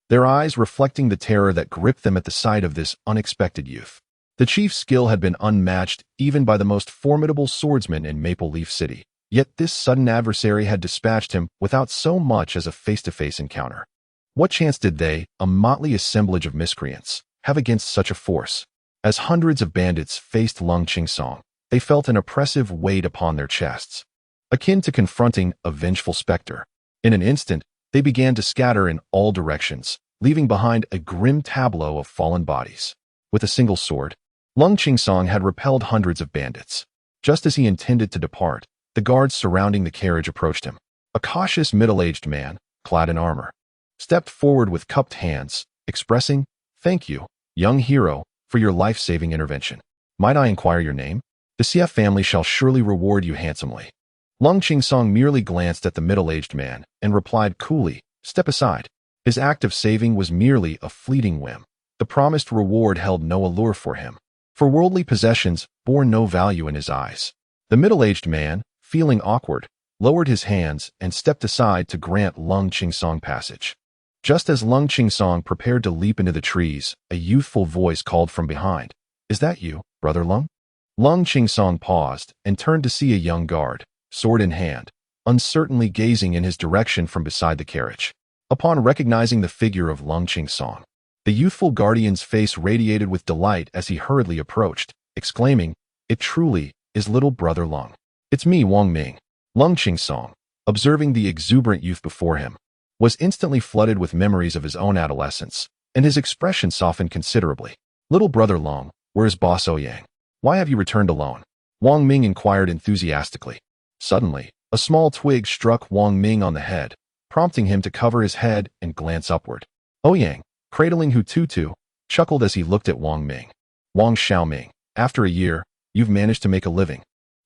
their eyes reflecting the terror that gripped them at the sight of this unexpected youth. The chief's skill had been unmatched even by the most formidable swordsman in Maple Leaf City, yet this sudden adversary had dispatched him without so much as a face-to-face encounter. What chance did they, a motley assemblage of miscreants, have against such a force? As hundreds of bandits faced Lung Qingsong, they felt an oppressive weight upon their chests, akin to confronting a vengeful specter. In an instant, they began to scatter in all directions, leaving behind a grim tableau of fallen bodies. With a single sword, Lung Qingsong had repelled hundreds of bandits. Just as he intended to depart, the guards surrounding the carriage approached him. A cautious middle-aged man, clad in armor, stepped forward with cupped hands, expressing, "Thank you, young hero, for your life-saving intervention. Might I inquire your name? The Xie family shall surely reward you handsomely." Lung Qingsong merely glanced at the middle-aged man and replied coolly, "Step aside." His act of saving was merely a fleeting whim. The promised reward held no allure for him, for worldly possessions bore no value in his eyes. The middle-aged man, feeling awkward, lowered his hands and stepped aside to grant Lung Qingsong passage. Just as Lung Qingsong prepared to leap into the trees, a youthful voice called from behind, "Is that you, Brother Lung?" Lung Qingsong paused and turned to see a young guard, sword in hand, uncertainly gazing in his direction from beside the carriage. Upon recognizing the figure of Lung Qingsong, the youthful guardian's face radiated with delight as he hurriedly approached, exclaiming, "It truly is little Brother Lung. It's me, Wang Ming." Lung Qingsong, observing the exuberant youth before him, was instantly flooded with memories of his own adolescence, and his expression softened considerably. "Little Brother Lung, where is Boss Ouyang? Why have you returned alone?" Wang Ming inquired enthusiastically. Suddenly, a small twig struck Wang Ming on the head, prompting him to cover his head and glance upward. Ouyang, cradling Hututu, chuckled as he looked at Wang Ming. "Wang Xiaoming, after a year, you've managed to make a living."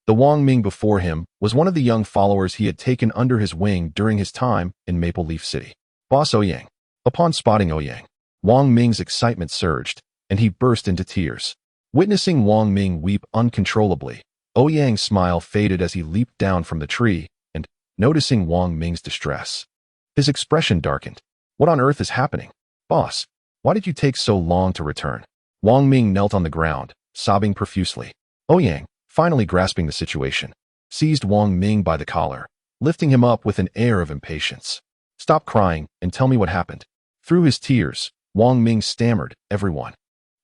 The Wang Ming before him was one of the young followers he had taken under his wing during his time in Maple Leaf City. "Boss Ouyang." Upon spotting Ouyang, Wang Ming's excitement surged, and he burst into tears. Witnessing Wang Ming weep uncontrollably, Ouyang's smile faded as he leaped down from the tree, and, noticing Wang Ming's distress, his expression darkened. "What on earth is happening? Boss, why did you take so long to return?" Wang Ming knelt on the ground, sobbing profusely. Ouyang, finally grasping the situation, seized Wang Ming by the collar, lifting him up with an air of impatience. "Stop crying and tell me what happened." Through his tears, Wang Ming stammered, "Everyone.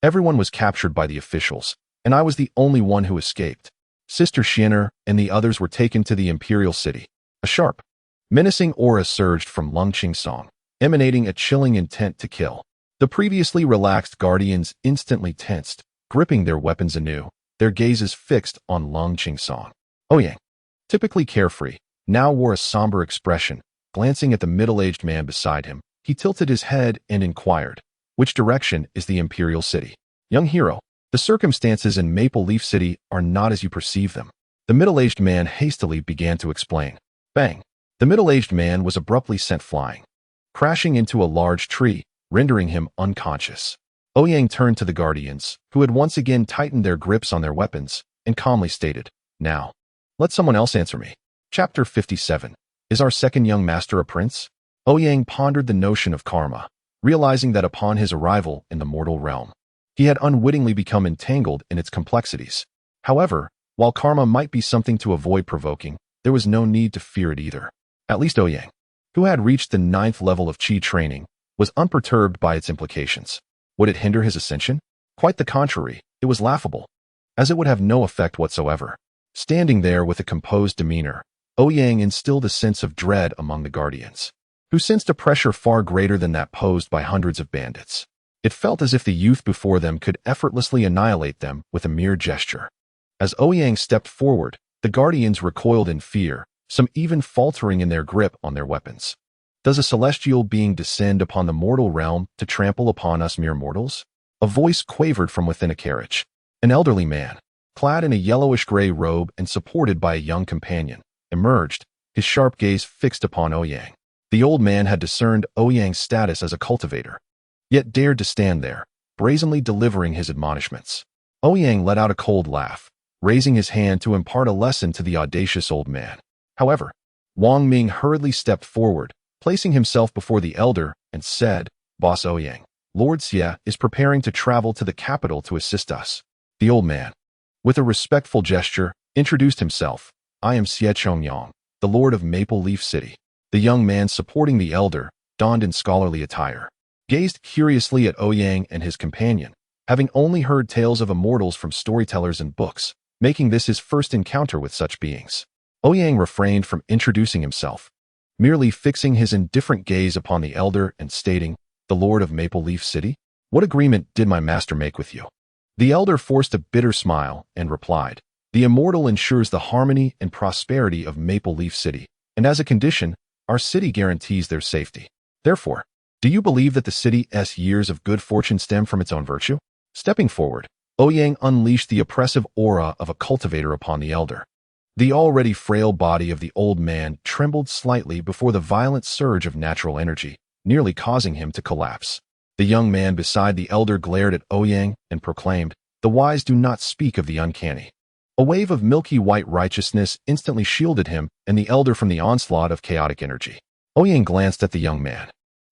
Everyone was captured by the officials, and I was the only one who escaped. Sister Xiener and the others were taken to the Imperial City." A sharp, menacing aura surged from Lung Qingsong, emanating a chilling intent to kill. The previously relaxed guardians instantly tensed, gripping their weapons anew, their gazes fixed on Lung Qingsong. Ouyang, typically carefree, now wore a somber expression. Glancing at the middle-aged man beside him, he tilted his head and inquired, "Which direction is the Imperial City?" "Young hero, the circumstances in Maple Leaf City are not as you perceive them." The middle-aged man hastily began to explain. Bang! The middle-aged man was abruptly sent flying, crashing into a large tree, rendering him unconscious. Ouyang turned to the guardians, who had once again tightened their grips on their weapons, and calmly stated, "Now, let someone else answer me." Chapter 57. Is our second young master a prince? Ouyang pondered the notion of karma, realizing that upon his arrival in the mortal realm, he had unwittingly become entangled in its complexities. However, while karma might be something to avoid provoking, there was no need to fear it either. At least Ouyang, who had reached the 9th level of Qi training, was unperturbed by its implications. Would it hinder his ascension? Quite the contrary, it was laughable, as it would have no effect whatsoever. Standing there with a composed demeanor, Ouyang instilled a sense of dread among the guardians, who sensed a pressure far greater than that posed by hundreds of bandits. It felt as if the youth before them could effortlessly annihilate them with a mere gesture. As Ouyang stepped forward, the guardians recoiled in fear, some even faltering in their grip on their weapons. Does a celestial being descend upon the mortal realm to trample upon us mere mortals? A voice quavered from within a carriage. An elderly man, clad in a yellowish-gray robe and supported by a young companion, emerged, his sharp gaze fixed upon Ouyang. The old man had discerned Ouyang's status as a cultivator, yet dared to stand there, brazenly delivering his admonishments. Ouyang let out a cold laugh, raising his hand to impart a lesson to the audacious old man. However, Wang Ming hurriedly stepped forward, placing himself before the elder, and said, "Boss Ouyang, Lord Xie is preparing to travel to the capital to assist us." The old man, with a respectful gesture, introduced himself. "I am Xie Chongyang, the Lord of Maple Leaf City." The young man supporting the elder, donned in scholarly attire, gazed curiously at Ouyang and his companion, having only heard tales of immortals from storytellers and books, making this his first encounter with such beings. Ouyang refrained from introducing himself, merely fixing his indifferent gaze upon the elder and stating, "The Lord of Maple Leaf City? What agreement did my master make with you?" The elder forced a bitter smile and replied, "The Immortal ensures the harmony and prosperity of Maple Leaf City, and as a condition, our city guarantees their safety. Therefore, do you believe that the city's years of good fortune stem from its own virtue?" Stepping forward, Ouyang unleashed the oppressive aura of a cultivator upon the elder. The already frail body of the old man trembled slightly before the violent surge of natural energy, nearly causing him to collapse. The young man beside the elder glared at Ouyang and proclaimed, "The wise do not speak of the uncanny." A wave of milky white righteousness instantly shielded him and the elder from the onslaught of chaotic energy. Ouyang glanced at the young man,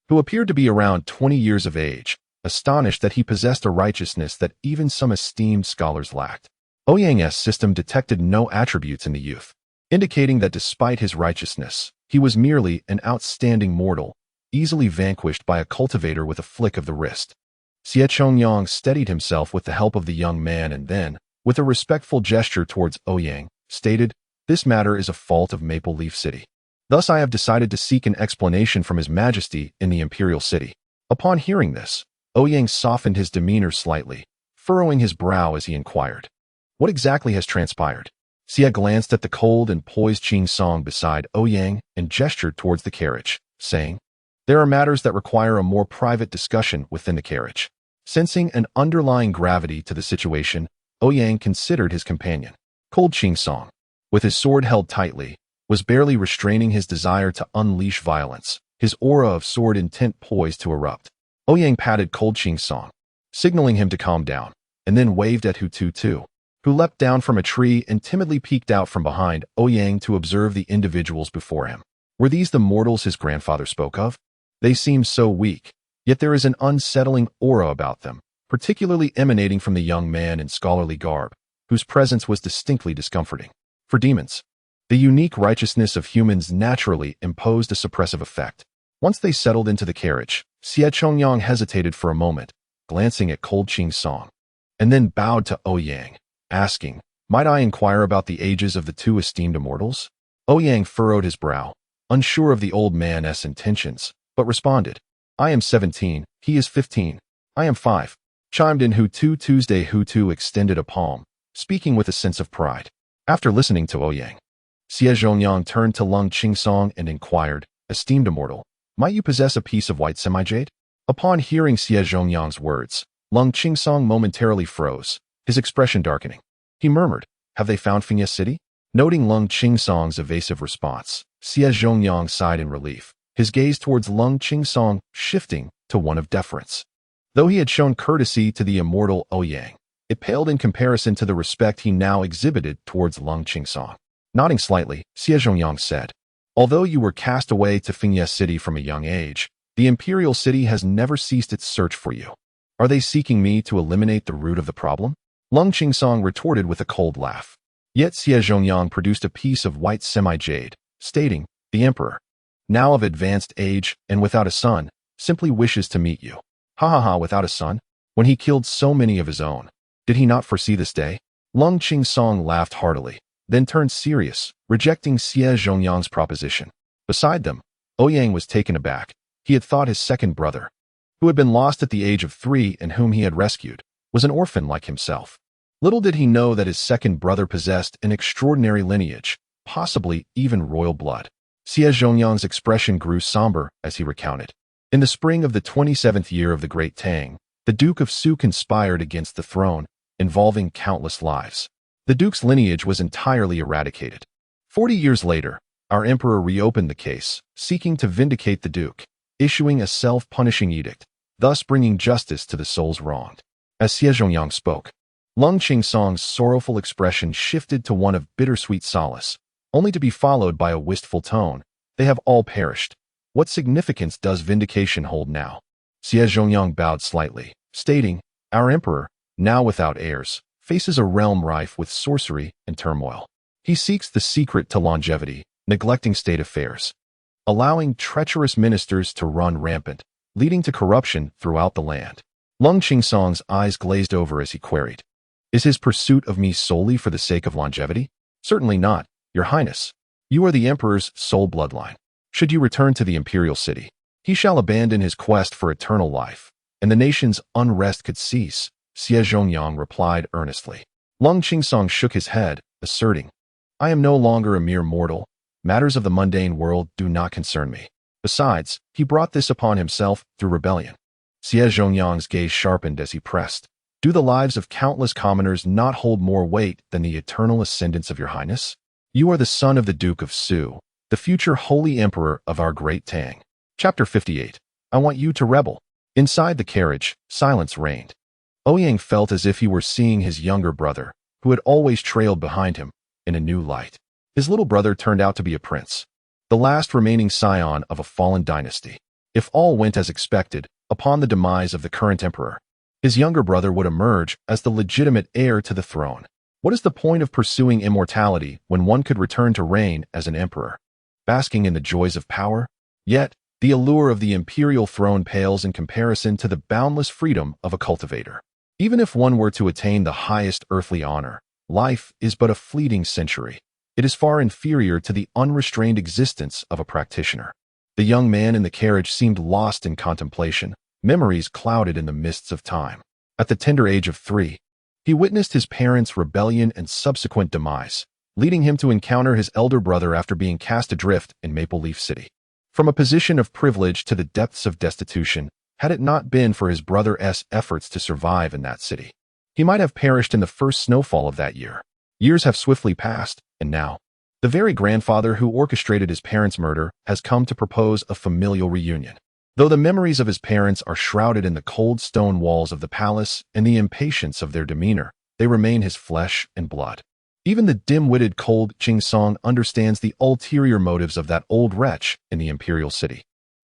who appeared to be around 20 years of age, astonished that he possessed a righteousness that even some esteemed scholars lacked. Ouyang's system detected no attributes in the youth, indicating that despite his righteousness, he was merely an outstanding mortal, easily vanquished by a cultivator with a flick of the wrist. Xie Chongyang steadied himself with the help of the young man and then, with a respectful gesture towards Ouyang, stated, "This matter is a fault of Maple Leaf City. Thus I have decided to seek an explanation from His Majesty in the Imperial City." Upon hearing this, Ouyang softened his demeanor slightly, furrowing his brow as he inquired, "What exactly has transpired?" Xie glanced at the cold and poised Qing Song beside Ouyang and gestured towards the carriage, saying, "There are matters that require a more private discussion within the carriage." Sensing an underlying gravity to the situation, Ouyang considered his companion. Cold Qing Song, with his sword held tightly, was barely restraining his desire to unleash violence, his aura of sword intent poised to erupt. Ouyang patted Cold Qing Song, signaling him to calm down, and then waved at Hutu, who leapt down from a tree and timidly peeked out from behind Ouyang to observe the individuals before him. Were these the mortals his grandfather spoke of? They seemed so weak, yet there is an unsettling aura about them, particularly emanating from the young man in scholarly garb, whose presence was distinctly discomforting. For demons, the unique righteousness of humans naturally imposed a suppressive effect. Once they settled into the carriage, Xie Chongyang hesitated for a moment, glancing at Cold Qing Song, and then bowed to Ouyang, asking, "Might I inquire about the ages of the two esteemed immortals?" Ouyang furrowed his brow, unsure of the old man's intentions, but responded, "I am 17, he is 15, I am 5. Chimed in Hutu Tuesday. Hutu extended a palm, speaking with a sense of pride. After listening to Ouyang, Xie Zhongyang turned to Lung Qingsong and inquired, "Esteemed immortal, might you possess a piece of white semi-jade?" Upon hearing Xie Zhongyang's words, Lung Qingsong momentarily froze, his expression darkening. He murmured, "Have they found Fengye City?" Noting Lung Qingsong's evasive response, Xie Zhongyang sighed in relief, his gaze towards Lung Qingsong shifting to one of deference. Though he had shown courtesy to the immortal Ouyang, it paled in comparison to the respect he now exhibited towards Lung Qingsong. Nodding slightly, Xie Zhongyang said, "Although you were cast away to Fengye City from a young age, the Imperial City has never ceased its search for you. Are they seeking me to eliminate the root of the problem?" Lung Qingsong retorted with a cold laugh. Yet Xie Zhongyang produced a piece of white semi-jade, stating, "The Emperor, now of advanced age and without a son, simply wishes to meet you." "Ha ha ha, without a son? When he killed so many of his own, did he not foresee this day?" Lung Qingsong laughed heartily, then turned serious, rejecting Xie Zhongyang's proposition. Beside them, Ouyang was taken aback. He had thought his second brother, who had been lost at the age of 3 and whom he had rescued, was an orphan like himself. Little did he know that his second brother possessed an extraordinary lineage, possibly even royal blood. Xie Zhongyang's expression grew somber as he recounted. In the spring of the 27th year of the Great Tang, the Duke of Su conspired against the throne, involving countless lives. The Duke's lineage was entirely eradicated. 40 years later, our emperor reopened the case, seeking to vindicate the Duke, issuing a self-punishing edict, thus bringing justice to the souls wronged. As Ouyang spoke, Lung Qingsong's sorrowful expression shifted to one of bittersweet solace, only to be followed by a wistful tone. They have all perished. What significance does vindication hold now? Ouyang bowed slightly, stating, Our emperor, now without heirs, faces a realm rife with sorcery and turmoil. He seeks the secret to longevity, neglecting state affairs, allowing treacherous ministers to run rampant, leading to corruption throughout the land. Lung Qingsong's eyes glazed over as he queried, Is his pursuit of me solely for the sake of longevity? Certainly not, Your Highness. You are the emperor's sole bloodline. Should you return to the imperial city, he shall abandon his quest for eternal life, and the nation's unrest could cease, Ouyang replied earnestly. Lung Qingsong shook his head, asserting, I am no longer a mere mortal. Matters of the mundane world do not concern me. Besides, he brought this upon himself through rebellion. Ouyang's gaze sharpened as he pressed, Do the lives of countless commoners not hold more weight than the eternal ascendance of Your Highness? You are the son of the Duke of Su, the future holy emperor of our great Tang. Chapter 58. I want you to rebel. Inside the carriage, silence reigned. Ouyang felt as if he were seeing his younger brother, who had always trailed behind him, in a new light. His little brother turned out to be a prince, the last remaining scion of a fallen dynasty. If all went as expected, upon the demise of the current emperor, his younger brother would emerge as the legitimate heir to the throne. What is the point of pursuing immortality when one could return to reign as an emperor, basking in the joys of power? Yet, the allure of the imperial throne pales in comparison to the boundless freedom of a cultivator. Even if one were to attain the highest earthly honor, life is but a fleeting century. It is far inferior to the unrestrained existence of a practitioner. The young man in the carriage seemed lost in contemplation, memories clouded in the mists of time. At the tender age of 3, he witnessed his parents' rebellion and subsequent demise, leading him to encounter his elder brother after being cast adrift in Maple Leaf City. From a position of privilege to the depths of destitution, had it not been for his brother's efforts to survive in that city, he might have perished in the first snowfall of that year. Years have swiftly passed, and now, the very grandfather who orchestrated his parents' murder has come to propose a familial reunion. Though the memories of his parents are shrouded in the cold stone walls of the palace and the impatience of their demeanor, they remain his flesh and blood. Even the dim-witted cold Qingsong understands the ulterior motives of that old wretch in the imperial city.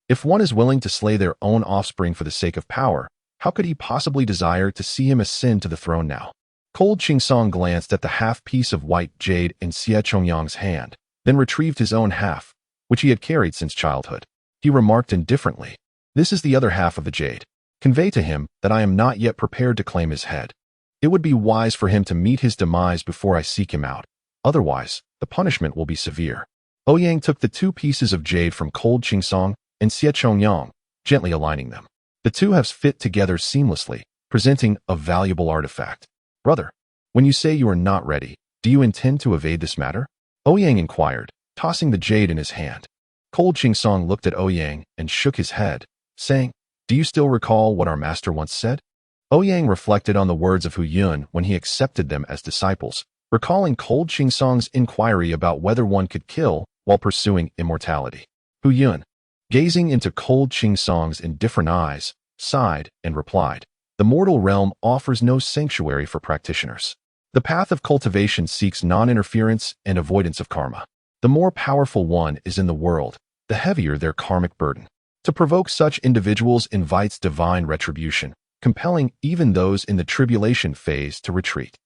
If one is willing to slay their own offspring for the sake of power, how could he possibly desire to see him ascend to the throne now? Cold Qingsong glanced at the half-piece of white jade in Ouyang's hand, then retrieved his own half, which he had carried since childhood. He remarked indifferently, This is the other half of the jade. Convey to him that I am not yet prepared to claim his head. It would be wise for him to meet his demise before I seek him out. Otherwise, the punishment will be severe. Ouyang took the 2 pieces of jade from Cold Qingsong and Ouyang, gently aligning them. The 2 halves fit together seamlessly, presenting a valuable artifact. Brother, when you say you are not ready, do you intend to evade this matter? Ouyang inquired, tossing the jade in his hand. Cold Qingsong looked at Ouyang and shook his head, saying, Do you still recall what our master once said? Ouyang reflected on the words of Ouyang when he accepted them as disciples, recalling Cold Qingsong's inquiry about whether one could kill while pursuing immortality. Ouyang, gazing into Cold Qingsong's indifferent eyes, sighed and replied, The mortal realm offers no sanctuary for practitioners. The path of cultivation seeks non-interference and avoidance of karma. The more powerful one is in the world, the heavier their karmic burden. To provoke such individuals invites divine retribution, compelling even those in the tribulation phase to retreat.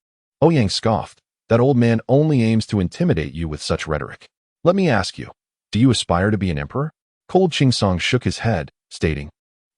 Ouyang scoffed, That old man only aims to intimidate you with such rhetoric. Let me ask you, do you aspire to be an emperor? Cold Qingsong shook his head, stating,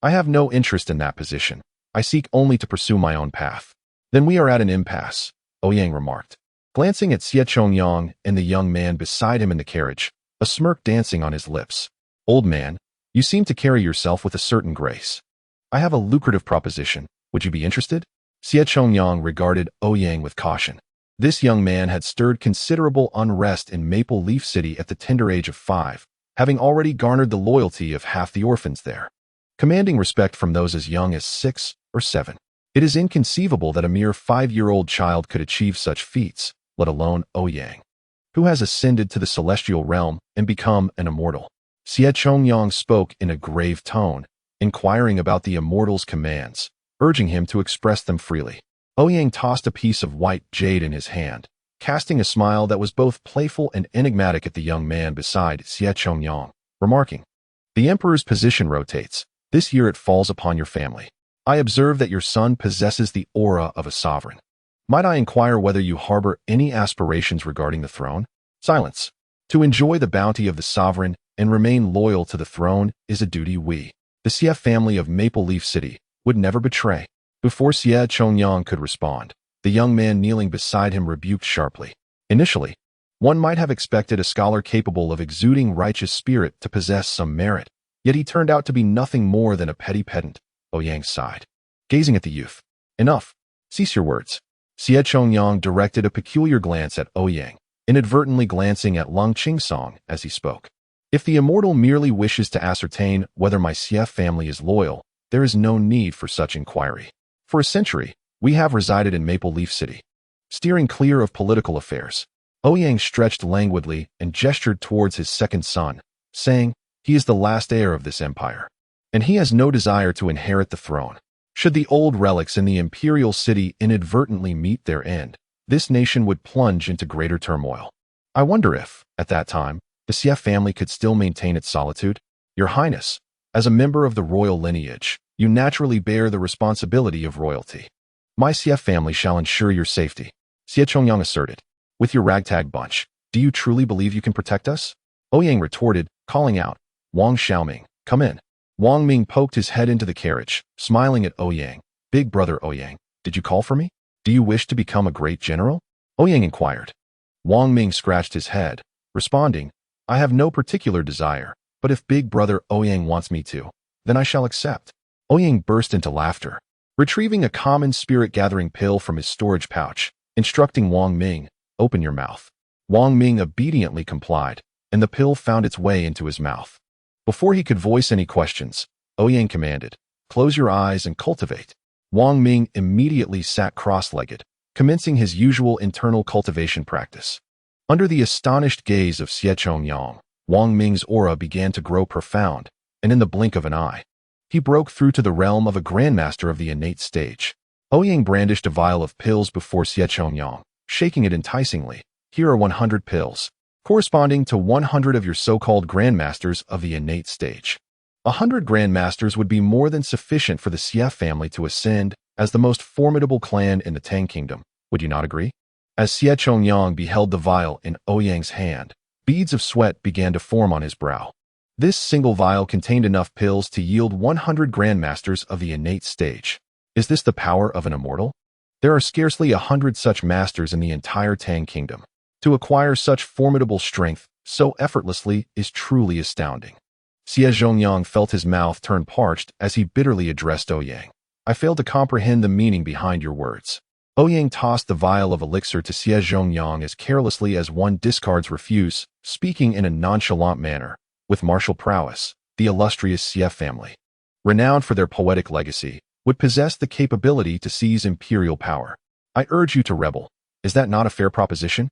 I have no interest in that position. I seek only to pursue my own path. Then we are at an impasse, Ouyang remarked, glancing at Ouyang and the young man beside him in the carriage, a smirk dancing on his lips. Old man, you seem to carry yourself with a certain grace. I have a lucrative proposition. Would you be interested? Ouyang regarded Ouyang with caution. This young man had stirred considerable unrest in Maple Leaf City at the tender age of 5, having already garnered the loyalty of half the orphans there, commanding respect from those as young as 6 or 7. It is inconceivable that a mere 5-year-old child could achieve such feats, let alone Ouyang, who has ascended to the celestial realm and become an immortal. Ouyang spoke in a grave tone, inquiring about the Immortal's commands, urging him to express them freely. Ouyang tossed a piece of white jade in his hand, casting a smile that was both playful and enigmatic at the young man beside Xie Chongyang, remarking, "The Emperor's position rotates. This year it falls upon your family. I observe that your son possesses the aura of a sovereign. Might I inquire whether you harbor any aspirations regarding the throne?" Silence. To enjoy the bounty of the sovereign and remain loyal to the throne is a duty we, the Xie family of Maple Leaf City, would never betray. Before Xie Chongyang could respond, the young man kneeling beside him rebuked sharply. Initially, one might have expected a scholar capable of exuding righteous spirit to possess some merit, yet he turned out to be nothing more than a petty pedant. Ouyang sighed, gazing at the youth. "Enough. Cease your words." Xie Chongyang directed a peculiar glance at Ouyang, inadvertently glancing at Lung Qingsong as he spoke. "If the Immortal merely wishes to ascertain whether my Xie family is loyal, there is no need for such inquiry. For a century, we have resided in Maple Leaf City, steering clear of political affairs." Ouyang stretched languidly and gestured towards his second son, saying, "He is the last heir of this empire, and he has no desire to inherit the throne. Should the old relics in the imperial city inadvertently meet their end, this nation would plunge into greater turmoil. I wonder if, at that time, the Xie family could still maintain its solitude. Your Highness, as a member of the royal lineage, you naturally bear the responsibility of royalty. My Xie family shall ensure your safety," Xie Chongyang asserted. "With your ragtag bunch, do you truly believe you can protect us?" Ouyang retorted, calling out, "Wang Xiaoming, come in." Wang Ming poked his head into the carriage, smiling at Ouyang. "Big brother Ouyang, did you call for me? Do you wish to become a great general?" Ouyang inquired. Wang Ming scratched his head, responding, "I have no particular desire, but if big brother Ouyang wants me to, then I shall accept." Ouyang burst into laughter, retrieving a common spirit-gathering pill from his storage pouch, instructing Wang Ming, "Open your mouth." Wang Ming obediently complied, and the pill found its way into his mouth. Before he could voice any questions, Ouyang commanded, "Close your eyes and cultivate." Wang Ming immediately sat cross-legged, commencing his usual internal cultivation practice. Under the astonished gaze of Xie Chongyang, Wang Ming's aura began to grow profound, and in the blink of an eye, he broke through to the realm of a grandmaster of the innate stage. Ouyang brandished a vial of pills before Xie Chongyang, shaking it enticingly. "Here are 100 pills, corresponding to 100 of your so-called grandmasters of the innate stage. 100 grandmasters would be more than sufficient for the Xie family to ascend as the most formidable clan in the Tang Kingdom. Would you not agree?" As Xie Chongyang beheld the vial in Ouyang's hand, beads of sweat began to form on his brow. This single vial contained enough pills to yield 100 grandmasters of the innate stage. Is this the power of an immortal? There are scarcely 100 such masters in the entire Tang Kingdom. To acquire such formidable strength so effortlessly is truly astounding. Xie Zhongyang felt his mouth turn parched as he bitterly addressed Ouyang. "I fail to comprehend the meaning behind your words." Ouyang tossed the vial of elixir to Xie Zhongyang as carelessly as one discards refuse, speaking in a nonchalant manner. "With martial prowess, the illustrious Xie family, renowned for their poetic legacy, would possess the capability to seize imperial power. I urge you to rebel. Is that not a fair proposition?"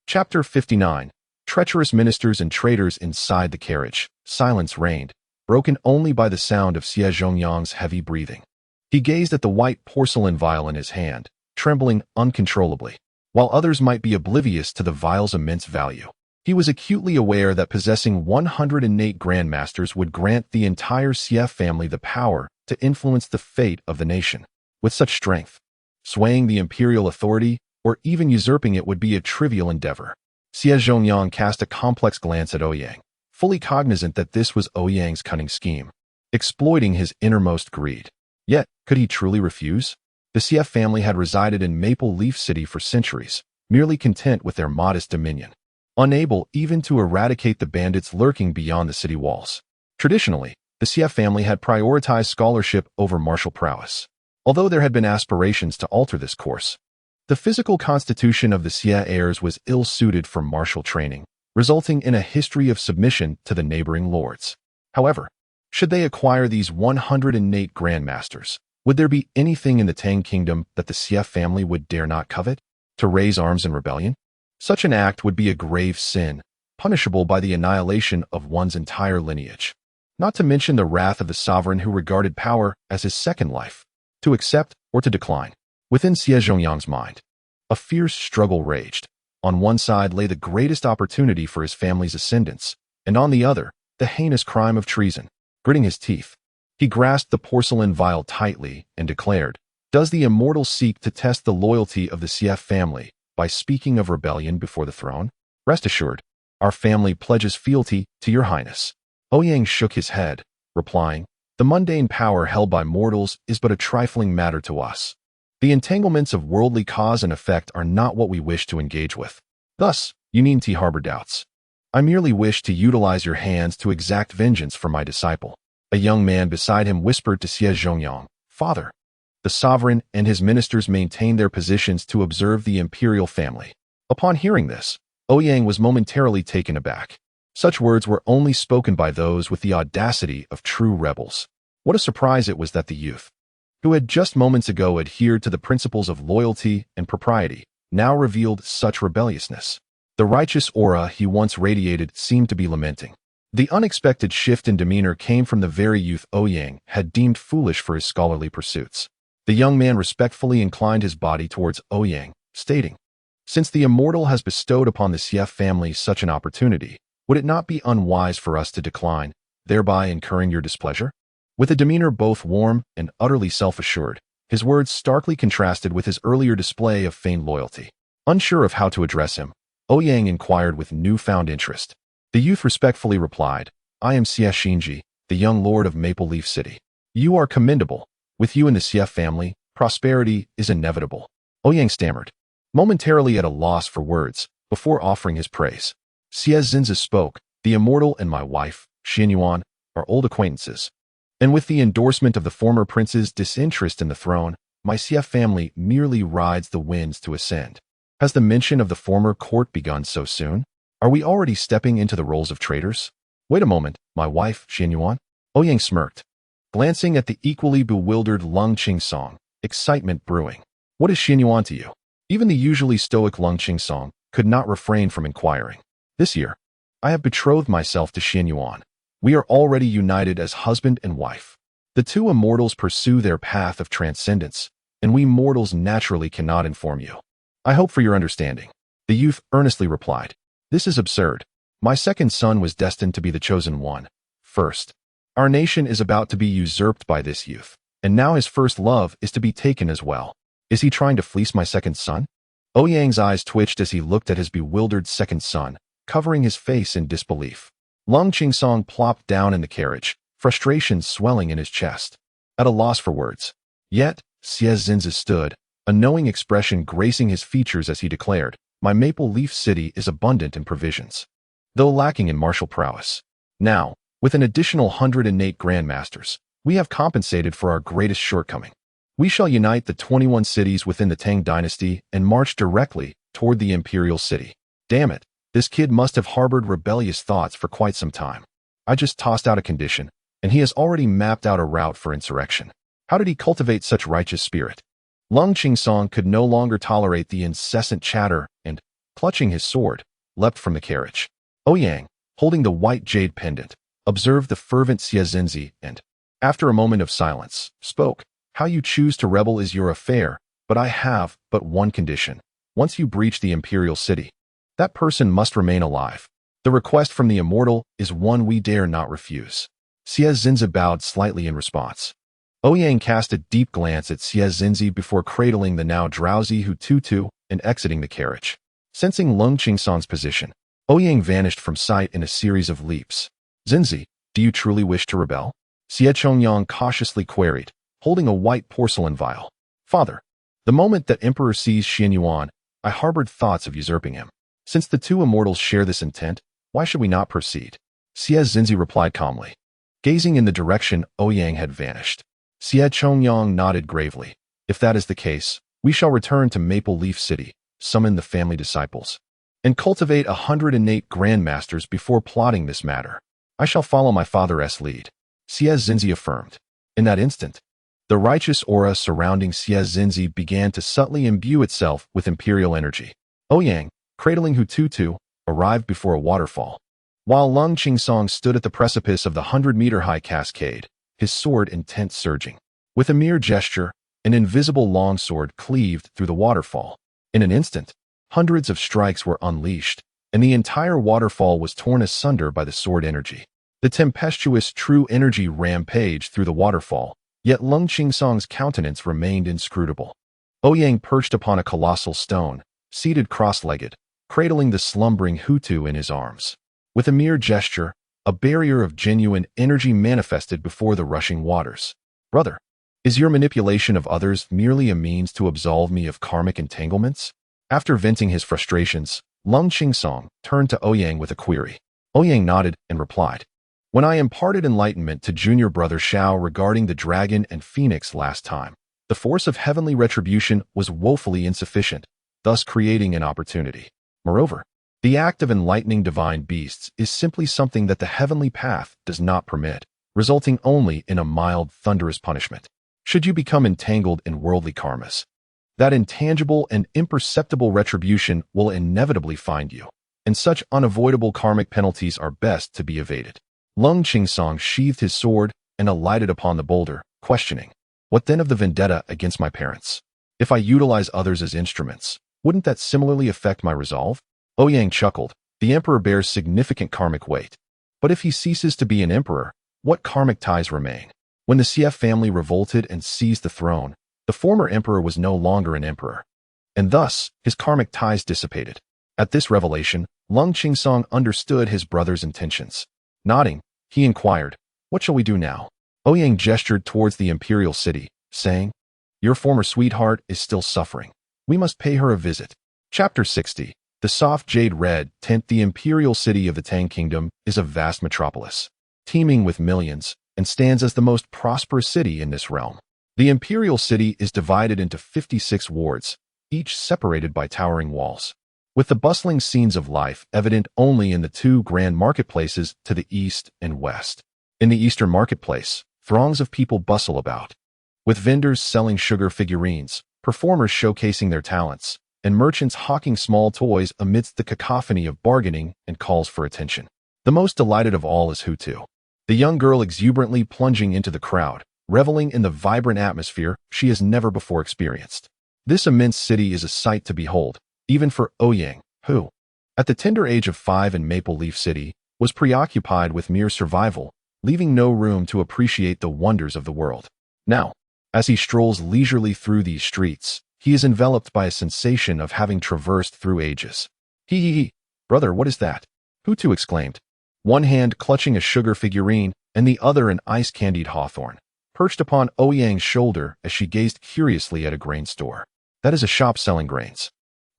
Chapter 59. Treacherous ministers and traitors inside the carriage. Silence reigned, broken only by the sound of Xie Zhongyang's heavy breathing. He gazed at the white porcelain vial in his hand, trembling uncontrollably. While others might be oblivious to the vial's immense value, he was acutely aware that possessing 100 innate grandmasters would grant the entire Xie family the power to influence the fate of the nation. With such strength, swaying the imperial authority or even usurping it would be a trivial endeavor. Xie Zhongyang cast a complex glance at Ouyang, fully cognizant that this was Ouyang's cunning scheme, exploiting his innermost greed. Yet, could he truly refuse? The Xie family had resided in Maple Leaf City for centuries, merely content with their modest dominion, unable even to eradicate the bandits lurking beyond the city walls. Traditionally, the Xie family had prioritized scholarship over martial prowess. Although there had been aspirations to alter this course, the physical constitution of the Xie heirs was ill-suited for martial training, resulting in a history of submission to the neighboring lords. However, should they acquire these 100 innate grandmasters, would there be anything in the Tang Kingdom that the Xie family would dare not covet? To raise arms in rebellion? Such an act would be a grave sin, punishable by the annihilation of one's entire lineage. not to mention the wrath of the sovereign who regarded power as his second life, to accept or to decline. Within Xie Zhongyang's mind, a fierce struggle raged. On one side lay the greatest opportunity for his family's ascendance, and on the other, the heinous crime of treason. Gritting his teeth, he grasped the porcelain vial tightly and declared, "Does the Immortal seek to test the loyalty of the Xie family by speaking of rebellion before the throne? Rest assured, our family pledges fealty to your highness." Ouyang shook his head, replying, "The mundane power held by mortals is but a trifling matter to us. The entanglements of worldly cause and effect are not what we wish to engage with. Thus, you needn't harbor doubts. I merely wish to utilize your hands to exact vengeance for my disciple." A young man beside him whispered to Xie Zhongyang, "Father." The sovereign and his ministers maintained their positions to observe the imperial family. Upon hearing this, Ouyang was momentarily taken aback. Such words were only spoken by those with the audacity of true rebels. What a surprise it was that the youth, who had just moments ago adhered to the principles of loyalty and propriety, now revealed such rebelliousness. The righteous aura he once radiated seemed to be lamenting. The unexpected shift in demeanor came from the very youth Ouyang had deemed foolish for his scholarly pursuits. The young man respectfully inclined his body towards Ouyang, stating, "Since the Immortal has bestowed upon the Xie family such an opportunity, would it not be unwise for us to decline, thereby incurring your displeasure?" With a demeanor both warm and utterly self-assured, his words starkly contrasted with his earlier display of feigned loyalty. Unsure of how to address him, Ouyang inquired with newfound interest. The youth respectfully replied, "I am Xie Xinji, the young lord of Maple Leaf City. You are commendable. With you and the Xie family, prosperity is inevitable." Ouyang stammered, momentarily at a loss for words, before offering his praise. Xie Zhenzi spoke, "The Immortal and my wife, Xianyuan, are old acquaintances. And with the endorsement of the former prince's disinterest in the throne, my Xie family merely rides the winds to ascend. Has the mention of the former court begun so soon? Are we already stepping into the roles of traitors? Wait a moment, my wife, Xianyuan?" Ouyang smirked, glancing at the equally bewildered Lung Qingsong, excitement brewing. "What is Xianyuan to you?" Even the usually stoic Lung Qingsong could not refrain from inquiring. "This year, I have betrothed myself to Xianyuan. We are already united as husband and wife. The two immortals pursue their path of transcendence, and we mortals naturally cannot inform you. I hope for your understanding." The youth earnestly replied, "This is absurd. My second son was destined to be the chosen one. First, our nation is about to be usurped by this youth, and now his first love is to be taken as well. Is he trying to fleece my second son?" Ouyang's eyes twitched as he looked at his bewildered second son, covering his face in disbelief. Lung Qingsong plopped down in the carriage, frustration swelling in his chest. At a loss for words. Yet, Xie Zhenzi stood, a knowing expression gracing his features as he declared, "My Maple Leaf City is abundant in provisions, though lacking in martial prowess. Now, with an additional 108 grandmasters, we have compensated for our greatest shortcoming. We shall unite the 21 cities within the Tang dynasty and march directly toward the imperial city. Damn it. This kid must have harbored rebellious thoughts for quite some time. I just tossed out a condition, and he has already mapped out a route for insurrection. How did he cultivate such righteous spirit?" Lung Qingsong could no longer tolerate the incessant chatter and, clutching his sword, leapt from the carriage. Ouyang, holding the white jade pendant, observed the fervent Xie Zhenzi and, after a moment of silence, spoke, "How you choose to rebel is your affair, but I have but one condition. Once you breach the imperial city, that person must remain alive. The request from the Immortal is one we dare not refuse." Xie Zhenzi bowed slightly in response. Ouyang cast a deep glance at Xie Zhenzi before cradling the now drowsy Hututu and exiting the carriage. Sensing Lung Qingsong's position, Ouyang vanished from sight in a series of leaps. "Zhenzi, do you truly wish to rebel?" Xie Chongyang cautiously queried, holding a white porcelain vial. "Father, the moment that Emperor sees Xianyuan, I harbored thoughts of usurping him. Since the two immortals share this intent, why should we not proceed?" Xie Zhenzi replied calmly, gazing in the direction Ouyang had vanished. Xie Chongyang nodded gravely. "If that is the case, we shall return to Maple Leaf City, summon the family disciples, and cultivate 108 grandmasters before plotting this matter. I shall follow my father's lead," Xie Zhenzi affirmed. In that instant, the righteous aura surrounding Xie Zhenzi began to subtly imbue itself with imperial energy. Ouyang, cradling Hututu, arrived before a waterfall. While Lung Qingsong stood at the precipice of the 100-meter-high cascade, his sword intent surging. With a mere gesture, an invisible longsword cleaved through the waterfall. In an instant, hundreds of strikes were unleashed, and the entire waterfall was torn asunder by the sword energy. The tempestuous true energy rampaged through the waterfall, yet Lung Qingsong's countenance remained inscrutable. Ouyang perched upon a colossal stone, seated cross-legged, cradling the slumbering Hutu in his arms. With a mere gesture, a barrier of genuine energy manifested before the rushing waters. Brother, is your manipulation of others merely a means to absolve me of karmic entanglements? After venting his frustrations, Lung Qingsong turned to Ouyang with a query. Ouyang nodded and replied, "When I imparted enlightenment to junior brother Xiao regarding the dragon and phoenix last time, the force of heavenly retribution was woefully insufficient, thus creating an opportunity. Moreover, the act of enlightening divine beasts is simply something that the heavenly path does not permit, resulting only in a mild, thunderous punishment. Should you become entangled in worldly karmas, that intangible and imperceptible retribution will inevitably find you, and such unavoidable karmic penalties are best to be evaded." Lung Qingsong sheathed his sword and alighted upon the boulder, questioning, "What then of the vendetta against my parents? If I utilize others as instruments, wouldn't that similarly affect my resolve?" Ouyang chuckled. "The emperor bears significant karmic weight. But if he ceases to be an emperor, what karmic ties remain? When the Xie family revolted and seized the throne, the former emperor was no longer an emperor, and thus his karmic ties dissipated." At this revelation, Lung Qingsong understood his brother's intentions. Nodding, he inquired, "What shall we do now?" Ouyang gestured towards the imperial city, saying, "Your former sweetheart is still suffering. We must pay her a visit." Chapter 60. The soft jade red tint. The imperial city of the Tang Kingdom is a vast metropolis, teeming with millions, and stands as the most prosperous city in this realm. The imperial city is divided into 56 wards, each separated by towering walls, with the bustling scenes of life evident only in the two grand marketplaces to the east and west. In the eastern marketplace, throngs of people bustle about, with vendors selling sugar figurines, performers showcasing their talents, and merchants hawking small toys amidst the cacophony of bargaining and calls for attention. The most delighted of all is Hutu, the young girl exuberantly plunging into the crowd, reveling in the vibrant atmosphere she has never before experienced. This immense city is a sight to behold, even for Ouyang, who, at the tender age of 5 in Maple Leaf City, was preoccupied with mere survival, leaving no room to appreciate the wonders of the world. Now, as he strolls leisurely through these streets, he is enveloped by a sensation of having traversed through ages. "Hee, brother, what is that?" Hutu exclaimed, one hand clutching a sugar figurine and the other an ice-candied hawthorn, perched upon Ouyang's shoulder as she gazed curiously at a grain store. "That is a shop selling grains."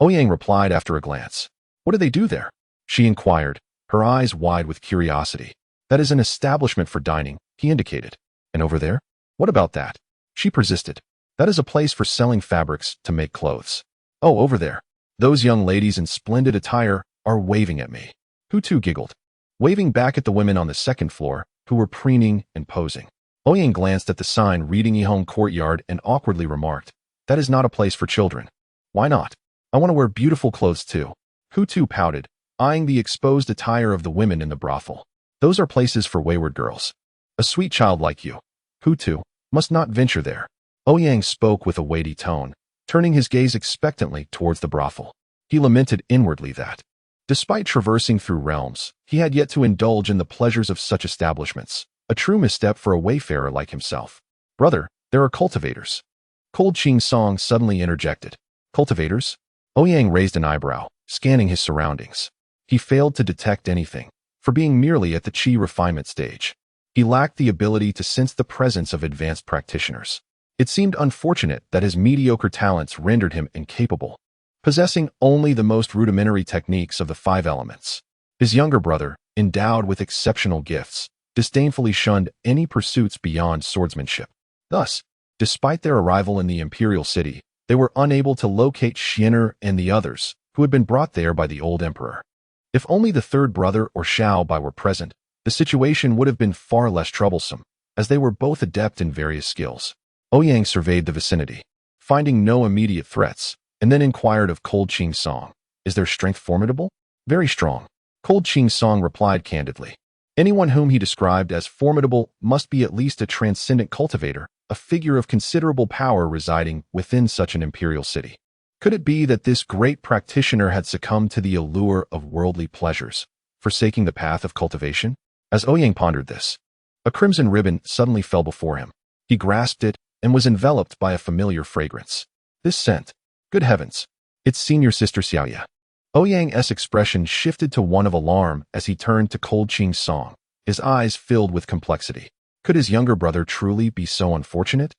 Ouyang replied after a glance. "What do they do there?" she inquired, her eyes wide with curiosity. "That is an establishment for dining," he indicated. "And over there? What about that?" she persisted. "That is a place for selling fabrics to make clothes." "Oh, over there. Those young ladies in splendid attire are waving at me." Hutu giggled, waving back at the women on the second floor, who were preening and posing. Ouyang glanced at the sign reading Yihong Courtyard and awkwardly remarked, "That is not a place for children." "Why not? I want to wear beautiful clothes too." Hutu pouted, eyeing the exposed attire of the women in the brothel. "Those are places for wayward girls. A sweet child like you, Hutu, must not venture there." Ouyang spoke with a weighty tone, turning his gaze expectantly towards the brothel. He lamented inwardly that, despite traversing through realms, he had yet to indulge in the pleasures of such establishments, a true misstep for a wayfarer like himself. "Brother, there are cultivators." Cold Qingsong suddenly interjected. "Cultivators?" Ouyang raised an eyebrow, scanning his surroundings. He failed to detect anything, for being merely at the Qi refinement stage. He lacked the ability to sense the presence of advanced practitioners. It seemed unfortunate that his mediocre talents rendered him incapable, possessing only the most rudimentary techniques of the 5 elements. His younger brother, endowed with exceptional gifts, disdainfully shunned any pursuits beyond swordsmanship. Thus, despite their arrival in the imperial city, they were unable to locate Xian'er and the others, who had been brought there by the old emperor. If only the third brother or Xiao Bai were present, the situation would have been far less troublesome, as they were both adept in various skills. Ouyang surveyed the vicinity, finding no immediate threats, and then inquired of Cold Qingsong, "Is their strength formidable?" "Very strong. Cold Ching Song replied candidly. Anyone whom he described as formidable must be at least a transcendent cultivator, a figure of considerable power residing within such an imperial city. Could it be that this great practitioner had succumbed to the allure of worldly pleasures, forsaking the path of cultivation? As Ouyang pondered this, a crimson ribbon suddenly fell before him. He grasped it and was enveloped by a familiar fragrance. This scent, good heavens, it's senior sister Xiaoya. Ouyang's expression shifted to one of alarm as he turned to Cold Ching Song, his eyes filled with complexity. Could his younger brother truly be so unfortunate?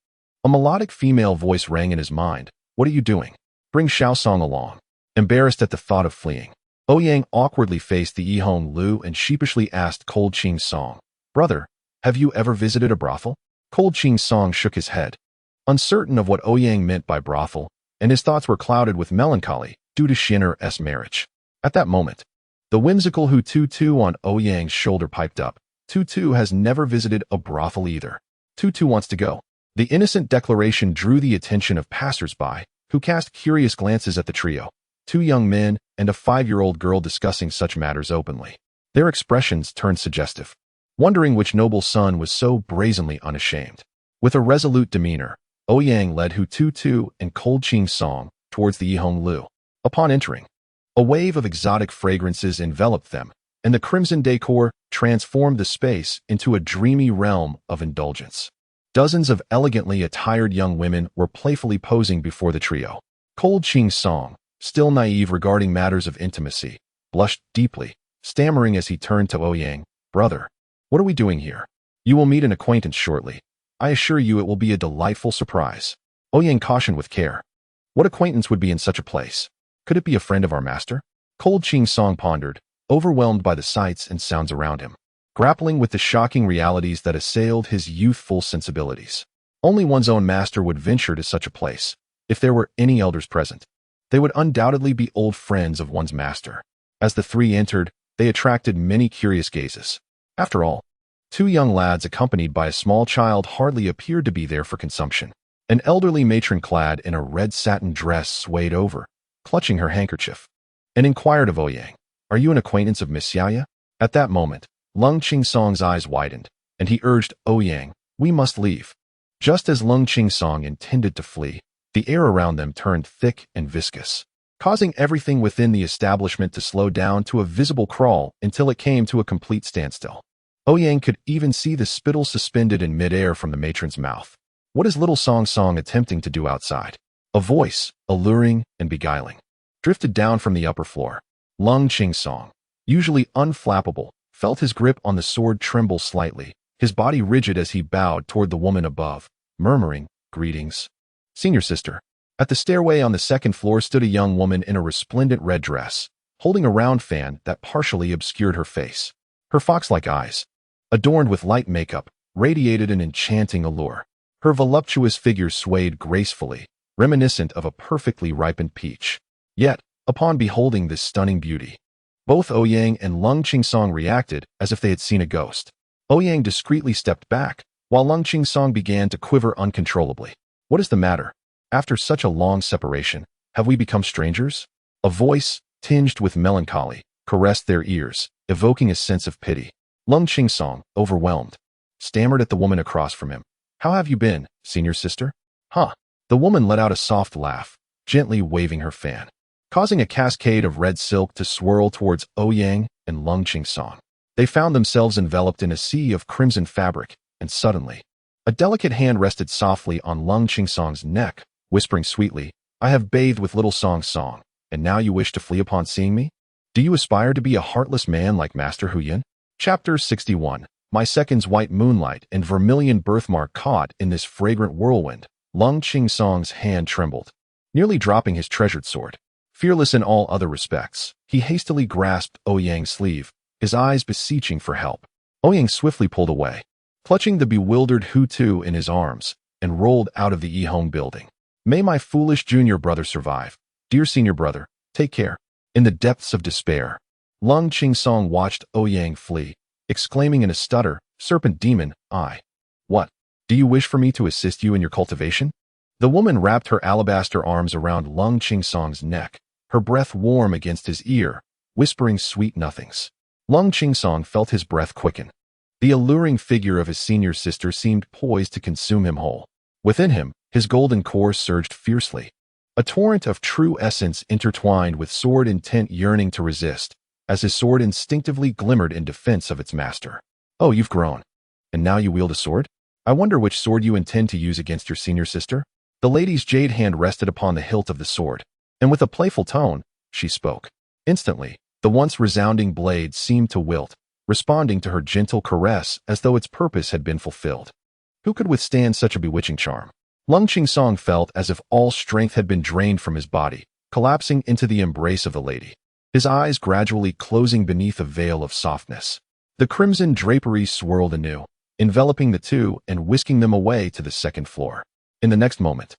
A melodic female voice rang in his mind. What are you doing? Bring Xiao Song along. Embarrassed at the thought of fleeing, Ouyang awkwardly faced the Yihong Lu and sheepishly asked Cold Ching Song, Brother, have you ever visited a brothel? Cold Ching Song shook his head, uncertain of what Ouyang meant by brothel, and his thoughts were clouded with melancholy due to Xin'er's marriage. At that moment, the whimsical Hu Tutu on Ouyang's shoulder piped up. Tutu has never visited a brothel either. Tutu wants to go. The innocent declaration drew the attention of passers-by, who cast curious glances at the trio, 2 young men and a 5-year-old girl discussing such matters openly. Their expressions turned suggestive, wondering which noble son was so brazenly unashamed. With a resolute demeanor, Ouyang led Hu Tutu and Cold Ching Song towards the Yihong Lu. Upon entering, a wave of exotic fragrances enveloped them, and the crimson decor transformed the space into a dreamy realm of indulgence. Dozens of elegantly attired young women were playfully posing before the trio. Cold Ching Song, still naive regarding matters of intimacy, blushed deeply, stammering as he turned to Ouyang, Brother, what are we doing here? You will meet an acquaintance shortly. I assure you it will be a delightful surprise. Ouyang cautioned with care. What acquaintance would be in such a place? Could it be a friend of our master? Cold Ching Song pondered, overwhelmed by the sights and sounds around him, grappling with the shocking realities that assailed his youthful sensibilities. Only one's own master would venture to such a place. If there were any elders present, they would undoubtedly be old friends of one's master. As the 3 entered, they attracted many curious gazes. After all, 2 young lads accompanied by a small child hardly appeared to be there for consumption. An elderly matron clad in a red satin dress swayed over, clutching her handkerchief, and inquired of Ouyang, Are you an acquaintance of Miss Xiaoya? At that moment, Lung Ching Song's eyes widened, and he urged Ouyang, We must leave. Just as Lung Ching Song intended to flee, the air around them turned thick and viscous, causing everything within the establishment to slow down to a visible crawl until it came to a complete standstill. Ouyang could even see the spittle suspended in midair from the matron's mouth. What is little Song Song attempting to do outside? A voice, alluring and beguiling, drifted down from the upper floor. Lung Ching Song, usually unflappable, felt his grip on the sword tremble slightly, his body rigid as he bowed toward the woman above, murmuring, Greetings. Senior sister. At the stairway on the 2nd floor stood a young woman in a resplendent red dress, holding a round fan that partially obscured her face. Her fox-like eyes, adorned with light makeup, radiated an enchanting allure. Her voluptuous figure swayed gracefully, reminiscent of a perfectly ripened peach. Yet, upon beholding this stunning beauty, both Ouyang and Lung Ching Song reacted as if they had seen a ghost. Ouyang discreetly stepped back, while Lung Ching Song began to quiver uncontrollably. What is the matter? After such a long separation, have we become strangers? A voice, tinged with melancholy, caressed their ears, evoking a sense of pity. Lung Ching Song, overwhelmed, stammered at the woman across from him. How have you been, senior sister? Huh. The woman let out a soft laugh, gently waving her fan, causing a cascade of red silk to swirl towards Ouyang and Lung Ching Song. They found themselves enveloped in a sea of crimson fabric, and suddenly, a delicate hand rested softly on Lung Ching Song's neck, whispering sweetly, I have bathed with little Song Song, and now you wish to flee upon seeing me? Do you aspire to be a heartless man like Master Huyan? Chapter 61. My second's white moonlight and vermilion birthmark caught in this fragrant whirlwind. Lung Ching Song's hand trembled, nearly dropping his treasured sword. Fearless in all other respects, he hastily grasped Ouyang's sleeve, his eyes beseeching for help. Ouyang swiftly pulled away, clutching the bewildered Hu Tu in his arms, and rolled out of the Yihong building. May my foolish junior brother survive. Dear senior brother, take care. In the depths of despair, Lung Ching Song watched Ouyang flee, exclaiming in a stutter, Serpent demon, What? Do you wish for me to assist you in your cultivation? The woman wrapped her alabaster arms around Lung Ching Song's neck, her breath warm against his ear, whispering sweet nothings. Lung Qingsong felt his breath quicken. The alluring figure of his senior sister seemed poised to consume him whole. Within him, his golden core surged fiercely. A torrent of true essence intertwined with sword intent yearning to resist, as his sword instinctively glimmered in defense of its master. Oh, you've grown. And now you wield a sword? I wonder which sword you intend to use against your senior sister? The lady's jade hand rested upon the hilt of the sword, and with a playful tone, she spoke. Instantly, the once resounding blade seemed to wilt, responding to her gentle caress as though its purpose had been fulfilled. Who could withstand such a bewitching charm? Lung Qingsong felt as if all strength had been drained from his body, collapsing into the embrace of the lady, his eyes gradually closing beneath a veil of softness. The crimson draperies swirled anew, enveloping the two and whisking them away to the second floor. In the next moment,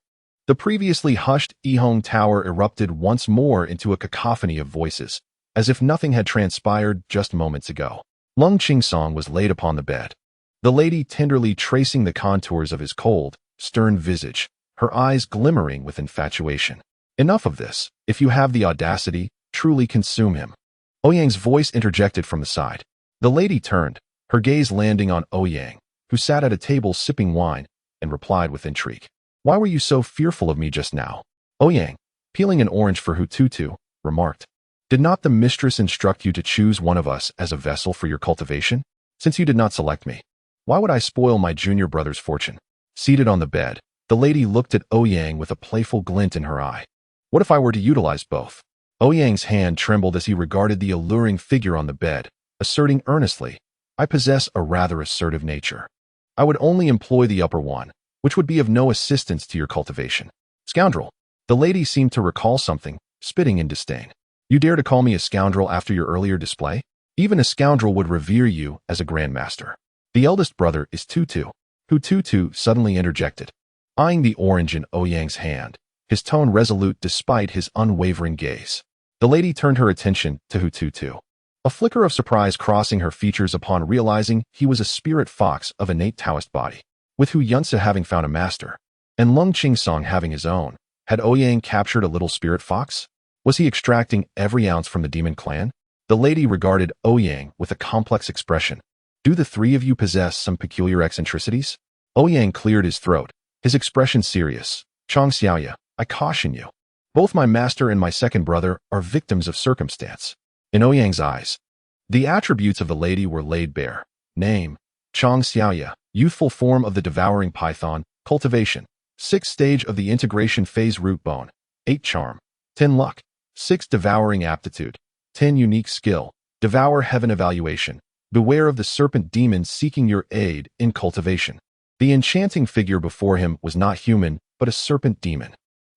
the previously hushed Ouyang Tower erupted once more into a cacophony of voices, as if nothing had transpired just moments ago. Lung Qingsong was laid upon the bed, the lady tenderly tracing the contours of his cold, stern visage, her eyes glimmering with infatuation. Enough of this. If you have the audacity, truly consume him. Ouyang's voice interjected from the side. The lady turned, her gaze landing on Ouyang, who sat at a table sipping wine, and replied with intrigue. Why were you so fearful of me just now? Ouyang, peeling an orange for Hututu, remarked. Did not the mistress instruct you to choose one of us as a vessel for your cultivation? Since you did not select me, why would I spoil my junior brother's fortune? Seated on the bed, the lady looked at Ouyang with a playful glint in her eye. What if I were to utilize both? Ouyang's hand trembled as he regarded the alluring figure on the bed, asserting earnestly, I possess a rather assertive nature. I would only employ the upper one, which would be of no assistance to your cultivation. Scoundrel. The lady seemed to recall something, spitting in disdain. You dare to call me a scoundrel after your earlier display? Even a scoundrel would revere you as a grandmaster. The eldest brother is Tutu. Hututu suddenly interjected, eyeing the orange in Ouyang's hand, his tone resolute despite his unwavering gaze. The lady turned her attention to Hututu, a flicker of surprise crossing her features upon realizing he was a spirit fox of innate Taoist body. With Hu Yunsa having found a master, and Lung Qingsong having his own, had Ouyang captured a little spirit fox? Was he extracting every ounce from the demon clan? The lady regarded Ouyang with a complex expression. Do the three of you possess some peculiar eccentricities? Ouyang cleared his throat, his expression serious. Chong Xiaoya, I caution you. Both my master and my second brother are victims of circumstance. In Ouyang's eyes, the attributes of the lady were laid bare. Name, Chong Xiaoya, youthful form of the devouring python, cultivation, 6th stage of the integration phase root bone, 8 charm, 10 luck, 6 devouring aptitude, 10 unique skill, devour heaven evaluation. Beware of the serpent demons seeking your aid in cultivation. The enchanting figure before him was not human, but a serpent demon.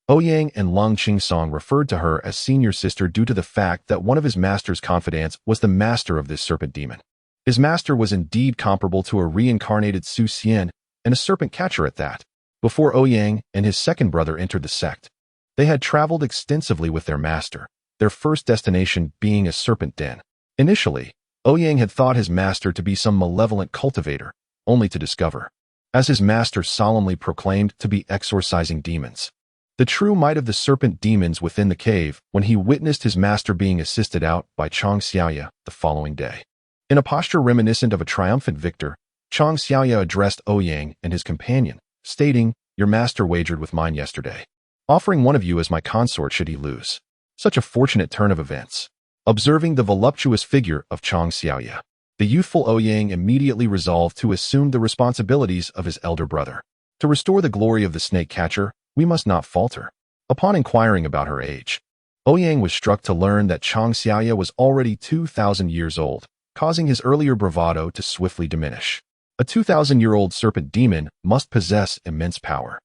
Ouyang and Lung Qingsong referred to her as senior sister due to the fact that one of his master's confidants was the master of this serpent demon. His master was indeed comparable to a reincarnated Su Xian, and a serpent catcher at that. Before Ouyang and his second brother entered the sect, they had traveled extensively with their master, their first destination being a serpent den. Initially, Ouyang had thought his master to be some malevolent cultivator, only to discover, as his master solemnly proclaimed, to be exorcising demons. The true might of the serpent demons within the cave when he witnessed his master being assisted out by Chong Xiaoya the following day. In a posture reminiscent of a triumphant victor, Chong Xiaoya addressed Ouyang and his companion, stating, Your master wagered with mine yesterday, offering one of you as my consort should he lose. Such a fortunate turn of events. Observing the voluptuous figure of Chong Xiaoya, the youthful Ouyang immediately resolved to assume the responsibilities of his elder brother. To restore the glory of the snake catcher, we must not falter. Upon inquiring about her age, Ouyang was struck to learn that Chong Xiaoya was already 2,000 years old, causing his earlier bravado to swiftly diminish. A 2,000-year-old serpent demon must possess immense power.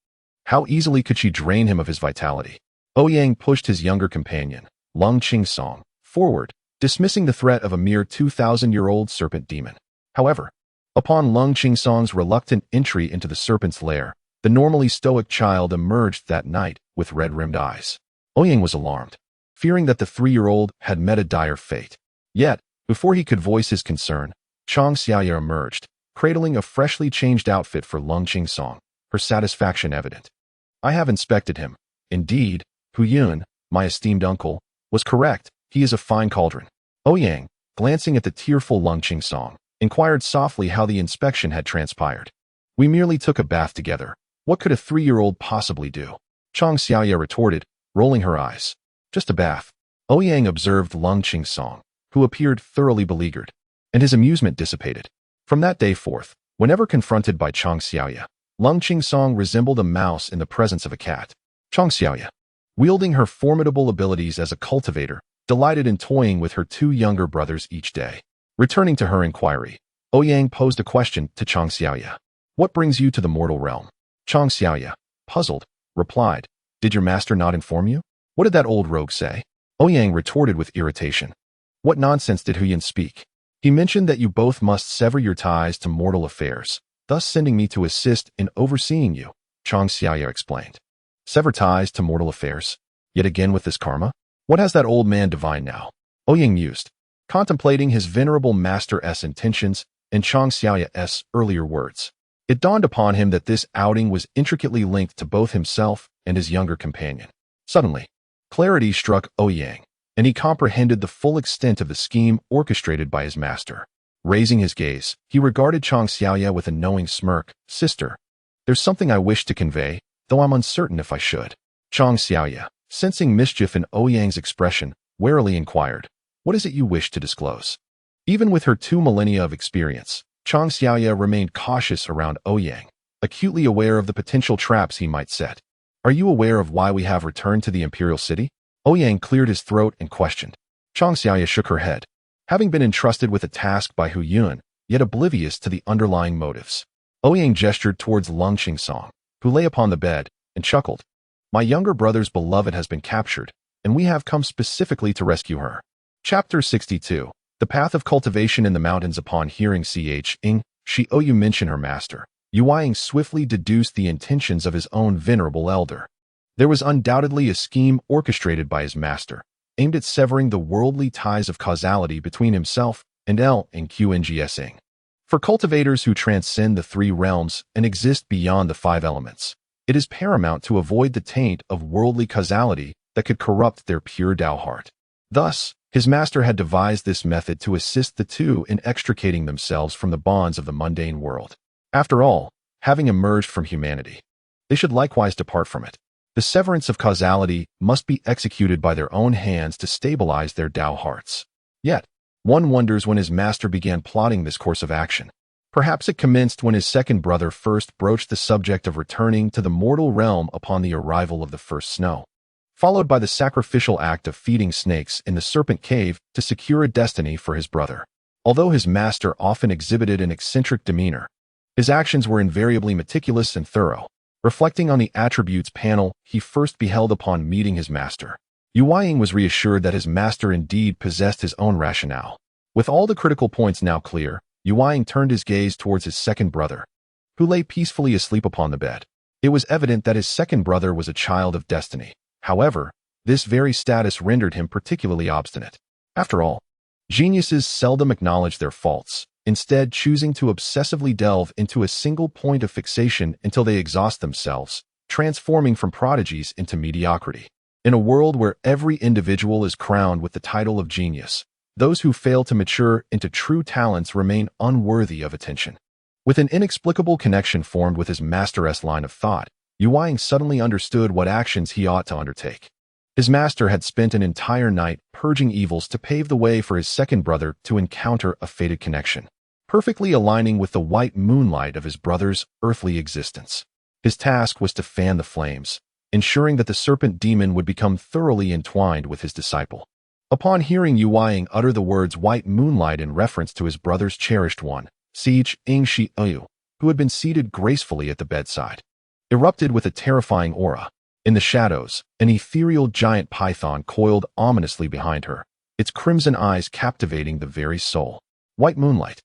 How easily could she drain him of his vitality? Ouyang pushed his younger companion, Lung Qingsong, forward, dismissing the threat of a mere 2,000-year-old serpent demon. However, upon Lung Qingsong's reluctant entry into the serpent's lair, the normally stoic child emerged that night with red-rimmed eyes. Ouyang was alarmed, fearing that the 3-year-old had met a dire fate. Yet, before he could voice his concern, Chong Xiaoya emerged, cradling a freshly changed outfit for Lung Qingsong, her satisfaction evident. I have inspected him. Indeed, Hu Yun, my esteemed uncle, was correct. He is a fine cauldron. Ouyang, glancing at the tearful Lungqing Song, inquired softly how the inspection had transpired. We merely took a bath together. What could a 3-year-old possibly do? Chang Xiaoya retorted, rolling her eyes. Just a bath. Ouyang observed Lungqing Song, who appeared thoroughly beleaguered, and his amusement dissipated. From that day forth, whenever confronted by Chang Xiaoya, Lungqing Song resembled a mouse in the presence of a cat. Chang Xiaoya, wielding her formidable abilities as a cultivator, delighted in toying with her 2 younger brothers each day. Returning to her inquiry, Ouyang posed a question to Chang Xiaoya. What brings you to the mortal realm? Chang Xiaoya, puzzled, replied, Did your master not inform you? What did that old rogue say? Ouyang retorted with irritation. What nonsense did Huyan speak? He mentioned that you both must sever your ties to mortal affairs, thus sending me to assist in overseeing you, Chang Xiaoya explained. Sever ties to mortal affairs? Yet again with this karma? What has that old man divined now? Ouyang mused, contemplating his venerable master's intentions and Chang Xiaoya's earlier words. It dawned upon him that this outing was intricately linked to both himself and his younger companion. Suddenly, clarity struck Ouyang, and he comprehended the full extent of the scheme orchestrated by his master. Raising his gaze, he regarded Chang Xiaoya with a knowing smirk. Sister, there's something I wish to convey, though I'm uncertain if I should. Chang Xiaoya, sensing mischief in Ouyang's expression, warily inquired, What is it you wish to disclose? Even with her 2 millennia of experience, Chang Xiaoya remained cautious around Ouyang, acutely aware of the potential traps he might set. Are you aware of why we have returned to the imperial city? Ouyang cleared his throat and questioned. Chang Xiaoya shook her head, having been entrusted with a task by Huyan, yet oblivious to the underlying motives. Ouyang gestured towards Lungqing Song, who lay upon the bed, and chuckled. My younger brother's beloved has been captured, and we have come specifically to rescue her. Chapter 62. The Path of Cultivation in the Mountains. Upon hearing Ing Xiaoyu mention her master, Ouyang swiftly deduced the intentions of his own venerable elder. There was undoubtedly a scheme orchestrated by his master, aimed at severing the worldly ties of causality between himself and Qngsing. For cultivators who transcend the 3 realms and exist beyond the 5 elements, it is paramount to avoid the taint of worldly causality that could corrupt their pure Tao heart. Thus, his master had devised this method to assist the 2 in extricating themselves from the bonds of the mundane world. After all, having emerged from humanity, they should likewise depart from it. The severance of causality must be executed by their own hands to stabilize their Tao hearts. Yet, one wonders when his master began plotting this course of action. Perhaps it commenced when his second brother first broached the subject of returning to the mortal realm upon the arrival of the first snow, followed by the sacrificial act of feeding snakes in the serpent cave to secure a destiny for his brother. Although his master often exhibited an eccentric demeanor, his actions were invariably meticulous and thorough. Reflecting on the attributes panel he first beheld upon meeting his master, Ouyang was reassured that his master indeed possessed his own rationale. With all the critical points now clear, Ouyang turned his gaze towards his second brother, who lay peacefully asleep upon the bed. It was evident that his second brother was a child of destiny. However, this very status rendered him particularly obstinate. After all, geniuses seldom acknowledge their faults, instead choosing to obsessively delve into a single point of fixation until they exhaust themselves, transforming from prodigies into mediocrity. In a world where every individual is crowned with the title of genius, those who fail to mature into true talents remain unworthy of attention. With an inexplicable connection formed with his master's line of thought, Ouyang suddenly understood what actions he ought to undertake. His master had spent an entire night purging evils to pave the way for his second brother to encounter a fated connection, perfectly aligning with the white moonlight of his brother's earthly existence. His task was to fan the flames, ensuring that the serpent demon would become thoroughly entwined with his disciple. Upon hearing Ouyang utter the words white moonlight in reference to his brother's cherished one, Ing Xiaoyu, who had been seated gracefully at the bedside, erupted with a terrifying aura. In the shadows, an ethereal giant python coiled ominously behind her, its crimson eyes captivating the very soul. White moonlight.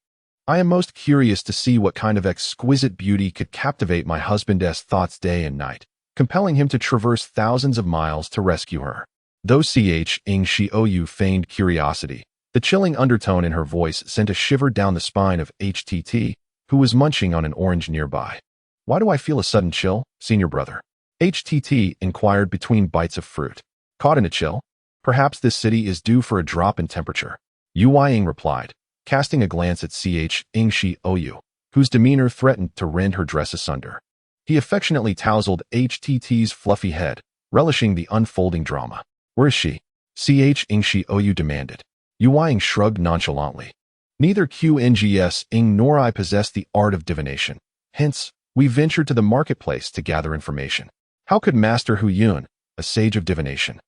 I am most curious to see what kind of exquisite beauty could captivate my husband's thoughts day and night, compelling him to traverse thousands of miles to rescue her. Though Ing Xiaoyu feigned curiosity, the chilling undertone in her voice sent a shiver down the spine of HTT, who was munching on an orange nearby. Why do I feel a sudden chill, senior brother? HTT inquired between bites of fruit. Caught in a chill? Perhaps this city is due for a drop in temperature. Ouyang replied, casting a glance at Ingshi Oyu, whose demeanor threatened to rend her dress asunder. He affectionately tousled HTT's fluffy head, relishing the unfolding drama. Where is she? Ingshi Oyu demanded. Ouyang shrugged nonchalantly. Neither QNGS Ing nor I possess the art of divination. Hence, we ventured to the marketplace to gather information. How could Master Ouyang, a sage of divination,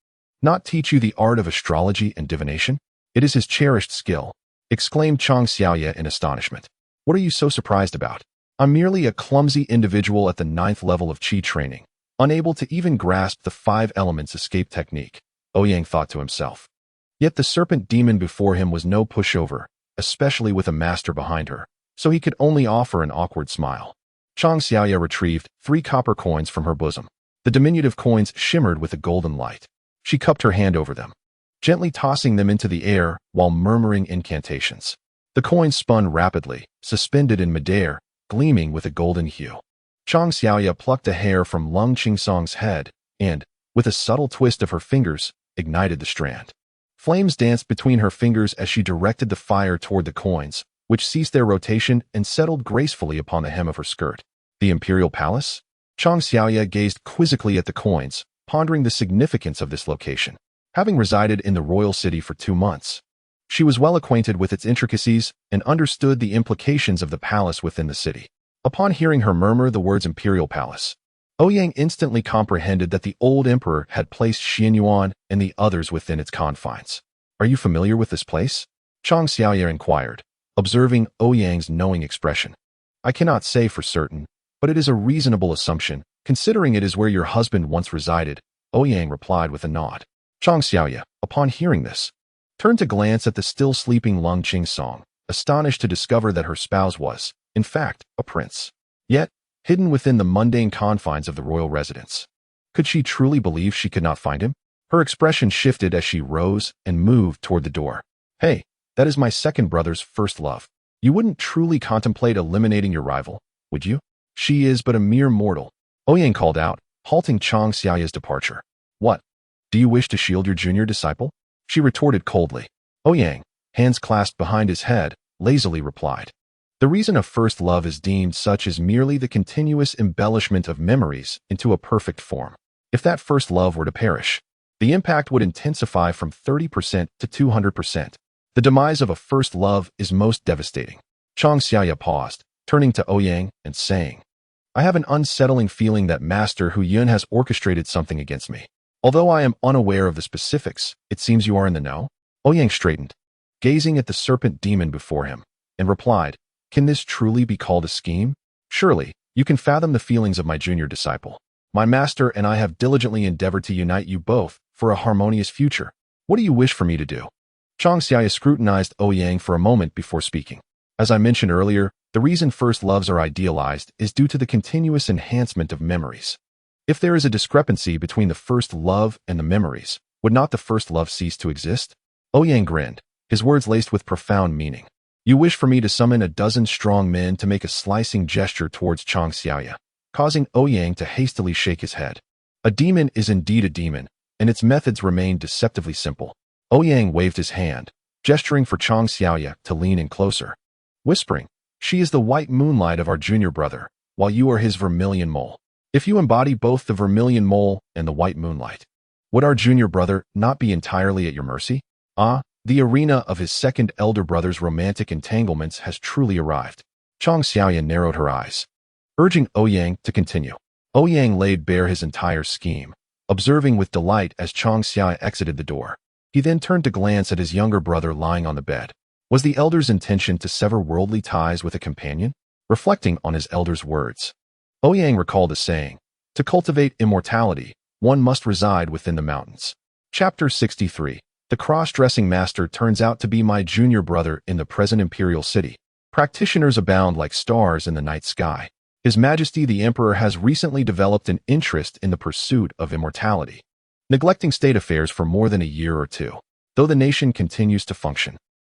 not teach you the art of astrology and divination? It is his cherished skill, exclaimed Chang Xiaoya in astonishment. What are you so surprised about? I'm merely a clumsy individual at the 9th level of Qi training, unable to even grasp the 5 elements escape technique, Ouyang thought to himself. Yet the serpent demon before him was no pushover, especially with a master behind her, so he could only offer an awkward smile. Chang Xiaoya retrieved 3 copper coins from her bosom. The diminutive coins shimmered with a golden light. She cupped her hand over them, gently tossing them into the air while murmuring incantations. The coins spun rapidly, suspended in midair, gleaming with a golden hue. Chang Xiaoya plucked a hair from Lung Qingsong's head and, with a subtle twist of her fingers, ignited the strand. Flames danced between her fingers as she directed the fire toward the coins, which ceased their rotation and settled gracefully upon the hem of her skirt. The Imperial Palace? Chang Xiaoya gazed quizzically at the coins, pondering the significance of this location. Having resided in the royal city for 2 months, she was well acquainted with its intricacies and understood the implications of the palace within the city. Upon hearing her murmur the words Imperial Palace, Ouyang instantly comprehended that the old emperor had placed Xianyuan and the others within its confines. Are you familiar with this place? Chang Xiaoya inquired, observing Ouyang's knowing expression. I cannot say for certain, but it is a reasonable assumption, considering it is where your husband once resided, Ouyang replied with a nod. Chang Xiaoya, upon hearing this, turned to glance at the still sleeping Lung Qingsong, astonished to discover that her spouse was, in fact, a prince. Yet, hidden within the mundane confines of the royal residence. Could she truly believe she could not find him? Her expression shifted as she rose and moved toward the door. Hey, that is my second brother's first love. You wouldn't truly contemplate eliminating your rival, would you? She is but a mere mortal, Ouyang called out, halting Chang Xiaoya's departure. What? Do you wish to shield your junior disciple? She retorted coldly. Ouyang, hands clasped behind his head, lazily replied. The reason a first love is deemed such is merely the continuous embellishment of memories into a perfect form. If that first love were to perish, the impact would intensify from 30% to 200%. The demise of a first love is most devastating. Chang Xiaoya paused, turning to Ouyang and saying, I have an unsettling feeling that Master Ouyang has orchestrated something against me. Although I am unaware of the specifics, it seems you are in the know? Ouyang straightened, gazing at the serpent demon before him, and replied, Can this truly be called a scheme? Surely, you can fathom the feelings of my junior disciple. My master and I have diligently endeavored to unite you both for a harmonious future. What do you wish for me to do? Chang Xiaoya scrutinized Ouyang for a moment before speaking. As I mentioned earlier, the reason first loves are idealized is due to the continuous enhancement of memories. If there is a discrepancy between the first love and the memories, would not the first love cease to exist? Ouyang grinned, his words laced with profound meaning. You wish for me to summon a dozen strong men to make a slicing gesture towards Chang Xiaoya, causing Ouyang to hastily shake his head. A demon is indeed a demon, and its methods remain deceptively simple. Ouyang waved his hand, gesturing for Chang Xiaoya to lean in closer, whispering, She is the white moonlight of our junior brother, while you are his vermilion mole. If you embody both the vermilion mole and the white moonlight, would our junior brother not be entirely at your mercy? Ah, the arena of his second elder brother's romantic entanglements has truly arrived. Chang Xiaoya narrowed her eyes, urging Ouyang to continue. Ouyang laid bare his entire scheme, observing with delight as Chang Xiaoya exited the door. He then turned to glance at his younger brother lying on the bed. Was the elder's intention to sever worldly ties with a companion? Reflecting on his elder's words, Ouyang recalled a saying, to cultivate immortality, one must reside within the mountains. Chapter 63. The cross-dressing master turns out to be my junior brother in the present imperial city. Practitioners abound like stars in the night sky. His Majesty the Emperor has recently developed an interest in the pursuit of immortality, neglecting state affairs for more than a year or two, though the nation continues to function.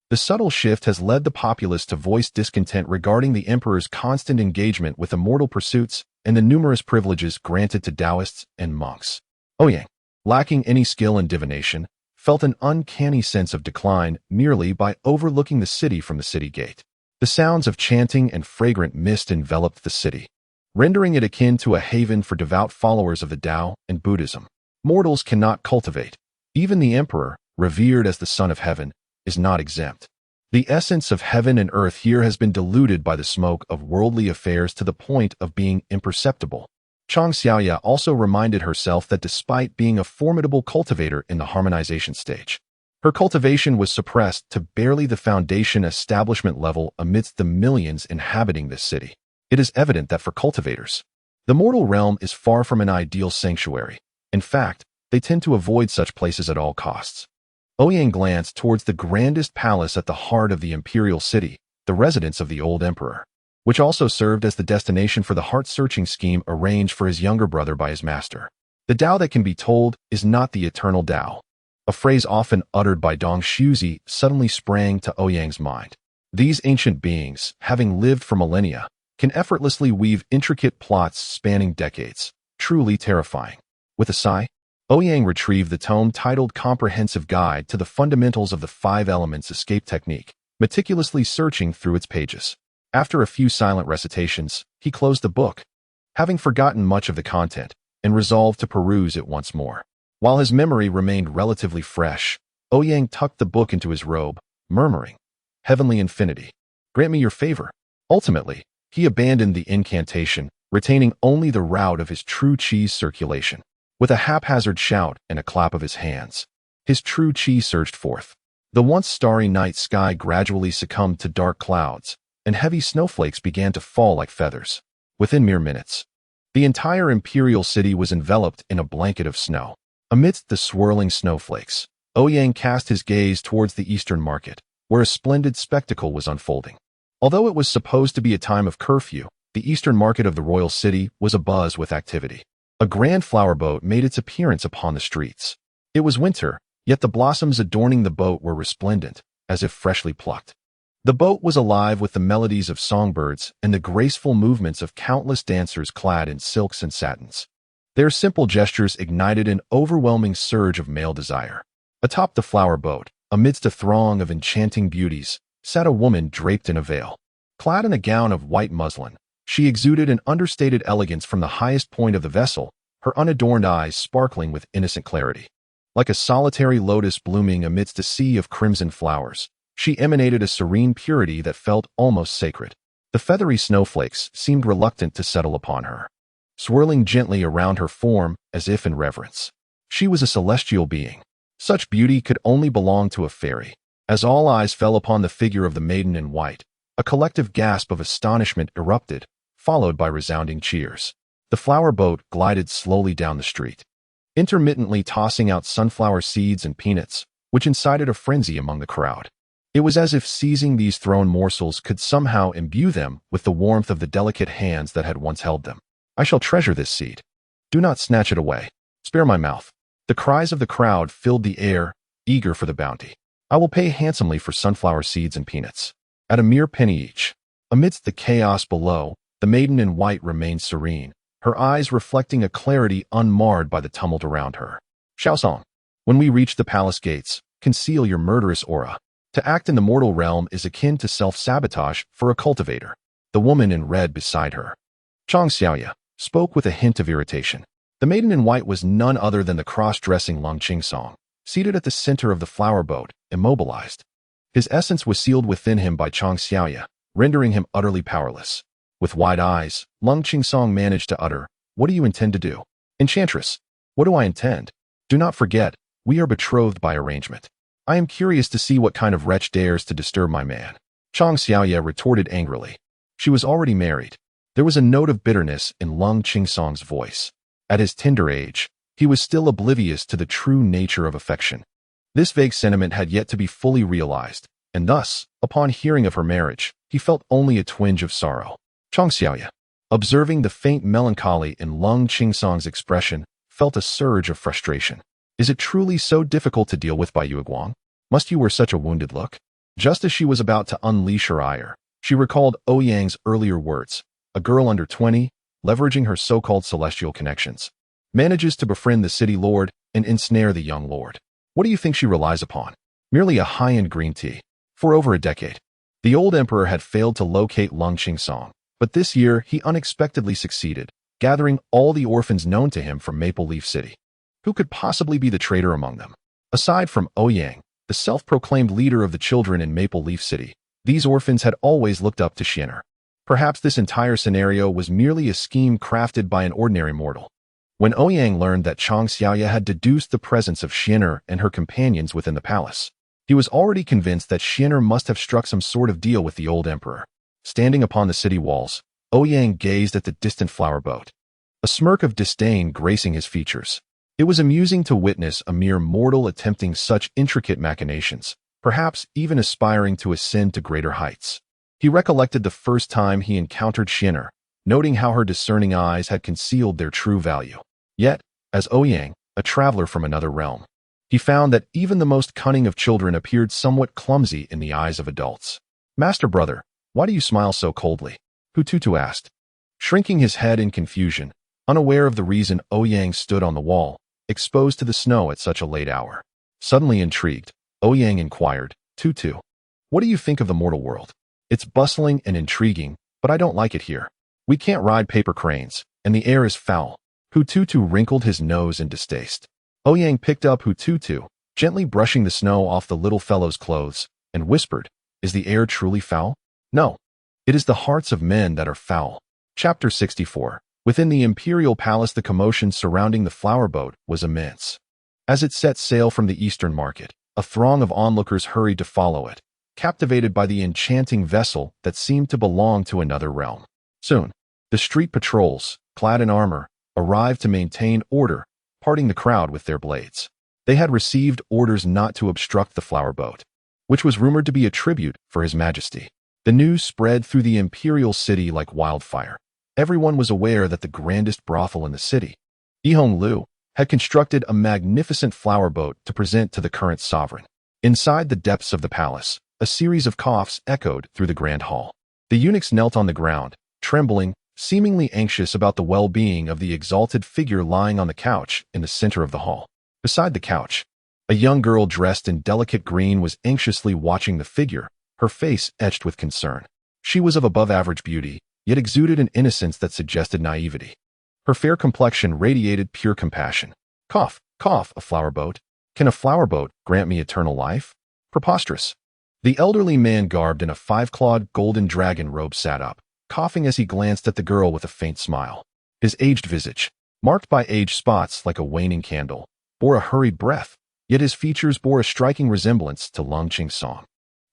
The subtle shift has led the populace to voice discontent regarding the Emperor's constant engagement with immortal pursuits and the numerous privileges granted to Taoists and monks. Ouyang, lacking any skill in divination, felt an uncanny sense of decline merely by overlooking the city from the city gate. The sounds of chanting and fragrant mist enveloped the city, rendering it akin to a haven for devout followers of the Tao and Buddhism. Mortals cannot cultivate. Even the emperor, revered as the son of heaven, is not exempt. The essence of heaven and earth here has been diluted by the smoke of worldly affairs to the point of being imperceptible. Chang Xiaoya also reminded herself that despite being a formidable cultivator in the harmonization stage, her cultivation was suppressed to barely the foundation establishment level amidst the millions inhabiting this city. It is evident that for cultivators, the mortal realm is far from an ideal sanctuary. In fact, they tend to avoid such places at all costs. Ouyang glanced towards the grandest palace at the heart of the imperial city, the residence of the old emperor, which also served as the destination for the heart-searching scheme arranged for his younger brother by his master. The Tao that can be told is not the eternal Tao. A phrase often uttered by Dong Shuzi suddenly sprang to Ouyang's mind. These ancient beings, having lived for millennia, can effortlessly weave intricate plots spanning decades. Truly terrifying. With a sigh, Ouyang retrieved the tome titled Comprehensive Guide to the Fundamentals of the Five Elements Escape Technique, meticulously searching through its pages. After a few silent recitations, he closed the book, having forgotten much of the content, and resolved to peruse it once more. While his memory remained relatively fresh, Ouyang tucked the book into his robe, murmuring, "Heavenly infinity, grant me your favor." Ultimately, he abandoned the incantation, retaining only the route of his true chi's circulation. With a haphazard shout and a clap of his hands, his true chi surged forth. The once starry night sky gradually succumbed to dark clouds, and heavy snowflakes began to fall like feathers. Within mere minutes, the entire imperial city was enveloped in a blanket of snow. Amidst the swirling snowflakes, Ouyang cast his gaze towards the eastern market, where a splendid spectacle was unfolding. Although it was supposed to be a time of curfew, the eastern market of the royal city was abuzz with activity. A grand flower boat made its appearance upon the streets. It was winter, yet the blossoms adorning the boat were resplendent, as if freshly plucked. The boat was alive with the melodies of songbirds and the graceful movements of countless dancers clad in silks and satins. Their simple gestures ignited an overwhelming surge of male desire. Atop the flower boat, amidst a throng of enchanting beauties, sat a woman draped in a veil. Clad in a gown of white muslin, she exuded an understated elegance from the highest point of the vessel, her unadorned eyes sparkling with innocent clarity. Like a solitary lotus blooming amidst a sea of crimson flowers, she emanated a serene purity that felt almost sacred. The feathery snowflakes seemed reluctant to settle upon her, swirling gently around her form as if in reverence. She was a celestial being. Such beauty could only belong to a fairy. As all eyes fell upon the figure of the maiden in white, a collective gasp of astonishment erupted, followed by resounding cheers. The flower boat glided slowly down the street, intermittently tossing out sunflower seeds and peanuts, which incited a frenzy among the crowd. It was as if seizing these thrown morsels could somehow imbue them with the warmth of the delicate hands that had once held them. "I shall treasure this seed. Do not snatch it away. Spare my mouth." The cries of the crowd filled the air, eager for the bounty. "I will pay handsomely for sunflower seeds and peanuts, at a mere penny each." Amidst the chaos below, the maiden in white remained serene, her eyes reflecting a clarity unmarred by the tumult around her. "Xiaosong, when we reach the palace gates, conceal your murderous aura. To act in the mortal realm is akin to self-sabotage for a cultivator." The woman in red beside her, Chang Xiaoya, spoke with a hint of irritation. The maiden in white was none other than the cross-dressing Lung Qingsong, seated at the center of the flower boat, immobilized. His essence was sealed within him by Chang Xiaoya, rendering him utterly powerless. With wide eyes, Lung Qingsong managed to utter, "What do you intend to do?" "Enchantress, what do I intend? Do not forget, we are betrothed by arrangement. I am curious to see what kind of wretch dares to disturb my man." Chang Xiaoya retorted angrily. She was already married. There was a note of bitterness in Lung Qingsong's voice. At his tender age, he was still oblivious to the true nature of affection. This vague sentiment had yet to be fully realized, and thus, upon hearing of her marriage, he felt only a twinge of sorrow. Chang Xiaoya, observing the faint melancholy in Lung Qingsong's expression, felt a surge of frustration. Is it truly so difficult to deal with by Ouyang? Must you wear such a wounded look? Just as she was about to unleash her ire, she recalled Ouyang's earlier words. A girl under 20, leveraging her so-called celestial connections, manages to befriend the city lord and ensnare the young lord. What do you think she relies upon? Merely a high-end green tea. For over a decade, the old emperor had failed to locate Lung Qingsong, but this year he unexpectedly succeeded, gathering all the orphans known to him from Maple Leaf City. Who could possibly be the traitor among them? Aside from Ouyang, the self-proclaimed leader of the children in Maple Leaf City, these orphans had always looked up to Xian'er. Perhaps this entire scenario was merely a scheme crafted by an ordinary mortal. When Ouyang learned that Chang Xiaoya had deduced the presence of Xian'er and her companions within the palace, he was already convinced that Xian'er must have struck some sort of deal with the old emperor. Standing upon the city walls, Ouyang gazed at the distant flower boat, a smirk of disdain gracing his features. It was amusing to witness a mere mortal attempting such intricate machinations, perhaps even aspiring to ascend to greater heights. He recollected the first time he encountered Xian'er, noting how her discerning eyes had concealed their true value. Yet, as Ouyang, a traveler from another realm, he found that even the most cunning of children appeared somewhat clumsy in the eyes of adults. "Master brother, why do you smile so coldly?" Hututu asked, shrinking his head in confusion, unaware of the reason. Ouyang stood on the wall, exposed to the snow at such a late hour. Suddenly intrigued, Ouyang inquired, "Tutu, what do you think of the mortal world? It's bustling and intriguing, but I don't like it here. We can't ride paper cranes, and the air is foul." Hututu wrinkled his nose in distaste. Ouyang picked up Hututu, gently brushing the snow off the little fellow's clothes, and whispered, "Is the air truly foul? No. It is the hearts of men that are foul." Chapter 64. Within the imperial palace, the commotion surrounding the flower boat was immense. As it set sail from the eastern market, a throng of onlookers hurried to follow it, captivated by the enchanting vessel that seemed to belong to another realm. Soon, the street patrols, clad in armor, arrived to maintain order, parting the crowd with their blades. They had received orders not to obstruct the flower boat, which was rumored to be a tribute for His Majesty. The news spread through the imperial city like wildfire. Everyone was aware that the grandest brothel in the city, Yihong Lu, had constructed a magnificent flower boat to present to the current sovereign. Inside the depths of the palace, a series of coughs echoed through the grand hall. The eunuchs knelt on the ground, trembling, seemingly anxious about the well-being of the exalted figure lying on the couch in the center of the hall. Beside the couch, a young girl dressed in delicate green was anxiously watching the figure, her face etched with concern. She was of above-average beauty, yet exuded an innocence that suggested naivety. Her fair complexion radiated pure compassion. "Cough, cough, a flower boat. Can a flower boat grant me eternal life? Preposterous." The elderly man garbed in a five-clawed golden dragon robe sat up, coughing as he glanced at the girl with a faint smile. His aged visage, marked by age spots like a waning candle, bore a hurried breath, yet his features bore a striking resemblance to Lung Qingsong,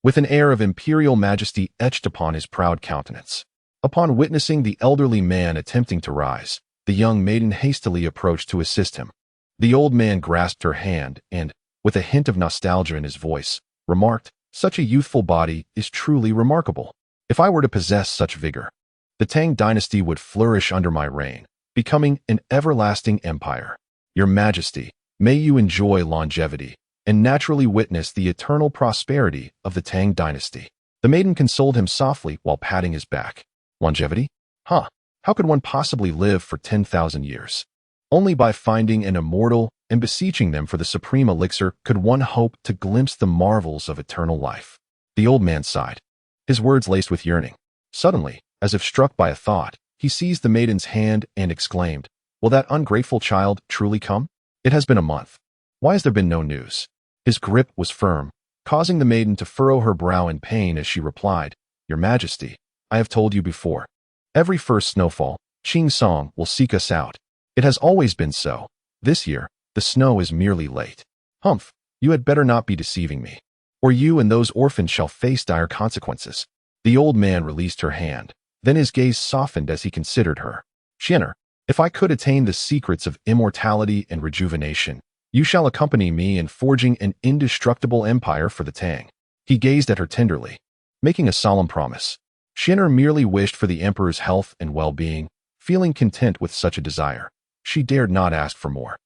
with an air of imperial majesty etched upon his proud countenance. Upon witnessing the elderly man attempting to rise, the young maiden hastily approached to assist him. The old man grasped her hand and, with a hint of nostalgia in his voice, remarked, "Such a youthful body is truly remarkable. If I were to possess such vigor, the Tang dynasty would flourish under my reign, becoming an everlasting empire. Your Majesty, may you enjoy longevity and naturally witness the eternal prosperity of the Tang dynasty." The maiden consoled him softly while patting his back. "Longevity? Huh. How could one possibly live for 10,000 years? Only by finding an immortal and beseeching them for the supreme elixir could one hope to glimpse the marvels of eternal life." The old man sighed, his words laced with yearning. Suddenly, as if struck by a thought, he seized the maiden's hand and exclaimed, "Will that ungrateful child truly come? It has been a month. Why has there been no news?" His grip was firm, causing the maiden to furrow her brow in pain as she replied, "Your Majesty, I have told you before. Every first snowfall, Qingsong will seek us out. It has always been so. This year, the snow is merely late. Humph, you had better not be deceiving me, or you and those orphans shall face dire consequences." The old man released her hand, then his gaze softened as he considered her. "Xian'er, if I could attain the secrets of immortality and rejuvenation, you shall accompany me in forging an indestructible empire for the Tang." He gazed at her tenderly, making a solemn promise. Xian'er merely wished for the emperor's health and well-being, feeling content with such a desire. She dared not ask for more.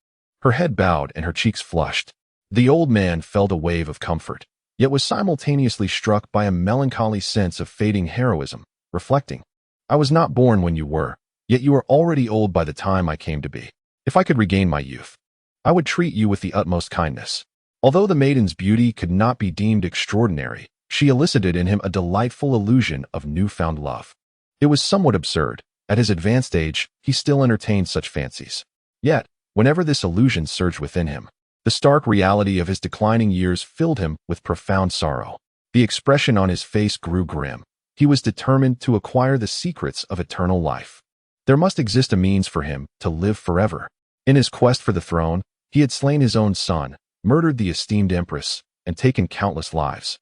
Her head bowed and her cheeks flushed. The old man felt a wave of comfort, yet was simultaneously struck by a melancholy sense of fading heroism, reflecting, "I was not born when you were, yet you are already old by the time I came to be. If I could regain my youth, I would treat you with the utmost kindness." Although the maiden's beauty could not be deemed extraordinary, she elicited in him a delightful illusion of newfound love. It was somewhat absurd. At his advanced age, he still entertained such fancies. Yet, whenever this illusion surged within him, the stark reality of his declining years filled him with profound sorrow. The expression on his face grew grim. He was determined to acquire the secrets of eternal life. There must exist a means for him to live forever. In his quest for the throne, he had slain his own son, murdered the esteemed Empress, and taken countless lives,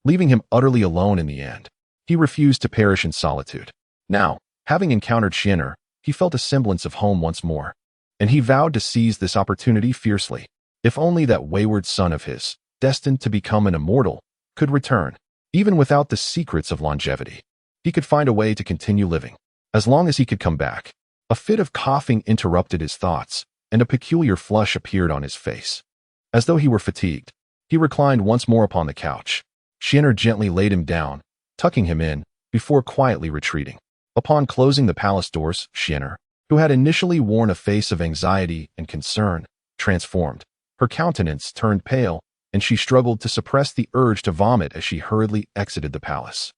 leaving him utterly alone in the end. He refused to perish in solitude. Now, having encountered Shinner, he felt a semblance of home once more, and he vowed to seize this opportunity fiercely. If only that wayward son of his, destined to become an immortal, could return. Even without the secrets of longevity, he could find a way to continue living. As long as he could come back. A fit of coughing interrupted his thoughts, and a peculiar flush appeared on his face. As though he were fatigued, he reclined once more upon the couch. Shinner gently laid him down, tucking him in, before quietly retreating. Upon closing the palace doors, Shinner, who had initially worn a face of anxiety and concern, transformed. Her countenance turned pale, and she struggled to suppress the urge to vomit as she hurriedly exited the palace.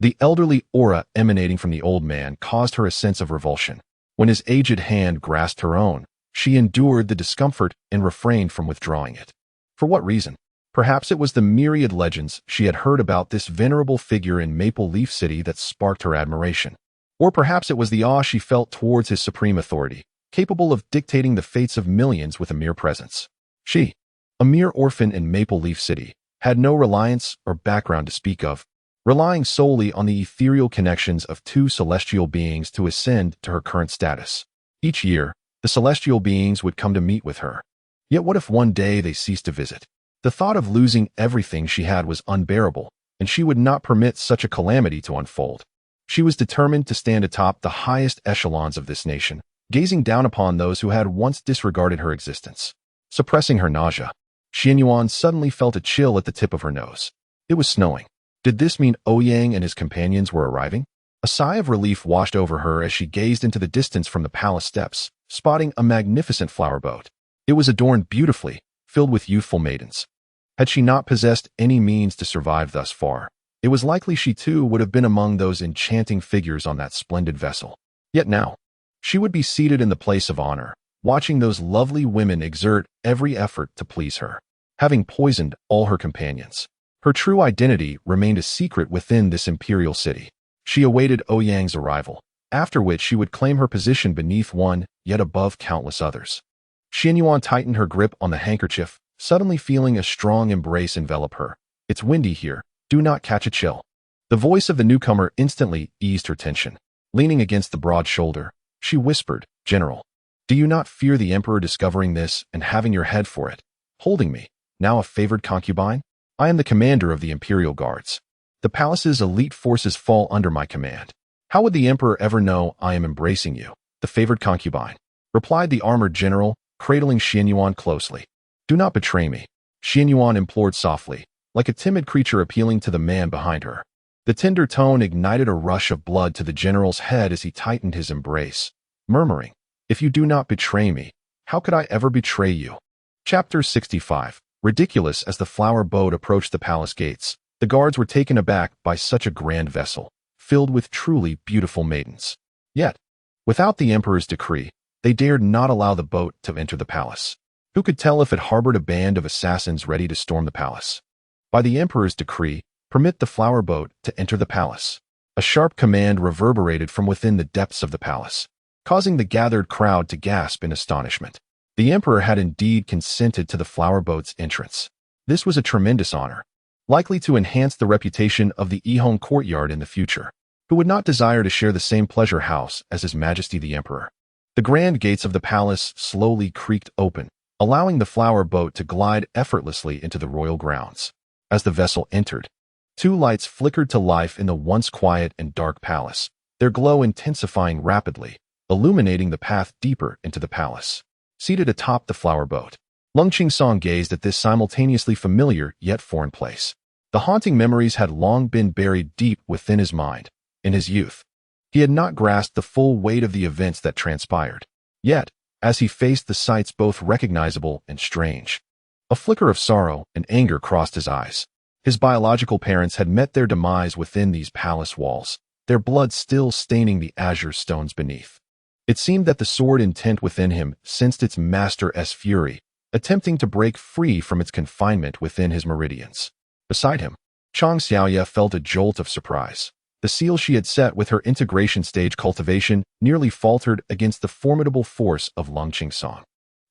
The elderly aura emanating from the old man caused her a sense of revulsion. When his aged hand grasped her own, she endured the discomfort and refrained from withdrawing it. For what reason? Perhaps it was the myriad legends she had heard about this venerable figure in Maple Leaf City that sparked her admiration. Or perhaps it was the awe she felt towards his supreme authority, capable of dictating the fates of millions with a mere presence. She, a mere orphan in Maple Leaf City, had no reliance or background to speak of, relying solely on the ethereal connections of two celestial beings to ascend to her current status. Each year, the celestial beings would come to meet with her. Yet what if one day they ceased to visit? The thought of losing everything she had was unbearable, and she would not permit such a calamity to unfold. She was determined to stand atop the highest echelons of this nation, gazing down upon those who had once disregarded her existence. Suppressing her nausea, Xianyuan suddenly felt a chill at the tip of her nose. It was snowing. Did this mean Ouyang and his companions were arriving? A sigh of relief washed over her as she gazed into the distance from the palace steps, spotting a magnificent flower boat. It was adorned beautifully, filled with youthful maidens. Had she not possessed any means to survive thus far, it was likely she too would have been among those enchanting figures on that splendid vessel. Yet now, she would be seated in the place of honor, watching those lovely women exert every effort to please her, having poisoned all her companions. Her true identity remained a secret within this imperial city. She awaited Ouyang's arrival, after which she would claim her position beneath one, yet above countless others. Xianyuan tightened her grip on the handkerchief, suddenly feeling a strong embrace envelop her. It's windy here. Do not catch a chill. The voice of the newcomer instantly eased her tension. Leaning against the broad shoulder, she whispered, "General, do you not fear the Emperor discovering this and having your head for it, holding me, now a favored concubine? I am the commander of the Imperial Guards. The palace's elite forces fall under my command. How would the Emperor ever know I am embracing you, the favored concubine?" replied the armored general, cradling Xianyuan closely. "Do not betray me," Xianyuan implored softly, like a timid creature appealing to the man behind her. The tender tone ignited a rush of blood to the general's head as he tightened his embrace, murmuring, "If you do not betray me, how could I ever betray you?" Chapter 65. Ridiculous. As the flower boat approached the palace gates, the guards were taken aback by such a grand vessel, filled with truly beautiful maidens. Yet, without the emperor's decree, they dared not allow the boat to enter the palace. Who could tell if it harbored a band of assassins ready to storm the palace? By the emperor's decree, permit the flower boat to enter the palace. A sharp command reverberated from within the depths of the palace, causing the gathered crowd to gasp in astonishment. The emperor had indeed consented to the flower boat's entrance. This was a tremendous honor, likely to enhance the reputation of the Ihong courtyard in the future. Who would not desire to share the same pleasure house as His Majesty the Emperor? The grand gates of the palace slowly creaked open, allowing the flower boat to glide effortlessly into the royal grounds. As the vessel entered, two lights flickered to life in the once quiet and dark palace, their glow intensifying rapidly, illuminating the path deeper into the palace. Seated atop the flower boat, Lung Qingsong gazed at this simultaneously familiar yet foreign place. The haunting memories had long been buried deep within his mind. In his youth, he had not grasped the full weight of the events that transpired. Yet, as he faced the sights both recognizable and strange, A flicker of sorrow and anger crossed his eyes. His biological parents had met their demise within these palace walls, their blood still staining the azure stones beneath. It seemed that the sword intent within him sensed its master's fury, attempting to break free from its confinement within his meridians. Beside him, Chang Xiaoya felt a jolt of surprise. The seal she had set with her integration stage cultivation nearly faltered against the formidable force of Lung Qingsong,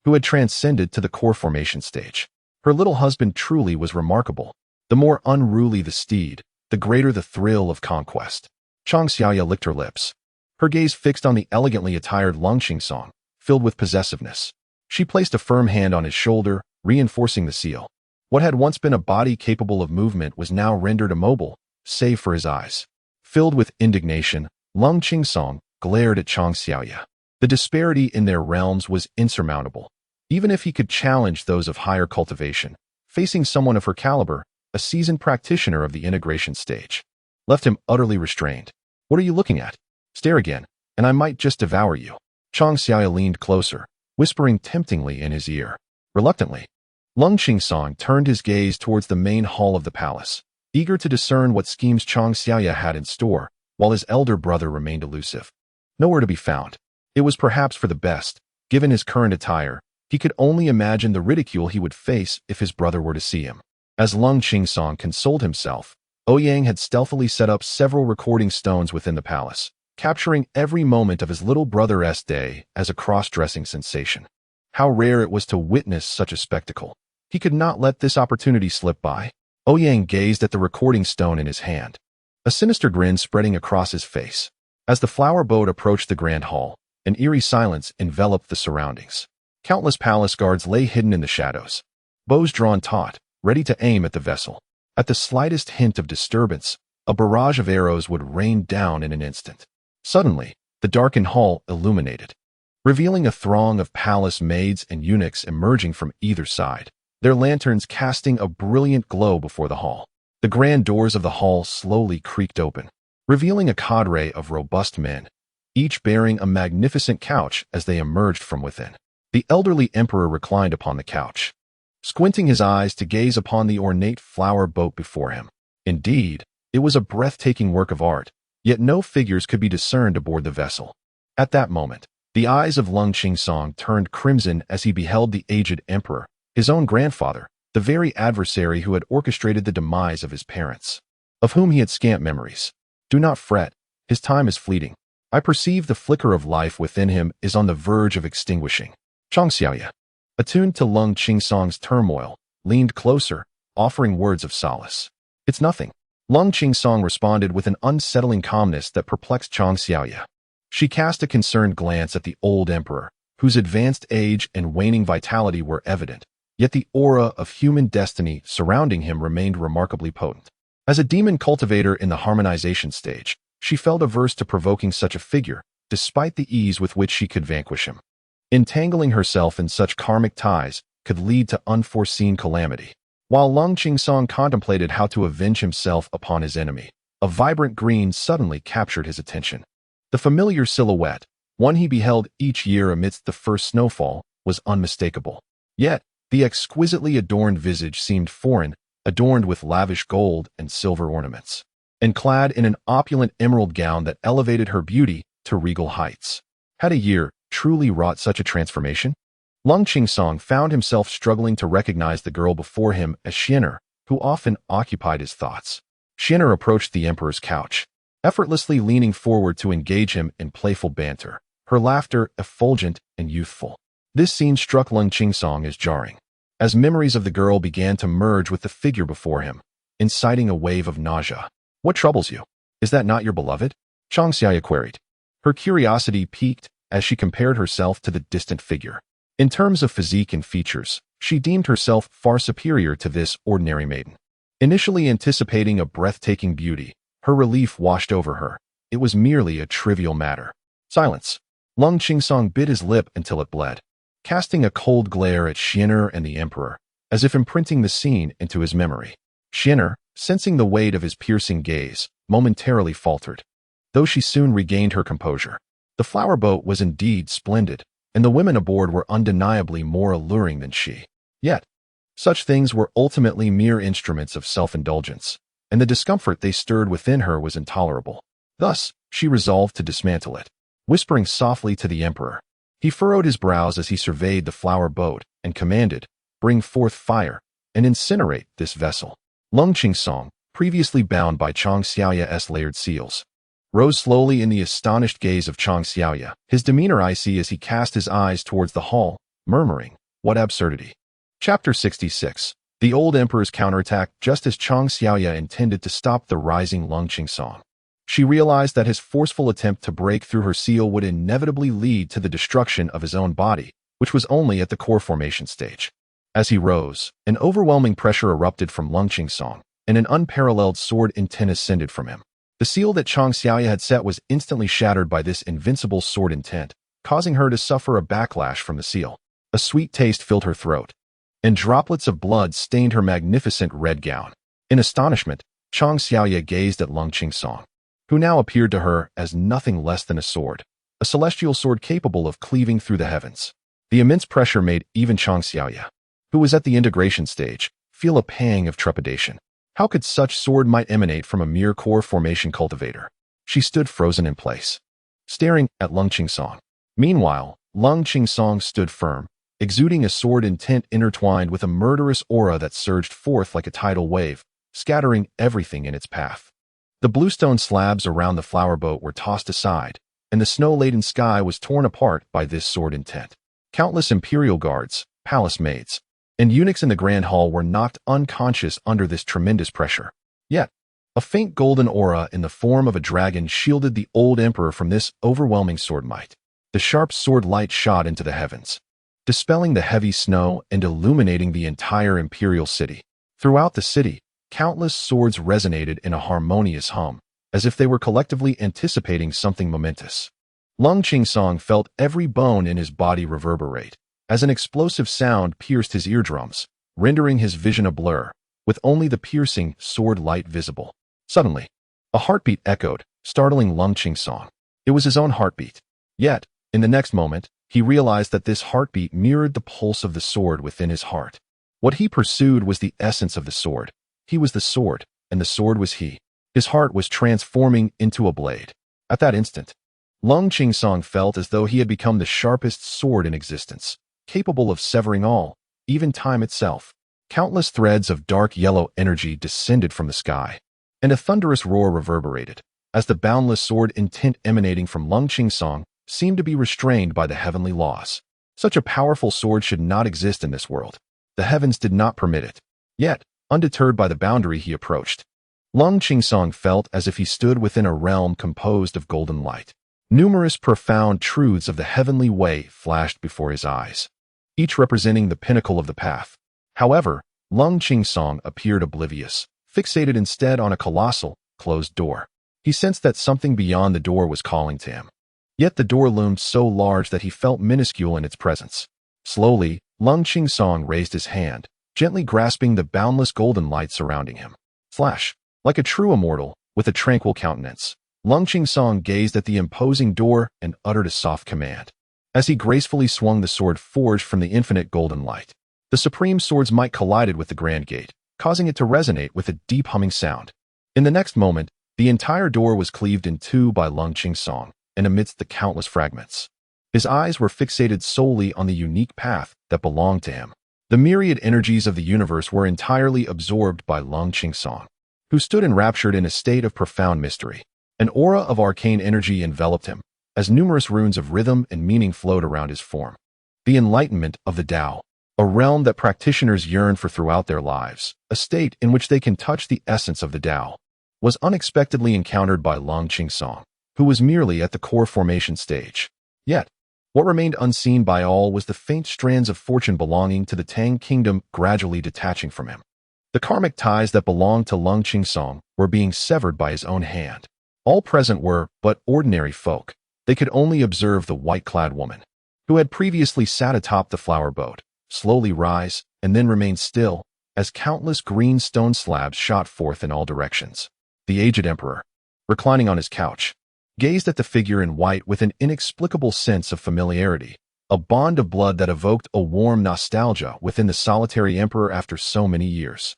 who had transcended to the core formation stage. Her little husband truly was remarkable. The more unruly the steed, the greater the thrill of conquest. Chang Xiaoya licked her lips, her gaze fixed on the elegantly attired Lung Qingsong, filled with possessiveness. She placed a firm hand on his shoulder, reinforcing the seal. What had once been a body capable of movement was now rendered immobile, save for his eyes. Filled with indignation, Lung Qingsong glared at Chang Xiaoya. The disparity in their realms was insurmountable. Even if he could challenge those of higher cultivation, facing someone of her caliber, a seasoned practitioner of the integration stage, left him utterly restrained. What are you looking at? Stare again, and I might just devour you. Chang Xiaoya leaned closer, whispering temptingly in his ear. Reluctantly, Lung Qingsong turned his gaze towards the main hall of the palace, eager to discern what schemes Chang Xiaoya had in store, while his elder brother remained elusive. Nowhere to be found. It was perhaps for the best. Given his current attire, he could only imagine the ridicule he would face if his brother were to see him. As Lung Qingsong consoled himself, Ouyang had stealthily set up several recording stones within the palace, capturing every moment of his little brother's day as a cross-dressing sensation. How rare it was to witness such a spectacle. He could not let this opportunity slip by. Ouyang gazed at the recording stone in his hand, a sinister grin spreading across his face. As the flower boat approached the grand hall, an eerie silence enveloped the surroundings. Countless palace guards lay hidden in the shadows, bows drawn taut, ready to aim at the vessel. At the slightest hint of disturbance, a barrage of arrows would rain down in an instant. Suddenly, the darkened hall illuminated, revealing a throng of palace maids and eunuchs emerging from either side, their lanterns casting a brilliant glow before the hall. The grand doors of the hall slowly creaked open, revealing a cadre of robust men, each bearing a magnificent couch as they emerged from within. The elderly emperor reclined upon the couch, squinting his eyes to gaze upon the ornate flower boat before him. Indeed, it was a breathtaking work of art, yet no figures could be discerned aboard the vessel. At that moment, the eyes of Lung Qingsong turned crimson as he beheld the aged emperor, his own grandfather, the very adversary who had orchestrated the demise of his parents, of whom he had scant memories. Do not fret, his time is fleeting. I perceive the flicker of life within him is on the verge of extinguishing. Chang Xiaoya, attuned to Lung Qingsong's turmoil, leaned closer, offering words of solace. It's nothing. Lung Qingsong responded with an unsettling calmness that perplexed Chang Xiaoya. She cast a concerned glance at the old emperor, whose advanced age and waning vitality were evident, yet the aura of human destiny surrounding him remained remarkably potent. As a demon cultivator in the harmonization stage, she felt averse to provoking such a figure, despite the ease with which she could vanquish him. Entangling herself in such karmic ties could lead to unforeseen calamity. While Lung Qingsong contemplated how to avenge himself upon his enemy, a vibrant green suddenly captured his attention. The familiar silhouette, one he beheld each year amidst the first snowfall, was unmistakable. Yet, the exquisitely adorned visage seemed foreign, adorned with lavish gold and silver ornaments, and clad in an opulent emerald gown that elevated her beauty to regal heights. Had a year truly wrought such a transformation? Lung Qingsong found himself struggling to recognize the girl before him as Xian'er, who often occupied his thoughts. Xian'er approached the emperor's couch, effortlessly leaning forward to engage him in playful banter, her laughter effulgent and youthful. This scene struck Lung Qingsong as jarring, as memories of the girl began to merge with the figure before him, inciting a wave of nausea. What troubles you? Is that not your beloved? Chang Xiaoya queried. Her curiosity piqued as she compared herself to the distant figure. In terms of physique and features, she deemed herself far superior to this ordinary maiden. Initially anticipating a breathtaking beauty, her relief washed over her. It was merely a trivial matter. Silence. Lung Qingsong bit his lip until it bled, casting a cold glare at Xian'er and the emperor, as if imprinting the scene into his memory. Xian'er, sensing the weight of his piercing gaze, momentarily faltered, though she soon regained her composure. The flower boat was indeed splendid, and the women aboard were undeniably more alluring than she. Yet, Such things were ultimately mere instruments of self-indulgence, and the discomfort they stirred within her was intolerable. Thus, she resolved to dismantle it. Whispering softly to the emperor, he furrowed his brows as he surveyed the flower boat and commanded, "Bring forth fire and incinerate this vessel." Lung Qingsong, previously bound by Chang Xiaoya's layered seals, rose slowly in the astonished gaze of Chang Xiaoya, his demeanor icy as he cast his eyes towards the hall, murmuring, "What absurdity." Chapter 66. The old emperor's counterattack. Just as Chang Xiaoya intended to stop the rising Lung Qingsong, she realized that his forceful attempt to break through her seal would inevitably lead to the destruction of his own body, which was only at the core formation stage. As he rose, an overwhelming pressure erupted from Lung Qingsong, and an unparalleled sword intent ascended from him. The seal that Chang Xiaoya had set was instantly shattered by this invincible sword intent, causing her to suffer a backlash from the seal. A sweet taste filled her throat, and droplets of blood stained her magnificent red gown. In astonishment, Chang Xiaoya gazed at Lung Qingsong, who now appeared to her as nothing less than a celestial sword capable of cleaving through the heavens. The immense pressure made even Chang Xiaoya, who was at the integration stage, feel a pang of trepidation. How could such sword might emanate from a mere core formation cultivator? She stood frozen in place, staring at Lung Qingsong. Meanwhile, Lung Qingsong stood firm, exuding a sword intent intertwined with a murderous aura that surged forth like a tidal wave, scattering everything in its path. The bluestone slabs around the flower boat were tossed aside, and the snow-laden sky was torn apart by this sword intent. Countless imperial guards, palace maids, and eunuchs in the grand hall were knocked unconscious under this tremendous pressure. Yet, a faint golden aura in the form of a dragon shielded the old emperor from this overwhelming sword might. The sharp sword light shot into the heavens, dispelling the heavy snow and illuminating the entire imperial city. Throughout the city, countless swords resonated in a harmonious hum, as if they were collectively anticipating something momentous. Lung Qingsong felt every bone in his body reverberate, as an explosive sound pierced his eardrums, rendering his vision a blur, with only the piercing sword light visible. Suddenly, a heartbeat echoed, startling Lung Qingsong. It was his own heartbeat. Yet, in the next moment, he realized that this heartbeat mirrored the pulse of the sword within his heart. What he pursued was the essence of the sword. He was the sword, and the sword was he. His heart was transforming into a blade. At that instant, Lung Qingsong felt as though he had become the sharpest sword in existence, capable of severing all, even time itself. Countless threads of dark yellow energy descended from the sky, and a thunderous roar reverberated, as the boundless sword intent emanating from Lung Qingsong seemed to be restrained by the heavenly laws. Such a powerful sword should not exist in this world. The heavens did not permit it. Yet, undeterred by the boundary he approached, Lung Qingsong felt as if he stood within a realm composed of golden light. Numerous profound truths of the heavenly way flashed before his eyes, each representing the pinnacle of the path. However, Lung Qingsong appeared oblivious, fixated instead on a colossal, closed door. He sensed that something beyond the door was calling to him. Yet the door loomed so large that he felt minuscule in its presence. Slowly, Lung Qingsong raised his hand, gently grasping the boundless golden light surrounding him. Flash! Like a true immortal, with a tranquil countenance, Lung Qingsong gazed at the imposing door and uttered a soft command. As he gracefully swung the sword forged from the infinite golden light, the supreme sword's might collided with the grand gate, causing it to resonate with a deep humming sound. In the next moment, the entire door was cleaved in two by Lung Qingsong, and amidst the countless fragments, his eyes were fixated solely on the unique path that belonged to him. The myriad energies of the universe were entirely absorbed by Lung Qingsong, who stood enraptured in a state of profound mystery. An aura of arcane energy enveloped him, as numerous runes of rhythm and meaning flowed around his form. The enlightenment of the Tao, a realm that practitioners yearn for throughout their lives, a state in which they can touch the essence of the Tao, was unexpectedly encountered by Lung Qingsong, who was merely at the core formation stage. Yet, what remained unseen by all was the faint strands of fortune belonging to the Tang kingdom gradually detaching from him. The karmic ties that belonged to Lung Qingsong were being severed by his own hand. All present were but ordinary folk. They could only observe the white-clad woman, who had previously sat atop the flower boat, slowly rise and then remain still, as countless green stone slabs shot forth in all directions. The aged emperor, reclining on his couch, gazed at the figure in white with an inexplicable sense of familiarity, a bond of blood that evoked a warm nostalgia within the solitary emperor after so many years.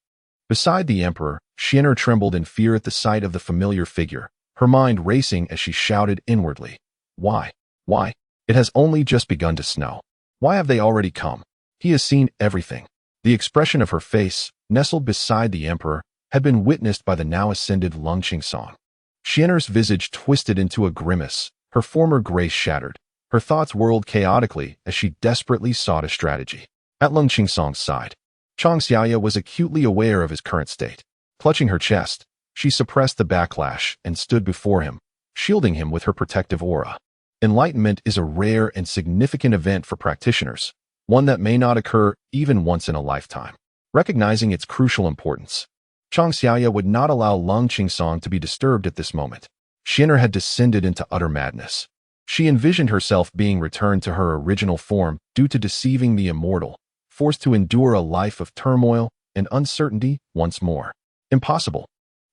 Beside the emperor, Xian'er trembled in fear at the sight of the familiar figure, her mind racing as she shouted inwardly, "Why? Why? It has only just begun to snow. Why have they already come?" He has seen everything. The expression of her face, nestled beside the emperor, had been witnessed by the now ascended Lung Qingsong. Xian'er's visage twisted into a grimace, her former grace shattered. Her thoughts whirled chaotically as she desperately sought a strategy. At Lung Qingsong's side, Chang Xiaoya was acutely aware of his current state. Clutching her chest, she suppressed the backlash and stood before him, shielding him with her protective aura. Enlightenment is a rare and significant event for practitioners, one that may not occur even once in a lifetime. Recognizing its crucial importance, Chang Xiaoya would not allow Lung Qingsong to be disturbed at this moment. Xian'er had descended into utter madness. She envisioned herself being returned to her original form due to deceiving the Immortal, forced to endure a life of turmoil and uncertainty once more. Impossible.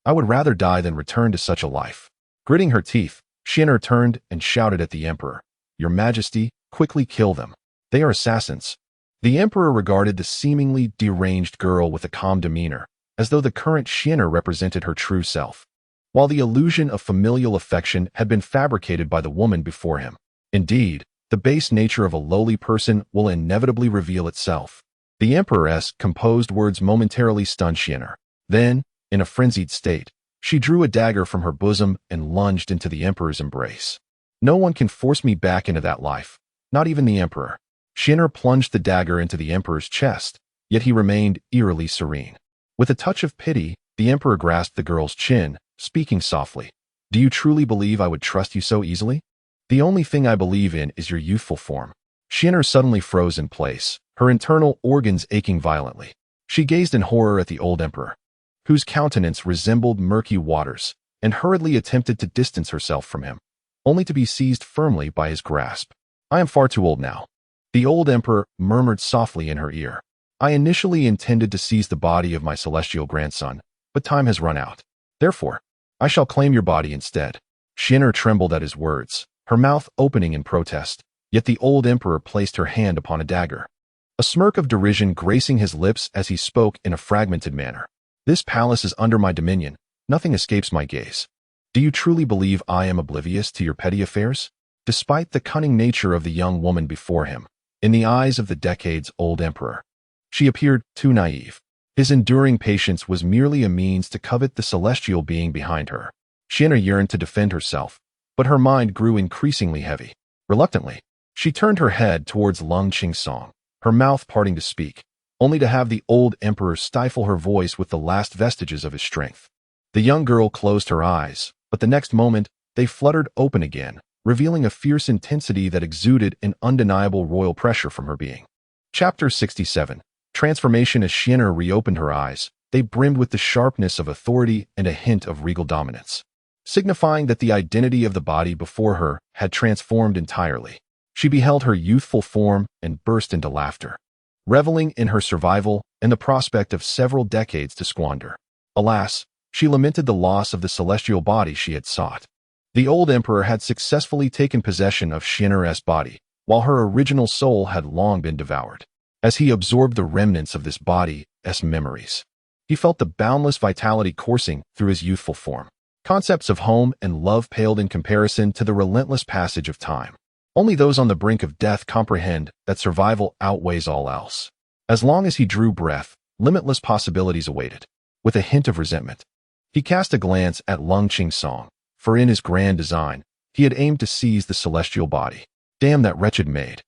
I would rather die than return to such a life. Gritting her teeth, Xian'er turned and shouted at the emperor, "Your Majesty, quickly kill them. They are assassins." The emperor regarded the seemingly deranged girl with a calm demeanor, as though the current Xian'er represented her true self, while the illusion of familial affection had been fabricated by the woman before him. Indeed, the base nature of a lowly person will inevitably reveal itself. The emperor's composed words momentarily stunned Xian'er. Then, in a frenzied state, she drew a dagger from her bosom and lunged into the emperor's embrace. "No one can force me back into that life, not even the emperor." Xian'er plunged the dagger into the emperor's chest, yet he remained eerily serene. With a touch of pity, the emperor grasped the girl's chin, speaking softly. "Do you truly believe I would trust you so easily? The only thing I believe in is your youthful form." Xian'er suddenly froze in place, her internal organs aching violently. She gazed in horror at the old emperor, whose countenance resembled murky waters, and hurriedly attempted to distance herself from him, only to be seized firmly by his grasp. "I am far too old now," the old emperor murmured softly in her ear. "I initially intended to seize the body of my celestial grandson, but time has run out. Therefore, I shall claim your body instead." Xian'er trembled at his words, her mouth opening in protest, yet the old emperor placed her hand upon a dagger, a smirk of derision gracing his lips as he spoke in a fragmented manner. "This palace is under my dominion. Nothing escapes my gaze. Do you truly believe I am oblivious to your petty affairs?" Despite the cunning nature of the young woman before him, in the eyes of the decades-old emperor, she appeared too naive. His enduring patience was merely a means to covet the celestial being behind her. Xian'er yearned to defend herself, but her mind grew increasingly heavy. Reluctantly, she turned her head towards Lung Qingsong, her mouth parting to speak, only to have the old emperor stifle her voice with the last vestiges of his strength. The young girl closed her eyes, but the next moment, they fluttered open again, revealing a fierce intensity that exuded an undeniable royal pressure from her being. Chapter 67. Transformation. As Xian'er reopened her eyes, they brimmed with the sharpness of authority and a hint of regal dominance, signifying that the identity of the body before her had transformed entirely. She beheld her youthful form and burst into laughter, reveling in her survival and the prospect of several decades to squander. Alas, she lamented the loss of the celestial body she had sought. The old emperor had successfully taken possession of Xian'er's body, while her original soul had long been devoured. As he absorbed the remnants of this body's memories, he felt the boundless vitality coursing through his youthful form. Concepts of home and love paled in comparison to the relentless passage of time. Only those on the brink of death comprehend that survival outweighs all else. As long as he drew breath, limitless possibilities awaited. With a hint of resentment, he cast a glance at Lung Qingsong, for in his grand design, he had aimed to seize the celestial body. Damn that wretched maid.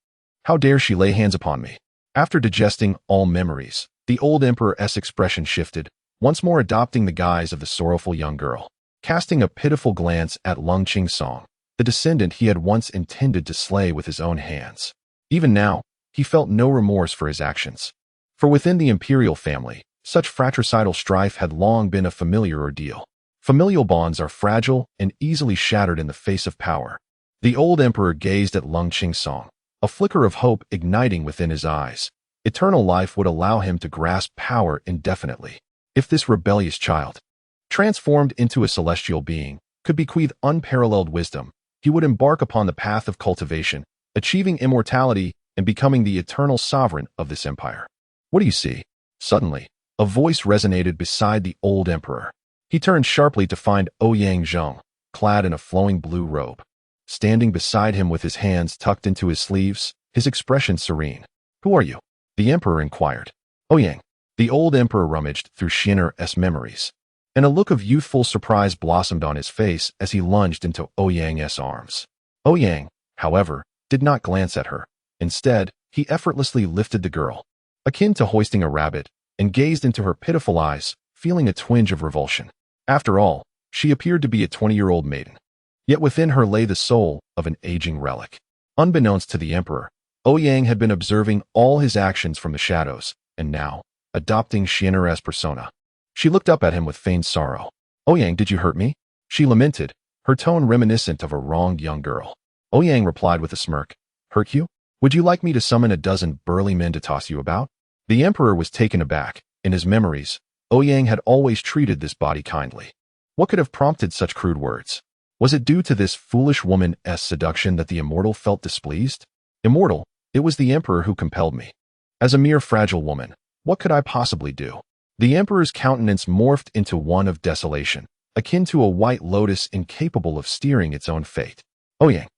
How dare she lay hands upon me? After digesting all memories, the old emperor's expression shifted, once more adopting the guise of the sorrowful young girl. Casting a pitiful glance at Lung Qingsong, the descendant he had once intended to slay with his own hands. Even now, he felt no remorse for his actions. For within the imperial family, such fratricidal strife had long been a familiar ordeal. Familial bonds are fragile and easily shattered in the face of power. The old emperor gazed at Lung Qingsong, a flicker of hope igniting within his eyes. Eternal life would allow him to grasp power indefinitely. If this rebellious child, transformed into a celestial being, could bequeath unparalleled wisdom, he would embark upon the path of cultivation, achieving immortality and becoming the eternal sovereign of this empire. What do you see? Suddenly, a voice resonated beside the old emperor. He turned sharply to find Ouyang, clad in a flowing blue robe. Standing beside him with his hands tucked into his sleeves, his expression serene. Who are you? The emperor inquired. Ouyang. The old emperor rummaged through Xian'er's memories, and a look of youthful surprise blossomed on his face as he lunged into Ouyang's arms. Ouyang, however, did not glance at her. Instead, he effortlessly lifted the girl, akin to hoisting a rabbit, and gazed into her pitiful eyes, feeling a twinge of revulsion. After all, she appeared to be a 20-year-old maiden. Yet within her lay the soul of an aging relic. Unbeknownst to the emperor, Ouyang had been observing all his actions from the shadows, and now, adopting Xian'er's persona. She looked up at him with feigned sorrow. Ouyang, did you hurt me? She lamented, her tone reminiscent of a wronged young girl. Ouyang replied with a smirk. Hurt you? Would you like me to summon a dozen burly men to toss you about? The emperor was taken aback. In his memories, Ouyang had always treated this body kindly. What could have prompted such crude words? Was it due to this foolish woman's seduction that the immortal felt displeased? Immortal, it was the emperor who compelled me. As a mere fragile woman, what could I possibly do? The emperor's countenance morphed into one of desolation, akin to a white lotus incapable of steering its own fate. Ouyang,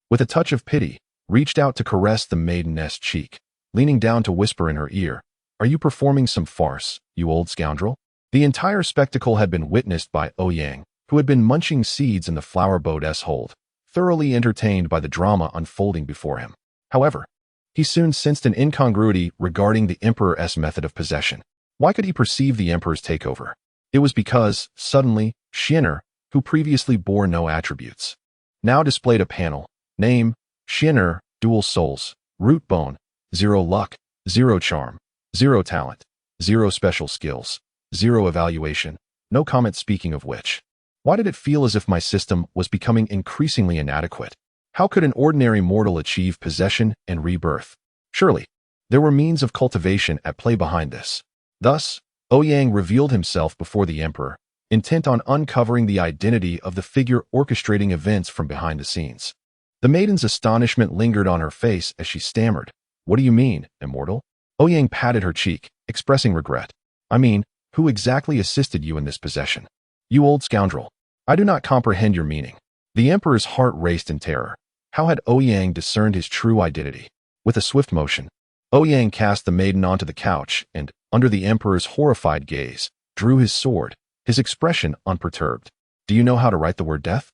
with a touch of pity, reached out to caress the maiden's cheek, leaning down to whisper in her ear, Are you performing some farce, you old scoundrel? The entire spectacle had been witnessed by Ouyang, who had been munching seeds in the flower boat's hold, thoroughly entertained by the drama unfolding before him. However, he soon sensed an incongruity regarding the emperor's method of possession. Why could he perceive the emperor's takeover? It was because, suddenly, Xian'er, who previously bore no attributes, now displayed a panel. Name, Xian'er, dual souls, root bone, 0 luck, 0 charm, 0 talent, 0 special skills, 0 evaluation, no comment. Speaking of which, why did it feel as if my system was becoming increasingly inadequate? How could an ordinary mortal achieve possession and rebirth? Surely, there were means of cultivation at play behind this. Thus, Ouyang revealed himself before the emperor, intent on uncovering the identity of the figure orchestrating events from behind the scenes. The maiden's astonishment lingered on her face as she stammered, What do you mean, immortal? Ouyang patted her cheek, expressing regret. I mean, who exactly assisted you in this possession? You old scoundrel. I do not comprehend your meaning. The emperor's heart raced in terror. How had Ouyang discerned his true identity? With a swift motion, Ouyang cast the maiden onto the couch and, under the emperor's horrified gaze, drew his sword, his expression unperturbed. Do you know how to write the word death?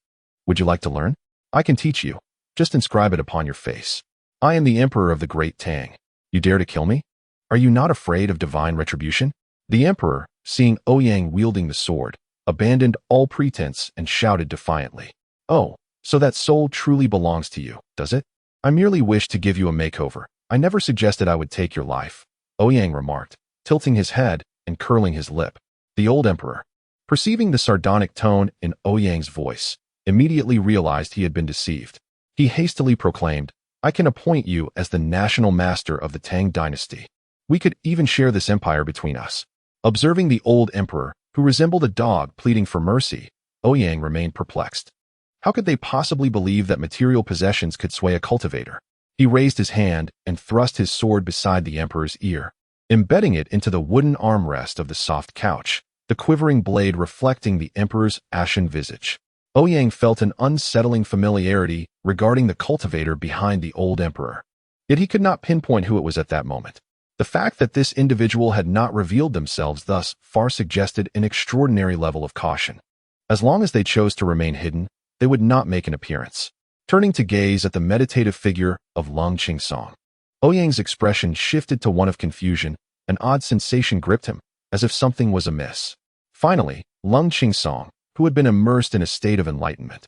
Would you like to learn? I can teach you. Just inscribe it upon your face. I am the emperor of the Great Tang. You dare to kill me? Are you not afraid of divine retribution? The emperor, seeing Ouyang wielding the sword, abandoned all pretense and shouted defiantly. Oh, so that soul truly belongs to you, does it? I merely wish to give you a makeover. I never suggested I would take your life, Ouyang remarked, tilting his head and curling his lip. The old emperor, perceiving the sardonic tone in Ouyang's voice, immediately realized he had been deceived. He hastily proclaimed, I can appoint you as the national master of the Tang dynasty. We could even share this empire between us. Observing the old emperor, who resembled a dog pleading for mercy, Ouyang remained perplexed. How could they possibly believe that material possessions could sway a cultivator? He raised his hand and thrust his sword beside the emperor's ear, embedding it into the wooden armrest of the soft couch, the quivering blade reflecting the emperor's ashen visage. Ouyang felt an unsettling familiarity regarding the cultivator behind the old emperor. Yet he could not pinpoint who it was at that moment. The fact that this individual had not revealed themselves thus far suggested an extraordinary level of caution. As long as they chose to remain hidden, they would not make an appearance. Turning to gaze at the meditative figure of Lung Qingsong, Ouyang's expression shifted to one of confusion. An odd sensation gripped him, as if something was amiss. Finally, Lung Qingsong, who had been immersed in a state of enlightenment,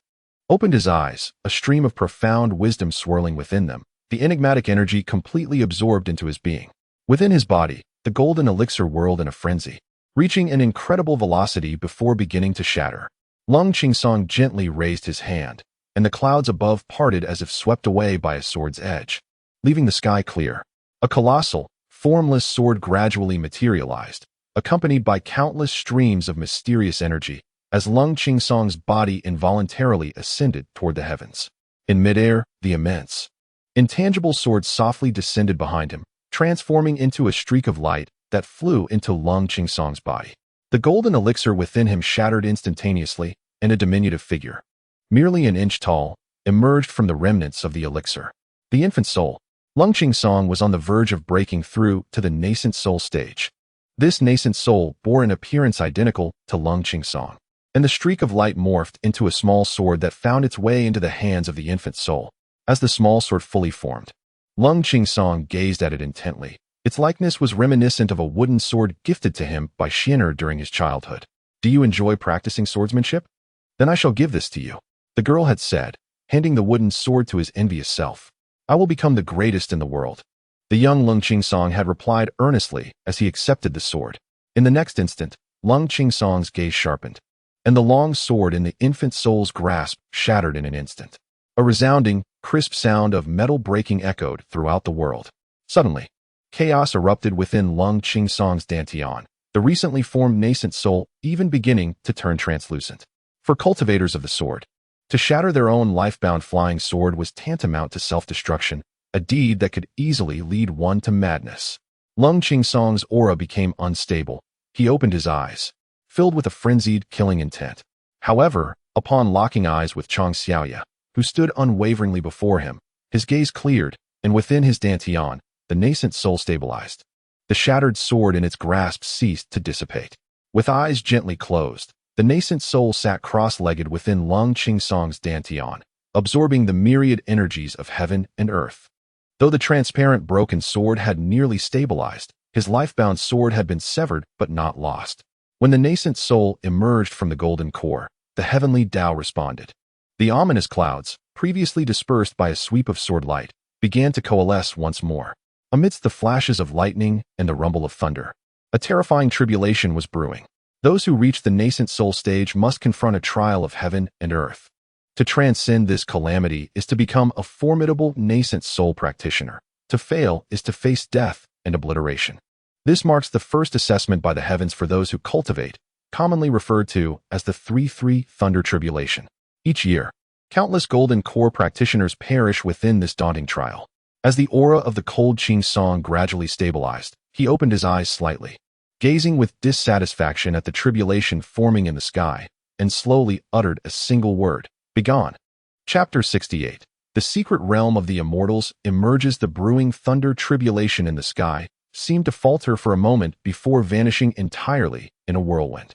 opened his eyes, a stream of profound wisdom swirling within them, the enigmatic energy completely absorbed into his being. Within his body, the golden elixir whirled in a frenzy, reaching an incredible velocity before beginning to shatter. Lung Qingsong gently raised his hand, and the clouds above parted as if swept away by a sword's edge, leaving the sky clear. A colossal, formless sword gradually materialized, accompanied by countless streams of mysterious energy, as Lung Qingsong's body involuntarily ascended toward the heavens. In midair, the immense, Intangible sword softly descended behind him, transforming into a streak of light that flew into Lung Qingsong's body. The golden elixir within him shattered instantaneously, and a diminutive figure, merely an inch tall, emerged from the remnants of the elixir. The infant soul. Lung Qingsong was on the verge of breaking through to the nascent soul stage. This nascent soul bore an appearance identical to Lung Qingsong, and the streak of light morphed into a small sword that found its way into the hands of the infant soul. As the small sword fully formed, Lung Qingsong gazed at it intently. Its likeness was reminiscent of a wooden sword gifted to him by Xian'er during his childhood. Do you enjoy practicing swordsmanship? Then I shall give this to you, the girl had said, handing the wooden sword to his envious self. I will become the greatest in the world. The young Lung Qingsong had replied earnestly as he accepted the sword. In the next instant, Lung Qingsong's gaze sharpened, and the long sword in the infant soul's grasp shattered in an instant. A resounding, crisp sound of metal breaking echoed throughout the world. Suddenly, chaos erupted within Lung Qingsong's dantian, the recently formed nascent soul even beginning to turn translucent. For cultivators of the sword, to shatter their own life-bound flying sword was tantamount to self-destruction, a deed that could easily lead one to madness. Lung Qingsong's aura became unstable. He opened his eyes, filled with a frenzied, killing intent. However, upon locking eyes with Chang Xiaoya, who stood unwaveringly before him, his gaze cleared, and within his dantian, the nascent soul stabilized. The shattered sword in its grasp ceased to dissipate. With eyes gently closed, the nascent soul sat cross-legged within Lung Qingsong's dantian, absorbing the myriad energies of heaven and earth. Though the transparent broken sword had nearly stabilized, his life-bound sword had been severed but not lost. When the nascent soul emerged from the golden core, the heavenly Tao responded. The ominous clouds, previously dispersed by a sweep of sword light, began to coalesce once more. Amidst the flashes of lightning and the rumble of thunder, a terrifying tribulation was brewing. Those who reach the nascent soul stage must confront a trial of heaven and earth. To transcend this calamity is to become a formidable nascent soul practitioner. To fail is to face death and obliteration. This marks the first assessment by the heavens for those who cultivate, commonly referred to as the 3-3 Thunder Tribulation. Each year, countless golden core practitioners perish within this daunting trial. As the aura of the cold Qingsong gradually stabilized, he opened his eyes slightly, gazing with dissatisfaction at the tribulation forming in the sky, and slowly uttered a single word, "Begone." Chapter 68. The secret realm of the immortals emerges. The brewing thunder tribulation in the sky seemed to falter for a moment before vanishing entirely in a whirlwind.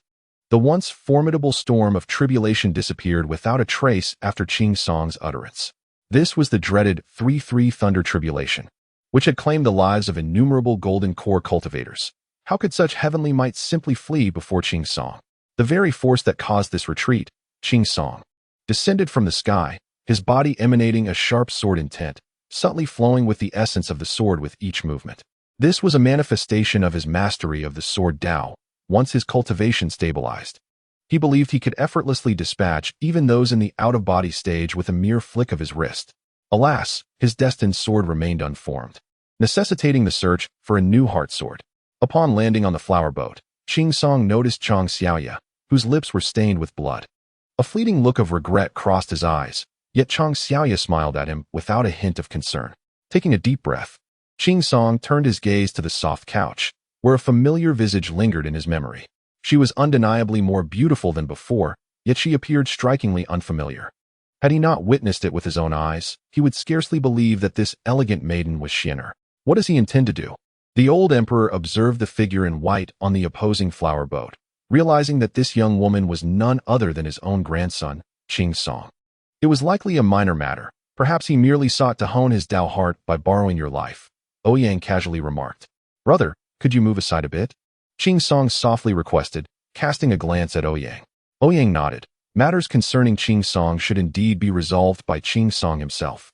The once formidable storm of tribulation disappeared without a trace after Qingsong's utterance. This was the dreaded 3-3 Thunder Tribulation, which had claimed the lives of innumerable golden core cultivators. How could such heavenly might simply flee before Qingsong? The very force that caused this retreat, Qingsong, descended from the sky, his body emanating a sharp sword intent, subtly flowing with the essence of the sword with each movement. This was a manifestation of his mastery of the sword Tao. Once his cultivation stabilized, he believed he could effortlessly dispatch even those in the out-of-body stage with a mere flick of his wrist. Alas, his destined sword remained unformed, necessitating the search for a new heart sword. Upon landing on the flower boat, Qingsong noticed Chang Xiaoya, whose lips were stained with blood. A fleeting look of regret crossed his eyes, yet Chang Xiaoya smiled at him without a hint of concern. Taking a deep breath, Qingsong turned his gaze to the soft couch, where a familiar visage lingered in his memory. She was undeniably more beautiful than before, yet she appeared strikingly unfamiliar. Had he not witnessed it with his own eyes, he would scarcely believe that this elegant maiden was Xian'er. What does he intend to do? The old emperor observed the figure in white on the opposing flower boat, realizing that this young woman was none other than his own grandson, Qingsong. It was likely a minor matter. Perhaps he merely sought to hone his Tao heart by borrowing your life, Ouyang casually remarked. Brother, could you move aside a bit? Qingsong softly requested, casting a glance at Ouyang. Ouyang nodded. Matters concerning Qingsong should indeed be resolved by Qingsong himself.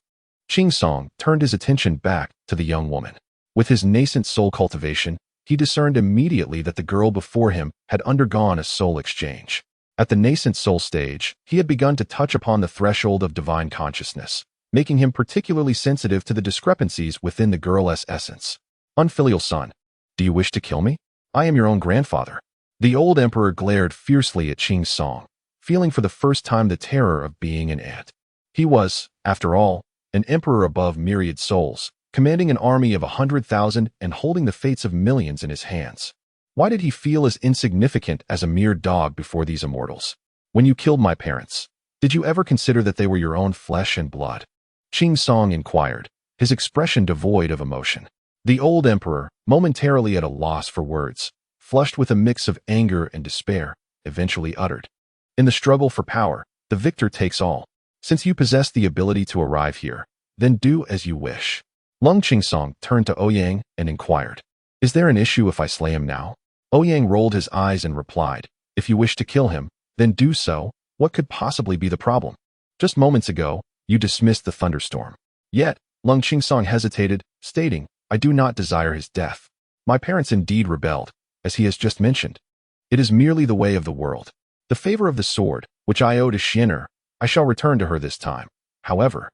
Qingsong turned his attention back to the young woman. With his nascent soul cultivation, he discerned immediately that the girl before him had undergone a soul exchange. At the nascent soul stage, he had begun to touch upon the threshold of divine consciousness, making him particularly sensitive to the discrepancies within the girl's essence. Unfilial son, do you wish to kill me? I am your own grandfather. The old emperor glared fiercely at Qingsong, feeling for the first time the terror of being an ant. He was, after all, an emperor above myriad souls, commanding an army of 100,000 and holding the fates of millions in his hands. Why did he feel as insignificant as a mere dog before these immortals? When you killed my parents, did you ever consider that they were your own flesh and blood? Qing Song inquired, his expression devoid of emotion. The old emperor, momentarily at a loss for words, flushed with a mix of anger and despair, eventually uttered, "In the struggle for power, the victor takes all. Since you possess the ability to arrive here, then do as you wish." Lung Qingsong turned to Ouyang and inquired, "Is there an issue if I slay him now?" Ouyang rolled his eyes and replied, "If you wish to kill him, then do so. What could possibly be the problem? Just moments ago, you dismissed the thunderstorm." Yet, Lung Qingsong hesitated, stating, "I do not desire his death. My parents indeed rebelled, as he has just mentioned. It is merely the way of the world. The favor of the sword, which I owe to Xian'er, I shall return to her this time. However."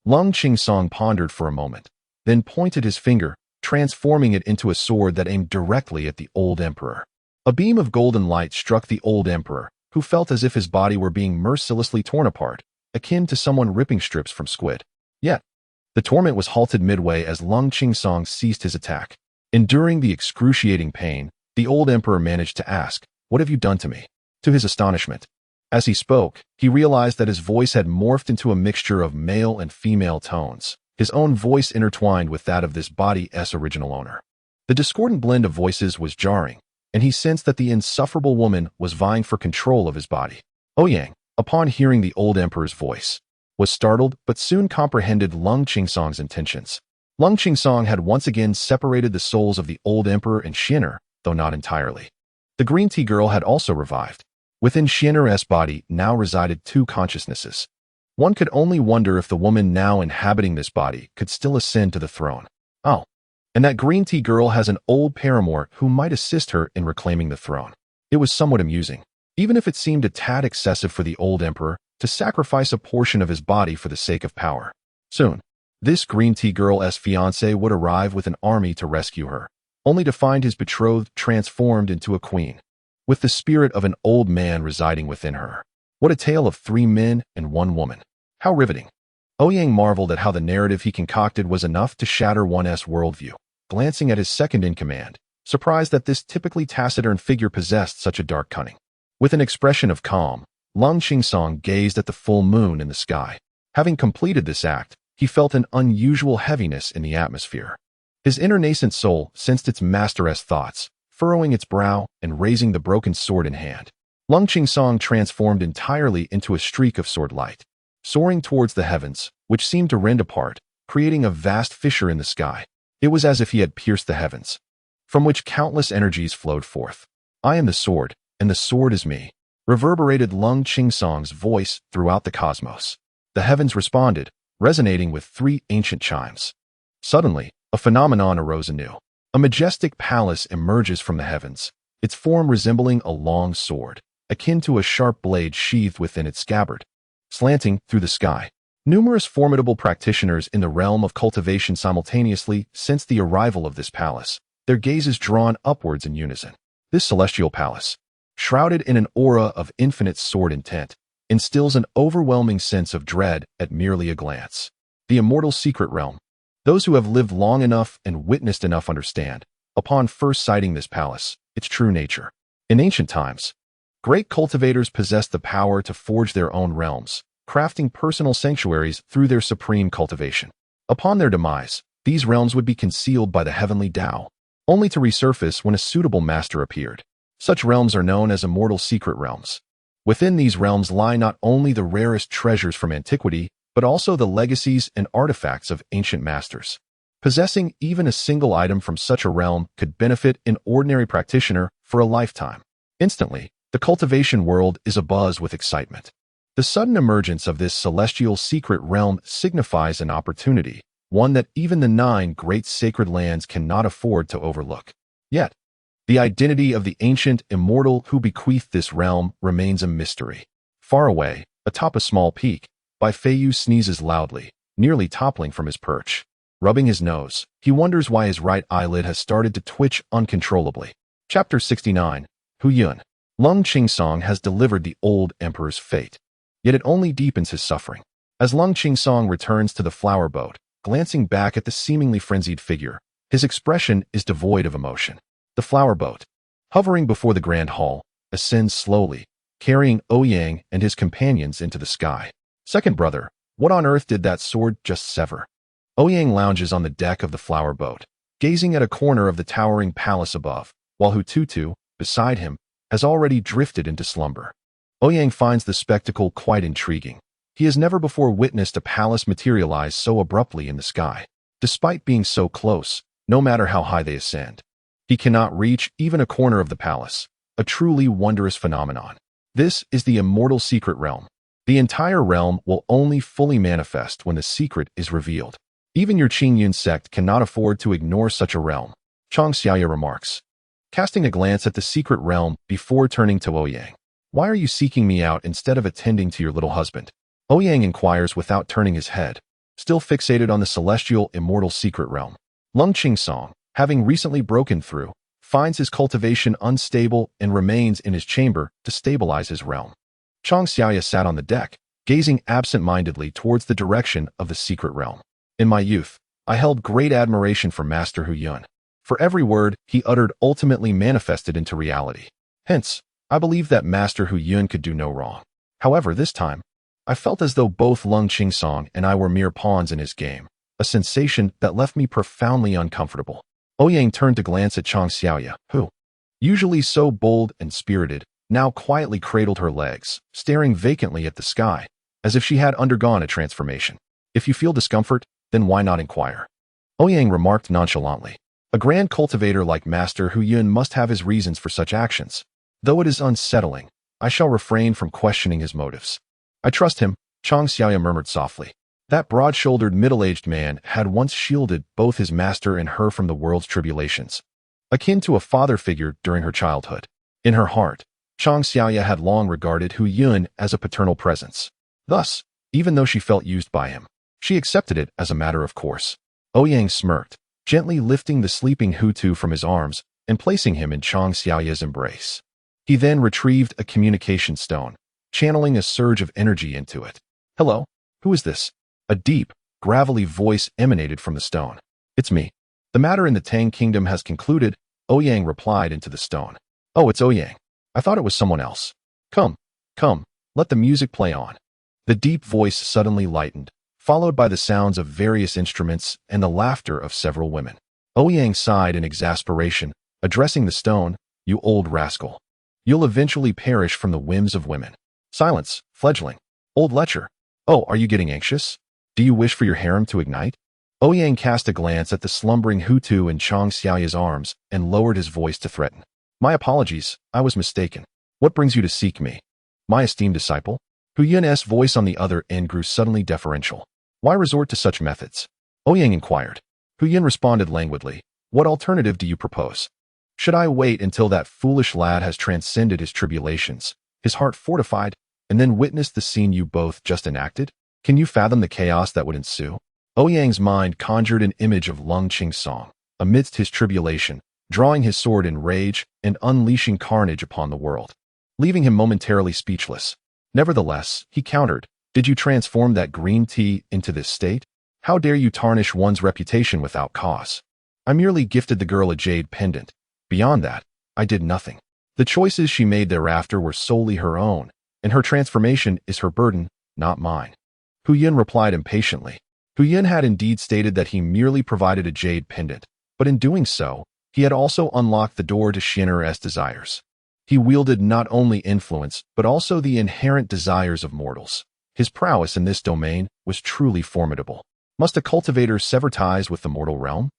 Lung Qingsong pondered for a moment, then pointed his finger, transforming it into a sword that aimed directly at the old emperor. A beam of golden light struck the old emperor, who felt as if his body were being mercilessly torn apart, akin to someone ripping strips from squid. Yet, the torment was halted midway as Lung Qingsong ceased his attack. Enduring the excruciating pain, the old emperor managed to ask, "What have you done to me?" To his astonishment, as he spoke, he realized that his voice had morphed into a mixture of male and female tones, his own voice intertwined with that of this body's original owner. The discordant blend of voices was jarring, and he sensed that the insufferable woman was vying for control of his body. Ouyang, upon hearing the old emperor's voice, was startled but soon comprehended Lung Qingsong's intentions. Lung Qingsong had once again separated the souls of the old emperor and Xian'er, though not entirely. The green tea girl had also revived. Within Xian'er's body now resided two consciousnesses. One could only wonder if the woman now inhabiting this body could still ascend to the throne. Oh, and that green tea girl has an old paramour who might assist her in reclaiming the throne. It was somewhat amusing, even if it seemed a tad excessive for the old emperor to sacrifice a portion of his body for the sake of power. Soon, this green tea girl's fiancé would arrive with an army to rescue her, only to find his betrothed transformed into a queen, with the spirit of an old man residing within her. What a tale of 3 men and 1 woman. How riveting. Ouyang marveled at how the narrative he concocted was enough to shatter one's worldview, glancing at his second-in-command, surprised that this typically taciturn figure possessed such a dark cunning. With an expression of calm, Lung Qingsong gazed at the full moon in the sky. Having completed this act, he felt an unusual heaviness in the atmosphere. His inner nascent soul sensed its master's thoughts, furrowing its brow and raising the broken sword in hand. Lung Qingsong transformed entirely into a streak of sword light, soaring towards the heavens, which seemed to rend apart, creating a vast fissure in the sky. It was as if he had pierced the heavens, from which countless energies flowed forth. "I am the sword, and the sword is me," reverberated Lung Qingsong's voice throughout the cosmos. The heavens responded, resonating with 3 ancient chimes. Suddenly, a phenomenon arose anew. A majestic palace emerges from the heavens, its form resembling a long sword, akin to a sharp blade sheathed within its scabbard, slanting through the sky. Numerous formidable practitioners in the realm of cultivation simultaneously sense the arrival of this palace, their gazes drawn upwards in unison. This celestial palace, shrouded in an aura of infinite sword intent, instills an overwhelming sense of dread at merely a glance. The immortal secret realm. Those who have lived long enough and witnessed enough understand, upon first sighting this palace, its true nature. In ancient times, great cultivators possessed the power to forge their own realms, crafting personal sanctuaries through their supreme cultivation. Upon their demise, these realms would be concealed by the heavenly Tao, only to resurface when a suitable master appeared. Such realms are known as immortal secret realms. Within these realms lie not only the rarest treasures from antiquity, but also the legacies and artifacts of ancient masters. Possessing even a single item from such a realm could benefit an ordinary practitioner for a lifetime. Instantly, the cultivation world is abuzz with excitement. The sudden emergence of this celestial secret realm signifies an opportunity, one that even the 9 great sacred lands cannot afford to overlook. Yet, the identity of the ancient immortal who bequeathed this realm remains a mystery. Far away, atop a small peak, Bai Feiyu sneezes loudly, nearly toppling from his perch. Rubbing his nose, he wonders why his right eyelid has started to twitch uncontrollably. Chapter 69. Ouyang. Lung Qingsong has delivered the old emperor's fate, yet it only deepens his suffering. As Lung Qingsong returns to the flower boat, glancing back at the seemingly frenzied figure, his expression is devoid of emotion. The flower boat, hovering before the grand hall, ascends slowly, carrying Ouyang and his companions into the sky. Second brother, what on earth did that sword just sever? Ouyang lounges on the deck of the flower boat, gazing at a corner of the towering palace above, while Hututu, beside him, has already drifted into slumber. Ouyang finds the spectacle quite intriguing. He has never before witnessed a palace materialize so abruptly in the sky. Despite being so close, no matter how high they ascend, he cannot reach even a corner of the palace, a truly wondrous phenomenon. This is the immortal secret realm. The entire realm will only fully manifest when the secret is revealed. Even your Qingyun sect cannot afford to ignore such a realm, Chang Xiaoya remarks, casting a glance at the secret realm before turning to Ouyang. Why are you seeking me out instead of attending to your little husband? Ouyang inquires without turning his head, still fixated on the celestial immortal secret realm. Lung Qingsong, having recently broken through, finds his cultivation unstable and remains in his chamber to stabilize his realm. Chang Xiaoya sat on the deck, gazing absent-mindedly towards the direction of the secret realm. In my youth, I held great admiration for Master Huyun. For every word he uttered ultimately manifested into reality. Hence, I believed that Master Huyun could do no wrong. However, this time, I felt as though both Lung Qingsong and I were mere pawns in his game, a sensation that left me profoundly uncomfortable. Ouyang turned to glance at Chang Xiaoya, who, usually so bold and spirited, now quietly cradled her legs, staring vacantly at the sky, as if she had undergone a transformation. If you feel discomfort, then why not inquire? Ouyang remarked nonchalantly. A grand cultivator like Master Huyun must have his reasons for such actions. Though it is unsettling, I shall refrain from questioning his motives. I trust him, Chang Xiaoya murmured softly. That broad-shouldered middle-aged man had once shielded both his master and her from the world's tribulations, akin to a father figure during her childhood. In her heart, Chang Xiaoya had long regarded Huyun as a paternal presence. Thus, even though she felt used by him, she accepted it as a matter of course. Ouyang smirked, gently lifting the sleeping Hutu from his arms and placing him in Chang Xiaoya's embrace. He then retrieved a communication stone, channeling a surge of energy into it. Hello, who is this? A deep, gravelly voice emanated from the stone. It's me. The matter in the Tang Kingdom has concluded, Ouyang replied into the stone. Oh, it's Ouyang. I thought it was someone else. Come, let the music play on. The deep voice suddenly lightened, followed by the sounds of various instruments and the laughter of several women. Ouyang sighed in exasperation, addressing the stone, you old rascal. You'll eventually perish from the whims of women. Silence, fledgling. Old lecher. Oh, are you getting anxious? Do you wish for your harem to ignite? Ouyang cast a glance at the slumbering Hutu in Chang Xiaoya's arms and lowered his voice to threaten. My apologies, I was mistaken. What brings you to seek me? My esteemed disciple? Huyun's voice on the other end grew suddenly deferential. Why resort to such methods? Ouyang inquired. Huyun responded languidly. What alternative do you propose? Should I wait until that foolish lad has transcended his tribulations, his heart fortified, and then witness the scene you both just enacted? Can you fathom the chaos that would ensue? Ouyang's mind conjured an image of Lung Qingsong, amidst his tribulation, drawing his sword in rage and unleashing carnage upon the world, leaving him momentarily speechless. Nevertheless, he countered, did you transform that green tea into this state? How dare you tarnish one's reputation without cause? I merely gifted the girl a jade pendant. Beyond that, I did nothing. The choices she made thereafter were solely her own, and her transformation is her burden, not mine. Huyun replied impatiently. Huyun had indeed stated that he merely provided a jade pendant, but in doing so, he had also unlocked the door to Shinner's desires. He wielded not only influence, but also the inherent desires of mortals. His prowess in this domain was truly formidable. Must a cultivator sever ties with the mortal realm?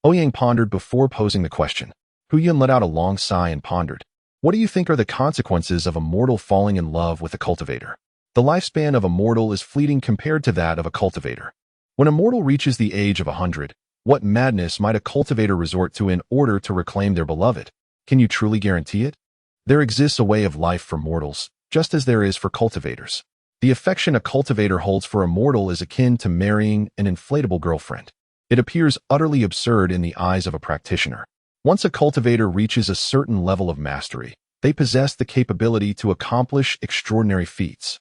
Ouyang pondered before posing the question. Huyun let out a long sigh and pondered. What do you think are the consequences of a mortal falling in love with a cultivator? The lifespan of a mortal is fleeting compared to that of a cultivator. When a mortal reaches the age of 100, what madness might a cultivator resort to in order to reclaim their beloved? Can you truly guarantee it? There exists a way of life for mortals, just as there is for cultivators. The affection a cultivator holds for a mortal is akin to marrying an inflatable girlfriend. It appears utterly absurd in the eyes of a practitioner. Once a cultivator reaches a certain level of mastery, they possess the capability to accomplish extraordinary feats.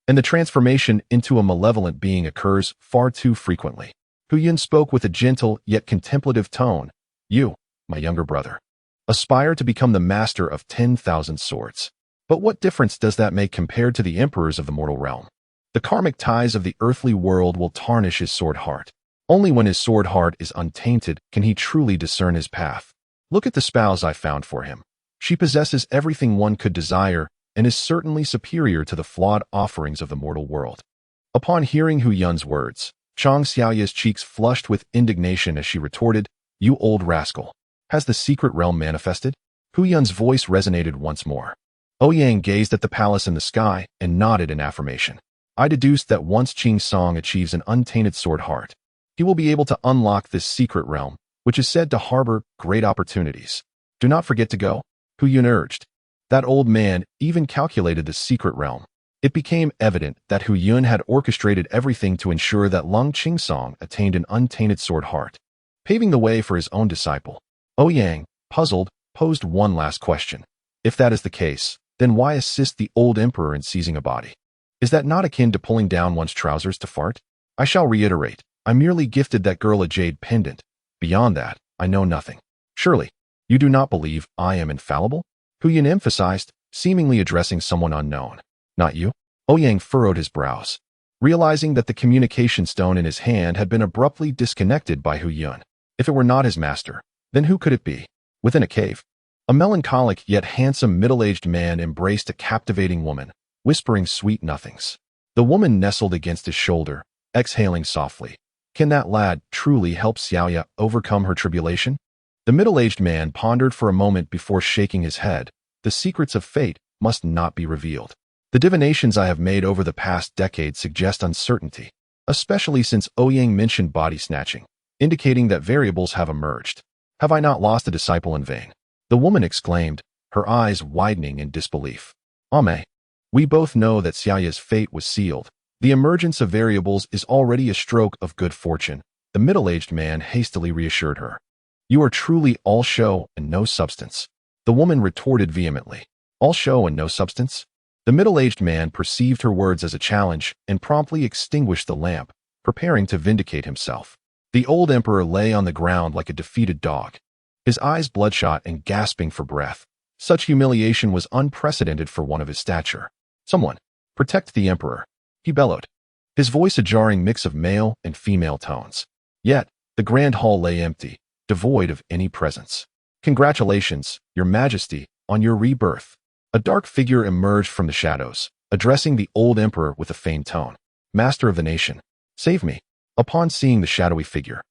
and the transformation into a malevolent being occurs far too frequently. Ouyang spoke with a gentle yet contemplative tone. You, my younger brother, aspire to become the master of 10,000 swords. But what difference does that make compared to the emperors of the mortal realm? The karmic ties of the earthly world will tarnish his sword heart. Only when his sword heart is untainted can he truly discern his path. Look at the spouse I found for him. She possesses everything one could desire and is certainly superior to the flawed offerings of the mortal world. Upon hearing Ouyang's words, Chang Xiaoya's cheeks flushed with indignation as she retorted, You old rascal. Has the secret realm manifested? Ouyang's voice resonated once more. Ouyang gazed at the palace in the sky and nodded in affirmation. I deduced that once Qing Song achieves an untainted sword heart, he will be able to unlock this secret realm, which is said to harbor great opportunities. Do not forget to go, Ouyang urged. That old man even calculated the secret realm. It became evident that Ouyang had orchestrated everything to ensure that Lung Qingsong attained an untainted sword heart, paving the way for his own disciple. Ouyang, puzzled, posed one last question. If that is the case, then why assist the old emperor in seizing a body? Is that not akin to pulling down one's trousers to fart? I shall reiterate, I merely gifted that girl a jade pendant. Beyond that, I know nothing. Surely, you do not believe I am infallible? Ouyang emphasized, seemingly addressing someone unknown. Not you? Ouyang furrowed his brows, realizing that the communication stone in his hand had been abruptly disconnected by Ouyang. If it were not his master, then who could it be? Within a cave, a melancholic yet handsome middle-aged man embraced a captivating woman, whispering sweet nothings. The woman nestled against his shoulder, exhaling softly. Can that lad truly help Xiaoya overcome her tribulation? The middle-aged man pondered for a moment before shaking his head. The secrets of fate must not be revealed. The divinations I have made over the past decade suggest uncertainty, especially since Ouyang mentioned body snatching, indicating that variables have emerged. Have I not lost a disciple in vain? The woman exclaimed, her eyes widening in disbelief. Ame, we both know that Xiaoya's fate was sealed. The emergence of variables is already a stroke of good fortune. The middle-aged man hastily reassured her. You are truly all show and no substance. The woman retorted vehemently. All show and no substance? The middle-aged man perceived her words as a challenge and promptly extinguished the lamp, preparing to vindicate himself. The old emperor lay on the ground like a defeated dog, his eyes bloodshot and gasping for breath. Such humiliation was unprecedented for one of his stature. Someone, protect the emperor, he bellowed, his voice a jarring mix of male and female tones. Yet, the grand hall lay empty, devoid of any presence. Congratulations, your majesty, on your rebirth. A dark figure emerged from the shadows, addressing the old emperor with a feigned tone. Master of the nation, save me. Upon seeing the shadowy figure,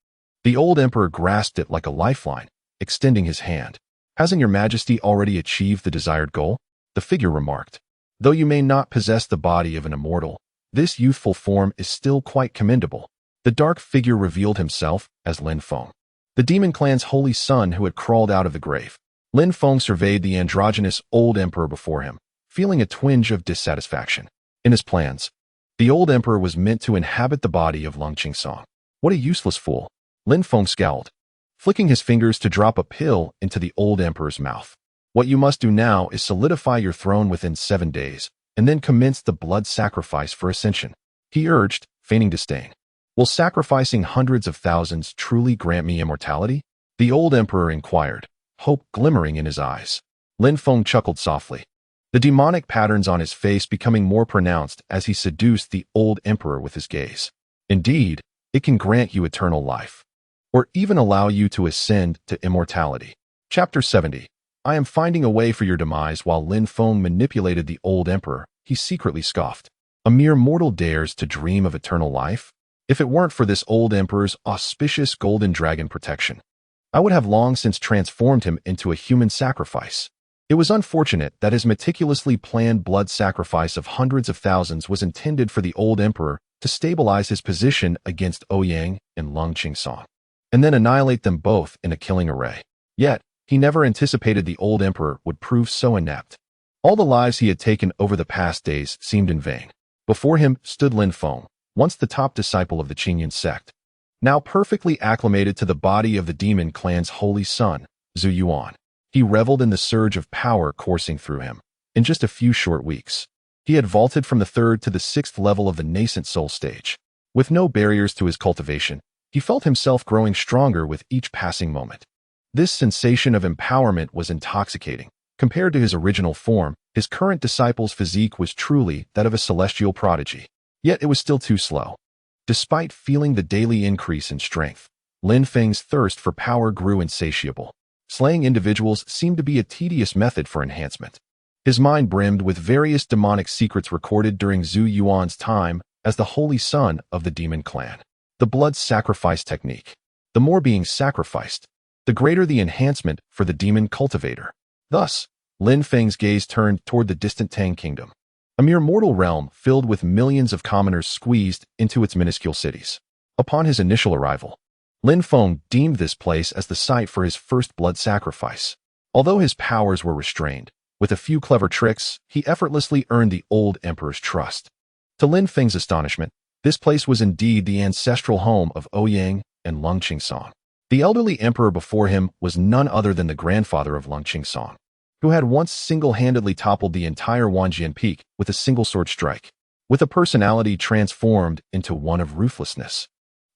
the old emperor grasped it like a lifeline, extending his hand. Hasn't your majesty already achieved the desired goal? The figure remarked. Though you may not possess the body of an immortal, this youthful form is still quite commendable. The dark figure revealed himself as Lin Feng, the demon clan's holy son who had crawled out of the grave. Lin Feng surveyed the androgynous old emperor before him, feeling a twinge of dissatisfaction. In his plans, the old emperor was meant to inhabit the body of Lung Qingsong. What a useless fool. Lin Feng scowled, flicking his fingers to drop a pill into the old emperor's mouth. What you must do now is solidify your throne within 7 days, and then commence the blood sacrifice for ascension, he urged, feigning disdain. Will sacrificing hundreds of thousands truly grant me immortality? The old emperor inquired, hope glimmering in his eyes. Lin Feng chuckled softly, the demonic patterns on his face becoming more pronounced as he seduced the old emperor with his gaze. Indeed, it can grant you eternal life, or even allow you to ascend to immortality. Chapter 70. I am finding a way for your demise. While Lin Feng manipulated the old emperor, he secretly scoffed. A mere mortal dares to dream of eternal life? If it weren't for this old emperor's auspicious golden dragon protection, I would have long since transformed him into a human sacrifice. It was unfortunate that his meticulously planned blood sacrifice of hundreds of thousands was intended for the old emperor to stabilize his position against Ouyang and Lung Qingsong, and then annihilate them both in a killing array. Yet, he never anticipated the old emperor would prove so inept. All the lives he had taken over the past days seemed in vain. Before him stood Lin Feng, once the top disciple of the Qingyun sect, now perfectly acclimated to the body of the demon clan's holy son, Zhu Yuan. He reveled in the surge of power coursing through him. In just a few short weeks, He had vaulted from the 3rd to the 6th level of the nascent soul stage. With no barriers to his cultivation, he felt himself growing stronger with each passing moment. This sensation of empowerment was intoxicating. Compared to his original form, his current disciple's physique was truly that of a celestial prodigy. Yet it was still too slow. Despite feeling the daily increase in strength, Lin Feng's thirst for power grew insatiable. Slaying individuals seemed to be a tedious method for enhancement. His mind brimmed with various demonic secrets recorded during Zhu Yuan's time as the holy son of the demon clan. The blood sacrifice technique. The more being sacrificed, the greater the enhancement for the demon cultivator. Thus, Lin Feng's gaze turned toward the distant Tang kingdom, a mere mortal realm filled with millions of commoners squeezed into its minuscule cities. Upon his initial arrival, Lin Feng deemed this place as the site for his first blood sacrifice. Although his powers were restrained, with a few clever tricks, he effortlessly earned the old emperor's trust. To Lin Feng's astonishment, this place was indeed the ancestral home of Ouyang and Lung Qingsong. The elderly emperor before him was none other than the grandfather of Lung Qingsong, who had once single-handedly toppled the entire Wanjian Peak with a single sword strike. With a personality transformed into one of ruthlessness,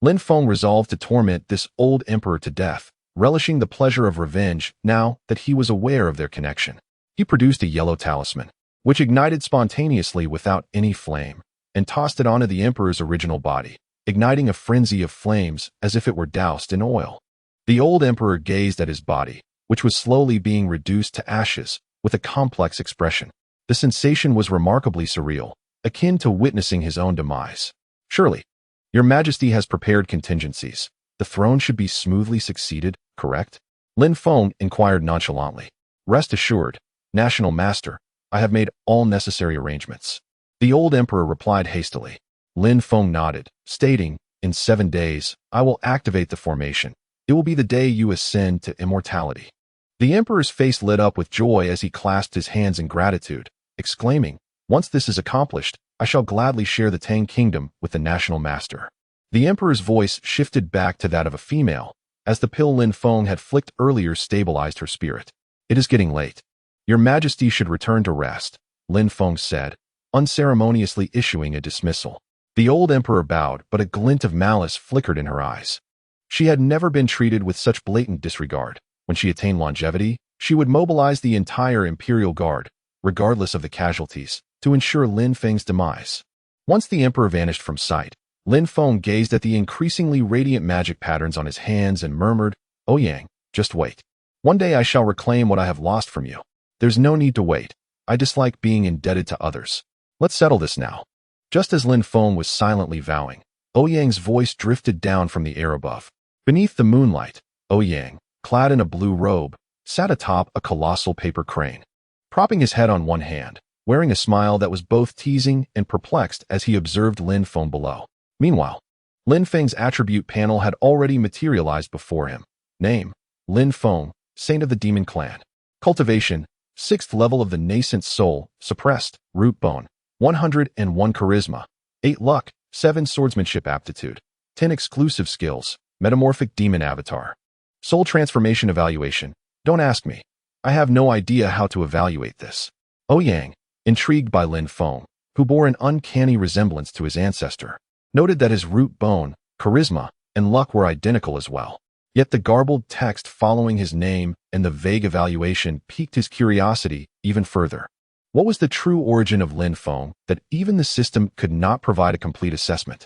Lin Feng resolved to torment this old emperor to death, relishing the pleasure of revenge now that he was aware of their connection. He produced a yellow talisman, which ignited spontaneously without any flame, and tossed it onto the emperor's original body, igniting a frenzy of flames as if it were doused in oil. The old emperor gazed at his body, which was slowly being reduced to ashes, with a complex expression. The sensation was remarkably surreal, akin to witnessing his own demise. Surely, your majesty has prepared contingencies. The throne should be smoothly succeeded, correct? Lin Feng inquired nonchalantly. Rest assured, National Master, I have made all necessary arrangements. The old emperor replied hastily. Lin Feng nodded, stating, in 7 days, I will activate the formation. It will be the day you ascend to immortality. The emperor's face lit up with joy as he clasped his hands in gratitude, exclaiming, once this is accomplished, I shall gladly share the Tang kingdom with the national master. The emperor's voice shifted back to that of a female, as the pill Lin Feng had flicked earlier stabilized her spirit. It is getting late. Your majesty should return to rest, Lin Feng said, unceremoniously issuing a dismissal. The old emperor bowed, but a glint of malice flickered in her eyes. She had never been treated with such blatant disregard. When she attained longevity, she would mobilize the entire imperial guard, regardless of the casualties, to ensure Lin Feng's demise. Once the emperor vanished from sight, Lin Feng gazed at the increasingly radiant magic patterns on his hands and murmured, Ouyang, just wait. One day I shall reclaim what I have lost from you. There's no need to wait. I dislike being indebted to others. Let's settle this now. Just as Lin Feng was silently vowing, Ouyang's voice drifted down from the air above. Beneath the moonlight, Ouyang, clad in a blue robe, sat atop a colossal paper crane. Propping his head on one hand, wearing a smile that was both teasing and perplexed as he observed Lin Feng below. Meanwhile, Lin Feng's attribute panel had already materialized before him. Name, Lin Feng, Saint of the Demon Clan. Cultivation, 6th level of the nascent soul, suppressed, root bone, 101 charisma, 8 luck, 7 swordsmanship aptitude, 10 exclusive skills, metamorphic demon avatar. Soul transformation evaluation. Don't ask me. I have no idea how to evaluate this. Ouyang, intrigued by Lin Feng, who bore an uncanny resemblance to his ancestor, noted that his root bone, charisma, and luck were identical as well. Yet the garbled text following his name and the vague evaluation piqued his curiosity even further. What was the true origin of Lin Feng that even the system could not provide a complete assessment?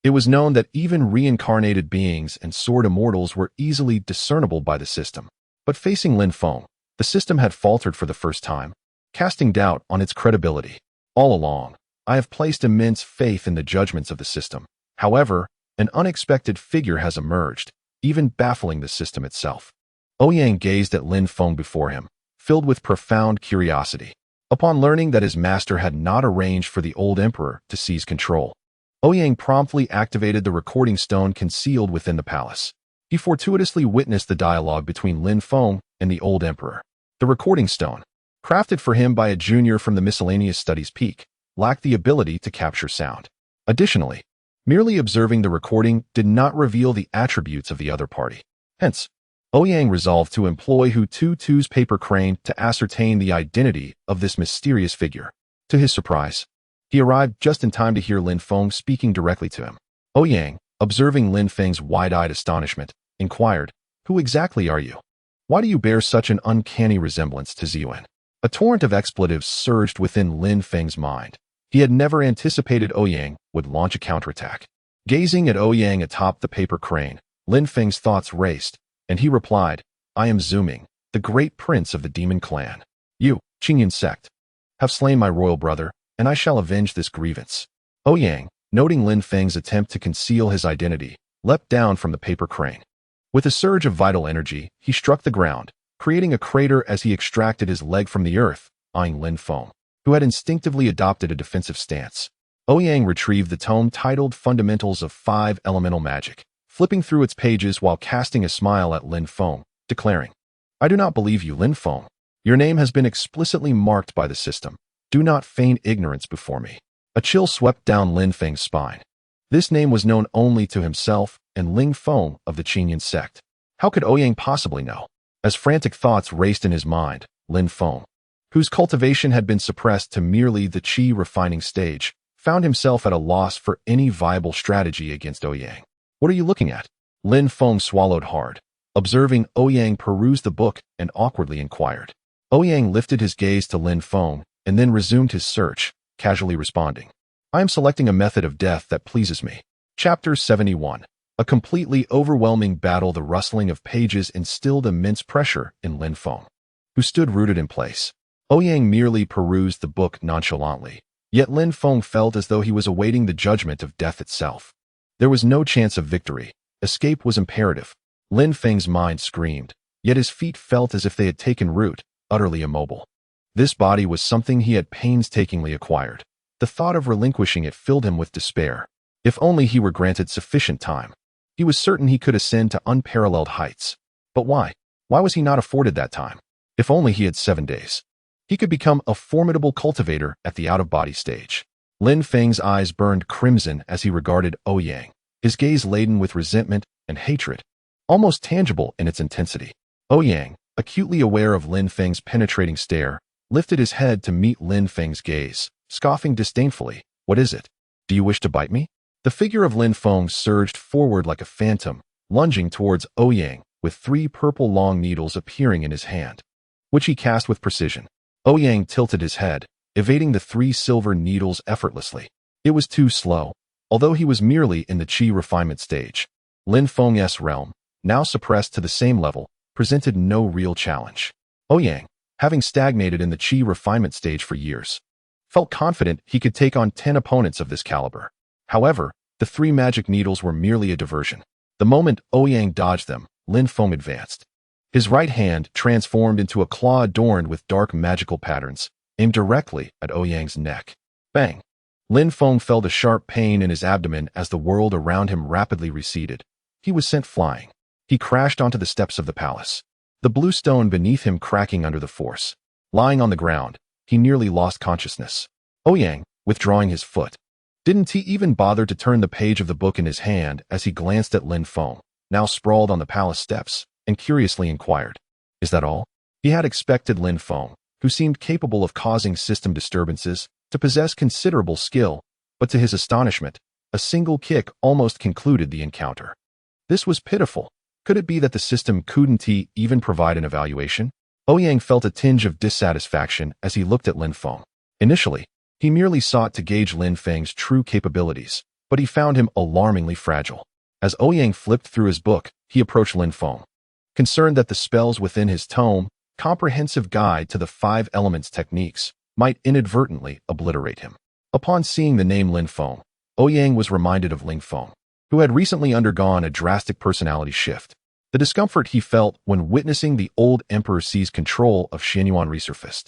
It was known that even reincarnated beings and sword immortals were easily discernible by the system. But facing Lin Feng, the system had faltered for the first time, casting doubt on its credibility. All along, I have placed immense faith in the judgments of the system. However, an unexpected figure has emerged, even baffling the system itself. Ouyang gazed at Lin Feng before him, filled with profound curiosity. Upon learning that his master had not arranged for the old emperor to seize control, Ouyang promptly activated the recording stone concealed within the palace. He fortuitously witnessed the dialogue between Lin Feng and the old emperor. The recording stone, crafted for him by a junior from the Miscellaneous Studies Peak, lacked the ability to capture sound. Additionally, merely observing the recording did not reveal the attributes of the other party. Hence, Ouyang resolved to employ Hu Tutu's paper crane to ascertain the identity of this mysterious figure. To his surprise, he arrived just in time to hear Lin Feng speaking directly to him. Ouyang, observing Lin Feng's wide-eyed astonishment, inquired, "Who exactly are you? Why do you bear such an uncanny resemblance to Ziyuan?" A torrent of expletives surged within Lin Feng's mind. He had never anticipated Ouyang would launch a counterattack. Gazing at Ouyang atop the paper crane, Lin Feng's thoughts raced, and he replied, "I am Zuming, the great prince of the demon clan. You, Qingyan sect, have slain my royal brother, and I shall avenge this grievance." Ouyang, noting Lin Feng's attempt to conceal his identity, leapt down from the paper crane. With a surge of vital energy, he struck the ground, creating a crater as he extracted his leg from the earth, eyeing Lin Feng, who had instinctively adopted a defensive stance. Ouyang retrieved the tome titled Fundamentals of Five Elemental Magic, flipping through its pages while casting a smile at Lin Feng, declaring, "I do not believe you, Lin Feng. Your name has been explicitly marked by the system. Do not feign ignorance before me." A chill swept down Lin Feng's spine. This name was known only to himself and Ling Feng of the Qingyan sect. How could Ouyang possibly know? As frantic thoughts raced in his mind, Lin Feng, whose cultivation had been suppressed to merely the qi refining stage, found himself at a loss for any viable strategy against Ouyang. "What are you looking at?" Lin Feng swallowed hard, observing Ouyang peruse the book and awkwardly inquired. Ouyang lifted his gaze to Lin Feng and then resumed his search, casually responding, "I am selecting a method of death that pleases me." Chapter 71. A completely overwhelming battle. The rustling of pages instilled immense pressure in Lin Feng, who stood rooted in place. Ouyang merely perused the book nonchalantly, yet Lin Feng felt as though he was awaiting the judgment of death itself. There was no chance of victory. Escape was imperative. Lin Feng's mind screamed, yet his feet felt as if they had taken root, utterly immobile. This body was something he had painstakingly acquired. The thought of relinquishing it filled him with despair. If only he were granted sufficient time. He was certain he could ascend to unparalleled heights. But why? Why was he not afforded that time? If only he had 7 days. He could become a formidable cultivator at the out-of-body stage. Lin Feng's eyes burned crimson as he regarded Ouyang, his gaze laden with resentment and hatred, almost tangible in its intensity. Ouyang, acutely aware of Lin Feng's penetrating stare, lifted his head to meet Lin Feng's gaze, scoffing disdainfully, "What is it? Do you wish to bite me?" The figure of Lin Feng surged forward like a phantom, lunging towards Ouyang, with 3 purple long needles appearing in his hand, which he cast with precision. Ouyang tilted his head, evading the 3 silver needles effortlessly. It was too slow, although he was merely in the qi refinement stage. Lin Feng's realm, now suppressed to the same level, presented no real challenge. Ouyang, having stagnated in the qi refinement stage for years, felt confident he could take on 10 opponents of this caliber. However, the 3 magic needles were merely a diversion. The moment Ouyang dodged them, Lin Feng advanced. His right hand transformed into a claw adorned with dark magical patterns, aimed directly at Ouyang's neck. Bang! Lin Feng felt a sharp pain in his abdomen as the world around him rapidly receded. He was sent flying. He crashed onto the steps of the palace, the blue stone beneath him cracking under the force. Lying on the ground, he nearly lost consciousness. Ouyang, withdrawing his foot, didn't he even bother to turn the page of the book in his hand as he glanced at Lin Feng, now sprawled on the palace steps, and curiously inquired, "Is that all?" He had expected Lin Feng, who seemed capable of causing system disturbances, to possess considerable skill, but to his astonishment, a single kick almost concluded the encounter. This was pitiful. Could it be that the system couldn't even provide an evaluation? Ouyang felt a tinge of dissatisfaction as he looked at Lin Feng. Initially, he merely sought to gauge Lin Feng's true capabilities, but he found him alarmingly fragile. As Ouyang flipped through his book, he approached Lin Feng, concerned that the spells within his tome, Comprehensive Guide to the 5 Elements Techniques, might inadvertently obliterate him. Upon seeing the name Lin Feng, Ouyang was reminded of Ling Feng, who had recently undergone a drastic personality shift. The discomfort he felt when witnessing the old emperor seize control of Xianyuan resurfaced.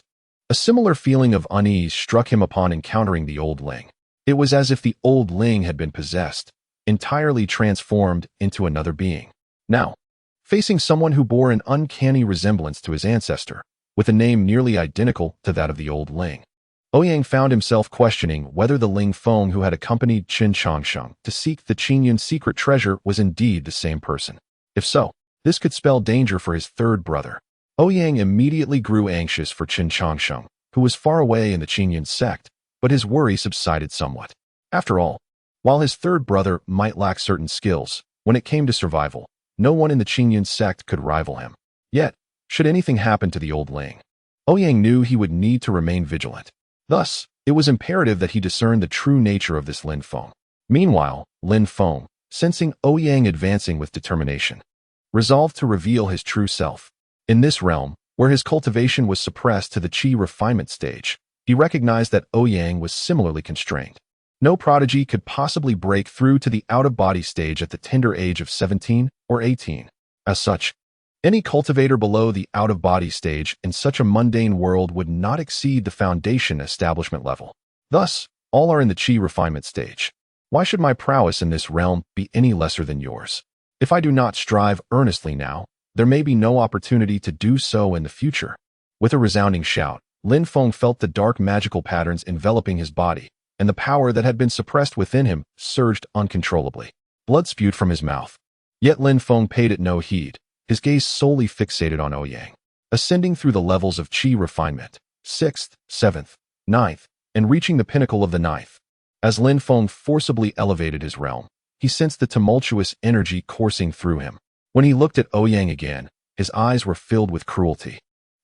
A similar feeling of unease struck him upon encountering the old Ling. It was as if the old Ling had been possessed, entirely transformed into another being. Now, facing someone who bore an uncanny resemblance to his ancestor, with a name nearly identical to that of the old Ling, Ouyang found himself questioning whether the Ling Feng who had accompanied Qin Changsheng to seek the Qingyan secret treasure was indeed the same person. If so, this could spell danger for his 3rd brother. Ouyang immediately grew anxious for Qin Changsheng, who was far away in the Qingyan sect, but his worry subsided somewhat. After all, while his third brother might lack certain skills, when it came to survival, no one in the Qingyun sect could rival him. Yet, should anything happen to the old Ling, Ouyang knew he would need to remain vigilant. Thus, it was imperative that he discern the true nature of this Lin Feng. Meanwhile, Lin Feng, sensing Ouyang advancing with determination, resolved to reveal his true self. In this realm, where his cultivation was suppressed to the qi refinement stage, he recognized that Ouyang was similarly constrained. No prodigy could possibly break through to the out-of-body stage at the tender age of 17 or 18. As such, any cultivator below the out-of-body stage in such a mundane world would not exceed the foundation establishment level. Thus, all are in the qi refinement stage. Why should my prowess in this realm be any lesser than yours? If I do not strive earnestly now, there may be no opportunity to do so in the future. With a resounding shout, Lin Feng felt the dark magical patterns enveloping his body, and the power that had been suppressed within him surged uncontrollably. Blood spewed from his mouth. Yet Lin Feng paid it no heed, his gaze solely fixated on Ouyang. Ascending through the levels of qi refinement, 6th, 7th, 9th, and reaching the pinnacle of the 9th. As Lin Feng forcibly elevated his realm, he sensed the tumultuous energy coursing through him. When he looked at Ouyang again, his eyes were filled with cruelty.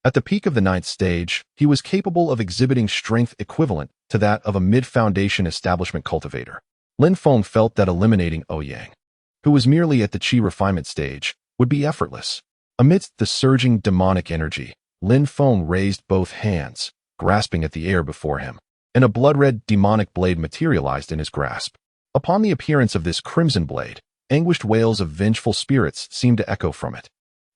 At the peak of the 9th stage, he was capable of exhibiting strength equivalent to that of a mid-foundation establishment cultivator. Lin Feng felt that eliminating Ouyang, who was merely at the qi refinement stage, would be effortless. Amidst the surging demonic energy, Lin Feng raised both hands, grasping at the air before him, and a blood-red demonic blade materialized in his grasp. Upon the appearance of this crimson blade, anguished wails of vengeful spirits seemed to echo from it,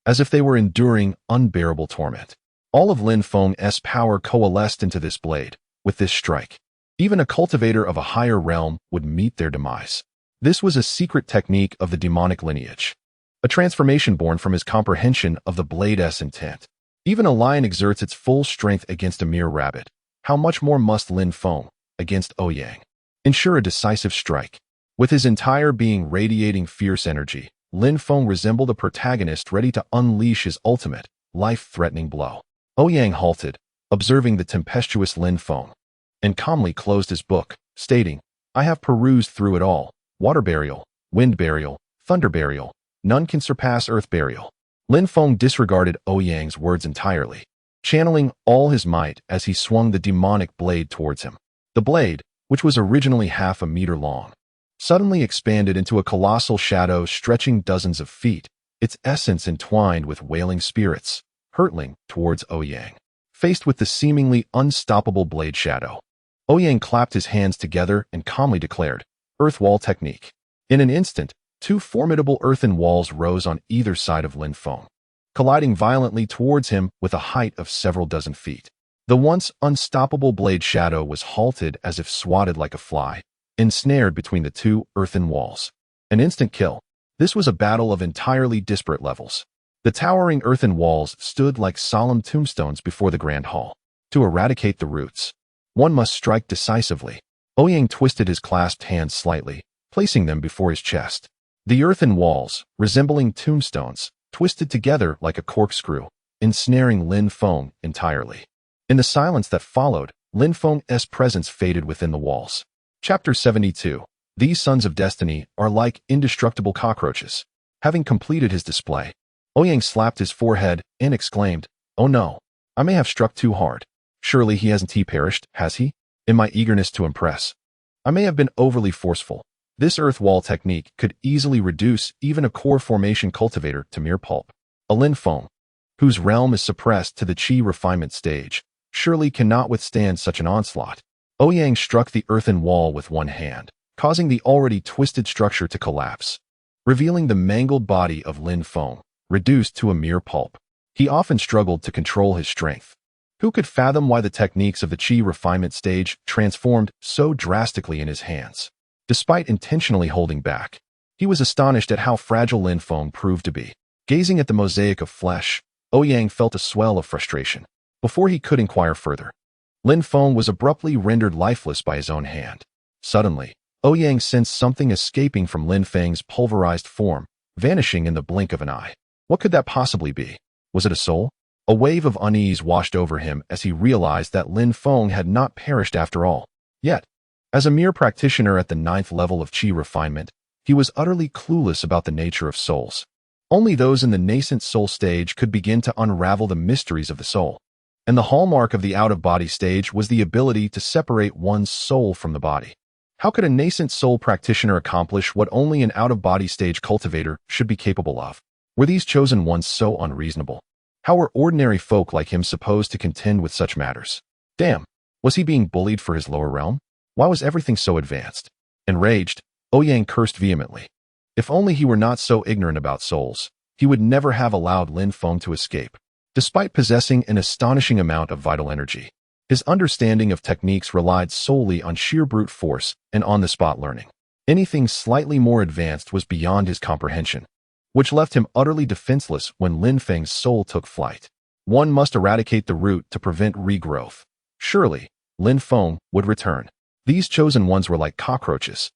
as if they were enduring unbearable torment. All of Lin Feng's power coalesced into this blade. With this strike, even a cultivator of a higher realm would meet their demise. This was a secret technique of the demonic lineage, a transformation born from his comprehension of the blade's intent. Even a lion exerts its full strength against a mere rabbit. How much more must Lin Feng, against Ouyang, ensure a decisive strike? With his entire being radiating fierce energy, Lin Feng resembled a protagonist ready to unleash his ultimate, life-threatening blow. Ouyang halted, observing the tempestuous Lin Feng, and calmly closed his book, stating, "I have perused through it all. Water burial, wind burial, thunder burial. None can surpass earth burial." Lin Feng disregarded Ouyang's words entirely, channeling all his might as he swung the demonic blade towards him. The blade, which was originally half a meter long, suddenly expanded into a colossal shadow stretching dozens of feet, its essence entwined with wailing spirits, hurtling towards Ouyang. Faced with the seemingly unstoppable blade shadow, Ouyang clapped his hands together and calmly declared, "Earth wall technique." In an instant, two formidable earthen walls rose on either side of Lin Feng, colliding violently towards him with a height of several dozen feet. The once unstoppable blade shadow was halted as if swatted like a fly, ensnared between the two earthen walls. An instant kill. This was a battle of entirely disparate levels. The towering earthen walls stood like solemn tombstones before the grand hall. To eradicate the roots, one must strike decisively. Ouyang twisted his clasped hands slightly, placing them before his chest. The earthen walls, resembling tombstones, twisted together like a corkscrew, ensnaring Lin Feng entirely. In the silence that followed, Lin Feng's presence faded within the walls. Chapter 72. These sons of destiny are like indestructible cockroaches. Having completed his display, Ouyang slapped his forehead and exclaimed, "Oh no, I may have struck too hard. Surely he hasn't perished, has he? In my eagerness to impress, I may have been overly forceful. This earth wall technique could easily reduce even a core formation cultivator to mere pulp. A Lin Feng, whose realm is suppressed to the qi refinement stage, surely cannot withstand such an onslaught." Ouyang struck the earthen wall with one hand, causing the already twisted structure to collapse, revealing the mangled body of Lin Feng, reduced to a mere pulp. He often struggled to control his strength. Who could fathom why the techniques of the qi refinement stage transformed so drastically in his hands? Despite intentionally holding back, he was astonished at how fragile Lin Feng proved to be. Gazing at the mosaic of flesh, Ouyang felt a swell of frustration. Before he could inquire further, Lin Feng was abruptly rendered lifeless by his own hand. Suddenly, Ouyang sensed something escaping from Lin Feng's pulverized form, vanishing in the blink of an eye. What could that possibly be? Was it a soul? A wave of unease washed over him as he realized that Lin Feng had not perished after all. Yet, as a mere practitioner at the 9th level of Qi refinement, he was utterly clueless about the nature of souls. Only those in the nascent soul stage could begin to unravel the mysteries of the soul. And the hallmark of the out-of-body stage was the ability to separate one's soul from the body. How could a nascent soul practitioner accomplish what only an out-of-body stage cultivator should be capable of? Were these chosen ones so unreasonable? How were ordinary folk like him supposed to contend with such matters? Damn, was he being bullied for his lower realm? Why was everything so advanced? Enraged, Ouyang cursed vehemently. If only he were not so ignorant about souls, he would never have allowed Lin Feng to escape. Despite possessing an astonishing amount of vital energy, his understanding of techniques relied solely on sheer brute force and on-the-spot learning. Anything slightly more advanced was beyond his comprehension, which left him utterly defenseless when Lin Feng's soul took flight. One must eradicate the root to prevent regrowth. Surely, Lin Feng would return. These chosen ones were like cockroaches,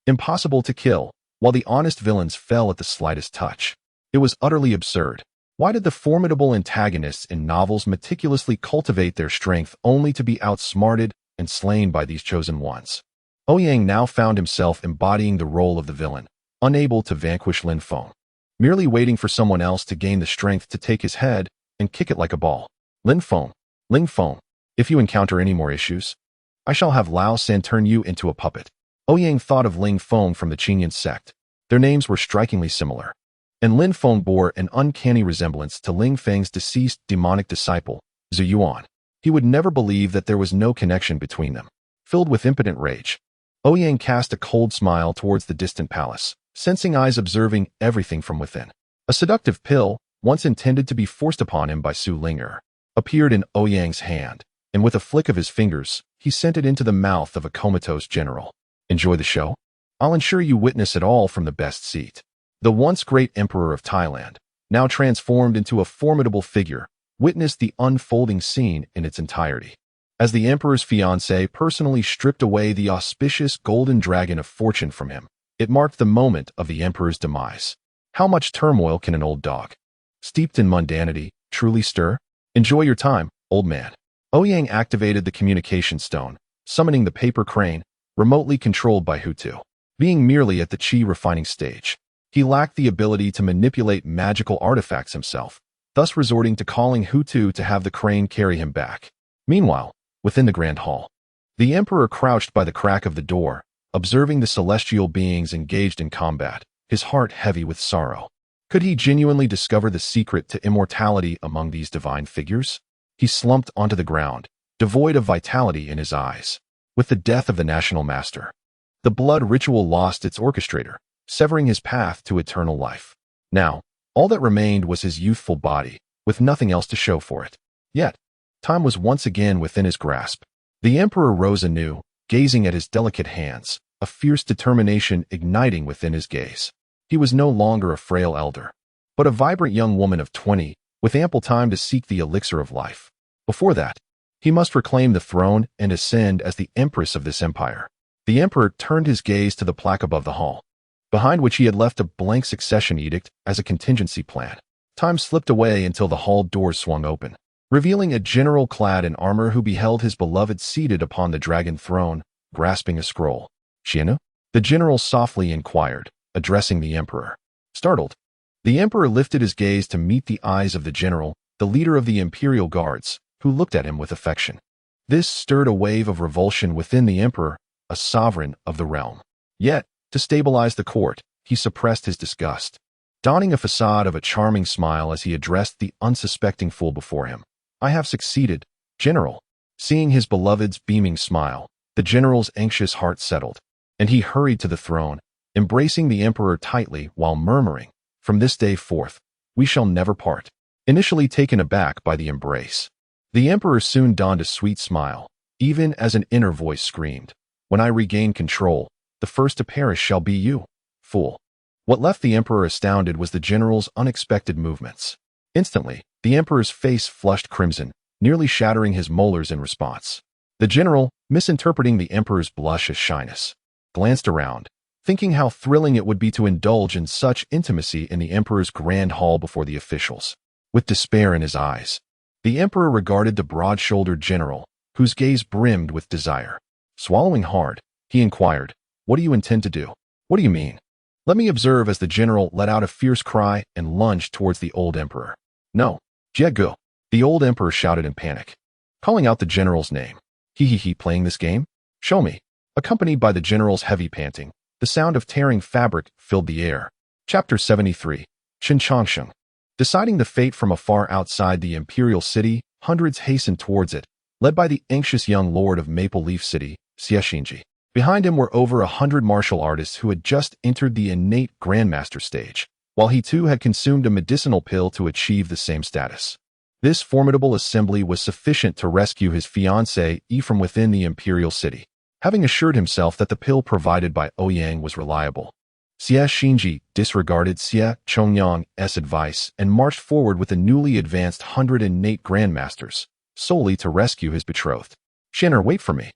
impossible to kill, while the honest villains fell at the slightest touch. It was utterly absurd. Why did the formidable antagonists in novels meticulously cultivate their strength only to be outsmarted and slain by these chosen ones? Ouyang now found himself embodying the role of the villain, unable to vanquish Lin Feng, merely waiting for someone else to gain the strength to take his head and kick it like a ball. Ling Feng, if you encounter any more issues, I shall have Lao San turn you into a puppet. Ouyang thought of Ling Feng from the Qinyan sect. Their names were strikingly similar, and Lin Feng bore an uncanny resemblance to Ling Feng's deceased demonic disciple, Zhu Yuan. He would never believe that there was no connection between them. Filled with impotent rage, Ouyang cast a cold smile towards the distant palace, sensing eyes observing everything from within. A seductive pill, once intended to be forced upon him by Su Ling'er, appeared in Ouyang's hand, and with a flick of his fingers, he sent it into the mouth of a comatose general. Enjoy the show? I'll ensure you witness it all from the best seat. The once great emperor of Thailand, now transformed into a formidable figure, witnessed the unfolding scene in its entirety. As the emperor's fiancée personally stripped away the auspicious golden dragon of fortune from him, it marked the moment of the emperor's demise. How much turmoil can an old dog, steeped in mundanity, truly stir? Enjoy your time, old man. Ouyang activated the communication stone, summoning the paper crane, remotely controlled by Hutu. Being merely at the Qi refining stage, he lacked the ability to manipulate magical artifacts himself, thus resorting to calling Hutu to have the crane carry him back. Meanwhile, within the grand hall, the emperor crouched by the crack of the door, observing the celestial beings engaged in combat, his heart heavy with sorrow. Could he genuinely discover the secret to immortality among these divine figures? He slumped onto the ground, devoid of vitality in his eyes. With the death of the national master, the blood ritual lost its orchestrator, severing his path to eternal life. Now, all that remained was his youthful body, with nothing else to show for it. Yet, time was once again within his grasp. The emperor rose anew, gazing at his delicate hands, a fierce determination igniting within his gaze. He was no longer a frail elder, but a vibrant young woman of 20, with ample time to seek the elixir of life. Before that, he must reclaim the throne and ascend as the Empress of this empire. The emperor turned his gaze to the plaque above the hall, behind which he had left a blank succession edict as a contingency plan. Time slipped away until the hall doors swung open, revealing a general clad in armor who beheld his beloved seated upon the dragon throne, grasping a scroll. Xianu? The general softly inquired, addressing the emperor. Startled, the emperor lifted his gaze to meet the eyes of the general, the leader of the imperial guards, who looked at him with affection. This stirred a wave of revulsion within the emperor, a sovereign of the realm. Yet, to stabilize the court, he suppressed his disgust, donning a facade of a charming smile as he addressed the unsuspecting fool before him. I have succeeded, General. Seeing his beloved's beaming smile, the general's anxious heart settled, and he hurried to the throne, embracing the emperor tightly while murmuring, "From this day forth, we shall never part." Initially taken aback by the embrace, the emperor soon donned a sweet smile, even as an inner voice screamed, "When I regain control, the first to perish shall be you, fool." What left the emperor astounded was the general's unexpected movements. Instantly, the emperor's face flushed crimson, nearly shattering his molars in response. The general, misinterpreting the emperor's blush as shyness, glanced around, thinking how thrilling it would be to indulge in such intimacy in the emperor's grand hall before the officials. With despair in his eyes, the emperor regarded the broad-shouldered general, whose gaze brimmed with desire. Swallowing hard, he inquired, "What do you intend to do?" "What do you mean?" "Let me observe," as the general let out a fierce cry and lunged towards the old emperor. "No, Jiegu," the old emperor shouted in panic, calling out the general's name. He playing this game? Show me." Accompanied by the general's heavy panting, the sound of tearing fabric filled the air. Chapter 73. Chinchangsheng. Deciding the fate from afar outside the imperial city, hundreds hastened towards it, led by the anxious young lord of Maple Leaf City, Xiexinji. Behind him were over 100 martial artists who had just entered the innate grandmaster stage, while he too had consumed a medicinal pill to achieve the same status. This formidable assembly was sufficient to rescue his fiancée Yi from within the imperial city. Having assured himself that the pill provided by Ouyang was reliable, Xiexinji disregarded Xie Chongyang's advice and marched forward with the newly advanced 100 innate grandmasters, solely to rescue his betrothed. "Shinner, wait for me."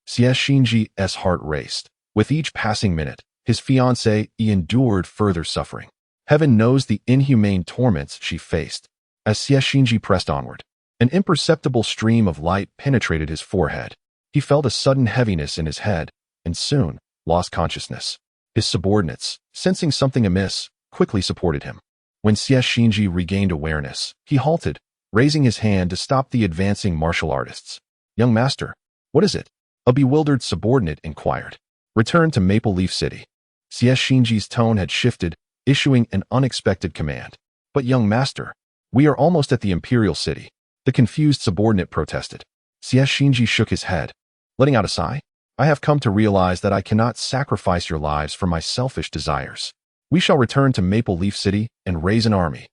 Xiexinji's heart raced. With each passing minute, his fiancée endured further suffering. Heaven knows the inhumane torments she faced. As Xiexinji pressed onward, an imperceptible stream of light penetrated his forehead. He felt a sudden heaviness in his head, and soon lost consciousness. His subordinates, sensing something amiss, quickly supported him. When Xiexinji regained awareness, he halted, raising his hand to stop the advancing martial artists. "Young master, what is it?" a bewildered subordinate inquired. "Return to Maple Leaf City." Xiexinji's tone had shifted, issuing an unexpected command. "But young master, we are almost at the imperial city," the confused subordinate protested. Xiexinji shook his head, letting out a sigh. "I have come to realize that I cannot sacrifice your lives for my selfish desires. We shall return to Maple Leaf City and raise an army."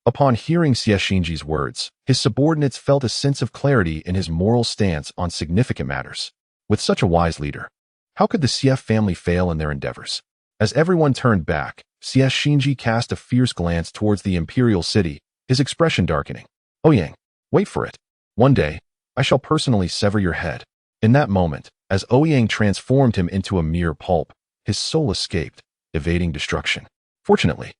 Upon hearing Xiexinji's words, his subordinates felt a sense of clarity in his moral stance on significant matters. With such a wise leader, how could the Xie family fail in their endeavors? As everyone turned back, Xiexinji cast a fierce glance towards the imperial city, his expression darkening. "Ouyang, wait for it. One day, I shall personally sever your head." In that moment, as Ouyang transformed him into a mere pulp, his soul escaped, evading destruction. Fortunately,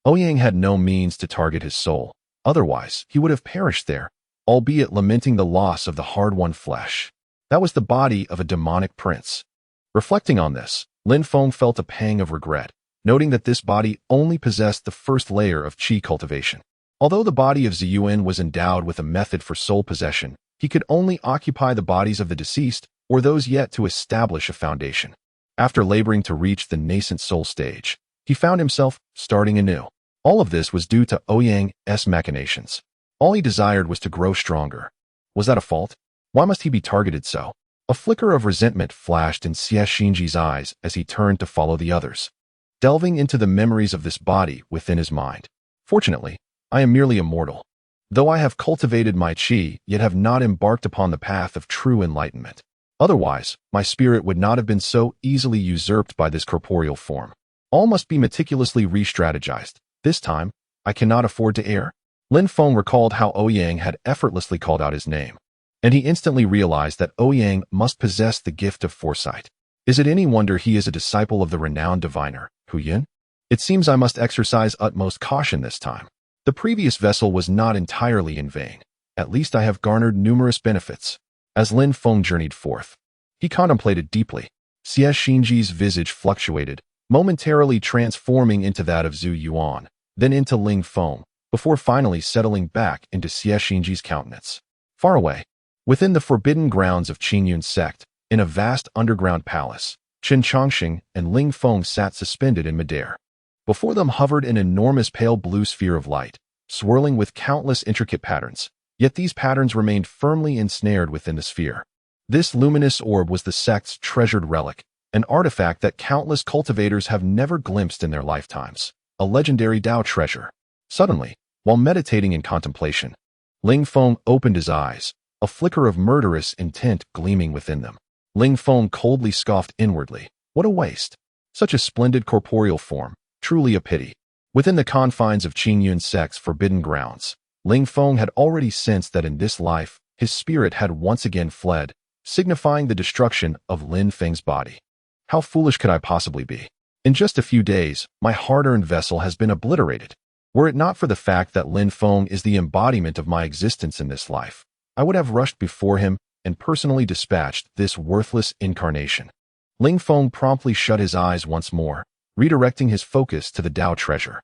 Ouyang had no means to target his soul. Otherwise, he would have perished there, albeit lamenting the loss of the hard-won flesh. That was the body of a demonic prince. Reflecting on this, Lin Feng felt a pang of regret, noting that this body only possessed the first layer of qi cultivation. Although the body of Ziyuan was endowed with a method for soul possession, he could only occupy the bodies of the deceased or those yet to establish a foundation. After laboring to reach the nascent soul stage, he found himself starting anew. All of this was due to Ouyang's machinations. All he desired was to grow stronger. Was that a fault? Why must he be targeted so? A flicker of resentment flashed in Xiexinji's eyes as he turned to follow the others, delving into the memories of this body within his mind. "Fortunately, I am merely immortal. Though I have cultivated my qi, yet have not embarked upon the path of true enlightenment. Otherwise, my spirit would not have been so easily usurped by this corporeal form. All must be meticulously re-strategized. This time, I cannot afford to err." Lin Feng recalled how Ouyang had effortlessly called out his name, and he instantly realized that Ouyang must possess the gift of foresight. Is it any wonder he is a disciple of the renowned diviner, Huyin? It seems I must exercise utmost caution this time. The previous vessel was not entirely in vain. At least I have garnered numerous benefits. As Lin Feng journeyed forth, he contemplated deeply. Xiexinji's visage fluctuated, momentarily transforming into that of Zhu Yuan, then into Ling Feng, before finally settling back into Xiexinji's countenance. Far away, within the forbidden grounds of Qingyun's sect, in a vast underground palace, Chinchangsheng and Ling Feng sat suspended in midair. Before them hovered an enormous pale blue sphere of light, swirling with countless intricate patterns, yet these patterns remained firmly ensnared within the sphere. This luminous orb was the sect's treasured relic, an artifact that countless cultivators have never glimpsed in their lifetimes, a legendary Tao treasure. Suddenly, while meditating in contemplation, Ling Feng opened his eyes, a flicker of murderous intent gleaming within them. Ling Feng coldly scoffed inwardly. What a waste! Such a splendid corporeal form, truly a pity. Within the confines of Qingyun's sect's forbidden grounds, Ling Feng had already sensed that in this life, his spirit had once again fled, signifying the destruction of Lin Feng's body. How foolish could I possibly be? In just a few days, my hard-earned vessel has been obliterated. Were it not for the fact that Lin Feng is the embodiment of my existence in this life, I would have rushed before him and personally dispatched this worthless incarnation. Ling Feng promptly shut his eyes once more, redirecting his focus to the Dao treasure.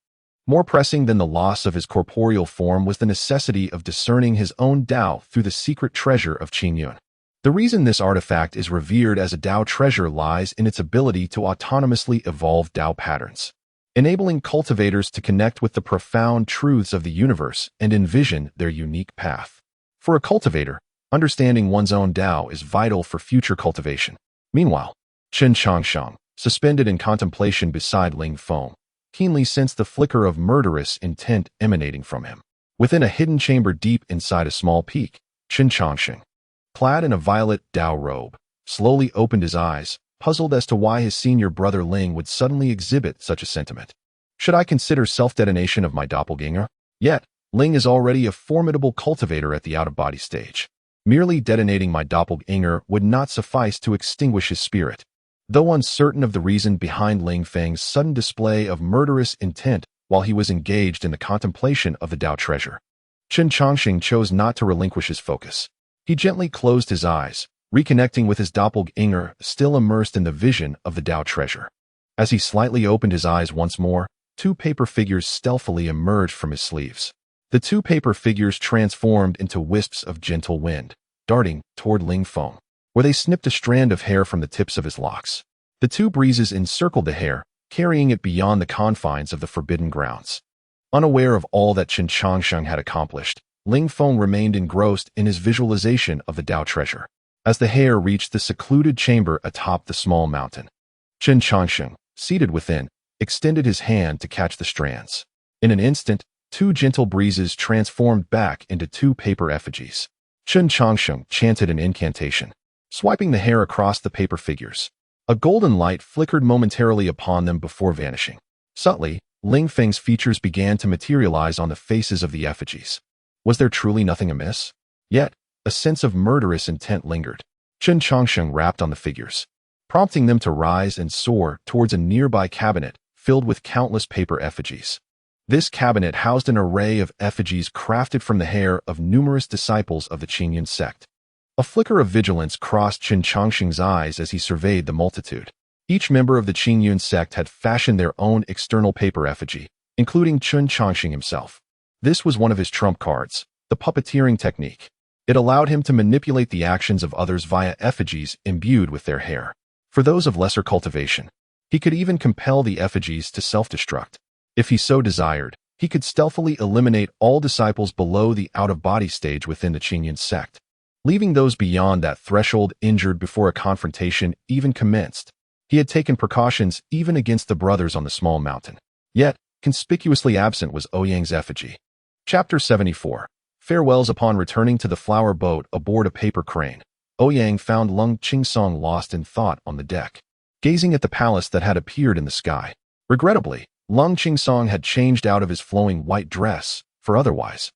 More pressing than the loss of his corporeal form was the necessity of discerning his own Dao through the secret treasure of Qingyun. The reason this artifact is revered as a Dao treasure lies in its ability to autonomously evolve Dao patterns, enabling cultivators to connect with the profound truths of the universe and envision their unique path. For a cultivator, understanding one's own Dao is vital for future cultivation. Meanwhile, Chen Changsheng, suspended in contemplation beside Ling Feng, keenly sensed the flicker of murderous intent emanating from him. Within a hidden chamber deep inside a small peak, Chen Changsheng, clad in a violet Dao robe, slowly opened his eyes, puzzled as to why his senior brother Ling would suddenly exhibit such a sentiment. Should I consider self-detonation of my doppelganger? Yet, Ling is already a formidable cultivator at the out-of-body stage. Merely detonating my doppelganger would not suffice to extinguish his spirit. Though uncertain of the reason behind Ling Feng's sudden display of murderous intent while he was engaged in the contemplation of the Dao treasure, Chen Changsheng chose not to relinquish his focus. He gently closed his eyes, reconnecting with his doppelganger still immersed in the vision of the Dao treasure. As he slightly opened his eyes once more, two paper figures stealthily emerged from his sleeves. The two paper figures transformed into wisps of gentle wind, darting toward Ling Feng, where they snipped a strand of hair from the tips of his locks. The two breezes encircled the hair, carrying it beyond the confines of the forbidden grounds. Unaware of all that Chen Changsheng had accomplished, Ling Feng remained engrossed in his visualization of the Dao treasure. As the hair reached the secluded chamber atop the small mountain, Chen Changsheng, seated within, extended his hand to catch the strands. In an instant, two gentle breezes transformed back into two paper effigies. Chen Changsheng chanted an incantation, swiping the hair across the paper figures. A golden light flickered momentarily upon them before vanishing. Subtly, Ling Feng's features began to materialize on the faces of the effigies. Was there truly nothing amiss? Yet, a sense of murderous intent lingered. Chen Changsheng rapped on the figures, prompting them to rise and soar towards a nearby cabinet filled with countless paper effigies. This cabinet housed an array of effigies crafted from the hair of numerous disciples of the Qingyun sect. A flicker of vigilance crossed Chen Changsheng's eyes as he surveyed the multitude. Each member of the Qingyun sect had fashioned their own external paper effigy, including Chen Changsheng himself. This was one of his trump cards, the puppeteering technique. It allowed him to manipulate the actions of others via effigies imbued with their hair. For those of lesser cultivation, he could even compel the effigies to self-destruct. If he so desired, he could stealthily eliminate all disciples below the out-of-body stage within the Qingyun sect, leaving those beyond that threshold injured before a confrontation even commenced. He had taken precautions even against the brothers on the small mountain. Yet, conspicuously absent was Ouyang's effigy. Chapter 74. Farewells. Upon returning to the flower boat aboard a paper crane, Ouyang found Lung Qingsong lost in thought on the deck, gazing at the palace that had appeared in the sky. Regrettably, Lung Qingsong had changed out of his flowing white dress, for otherwise,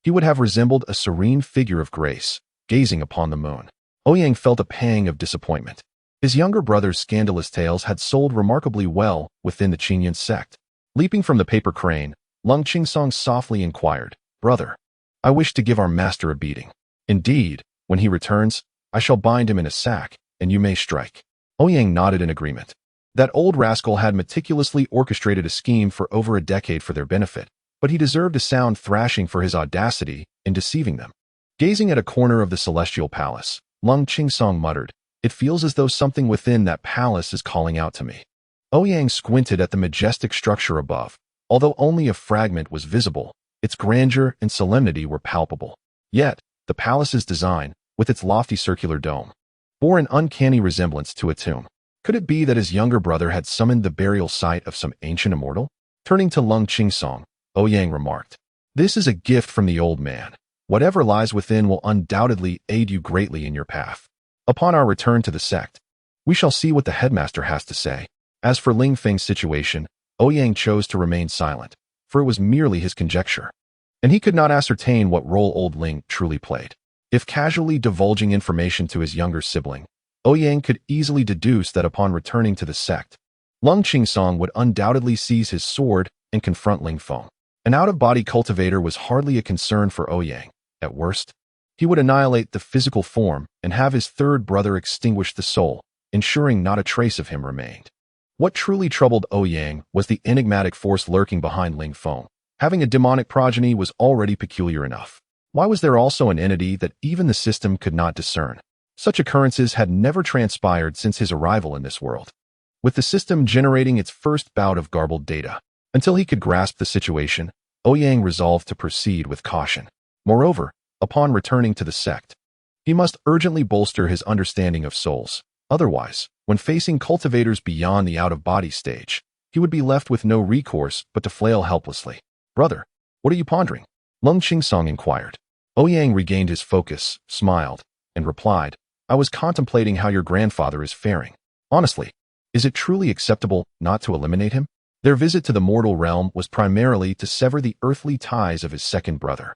he would have resembled a serene figure of grace, gazing upon the moon. Ouyang felt a pang of disappointment. His younger brother's scandalous tales had sold remarkably well within the Qingyun sect. Leaping from the paper crane, Lung Qingsong softly inquired, "Brother, I wish to give our master a beating. Indeed, when he returns, I shall bind him in a sack, and you may strike." Ouyang nodded in agreement. That old rascal had meticulously orchestrated a scheme for over a decade for their benefit, but he deserved a sound thrashing for his audacity in deceiving them. Gazing at a corner of the celestial palace, Lung Qingsong muttered, "It feels as though something within that palace is calling out to me." Ouyang squinted at the majestic structure above. Although only a fragment was visible, its grandeur and solemnity were palpable. Yet, the palace's design, with its lofty circular dome, bore an uncanny resemblance to a tomb. Could it be that his younger brother had summoned the burial site of some ancient immortal? Turning to Lung Qingsong, Ouyang remarked, "This is a gift from the old man. Whatever lies within will undoubtedly aid you greatly in your path. Upon our return to the sect, we shall see what the headmaster has to say." As for Ling Feng's situation, Ouyang chose to remain silent, for it was merely his conjecture, and he could not ascertain what role old Ling truly played. If casually divulging information to his younger sibling, Ouyang could easily deduce that upon returning to the sect, Lung Qingsong would undoubtedly seize his sword and confront Ling Feng. An out-of-body cultivator was hardly a concern for Ouyang. At worst, He would annihilate the physical form and have his third brother extinguish the soul, ensuring not a trace of him remained. What truly troubled Ouyang was the enigmatic force lurking behind Ling Feng. Having a demonic progeny was already peculiar enough. Why was there also an entity that even the system could not discern? Such occurrences had never transpired since his arrival in this world. With the system generating its first bout of garbled data, until he could grasp the situation, Ouyang resolved to proceed with caution. Moreover, upon returning to the sect, he must urgently bolster his understanding of souls. Otherwise, when facing cultivators beyond the out-of-body stage, he would be left with no recourse but to flail helplessly. "Brother, what are you pondering?" Lung Qingsong inquired. Ouyang regained his focus, smiled, and replied, "I was contemplating how your grandfather is faring. Honestly, is it truly acceptable not to eliminate him?" Their visit to the mortal realm was primarily to sever the earthly ties of his second brother.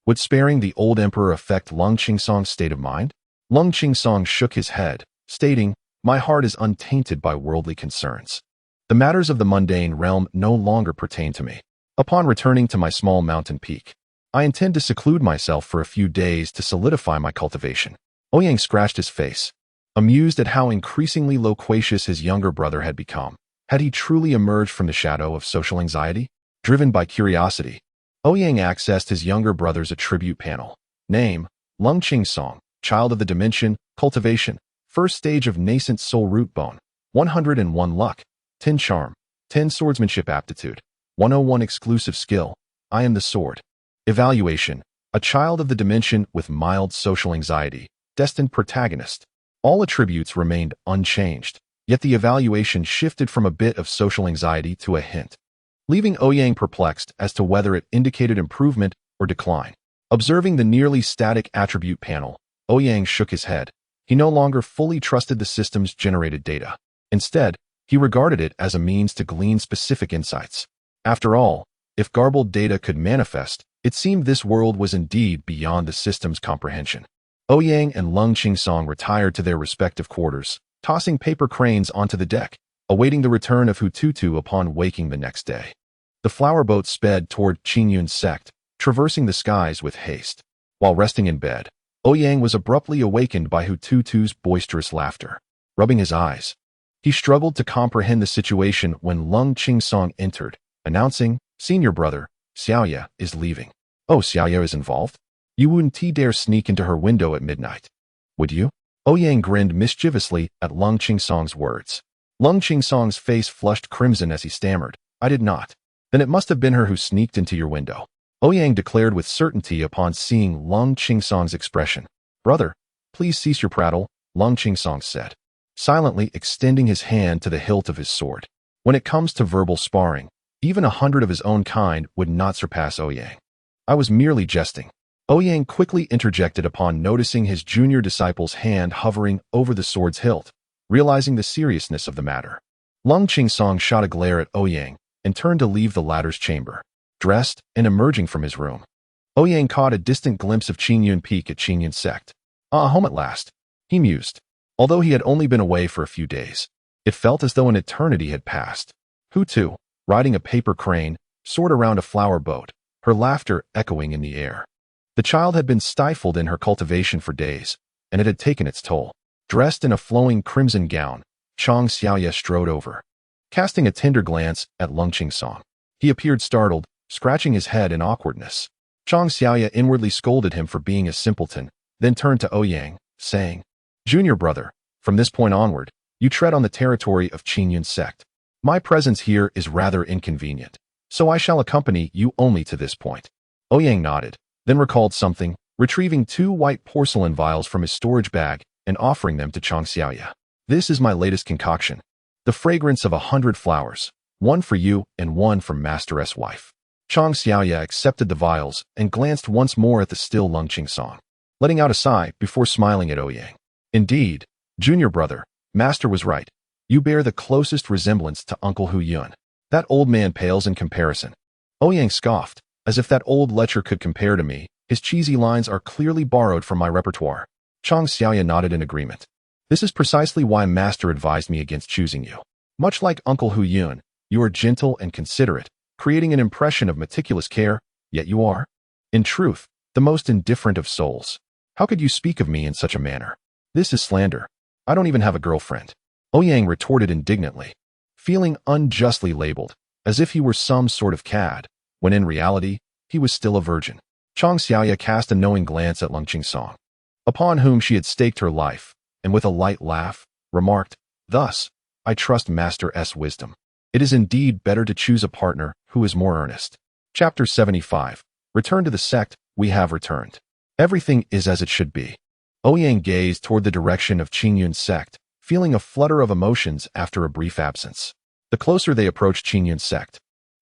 Would sparing the old emperor affect Lung Qingsong's state of mind? Lung Qingsong shook his head, stating, "My heart is untainted by worldly concerns. The matters of the mundane realm no longer pertain to me. Upon returning to my small mountain peak, I intend to seclude myself for a few days to solidify my cultivation." Ouyang scratched his face, amused at how increasingly loquacious his younger brother had become. Had he truly emerged from the shadow of social anxiety? Driven by curiosity, Ouyang accessed his younger brother's attribute panel. Name: Lung Qingsong, child of the dimension, cultivation, first stage of nascent soul root bone, 101 luck, 10 charm, 10 swordsmanship aptitude, 101 exclusive skill, I am the sword. Evaluation: a child of the dimension with mild social anxiety, destined protagonist. All attributes remained unchanged, yet the evaluation shifted from a bit of social anxiety to a hint, leaving Ouyang perplexed as to whether it indicated improvement or decline. Observing the nearly static attribute panel, Ouyang shook his head. He no longer fully trusted the system's generated data. Instead, he regarded it as a means to glean specific insights. After all, if garbled data could manifest, it seemed this world was indeed beyond the system's comprehension. Ouyang and Lung Qingsong retired to their respective quarters, tossing paper cranes onto the deck, awaiting the return of Hututu upon waking the next day. The flower boat sped toward Qingyun's sect, traversing the skies with haste. While resting in bed, Ouyang was abruptly awakened by Hututu's boisterous laughter. Rubbing his eyes, he struggled to comprehend the situation when Lung Qingsong entered, announcing, "Senior brother, Xiaoya is leaving." "Oh, Xiaoya is involved? You wouldn't dare sneak into her window at midnight, would you?" Ouyang grinned mischievously at Lung Qingsong's words. Lung Qingsong's face flushed crimson as he stammered, "I did not." "Then it must have been her who sneaked into your window," Ouyang declared with certainty upon seeing Lung Qingsong's expression. "Brother, please cease your prattle," Lung Qingsong said, silently extending his hand to the hilt of his sword. When it comes to verbal sparring, even 100 of his own kind would not surpass Ouyang. "I was merely jesting." Ouyang quickly interjected upon noticing his junior disciple's hand hovering over the sword's hilt, realizing the seriousness of the matter. Lung Qingsong shot a glare at Ouyang and turned to leave the latter's chamber. Dressed and emerging from his room, Ouyang caught a distant glimpse of Qingyun Peak at Qingyun Sect. Home at last, he mused. Although he had only been away for a few days, it felt as though an eternity had passed. Hutu, riding a paper crane, soared around a flower boat, her laughter echoing in the air. The child had been stifled in her cultivation for days, and it had taken its toll. Dressed in a flowing crimson gown, Chang Xiaoya strode over, casting a tender glance at Lung Qingsong. He appeared startled, scratching his head in awkwardness. Chang Xiaoya inwardly scolded him for being a simpleton, then turned to Ouyang, saying, "Junior brother, from this point onward, you tread on the territory of Qingyun Sect. My presence here is rather inconvenient, so I shall accompany you only to this point." Ouyang nodded, then recalled something, retrieving 2 white porcelain vials from his storage bag and offering them to Chang Xiaoya. "This is my latest concoction, the fragrance of 100 flowers, one for you and one for Master's wife." Chang Xiaoya accepted the vials and glanced once more at the still Lung Qingsong, letting out a sigh before smiling at Ouyang. "Indeed, junior brother, Master was right. You bear the closest resemblance to Uncle Hu Yun. That old man pales in comparison." Ouyang scoffed, "As if that old lecher could compare to me. His cheesy lines are clearly borrowed from my repertoire." Chang Xiaoya nodded in agreement. "This is precisely why Master advised me against choosing you. Much like Uncle Hu Yun, you are gentle and considerate, creating an impression of meticulous care, yet you are, in truth, the most indifferent of souls." How could you speak of me in such a manner? This is slander. I don't even have a girlfriend. Ouyang retorted indignantly, feeling unjustly labeled, as if he were some sort of cad, when in reality, he was still a virgin. Chang Xiaoya cast a knowing glance at Lung Qingsong, upon whom she had staked her life, and with a light laugh, remarked, "Thus, I trust Master S' wisdom. It is indeed better to choose a partner who is more earnest." Chapter 75. Return to the sect. We have returned. Everything is as it should be. Ouyang gazed toward the direction of Qingyun's sect, feeling a flutter of emotions after a brief absence. The closer they approached Qingyun's sect,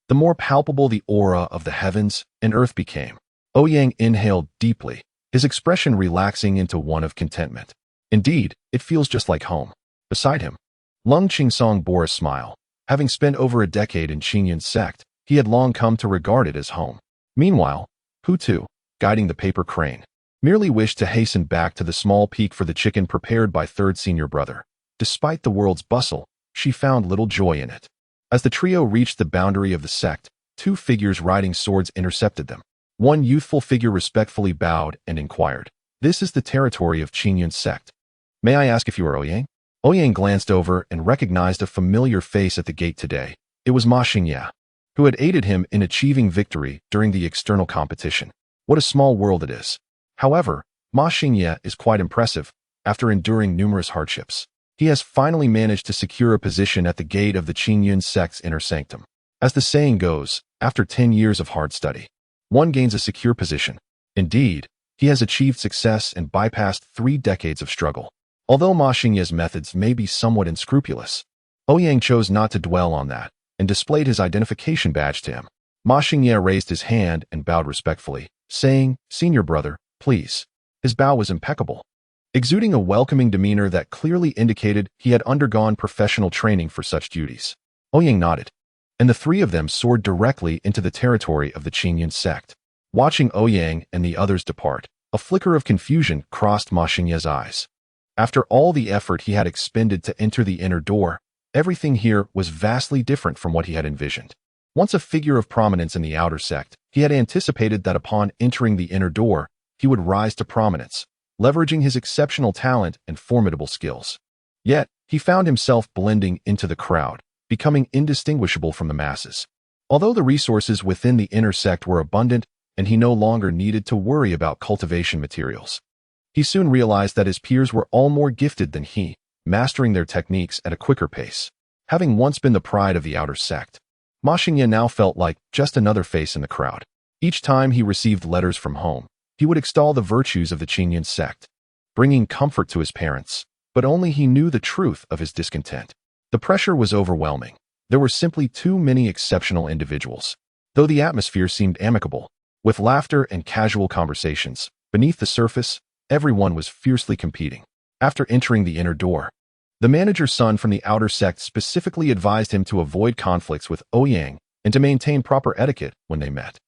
the more palpable the aura of the heavens and earth became. Ouyang inhaled deeply, his expression relaxing into one of contentment. Indeed, it feels just like home. Beside him, Lung Qingsong bore a smile. Having spent over a decade in Qingyun's sect, he had long come to regard it as home. Meanwhile, Hu Tu, guiding the paper crane, merely wished to hasten back to the small peak for the chicken prepared by third senior brother. Despite the world's bustle, she found little joy in it. As the trio reached the boundary of the sect, two figures riding swords intercepted them. One youthful figure respectfully bowed and inquired, "This is the territory of Qingyun's sect. May I ask if you are Ouyang?" Ouyang glanced over and recognized a familiar face at the gate today. It was Ma Xingye, who had aided him in achieving victory during the external competition. What a small world it is. However, Ma Xingye is quite impressive. After enduring numerous hardships, he has finally managed to secure a position at the gate of the Qingyun sect's inner sanctum. As the saying goes, after 10 years of hard study, one gains a secure position. Indeed, he has achieved success and bypassed 3 decades of struggle. Although Ma Xingye's methods may be somewhat unscrupulous, Ouyang chose not to dwell on that and displayed his identification badge to him. Ma Xingye raised his hand and bowed respectfully, saying, "Senior brother, please." His bow was impeccable, exuding a welcoming demeanor that clearly indicated he had undergone professional training for such duties. Ouyang nodded, and the three of them soared directly into the territory of the Qingyun sect. Watching Ouyang and the others depart, a flicker of confusion crossed Ma Xingye's eyes. After all the effort he had expended to enter the inner door, everything here was vastly different from what he had envisioned. Once a figure of prominence in the outer sect, he had anticipated that upon entering the inner door, he would rise to prominence, leveraging his exceptional talent and formidable skills. Yet, he found himself blending into the crowd, becoming indistinguishable from the masses. Although the resources within the inner sect were abundant, and he no longer needed to worry about cultivation materials, he soon realized that his peers were all more gifted than he, mastering their techniques at a quicker pace. Having once been the pride of the outer sect, Ma Xingye now felt like just another face in the crowd. Each time he received letters from home, he would extol the virtues of the Qingyun sect, bringing comfort to his parents, but only he knew the truth of his discontent. The pressure was overwhelming. There were simply too many exceptional individuals. Though the atmosphere seemed amicable, with laughter and casual conversations, beneath the surface, everyone was fiercely competing. After entering the inner door, the manager's son from the outer sect specifically advised him to avoid conflicts with Ouyang and to maintain proper etiquette when they met.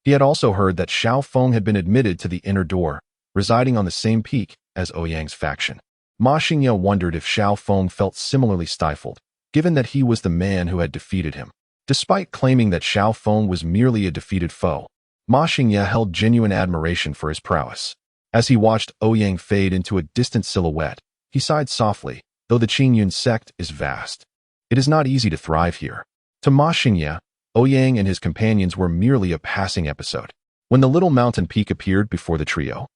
He had also heard that Xiao Feng had been admitted to the inner door, residing on the same peak as Ouyang's faction. Ma Xingye wondered if Xiao Feng felt similarly stifled, given that he was the man who had defeated him. Despite claiming that Xiao Feng was merely a defeated foe, Ma Xingye held genuine admiration for his prowess. As he watched Ouyang fade into a distant silhouette, he sighed softly. Though the Qingyun sect is vast, it is not easy to thrive here. To Ma Xingye, Ouyang and his companions were merely a passing episode. When the little mountain peak appeared before the trio,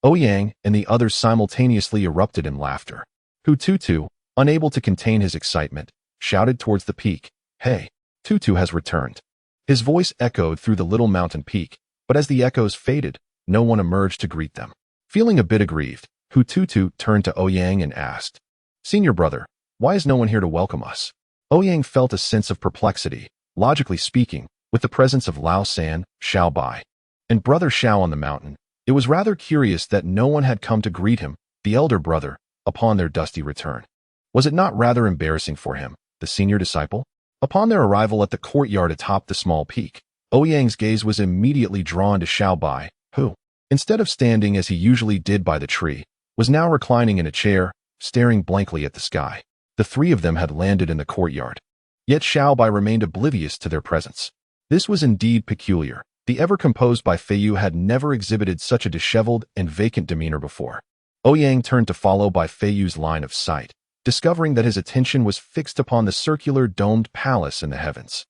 Ouyang and the others simultaneously erupted in laughter. Hu Tu, unable to contain his excitement, shouted towards the peak, "Hey, Tutu has returned." His voice echoed through the little mountain peak, but as the echoes faded, no one emerged to greet them. Feeling a bit aggrieved, Hu Tu turned to Ouyang and asked, "Senior brother, why is no one here to welcome us?" Ouyang felt a sense of perplexity. Logically speaking, with the presence of Lao San, Xiao Bai, and brother Xiao on the mountain, it was rather curious that no one had come to greet him, the elder brother, upon their dusty return. Was it not rather embarrassing for him, the senior disciple? Upon their arrival at the courtyard atop the small peak, Ouyang's gaze was immediately drawn to Xiao Bai, who, instead of standing as he usually did by the tree, was now reclining in a chair, staring blankly at the sky. The three of them had landed in the courtyard. Yet Xiao Bai remained oblivious to their presence. This was indeed peculiar, The ever-composed Bai Feiyu had never exhibited such a disheveled and vacant demeanor before. Ouyang turned to follow Bai Feiyu's line of sight, discovering that his attention was fixed upon the circular domed palace in the heavens.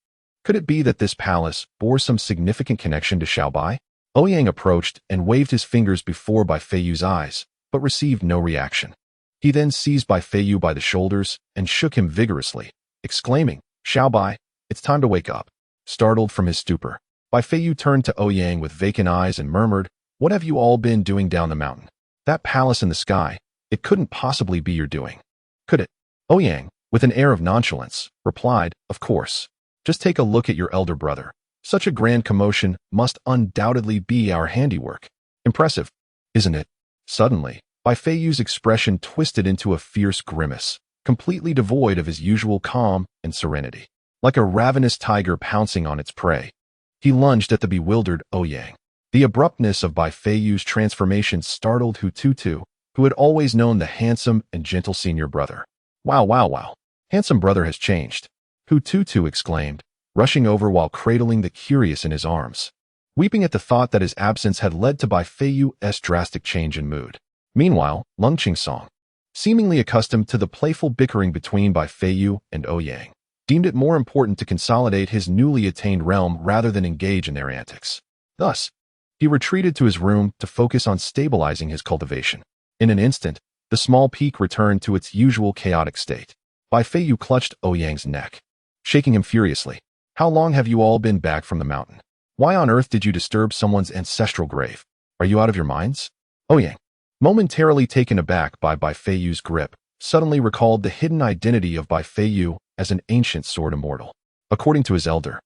Could it be that this palace bore some significant connection to Xiaobai? Ouyang approached and waved his fingers before Bai Feiyu's eyes, but received no reaction. He then seized Bai Feiyu by the shoulders and shook him vigorously, exclaiming, "Xiaobai, it's time to wake up." Startled from his stupor, Bai Feiyu turned to Ouyang with vacant eyes and murmured, "What have you all been doing down the mountain? That palace in the sky, it couldn't possibly be your doing. Could it?" Ouyang, with an air of nonchalance, replied, "Of course. Just take a look at your elder brother. Such a grand commotion must undoubtedly be our handiwork. Impressive, isn't it?" Suddenly, Bai Feiyu's expression twisted into a fierce grimace, completely devoid of his usual calm and serenity. Like a ravenous tiger pouncing on its prey, he lunged at the bewildered Ouyang. The abruptness of Bai Feiyu's transformation startled Hututu, who had always known the handsome and gentle senior brother. "Wow, wow, wow. Handsome brother has changed," Hututu exclaimed, rushing over while cradling the curious in his arms, weeping at the thought that his absence had led to Bai Feiyu's drastic change in mood. Meanwhile, Lung Qingsong, seemingly accustomed to the playful bickering between Bai Feiyu and Ouyang, deemed it more important to consolidate his newly attained realm rather than engage in their antics. Thus, he retreated to his room to focus on stabilizing his cultivation. In an instant, the small peak returned to its usual chaotic state. Bai Feiyu clutched Ouyang's neck, shaking him furiously. "How long have you all been back from the mountain? Why on earth did you disturb someone's ancestral grave? Are you out of your minds?" Ouyang, momentarily taken aback by Bai Feiyu's grip, suddenly recalled the hidden identity of Bai Feiyu as an ancient sword immortal. According to his elder,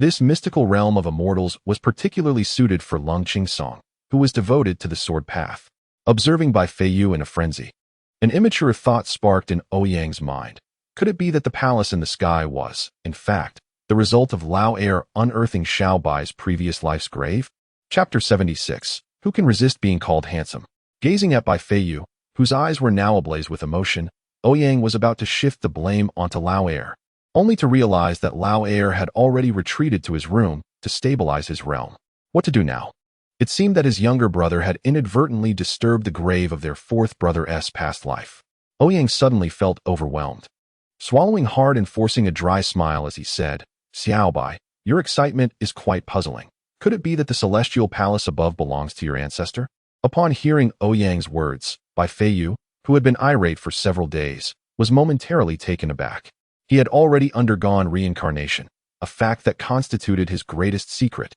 this mystical realm of immortals was particularly suited for Lung Qingsong, who was devoted to the sword path. Observing Bai Feiyu in a frenzy, an immature thought sparked in Ouyang's mind. Could it be that the palace in the sky was, in fact, the result of Lao Air unearthing Xiaobai's previous life's grave? Chapter 76. Who can resist being called handsome? Gazing at Bai Feiyu, whose eyes were now ablaze with emotion, Ouyang was about to shift the blame onto Lao Air, only to realize that Lao Air had already retreated to his room to stabilize his realm. What to do now? It seemed that his younger brother had inadvertently disturbed the grave of their fourth brother's past life. Ouyang suddenly felt overwhelmed, swallowing hard and forcing a dry smile as he said, "Xiaobai, your excitement is quite puzzling. Could it be that the celestial palace above belongs to your ancestor?" Upon hearing Ouyang's words, Bai Feiyu, who had been irate for several days, was momentarily taken aback. He had already undergone reincarnation, a fact that constituted his greatest secret.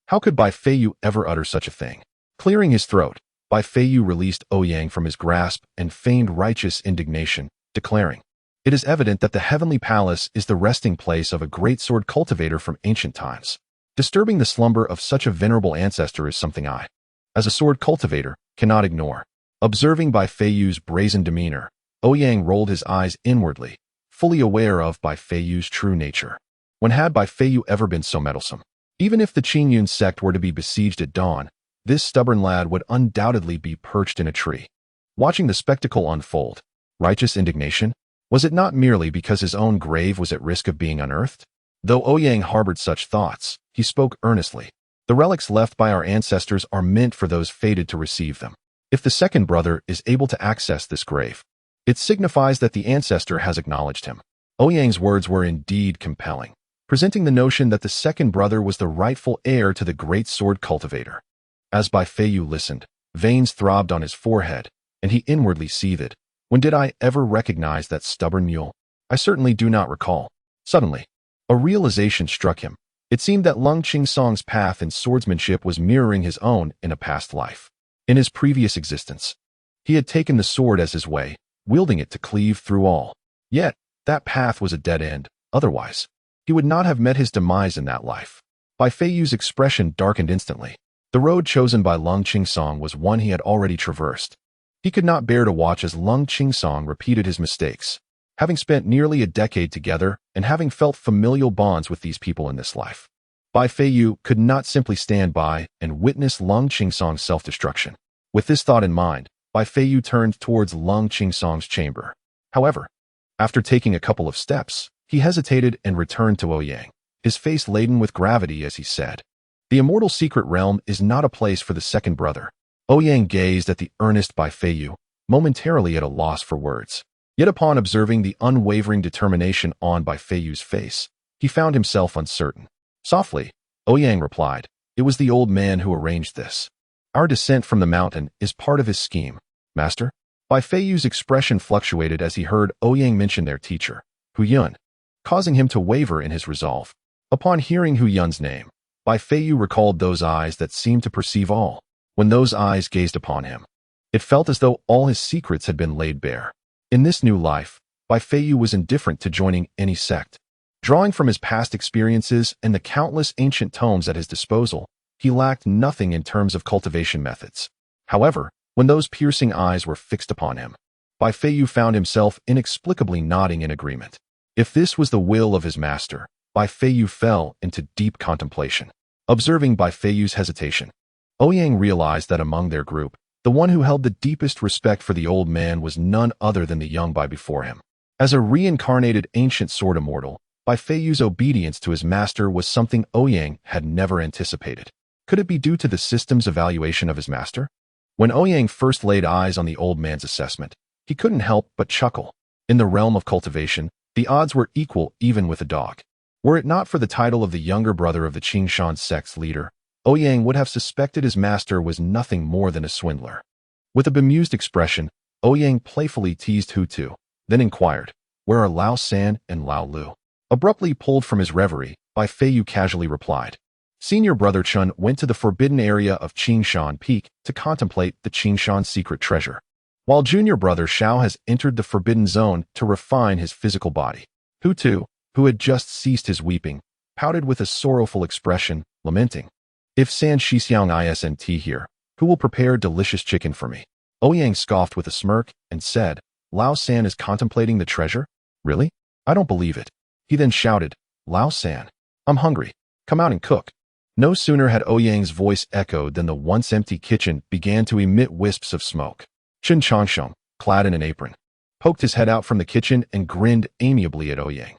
How could Bai Feiyu ever utter such a thing? Clearing his throat, Bai Feiyu released Ouyang from his grasp and feigned righteous indignation, declaring, "It is evident that the heavenly palace is the resting place of a great sword cultivator from ancient times. Disturbing the slumber of such a venerable ancestor is something I, as a sword cultivator, cannot ignore." Observing Bai Feiyu's brazen demeanor, Ouyang rolled his eyes inwardly, fully aware of Bai Feiyu's true nature. When had Bai Feiyu ever been so meddlesome? Even if the Qingyun sect were to be besieged at dawn, this stubborn lad would undoubtedly be perched in a tree, watching the spectacle unfold. Righteous indignation? Was it not merely because his own grave was at risk of being unearthed? Though Ouyang harbored such thoughts, he spoke earnestly. "The relics left by our ancestors are meant for those fated to receive them. If the second brother is able to access this grave, it signifies that the ancestor has acknowledged him." Ouyang's words were indeed compelling, presenting the notion that the second brother was the rightful heir to the great sword cultivator. As Bai Feiyu listened, veins throbbed on his forehead, and he inwardly seethed. When did I ever recognize that stubborn mule? I certainly do not recall. Suddenly, a realization struck him. It seemed that Lung Qingsong's path in swordsmanship was mirroring his own in a past life. In his previous existence, he had taken the sword as his way, wielding it to cleave through all. Yet, that path was a dead end. Otherwise, he would not have met his demise in that life. Bai Feiyu's expression darkened instantly. The road chosen by Lung Qingsong was one he had already traversed. He could not bear to watch as Lung Qingsong repeated his mistakes, having spent nearly a decade together and having felt familial bonds with these people in this life. Bai Feiyu could not simply stand by and witness Lung Qingsong's self-destruction. With this thought in mind, Bai Feiyu turned towards Lung Qingsong's chamber. However, after taking a couple of steps, he hesitated and returned to Ouyang, his face laden with gravity as he said, The immortal secret realm is not a place for the second brother. Ouyang gazed at the earnest Bai Feiyu, momentarily at a loss for words. Yet upon observing the unwavering determination on Bai Feiyu's face, he found himself uncertain. Softly, Ouyang replied, "It was the old man who arranged this. Our descent from the mountain is part of his scheme, master." Bai Feiyu's expression fluctuated as he heard Ouyang mention their teacher, Ouyang, causing him to waver in his resolve. Upon hearing Ouyang's name, Bai Feiyu recalled those eyes that seemed to perceive all. When those eyes gazed upon him, it felt as though all his secrets had been laid bare. In this new life, Bai Feiyu was indifferent to joining any sect. Drawing from his past experiences and the countless ancient tomes at his disposal, he lacked nothing in terms of cultivation methods. However, when those piercing eyes were fixed upon him, Bai Feiyu found himself inexplicably nodding in agreement. If this was the will of his master, Bai Feiyu fell into deep contemplation. Observing Bai Feiyu's hesitation, Ouyang realized that among their group, the one who held the deepest respect for the old man was none other than the young Bai before him. As a reincarnated ancient sword immortal, Bai Feiyu's obedience to his master was something Ouyang had never anticipated. Could it be due to the system's evaluation of his master? When Ouyang first laid eyes on the old man's assessment, he couldn't help but chuckle. In the realm of cultivation, the odds were equal even with a dog. Were it not for the title of the younger brother of the Qingshan sect's leader, Ouyang would have suspected his master was nothing more than a swindler. With a bemused expression, Ouyang playfully teased Hutu, then inquired, "Where are Lao San and Lao Lu?" Abruptly pulled from his reverie, Bai Feiyu casually replied, "Senior brother Chun went to the forbidden area of Qingshan Peak to contemplate the Qingshan secret treasure, while junior brother Xiao has entered the forbidden zone to refine his physical body." Hutu, who had just ceased his weeping, pouted with a sorrowful expression, lamenting, "If San Shixiang isn't here, who will prepare delicious chicken for me?" Ouyang scoffed with a smirk and said, "Lao San is contemplating the treasure? Really? I don't believe it." He then shouted, "Lao San, I'm hungry. Come out and cook." No sooner had Ouyang's voice echoed than the once empty kitchen began to emit wisps of smoke. Chen Changsheng, clad in an apron, poked his head out from the kitchen and grinned amiably at Ouyang.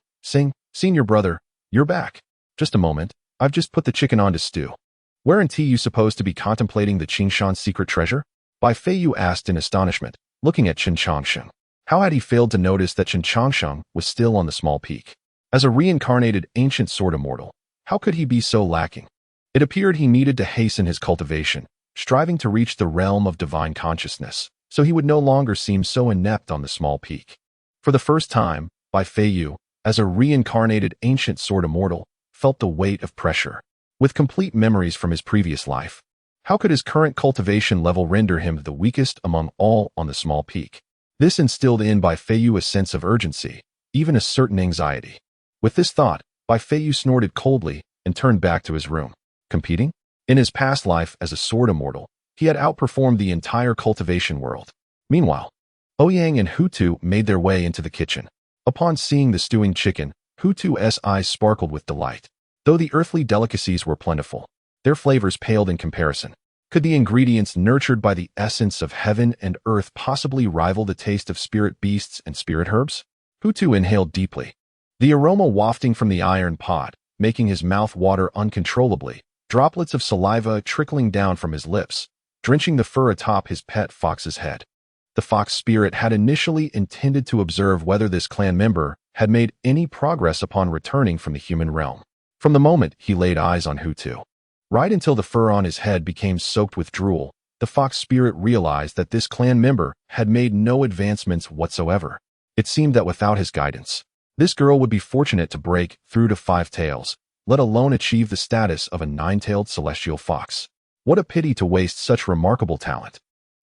Senior brother, you're back. Just a moment, I've just put the chicken on to stew." "Weren't you supposed to be contemplating the Qingshan secret treasure?" Bai Feiyu asked in astonishment, looking at Chen Changsheng. How had he failed to notice that Chen Changsheng was still on the small peak? As a reincarnated ancient sword immortal, how could he be so lacking? It appeared he needed to hasten his cultivation, striving to reach the realm of divine consciousness, so he would no longer seem so inept on the small peak. For the first time, Bai Feiyu, as a reincarnated ancient sword immortal, felt the weight of pressure. With complete memories from his previous life, how could his current cultivation level render him the weakest among all on the small peak? This instilled in Bai Feiyu a sense of urgency, even a certain anxiety. With this thought, Bai Feiyu snorted coldly and turned back to his room. Competing? In his past life as a sword immortal, he had outperformed the entire cultivation world. Meanwhile, Ouyang and Hutu made their way into the kitchen. Upon seeing the stewing chicken, Hutu's eyes sparkled with delight. Though the earthly delicacies were plentiful, their flavors paled in comparison. Could the ingredients nurtured by the essence of heaven and earth possibly rival the taste of spirit beasts and spirit herbs? Hutu inhaled deeply, the aroma wafting from the iron pot, making his mouth water uncontrollably, droplets of saliva trickling down from his lips, drenching the fur atop his pet fox's head. The fox spirit had initially intended to observe whether this clan member had made any progress upon returning from the human realm. From the moment he laid eyes on Hutu, right until the fur on his head became soaked with drool, the fox spirit realized that this clan member had made no advancements whatsoever. It seemed that without his guidance, this girl would be fortunate to break through to 5 tails, let alone achieve the status of a 9-tailed celestial fox. What a pity to waste such remarkable talent.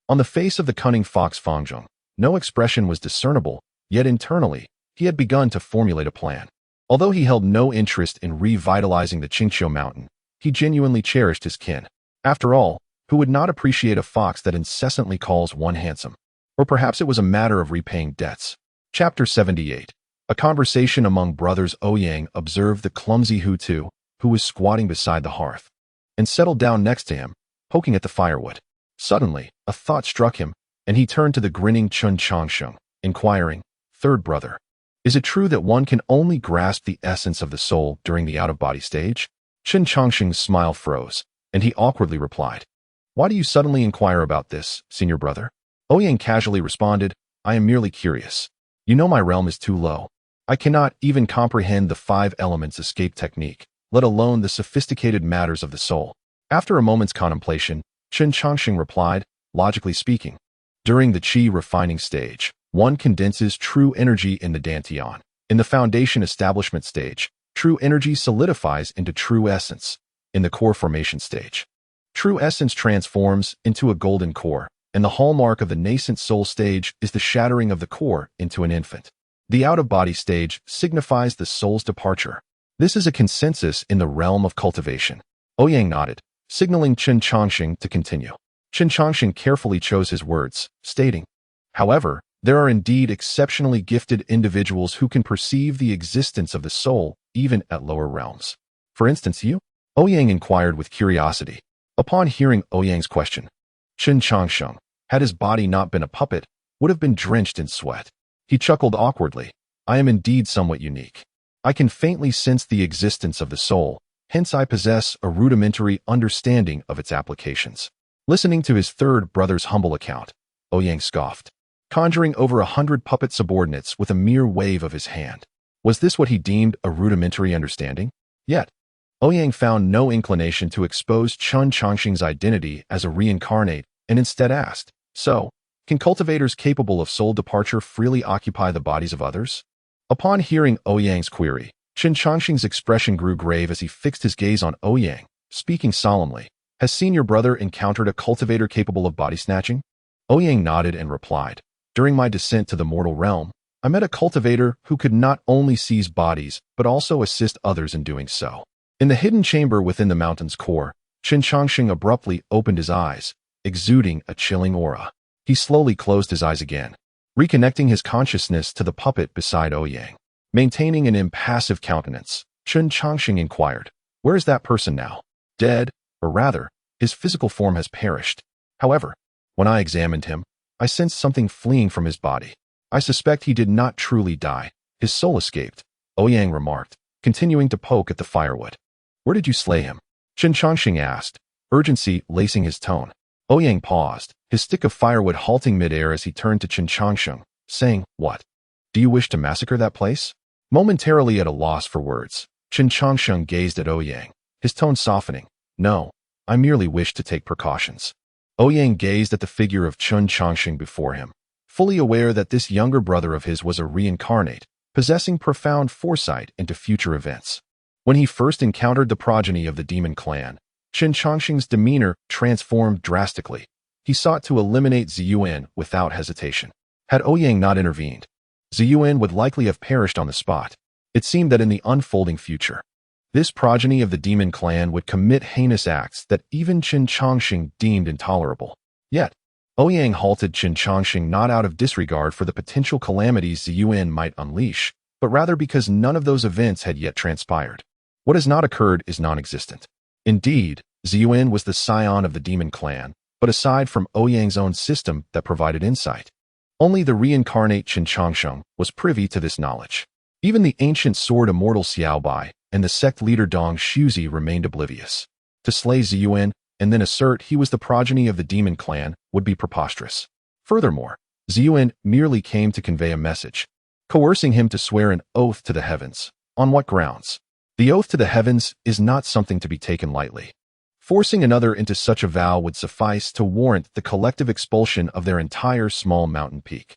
On the face of the cunning fox Fangjong, no expression was discernible, yet internally, he had begun to formulate a plan. Although he held no interest in revitalizing the Qingqiu mountain, he genuinely cherished his kin. After all, who would not appreciate a fox that incessantly calls one handsome? Or perhaps it was a matter of repaying debts. Chapter 78. A conversation among brothers. Ouyang observed the clumsy Hutu, who was squatting beside the hearth, and settled down next to him, poking at the firewood. Suddenly, a thought struck him, and he turned to the grinning Chen Changsheng, inquiring, "Third brother, is it true that one can only grasp the essence of the soul during the out-of-body stage?" Qin Changxing's smile froze, and he awkwardly replied, "Why do you suddenly inquire about this, senior brother?" Ouyang casually responded, "I am merely curious. You know my realm is too low. I cannot even comprehend the 5 elements escape technique, let alone the sophisticated matters of the soul." After a moment's contemplation, Qin Changxing replied, "Logically speaking, during the qi refining stage, one condenses true energy in the dantian. In the foundation establishment stage, true energy solidifies into true essence. In the core formation stage, true essence transforms into a golden core, and the hallmark of the nascent soul stage is the shattering of the core into an infant. The out-of-body stage signifies the soul's departure. This is a consensus in the realm of cultivation." Ouyang nodded, signaling Qin Changxing to continue. Qin Changxing carefully chose his words, stating, "However, there are indeed exceptionally gifted individuals who can perceive the existence of the soul even at lower realms. For instance, you?" Ouyang inquired with curiosity. Upon hearing Ouyang's question, Qin Changxing, had his body not been a puppet, would have been drenched in sweat. He chuckled awkwardly. "I am indeed somewhat unique. I can faintly sense the existence of the soul, hence I possess a rudimentary understanding of its applications." Listening to his third brother's humble account, Ouyang scoffed, conjuring over 100 puppet subordinates with a mere wave of his hand. Was this what he deemed a rudimentary understanding? Yet, Ouyang found no inclination to expose Qin Changxing's identity as a reincarnate and instead asked, "So, can cultivators capable of soul departure freely occupy the bodies of others?" Upon hearing Ouyang's query, Qin Changxing's expression grew grave as he fixed his gaze on Ouyang, speaking solemnly. "Has senior brother encountered a cultivator capable of body snatching?" Ouyang nodded and replied, "During my descent to the mortal realm, I met a cultivator who could not only seize bodies, but also assist others in doing so." In the hidden chamber within the mountain's core, Qin Changxing abruptly opened his eyes, exuding a chilling aura. He slowly closed his eyes again, reconnecting his consciousness to the puppet beside Ouyang. Maintaining an impassive countenance, Qin Changxing inquired, "Where is that person now?" "Dead, or rather, his physical form has perished. However, when I examined him, I sensed something fleeing from his body. I suspect he did not truly die. His soul escaped," Ouyang remarked, continuing to poke at the firewood. "Where did you slay him?" Qin Changxing asked, urgency lacing his tone. Ouyang paused, his stick of firewood halting midair as he turned to Qin Changxing, saying, "What? Do you wish to massacre that place?" Momentarily at a loss for words, Qin Changxing gazed at Ouyang, his tone softening. "No, I merely wish to take precautions." Ouyang gazed at the figure of Qin Changxing before him, fully aware that this younger brother of his was a reincarnate, possessing profound foresight into future events. When he first encountered the progeny of the demon clan, Qin Changxing's demeanor transformed drastically. He sought to eliminate Ziyuan without hesitation. Had Ouyang not intervened, Ziyuan would likely have perished on the spot. It seemed that in the unfolding future, this progeny of the demon clan would commit heinous acts that even Qin Changxing deemed intolerable. Yet, Ouyang halted Qin Changxing not out of disregard for the potential calamities Ziyuan might unleash, but rather because none of those events had yet transpired. What has not occurred is non-existent. Indeed, Ziyuan was the scion of the demon clan, but aside from Ouyang's own system that provided insight, only the reincarnate Qin Changxing was privy to this knowledge. Even the ancient sword Immortal Xiaobai and the sect leader Dong Shuzi remained oblivious. To slay Ziyuan and then assert he was the progeny of the demon clan would be preposterous. Furthermore, Ziyuan merely came to convey a message, coercing him to swear an oath to the heavens. On what grounds? The oath to the heavens is not something to be taken lightly. Forcing another into such a vow would suffice to warrant the collective expulsion of their entire small mountain peak.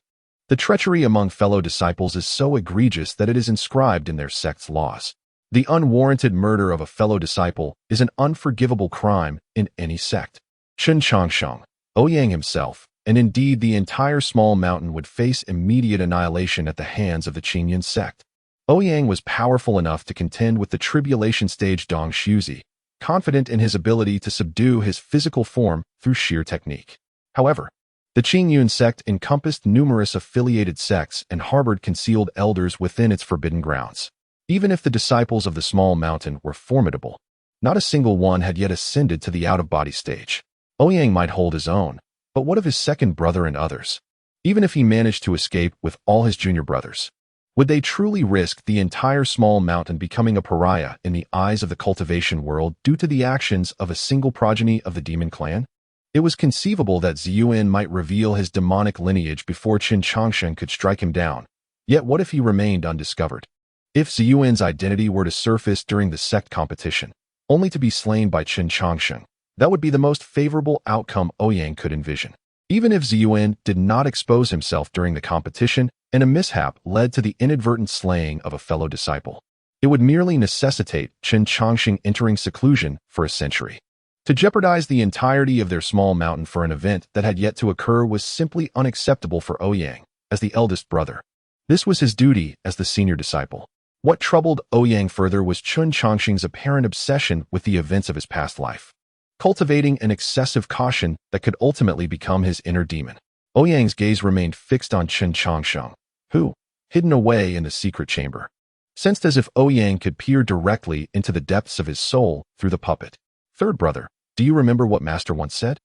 The treachery among fellow disciples is so egregious that it is inscribed in their sect's laws. The unwarranted murder of a fellow disciple is an unforgivable crime in any sect. Qin Changxing, Ouyang himself, and indeed the entire small mountain would face immediate annihilation at the hands of the Qinyan sect. Ouyang was powerful enough to contend with the tribulation stage Dong Shuzi, confident in his ability to subdue his physical form through sheer technique. However, the Qingyun sect encompassed numerous affiliated sects and harbored concealed elders within its forbidden grounds. Even if the disciples of the small mountain were formidable, not a single one had yet ascended to the out-of-body stage. Ouyang might hold his own, but what of his second brother and others? Even if he managed to escape with all his junior brothers, Would they truly risk the entire small mountain becoming a pariah in the eyes of the cultivation world due to the actions of a single progeny of the demon clan? It was conceivable that Ziyuan might reveal his demonic lineage before Qin Changshen could strike him down. Yet what if he remained undiscovered? If Ziyuan's identity were to surface during the sect competition, only to be slain by Qin Changshen, that would be the most favorable outcome Ouyang could envision. Even if Ziyuan did not expose himself during the competition and a mishap led to the inadvertent slaying of a fellow disciple, it would merely necessitate Qin Changshen entering seclusion for a century. To jeopardize the entirety of their small mountain for an event that had yet to occur was simply unacceptable for Ouyang, as the eldest brother. This was his duty as the senior disciple. What troubled Ouyang further was Qin Changshen's apparent obsession with the events of his past life, cultivating an excessive caution that could ultimately become his inner demon. Ouyang's gaze remained fixed on Qin Changshen, who, hidden away in the secret chamber, sensed as if Ouyang could peer directly into the depths of his soul through the puppet. Third brother, do you remember what Master once said?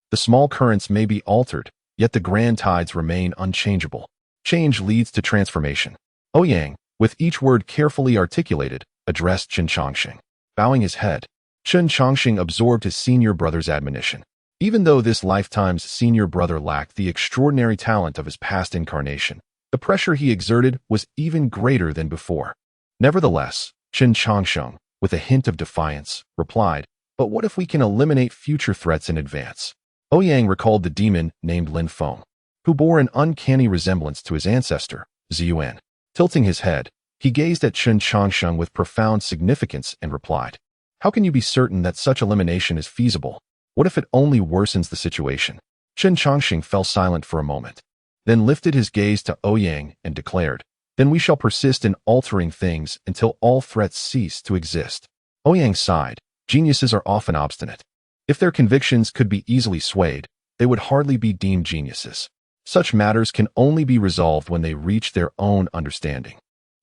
The small currents may be altered, yet the grand tides remain unchangeable. Change leads to transformation. Ouyang, with each word carefully articulated, addressed Qin Changshen. Bowing his head, Qin Changshen absorbed his senior brother's admonition. Even though this lifetime's senior brother lacked the extraordinary talent of his past incarnation, the pressure he exerted was even greater than before. Nevertheless, Qin Changshen, with a hint of defiance, replied, "But what if we can eliminate future threats in advance?" Ouyang recalled the demon named Lin Feng, who bore an uncanny resemblance to his ancestor, Ziyuan. Tilting his head, he gazed at Qin Changshen with profound significance and replied, "How can you be certain that such elimination is feasible? What if it only worsens the situation?" Qin Changshen fell silent for a moment, then lifted his gaze to Ouyang and declared, "Then we shall persist in altering things until all threats cease to exist." Ouyang sighed. Geniuses are often obstinate. If their convictions could be easily swayed, they would hardly be deemed geniuses. Such matters can only be resolved when they reach their own understanding.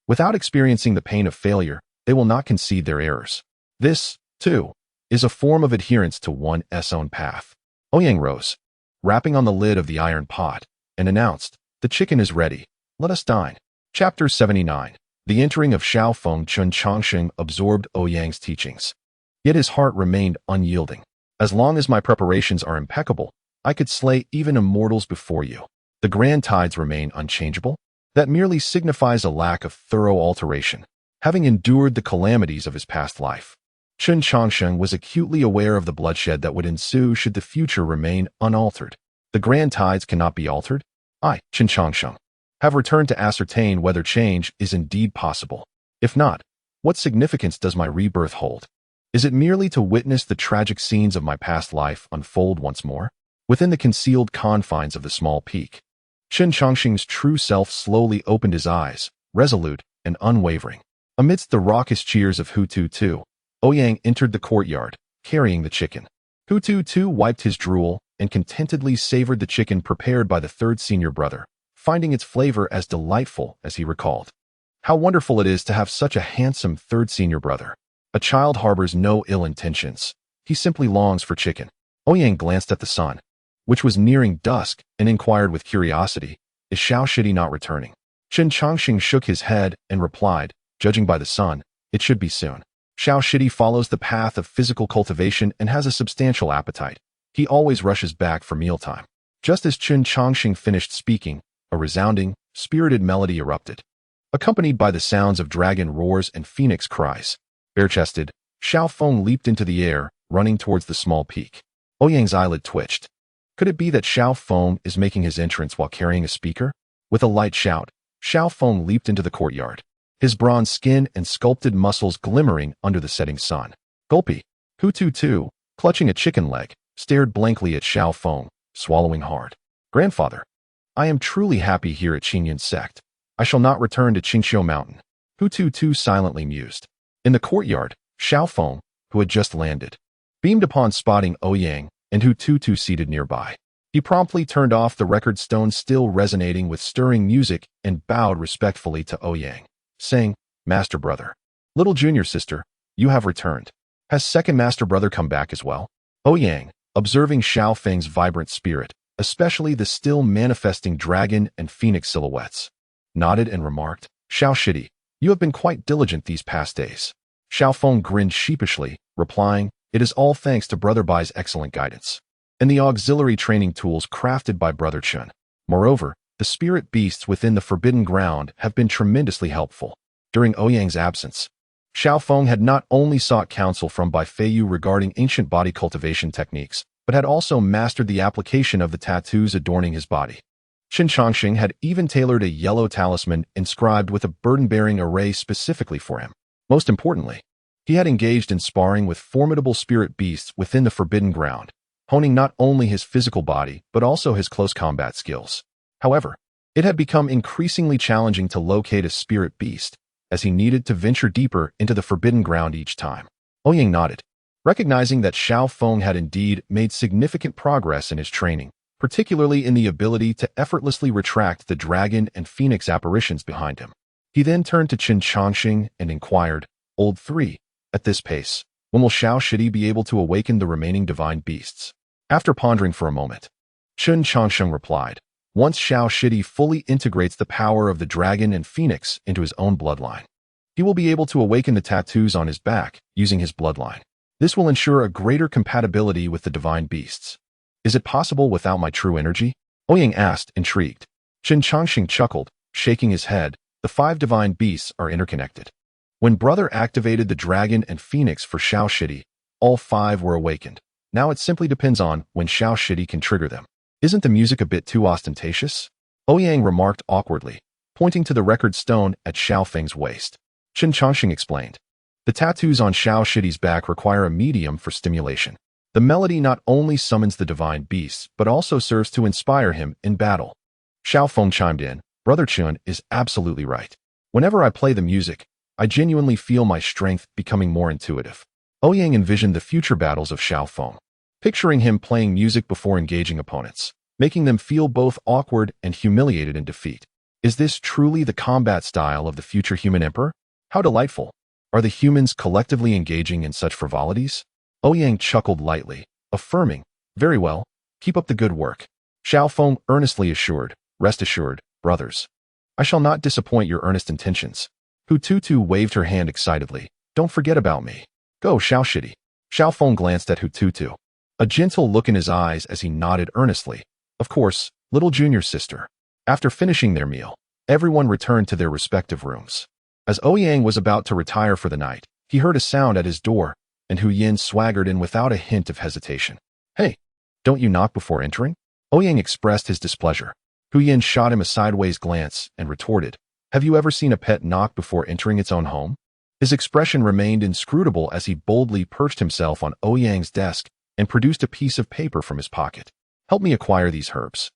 Without experiencing the pain of failure, they will not concede their errors. This, too, is a form of adherence to one's own path. Ouyang rose, rapping on the lid of the iron pot, and announced, "The chicken is ready. Let us dine." Chapter 79. The entering of Xiao Feng. Qin Changshen absorbed Ouyang's teachings. Yet his heart remained unyielding. "As long as my preparations are impeccable, I could slay even immortals before you. The grand tides remain unchangeable. That merely signifies a lack of thorough alteration, having endured the calamities of his past life." Qin Changshen was acutely aware of the bloodshed that would ensue should the future remain unaltered. The grand tides cannot be altered? I, Qin Changshen, have returned to ascertain whether change is indeed possible. If not, what significance does my rebirth hold? Is it merely to witness the tragic scenes of my past life unfold once more? Within the concealed confines of the small peak, Qin Changshen's true self slowly opened his eyes, resolute and unwavering. Amidst the raucous cheers of Hu-Tu-Tu, Ouyang entered the courtyard, carrying the chicken. Hu-Tu-Tu wiped his drool and contentedly savored the chicken prepared by the third senior brother, finding its flavor as delightful as he recalled. How wonderful it is to have such a handsome third senior brother. A child harbors no ill intentions. He simply longs for chicken. Ouyang glanced at the sun, which was nearing dusk, and inquired with curiosity, "Is Xiao Shidi not returning?" Qin Changshen shook his head and replied, "Judging by the sun, it should be soon. Xiao Shidi follows the path of physical cultivation and has a substantial appetite. He always rushes back for mealtime." Just as Qin Changshen finished speaking, a resounding, spirited melody erupted, accompanied by the sounds of dragon roars and phoenix cries. Bare-chested, Xiao Feng leaped into the air, running towards the small peak. Ouyang's eyelid twitched. Could it be that Xiao Feng is making his entrance while carrying a speaker? With a light shout, Xiao Feng leaped into the courtyard, his bronze skin and sculpted muscles glimmering under the setting sun. Gulpy, Hu-Tu-Tu, clutching a chicken leg, stared blankly at Xiao Feng, swallowing hard. "Grandfather, I am truly happy here at Qingyun's sect. I shall not return to Qingxiu Mountain." Hu-Tu-Tu silently mused. In the courtyard, Xiao Feng, who had just landed, beamed upon spotting Ouyang and Hu-Tu-Tu seated nearby. He promptly turned off the record stone still resonating with stirring music and bowed respectfully to Ouyang, saying, "Master brother, little junior sister, you have returned. Has second master brother come back as well?" Ouyang, observing Xiao Feng's vibrant spirit, especially the still manifesting dragon and phoenix silhouettes, nodded and remarked, Xiao Shidi, you have been quite diligent these past days. Xiao Feng grinned sheepishly, replying, it is all thanks to Brother Bai's excellent guidance and the auxiliary training tools crafted by Brother Chun. Moreover, the spirit beasts within the Forbidden Ground have been tremendously helpful. During Ouyang's absence, Xiao Feng had not only sought counsel from Bai Feiyu regarding ancient body cultivation techniques, but had also mastered the application of the tattoos adorning his body. Qin Changxing had even tailored a yellow talisman inscribed with a burden-bearing array specifically for him. Most importantly, he had engaged in sparring with formidable spirit beasts within the Forbidden Ground, honing not only his physical body but also his close combat skills. However, it had become increasingly challenging to locate a spirit beast, as he needed to venture deeper into the Forbidden Ground each time. Ouyang nodded, recognizing that Xiao Feng had indeed made significant progress in his training, particularly in the ability to effortlessly retract the dragon and phoenix apparitions behind him. He then turned to Qin Changxing and inquired, Old 3, at this pace, when will Xiao Shidi be able to awaken the remaining divine beasts? After pondering for a moment, Qin Changxing replied, once Xiao Shidi fully integrates the power of the dragon and phoenix into his own bloodline, he will be able to awaken the tattoos on his back using his bloodline. This will ensure a greater compatibility with the divine beasts. Is it possible without my true energy? Ouyang asked, intrigued. Qin Changxing chuckled, shaking his head. The 5 divine beasts are interconnected. When Brother activated the dragon and phoenix for Xiao Shidi, all 5 were awakened. Now it simply depends on when Xiao Shidi can trigger them. Isn't the music a bit too ostentatious? Ouyang remarked awkwardly, pointing to the record stone at Xiao Feng's waist. Qin Changxing explained. The tattoos on Xiao Shidi's back require a medium for stimulation. The melody not only summons the divine beasts, but also serves to inspire him in battle. Xiao Feng chimed in, Brother Chun is absolutely right. Whenever I play the music, I genuinely feel my strength becoming more intuitive. Ouyang envisioned the future battles of Xiao Feng, picturing him playing music before engaging opponents, making them feel both awkward and humiliated in defeat. Is this truly the combat style of the future human emperor? How delightful. Are the humans collectively engaging in such frivolities? Ouyang chuckled lightly, affirming, very well, keep up the good work. Xiao Feng earnestly assured, rest assured, brothers, I shall not disappoint your earnest intentions. Hututu waved her hand excitedly, don't forget about me. Go, Xiao Shidi. Xiao Feng glanced at Hututu, a gentle look in his eyes as he nodded earnestly. Of course, little junior sister. After finishing their meal, everyone returned to their respective rooms. As Ouyang was about to retire for the night, he heard a sound at his door, and Hu Yin swaggered in without a hint of hesitation. Hey, don't you knock before entering? Ouyang expressed his displeasure. Hu Yin shot him a sideways glance and retorted, have you ever seen a pet knock before entering its own home? His expression remained inscrutable as he boldly perched himself on Ouyang's desk and produced a piece of paper from his pocket. Help me acquire these herbs.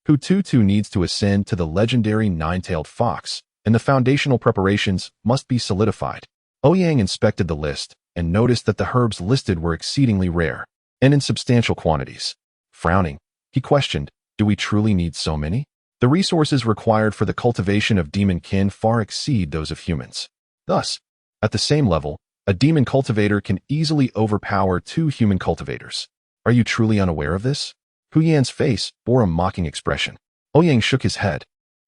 Hututu needs to ascend to the legendary nine-tailed fox, and the foundational preparations must be solidified. Ouyang inspected the list and noticed that the herbs listed were exceedingly rare and in substantial quantities. Frowning, he questioned, do we truly need so many? The resources required for the cultivation of demon kin far exceed those of humans. Thus, at the same level, a demon cultivator can easily overpower 2 human cultivators. Are you truly unaware of this? Hu Yan's face bore a mocking expression. Ouyang shook his head.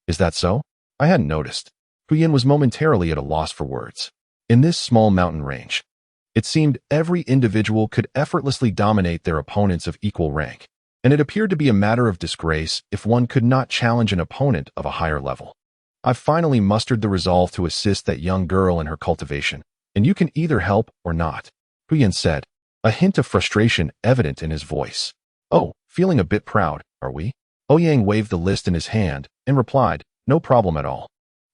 Is that so? I hadn't noticed. Hu Yan was momentarily at a loss for words. In this small mountain range, it seemed every individual could effortlessly dominate their opponents of equal rank, and it appeared to be a matter of disgrace if one could not challenge an opponent of a higher level. I've finally mustered the resolve to assist that young girl in her cultivation, and you can either help or not, Hu Yan said, a hint of frustration evident in his voice. Oh, feeling a bit proud, are we? Ouyang waved the list in his hand and replied, no problem at all.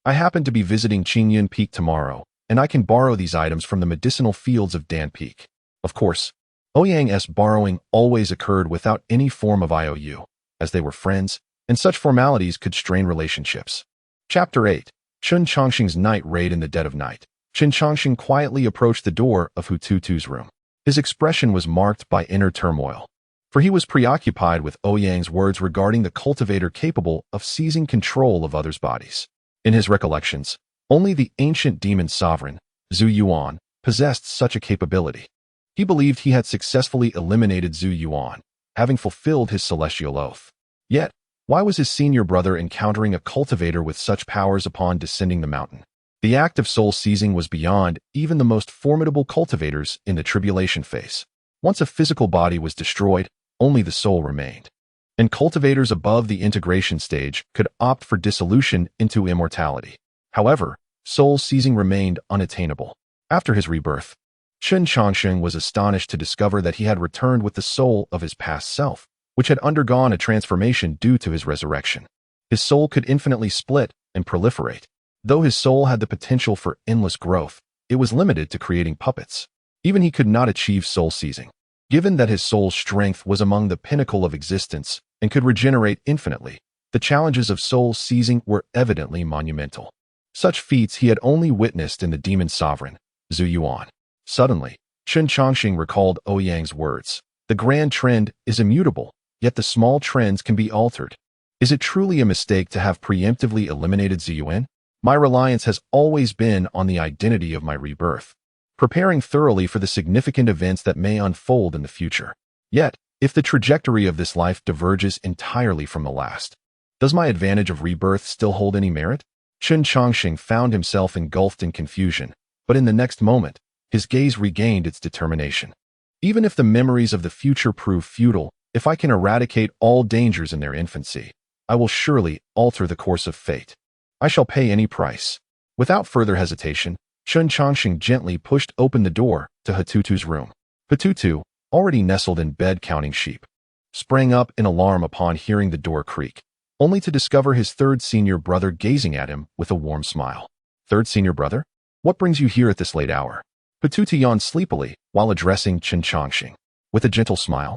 I happen to be visiting Qingyun Peak tomorrow, and I can borrow these items from the medicinal fields of Dan Peak. Of course, Ouyang's borrowing always occurred without any form of IOU, as they were friends, and such formalities could strain relationships. Chapter 8. Qin Changxing's Night Raid in the Dead of Night. Qin Changxing quietly approached the door of Hututu's room. His expression was marked by inner turmoil, for he was preoccupied with Ouyang's words regarding the cultivator capable of seizing control of others' bodies. In his recollections, only the ancient demon sovereign, Zhu Yuan, possessed such a capability. He believed he had successfully eliminated Zhu Yuan, having fulfilled his celestial oath. Yet, Why was his senior brother encountering a cultivator with such powers upon descending the mountain? The act of soul seizing was beyond even the most formidable cultivators in the tribulation phase. Once a physical body was destroyed, only the soul remained. And cultivators above the integration stage could opt for dissolution into immortality. However, soul seizing remained unattainable. After his rebirth, Chen Chongsheng was astonished to discover that he had returned with the soul of his past self, which had undergone a transformation due to his resurrection. His soul could infinitely split and proliferate. Though his soul had the potential for endless growth, it was limited to creating puppets. Even he could not achieve soul seizing. Given that his soul's strength was among the pinnacle of existence and could regenerate infinitely, the challenges of soul seizing were evidently monumental. Such feats he had only witnessed in the demon sovereign, Zhu Yuan. Suddenly, Chen Chongqing recalled Ouyang's words. The grand trend is immutable, yet the small trends can be altered. Is it truly a mistake to have preemptively eliminated Zhu Yuan? My reliance has always been on the identity of my rebirth, preparing thoroughly for the significant events that may unfold in the future. Yet, if the trajectory of this life diverges entirely from the last, does my advantage of rebirth still hold any merit? Chen Chongqing found himself engulfed in confusion, but in the next moment, his gaze regained its determination. Even if the memories of the future prove futile, if I can eradicate all dangers in their infancy, I will surely alter the course of fate. I shall pay any price. Without further hesitation, Chen Chongqing gently pushed open the door to Hututu's room. Hututu, already nestled in bed counting sheep, sprang up in alarm upon hearing the door creak, only to discover his third senior brother gazing at him with a warm smile. Third senior brother? What brings you here at this late hour? Hututu yawned sleepily while addressing Chen Chongqing. With a gentle smile,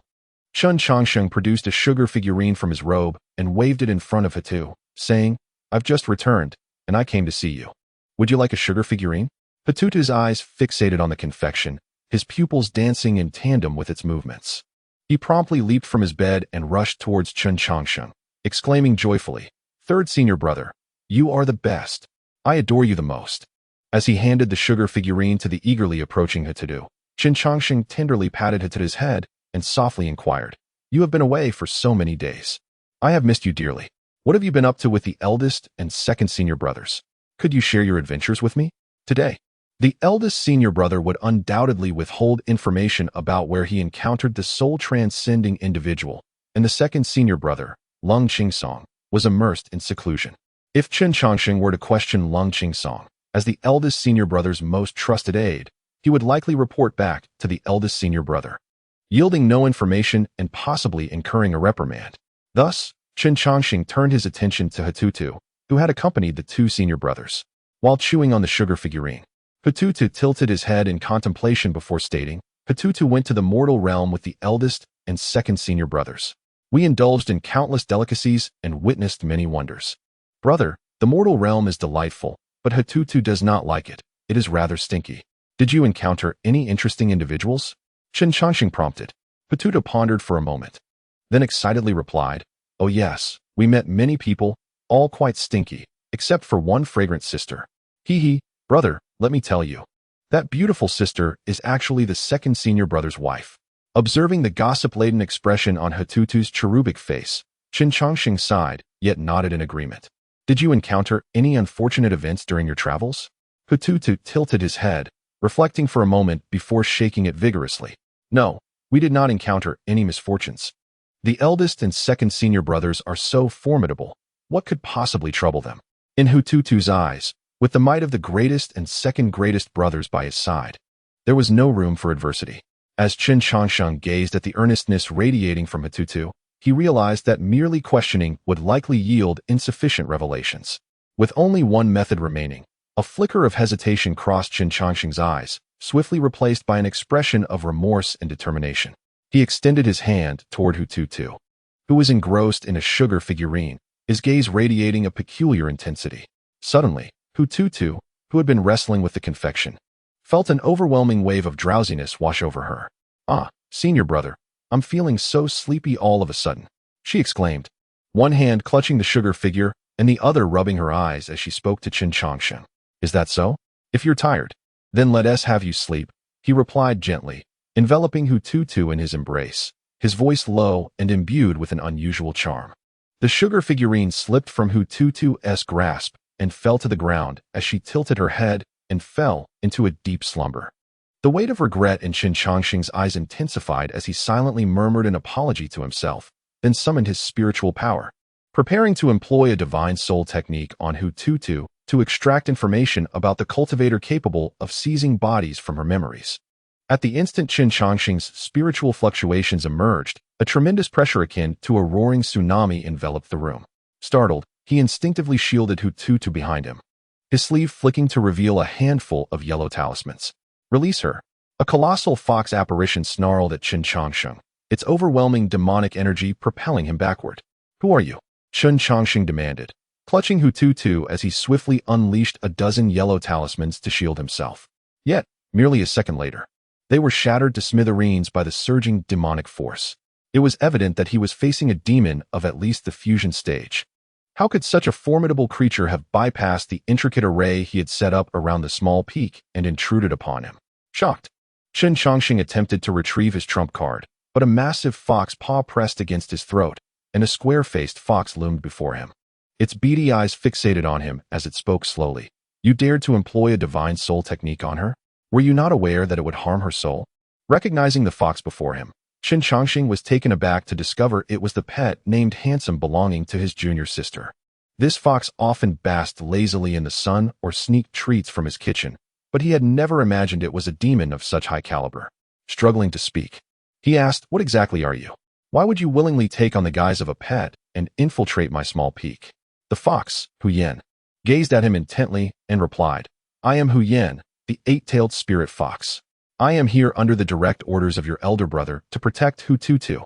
Chen Chongqing produced a sugar figurine from his robe and waved it in front of Hutu, saying, I've just returned, and I came to see you. Would you like a sugar figurine? Hututu's eyes fixated on the confection, his pupils dancing in tandem with its movements. He promptly leaped from his bed and rushed towards Chen Chongqing, exclaiming joyfully, Third senior brother, you are the best. I adore you the most. As he handed the sugar figurine to the eagerly approaching Hututu, Chen Chongqing tenderly patted Hututu's head and softly inquired, You have been away for so many days. I have missed you dearly. What have you been up to with the eldest and second senior brothers? Could you share your adventures with me? Today, the eldest senior brother would undoubtedly withhold information about where he encountered the soul-transcending individual, and the second senior brother, Lung Qingsong, was immersed in seclusion. If Chen Chongqing were to question Lung Qingsong, as the eldest senior brother's most trusted aide, he would likely report back to the eldest senior brother, yielding no information and possibly incurring a reprimand. Thus, Chen Chongqing turned his attention to Hututu, who had accompanied the two senior brothers. While chewing on the sugar figurine, Hututu tilted his head in contemplation before stating, Hututu went to the mortal realm with the eldest and second senior brothers. We indulged in countless delicacies and witnessed many wonders. Brother, the mortal realm is delightful, but Hututu does not like it. It is rather stinky. Did you encounter any interesting individuals? Chen Chongqing prompted. Hututu pondered for a moment, then excitedly replied, Oh yes, we met many people, all quite stinky, except for one fragrant sister. Hee, brother, let me tell you. That beautiful sister is actually the second senior brother's wife. Observing the gossip-laden expression on Hututu's cherubic face, Chen Chongqing sighed, yet nodded in agreement. Did you encounter any unfortunate events during your travels? Hututu tilted his head, reflecting for a moment before shaking it vigorously. No, we did not encounter any misfortunes. The eldest and second senior brothers are so formidable. What could possibly trouble them? In Hututu's eyes, with the might of the greatest and second greatest brothers by his side, there was no room for adversity. As Chen Chongqing gazed at the earnestness radiating from Hututu, he realized that merely questioning would likely yield insufficient revelations. With only one method remaining, a flicker of hesitation crossed Chen Chongqing's eyes, swiftly replaced by an expression of remorse and determination. He extended his hand toward Hututu, who was engrossed in a sugar figurine, his gaze radiating a peculiar intensity. Suddenly, Hututu, who had been wrestling with the confection, felt an overwhelming wave of drowsiness wash over her. Ah, senior brother, I'm feeling so sleepy all of a sudden, she exclaimed, one hand clutching the sugar figure and the other rubbing her eyes as she spoke to Chen Chongqing. Is that so? If you're tired, then let us have you sleep, he replied gently, enveloping Hututu in his embrace, his voice low and imbued with an unusual charm. The sugar figurine slipped from Hututu's grasp and fell to the ground as she tilted her head and fell into a deep slumber. The weight of regret in Qin Changxing's eyes intensified as he silently murmured an apology to himself, then summoned his spiritual power, preparing to employ a divine soul technique on Hututu to extract information about the cultivator capable of seizing bodies from her memories. At the instant Qin Changxing's spiritual fluctuations emerged, a tremendous pressure akin to a roaring tsunami enveloped the room. Startled, he instinctively shielded Hututu behind him, his sleeve flicking to reveal a handful of yellow talismans. Release her. A colossal fox apparition snarled at Qin Changxing, its overwhelming demonic energy propelling him backward. Who are you? Qin Changxing demanded, clutching Hututu as he swiftly unleashed a dozen yellow talismans to shield himself. Yet, merely a second later, they were shattered to smithereens by the surging demonic force. It was evident that he was facing a demon of at least the fusion stage. How could such a formidable creature have bypassed the intricate array he had set up around the small peak and intruded upon him? Shocked, Qin Changxing attempted to retrieve his trump card, but a massive fox paw pressed against his throat, and a square-faced fox loomed before him. Its beady eyes fixated on him as it spoke slowly. You dared to employ a divine soul technique on her? Were you not aware that it would harm her soul? Recognizing the fox before him, Qin Changxing was taken aback to discover it was the pet named Handsome belonging to his junior sister. This fox often basked lazily in the sun or sneaked treats from his kitchen, but he had never imagined it was a demon of such high caliber. Struggling to speak, he asked, "What exactly are you? Why would you willingly take on the guise of a pet and infiltrate my small peak?" The fox, Ouyang, gazed at him intently and replied, "I am Ouyang, the eight-tailed spirit fox. I am here under the direct orders of your elder brother to protect Hututu.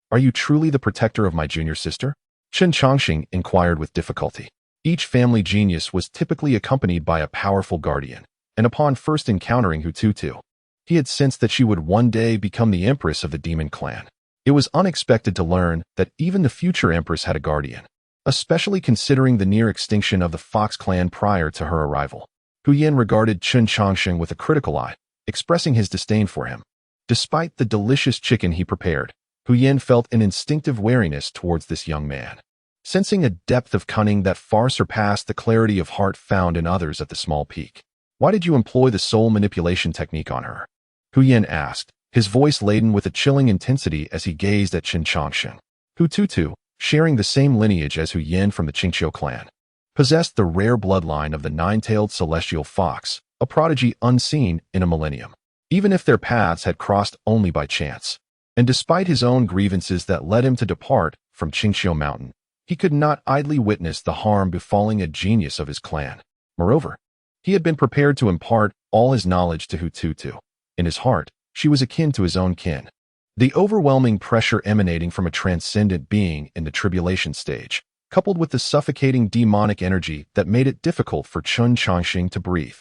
Are you truly the protector of my junior sister?" Qin Changxing inquired with difficulty. Each family genius was typically accompanied by a powerful guardian, and upon first encountering Hututu, he had sensed that she would one day become the Empress of the demon clan. It was unexpected to learn that even the future Empress had a guardian, especially considering the near extinction of the Fox clan prior to her arrival. Ouyang regarded Qin Changxing with a critical eye, expressing his disdain for him. Despite the delicious chicken he prepared, Ouyang felt an instinctive wariness towards this young man, sensing a depth of cunning that far surpassed the clarity of heart found in others at the small peak. "Why did you employ the soul manipulation technique on her?" Ouyang asked, his voice laden with a chilling intensity as he gazed at Qin Changxing. Hututu, sharing the same lineage as Ouyang from the Qingqiu clan, possessed the rare bloodline of the nine-tailed celestial fox, a prodigy unseen in a millennium, even if their paths had crossed only by chance. And despite his own grievances that led him to depart from Qingqiu Mountain, he could not idly witness the harm befalling a genius of his clan. Moreover, he had been prepared to impart all his knowledge to Hututu. In his heart, she was akin to his own kin. The overwhelming pressure emanating from a transcendent being in the tribulation stage, coupled with the suffocating demonic energy that made it difficult for Qin Changxing to breathe,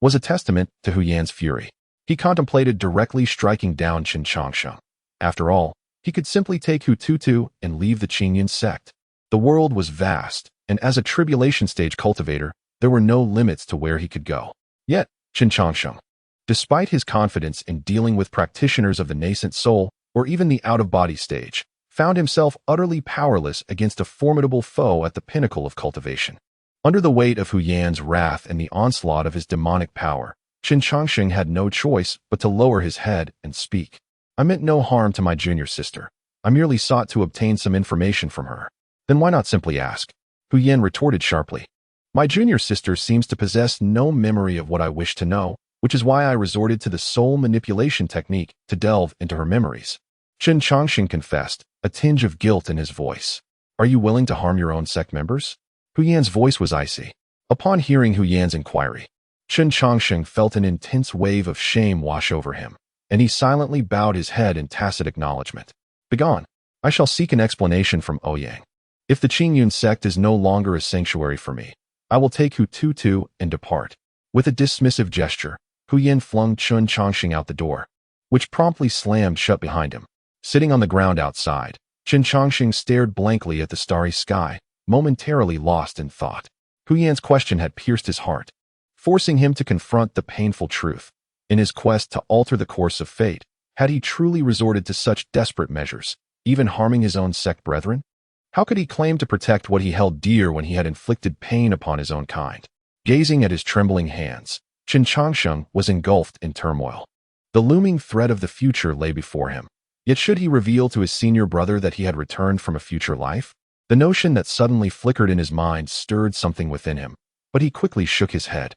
was a testament to Ouyang's fury. He contemplated directly striking down Qin Changxing. After all, he could simply take Hututu and leave the Qingyan sect. The world was vast, and as a tribulation stage cultivator, there were no limits to where he could go. Yet, Qin Changxing, despite his confidence in dealing with practitioners of the nascent soul or even the out-of-body stage, found himself utterly powerless against a formidable foe at the pinnacle of cultivation. Under the weight of Ouyang's wrath and the onslaught of his demonic power, Qin Changxing had no choice but to lower his head and speak. "I meant no harm to my junior sister. I merely sought to obtain some information from her." "Then why not simply ask?" Ouyang retorted sharply. "My junior sister seems to possess no memory of what I wish to know, which is why I resorted to the soul manipulation technique to delve into her memories." Qin Changxing confessed, a tinge of guilt in his voice. "Are you willing to harm your own sect members?" Ouyang's voice was icy. Upon hearing Ouyang's inquiry, Qin Changxing felt an intense wave of shame wash over him, and he silently bowed his head in tacit acknowledgement. "Begone. I shall seek an explanation from Ouyang. If the Qingyun sect is no longer a sanctuary for me, I will take Hututu and depart." With a dismissive gesture, Ouyang flung Qin Changxing out the door, which promptly slammed shut behind him. Sitting on the ground outside, Qin Changxing stared blankly at the starry sky, momentarily lost in thought. Ouyang's question had pierced his heart, forcing him to confront the painful truth. In his quest to alter the course of fate, had he truly resorted to such desperate measures, even harming his own sect brethren? How could he claim to protect what he held dear when he had inflicted pain upon his own kind? Gazing at his trembling hands, Chen Changsheng was engulfed in turmoil. The looming threat of the future lay before him. Yet should he reveal to his senior brother that he had returned from a future life? The notion that suddenly flickered in his mind stirred something within him, but he quickly shook his head.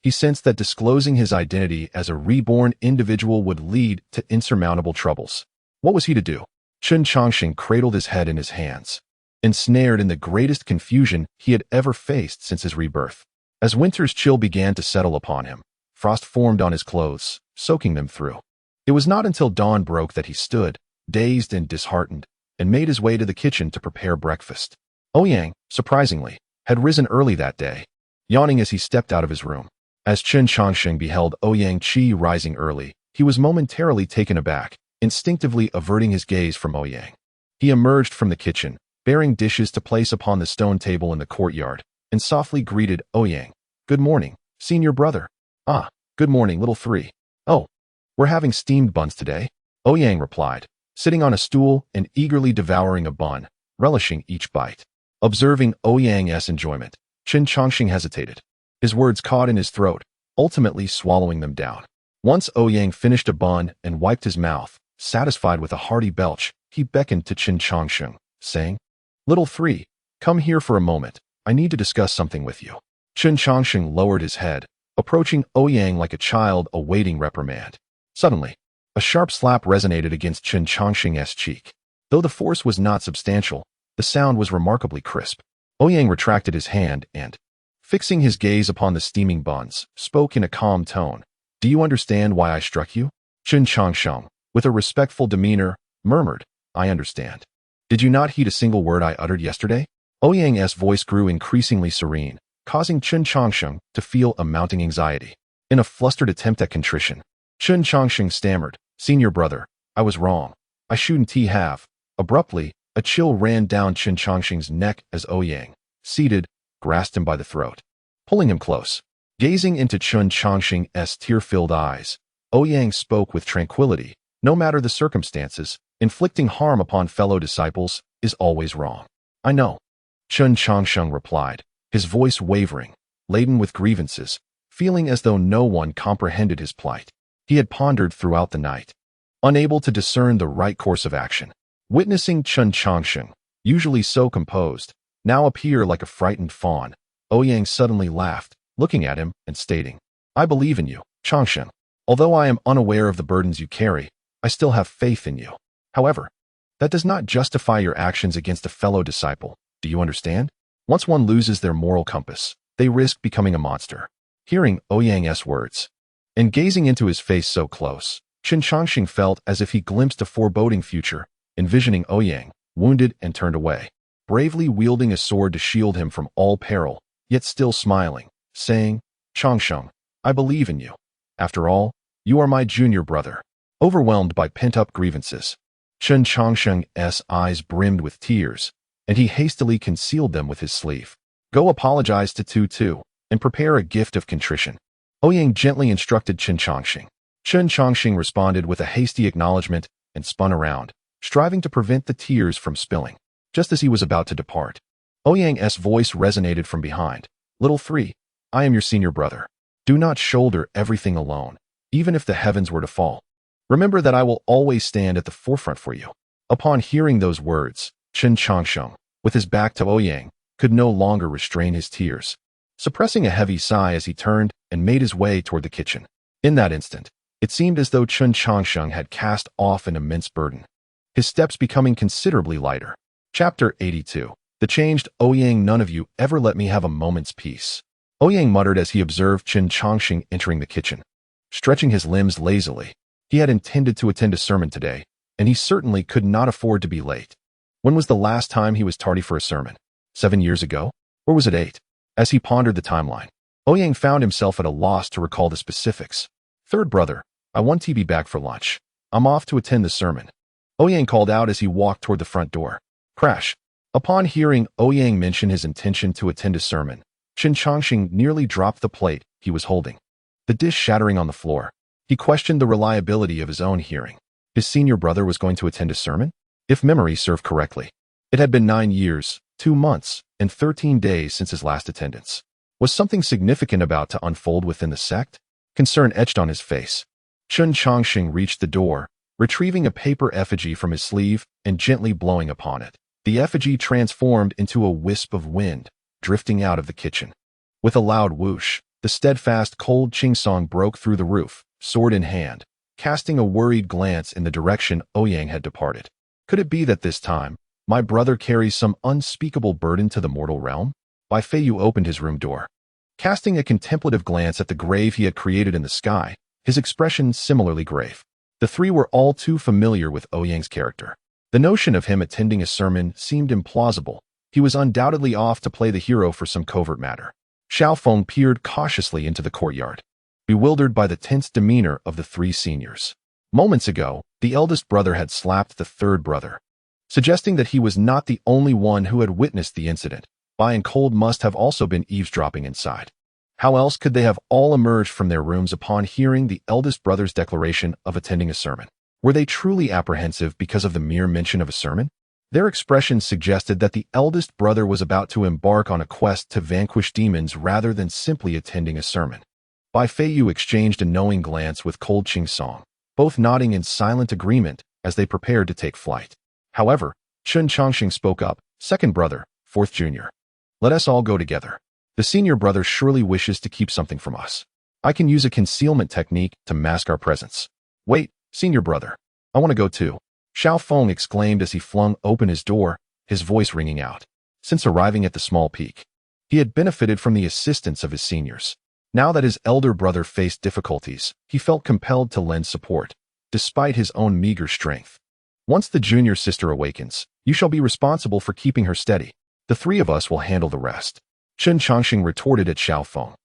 He sensed that disclosing his identity as a reborn individual would lead to insurmountable troubles. What was he to do? Chen Changsheng cradled his head in his hands, ensnared in the greatest confusion he had ever faced since his rebirth. As winter's chill began to settle upon him, frost formed on his clothes, soaking them through. It was not until dawn broke that he stood, dazed and disheartened, and made his way to the kitchen to prepare breakfast. Ouyang, surprisingly, had risen early that day, yawning as he stepped out of his room. As Chen Changsheng beheld Ouyang Qi rising early, he was momentarily taken aback, instinctively averting his gaze from Ouyang. He emerged from the kitchen, bearing dishes to place upon the stone table in the courtyard, and softly greeted Ouyang. "Good morning, senior brother." "Ah, good morning, little three." "Oh, we're having steamed buns today," Ouyang replied, sitting on a stool and eagerly devouring a bun, relishing each bite. Observing Ouyang's enjoyment, Chen Changsheng hesitated. His words caught in his throat, ultimately swallowing them down. Once Ouyang finished a bun and wiped his mouth, satisfied with a hearty belch, he beckoned to Chen Changsheng, saying, "Little three, come here for a moment. I need to discuss something with you." Chen Changsheng lowered his head, approaching Ouyang like a child awaiting reprimand. Suddenly, a sharp slap resonated against Chen Changsheng's cheek. Though the force was not substantial, the sound was remarkably crisp. Ouyang retracted his hand and, fixing his gaze upon the steaming buns, spoke in a calm tone. "Do you understand why I struck you?" Chen Changsheng, with a respectful demeanor, murmured, "I understand." "Did you not heed a single word I uttered yesterday?" Ouyang's voice grew increasingly serene, causing Chen Changsheng to feel a mounting anxiety. In a flustered attempt at contrition, Chen Changsheng stammered, "Senior brother, I was wrong. I shouldn't have." Abruptly, a chill ran down Chen Changsheng's neck as Ouyang, seated, grasped him by the throat, pulling him close. Gazing into Chen Changsheng's tear-filled eyes, Ouyang spoke with tranquility. "No matter the circumstances, inflicting harm upon fellow disciples is always wrong." "I know," Chen Changsheng replied, his voice wavering, laden with grievances, feeling as though no one comprehended his plight. He had pondered throughout the night, unable to discern the right course of action. Witnessing Chen Changsheng, usually so composed, now appear like a frightened fawn, Ouyang suddenly laughed, looking at him and stating, "I believe in you, Changsheng. Although I am unaware of the burdens you carry, I still have faith in you. However, that does not justify your actions against a fellow disciple. Do you understand? Once one loses their moral compass, they risk becoming a monster." Hearing Ouyang's words, and gazing into his face so close, Chen Changsheng felt as if he glimpsed a foreboding future, envisioning Ouyang, wounded and turned away, bravely wielding a sword to shield him from all peril, yet still smiling, saying, "Changsheng, I believe in you. After all, you are my junior brother." Overwhelmed by pent-up grievances, Chen Changsheng's eyes brimmed with tears, and he hastily concealed them with his sleeve. "Go apologize to Tu, and prepare a gift of contrition," Ouyang gently instructed Chen Changsheng. Chen Changsheng responded with a hasty acknowledgement and spun around, striving to prevent the tears from spilling. Just as he was about to depart, Ouyang's voice resonated from behind. "Little three, I am your senior brother. Do not shoulder everything alone, even if the heavens were to fall. Remember that I will always stand at the forefront for you." Upon hearing those words, Chen Changsheng, with his back to Ouyang, could no longer restrain his tears, suppressing a heavy sigh as he turned and made his way toward the kitchen. In that instant, it seemed as though Chen Changsheng had cast off an immense burden, his steps becoming considerably lighter. Chapter 82. The Changed Ouyang. "None of you ever let me have a moment's peace," Ouyang muttered as he observed Chen Changsheng entering the kitchen. Stretching his limbs lazily, he had intended to attend a sermon today, and he certainly could not afford to be late. When was the last time he was tardy for a sermon? 7 years ago? Or was it 8? As he pondered the timeline, Ouyang found himself at a loss to recall the specifics. "Third brother, I want to be back for lunch. I'm off to attend the sermon," Ouyang called out as he walked toward the front door. Crash. Upon hearing Ouyang mention his intention to attend a sermon, Chen Changsheng nearly dropped the plate he was holding, the dish shattering on the floor. He questioned the reliability of his own hearing. His senior brother was going to attend a sermon? If memory served correctly, It had been 9 years, 2 months, and 13 days since his last attendance. Was something significant about to unfold within the sect? Concern etched on his face. Chun Chongqing reached the door, retrieving a paper effigy from his sleeve and gently blowing upon it. The effigy transformed into a wisp of wind, drifting out of the kitchen. With a loud whoosh, the steadfast cold Qingsong broke through the roof, sword in hand, casting a worried glance in the direction Ouyang had departed. Could it be that this time, my brother carries some unspeakable burden to the mortal realm? Bai Feiyu opened his room door. Casting a contemplative glance at the grave he had created in the sky, his expression similarly grave. The three were all too familiar with Ouyang's character. The notion of him attending a sermon seemed implausible. He was undoubtedly off to play the hero for some covert matter. Xiaofeng peered cautiously into the courtyard, bewildered by the tense demeanor of the three seniors. Moments ago, the eldest brother had slapped the third brother, suggesting that he was not the only one who had witnessed the incident. Bai and Cold must have also been eavesdropping inside. How else could they have all emerged from their rooms upon hearing the eldest brother's declaration of attending a sermon? Were they truly apprehensive because of the mere mention of a sermon? Their expressions suggested that the eldest brother was about to embark on a quest to vanquish demons rather than simply attending a sermon. Bai Feiyu exchanged a knowing glance with Cold Qingsong, both nodding in silent agreement as they prepared to take flight. However, Chun Chongqing spoke up, "Second brother, fourth junior. Let us all go together. The senior brother surely wishes to keep something from us. I can use a concealment technique to mask our presence." "Wait, senior brother. I want to go too," Xiaofeng exclaimed as he flung open his door, his voice ringing out. Since arriving at the small peak, he had benefited from the assistance of his seniors. Now that his elder brother faced difficulties, he felt compelled to lend support, despite his own meager strength. "Once the junior sister awakens, you shall be responsible for keeping her steady. The three of us will handle the rest," Chun Chongqing retorted at Xiaofeng,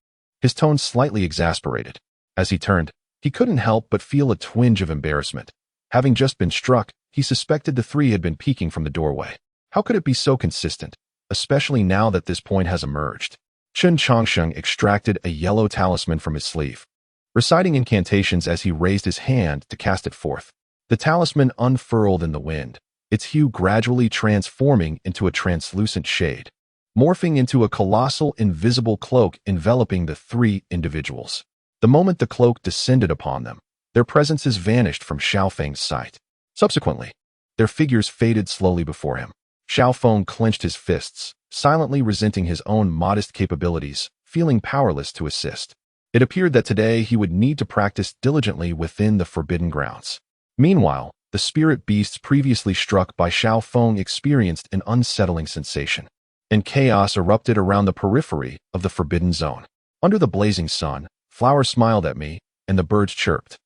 his tone slightly exasperated. As he turned, he couldn't help but feel a twinge of embarrassment. Having just been struck, he suspected the three had been peeking from the doorway. How could it be so consistent, especially now that this point has emerged? Chun Chongqing extracted a yellow talisman from his sleeve, reciting incantations as he raised his hand to cast it forth. The talisman unfurled in the wind, its hue gradually transforming into a translucent shade, morphing into a colossal invisible cloak enveloping the three individuals. The moment the cloak descended upon them, their presences vanished from Xiaofeng's sight. Subsequently, their figures faded slowly before him. Xiaofeng clenched his fists, silently resenting his own modest capabilities, feeling powerless to assist. It appeared that today he would need to practice diligently within the forbidden grounds. Meanwhile, the spirit beasts previously struck by Xiaofeng experienced an unsettling sensation, and chaos erupted around the periphery of the forbidden zone. Under the blazing sun, flowers smiled at me, and the birds chirped,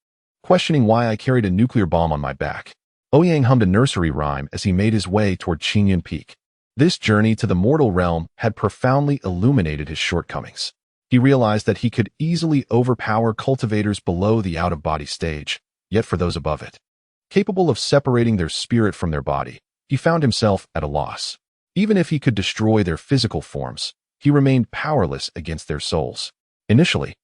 questioning why I carried a nuclear bomb on my back. Ouyang hummed a nursery rhyme as he made his way toward Qingyun Peak. This journey to the mortal realm had profoundly illuminated his shortcomings. He realized that he could easily overpower cultivators below the out-of-body stage, yet for those above it, capable of separating their spirit from their body, he found himself at a loss. Even if he could destroy their physical forms, he remained powerless against their souls. Initially,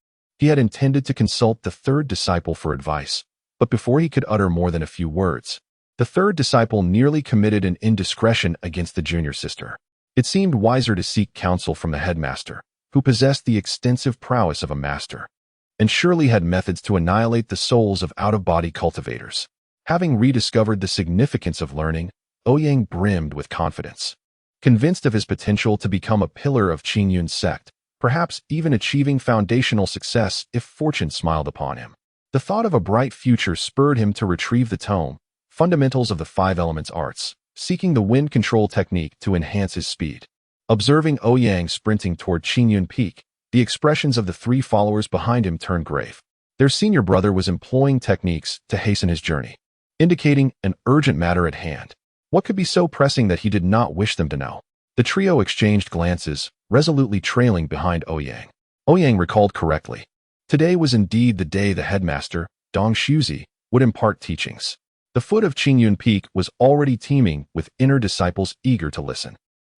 he had intended to consult the third disciple for advice, but before he could utter more than a few words, the third disciple nearly committed an indiscretion against the junior sister. It seemed wiser to seek counsel from the headmaster, who possessed the extensive prowess of a master, and surely had methods to annihilate the souls of out-of-body cultivators. Having rediscovered the significance of learning, Ouyang brimmed with confidence. Convinced of his potential to become a pillar of Qingyun's sect, perhaps even achieving foundational success if fortune smiled upon him. The thought of a bright future spurred him to retrieve the tome, Fundamentals of the Five Elements Arts, seeking the wind control technique to enhance his speed. Observing Ouyang sprinting toward Qingyun Peak, the expressions of the three followers behind him turned grave. Their senior brother was employing techniques to hasten his journey, indicating an urgent matter at hand. What could be so pressing that he did not wish them to know? The trio exchanged glances, resolutely trailing behind Ouyang. Ouyang recalled correctly. Today was indeed the day the headmaster, Dong Shuzi, would impart teachings. The foot of Qingyun Peak was already teeming with inner disciples eager to listen.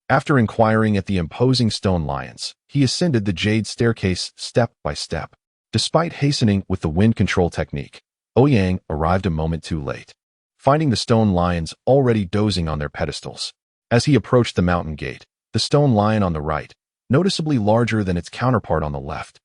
After inquiring at the imposing stone lions, he ascended the jade staircase step by step. Despite hastening with the wind control technique, Ouyang arrived a moment too late, finding the stone lions already dozing on their pedestals. As he approached the mountain gate, the stone lion on the right, noticeably larger than its counterpart on the left,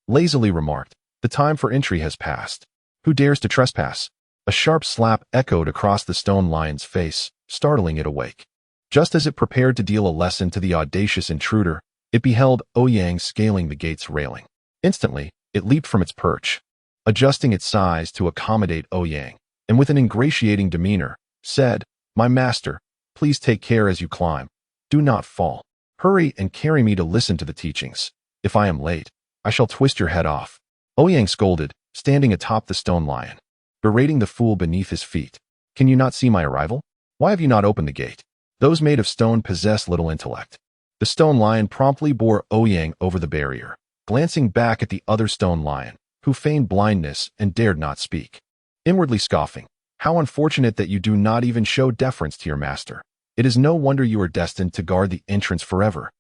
lazily remarked, "The time for entry has passed. Who dares to trespass?" A sharp slap echoed across the stone lion's face, startling it awake. Just as it prepared to deal a lesson to the audacious intruder, it beheld Ouyang scaling the gate's railing. Instantly, it leaped from its perch, adjusting its size to accommodate Ouyang, and with an ingratiating demeanor, said, "My master, please take care as you climb. Do not fall. Hurry and carry me to listen to the teachings. If I am late, I shall twist your head off." Ouyang scolded, standing atop the stone lion, berating the fool beneath his feet. "Can you not see my arrival? Why have you not opened the gate? Those made of stone possess little intellect." The stone lion promptly bore Ouyang over the barrier, glancing back at the other stone lion, who feigned blindness and dared not speak, inwardly scoffing. "How unfortunate that you do not even show deference to your master. It is no wonder you are destined to guard the entrance forever."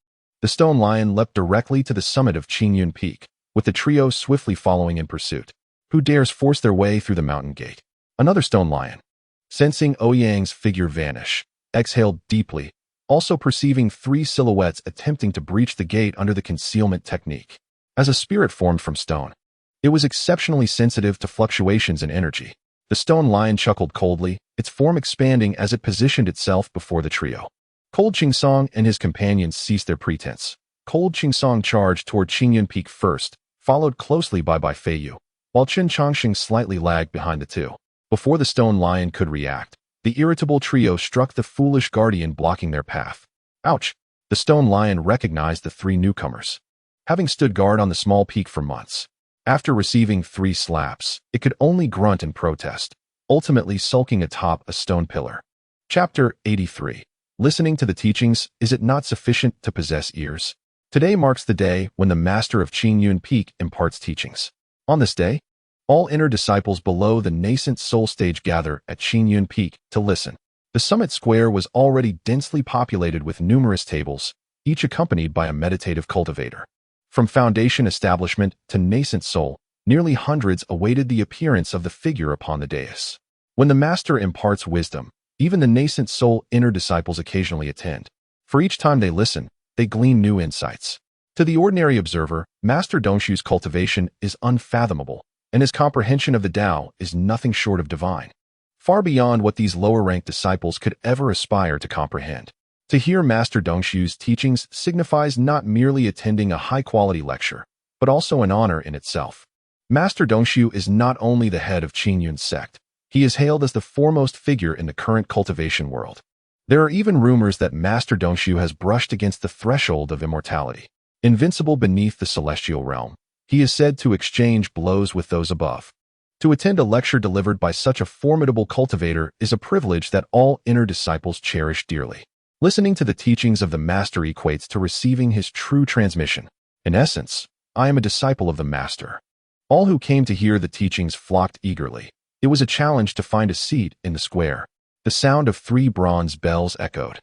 The stone lion leapt directly to the summit of Qingyun Peak, with the trio swiftly following in pursuit. Who dares force their way through the mountain gate? Another stone lion, sensing Ouyang's figure vanish, exhaled deeply, also perceiving three silhouettes attempting to breach the gate under the concealment technique. As a spirit formed from stone, it was exceptionally sensitive to fluctuations in energy. The stone lion chuckled coldly, its form expanding as it positioned itself before the trio. Cold Qingsong and his companions ceased their pretense. Cold Qingsong charged toward Qingyun Peak first, followed closely by Feiyu, while Qin Chongqing slightly lagged behind the two. Before the stone lion could react, the irritable trio struck the foolish guardian blocking their path. Ouch! The stone lion recognized the three newcomers. Having stood guard on the small peak for months, after receiving 3 slaps, it could only grunt and protest, ultimately sulking atop a stone pillar. Chapter 83. Listening to the teachings, is it not sufficient to possess ears? Today marks the day when the master of Qingyun Peak imparts teachings. On this day, all inner disciples below the nascent soul stage gather at Qingyun Peak to listen. The summit square was already densely populated with numerous tables, each accompanied by a meditative cultivator. From foundation establishment to nascent soul, nearly hundreds awaited the appearance of the figure upon the dais. When the master imparts wisdom, even the nascent soul inner disciples occasionally attend. For each time they listen, they glean new insights. To the ordinary observer, Master Dongshu's cultivation is unfathomable, and his comprehension of the Tao is nothing short of divine, far beyond what these lower-ranked disciples could ever aspire to comprehend. To hear Master Dongshu's teachings signifies not merely attending a high-quality lecture, but also an honor in itself. Master Dongshu is not only the head of Qingyun's sect, he is hailed as the foremost figure in the current cultivation world. There are even rumors that Master Dongshu has brushed against the threshold of immortality. Invincible beneath the celestial realm, he is said to exchange blows with those above. To attend a lecture delivered by such a formidable cultivator is a privilege that all inner disciples cherish dearly. Listening to the teachings of the master equates to receiving his true transmission. In essence, I am a disciple of the master. All who came to hear the teachings flocked eagerly. It was a challenge to find a seat in the square. The sound of 3 bronze bells echoed,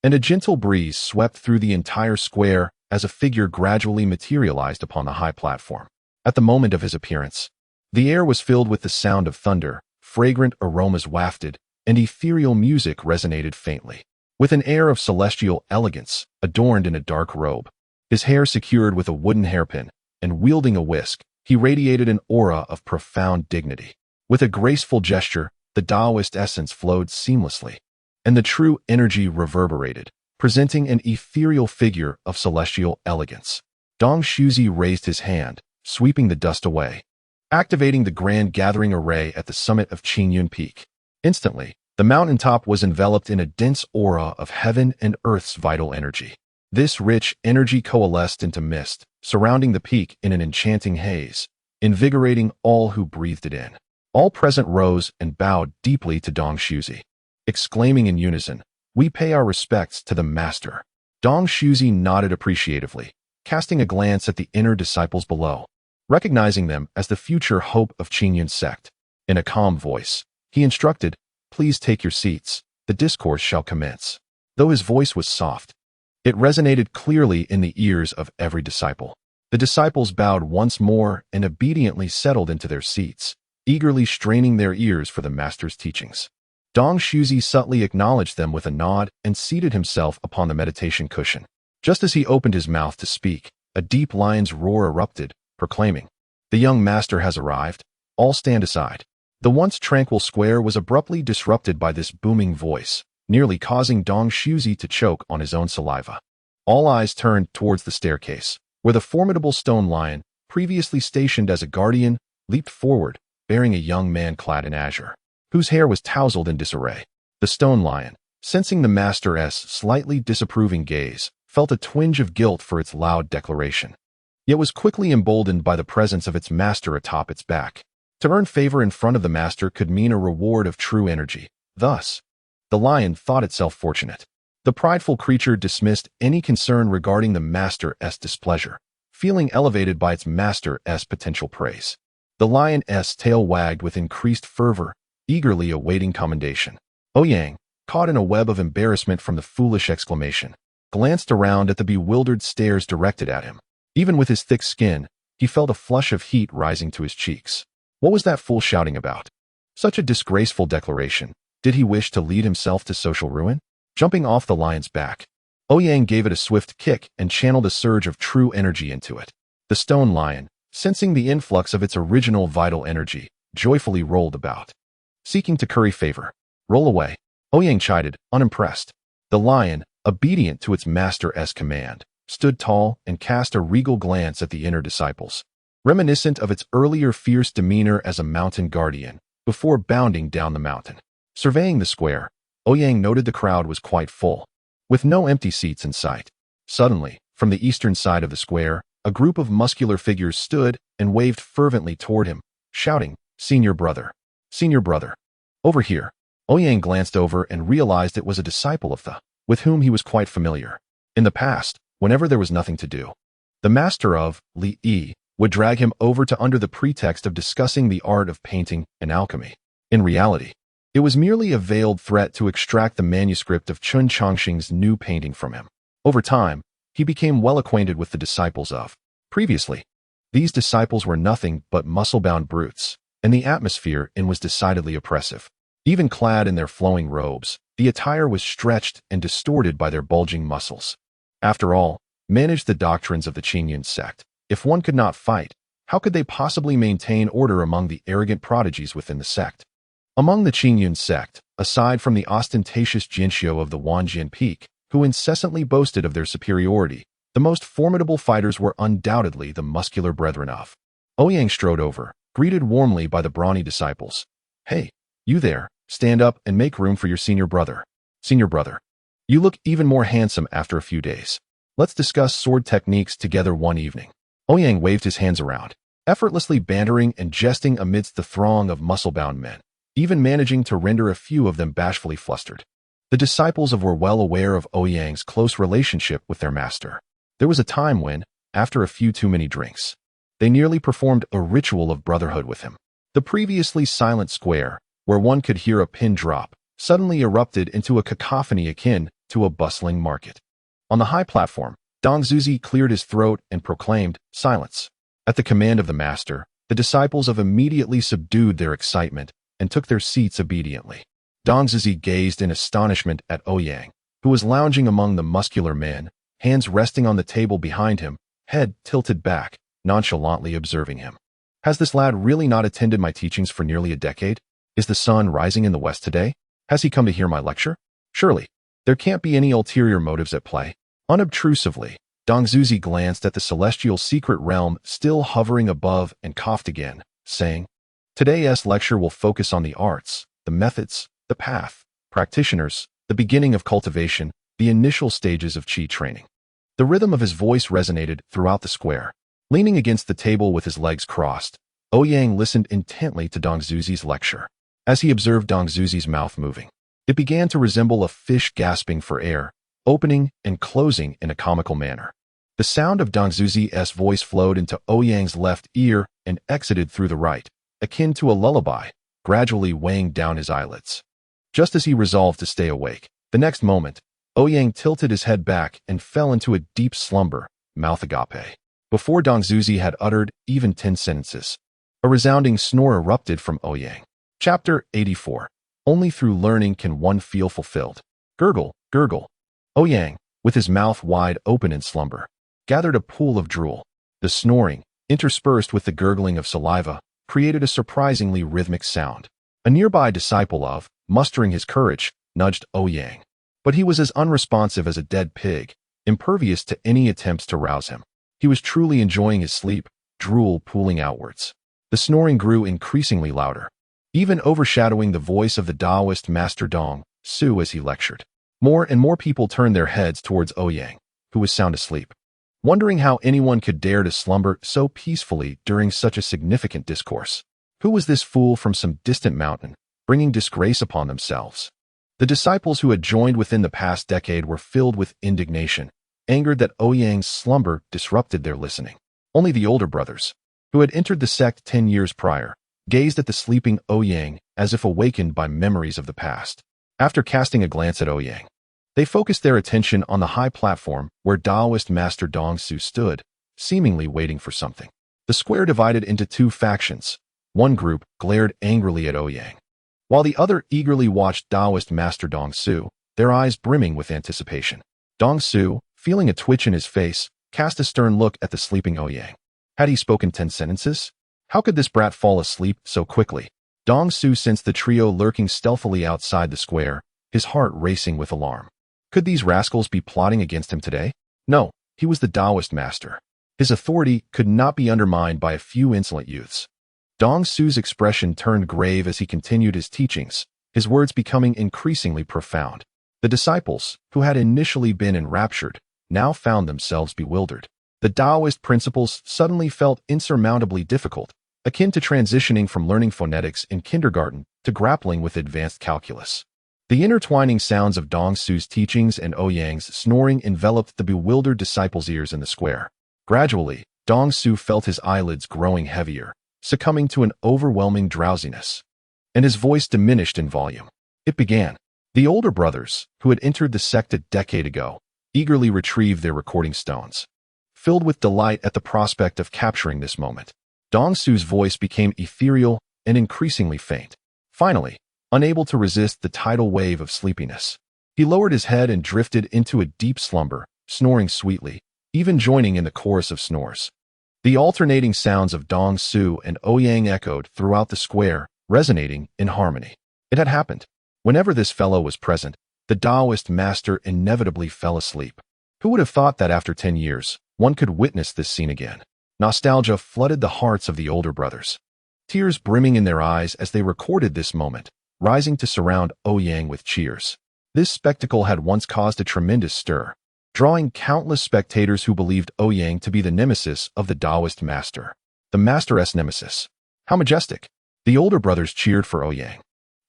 and a gentle breeze swept through the entire square as a figure gradually materialized upon the high platform. At the moment of his appearance, the air was filled with the sound of thunder, fragrant aromas wafted, and ethereal music resonated faintly. With an air of celestial elegance, adorned in a dark robe, his hair secured with a wooden hairpin, and wielding a whisk, he radiated an aura of profound dignity. With a graceful gesture, the Taoist essence flowed seamlessly, and the true energy reverberated, presenting an ethereal figure of celestial elegance. Dong Shuzi raised his hand, sweeping the dust away, activating the grand gathering array at the summit of Qingyun Peak. Instantly, the mountaintop was enveloped in a dense aura of heaven and earth's vital energy. This rich energy coalesced into mist, surrounding the peak in an enchanting haze, invigorating all who breathed it in. All present rose and bowed deeply to Dong Shuzi, exclaiming in unison, "We pay our respects to the master." Dong Shuzi nodded appreciatively, casting a glance at the inner disciples below, recognizing them as the future hope of Qingyun's sect. In a calm voice, he instructed, "Please take your seats. The discourse shall commence." Though his voice was soft, it resonated clearly in the ears of every disciple. The disciples bowed once more and obediently settled into their seats, eagerly straining their ears for the master's teachings. Dong Shuzi subtly acknowledged them with a nod and seated himself upon the meditation cushion. Just as he opened his mouth to speak, a deep lion's roar erupted, proclaiming, "The young master has arrived. All stand aside." The once tranquil square was abruptly disrupted by this booming voice, nearly causing Dong Shuzi to choke on his own saliva. All eyes turned towards the staircase, where the formidable stone lion, previously stationed as a guardian, leaped forward, bearing a young man clad in azure, whose hair was tousled in disarray. The stone lion, sensing the master's slightly disapproving gaze, felt a twinge of guilt for its loud declaration, yet was quickly emboldened by the presence of its master atop its back. To earn favor in front of the master could mean a reward of true energy. Thus, the lion thought itself fortunate. The prideful creature dismissed any concern regarding the master's displeasure, feeling elevated by its master's potential praise. The lion's tail wagged with increased fervor, eagerly awaiting commendation. Ouyang, caught in a web of embarrassment from the foolish exclamation, glanced around at the bewildered stares directed at him. Even with his thick skin, he felt a flush of heat rising to his cheeks. What was that fool shouting about? Such a disgraceful declaration. Did he wish to lead himself to social ruin? Jumping off the lion's back, Ouyang gave it a swift kick and channeled a surge of true energy into it. The stone lion, sensing the influx of its original vital energy, joyfully rolled about, seeking to curry favor. "Roll away," Ouyang chided, unimpressed. The lion, obedient to its master's command, stood tall and cast a regal glance at the inner disciples, reminiscent of its earlier fierce demeanor as a mountain guardian, before bounding down the mountain. Surveying the square, Ouyang noted the crowd was quite full, with no empty seats in sight. Suddenly, from the eastern side of the square, a group of muscular figures stood and waved fervently toward him, shouting, "Senior brother! Senior brother! Over here!" Ouyang glanced over and realized it was a disciple of the, with whom he was quite familiar. In the past, whenever there was nothing to do, the master of Li Yi would drag him over to under the pretext of discussing the art of painting and alchemy. In reality, it was merely a veiled threat to extract the manuscript of Chun Chongqing's new painting from him. Over time, he became well acquainted with the disciples of. Previously, these disciples were nothing but muscle-bound brutes, and the atmosphere in was decidedly oppressive. Even clad in their flowing robes, the attire was stretched and distorted by their bulging muscles. After all, manage the doctrines of the Qingyun sect. If one could not fight, how could they possibly maintain order among the arrogant prodigies within the sect? Among the Qingyun sect, aside from the ostentatious Jinxiu of the Wanjian Peak, who incessantly boasted of their superiority, the most formidable fighters were undoubtedly the muscular brethren of. Ouyang strode over, greeted warmly by the brawny disciples. "Hey, you there, stand up and make room for your senior brother. Senior brother, you look even more handsome after a few days. Let's discuss sword techniques together one evening." Ouyang waved his hands around, effortlessly bantering and jesting amidst the throng of muscle-bound men, even managing to render a few of them bashfully flustered. The disciples were well aware of Ouyang's close relationship with their master. There was a time when, after a few too many drinks, they nearly performed a ritual of brotherhood with him. The previously silent square, where one could hear a pin drop, suddenly erupted into a cacophony akin to a bustling market. On the high platform, Dong Zuzi cleared his throat and proclaimed, "Silence." At the command of the master, the disciples of immediately subdued their excitement and took their seats obediently. Dong Zuzi gazed in astonishment at Ouyang, who was lounging among the muscular men, hands resting on the table behind him, head tilted back, nonchalantly observing him. Has this lad really not attended my teachings for nearly a decade? Is the sun rising in the west today? Has he come to hear my lecture? Surely, there can't be any ulterior motives at play. Unobtrusively, Dong Zuzi glanced at the celestial secret realm still hovering above and coughed again, saying, "Today's lecture will focus on the arts, the methods, the path, practitioners, the beginning of cultivation, the initial stages of qi training." The rhythm of his voice resonated throughout the square. Leaning against the table with his legs crossed, Ouyang listened intently to Dong Zuzi's lecture. As he observed Dong Zuzi's mouth moving, it began to resemble a fish gasping for air, opening and closing in a comical manner. The sound of Dong Zuzi's voice flowed into Ouyang's left ear and exited through the right, akin to a lullaby, gradually weighing down his eyelids. Just as he resolved to stay awake, the next moment, Ouyang tilted his head back and fell into a deep slumber, mouth agape. Before Dong Zuzi had uttered even 10 sentences, a resounding snore erupted from Ouyang. Chapter 84. Only through learning can one feel fulfilled. Gurgle, gurgle. Ouyang, with his mouth wide open in slumber, gathered a pool of drool. The snoring, interspersed with the gurgling of saliva, created a surprisingly rhythmic sound. A nearby disciple of, mustering his courage, nudged Ouyang. But he was as unresponsive as a dead pig, impervious to any attempts to rouse him. He was truly enjoying his sleep, drool pooling outwards. The snoring grew increasingly louder, even overshadowing the voice of the Taoist Master Dong Su as he lectured. More and more people turned their heads towards Ouyang, who was sound asleep, wondering how anyone could dare to slumber so peacefully during such a significant discourse. Who was this fool from some distant mountain, bringing disgrace upon themselves? The disciples who had joined within the past decade were filled with indignation, angered that Ouyang's slumber disrupted their listening. Only the older brothers, who had entered the sect 10 years prior, gazed at the sleeping Ouyang as if awakened by memories of the past. After casting a glance at Ouyang, they focused their attention on the high platform where Taoist Master Dong Su stood, seemingly waiting for something. The square divided into two factions. One group glared angrily at Ouyang, while the other eagerly watched Taoist Master Dong Su, their eyes brimming with anticipation. Dong Su, feeling a twitch in his face, cast a stern look at the sleeping Ouyang. Had he spoken 10 sentences? How could this brat fall asleep so quickly? Dong Su sensed the trio lurking stealthily outside the square, his heart racing with alarm. Could these rascals be plotting against him today? No, he was the Taoist master. His authority could not be undermined by a few insolent youths. Dong Su's expression turned grave as he continued his teachings, his words becoming increasingly profound. The disciples, who had initially been enraptured, now found themselves bewildered. The Taoist principles suddenly felt insurmountably difficult, akin to transitioning from learning phonetics in kindergarten to grappling with advanced calculus. The intertwining sounds of Dong Su's teachings and Ouyang's snoring enveloped the bewildered disciples' ears in the square. Gradually, Dong Su felt his eyelids growing heavier, succumbing to an overwhelming drowsiness, and his voice diminished in volume. It began. The older brothers, who had entered the sect a decade ago, eagerly retrieved their recording stones, filled with delight at the prospect of capturing this moment. Dong Su's voice became ethereal and increasingly faint. Finally, unable to resist the tidal wave of sleepiness, he lowered his head and drifted into a deep slumber, snoring sweetly, even joining in the chorus of snores. The alternating sounds of Dong Su and Ouyang echoed throughout the square, resonating in harmony. It had happened. Whenever this fellow was present, the Taoist master inevitably fell asleep. Who would have thought that after 10 years, one could witness this scene again? Nostalgia flooded the hearts of the older brothers, tears brimming in their eyes as they recorded this moment, rising to surround Ouyang with cheers. This spectacle had once caused a tremendous stir, drawing countless spectators who believed Ouyang to be the nemesis of the Taoist master. The master's nemesis. How majestic! The older brothers cheered for Ouyang,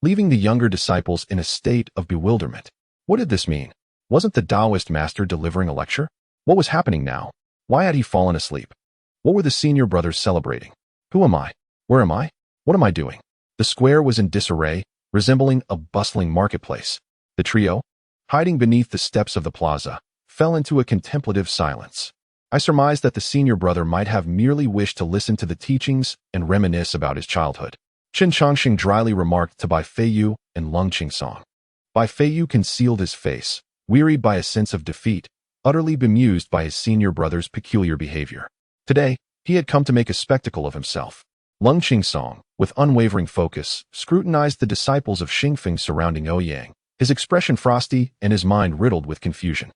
leaving the younger disciples in a state of bewilderment. What did this mean? Wasn't the Taoist master delivering a lecture? What was happening now? Why had he fallen asleep? What were the senior brothers celebrating? Who am I? Where am I? What am I doing? The square was in disarray, resembling a bustling marketplace. The trio, hiding beneath the steps of the plaza, fell into a contemplative silence. I surmised that the senior brother might have merely wished to listen to the teachings and reminisce about his childhood. Chen Chongxing dryly remarked to Bai Feiyu and Lung Qingsong. Bai Feiyu concealed his face, wearied by a sense of defeat, utterly bemused by his senior brother's peculiar behavior. Today, he had come to make a spectacle of himself. Lung Qingsong, with unwavering focus, scrutinized the disciples of Xingfeng surrounding Ouyang, his expression frosty and his mind riddled with confusion.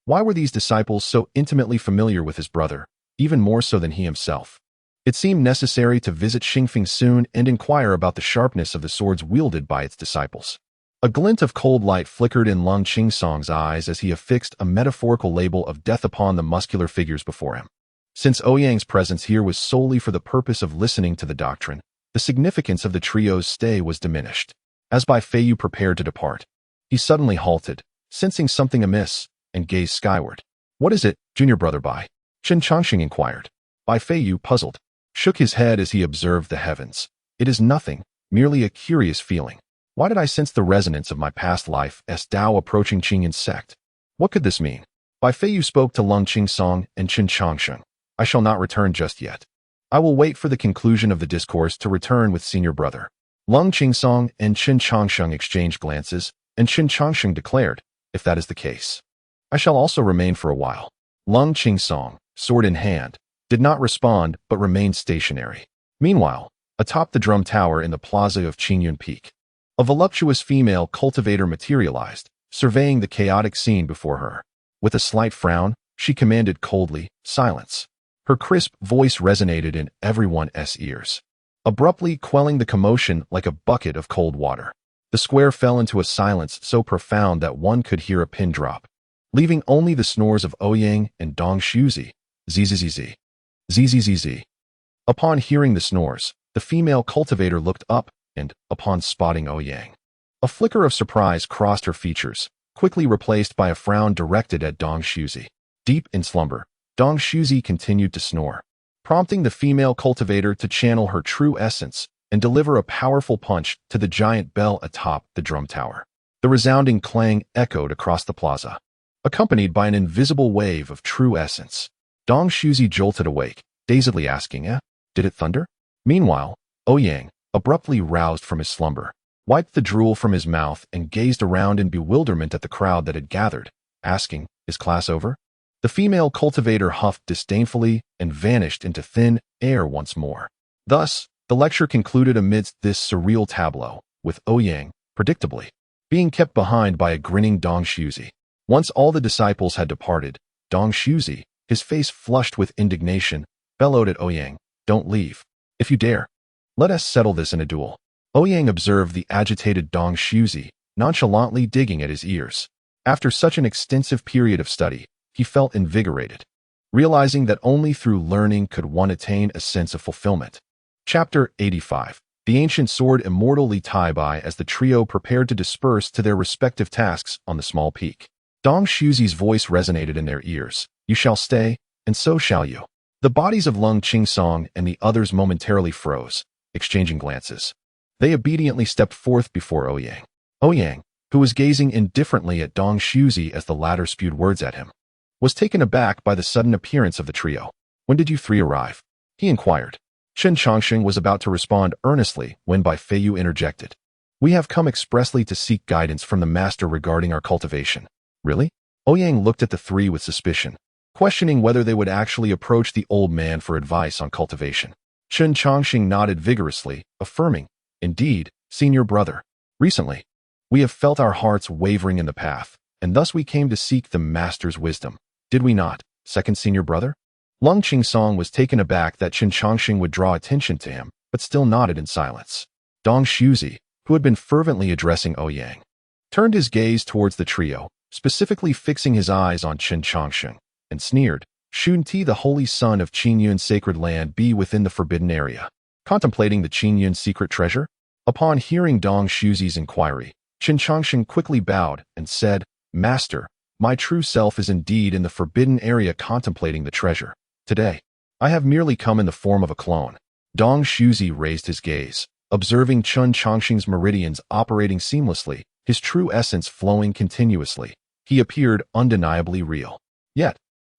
Why were these disciples so intimately familiar with his brother, even more so than he himself? It seemed necessary to visit Xingfeng soon and inquire about the sharpness of the swords wielded by its disciples. A glint of cold light flickered in Lung Qingsong's eyes as he affixed a metaphorical label of death upon the muscular figures before him. Since Ouyang's presence here was solely for the purpose of listening to the doctrine, the significance of the trio's stay was diminished. As Bai Feiyu prepared to depart, he suddenly halted, sensing something amiss, and gazed skyward. What is it, junior brother Bai? Chen Chongxing inquired. Bai Feiyu, puzzled, shook his head as he observed the heavens. It is nothing, merely a curious feeling. Why did I sense the resonance of my past life as Tao approaching Qingyun's sect? What could this mean? Bai Feiyu spoke to Lung Qingsong and Chen Chongxing. I shall not return just yet. I will wait for the conclusion of the discourse to return with senior brother. Lung Qingsong and Qin Changsheng exchanged glances, and Qin Changsheng declared, "If that is the case, I shall also remain for a while." Lung Qingsong, sword in hand, did not respond but remained stationary. Meanwhile, atop the drum tower in the plaza of Qingyun Peak, a voluptuous female cultivator materialized, surveying the chaotic scene before her. With a slight frown, she commanded coldly, "Silence." Her crisp voice resonated in everyone's ears, abruptly quelling the commotion like a bucket of cold water. The square fell into a silence so profound that one could hear a pin drop, leaving only the snores of Ouyang and Dong Shuzi. Zzz. Zzz. Upon hearing the snores, the female cultivator looked up and, upon spotting Ouyang, a flicker of surprise crossed her features, quickly replaced by a frown directed at Dong Shuzi. Deep in slumber, Dong Shuzi continued to snore, prompting the female cultivator to channel her true essence and deliver a powerful punch to the giant bell atop the drum tower. The resounding clang echoed across the plaza, accompanied by an invisible wave of true essence. Dong Shuzi jolted awake, dazedly asking, did it thunder? Meanwhile, Ouyang, abruptly roused from his slumber, wiped the drool from his mouth and gazed around in bewilderment at the crowd that had gathered, asking, "Is class over?" The female cultivator huffed disdainfully and vanished into thin air once more. Thus, the lecture concluded amidst this surreal tableau, with Ouyang, predictably, being kept behind by a grinning Dong Shuzi. Once all the disciples had departed, Dong Shuzi, his face flushed with indignation, bellowed at Ouyang, "Don't leave. If you dare, let us settle this in a duel." Ouyang observed the agitated Dong Shuzi, nonchalantly digging at his ears. After such an extensive period of study, he felt invigorated, realizing that only through learning could one attain a sense of fulfillment. Chapter 85. The ancient sword Immortal Li Tai Bai as the trio prepared to disperse to their respective tasks on the small peak. Dong Shuzi's voice resonated in their ears. "You shall stay, and so shall you." The bodies of Lung Qingsong and the others momentarily froze, exchanging glances. They obediently stepped forth before Ouyang. Ouyang, who was gazing indifferently at Dong Shuzi as the latter spewed words at him, was taken aback by the sudden appearance of the trio. "When did you three arrive?" he inquired. Qin Changsheng was about to respond earnestly when Bai Feiyu interjected. "We have come expressly to seek guidance from the master regarding our cultivation." "Really?" Ouyang looked at the three with suspicion, questioning whether they would actually approach the old man for advice on cultivation. Qin Changsheng nodded vigorously, affirming, "Indeed, senior brother. Recently, we have felt our hearts wavering in the path, and thus we came to seek the master's wisdom. Did we not, second senior brother?" Lung Qingsong was taken aback that Qin Changsheng would draw attention to him, but still nodded in silence. Dong Shuzi, who had been fervently addressing Ouyang, turned his gaze towards the trio, specifically fixing his eyes on Qin Changsheng, and sneered, "Shouldn't the holy son of Qingyun's sacred land be within the forbidden area, contemplating the Qingyun secret treasure?" Upon hearing Dong Shuzi's inquiry, Qin Changsheng quickly bowed and said, "Master, my true self is indeed in the forbidden area contemplating the treasure. Today, I have merely come in the form of a clone." Dong Shuzi raised his gaze, observing Qin Changsheng's meridians operating seamlessly, his true essence flowing continuously. He appeared undeniably real. Yet,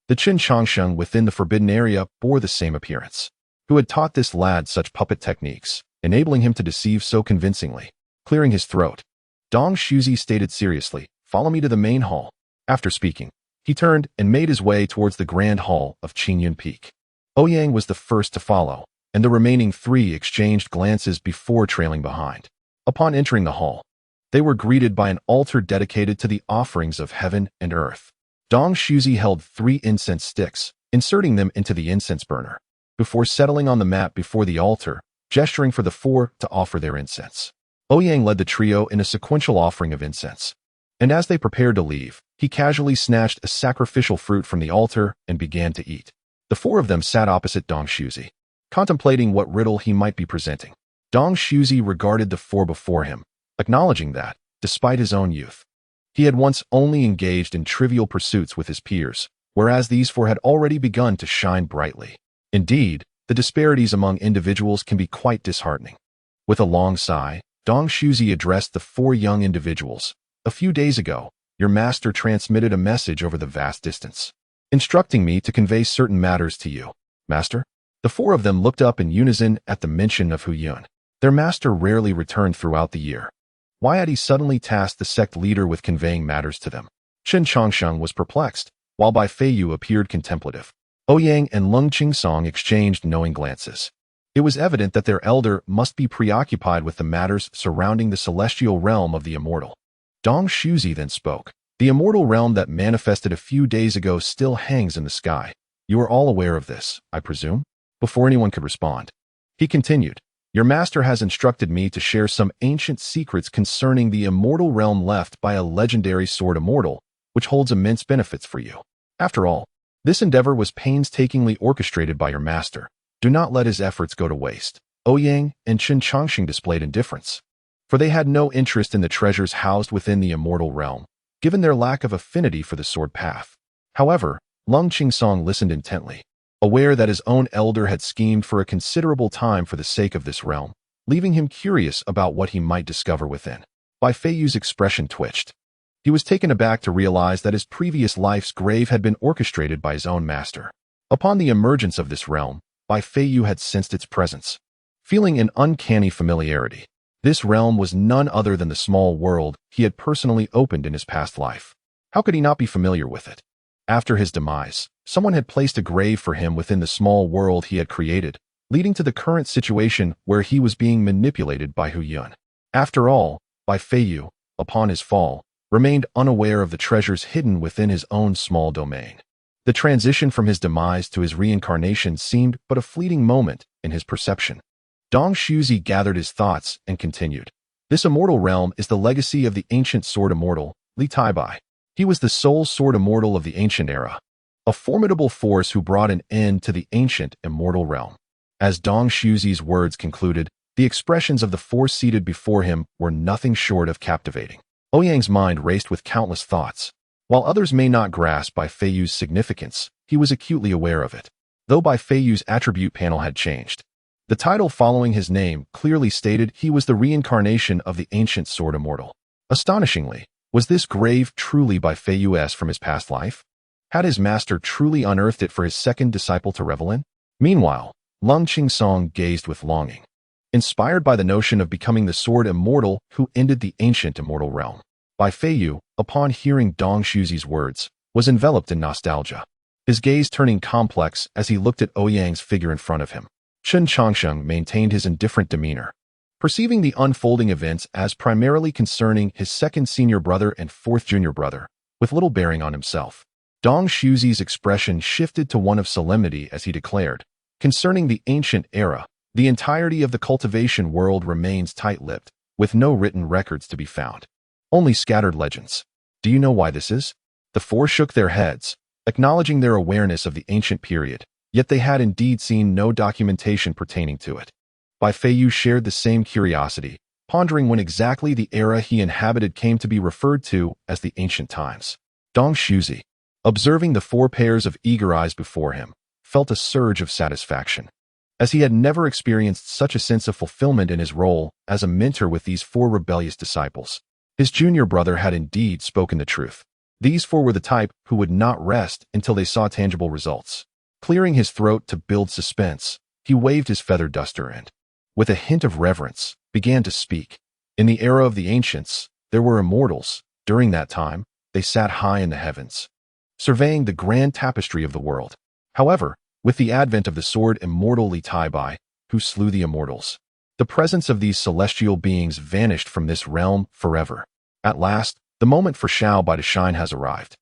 the Qin Changsheng within the forbidden area bore the same appearance. Who had taught this lad such puppet techniques, enabling him to deceive so convincingly? Clearing his throat, Dong Shuzi stated seriously, "Follow me to the main hall." After speaking, he turned and made his way towards the grand hall of Qingyun Peak. Ouyang was the first to follow, and the remaining three exchanged glances before trailing behind. Upon entering the hall, they were greeted by an altar dedicated to the offerings of heaven and earth. Dong Shuzi held 3 incense sticks, inserting them into the incense burner, before settling on the mat before the altar, gesturing for the 4 to offer their incense. Ouyang led the trio in a sequential offering of incense, and as they prepared to leave, he casually snatched a sacrificial fruit from the altar and began to eat. The 4 of them sat opposite Dong Shuzi, contemplating what riddle he might be presenting. Dong Shuzi regarded the 4 before him, acknowledging that, despite his own youth, he had once only engaged in trivial pursuits with his peers, whereas these 4 had already begun to shine brightly. Indeed, the disparities among individuals can be quite disheartening. With a long sigh, Dong Shuzi addressed the 4 young individuals. "A few days ago, your master transmitted a message over the vast distance, instructing me to convey certain matters to you, master." The 4 of them looked up in unison at the mention of Ouyang. Their master rarely returned throughout the year. Why had he suddenly tasked the sect leader with conveying matters to them? Chen Changsheng was perplexed, while Bai Feiyu appeared contemplative. Ouyang and Lung Qingsong exchanged knowing glances. It was evident that their elder must be preoccupied with the matters surrounding the celestial realm of the Immortal. Dong Shuzi then spoke. The Immortal realm that manifested a few days ago still hangs in the sky. You are all aware of this, I presume? Before anyone could respond, he continued. Your master has instructed me to share some ancient secrets concerning the Immortal realm left by a legendary sword Immortal, which holds immense benefits for you. After all, this endeavor was painstakingly orchestrated by your master. Do not let his efforts go to waste. Ouyang and Chen Changxing displayed indifference, for they had no interest in the treasures housed within the Immortal realm, given their lack of affinity for the sword path. However, Lung Qingsong listened intently, aware that his own elder had schemed for a considerable time for the sake of this realm, leaving him curious about what he might discover within. Bai Feiyu's expression twitched. He was taken aback to realize that his previous life's grave had been orchestrated by his own master. Upon the emergence of this realm, Bai Feiyu had sensed its presence, feeling an uncanny familiarity. This realm was none other than the small world he had personally opened in his past life. How could he not be familiar with it? After his demise, someone had placed a grave for him within the small world he had created, leading to the current situation where he was being manipulated by Ouyang. After all, Bai Feiyu, upon his fall, remained unaware of the treasures hidden within his own small domain. The transition from his demise to his reincarnation seemed but a fleeting moment in his perception. Dong Shuzi gathered his thoughts and continued. This Immortal realm is the legacy of the ancient sword Immortal, Li Taibai. He was the sole sword Immortal of the ancient era, a formidable force who brought an end to the ancient Immortal realm. As Dong Shuzi's words concluded, the expressions of the four seated before him were nothing short of captivating. Ouyang's mind raced with countless thoughts. While others may not grasp Bai Feiyu's significance, he was acutely aware of it. Though Bai Feiyu's attribute panel had changed, the title following his name clearly stated he was the reincarnation of the ancient sword Immortal. Astonishingly, was this grave truly Bai Feiyu's from his past life? Had his master truly unearthed it for his second disciple to revel in? Meanwhile, Lung Qingsong gazed with longing, inspired by the notion of becoming the sword Immortal who ended the ancient Immortal realm. Bai Feiyu, upon hearing Dong Shuzi's words, was enveloped in nostalgia, his gaze turning complex as he looked at Ouyang's figure in front of him. Chen Changsheng maintained his indifferent demeanor, perceiving the unfolding events as primarily concerning his second senior brother and fourth junior brother, with little bearing on himself. Dong Shuzi's expression shifted to one of solemnity as he declared, concerning the ancient era, the entirety of the cultivation world remains tight-lipped, with no written records to be found. Only scattered legends. Do you know why this is? The four shook their heads, acknowledging their awareness of the ancient period, yet they had indeed seen no documentation pertaining to it. Bai Feiyu shared the same curiosity, pondering when exactly the era he inhabited came to be referred to as the ancient times. Dong Shuzi, observing the four pairs of eager eyes before him, felt a surge of satisfaction, as he had never experienced such a sense of fulfillment in his role as a mentor with these four rebellious disciples. His junior brother had indeed spoken the truth. These four were the type who would not rest until they saw tangible results. Clearing his throat to build suspense, he waved his feather duster and, with a hint of reverence, began to speak. In the era of the ancients, there were immortals. During that time, they sat high in the heavens, surveying the grand tapestry of the world. However, with the advent of the sword Immortal Li Taibai, who slew the immortals, the presence of these celestial beings vanished from this realm forever. At last, the moment for Shao Bai to shine has arrived.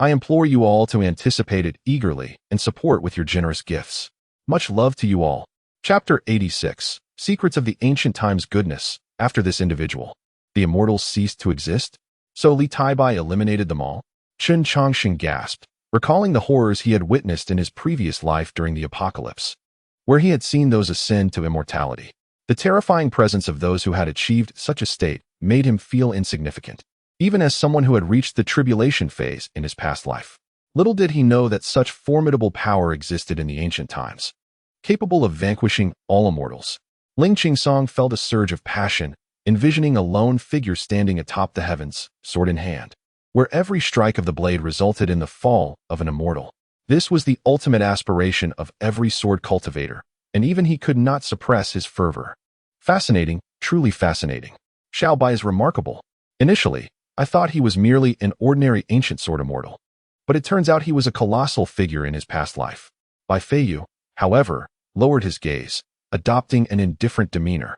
I implore you all to anticipate it eagerly and support with your generous gifts. Much love to you all. Chapter 86. Secrets of the Ancient Times Goodness. After this individual, the immortals ceased to exist? So Li Taibai eliminated them all? Chen Changxing gasped, recalling the horrors he had witnessed in his previous life during the apocalypse, where he had seen those ascend to immortality. The terrifying presence of those who had achieved such a state made him feel insignificant, even as someone who had reached the tribulation phase in his past life. Little did he know that such formidable power existed in the ancient times, capable of vanquishing all immortals. Ling Qingsong felt a surge of passion, envisioning a lone figure standing atop the heavens, sword in hand, where every strike of the blade resulted in the fall of an immortal. This was the ultimate aspiration of every sword cultivator, and even he could not suppress his fervor. Fascinating, truly fascinating. Xiao Bai is remarkable. Initially, I thought he was merely an ordinary ancient sword immortal. But it turns out he was a colossal figure in his past life. Bai Feiyu, however, lowered his gaze, adopting an indifferent demeanor,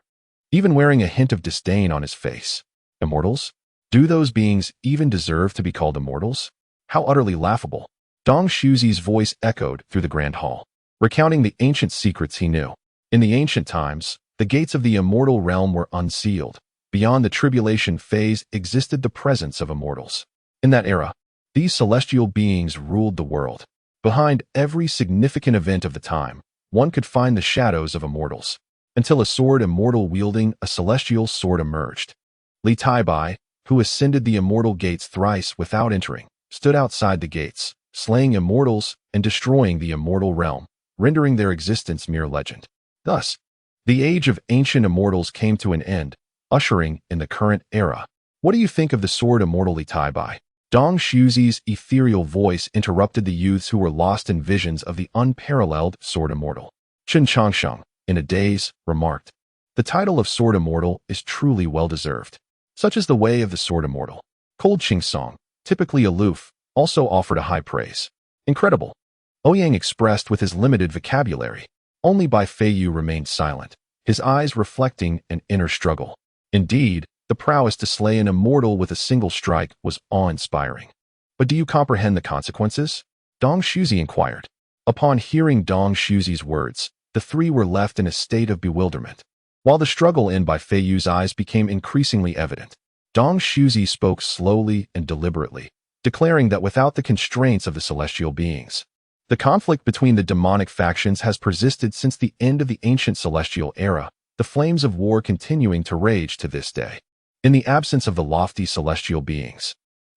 even wearing a hint of disdain on his face. Immortals? Do those beings even deserve to be called immortals? How utterly laughable. Dong Shuzi's voice echoed through the grand hall, recounting the ancient secrets he knew. In the ancient times, the gates of the immortal realm were unsealed. Beyond the tribulation phase existed the presence of immortals. In that era, these celestial beings ruled the world. Behind every significant event of the time, one could find the shadows of immortals, until a sword immortal wielding a celestial sword emerged. Li Taibai, who ascended the immortal gates thrice without entering, stood outside the gates, slaying immortals and destroying the immortal realm, rendering their existence mere legend. Thus, the age of ancient immortals came to an end, ushering in the current era. What do you think of the sword immortal Li Taibai? Dong Shuzi's ethereal voice interrupted the youths who were lost in visions of the unparalleled sword immortal. Chen Changsheng, in a daze, remarked, "The title of sword immortal is truly well-deserved. Such is the way of the sword immortal." Cold Song, typically aloof, also offered a high praise. Incredible. Ouyang expressed with his limited vocabulary. Only Bai Feiyu remained silent, his eyes reflecting an inner struggle. Indeed, the prowess to slay an immortal with a single strike was awe-inspiring. But do you comprehend the consequences? Dong Shuzi inquired. Upon hearing Dong Shuzi's words, the three were left in a state of bewilderment. While the struggle in Bai Feiyu's eyes became increasingly evident, Dong Shuzi spoke slowly and deliberately, declaring that without the constraints of the celestial beings, the conflict between the demonic factions has persisted since the end of the ancient celestial era, the flames of war continuing to rage to this day. In the absence of the lofty celestial beings,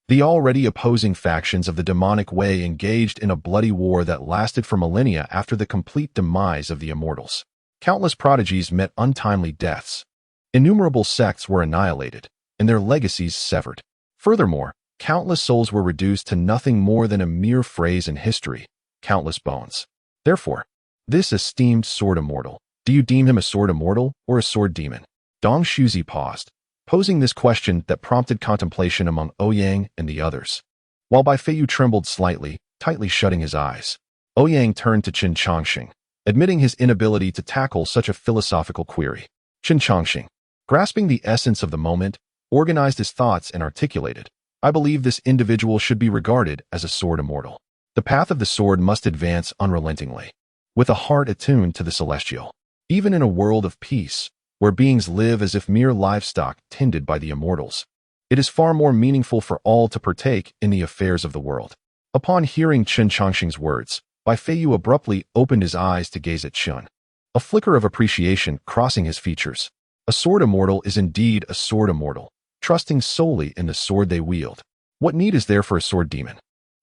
the already opposing factions of the demonic way engaged in a bloody war that lasted for millennia after the complete demise of the immortals. Countless prodigies met untimely deaths. Innumerable sects were annihilated, and their legacies severed. Furthermore, countless souls were reduced to nothing more than a mere phrase in history, countless bones. Therefore, this esteemed sword immortal, do you deem him a sword immortal or a sword demon? Dong Shuzi paused, posing this question that prompted contemplation among Ouyang and the others. While Bai Feiyu trembled slightly, tightly shutting his eyes, Ouyang turned to Chen Changxing, admitting his inability to tackle such a philosophical query. Chen Changxing, grasping the essence of the moment, organized his thoughts and articulated, "I believe this individual should be regarded as a sword immortal. The path of the sword must advance unrelentingly, with a heart attuned to the celestial. Even in a world of peace, where beings live as if mere livestock tended by the immortals, it is far more meaningful for all to partake in the affairs of the world." Upon hearing Chen Changxing's words, Bai Feiyu abruptly opened his eyes to gaze at Chen, a flicker of appreciation crossing his features. A sword immortal is indeed a sword immortal, trusting solely in the sword they wield. What need is there for a sword demon?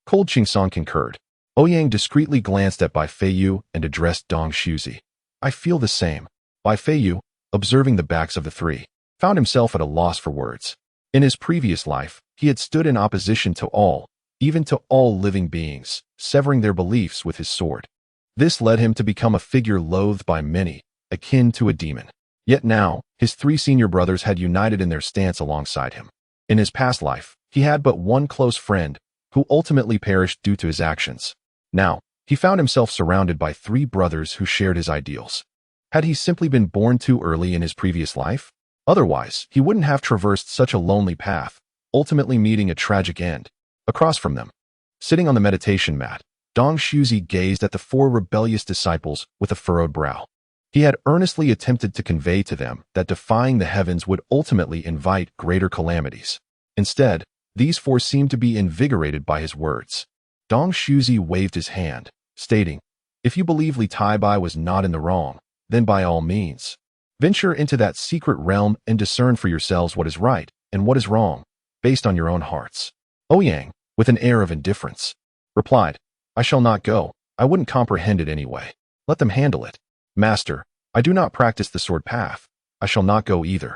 Cold Song concurred. Ouyang discreetly glanced at Bai Feiyu and addressed Dong Shuzi. "I feel the same." Bai Feiyu, observing the backs of the three, found himself at a loss for words. In his previous life, he had stood in opposition to all, even to all living beings, severing their beliefs with his sword. This led him to become a figure loathed by many, akin to a demon. Yet now, his three senior brothers had united in their stance alongside him. In his past life, he had but one close friend, who ultimately perished due to his actions. Now, he found himself surrounded by three brothers who shared his ideals. Had he simply been born too early in his previous life? Otherwise, he wouldn't have traversed such a lonely path, ultimately meeting a tragic end. Across from them, sitting on the meditation mat, Dong Shuzi gazed at the four rebellious disciples with a furrowed brow. He had earnestly attempted to convey to them that defying the heavens would ultimately invite greater calamities. Instead, these four seemed to be invigorated by his words. Dong Shuzi waved his hand, stating, "If you believe Li Taibai was not in the wrong, then by all means, venture into that secret realm and discern for yourselves what is right and what is wrong, based on your own hearts." Ouyang, with an air of indifference, replied, "I shall not go. I wouldn't comprehend it anyway. Let them handle it. Master, I do not practice the sword path. I shall not go either."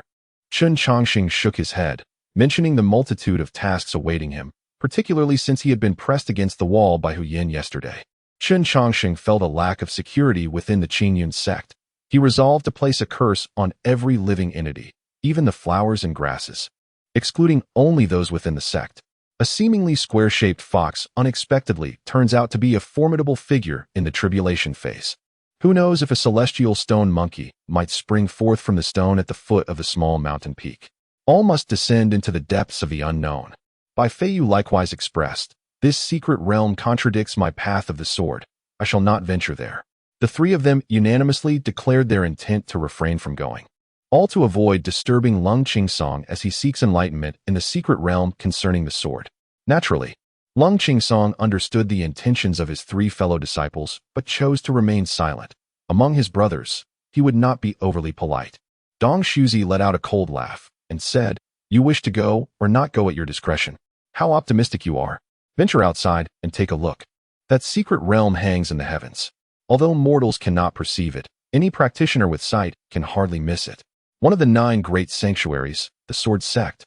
Chen Changxing shook his head, mentioning the multitude of tasks awaiting him, particularly since he had been pressed against the wall by Hu Yin yesterday. Chen Changxing felt a lack of security within the Qingyun sect, He resolved to place a curse on every living entity, even the flowers and grasses, excluding only those within the sect. A seemingly square-shaped fox unexpectedly turns out to be a formidable figure in the tribulation phase. Who knows if a celestial stone monkey might spring forth from the stone at the foot of the small mountain peak. All must descend into the depths of the unknown. By Feiyu likewise expressed, this secret realm contradicts my path of the sword. I shall not venture there. The three of them unanimously declared their intent to refrain from going, all to avoid disturbing Lung Qingsong as he seeks enlightenment in the secret realm concerning the sword. Naturally, Lung Qingsong understood the intentions of his three fellow disciples, but chose to remain silent. Among his brothers, he would not be overly polite. Dong Shuzi let out a cold laugh and said, "You wish to go or not go at your discretion. How optimistic you are. Venture outside and take a look. That secret realm hangs in the heavens. Although mortals cannot perceive it, any practitioner with sight can hardly miss it. One of the 9 great sanctuaries, the Sword Sect,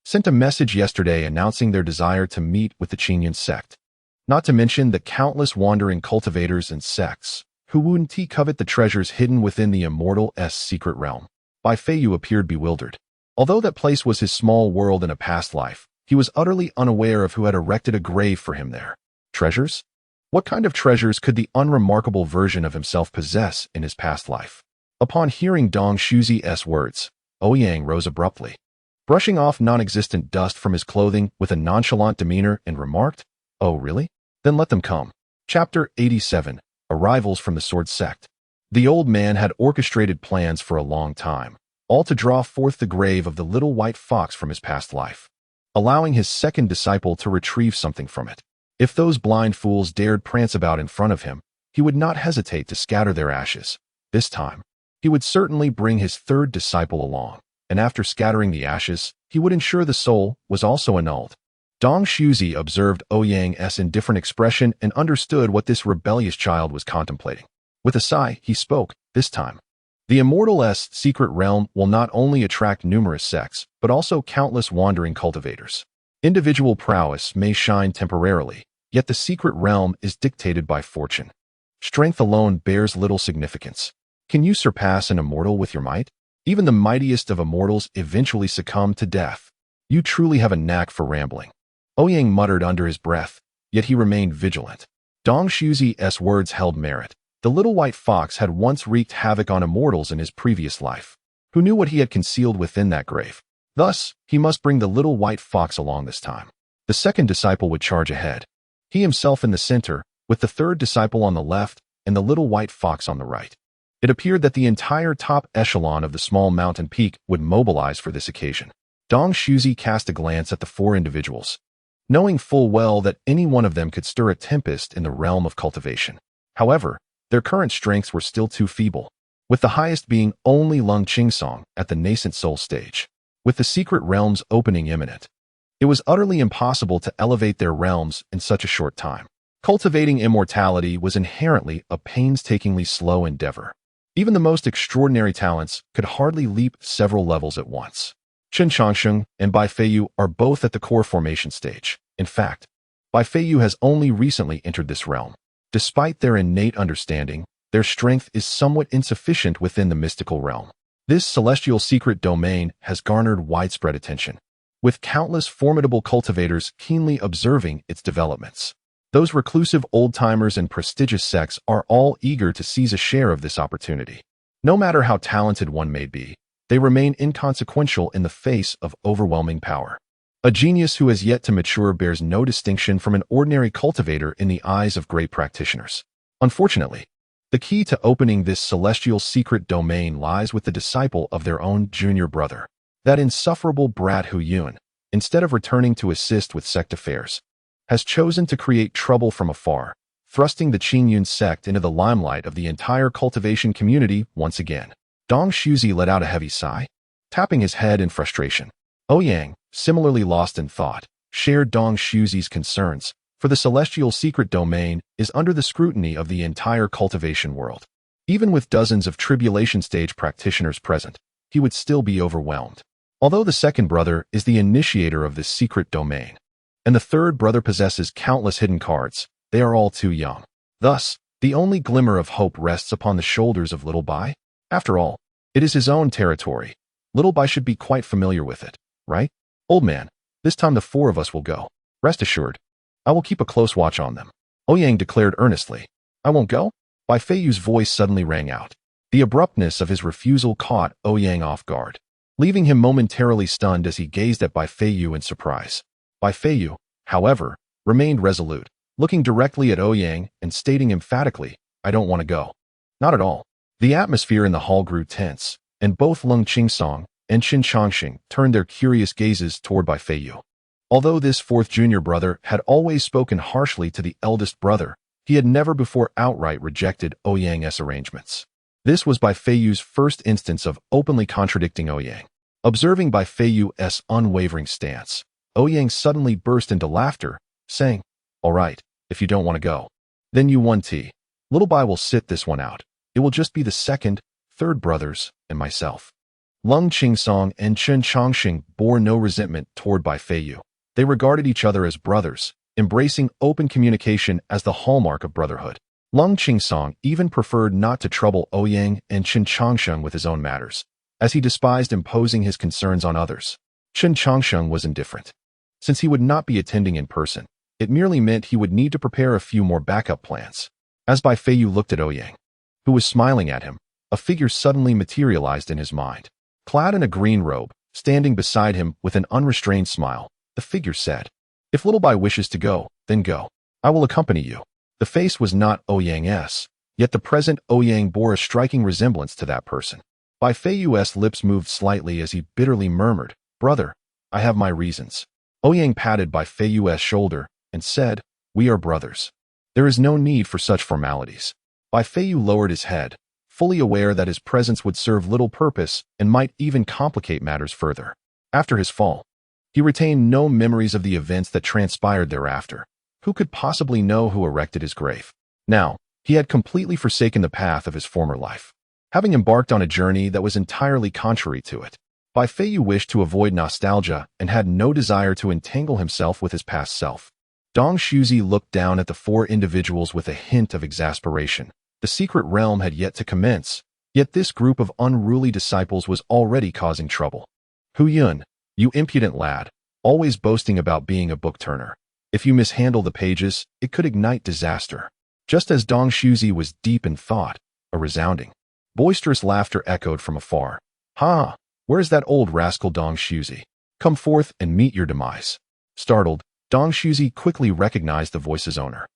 sent a message yesterday announcing their desire to meet with the Qingyun sect. Not to mention the countless wandering cultivators and sects who wouldn't covet the treasures hidden within the Immortal's secret realm." Bai Feiyu appeared bewildered. Although that place was his small world in a past life, he was utterly unaware of who had erected a grave for him there. Treasures? What kind of treasures could the unremarkable version of himself possess in his past life? Upon hearing Dong Shuzi's words, Ouyang rose abruptly, brushing off non-existent dust from his clothing with a nonchalant demeanor, and remarked, "Oh, really? Then let them come." Chapter 87. Arrivals from the Sword Sect. The old man had orchestrated plans for a long time, all to draw forth the grave of the little white fox from his past life, allowing his second disciple to retrieve something from it. If those blind fools dared prance about in front of him, he would not hesitate to scatter their ashes. This time, he would certainly bring his third disciple along, and after scattering the ashes, he would ensure the soul was also annulled. Dong Shuzi observed Ouyang's indifferent expression and understood what this rebellious child was contemplating. With a sigh, he spoke, this time. The Immortal's secret realm will not only attract numerous sects, but also countless wandering cultivators. Individual prowess may shine temporarily, yet the secret realm is dictated by fortune. Strength alone bears little significance. Can you surpass an immortal with your might? Even the mightiest of immortals eventually succumb to death. You truly have a knack for rambling. Ouyang muttered under his breath, yet he remained vigilant. Dong Shuzi's words held merit. The little white fox had once wreaked havoc on immortals in his previous life. Who knew what he had concealed within that grave? Thus, he must bring the little white fox along this time. The second disciple would charge ahead, he himself in the center, with the third disciple on the left and the little white fox on the right. It appeared that the entire top echelon of the small mountain peak would mobilize for this occasion. Dong Shuzi cast a glance at the 4 individuals, knowing full well that any one of them could stir a tempest in the realm of cultivation. However, their current strengths were still too feeble, with the highest being only Lung Qingsong at the nascent soul stage. With the secret realms opening imminent, it was utterly impossible to elevate their realms in such a short time. Cultivating immortality was inherently a painstakingly slow endeavor. Even the most extraordinary talents could hardly leap several levels at once. Chen Changsheng and Bai Feiyu are both at the core formation stage. In fact, Bai Feiyu has only recently entered this realm. Despite their innate understanding, their strength is somewhat insufficient within the mystical realm. This celestial secret domain has garnered widespread attention, with countless formidable cultivators keenly observing its developments. Those reclusive old-timers and prestigious sects are all eager to seize a share of this opportunity. No matter how talented one may be, they remain inconsequential in the face of overwhelming power. A genius who has yet to mature bears no distinction from an ordinary cultivator in the eyes of great practitioners. Unfortunately, the key to opening this celestial secret domain lies with the disciple of their own junior brother. That insufferable brat Ouyang, instead of returning to assist with sect affairs, has chosen to create trouble from afar, thrusting the Qingyun sect into the limelight of the entire cultivation community once again. Dong Shuzi let out a heavy sigh, tapping his head in frustration. Ouyang, similarly lost in thought, shared Dong Shuzi's concerns, for the celestial secret domain is under the scrutiny of the entire cultivation world. Even with dozens of tribulation stage practitioners present, he would still be overwhelmed. Although the second brother is the initiator of this secret domain, and the third brother possesses countless hidden cards, they are all too young. Thus, the only glimmer of hope rests upon the shoulders of little Bai. After all, it is his own territory. Little Bai should be quite familiar with it, right? Old man, this time the four of us will go. Rest assured, I will keep a close watch on them. Ouyang declared earnestly. I won't go? Bai Feiyu's voice suddenly rang out. The abruptness of his refusal caught Ouyang off guard, leaving him momentarily stunned as he gazed at Bai Feiyu in surprise. Bai Feiyu, however, remained resolute, looking directly at Ouyang and stating emphatically, I don't want to go. Not at all. The atmosphere in the hall grew tense, and both Lung Qingsong and Qin Changxing turned their curious gazes toward Bai Feiyu. Although this fourth junior brother had always spoken harshly to the eldest brother, he had never before outright rejected Ouyang's arrangements. This was Bai Feiyu's first instance of openly contradicting Ouyang. Observing Bai Feiyu's unwavering stance, Ouyang suddenly burst into laughter, saying, All right, if you don't want to go, then you won tea. Little Bai will sit this one out. It will just be the second, third brothers, and myself. Lung Qingsong and Qin Changxing bore no resentment toward Bai Feiyu. They regarded each other as brothers, embracing open communication as the hallmark of brotherhood. Lung Qingsong even preferred not to trouble Ouyang and Qin Changxing with his own matters, as he despised imposing his concerns on others. Qin Changxing was indifferent. Since he would not be attending in person, it merely meant he would need to prepare a few more backup plans. As Bai Feiyu looked at Ouyang, who was smiling at him, a figure suddenly materialized in his mind. Clad in a green robe, standing beside him with an unrestrained smile, the figure said, If Little Bai wishes to go, then go. I will accompany you. The face was not Ouyang's, yet the present Ouyang bore a striking resemblance to that person. Bai Feiyu's lips moved slightly as he bitterly murmured, Brother, I have my reasons. Ouyang patted Bai Feiyu's shoulder and said, We are brothers. There is no need for such formalities. Bai Feiyu lowered his head, fully aware that his presence would serve little purpose and might even complicate matters further. After his fall, he retained no memories of the events that transpired thereafter. Who could possibly know who erected his grave? Now, he had completely forsaken the path of his former life, having embarked on a journey that was entirely contrary to it. Bai Feiyu wished to avoid nostalgia and had no desire to entangle himself with his past self. Dong Shuzi looked down at the four individuals with a hint of exasperation. The secret realm had yet to commence, yet this group of unruly disciples was already causing trouble. Hu Yun, you impudent lad, always boasting about being a book turner. If you mishandle the pages, it could ignite disaster. Just as Dong Shuzi was deep in thought, a resounding, boisterous laughter echoed from afar. Ha! Where's that old rascal Dong Shuzi? Come forth and meet your demise. Startled, Dong Shuzi quickly recognized the voice's owner,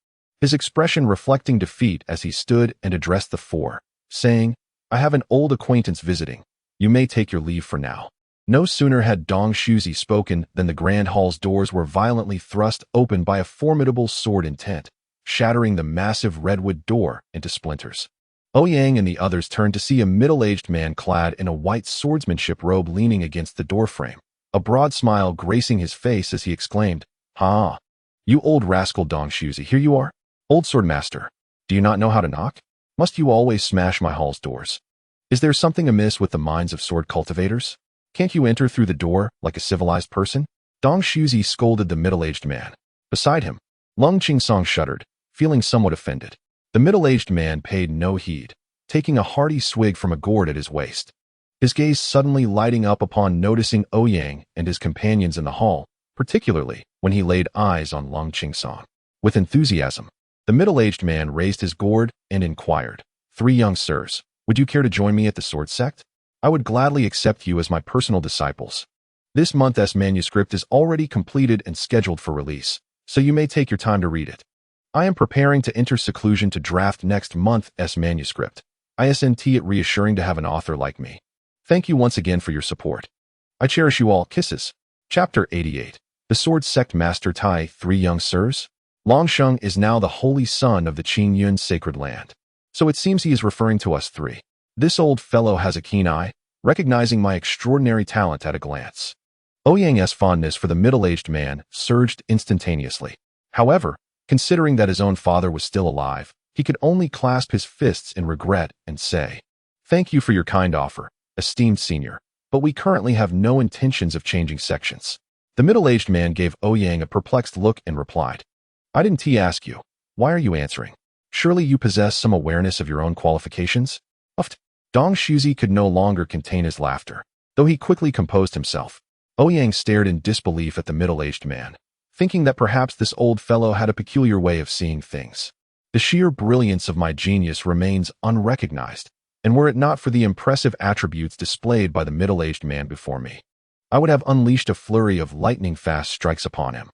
his expression reflecting defeat as he stood and addressed the four, saying, I have an old acquaintance visiting. You may take your leave for now. No sooner had Dong Shuzi spoken than the grand hall's doors were violently thrust open by a formidable sword intent, shattering the massive redwood door into splinters. Ouyang and the others turned to see a middle-aged man clad in a white swordsmanship robe leaning against the doorframe, a broad smile gracing his face as he exclaimed, Ha! You old rascal Dong Shuzi, here you are? Old swordmaster, do you not know how to knock? Must you always smash my hall's doors? Is there something amiss with the minds of sword cultivators? Can't you enter through the door like a civilized person? Dong Shuzi scolded the middle-aged man. Beside him, Lung Qingsong shuddered, feeling somewhat offended. The middle-aged man paid no heed, taking a hearty swig from a gourd at his waist. His gaze suddenly lighting up upon noticing Ouyang and his companions in the hall, particularly when he laid eyes on Lung Qingsong. With enthusiasm, the middle-aged man raised his gourd and inquired, 3 young sirs, would you care to join me at the sword sect? I would gladly accept you as my personal disciples. This month's manuscript is already completed and scheduled for release, so you may take your time to read it. I am preparing to enter seclusion to draft next month's manuscript. Isn't it reassuring to have an author like me? Thank you once again for your support. I cherish you all. Kisses. Chapter 88. The Sword Sect Master Tai, 3 young sirs. Longsheng is now the holy son of the Qingyun sacred land. So it seems he is referring to us 3. This old fellow has a keen eye, recognizing my extraordinary talent at a glance. Ouyang's fondness for the middle-aged man surged instantaneously. However, considering that his own father was still alive, he could only clasp his fists in regret and say, Thank you for your kind offer, esteemed senior, but we currently have no intentions of changing sections. The middle-aged man gave Ouyang a perplexed look and replied, I didn't ask you. Why are you answering? Surely you possess some awareness of your own qualifications? Dong Shuzi could no longer contain his laughter, though he quickly composed himself. Ouyang stared in disbelief at the middle-aged man, thinking that perhaps this old fellow had a peculiar way of seeing things. The sheer brilliance of my genius remains unrecognized, and were it not for the impressive attributes displayed by the middle-aged man before me, I would have unleashed a flurry of lightning-fast strikes upon him.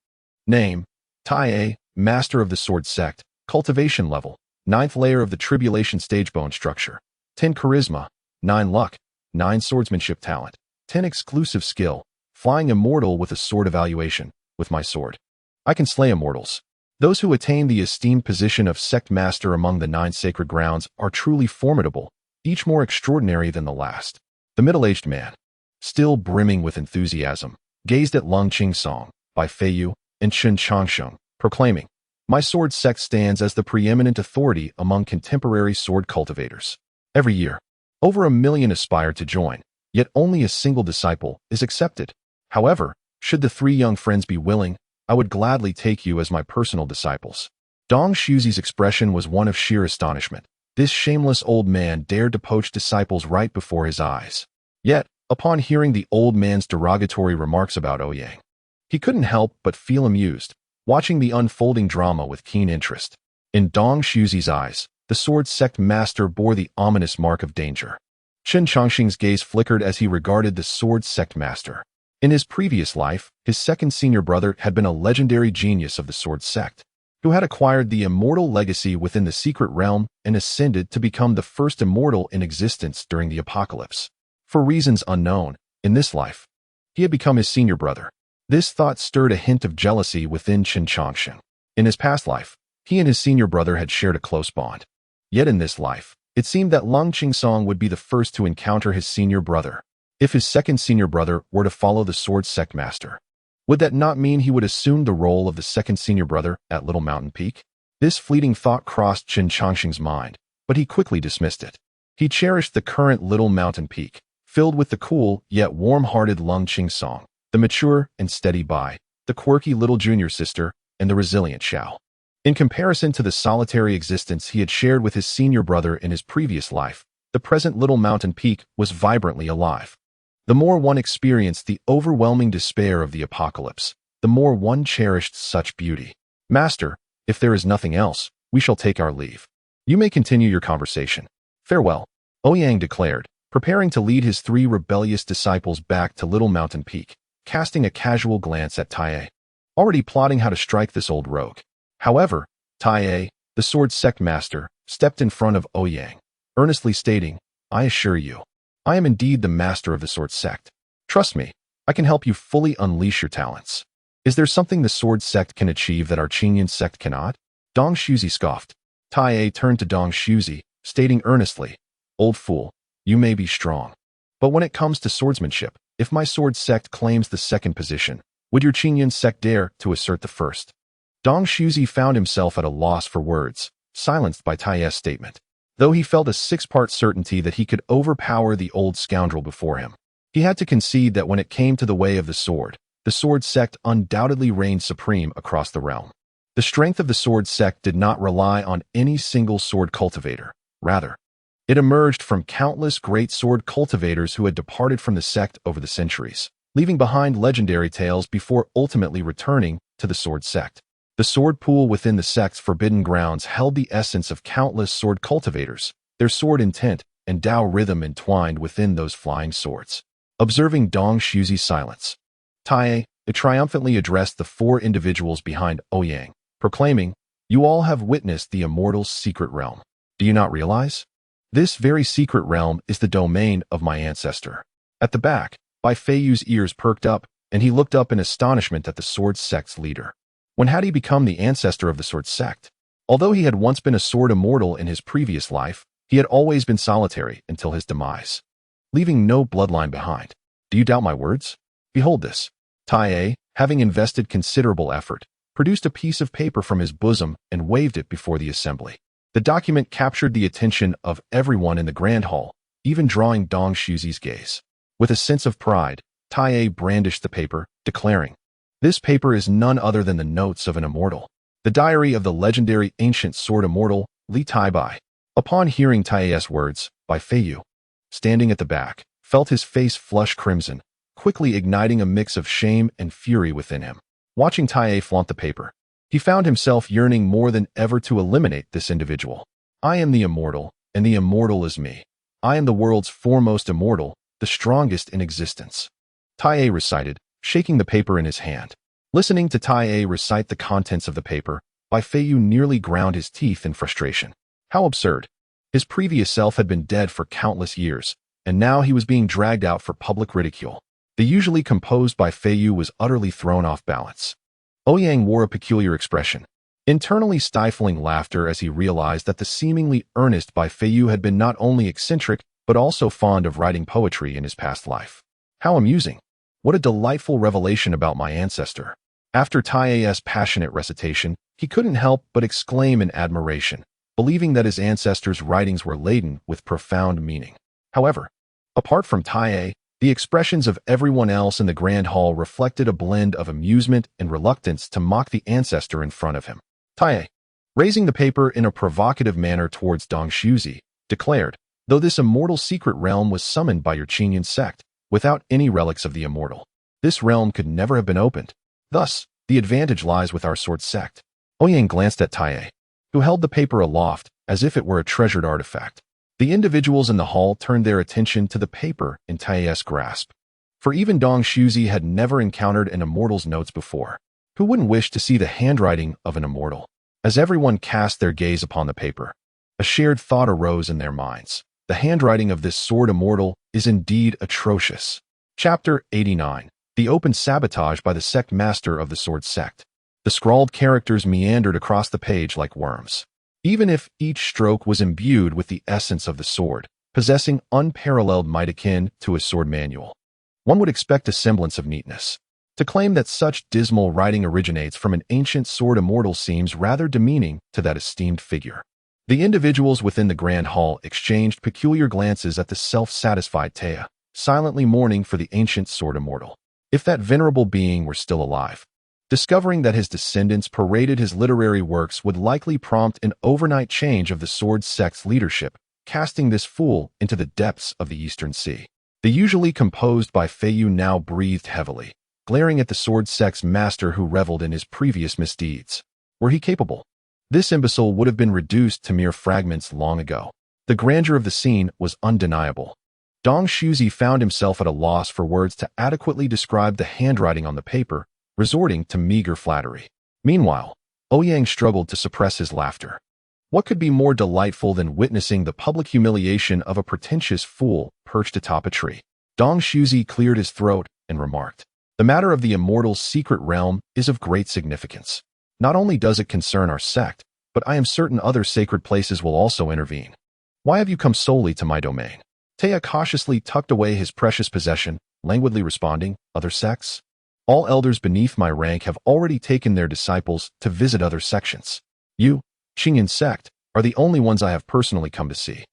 Name: Tai, Master of the Sword Sect. Cultivation level: 9th layer of the Tribulation stage. Bone structure: 10 charisma, 9 luck, 9 swordsmanship talent, 10 exclusive skill, flying immortal with a sword evaluation. With my sword, I can slay immortals. Those who attain the esteemed position of sect master among the 9 sacred grounds are truly formidable, each more extraordinary than the last. The middle-aged man, still brimming with enthusiasm, gazed at Lung Ching Song, Bai Feiyu, and Chen Changsheng, proclaiming, "My sword sect stands as the preeminent authority among contemporary sword cultivators. Every year, over 1 million aspire to join, yet only a single disciple is accepted. However, should the 3 young friends be willing, I would gladly take you as my personal disciples." Dong Shuzi's expression was one of sheer astonishment. This shameless old man dared to poach disciples right before his eyes. Yet, upon hearing the old man's derogatory remarks about Ouyang, he couldn't help but feel amused, watching the unfolding drama with keen interest. In Dong Shuzi's eyes, the sword sect master bore the ominous mark of danger. Chen Changxing's gaze flickered as he regarded the sword sect master. In his previous life, his second senior brother had been a legendary genius of the sword sect, who had acquired the immortal legacy within the secret realm and ascended to become the first immortal in existence during the apocalypse. For reasons unknown, in this life, he had become his senior brother. This thought stirred a hint of jealousy within Chen Changxing. In his past life, he and his senior brother had shared a close bond. Yet in this life, it seemed that Lung Qingsong would be the first to encounter his senior brother. If his second senior brother were to follow the sword sect master, would that not mean he would assume the role of the second senior brother at Little Mountain Peak? This fleeting thought crossed Chen Changxing's mind, but he quickly dismissed it. He cherished the current Little Mountain Peak, filled with the cool yet warm-hearted Lung Qingsong, the mature and steady Bai, the quirky little junior sister, and the resilient Xiao. In comparison to the solitary existence he had shared with his senior brother in his previous life, the present Little Mountain Peak was vibrantly alive. The more one experienced the overwhelming despair of the apocalypse, the more one cherished such beauty. "Master, if there is nothing else, we shall take our leave. You may continue your conversation. Farewell," Ouyang declared, preparing to lead his 3 rebellious disciples back to Little Mountain Peak, casting a casual glance at Tai, already plotting how to strike this old rogue. However, Tai, the sword sect master, stepped in front of Ouyang, earnestly stating, "I assure you, I am indeed the master of the sword sect. Trust me, I can help you fully unleash your talents. Is there something the sword sect can achieve that our Qingyan sect cannot?" Dong Shuzi scoffed. Tai turned to Dong Shuzi, stating earnestly, "Old fool, you may be strong, but when it comes to swordsmanship, if my sword sect claims the second position, would your Qingyan sect dare to assert the first?" Dong Shuzi found himself at a loss for words, silenced by Tai's statement. Though he felt a 6-part certainty that he could overpower the old scoundrel before him, he had to concede that when it came to the way of the sword sect undoubtedly reigned supreme across the realm. The strength of the sword sect did not rely on any single sword cultivator. Rather, it emerged from countless great sword cultivators who had departed from the sect over the centuries, leaving behind legendary tales before ultimately returning to the sword sect. The sword pool within the sect's forbidden grounds held the essence of countless sword cultivators, their sword intent and Tao rhythm entwined within those flying swords. Observing Dong Shuzi's silence, Tai triumphantly addressed the 4 individuals behind Ouyang, proclaiming, "You all have witnessed the Immortal's secret realm. Do you not realize? This very secret realm is the domain of my ancestor." At the back, Bai Feiyu's ears perked up, and he looked up in astonishment at the sword sect's leader. When had he become the ancestor of the sword sect? Although he had once been a sword immortal in his previous life, he had always been solitary until his demise, leaving no bloodline behind. Do you doubt my words? Behold this. Tai, having invested considerable effort, produced a piece of paper from his bosom and waved it before the assembly. The document captured the attention of everyone in the grand hall, even drawing Dong Shuzi's gaze. With a sense of pride, Tai brandished the paper, declaring, "This paper is none other than the notes of an immortal, the diary of the legendary ancient sword immortal, Li Tai Bai." Upon hearing Tai's words, Bai Feiyu, standing at the back, felt his face flush crimson, quickly igniting a mix of shame and fury within him. Watching Tae flaunt the paper, he found himself yearning more than ever to eliminate this individual. I am the Immortal, and the Immortal is me. I am the world's foremost Immortal, the strongest in existence. Tae recited, shaking the paper in his hand. Listening to Tae recite the contents of the paper, Bai Feiyu nearly ground his teeth in frustration. How absurd. His previous self had been dead for countless years, and now he was being dragged out for public ridicule. The usually composed Bai Feiyu was utterly thrown off balance. Ouyang wore a peculiar expression, internally stifling laughter as he realized that the seemingly earnest Bai Feiyu had been not only eccentric, but also fond of writing poetry in his past life. How amusing. What a delightful revelation about my ancestor. After Tae's passionate recitation, he couldn't help but exclaim in admiration, believing that his ancestors' writings were laden with profound meaning. However, apart from Tae, the expressions of everyone else in the grand hall reflected a blend of amusement and reluctance to mock the ancestor in front of him. Tae, raising the paper in a provocative manner towards Dong Shuzi, declared, though this immortal secret realm was summoned by your Qingyun sect, without any relics of the immortal, this realm could never have been opened. Thus, the advantage lies with our sword sect. Ouyang glanced at Tae, who held the paper aloft as if it were a treasured artifact. The individuals in the hall turned their attention to the paper in Tae's grasp. For even Dong Shuzi had never encountered an immortal's notes before. Who wouldn't wish to see the handwriting of an immortal? As everyone cast their gaze upon the paper, a shared thought arose in their minds. The handwriting of this sword immortal is indeed atrocious. Chapter 89. The open sabotage by the sect master of the sword sect. The scrawled characters meandered across the page like worms. Even if each stroke was imbued with the essence of the sword, possessing unparalleled might akin to a sword manual, one would expect a semblance of neatness. To claim that such dismal writing originates from an ancient sword immortal seems rather demeaning to that esteemed figure. The individuals within the grand hall exchanged peculiar glances at the self-satisfied Tae, silently mourning for the ancient sword immortal. If that venerable being were still alive, discovering that his descendants paraded his literary works would likely prompt an overnight change of the sword sect's leadership, casting this fool into the depths of the Eastern Sea. The usually composed Bai Feiyu now breathed heavily, glaring at the sword sect's master who reveled in his previous misdeeds. Were he capable? This imbecile would have been reduced to mere fragments long ago. The grandeur of the scene was undeniable. Dong Shuzi found himself at a loss for words to adequately describe the handwriting on the paper, resorting to meager flattery. Meanwhile, Ouyang struggled to suppress his laughter. What could be more delightful than witnessing the public humiliation of a pretentious fool perched atop a tree? Dong Shuzi cleared his throat and remarked, "The matter of the immortal's secret realm is of great significance. Not only does it concern our sect, but I am certain other sacred places will also intervene. Why have you come solely to my domain?" Tae cautiously tucked away his precious possession, languidly responding, "Other sects? All elders beneath my rank have already taken their disciples to visit other sections. You, Qingyun sect, are the only ones I have personally come to see."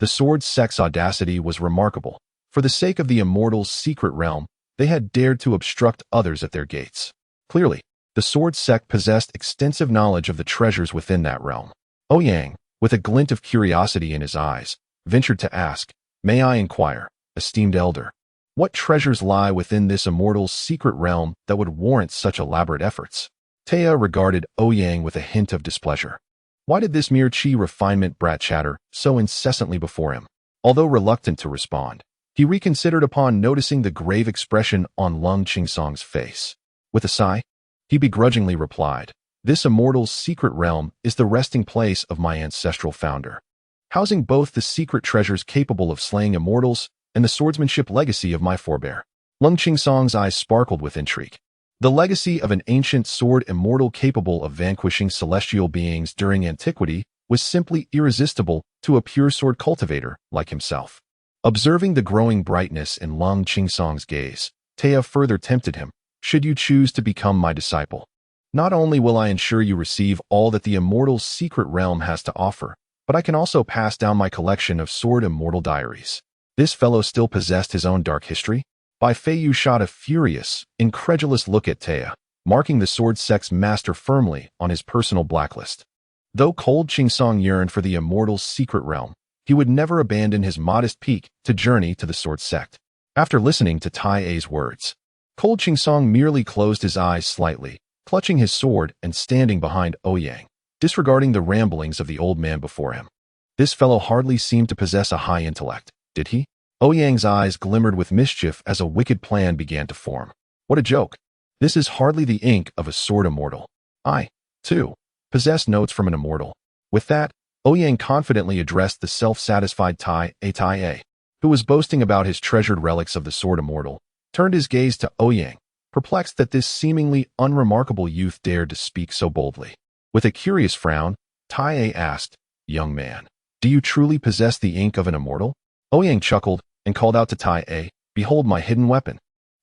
The sword sect's audacity was remarkable. For the sake of the immortal's secret realm, they had dared to obstruct others at their gates. Clearly, the sword sect possessed extensive knowledge of the treasures within that realm. Ouyang, with a glint of curiosity in his eyes, ventured to ask, "May I inquire, esteemed elder, what treasures lie within this immortal's secret realm that would warrant such elaborate efforts?" Tae regarded Ouyang with a hint of displeasure. Why did this mere chi refinement brat chatter so incessantly before him? Although reluctant to respond, he reconsidered upon noticing the grave expression on Lung Qingsong's face. With a sigh, he begrudgingly replied, "This immortal's secret realm is the resting place of my ancestral founder, housing both the secret treasures capable of slaying immortals and the swordsmanship legacy of my forebear." Lung Qingsong's eyes sparkled with intrigue. The legacy of an ancient sword immortal capable of vanquishing celestial beings during antiquity was simply irresistible to a pure sword cultivator like himself. Observing the growing brightness in Lung Qingsong's gaze, Tae further tempted him, "Should you choose to become my disciple, not only will I ensure you receive all that the immortal's secret realm has to offer, but I can also pass down my collection of sword immortal diaries." This fellow still possessed his own dark history? Bai Feiyu shot a furious, incredulous look at Tae, marking the sword sect's master firmly on his personal blacklist. Though cold Qingsong yearned for the immortal's secret realm, he would never abandon his modest peak to journey to the sword sect. After listening to Tai A's words, Cold Qingsong merely closed his eyes slightly, clutching his sword and standing behind Ouyang, disregarding the ramblings of the old man before him. This fellow hardly seemed to possess a high intellect, did he? Ouyang's eyes glimmered with mischief as a wicked plan began to form. What a joke. This is hardly the ink of a sword immortal. I, too, possess notes from an immortal. With that, Ouyang confidently addressed the self-satisfied Tai A, who was boasting about his treasured relics of the sword immortal, turned his gaze to Ouyang, perplexed that this seemingly unremarkable youth dared to speak so boldly. With a curious frown, Tai A asked, "Young man, do you truly possess the ink of an immortal?" Ouyang chuckled and called out to Tai A, "Behold my hidden weapon."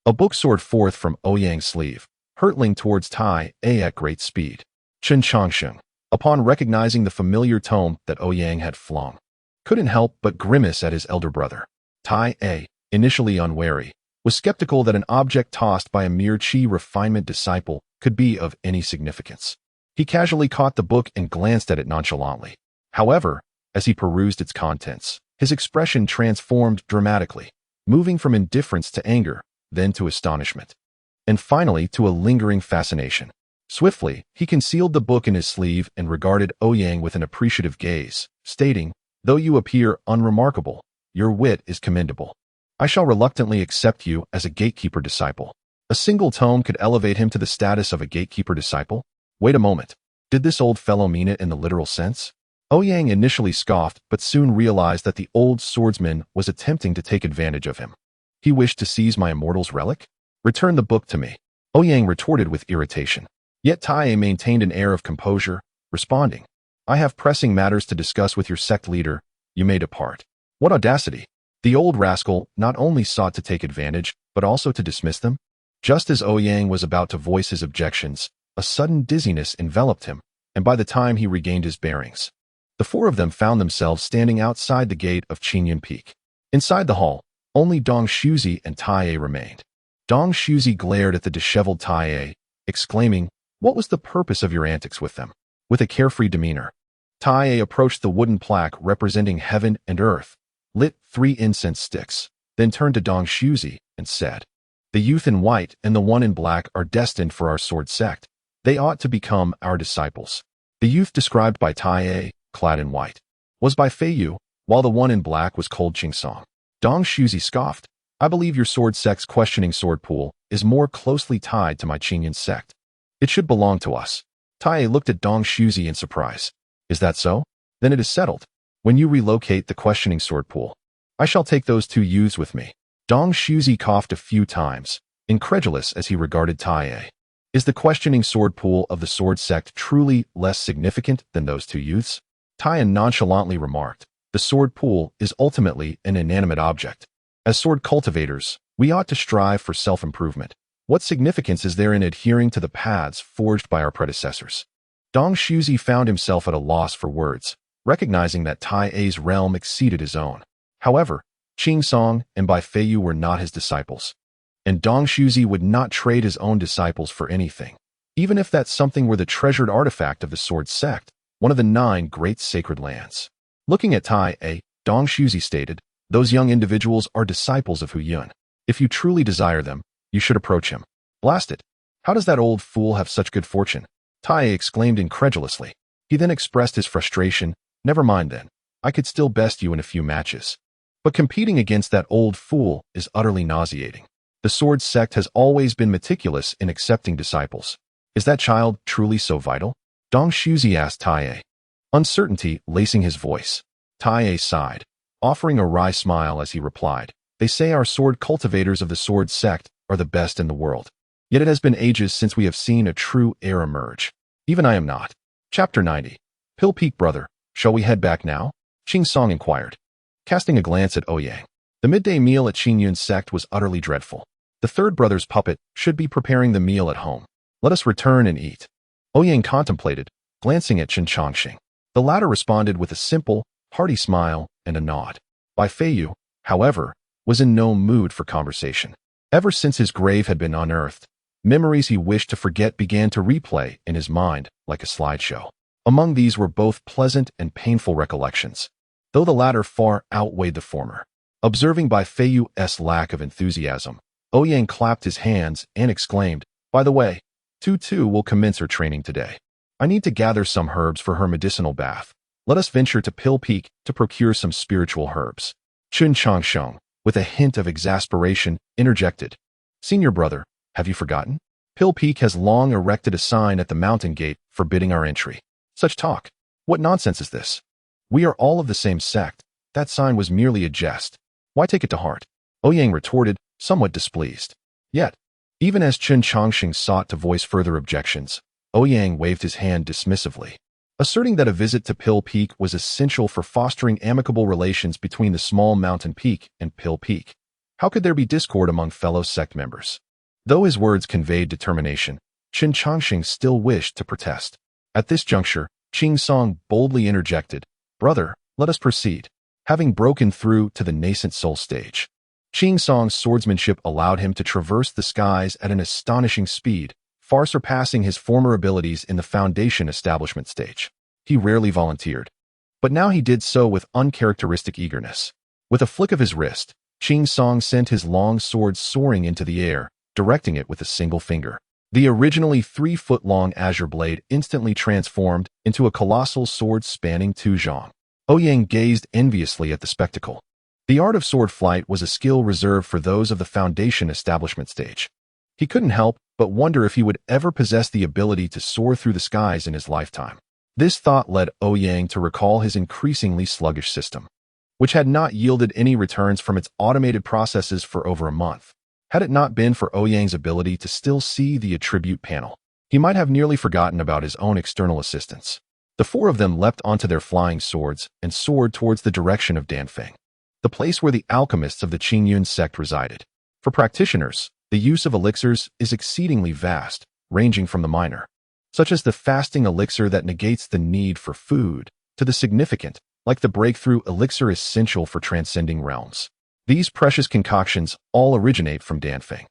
A book soared forth from Ouyang's sleeve, hurtling towards Tai A at great speed. Chen Changsheng, upon recognizing the familiar tome that Ouyang had flung, couldn't help but grimace at his elder brother. Tai A, initially unwary, was skeptical that an object tossed by a mere qi refinement disciple could be of any significance. He casually caught the book and glanced at it nonchalantly. However, as he perused its contents, his expression transformed dramatically, moving from indifference to anger, then to astonishment, and finally to a lingering fascination. Swiftly, he concealed the book in his sleeve and regarded Ouyang with an appreciative gaze, stating, "Though you appear unremarkable, your wit is commendable. I shall reluctantly accept you as a gatekeeper disciple." A single tome could elevate him to the status of a gatekeeper disciple? Wait a moment. Did this old fellow mean it in the literal sense? Ouyang initially scoffed, but soon realized that the old swordsman was attempting to take advantage of him. He wished to seize my immortal's relic? Return the book to me, Ouyang retorted with irritation. Yet Tai maintained an air of composure, responding, "I have pressing matters to discuss with your sect leader. You may depart." What audacity! The old rascal not only sought to take advantage, but also to dismiss them. Just as Ouyang was about to voice his objections, a sudden dizziness enveloped him, and by the time he regained his bearings, the four of them found themselves standing outside the gate of Qingyun Peak. Inside the hall, only Dong Shuzi and Tai remained. Dong Shuzi glared at the disheveled Tai, exclaiming, "What was the purpose of your antics with them?" With a carefree demeanor, Tai approached the wooden plaque representing heaven and earth, lit 3 incense sticks, then turned to Dong Shuzi and said, "The youth in white and the one in black are destined for our sword sect. They ought to become our disciples." The youth described by Tai, clad in white, was by Feiyu, while the one in black was Cold Qingsong. Dong Shuzi scoffed, "I believe your sword sect's questioning sword pool is more closely tied to my Qingyun sect. It should belong to us." Tai looked at Dong Shuzi in surprise. "Is that so? Then it is settled. When you relocate the questioning sword pool, I shall take those 2 youths with me." Dong Shuzi coughed a few times, incredulous as he regarded Tai. "Is the questioning sword pool of the sword sect truly less significant than those 2 youths?" Tai nonchalantly remarked, "The sword pool is ultimately an inanimate object. As sword cultivators, we ought to strive for self-improvement. What significance is there in adhering to the paths forged by our predecessors?" Dong Shuzi found himself at a loss for words, recognizing that Tai realm exceeded his own. However, Qingsong and Bai Feiyu were not his disciples, and Dong Shuzi would not trade his own disciples for anything, even if that something were the treasured artifact of the sword sect, one of the 9 great sacred lands. Looking at Tai, Dong Shuzi stated, "Those young individuals are disciples of Ouyang. If you truly desire them, you should approach him." "Blast it! How does that old fool have such good fortune?" Tai exclaimed incredulously. He then expressed his frustration, "Never mind then. I could still best you in a few matches. But competing against that old fool is utterly nauseating. The sword sect has always been meticulous in accepting disciples. Is that child truly so vital?" Dong Shuzi asked Tai, uncertainty lacing his voice. Tai sighed, offering a wry smile as he replied, "They say our sword cultivators of the sword sect are the best in the world. Yet it has been ages since we have seen a true heir emerge. Even I am not." Chapter 90. Pill Peak Brother, shall we head back now? Qingsong inquired, casting a glance at Ouyang. The midday meal at Qingyun sect was utterly dreadful. The third brother's puppet should be preparing the meal at home. Let us return and eat. Ouyang contemplated, glancing at Chen Changxing. The latter responded with a simple, hearty smile and a nod. Bai Feiyu, however, was in no mood for conversation. Ever since his grave had been unearthed, memories he wished to forget began to replay in his mind like a slideshow. Among these were both pleasant and painful recollections. though the latter far outweighed the former. Observing by Feiyu's lack of enthusiasm, Ouyang clapped his hands and exclaimed, "By the way, Tu will commence her training today. I need to gather some herbs for her medicinal bath. Let us venture to Pill Peak to procure some spiritual herbs." Chun Changsheng, with a hint of exasperation, interjected, "Senior brother, have you forgotten? Pill Peak has long erected a sign at the mountain gate forbidding our entry. Such talk. What nonsense is this? We are all of the same sect. That sign was merely a jest. Why take it to heart?" Ouyang retorted, somewhat displeased. Yet, even as Chun Changsheng sought to voice further objections, Ouyang waved his hand dismissively, asserting that a visit to Pill Peak was essential for fostering amicable relations between the small mountain peak and Pill Peak. How could there be discord among fellow sect members? Though his words conveyed determination, Chun Changsheng still wished to protest. At this juncture, Qing Song boldly interjected, "Brother, let us proceed." Having broken through to the nascent soul stage, Qing Song's swordsmanship allowed him to traverse the skies at an astonishing speed, far surpassing his former abilities in the foundation establishment stage. He rarely volunteered, but now he did so with uncharacteristic eagerness. With a flick of his wrist, Qing Song sent his long sword soaring into the air, directing it with a single finger. The originally 3-foot-long azure blade instantly transformed into a colossal sword spanning 2 zhang. Ouyang gazed enviously at the spectacle. The art of sword flight was a skill reserved for those of the foundation establishment stage. He couldn't help but wonder if he would ever possess the ability to soar through the skies in his lifetime. This thought led Ouyang to recall his increasingly sluggish system, which had not yielded any returns from its automated processes for over a month. Had it not been for Ouyang's ability to still see the attribute panel, he might have nearly forgotten about his own external assistance. The 4 of them leapt onto their flying swords and soared towards the direction of Danfeng, the place where the alchemists of the Qingyun sect resided. For practitioners, the use of elixirs is exceedingly vast, ranging from the minor, such as the fasting elixir that negates the need for food, to the significant, like the breakthrough elixir essential for transcending realms. These precious concoctions all originate from Danfeng,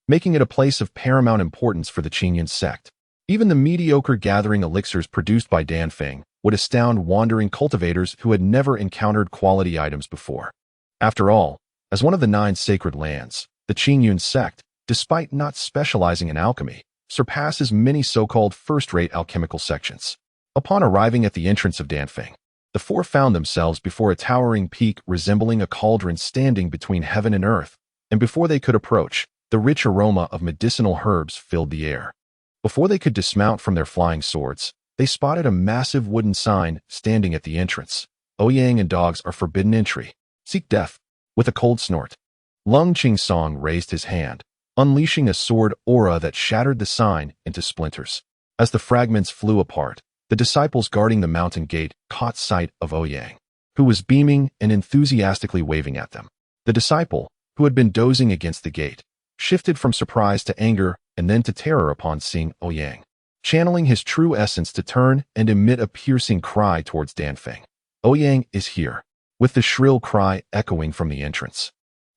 making it a place of paramount importance for the Qingyun sect. Even the mediocre gathering elixirs produced by Danfeng would astound wandering cultivators who had never encountered quality items before. After all, as one of the 9 sacred lands, the Qingyun sect, despite not specializing in alchemy, surpasses many so-called first-rate alchemical sections. Upon arriving at the entrance of Danfeng, the 4 found themselves before a towering peak resembling a cauldron standing between heaven and earth, and before they could approach, the rich aroma of medicinal herbs filled the air. Before they could dismount from their flying swords, they spotted a massive wooden sign standing at the entrance. "Ouyang and dogs are forbidden entry. Seek death." With a cold snort, Lung Qingsong raised his hand, unleashing a sword aura that shattered the sign into splinters. As the fragments flew apart, the disciples guarding the mountain gate caught sight of Ouyang, who was beaming and enthusiastically waving at them. The disciple, who had been dozing against the gate, shifted from surprise to anger and then to terror upon seeing Ouyang, channeling his true essence to turn and emit a piercing cry towards Danfeng. "Ouyang is here," with the shrill cry echoing from the entrance.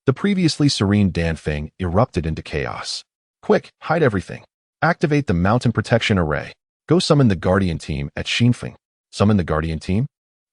The previously serene Danfeng erupted into chaos. "Quick, hide everything. Activate the mountain protection array. Go summon the Guardian team at Xinfeng." Summon the Guardian team?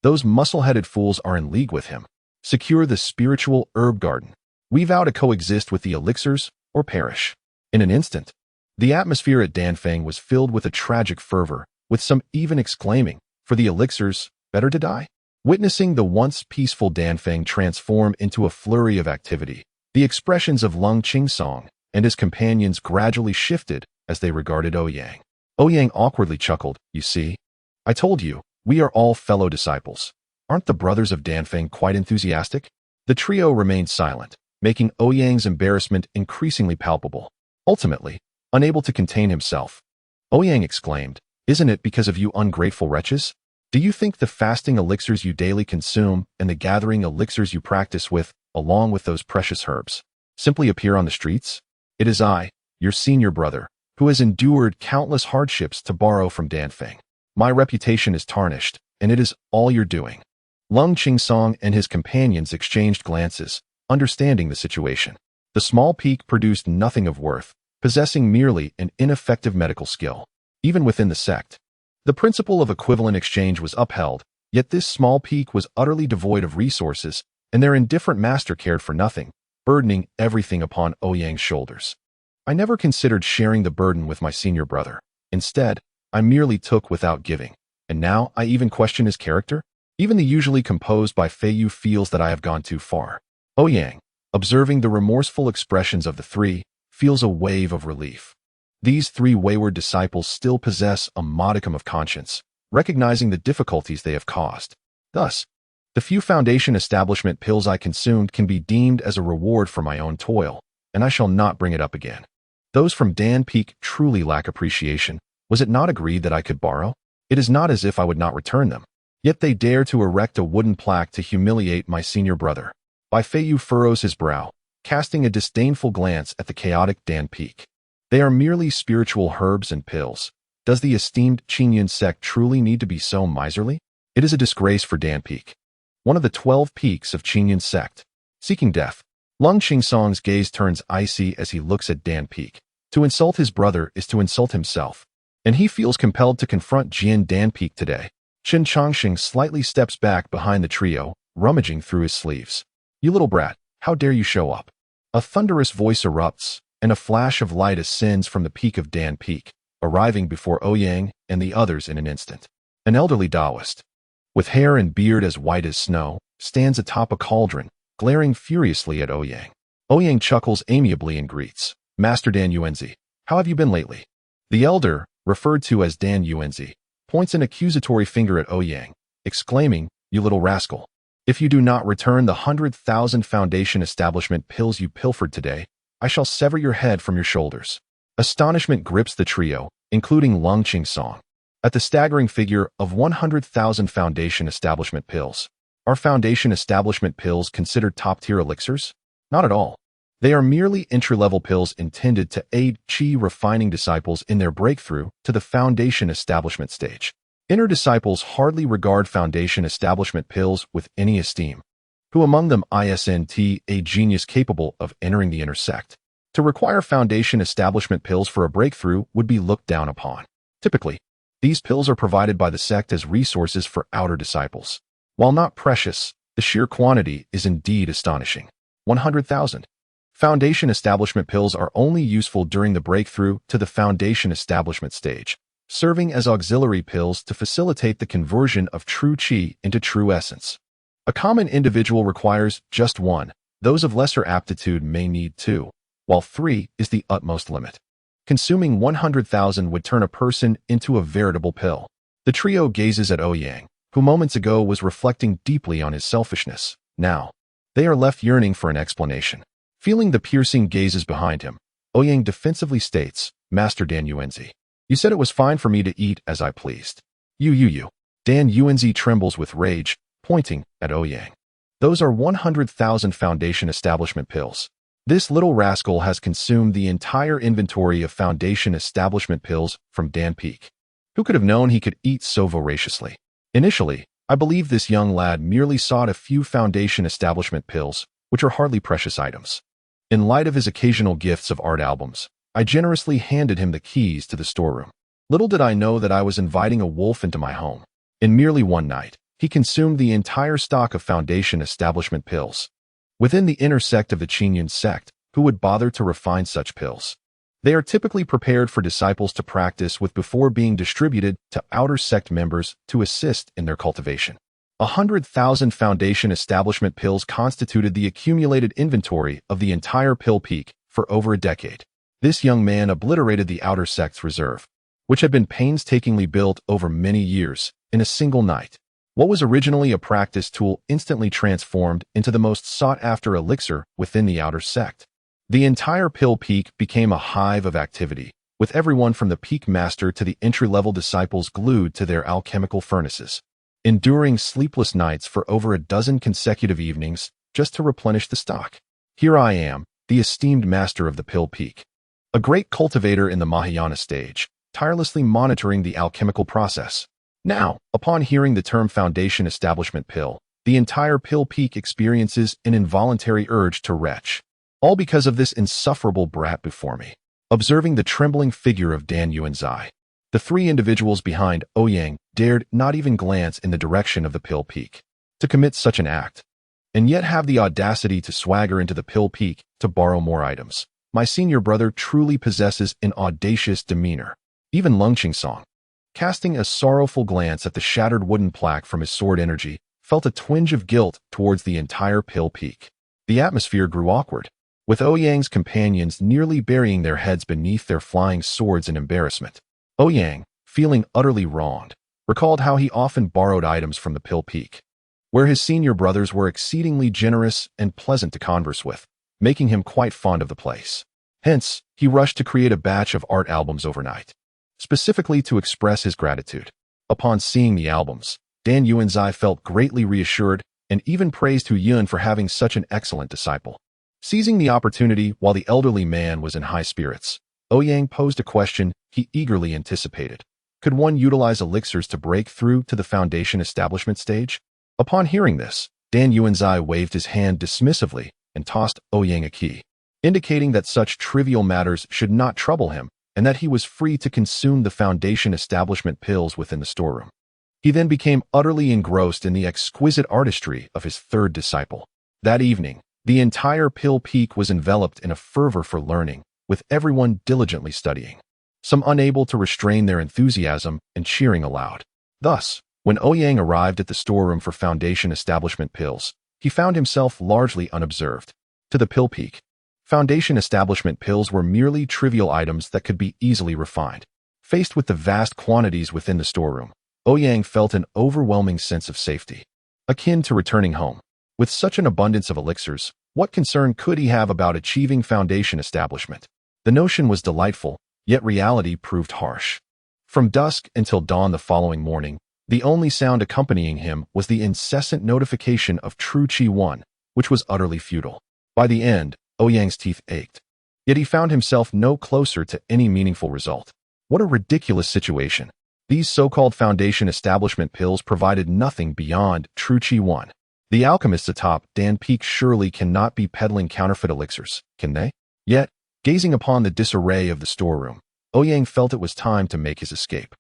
Those muscle-headed fools are in league with him. Secure the spiritual herb garden. We vow to coexist with the elixirs or perish. In an instant, the atmosphere at Danfeng was filled with a tragic fervor, with some even exclaiming, "For the elixirs, better to die?" Witnessing the once peaceful Danfeng transform into a flurry of activity, the expressions of Lung Qingsong and his companions gradually shifted as they regarded Ouyang. Ouyang awkwardly chuckled, "You see? I told you, we are all fellow disciples. Aren't the brothers of Danfeng quite enthusiastic?" The trio remained silent, making Ouyang's embarrassment increasingly palpable. Ultimately, unable to contain himself, Ouyang exclaimed, "Isn't it because of you ungrateful wretches? Do you think the fasting elixirs you daily consume and the gathering elixirs you practice with, along with those precious herbs, simply appear on the streets? It is I, your senior brother, who has endured countless hardships to borrow from Danfeng. My reputation is tarnished, and it is all your doing." Lung Qingsong and his companions exchanged glances, understanding the situation. The small peak produced nothing of worth, possessing merely an ineffective medical skill. Even within the sect, the principle of equivalent exchange was upheld, Yet this small peak was utterly devoid of resources, and their indifferent master cared for nothing, burdening everything upon Ouyang's shoulders. I never considered sharing the burden with my senior brother. Instead, I merely took without giving. And now I even question his character? Even the usually composed by Feiyu feels that I have gone too far. Ouyang, observing the remorseful expressions of the three, feels a wave of relief. These three wayward disciples still possess a modicum of conscience, recognizing the difficulties they have caused. Thus, the few foundation establishment pills I consumed can be deemed as a reward for my own toil, and I shall not bring it up again. Those from Dan Peak truly lack appreciation. Was it not agreed that I could borrow? It is not as if I would not return them. Yet they dare to erect a wooden plaque to humiliate my senior brother. Bai Feiyu furrows his brow, casting a disdainful glance at the chaotic Dan Peak. They are merely spiritual herbs and pills. Does the esteemed Qingyun sect truly need to be so miserly? It is a disgrace for Dan Peak, one of the 12 peaks of Qingyun sect. Seeking death, Lung Qingsong's gaze turns icy as he looks at Dan Peak. To insult his brother is to insult himself, and he feels compelled to confront Jian Dan Peak today. Qin Chongqing slightly steps back behind the trio, rummaging through his sleeves. You little brat, how dare you show up? A thunderous voice erupts, and a flash of light ascends from the peak of Dan Peak, arriving before Ouyang and the others in an instant. An elderly Taoist, with hair and beard as white as snow, stands atop a cauldron, glaring furiously at Ouyang. Ouyang chuckles amiably and greets, Master Dan Yuanzi, how have you been lately? The elder, referred to as Dan Yuanzi, points an accusatory finger at Ouyang, exclaiming, you little rascal. If you do not return the 100,000 foundation establishment pills you pilfered today, I shall sever your head from your shoulders. Astonishment grips the trio, including Lung Qingsong, at the staggering figure of 100,000 foundation establishment pills. Are foundation establishment pills considered top-tier elixirs? Not at all. They are merely entry-level pills intended to aid qi refining disciples in their breakthrough to the foundation establishment stage. Inner disciples hardly regard foundation establishment pills with any esteem. Who among them isn't a genius capable of entering the inner sect? To require foundation establishment pills for a breakthrough would be looked down upon. Typically, these pills are provided by the sect as resources for outer disciples. While not precious, the sheer quantity is indeed astonishing. 100,000. Foundation establishment pills are only useful during the breakthrough to the foundation establishment stage, serving as auxiliary pills to facilitate the conversion of true qi into true essence. A common individual requires just one. Those of lesser aptitude may need two, while 3 is the utmost limit. Consuming 100,000 would turn a person into a veritable pill. The trio gazes at Ouyang, who moments ago was reflecting deeply on his selfishness. Now, they are left yearning for an explanation. Feeling the piercing gazes behind him, Ouyang defensively states, Master Dan Yuanzi, you said it was fine for me to eat as I pleased. You. Dan Yuanzi trembles with rage, pointing at Ouyang. Those are 100,000 foundation establishment pills. This little rascal has consumed the entire inventory of foundation establishment pills from Dan Peak. Who could have known he could eat so voraciously? Initially, I believe this young lad merely sought a few foundation establishment pills, which are hardly precious items. In light of his occasional gifts of art albums, I generously handed him the keys to the storeroom. Little did I know that I was inviting a wolf into my home. In merely one night, he consumed the entire stock of foundation establishment pills. Within the inner sect of the Qingyun sect, who would bother to refine such pills? They are typically prepared for disciples to practice with before being distributed to outer sect members to assist in their cultivation. 100,000 foundation establishment pills constituted the accumulated inventory of the entire pill peak for over a decade. This young man obliterated the outer sect's reserve, which had been painstakingly built over many years, in a single night. What was originally a practice tool instantly transformed into the most sought-after elixir within the outer sect. The entire pill peak became a hive of activity, with everyone from the peak master to the entry-level disciples glued to their alchemical furnaces, enduring sleepless nights for over a dozen consecutive evenings just to replenish the stock. Here I am, the esteemed master of the pill peak, a great cultivator in the Mahayana stage, tirelessly monitoring the alchemical process. Now, upon hearing the term foundation establishment pill, the entire pill peak experiences an involuntary urge to retch. All because of this insufferable brat before me. Observing the trembling figure of Dan Yuanzi, The three individuals behind Ouyang dared not even glance in the direction of the Pill Peak. To commit such an act, and yet have the audacity to swagger into the Pill Peak to borrow more items. My senior brother truly possesses an audacious demeanor. Even Lung Qingsong, casting a sorrowful glance at the shattered wooden plaque from his sword energy, felt a twinge of guilt towards the entire Pill Peak. The atmosphere grew awkward, with Ouyang's companions nearly burying their heads beneath their flying swords in embarrassment. Ouyang, feeling utterly wronged, recalled how he often borrowed items from the Pill Peak, where his senior brothers were exceedingly generous and pleasant to converse with, making him quite fond of the place. Hence, he rushed to create a batch of art albums overnight, specifically to express his gratitude. Upon seeing the albums, Dan Yuanzai felt greatly reassured and even praised Hu Yun for having such an excellent disciple. Seizing the opportunity while the elderly man was in high spirits, Ouyang posed a question he eagerly anticipated. Could one utilize elixirs to break through to the foundation establishment stage? Upon hearing this, Dan Yuanzai waved his hand dismissively and tossed Ouyang a key, indicating that such trivial matters should not trouble him and that he was free to consume the foundation establishment pills within the storeroom. He then became utterly engrossed in the exquisite artistry of his third disciple. That evening, the entire Pill Peak was enveloped in a fervor for learning, with everyone diligently studying, some unable to restrain their enthusiasm and cheering aloud. Thus, when Ouyang arrived at the storeroom for foundation establishment pills, he found himself largely unobserved. To the Pill Peak, foundation establishment pills were merely trivial items that could be easily refined. Faced with the vast quantities within the storeroom, Ouyang felt an overwhelming sense of safety, akin to returning home. With such an abundance of elixirs, what concern could he have about achieving foundation establishment? The notion was delightful, yet reality proved harsh. From dusk until dawn the following morning, the only sound accompanying him was the incessant notification of True Chi 1, which was utterly futile. By the end, Ouyang's teeth ached. Yet he found himself no closer to any meaningful result. What a ridiculous situation. These so-called foundation establishment pills provided nothing beyond True Chi 1. The alchemists atop Dan Peak surely cannot be peddling counterfeit elixirs, can they? Yet, gazing upon the disarray of the storeroom, Ouyang felt it was time to make his escape.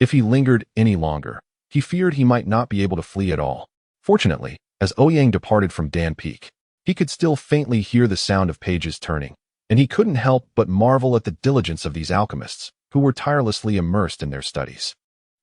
If he lingered any longer, he feared he might not be able to flee at all. Fortunately, as Ouyang departed from Dan Peak, he could still faintly hear the sound of pages turning, and he couldn't help but marvel at the diligence of these alchemists, who were tirelessly immersed in their studies.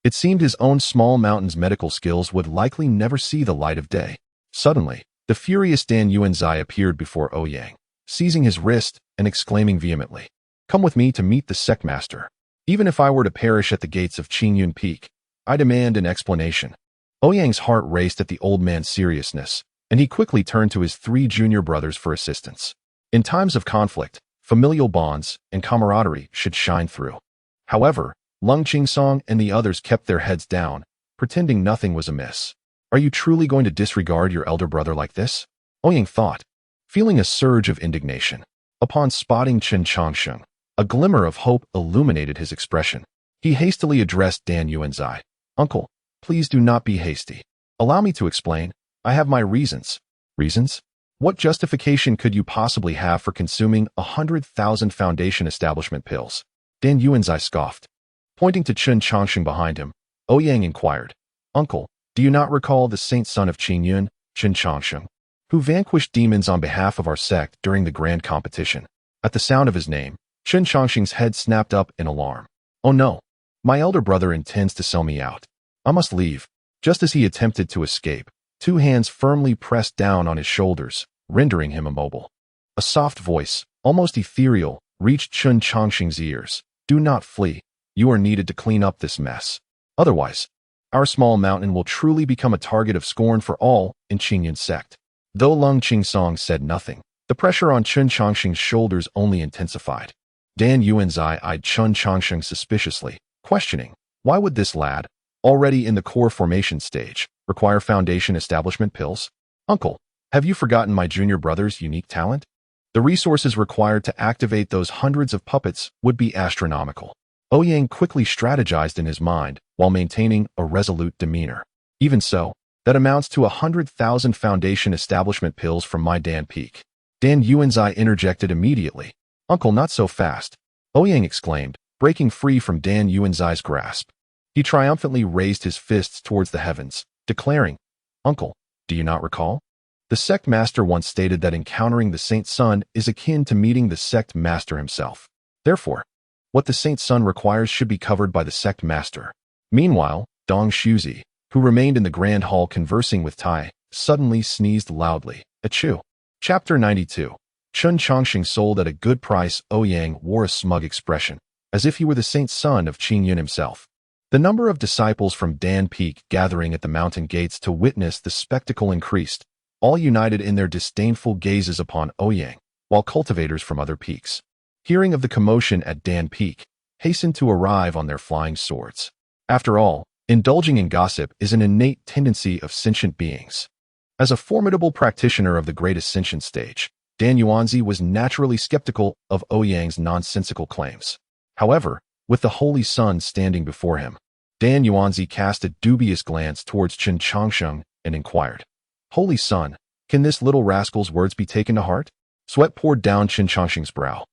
It seemed his own small mountain's medical skills would likely never see the light of day. Suddenly, the furious Dan Yuanzai appeared before Ouyang, seizing his wrist and exclaiming vehemently, "Come with me to meet the sectmaster. Even if I were to perish at the gates of Qingyun Peak, I demand an explanation." Ouyang's heart raced at the old man's seriousness, and he quickly turned to his three junior brothers for assistance. In times of conflict, familial bonds and camaraderie should shine through. However, Lung Qingsong and the others kept their heads down, pretending nothing was amiss. Are you truly going to disregard your elder brother like this? Ouyang thought, feeling a surge of indignation. Upon spotting Chen Changsheng, a glimmer of hope illuminated his expression. He hastily addressed Dan Yuanzai. "Uncle, please do not be hasty. Allow me to explain. I have my reasons." "Reasons? What justification could you possibly have for consuming 100,000 foundation establishment pills?" Dan Yuanzai scoffed. Pointing to Chen Changsheng behind him, Ouyang inquired, "Uncle, do you not recall the saint son of Qingyun, Chen Changsheng, who vanquished demons on behalf of our sect during the grand competition?" At the sound of his name, Chen Changsheng's head snapped up in alarm. "Oh no, my elder brother intends to sell me out. I must leave." Just as he attempted to escape, two hands firmly pressed down on his shoulders, rendering him immobile. A soft voice, almost ethereal, reached Chen Changsheng's ears. "Do not flee. You are needed to clean up this mess. Otherwise, our small mountain will truly become a target of scorn for all in Qingyun's sect." Though Lung Qingsong said nothing, the pressure on Chen Changsheng's shoulders only intensified. Dan Yuanzai eyed Chen Changsheng suspiciously, questioning, why would this lad, already in the core formation stage, require foundation establishment pills? "Uncle, have you forgotten my junior brother's unique talent? The resources required to activate those hundreds of puppets would be astronomical." Ouyang quickly strategized in his mind while maintaining a resolute demeanor. "Even so, that amounts to 100,000 foundation establishment pills from my Dan Peak." Dan Yuanzai interjected immediately. "Uncle, not so fast," Ouyang exclaimed, breaking free from Dan Yuanzai's grasp. He triumphantly raised his fists towards the heavens, declaring, "Uncle, do you not recall? The sect master once stated that encountering the Saint's Son is akin to meeting the sect master himself. Therefore, what the Saint's Son requires should be covered by the sect master." Meanwhile, Dong Shuzi, who remained in the grand hall conversing with Tai, suddenly sneezed loudly. Achoo. Chapter 92. Chun Chongqing sold at a good price. Ouyang wore a smug expression, as if he were the Saint's Son of Qingyun himself. The number of disciples from Dan Peak gathering at the mountain gates to witness the spectacle increased, all united in their disdainful gazes upon Ouyang, while cultivators from other peaks, hearing of the commotion at Dan Peak, hastened to arrive on their flying swords. After all, indulging in gossip is an innate tendency of sentient beings. As a formidable practitioner of the great ascension stage, Dan Yuanzi was naturally skeptical of Ouyang's nonsensical claims. However, with the Holy Sun standing before him, Dan Yuanzi cast a dubious glance towards Chun Chongqing and inquired, "Holy Sun, can this little rascal's words be taken to heart?" Sweat poured down Chun Chongqing's brow,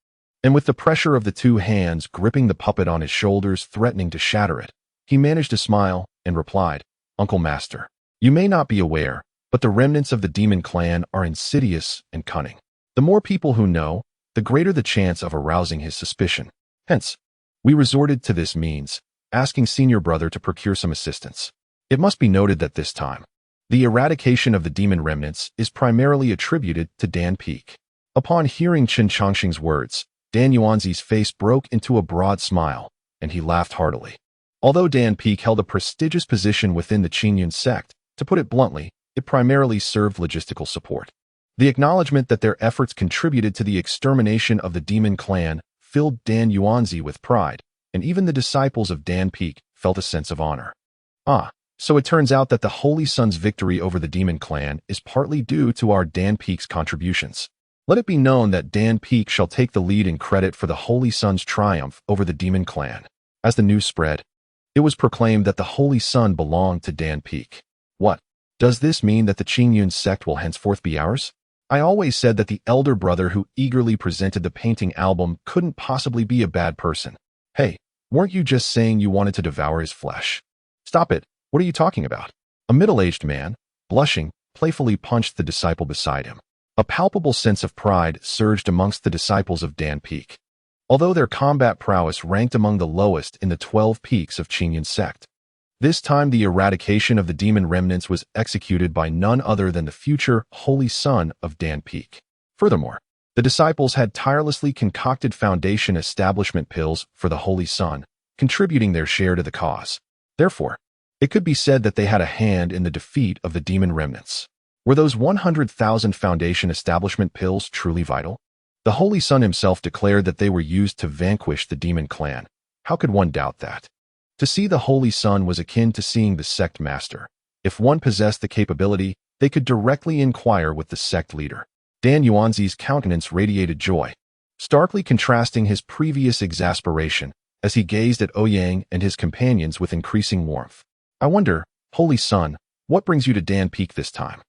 and with the pressure of the two hands gripping the puppet on his shoulders threatening to shatter it, he managed to smile and replied, "Uncle Master, you may not be aware, but the remnants of the demon clan are insidious and cunning. The more people who know, the greater the chance of arousing his suspicion. Hence, we resorted to this means, asking senior brother to procure some assistance. It must be noted that this time, the eradication of the demon remnants is primarily attributed to Dan Peak." Upon hearing Chun Chongqing's words, Dan Yuanzi's face broke into a broad smile, and he laughed heartily. Although Dan Peak held a prestigious position within the Qingyun sect, to put it bluntly, it primarily served logistical support. The acknowledgement that their efforts contributed to the extermination of the demon clan filled Dan Yuanzi with pride, and even the disciples of Dan Peak felt a sense of honor. So it turns out that the Holy Sun's victory over the demon clan is partly due to our Dan Peak's contributions. Let it be known that Dan Peak shall take the lead in credit for the Holy Sun's triumph over the demon clan. As the news spread, it was proclaimed that the Holy Sun belonged to Dan Peak. What? Does this mean that the Qingyun sect will henceforth be ours? I always said that the elder brother who eagerly presented the painting album couldn't possibly be a bad person. Hey, weren't you just saying you wanted to devour his flesh? Stop it. What are you talking about? A middle-aged man, blushing, playfully punched the disciple beside him. A palpable sense of pride surged amongst the disciples of Dan Peak. Although their combat prowess ranked among the lowest in the 12 peaks of Qingyun sect, this time the eradication of the demon remnants was executed by none other than the future Holy Sun of Dan Peak. Furthermore, the disciples had tirelessly concocted foundation establishment pills for the Holy Sun, contributing their share to the cause. Therefore, it could be said that they had a hand in the defeat of the demon remnants. Were those 100,000 foundation establishment pills truly vital? The Holy Sun himself declared that they were used to vanquish the demon clan. How could one doubt that? To see the Holy Sun was akin to seeing the sect master. If one possessed the capability, they could directly inquire with the sect leader. Dan Yuanzi's countenance radiated joy, starkly contrasting his previous exasperation as he gazed at Ouyang and his companions with increasing warmth. I wonder, Holy Sun, what brings you to Dan Peak this time?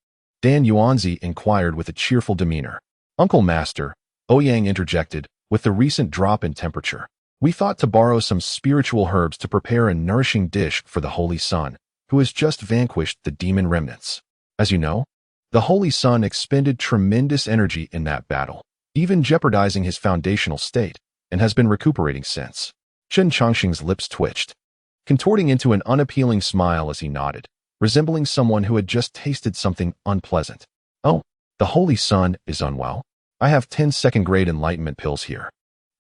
Dan Yuanzi inquired with a cheerful demeanor. Uncle Master, Ouyang interjected, with the recent drop in temperature, we thought to borrow some spiritual herbs to prepare a nourishing dish for the Holy Sun, who has just vanquished the demon remnants. As you know, the Holy Sun expended tremendous energy in that battle, even jeopardizing his foundational state, and has been recuperating since. Chun Chongqing's lips twitched, contorting into an unappealing smile as he nodded, resembling someone who had just tasted something unpleasant. Oh, the Holy Sun is unwell. I have 10 second-grade enlightenment pills here.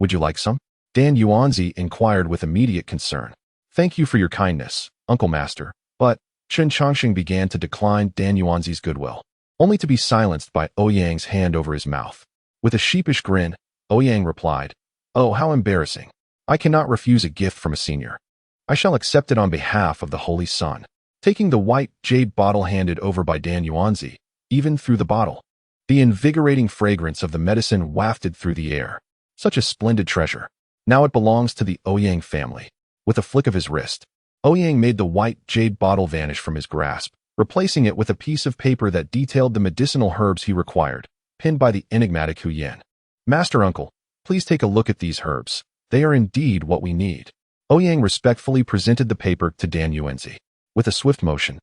Would you like some? Dan Yuanzi inquired with immediate concern. Thank you for your kindness, Uncle Master, but Chun Chongqing began to decline Dan Yuanzi's goodwill, only to be silenced by Ouyang's hand over his mouth. With a sheepish grin, Ouyang replied, Oh, how embarrassing. I cannot refuse a gift from a senior. I shall accept it on behalf of the Holy Sun. Taking the white jade bottle handed over by Dan Yuanzi, even through the bottle, the invigorating fragrance of the medicine wafted through the air. Such a splendid treasure. Now it belongs to the Ouyang family. With a flick of his wrist, Ouyang made the white jade bottle vanish from his grasp, replacing it with a piece of paper that detailed the medicinal herbs he required, pinned by the enigmatic Ouyang. Master Uncle, please take a look at these herbs. They are indeed what we need. Ouyang respectfully presented the paper to Dan Yuanzi. With a swift motion,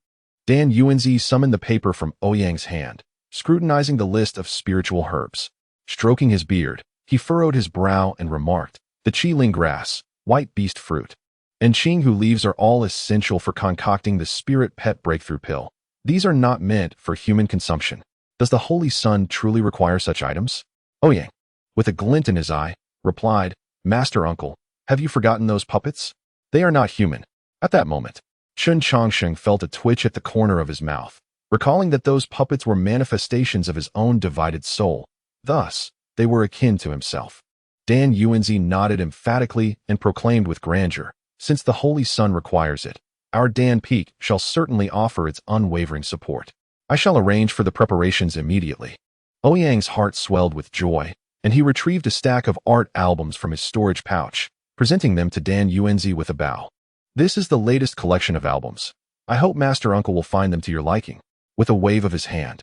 Dan Yuanzi summoned the paper from Ouyang's hand, scrutinizing the list of spiritual herbs. Stroking his beard, he furrowed his brow and remarked, the Qiling grass, white beast fruit, and Qinghu leaves are all essential for concocting the spirit pet breakthrough pill. These are not meant for human consumption. Does the Holy Sun truly require such items? Ouyang, with a glint in his eye, replied, Master Uncle, have you forgotten those puppets? They are not human. At that moment, Chen Chongsheng felt a twitch at the corner of his mouth, recalling that those puppets were manifestations of his own divided soul. Thus, they were akin to himself. Dan Yuanzi nodded emphatically and proclaimed with grandeur, since the Holy Sun requires it, our Dan Peak shall certainly offer its unwavering support. I shall arrange for the preparations immediately. Ouyang's heart swelled with joy, and he retrieved a stack of art albums from his storage pouch, presenting them to Dan Yuanzi with a bow. This is the latest collection of albums. I hope Master Uncle will find them to your liking. With a wave of his hand,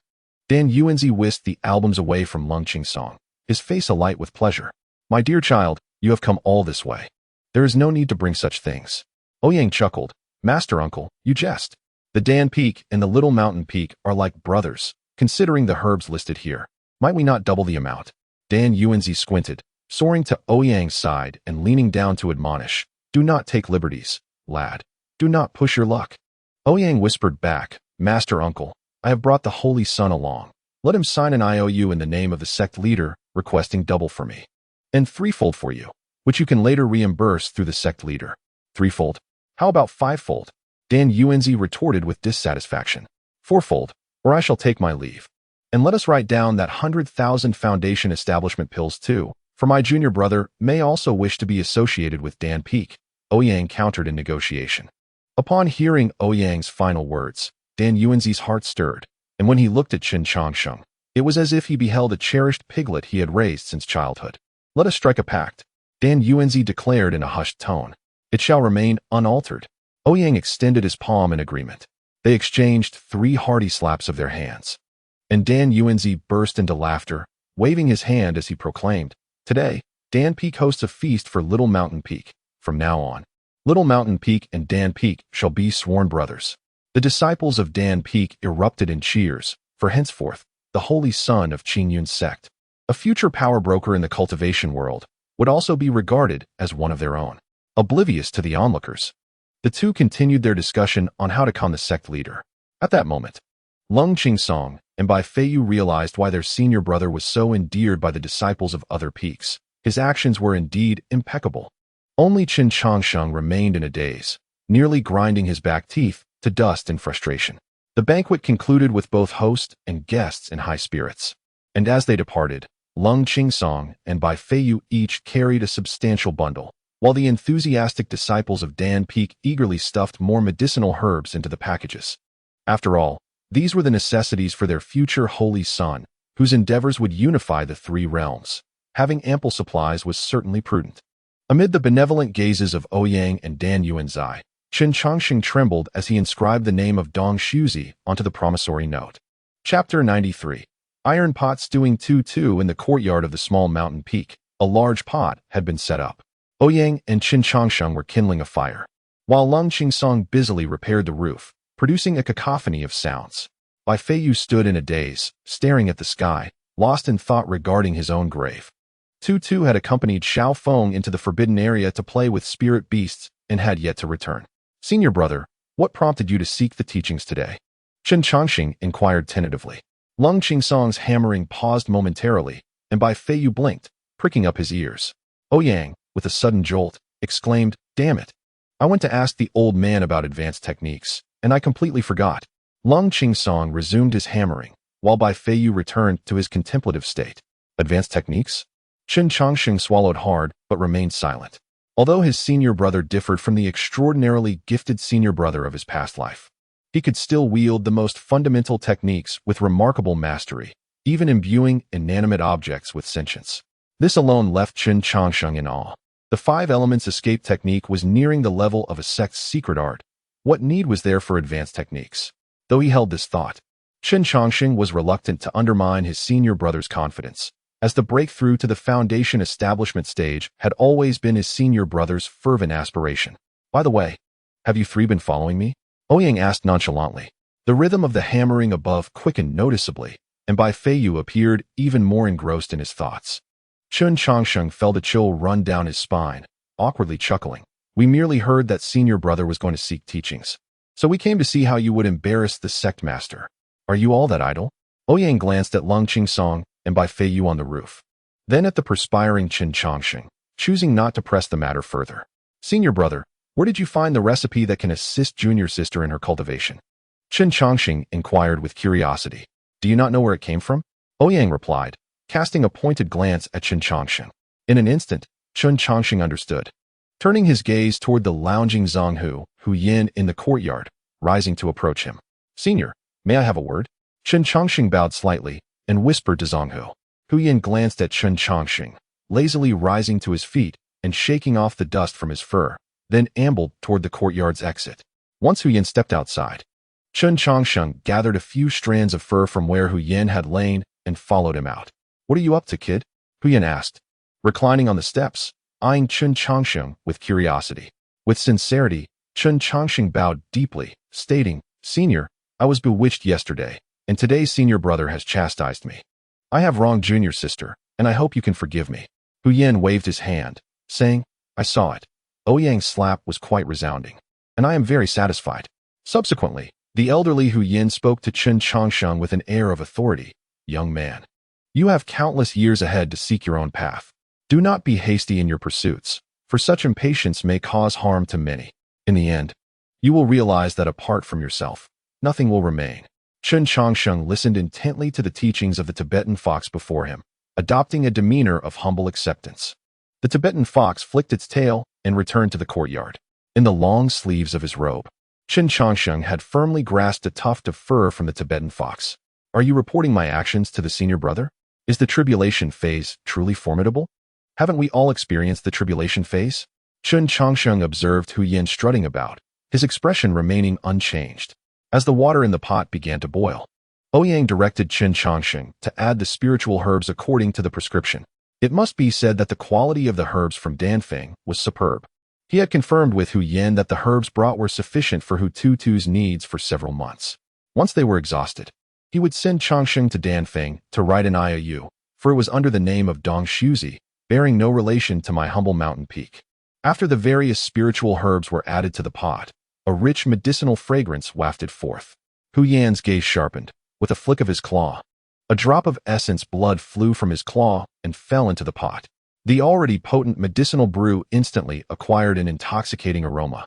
Dan Yuanzi whisked the albums away from Lung Qingsong, his face alight with pleasure. My dear child, you have come all this way. There is no need to bring such things. Ouyang chuckled. Master Uncle, you jest. The Dan Peak and the Little Mountain Peak are like brothers, considering the herbs listed here. Might we not double the amount? Dan Yuanzi squinted, soaring to Ouyang's side and leaning down to admonish. Do not take liberties, lad. Do not push your luck. Ouyang whispered back, Master Uncle, I have brought the Holy Sun along. Let him sign an IOU in the name of the sect leader, requesting double for me. And threefold for you, which you can later reimburse through the sect leader. Threefold? How about fivefold? Dan Yuanzi retorted with dissatisfaction. Fourfold, or I shall take my leave. And let us write down that 100,000 Foundation establishment pills too, for my junior brother may also wish to be associated with Dan Peak. Ouyang countered in negotiation. Upon hearing Ouyang's final words, Dan Yuanzi's heart stirred, and when he looked at Chen Chongsheng, it was as if he beheld a cherished piglet he had raised since childhood. Let us strike a pact, Dan Yuanzi declared in a hushed tone. It shall remain unaltered. Ouyang extended his palm in agreement. They exchanged 3 hearty slaps of their hands. And Dan Yuanzi burst into laughter, waving his hand as he proclaimed, Today, Dan Peak hosts a feast for Little Mountain Peak. From now on, Little Mountain Peak and Dan Peak shall be sworn brothers. The disciples of Dan Peak erupted in cheers, for henceforth, the Holy Sun of Qingyun's sect, a future power broker in the cultivation world, would also be regarded as one of their own. Oblivious to the onlookers, the two continued their discussion on how to con the sect leader. At that moment, Lung Qingsong and Bai Feiyu realized why their senior brother was so endeared by the disciples of other peaks. His actions were indeed impeccable. Only Chen Chongsheng remained in a daze, nearly grinding his back teeth to dust in frustration. The banquet concluded with both host and guests in high spirits. And as they departed, Lung Qingsong and Bai Feiyu each carried a substantial bundle, while the enthusiastic disciples of Dan Peak eagerly stuffed more medicinal herbs into the packages. After all, these were the necessities for their future Holy Sun, whose endeavors would unify the 3 realms. Having ample supplies was certainly prudent. Amid the benevolent gazes of Ouyang and Dan Yuanzi, Chen Chongsheng trembled as he inscribed the name of Dong Shuzi onto the promissory note. Chapter 93. Iron pot stewing 2-2 in the courtyard of the small mountain peak. A large pot had been set up. Ouyang and Chen Chongsheng were kindling a fire, while Lung Qingsong busily repaired the roof, producing a cacophony of sounds. Bai Feiyu stood in a daze, staring at the sky, lost in thought regarding his own grave. 2-2 had accompanied Xiao Feng into the forbidden area to play with spirit beasts and had yet to return. Senior brother, what prompted you to seek the teachings today? Chen Chongsheng inquired tentatively. Lung Qingsong's hammering paused momentarily, and Bai Feiyu blinked, pricking up his ears. Ouyang, with a sudden jolt, exclaimed, Damn it! I went to ask the old man about advanced techniques, and I completely forgot. Lung Qingsong resumed his hammering, while Bai Feiyu returned to his contemplative state. Advanced techniques? Chen Chongsheng swallowed hard, but remained silent. Although his senior brother differed from the extraordinarily gifted senior brother of his past life, he could still wield the most fundamental techniques with remarkable mastery, even imbuing inanimate objects with sentience. This alone left Chen Chongsheng in awe. The 5 elements escape technique was nearing the level of a sect's secret art. What need was there for advanced techniques? Though he held this thought, Chen Chongsheng was reluctant to undermine his senior brother's confidence. as the breakthrough to the foundation establishment stage had always been his senior brother's fervent aspiration. By the way, have you three been following me? Ouyang asked nonchalantly. The rhythm of the hammering above quickened noticeably, and Bai Feiyu appeared even more engrossed in his thoughts. Chun Changsheng felt a chill run down his spine, awkwardly chuckling. We merely heard that senior brother was going to seek teachings. So we came to see how you would embarrass the sect master. Are you all that idle? Ouyang glanced at Lung Qingsong and Bai Feiyu on the roof. Then at the perspiring Chen Changsheng, choosing not to press the matter further. Senior brother, where did you find the recipe that can assist junior sister in her cultivation? Chen Changsheng inquired with curiosity. Do you not know where it came from? Ouyang replied, casting a pointed glance at Chen Changsheng. In an instant, Chen Changsheng understood. Turning his gaze toward the lounging Zhang Hu Yin in the courtyard, rising to approach him. Senior, may I have a word? Chen Changsheng bowed slightly and whispered to Zhang Hu. Hu Yin glanced at Chen Changsheng, lazily rising to his feet and shaking off the dust from his fur, then ambled toward the courtyard's exit. Once Hu Yin stepped outside, Chen Changsheng gathered a few strands of fur from where Hu Yin had lain and followed him out. What are you up to, kid? Hu Yin asked, reclining on the steps, eyeing Chen Changsheng with curiosity. With sincerity, Chen Changsheng bowed deeply, stating, Senior, I was bewitched yesterday, and today senior brother has chastised me. I have wronged junior sister, and I hope you can forgive me. Hu Yin waved his hand, saying, I saw it. Ouyang's slap was quite resounding, and I am very satisfied. Subsequently, the elderly Hu Yin spoke to Chen Changsheng with an air of authority. Young man, you have countless years ahead to seek your own path. Do not be hasty in your pursuits, for such impatience may cause harm to many. In the end, you will realize that apart from yourself, nothing will remain. Chen Changsheng listened intently to the teachings of the Tibetan fox before him, adopting a demeanor of humble acceptance. The Tibetan fox flicked its tail and returned to the courtyard. In the long sleeves of his robe, Chen Changsheng had firmly grasped a tuft of fur from the Tibetan fox. Are you reporting my actions to the senior brother? Is the tribulation phase truly formidable? Haven't we all experienced the tribulation phase? Chen Changsheng observed Hu Yin strutting about, his expression remaining unchanged. As the water in the pot began to boil, Ouyang directed Chen Changsheng to add the spiritual herbs according to the prescription. It must be said that the quality of the herbs from Danfeng was superb. He had confirmed with Hu Yin that the herbs brought were sufficient for Hu Tutu's needs for several months. Once they were exhausted, he would send Changsheng to Danfeng to write an IOU, for it was under the name of Dong Shuzi, bearing no relation to my humble mountain peak. After the various spiritual herbs were added to the pot, a rich medicinal fragrance wafted forth. Hu Yan's gaze sharpened. With a flick of his claw, a drop of essence blood flew from his claw and fell into the pot. The already potent medicinal brew instantly acquired an intoxicating aroma,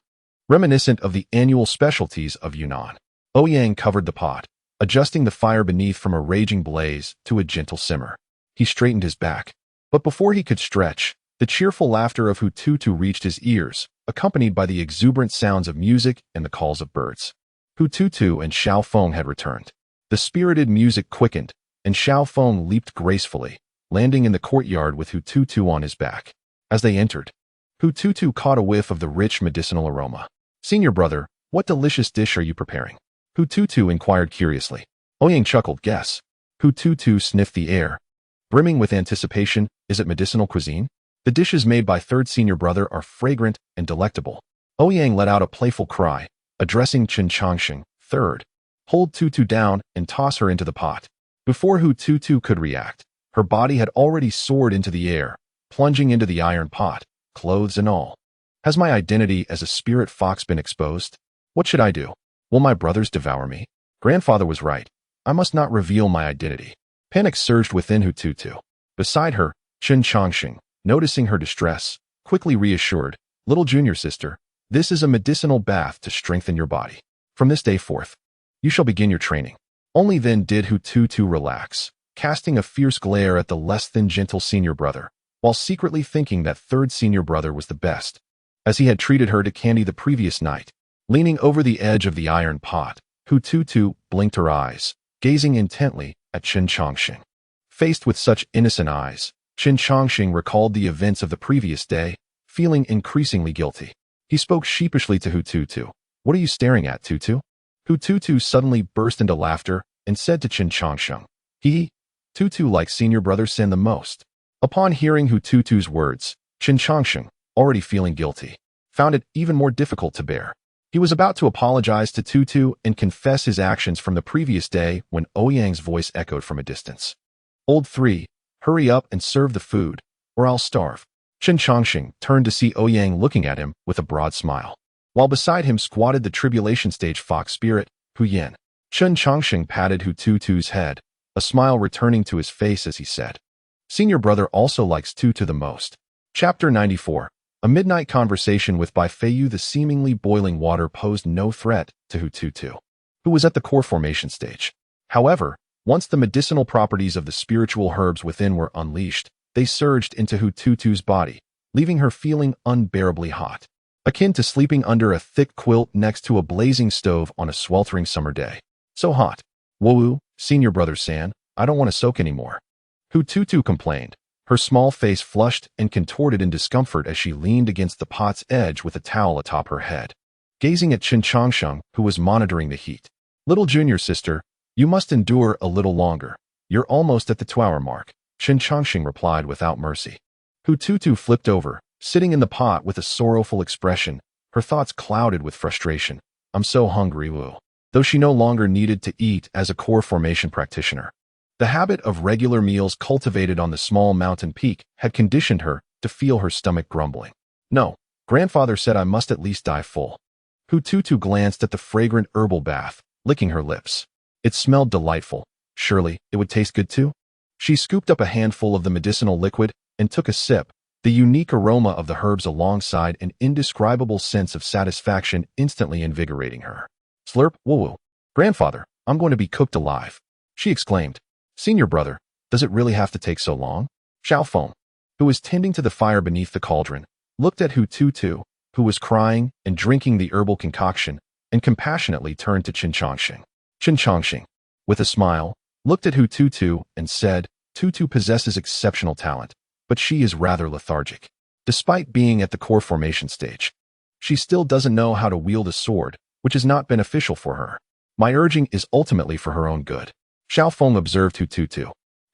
reminiscent of the annual specialties of Yunnan. Ouyang covered the pot, adjusting the fire beneath from a raging blaze to a gentle simmer. He straightened his back, but before he could stretch, the cheerful laughter of Hu Tutu reached his ears, accompanied by the exuberant sounds of music and the calls of birds. Hu Tutu and Xiao Feng had returned. The spirited music quickened, and Xiao Feng leaped gracefully, landing in the courtyard with Hu Tutu on his back. As they entered, Hu Tutu caught a whiff of the rich medicinal aroma. Senior brother, what delicious dish are you preparing? Hu Tutu inquired curiously. Ouyang chuckled, guess. Hu Tutu sniffed the air, brimming with anticipation. Is it medicinal cuisine? The dishes made by third senior brother are fragrant and delectable. Ouyang let out a playful cry, addressing Chen Changsheng. Third, hold Tutu down and toss her into the pot. Before Hu Tutu could react, her body had already soared into the air, plunging into the iron pot, clothes and all. Has my identity as a spirit fox been exposed? What should I do? Will my brothers devour me? Grandfather was right. I must not reveal my identity. Panic surged within Hu Tutu. Beside her, Chen Changsheng, noticing her distress, quickly reassured, little junior sister, this is a medicinal bath to strengthen your body. From this day forth, you shall begin your training. Only then did Hu Tutu relax, casting a fierce glare at the less than gentle senior brother, while secretly thinking that third senior brother was the best. As he had treated her to candy the previous night, leaning over the edge of the iron pot, Hu Tutu blinked her eyes, gazing intently at Chen Changsheng. Faced with such innocent eyes, Chen Changsheng recalled the events of the previous day, feeling increasingly guilty. He spoke sheepishly to Hu Tutu. What are you staring at, Tutu? Hu Tutu suddenly burst into laughter and said to Chen Changsheng, Tutu likes senior brother Sin the most. Upon hearing Hu Tutu's words, Qin Changsheng, already feeling guilty, found it even more difficult to bear. He was about to apologize to Tutu and confess his actions from the previous day when Ouyang's voice echoed from a distance. Old 3, hurry up and serve the food, or I'll starve. Qin Changsheng turned to see Ouyang looking at him with a broad smile, while beside him squatted the tribulation stage fox spirit, Hu Yin. Qin Changsheng patted Hu Tutu's head, a smile returning to his face as he said, "Senior brother also likes Tutu the most." Chapter 94. A midnight conversation with Bai Feiyu. The seemingly boiling water posed no threat to Hu Tutu, who was at the core formation stage. However, once the medicinal properties of the spiritual herbs within were unleashed, they surged into Hu Tutu's body, leaving her feeling unbearably hot, akin to sleeping under a thick quilt next to a blazing stove on a sweltering summer day. So hot. Woo, senior brother San, I don't want to soak anymore. Hu Tutu complained, her small face flushed and contorted in discomfort as she leaned against the pot's edge with a towel atop her head, gazing at Qin Changsheng, who was monitoring the heat. Little junior sister, you must endure a little longer. You're almost at the 2-hour mark, Qin Changsheng replied without mercy. Hu Tutu flipped over, sitting in the pot with a sorrowful expression, her thoughts clouded with frustration. I'm so hungry, woo. Though she no longer needed to eat as a core formation practitioner. The habit of regular meals cultivated on the small mountain peak had conditioned her to feel her stomach grumbling. No, grandfather said I must at least die full. Hu Tutu glanced at the fragrant herbal bath, licking her lips. It smelled delightful. Surely, it would taste good too? She scooped up a handful of the medicinal liquid and took a sip, the unique aroma of the herbs alongside an indescribable sense of satisfaction instantly invigorating her. Slurp, woo-woo. Grandfather, I'm going to be cooked alive, she exclaimed. Senior brother, does it really have to take so long? Xiao Feng, who was tending to the fire beneath the cauldron, looked at Hu Tutu, who was crying and drinking the herbal concoction, and compassionately turned to Qin Changsheng. Qin Changsheng, with a smile, looked at Hu Tutu and said, Tutu possesses exceptional talent, but she is rather lethargic. Despite being at the core formation stage, she still doesn't know how to wield a sword, which is not beneficial for her. My urging is ultimately for her own good. Xiao Feng observed Hu Tutu,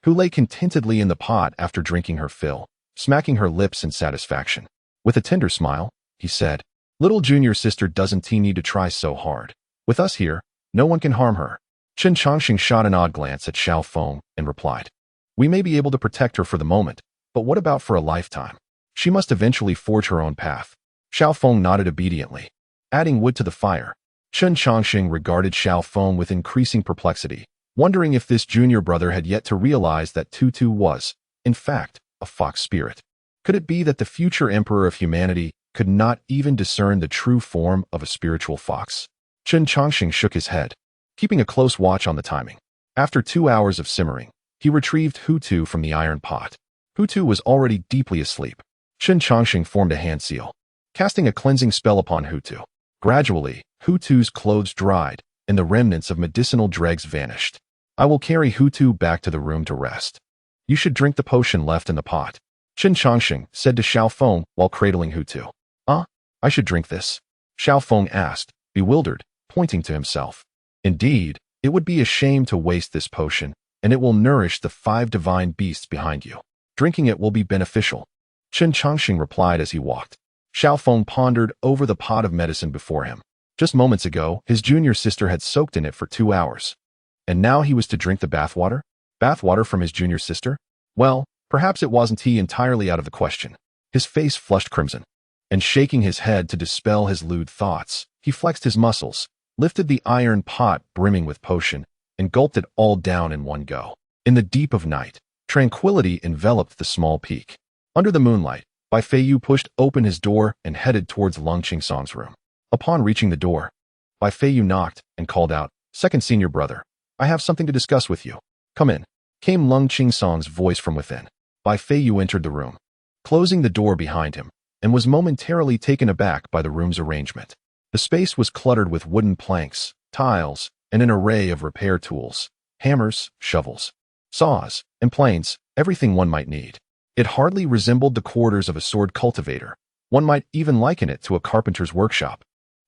who lay contentedly in the pot after drinking her fill, smacking her lips in satisfaction. With a tender smile, he said, Little junior sister doesn't need to try so hard. With us here, no one can harm her. Qin Changsheng shot an odd glance at Xiao Feng and replied, We may be able to protect her for the moment, but what about for a lifetime? She must eventually forge her own path. Xiao Feng nodded obediently, adding wood to the fire. Qin Changsheng regarded Xiao Feng with increasing perplexity, wondering if this junior brother had yet to realize that Tutu was, in fact, a fox spirit. Could it be that the future emperor of humanity could not even discern the true form of a spiritual fox? Qin Changsheng shook his head, keeping a close watch on the timing. After 2 hours of simmering, he retrieved Hu Tu from the iron pot. Hu Tu was already deeply asleep. Qin Changsheng formed a hand seal, casting a cleansing spell upon Hu Tu. Gradually, Hu Tu's clothes dried, and the remnants of medicinal dregs vanished. I will carry Hu Tu back to the room to rest. You should drink the potion left in the pot, Qin Changsheng said to Xiao Feng while cradling Hu Tu. I should drink this? Xiao Feng asked, bewildered, pointing to himself. Indeed, it would be a shame to waste this potion, and it will nourish the 5 divine beasts behind you. Drinking it will be beneficial, Qin Changsheng replied as he walked. Xiao Feng pondered over the pot of medicine before him. Just moments ago, his junior sister had soaked in it for 2 hours. And now he was to drink the bathwater? Bathwater from his junior sister? Well, perhaps it wasn't he entirely out of the question. His face flushed crimson, and shaking his head to dispel his lewd thoughts, he flexed his muscles, lifted the iron pot brimming with potion, and gulped it all down in one go. In the deep of night, tranquility enveloped the small peak. Under the moonlight, Bai Feiyu pushed open his door and headed towards Lung Qingsong's room. Upon reaching the door, Bai Feiyu knocked and called out, Second senior brother, I have something to discuss with you. Come in, came Lung Qingsong's voice from within. Bai Feiyu entered the room, closing the door behind him, and was momentarily taken aback by the room's arrangement. The space was cluttered with wooden planks, tiles, and an array of repair tools, hammers, shovels, saws, and planes, everything one might need. It hardly resembled the quarters of a sword cultivator. One might even liken it to a carpenter's workshop.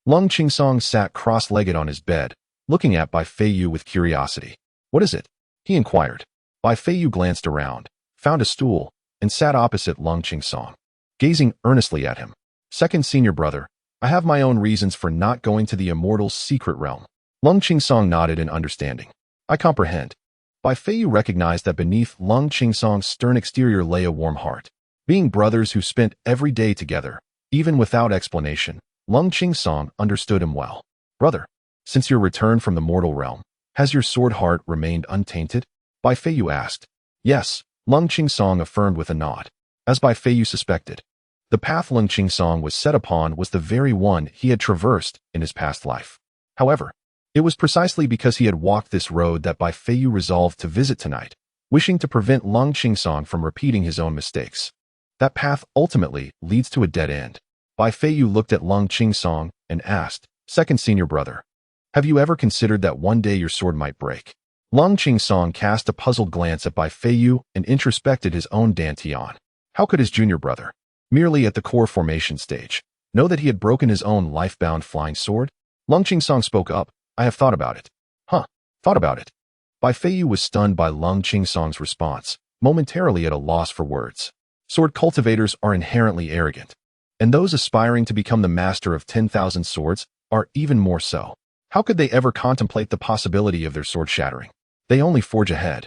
Lung Qingsong sat cross-legged on his bed, looking at Bai Feiyu with curiosity. What is it? He inquired. Bai Feiyu glanced around, found a stool, and sat opposite Lung Qingsong, gazing earnestly at him. Second senior brother, I have my own reasons for not going to the Immortal's secret realm. Lung Qingsong nodded in understanding. I comprehend. Bai Feiyu recognized that beneath Lung Qingsong's stern exterior lay a warm heart. Being brothers who spent every day together, even without explanation, Lung Qingsong understood him well. Brother, since your return from the mortal realm, has your sword heart remained untainted? Bai Feiyu asked. Yes, Lung Qingsong affirmed with a nod. As Bai Feiyu suspected, the path Lung Qingsong was set upon was the very one he had traversed in his past life. However, it was precisely because he had walked this road that Bai Feiyu resolved to visit tonight, wishing to prevent Lung Qingsong from repeating his own mistakes. That path ultimately leads to a dead end. Bai Feiyu looked at Lung Qingsong and asked, Second senior brother, have you ever considered that one day your sword might break? Lung Qingsong cast a puzzled glance at Bai Feiyu and introspected his own Dantian. How could his junior brother, merely at the core formation stage, know that he had broken his own life-bound flying sword? Lung Qingsong spoke up. I have thought about it. Huh, thought about it. Bai Feiyu was stunned by Lung Qingsong's response, momentarily at a loss for words. Sword cultivators are inherently arrogant, and those aspiring to become the master of 10,000 swords are even more so. How could they ever contemplate the possibility of their sword shattering? They only forge ahead,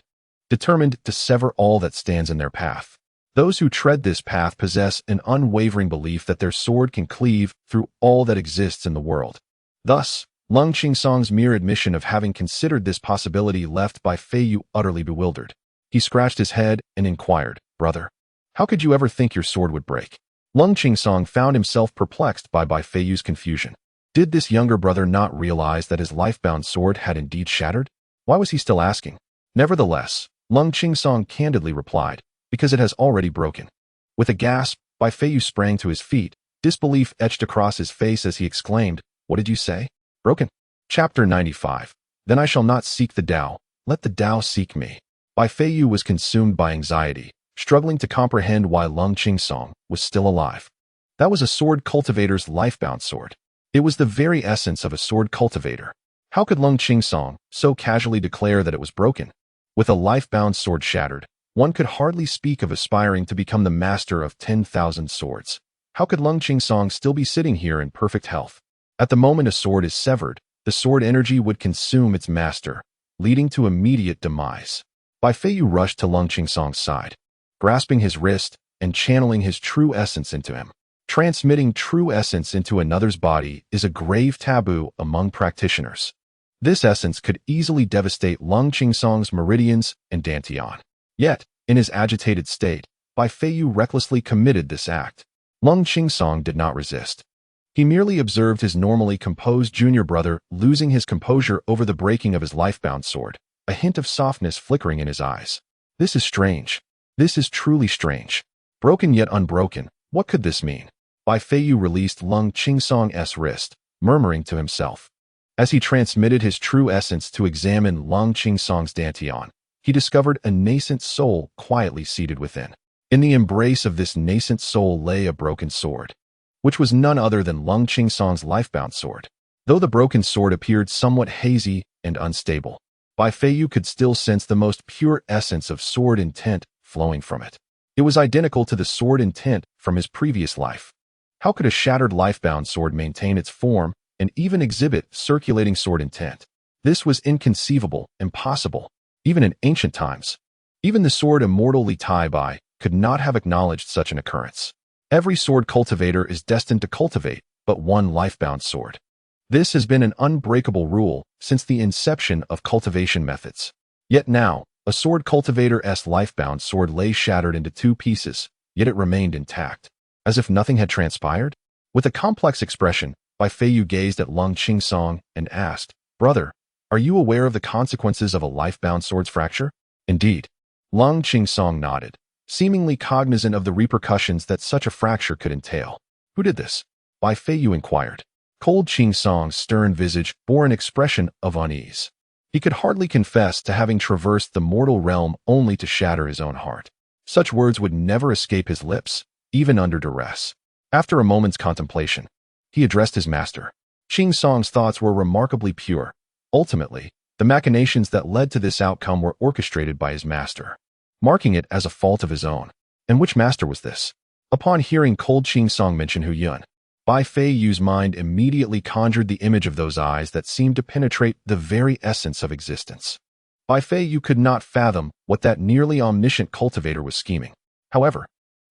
determined to sever all that stands in their path. Those who tread this path possess an unwavering belief that their sword can cleave through all that exists in the world. Thus, Lung Qingsong's mere admission of having considered this possibility left Bai Feiyu utterly bewildered. He scratched his head and inquired, Brother, how could you ever think your sword would break? Lung Qingsong found himself perplexed by Bai Feiyu's confusion. Did this younger brother not realize that his life-bound sword had indeed shattered? Why was he still asking? Nevertheless, Lung Qingsong candidly replied, because it has already broken. With a gasp, Bai Feiyu sprang to his feet, disbelief etched across his face as he exclaimed, What did you say? Broken. Chapter 95. Then I shall not seek the Tao, let the Tao seek me. Bai Feiyu was consumed by anxiety, struggling to comprehend why Lung Qingsong was still alive. That was a sword cultivator's life-bound sword. It was the very essence of a sword cultivator. How could Lung Qingsong so casually declare that it was broken? With a life-bound sword shattered, one could hardly speak of aspiring to become the master of 10,000 swords. How could Lung Qingsong still be sitting here in perfect health? At the moment a sword is severed, the sword energy would consume its master, leading to immediate demise. Bai Feiyu rushed to Lung Qingsong's side, grasping his wrist and channeling his true essence into him. Transmitting true essence into another's body is a grave taboo among practitioners. This essence could easily devastate Lung Qingsong's meridians and dantian. Yet, in his agitated state, Bai Feiyu recklessly committed this act. Lung Qingsong did not resist. He merely observed his normally composed junior brother losing his composure over the breaking of his life-bound sword, a hint of softness flickering in his eyes. This is strange. This is truly strange. Broken yet unbroken, what could this mean? Bai Feiyu released Lung Qingsong's wrist, murmuring to himself. As he transmitted his true essence to examine Lung Qingsong's dantian, he discovered a nascent soul quietly seated within. In the embrace of this nascent soul lay a broken sword, which was none other than Lung Qingsong's life-bound sword. Though the broken sword appeared somewhat hazy and unstable, Bai Feiyu could still sense the most pure essence of sword intent flowing from it. It was identical to the sword intent from his previous life. How could a shattered life-bound sword maintain its form and even exhibit circulating sword intent? This was inconceivable, impossible, even in ancient times. Even the sword Immortal Li Tai Bai could not have acknowledged such an occurrence. Every sword cultivator is destined to cultivate but one life-bound sword. This has been an unbreakable rule since the inception of cultivation methods. Yet now, a sword cultivator's life-bound sword lay shattered into two pieces, yet it remained intact, as if nothing had transpired. With a complex expression, Bai Feiyu gazed at Lung Qingsong and asked, Brother, are you aware of the consequences of a life-bound sword's fracture? Indeed. Lung Qingsong nodded, seemingly cognizant of the repercussions that such a fracture could entail. Who did this? Bai Feiyu inquired. Cold Qingsong's stern visage bore an expression of unease. He could hardly confess to having traversed the mortal realm only to shatter his own heart. Such words would never escape his lips, even under duress. After a moment's contemplation, he addressed his master. Qingsong's thoughts were remarkably pure. Ultimately, The machinations that led to this outcome were orchestrated by his master, marking it as a fault of his own. And which master was this? Upon hearing Cold Ching Song mention Hu Yun, Bai Fei Yu's mind immediately conjured the image of those eyes that seemed to penetrate the very essence of existence. Bai Fei Yu could not fathom what that nearly omniscient cultivator was scheming. However,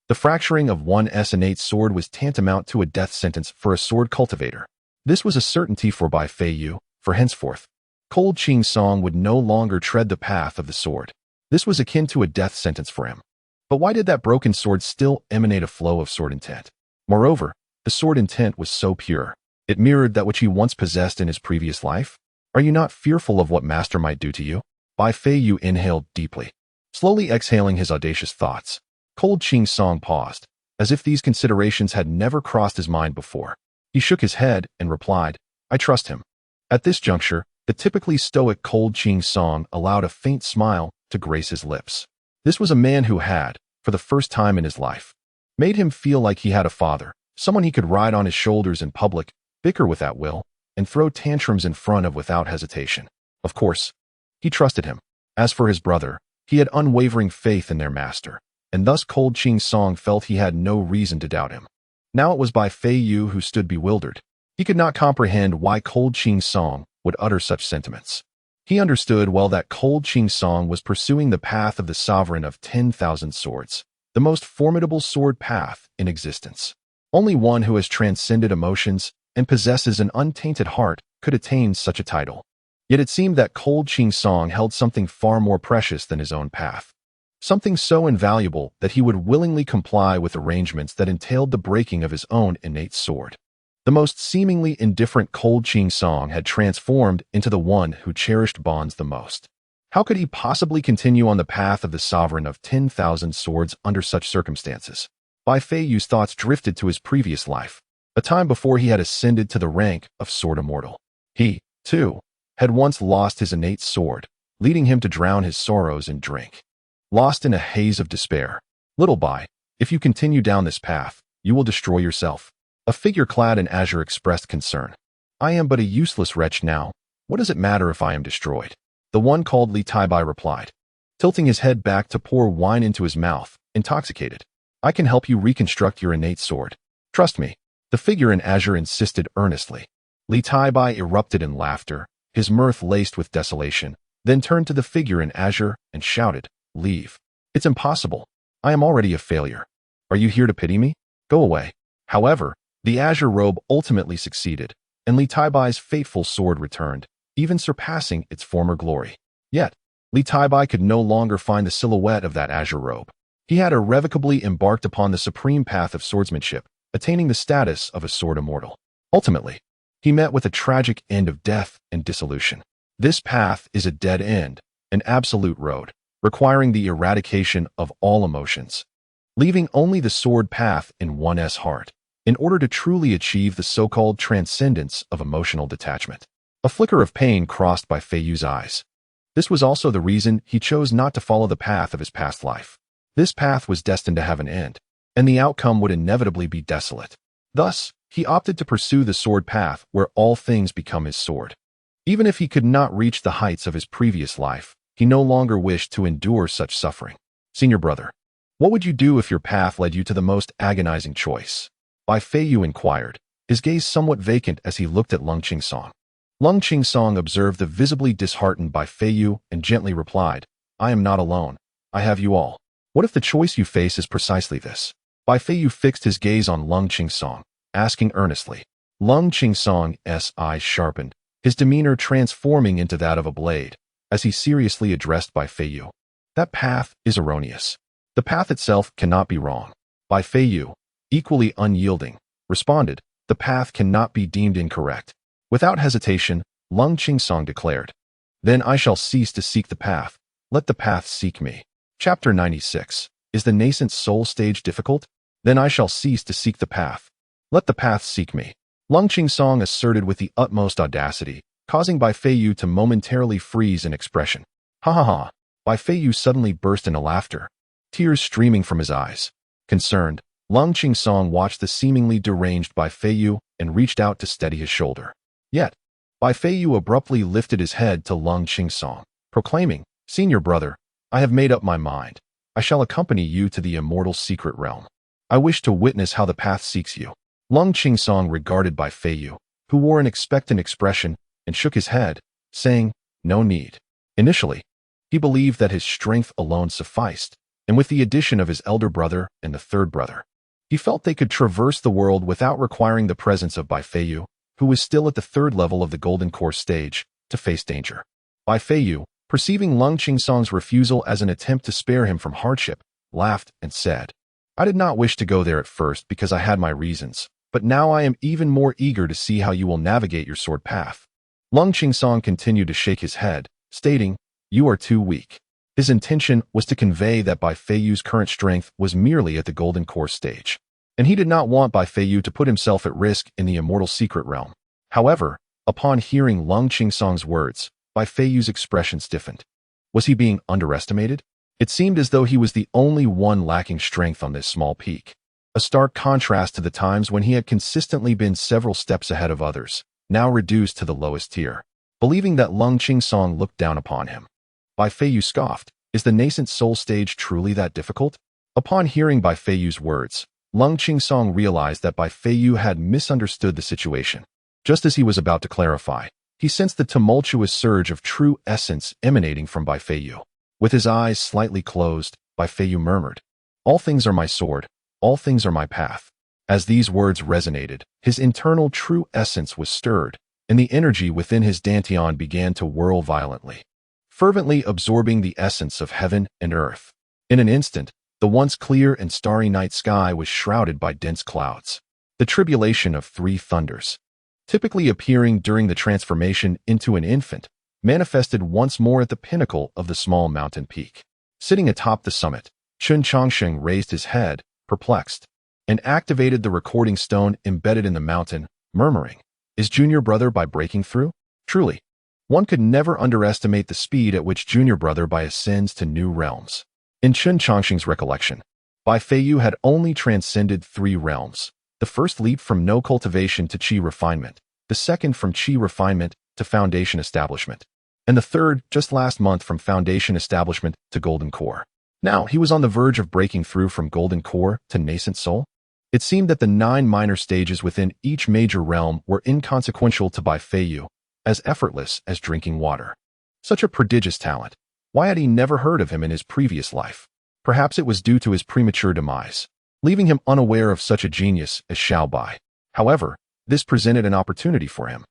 the fracturing of one's innate sword was tantamount to a death sentence for a sword cultivator. This was a certainty for Bai Fei Yu, for henceforth, Cold Ching Song would no longer tread the path of the sword. This was akin to a death sentence for him. But why did that broken sword still emanate a flow of sword intent? Moreover, the sword intent was so pure. It mirrored that which he once possessed in his previous life. Are you not fearful of what master might do to you? Bai Fei Yu inhaled deeply, slowly exhaling his audacious thoughts. Cold Ching Song paused, as if these considerations had never crossed his mind before. He shook his head and replied, I trust him. At this juncture, the typically stoic Cold Ching Song allowed a faint smile to grace his lips. This was a man who had, for the first time in his life, made him feel like he had a father, someone he could ride on his shoulders in public, bicker with at will, and throw tantrums in front of without hesitation. Of course, he trusted him. As for his brother, he had unwavering faith in their master, and thus Cold Ching Song felt he had no reason to doubt him. Now it was Bai Fei Yu who stood bewildered. He could not comprehend why Cold Ching Song would utter such sentiments. He understood well that Cold Ching Song was pursuing the path of the sovereign of 10,000 swords, the most formidable sword path in existence. Only one who has transcended emotions and possesses an untainted heart could attain such a title. Yet it seemed that Cold Ching Song held something far more precious than his own path. Something so invaluable that he would willingly comply with arrangements that entailed the breaking of his own innate sword. The most seemingly indifferent Cold Ching Song had transformed into the one who cherished bonds the most. How could he possibly continue on the path of the sovereign of 10,000 swords under such circumstances? Bai Fei Yu's thoughts drifted to his previous life, a time before he had ascended to the rank of Sword Immortal. He, too, had once lost his innate sword, leading him to drown his sorrows in drink. Lost in a haze of despair. Little Bai, if you continue down this path, you will destroy yourself. A figure clad in azure expressed concern. I am but a useless wretch now. What does it matter if I am destroyed? The one called Li Taibai replied, tilting his head back to pour wine into his mouth, intoxicated. I can help you reconstruct your innate sword. Trust me. The figure in azure insisted earnestly. Li Taibai erupted in laughter, his mirth laced with desolation, then turned to the figure in azure and shouted, Leave. It's impossible. I am already a failure. Are you here to pity me? Go away. However, the azure robe ultimately succeeded, and Li Taibai's fateful sword returned, even surpassing its former glory. Yet, Li Taibai could no longer find the silhouette of that azure robe. He had irrevocably embarked upon the supreme path of swordsmanship, attaining the status of a sword immortal. Ultimately, he met with a tragic end of death and dissolution. This path is a dead end, an absolute road, requiring the eradication of all emotions, leaving only the sword path in one's heart, in order to truly achieve the so-called transcendence of emotional detachment. A flicker of pain crossed Bai Fei Yu's eyes. This was also the reason he chose not to follow the path of his past life. This path was destined to have an end, and the outcome would inevitably be desolate. Thus, he opted to pursue the sword path where all things become his sword. Even if he could not reach the heights of his previous life, he no longer wished to endure such suffering. Senior brother, what would you do if your path led you to the most agonizing choice? Bai Fei Yu inquired, his gaze somewhat vacant as he looked at Lung Ching Song. Lung Ching Song observed the visibly disheartened Bai Fei Yu and gently replied, I am not alone. I have you all. What if the choice you face is precisely this? Bai Fei Yu fixed his gaze on Lung Ching Song, asking earnestly. Lung Ching Song's eyes sharpened, his demeanor transforming into that of a blade, as he seriously addressed Bai Fei Yu. That path is erroneous. The path itself cannot be wrong. Bai Fei Yu, equally unyielding, responded, the path cannot be deemed incorrect. Without hesitation, Lung Ching Song declared, Then I shall cease to seek the path. Let the path seek me. Chapter 96. Is the nascent soul stage difficult? Then I shall cease to seek the path. Let the path seek me. Lung Ching Song asserted with the utmost audacity, causing Bai Fei Yu to momentarily freeze in expression. Ha ha ha. Bai Fei Yu suddenly burst into laughter, tears streaming from his eyes. Concerned, Lung Ching Song watched the seemingly deranged Bai Fei Yu and reached out to steady his shoulder. Yet, Bai Feiyu abruptly lifted his head to Lung Qingsong, proclaiming, "Senior brother, I have made up my mind. I shall accompany you to the Immortal secret realm. I wish to witness how the path seeks you." Lung Qingsong regarded Bai Feiyu, who wore an expectant expression, and shook his head, saying, "No need." Initially, he believed that his strength alone sufficed, and with the addition of his elder brother and the third brother, he felt they could traverse the world without requiring the presence of Bai Feiyu, who was still at the third level of the Golden Core stage, to face danger. Bai Feiyu, perceiving Lung Qingsong's refusal as an attempt to spare him from hardship, laughed and said, "I did not wish to go there at first because I had my reasons, but now I am even more eager to see how you will navigate your sword path." Lung Qingsong continued to shake his head, stating, "You are too weak." His intention was to convey that Bai Feiyu's current strength was merely at the Golden Core stage, and he did not want Bai Feiyu to put himself at risk in the Immortal secret realm. However, upon hearing Lung Qingsong's words, Bai Feiyu's expression stiffened. Was he being underestimated? It seemed as though he was the only one lacking strength on this small peak, a stark contrast to the times when he had consistently been several steps ahead of others, now reduced to the lowest tier. Believing that Lung Qingsong looked down upon him, Bai Feiyu scoffed, "Is the nascent soul stage truly that difficult?" Upon hearing Bai Feiyu's words, Lung Qingsong realized that Bai Feiyu had misunderstood the situation. Just as he was about to clarify, he sensed the tumultuous surge of true essence emanating from Bai Feiyu. With his eyes slightly closed, Bai Feiyu murmured, "All things are my sword, all things are my path." As these words resonated, his internal true essence was stirred, and the energy within his dantian began to whirl violently, fervently absorbing the essence of heaven and earth. In an instant, the once clear and starry night sky was shrouded by dense clouds. The tribulation of three thunders, typically appearing during the transformation into an infant, manifested once more at the pinnacle of the small mountain peak. Sitting atop the summit, Chun Changsheng raised his head, perplexed, and activated the recording stone embedded in the mountain, murmuring, "Is Junior Brother Bai breaking through?" Truly, one could never underestimate the speed at which Junior Brother Bai ascends to new realms. In Chun Changsheng's recollection, Bai Feiyu had only transcended 3 realms. The first leap from no cultivation to chi refinement, the second from chi refinement to foundation establishment, and the third just last month from foundation establishment to Golden Core. Now he was on the verge of breaking through from Golden Core to nascent soul. It seemed that the 9 minor stages within each major realm were inconsequential to Bai Feiyu, as effortless as drinking water. Such a prodigious talent. Why had he never heard of him in his previous life? Perhaps it was due to his premature demise, leaving him unaware of such a genius as Xiao Bai. However, this presented an opportunity for him,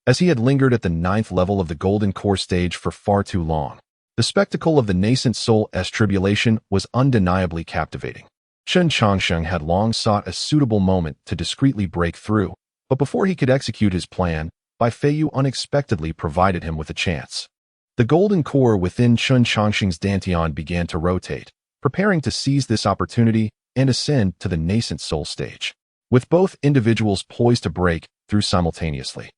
as he had lingered at the 9th level of the Golden Core stage for far too long. The spectacle of the nascent soul's tribulation was undeniably captivating. Chun Changsheng had long sought a suitable moment to discreetly break through, but before he could execute his plan, Bai Feiyu unexpectedly provided him with a chance. The Golden Core within Chun Changsheng's dantian began to rotate, preparing to seize this opportunity and ascend to the nascent soul stage, with both individuals poised to break through simultaneously.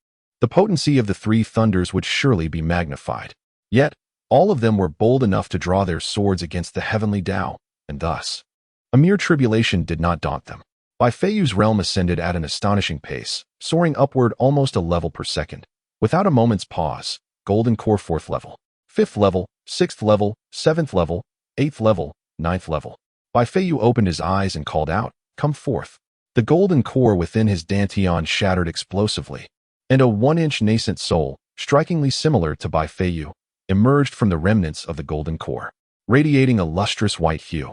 The potency of the 3 thunders would surely be magnified. Yet, all of them were bold enough to draw their swords against the heavenly Tao, and thus, a mere tribulation did not daunt them. Bai Feiyu's realm ascended at an astonishing pace, soaring upward almost a level per second, without a moment's pause. Golden Core 4th level, 5th level, 6th level, 7th level, 8th level, 9th level. Bai Feiyu opened his eyes and called out, "Come forth." The Golden Core within his dantian shattered explosively, and a 1-inch nascent soul, strikingly similar to Bai Feiyu, emerged from the remnants of the Golden Core, radiating a lustrous white hue.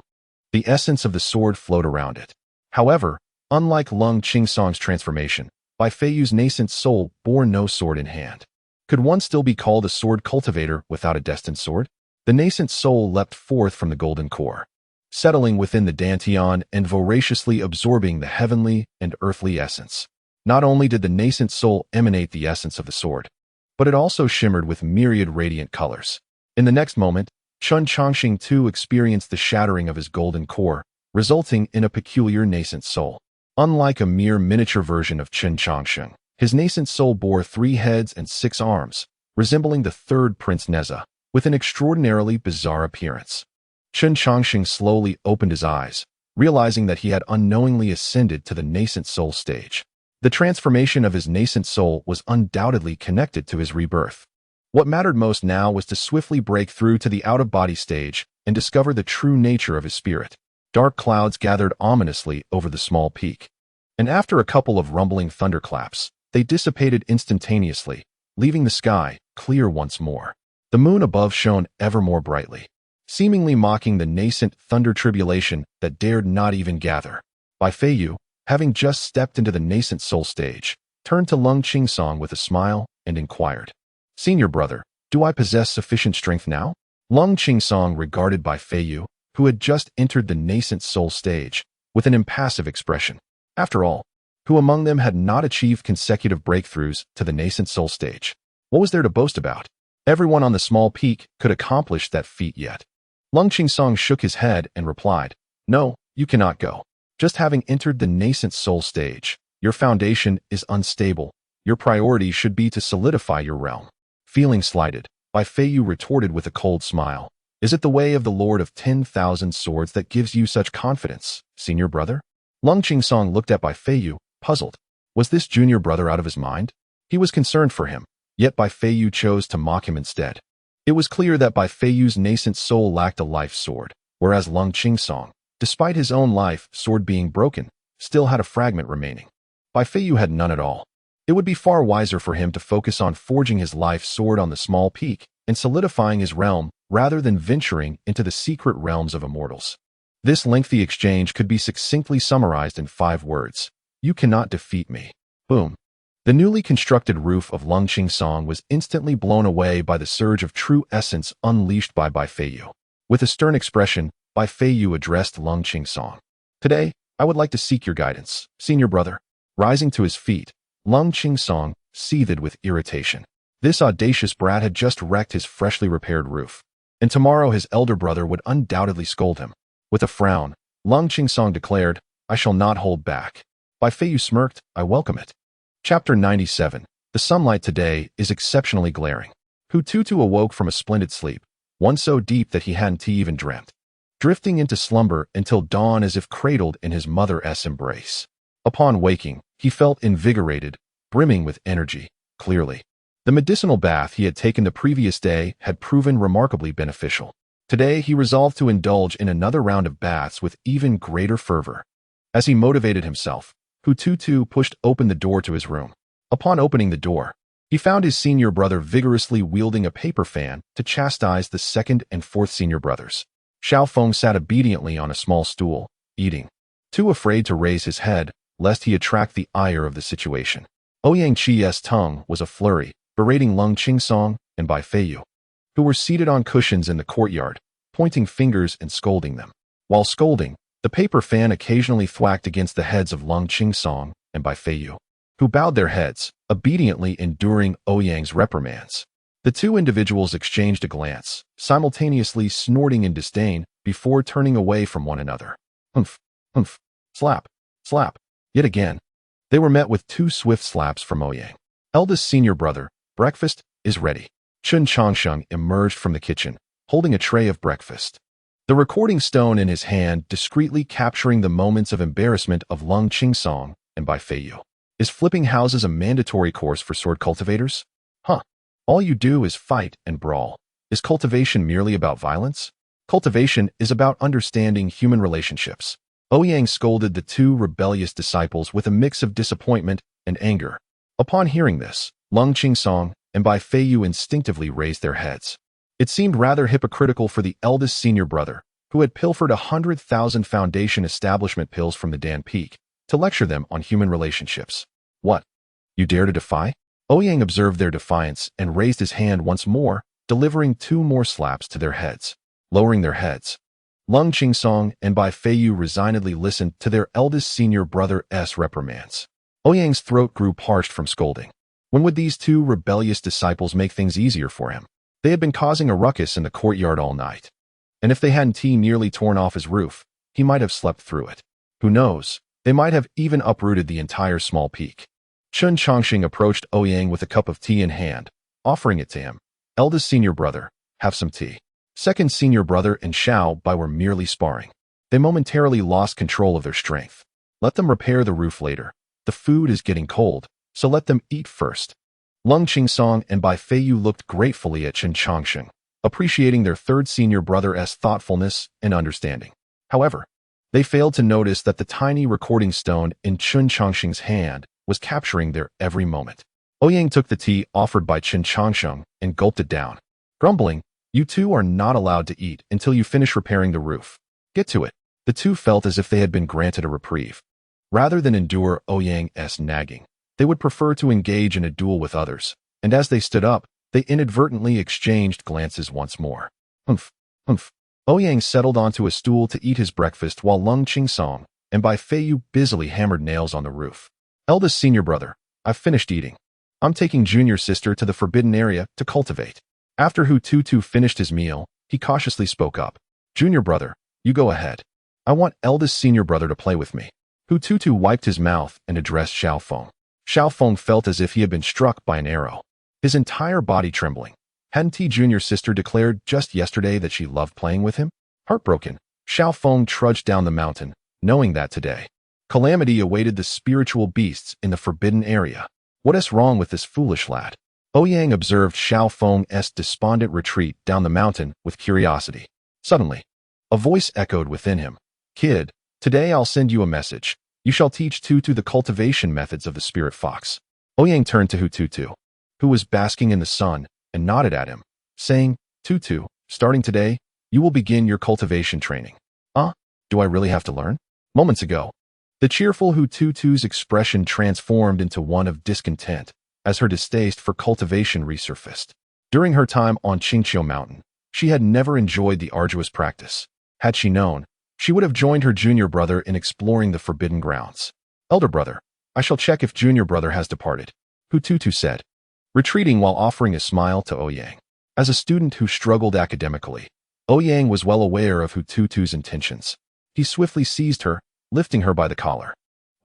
The essence of the sword flowed around it. However, unlike Lung Qingsong's transformation, Bai Feiyu's nascent soul bore no sword in hand. Could one still be called a sword cultivator without a destined sword? The nascent soul leapt forth from the Golden Core, settling within the dantian and voraciously absorbing the heavenly and earthly essence. Not only did the nascent soul emanate the essence of the sword, but it also shimmered with myriad radiant colors. In the next moment, Chun Changsheng too experienced the shattering of his Golden Core, resulting in a peculiar nascent soul. Unlike a mere miniature version of Chun Changsheng, his nascent soul bore 3 heads and 6 arms, resembling the 3rd Prince Neza, with an extraordinarily bizarre appearance. Chun Changsheng slowly opened his eyes, realizing that he had unknowingly ascended to the nascent soul stage. The transformation of his nascent soul was undoubtedly connected to his rebirth. What mattered most now was to swiftly break through to the out-of-body stage and discover the true nature of his spirit. Dark clouds gathered ominously over the small peak, and after a couple of rumbling thunderclaps, they dissipated instantaneously, leaving the sky clear once more. The moon above shone ever more brightly, seemingly mocking the nascent thunder tribulation that dared not even gather. Bai Feiyu, having just stepped into the nascent soul stage, turned to Lung Qingsong with a smile and inquired, "Senior brother, do I possess sufficient strength now?" Lung Qingsong regarded Bai Feiyu, who had just entered the nascent soul stage, with an impassive expression. After all, who among them had not achieved consecutive breakthroughs to the nascent soul stage? What was there to boast about? Everyone on the small peak could accomplish that feat yet. Lung Qingsong shook his head and replied, "No, you cannot go. Just having entered the nascent soul stage, your foundation is unstable. Your priority should be to solidify your realm." Feeling slighted, Bai Feiyu retorted with a cold smile, "Is it the way of the Lord of 10,000 Swords that gives you such confidence, senior brother?" Lung Qingsong looked at Bai Feiyu, puzzled. Was this junior brother out of his mind? He was concerned for him, yet Bai Feiyu chose to mock him instead. It was clear that Bai Feiyu's nascent soul lacked a life sword, whereas Lung Qingsong, despite his own life sword being broken, still had a fragment remaining. Bai Feiyu had none at all. It would be far wiser for him to focus on forging his life sword on the small peak and solidifying his realm rather than venturing into the secret realms of immortals. This lengthy exchange could be succinctly summarized in 5 words. "You cannot defeat me." Boom. The newly constructed roof of Lung Qingsong was instantly blown away by the surge of true essence unleashed by Bai Feiyu. With a stern expression, Bai Feiyu addressed Lung Qingsong. "Today, I would like to seek your guidance, senior brother." Rising to his feet, Lung Qingsong seethed with irritation. This audacious brat had just wrecked his freshly repaired roof, and tomorrow his elder brother would undoubtedly scold him. With a frown, Lung Qingsong declared, "I shall not hold back." Bai Feiyu smirked, "I welcome it." Chapter 97. The sunlight today is exceptionally glaring. Hututu awoke from a splendid sleep, one so deep that he hadn't even dreamt, drifting into slumber until dawn as if cradled in his mother's embrace. Upon waking, he felt invigorated, brimming with energy, clearly. The medicinal bath he had taken the previous day had proven remarkably beneficial. Today he resolved to indulge in another round of baths with even greater fervor. As he motivated himself, Hututu pushed open the door to his room. Upon opening the door, he found his senior brother vigorously wielding a paper fan to chastise the second and fourth senior brothers. Xiaofeng sat obediently on a small stool, eating, too afraid to raise his head, lest he attract the ire of the situation. Ouyang Chi's tongue was a flurry, berating Lung Qingsong and Bai Feiyu, who were seated on cushions in the courtyard, pointing fingers and scolding them. While scolding, the paper fan occasionally thwacked against the heads of Lung Qingsong and Bai Feiyu, who bowed their heads, obediently enduring Ouyang's reprimands. The two individuals exchanged a glance, simultaneously snorting in disdain before turning away from one another. Humph, humph, slap, slap. Yet again, they were met with 2 swift slaps from Ouyang. "Eldest senior brother, breakfast is ready." Chun Changsheng emerged from the kitchen, holding a tray of breakfast, the recording stone in his hand discreetly capturing the moments of embarrassment of Lung Qingsong and Bai Feiyu. "Is flipping houses a mandatory course for sword cultivators? Huh. All you do is fight and brawl. Is cultivation merely about violence? Cultivation is about understanding human relationships." Ouyang scolded the 2 rebellious disciples with a mix of disappointment and anger. Upon hearing this, Lung Qingsong and Bai Feiyu instinctively raised their heads. It seemed rather hypocritical for the eldest senior brother, who had pilfered 100,000 Foundation establishment pills from the Dan Peak, to lecture them on human relationships. "What? You dare to defy?" Ouyang observed their defiance and raised his hand once more, delivering 2 more slaps to their heads. Lowering their heads, Lung Qingsong and Bai Feiyu resignedly listened to their eldest senior brother's reprimands. Ouyang's throat grew parched from scolding. When would these 2 rebellious disciples make things easier for him? They had been causing a ruckus in the courtyard all night, and if they hadn't nearly torn off his roof, he might have slept through it. Who knows, they might have even uprooted the entire small peak. Chun Changxing approached Ouyang with a cup of tea in hand, offering it to him. "Eldest senior brother, have some tea." Second senior brother and Xiao Bai were merely sparring. They momentarily lost control of their strength. "Let them repair the roof later. The food is getting cold, so let them eat first. Lung Qingsong and Bai Feiyu looked gratefully at Chen Chongsheng, appreciating their third senior brother's thoughtfulness and understanding. However, they failed to notice that the tiny recording stone in Chen Chongsheng's hand was capturing their every moment. Ouyang took the tea offered by Chen Chongsheng and gulped it down. Grumbling, "You two are not allowed to eat until you finish repairing the roof. Get to it." The two felt as if they had been granted a reprieve. Rather than endure Ouyang's nagging, they would prefer to engage in a duel with others, and as they stood up, they inadvertently exchanged glances once more. Humph, humph. Ouyang settled onto a stool to eat his breakfast while Lung Qingsong and Bai Feiyu busily hammered nails on the roof. "Eldest senior brother, I've finished eating. I'm taking junior sister to the forbidden area to cultivate." After Hu Tutu finished his meal, he cautiously spoke up. "Junior brother, you go ahead. I want eldest senior brother to play with me." Hu Tutu wiped his mouth and addressed Xiaofeng. Xiaofeng felt as if he had been struck by an arrow, his entire body trembling. Hadn't he junior sister declared just yesterday that she loved playing with him? Heartbroken, Xiaofeng trudged down the mountain, knowing that today calamity awaited the spiritual beasts in the forbidden area. What is wrong with this foolish lad? Ouyang observed Xiaofeng's despondent retreat down the mountain with curiosity. Suddenly, a voice echoed within him. "Kid, today I'll send you a message. You shall teach Tutu the cultivation methods of the spirit fox." Ouyang turned to Hu Tutu, who was basking in the sun, and nodded at him, saying, "Tutu, starting today, you will begin your cultivation training." Do I really have to learn?" Moments ago, the cheerful Hu Tutu's expression transformed into one of discontent as her distaste for cultivation resurfaced. During her time on Qingqiu Mountain, she had never enjoyed the arduous practice. Had she known, she would have joined her junior brother in exploring the forbidden grounds. "Elder brother, I shall check if junior brother has departed," Hu Tutu said, retreating while offering a smile to Ouyang. As a student who struggled academically, Ouyang was well aware of Hu Tutu's intentions. He swiftly seized her, lifting her by the collar.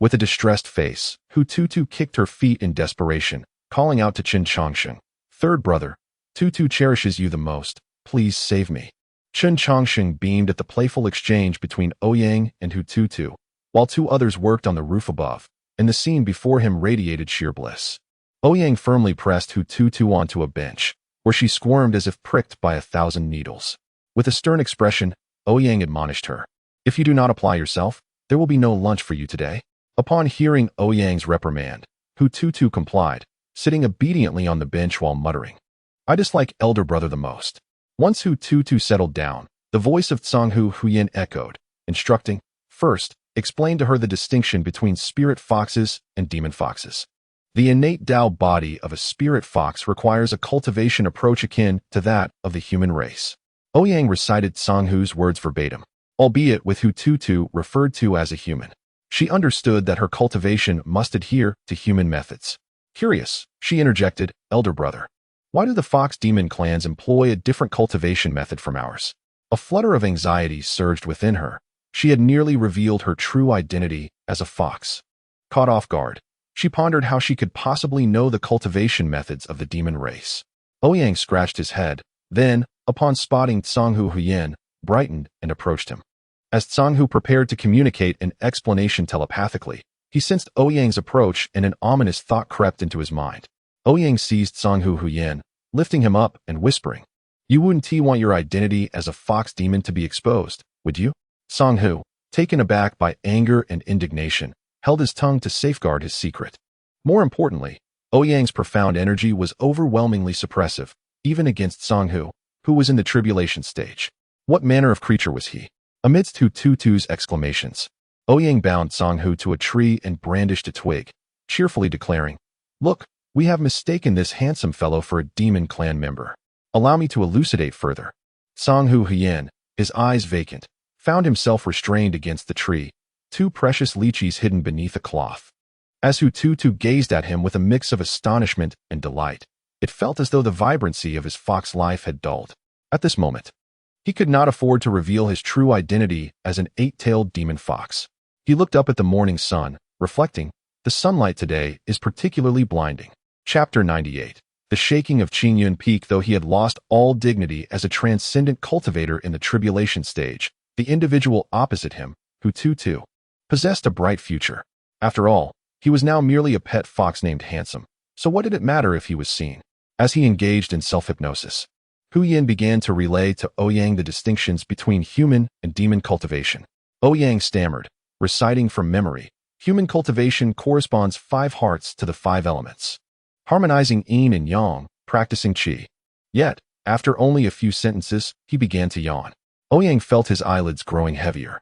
With a distressed face, Hu Tutu kicked her feet in desperation, calling out to Chen Chongsheng, "Third brother, Tutu cherishes you the most. Please save me." Chen Chongsheng beamed at the playful exchange between Ouyang and Hu Tutu, while two others worked on the roof above, and the scene before him radiated sheer bliss. Ouyang firmly pressed Hu Tutu onto a bench, where she squirmed as if pricked by 1,000 needles. With a stern expression, Ouyang admonished her, "If you do not apply yourself, there will be no lunch for you today." Upon hearing Ouyang's reprimand, Hu Tutu complied, sitting obediently on the bench while muttering, "I dislike elder brother the most." Once Hu Tutu settled down, the voice of Tsanghu Huyin echoed, instructing, "First, explain to her the distinction between spirit foxes and demon foxes." The innate Tao body of a spirit fox requires a cultivation approach akin to that of the human race. Ouyang recited Tsanghu's words verbatim, albeit with Hu Tutu referred to as a human. She understood that her cultivation must adhere to human methods. Curious, she interjected, "Elder brother, why do the fox demon clans employ a different cultivation method from ours?" A flutter of anxiety surged within her. She had nearly revealed her true identity as a fox. Caught off guard, she pondered how she could possibly know the cultivation methods of the demon race. Ouyang scratched his head, then, upon spotting Tsanghu Huyin, brightened and approached him. As Tsanghu prepared to communicate an explanation telepathically, he sensed Ouyang's approach and an ominous thought crept into his mind. Ouyang seized Tsanghu Huyin, lifting him up and whispering, "You wouldn't want your identity as a fox demon to be exposed, would you?" Tsanghu, taken aback by anger and indignation, held his tongue to safeguard his secret. More importantly, Ouyang's profound energy was overwhelmingly suppressive, even against Tsanghu, who was in the tribulation stage. What manner of creature was he? Amidst Hu Tutu's exclamations, Ouyang bound Tsanghu to a tree and brandished a twig, cheerfully declaring, "Look, we have mistaken this handsome fellow for a demon clan member. Allow me to elucidate further." Tsanghu Huyin, his eyes vacant, found himself restrained against the tree, two precious lychees hidden beneath a cloth. As Hu Tutu gazed at him with a mix of astonishment and delight, it felt as though the vibrancy of his fox life had dulled. At this moment, he could not afford to reveal his true identity as an 8-tailed demon fox. He looked up at the morning sun, reflecting, "The sunlight today is particularly blinding." Chapter 98. The shaking of Qingyun Peak. Though he had lost all dignity as a transcendent cultivator in the tribulation stage, the individual opposite him, Hu Tutu, possessed a bright future. After all, He was now merely a pet fox named Handsome, so what did it matter if he was seen? As he engaged in self-hypnosis, Ouyang began to relay to Ouyang the distinctions between human and demon cultivation. Ouyang stammered, reciting from memory. Human cultivation corresponds 5 hearts to the 5 elements, harmonizing yin and yang, practicing qi. Yet, after only a few sentences, he began to yawn. Ouyang felt his eyelids growing heavier,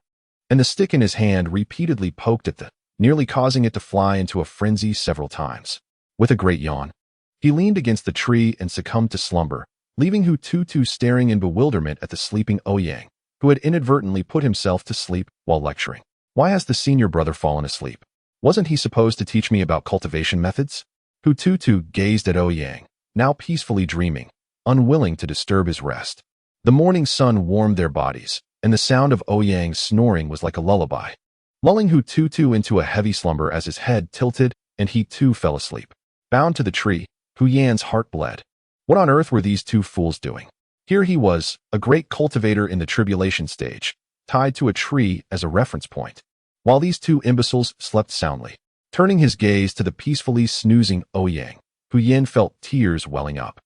and the stick in his hand repeatedly poked at nearly causing it to fly into a frenzy several times. With a great yawn, he leaned against the tree and succumbed to slumber, leaving Hututu staring in bewilderment at the sleeping Ouyang, who had inadvertently put himself to sleep while lecturing. Why has the senior brother fallen asleep? Wasn't he supposed to teach me about cultivation methods? Hututu gazed at Ouyang, now peacefully dreaming, unwilling to disturb his rest. The morning sun warmed their bodies, and the sound of Ouyang's snoring was like a lullaby, lulling Hututu into a heavy slumber as his head tilted and he too fell asleep. Bound to the tree, Ouyang's heart bled. What on earth were these 2 fools doing? Here he was, a great cultivator in the tribulation stage, tied to a tree as a reference point, while these 2 imbeciles slept soundly. Turning his gaze to the peacefully snoozing Ouyang, Ouyang felt tears welling up.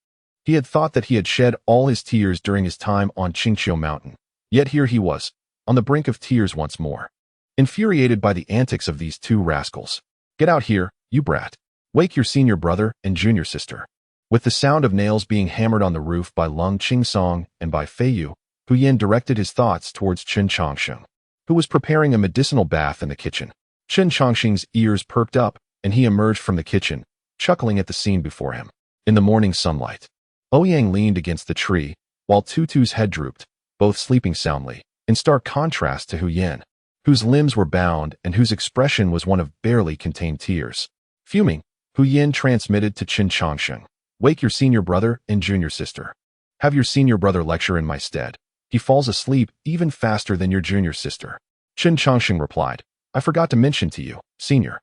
He had thought that he had shed all his tears during his time on Qingqiu Mountain, yet here he was, on the brink of tears once more. Infuriated by the antics of these 2 rascals. Get out here, you brat. Wake your senior brother and junior sister. With the sound of nails being hammered on the roof by Lung Qingsong and by Feiyu, Ouyang directed his thoughts towards Chen Chongsheng, who was preparing a medicinal bath in the kitchen. Chen Chongsheng's ears perked up, and he emerged from the kitchen, chuckling at the scene before him. In the morning sunlight, Ouyang leaned against the tree, while Tutu's head drooped, both sleeping soundly, in stark contrast to Ouyang, whose limbs were bound and whose expression was one of barely contained tears. Fuming, Ouyang transmitted to Chen Chongsheng, "Wake your senior brother and junior sister. Have your senior brother lecture in my stead. He falls asleep even faster than your junior sister." Chen Chongsheng replied, "I forgot to mention to you, senior.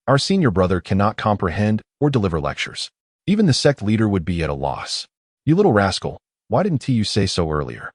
Our senior brother cannot comprehend or deliver lectures. Even the sect leader would be at a loss. You little rascal, why didn't you say so earlier?"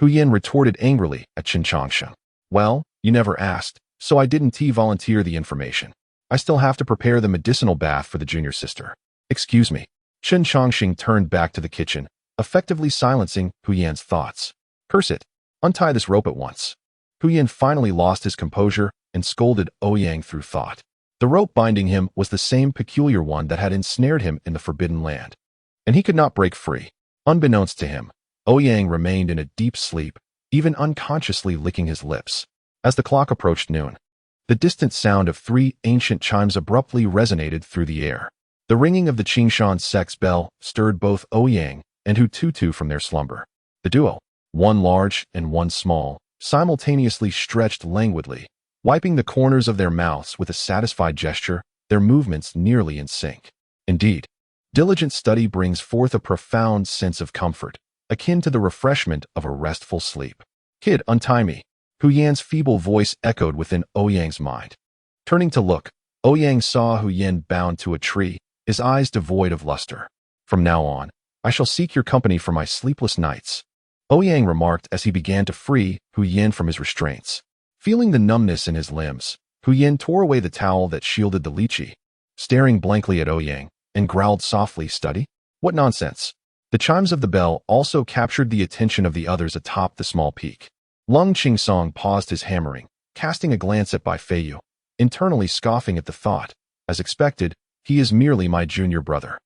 Ouyang retorted angrily at Chen Chongsheng. "Well, you never asked, so I didn't volunteer the information. I still have to prepare the medicinal bath for the junior sister." "Excuse me." Chen Chongsheng turned back to the kitchen, effectively silencing Ouyang's thoughts. "Curse it. Untie this rope at once." Ouyang finally lost his composure and scolded Ouyang through thought. The rope binding him was the same peculiar one that had ensnared him in the Forbidden Land, and he could not break free. Unbeknownst to him, Ouyang remained in a deep sleep, even unconsciously licking his lips. As the clock approached noon, the distant sound of 3 ancient chimes abruptly resonated through the air. The ringing of the Qingshan sect's bell stirred both Ouyang and Hututu from their slumber. The duo, one large and one small, simultaneously stretched languidly, wiping the corners of their mouths with a satisfied gesture, their movements nearly in sync. Indeed, diligent study brings forth a profound sense of comfort, akin to the refreshment of a restful sleep. "Kid, untie me." Ouyang's feeble voice echoed within Ouyang's mind. Turning to look, Ouyang saw Ouyang bound to a tree, his eyes devoid of luster. "From now on, I shall seek your company for my sleepless nights," Ouyang remarked as he began to free Ouyang from his restraints. Feeling the numbness in his limbs, Ouyang tore away the towel that shielded the lychee, staring blankly at Ouyang, and growled softly, "Study? What nonsense." The chimes of the bell also captured the attention of the others atop the small peak. Lung Qingsong paused his hammering, casting a glance at Bai Feiyu, internally scoffing at the thought. As expected, he is merely my junior brother.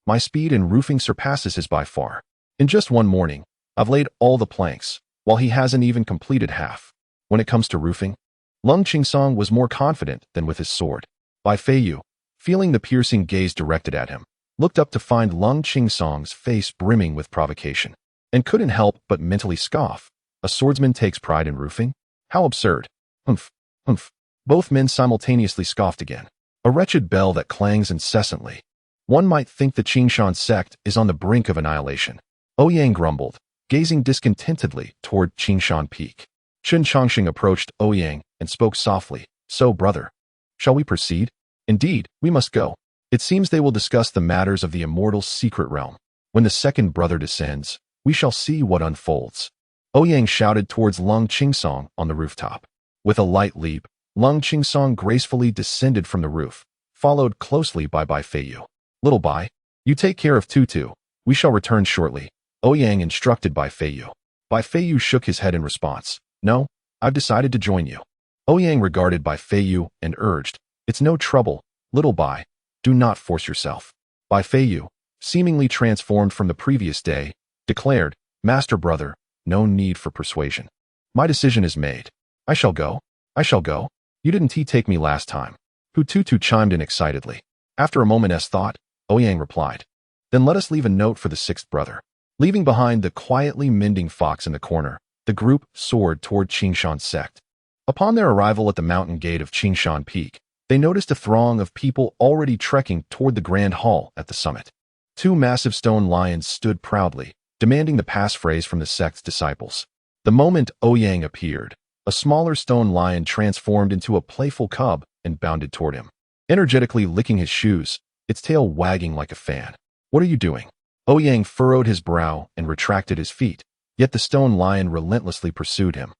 My speed in roofing surpasses his by far. In just one morning, I've laid all the planks, while he hasn't even completed half. When it comes to roofing, Lung Qingsong was more confident than with his sword. Bai Feiyu, feeling the piercing gaze directed at him, looked up to find Lung Qingsong's face brimming with provocation, and couldn't help but mentally scoff. A swordsman takes pride in roofing? How absurd. Humph, humph. Both men simultaneously scoffed again. A wretched bell that clangs incessantly. One might think the Qingshan sect is on the brink of annihilation. Ouyang grumbled, gazing discontentedly toward Qingshan Peak. Chen Chongsheng approached Ouyang and spoke softly. "So, brother, shall we proceed?" "Indeed, we must go. It seems they will discuss the matters of the Immortal's secret realm. When the second brother descends, we shall see what unfolds." Ouyang shouted towards Lung Qingsong on the rooftop. With a light leap, Lung Qingsong gracefully descended from the roof, followed closely by Feiyu. Little Bai, you take care of Tutu. We shall return shortly, Ouyang instructed Feiyu. Feiyu shook his head in response. No, I've decided to join you. Ouyang regarded Feiyu and urged, it's no trouble, Little Bai. Do not force yourself. Feiyu, seemingly transformed from the previous day, declared, Master brother, no need for persuasion. My decision is made. I shall go. I shall go. You didn't take me last time. Tutu chimed in excitedly. After a moment's thought, Ouyang replied, then let us leave a note for the sixth brother. Leaving behind the quietly mending fox in the corner, the group soared toward Qingshan's sect. Upon their arrival at the mountain gate of Qingshan Peak, they noticed a throng of people already trekking toward the grand hall at the summit. Two massive stone lions stood proudly, demanding the passphrase from the sect's disciples. The moment Ouyang appeared, a smaller stone lion transformed into a playful cub and bounded toward him, energetically licking his shoes, its tail wagging like a fan. What are you doing? Ouyang furrowed his brow and retracted his feet, yet the stone lion relentlessly pursued him,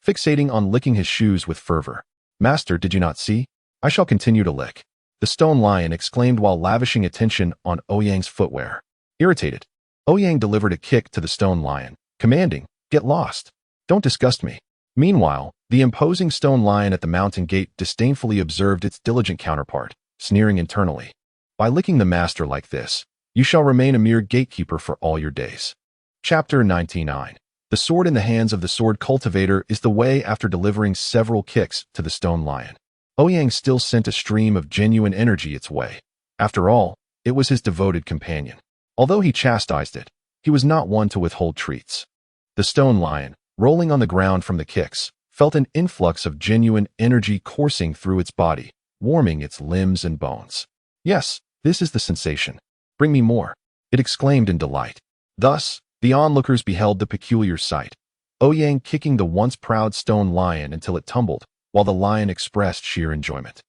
fixating on licking his shoes with fervor. Master, did you not see? I shall continue to lick, the stone lion exclaimed while lavishing attention on Ouyang's footwear. Irritated, Ouyang delivered a kick to the stone lion, commanding, get lost. Don't disgust me. Meanwhile, the imposing stone lion at the mountain gate disdainfully observed its diligent counterpart, sneering internally. By licking the master like this, you shall remain a mere gatekeeper for all your days. Chapter 99. The sword in the hands of the sword cultivator is the way. After delivering several kicks to the stone lion, Ouyang still sent a stream of genuine energy its way. After all, it was his devoted companion. Although he chastised it, he was not one to withhold treats. The stone lion, rolling on the ground from the kicks, felt an influx of genuine energy coursing through its body, warming its limbs and bones. Yes, this is the sensation. Bring me more, it exclaimed in delight. Thus, the onlookers beheld the peculiar sight, Ouyang kicking the once proud stone lion until it tumbled, while the lion expressed sheer enjoyment.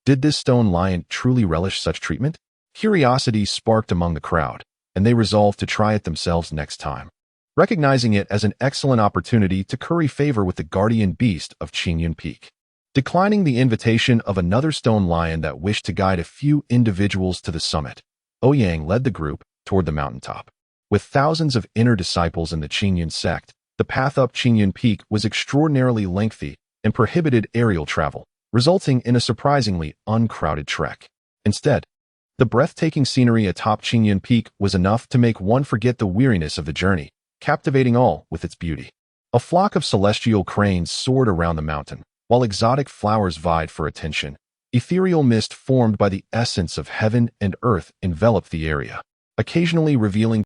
Did this stone lion truly relish such treatment? Curiosity sparked among the crowd, and they resolved to try it themselves next time, recognizing it as an excellent opportunity to curry favor with the guardian beast of Qingshan Peak. Declining the invitation of another stone lion that wished to guide a few individuals to the summit, Ouyang led the group toward the mountaintop. With thousands of inner disciples in the Qingshan sect, the path up Qingshan Peak was extraordinarily lengthy and prohibited aerial travel, resulting in a surprisingly uncrowded trek. Instead, the breathtaking scenery atop Qingshan Peak was enough to make one forget the weariness of the journey, captivating all with its beauty. A flock of celestial cranes soared around the mountain, while exotic flowers vied for attention. Ethereal mist formed by the essence of heaven and earth enveloped the area, occasionally revealing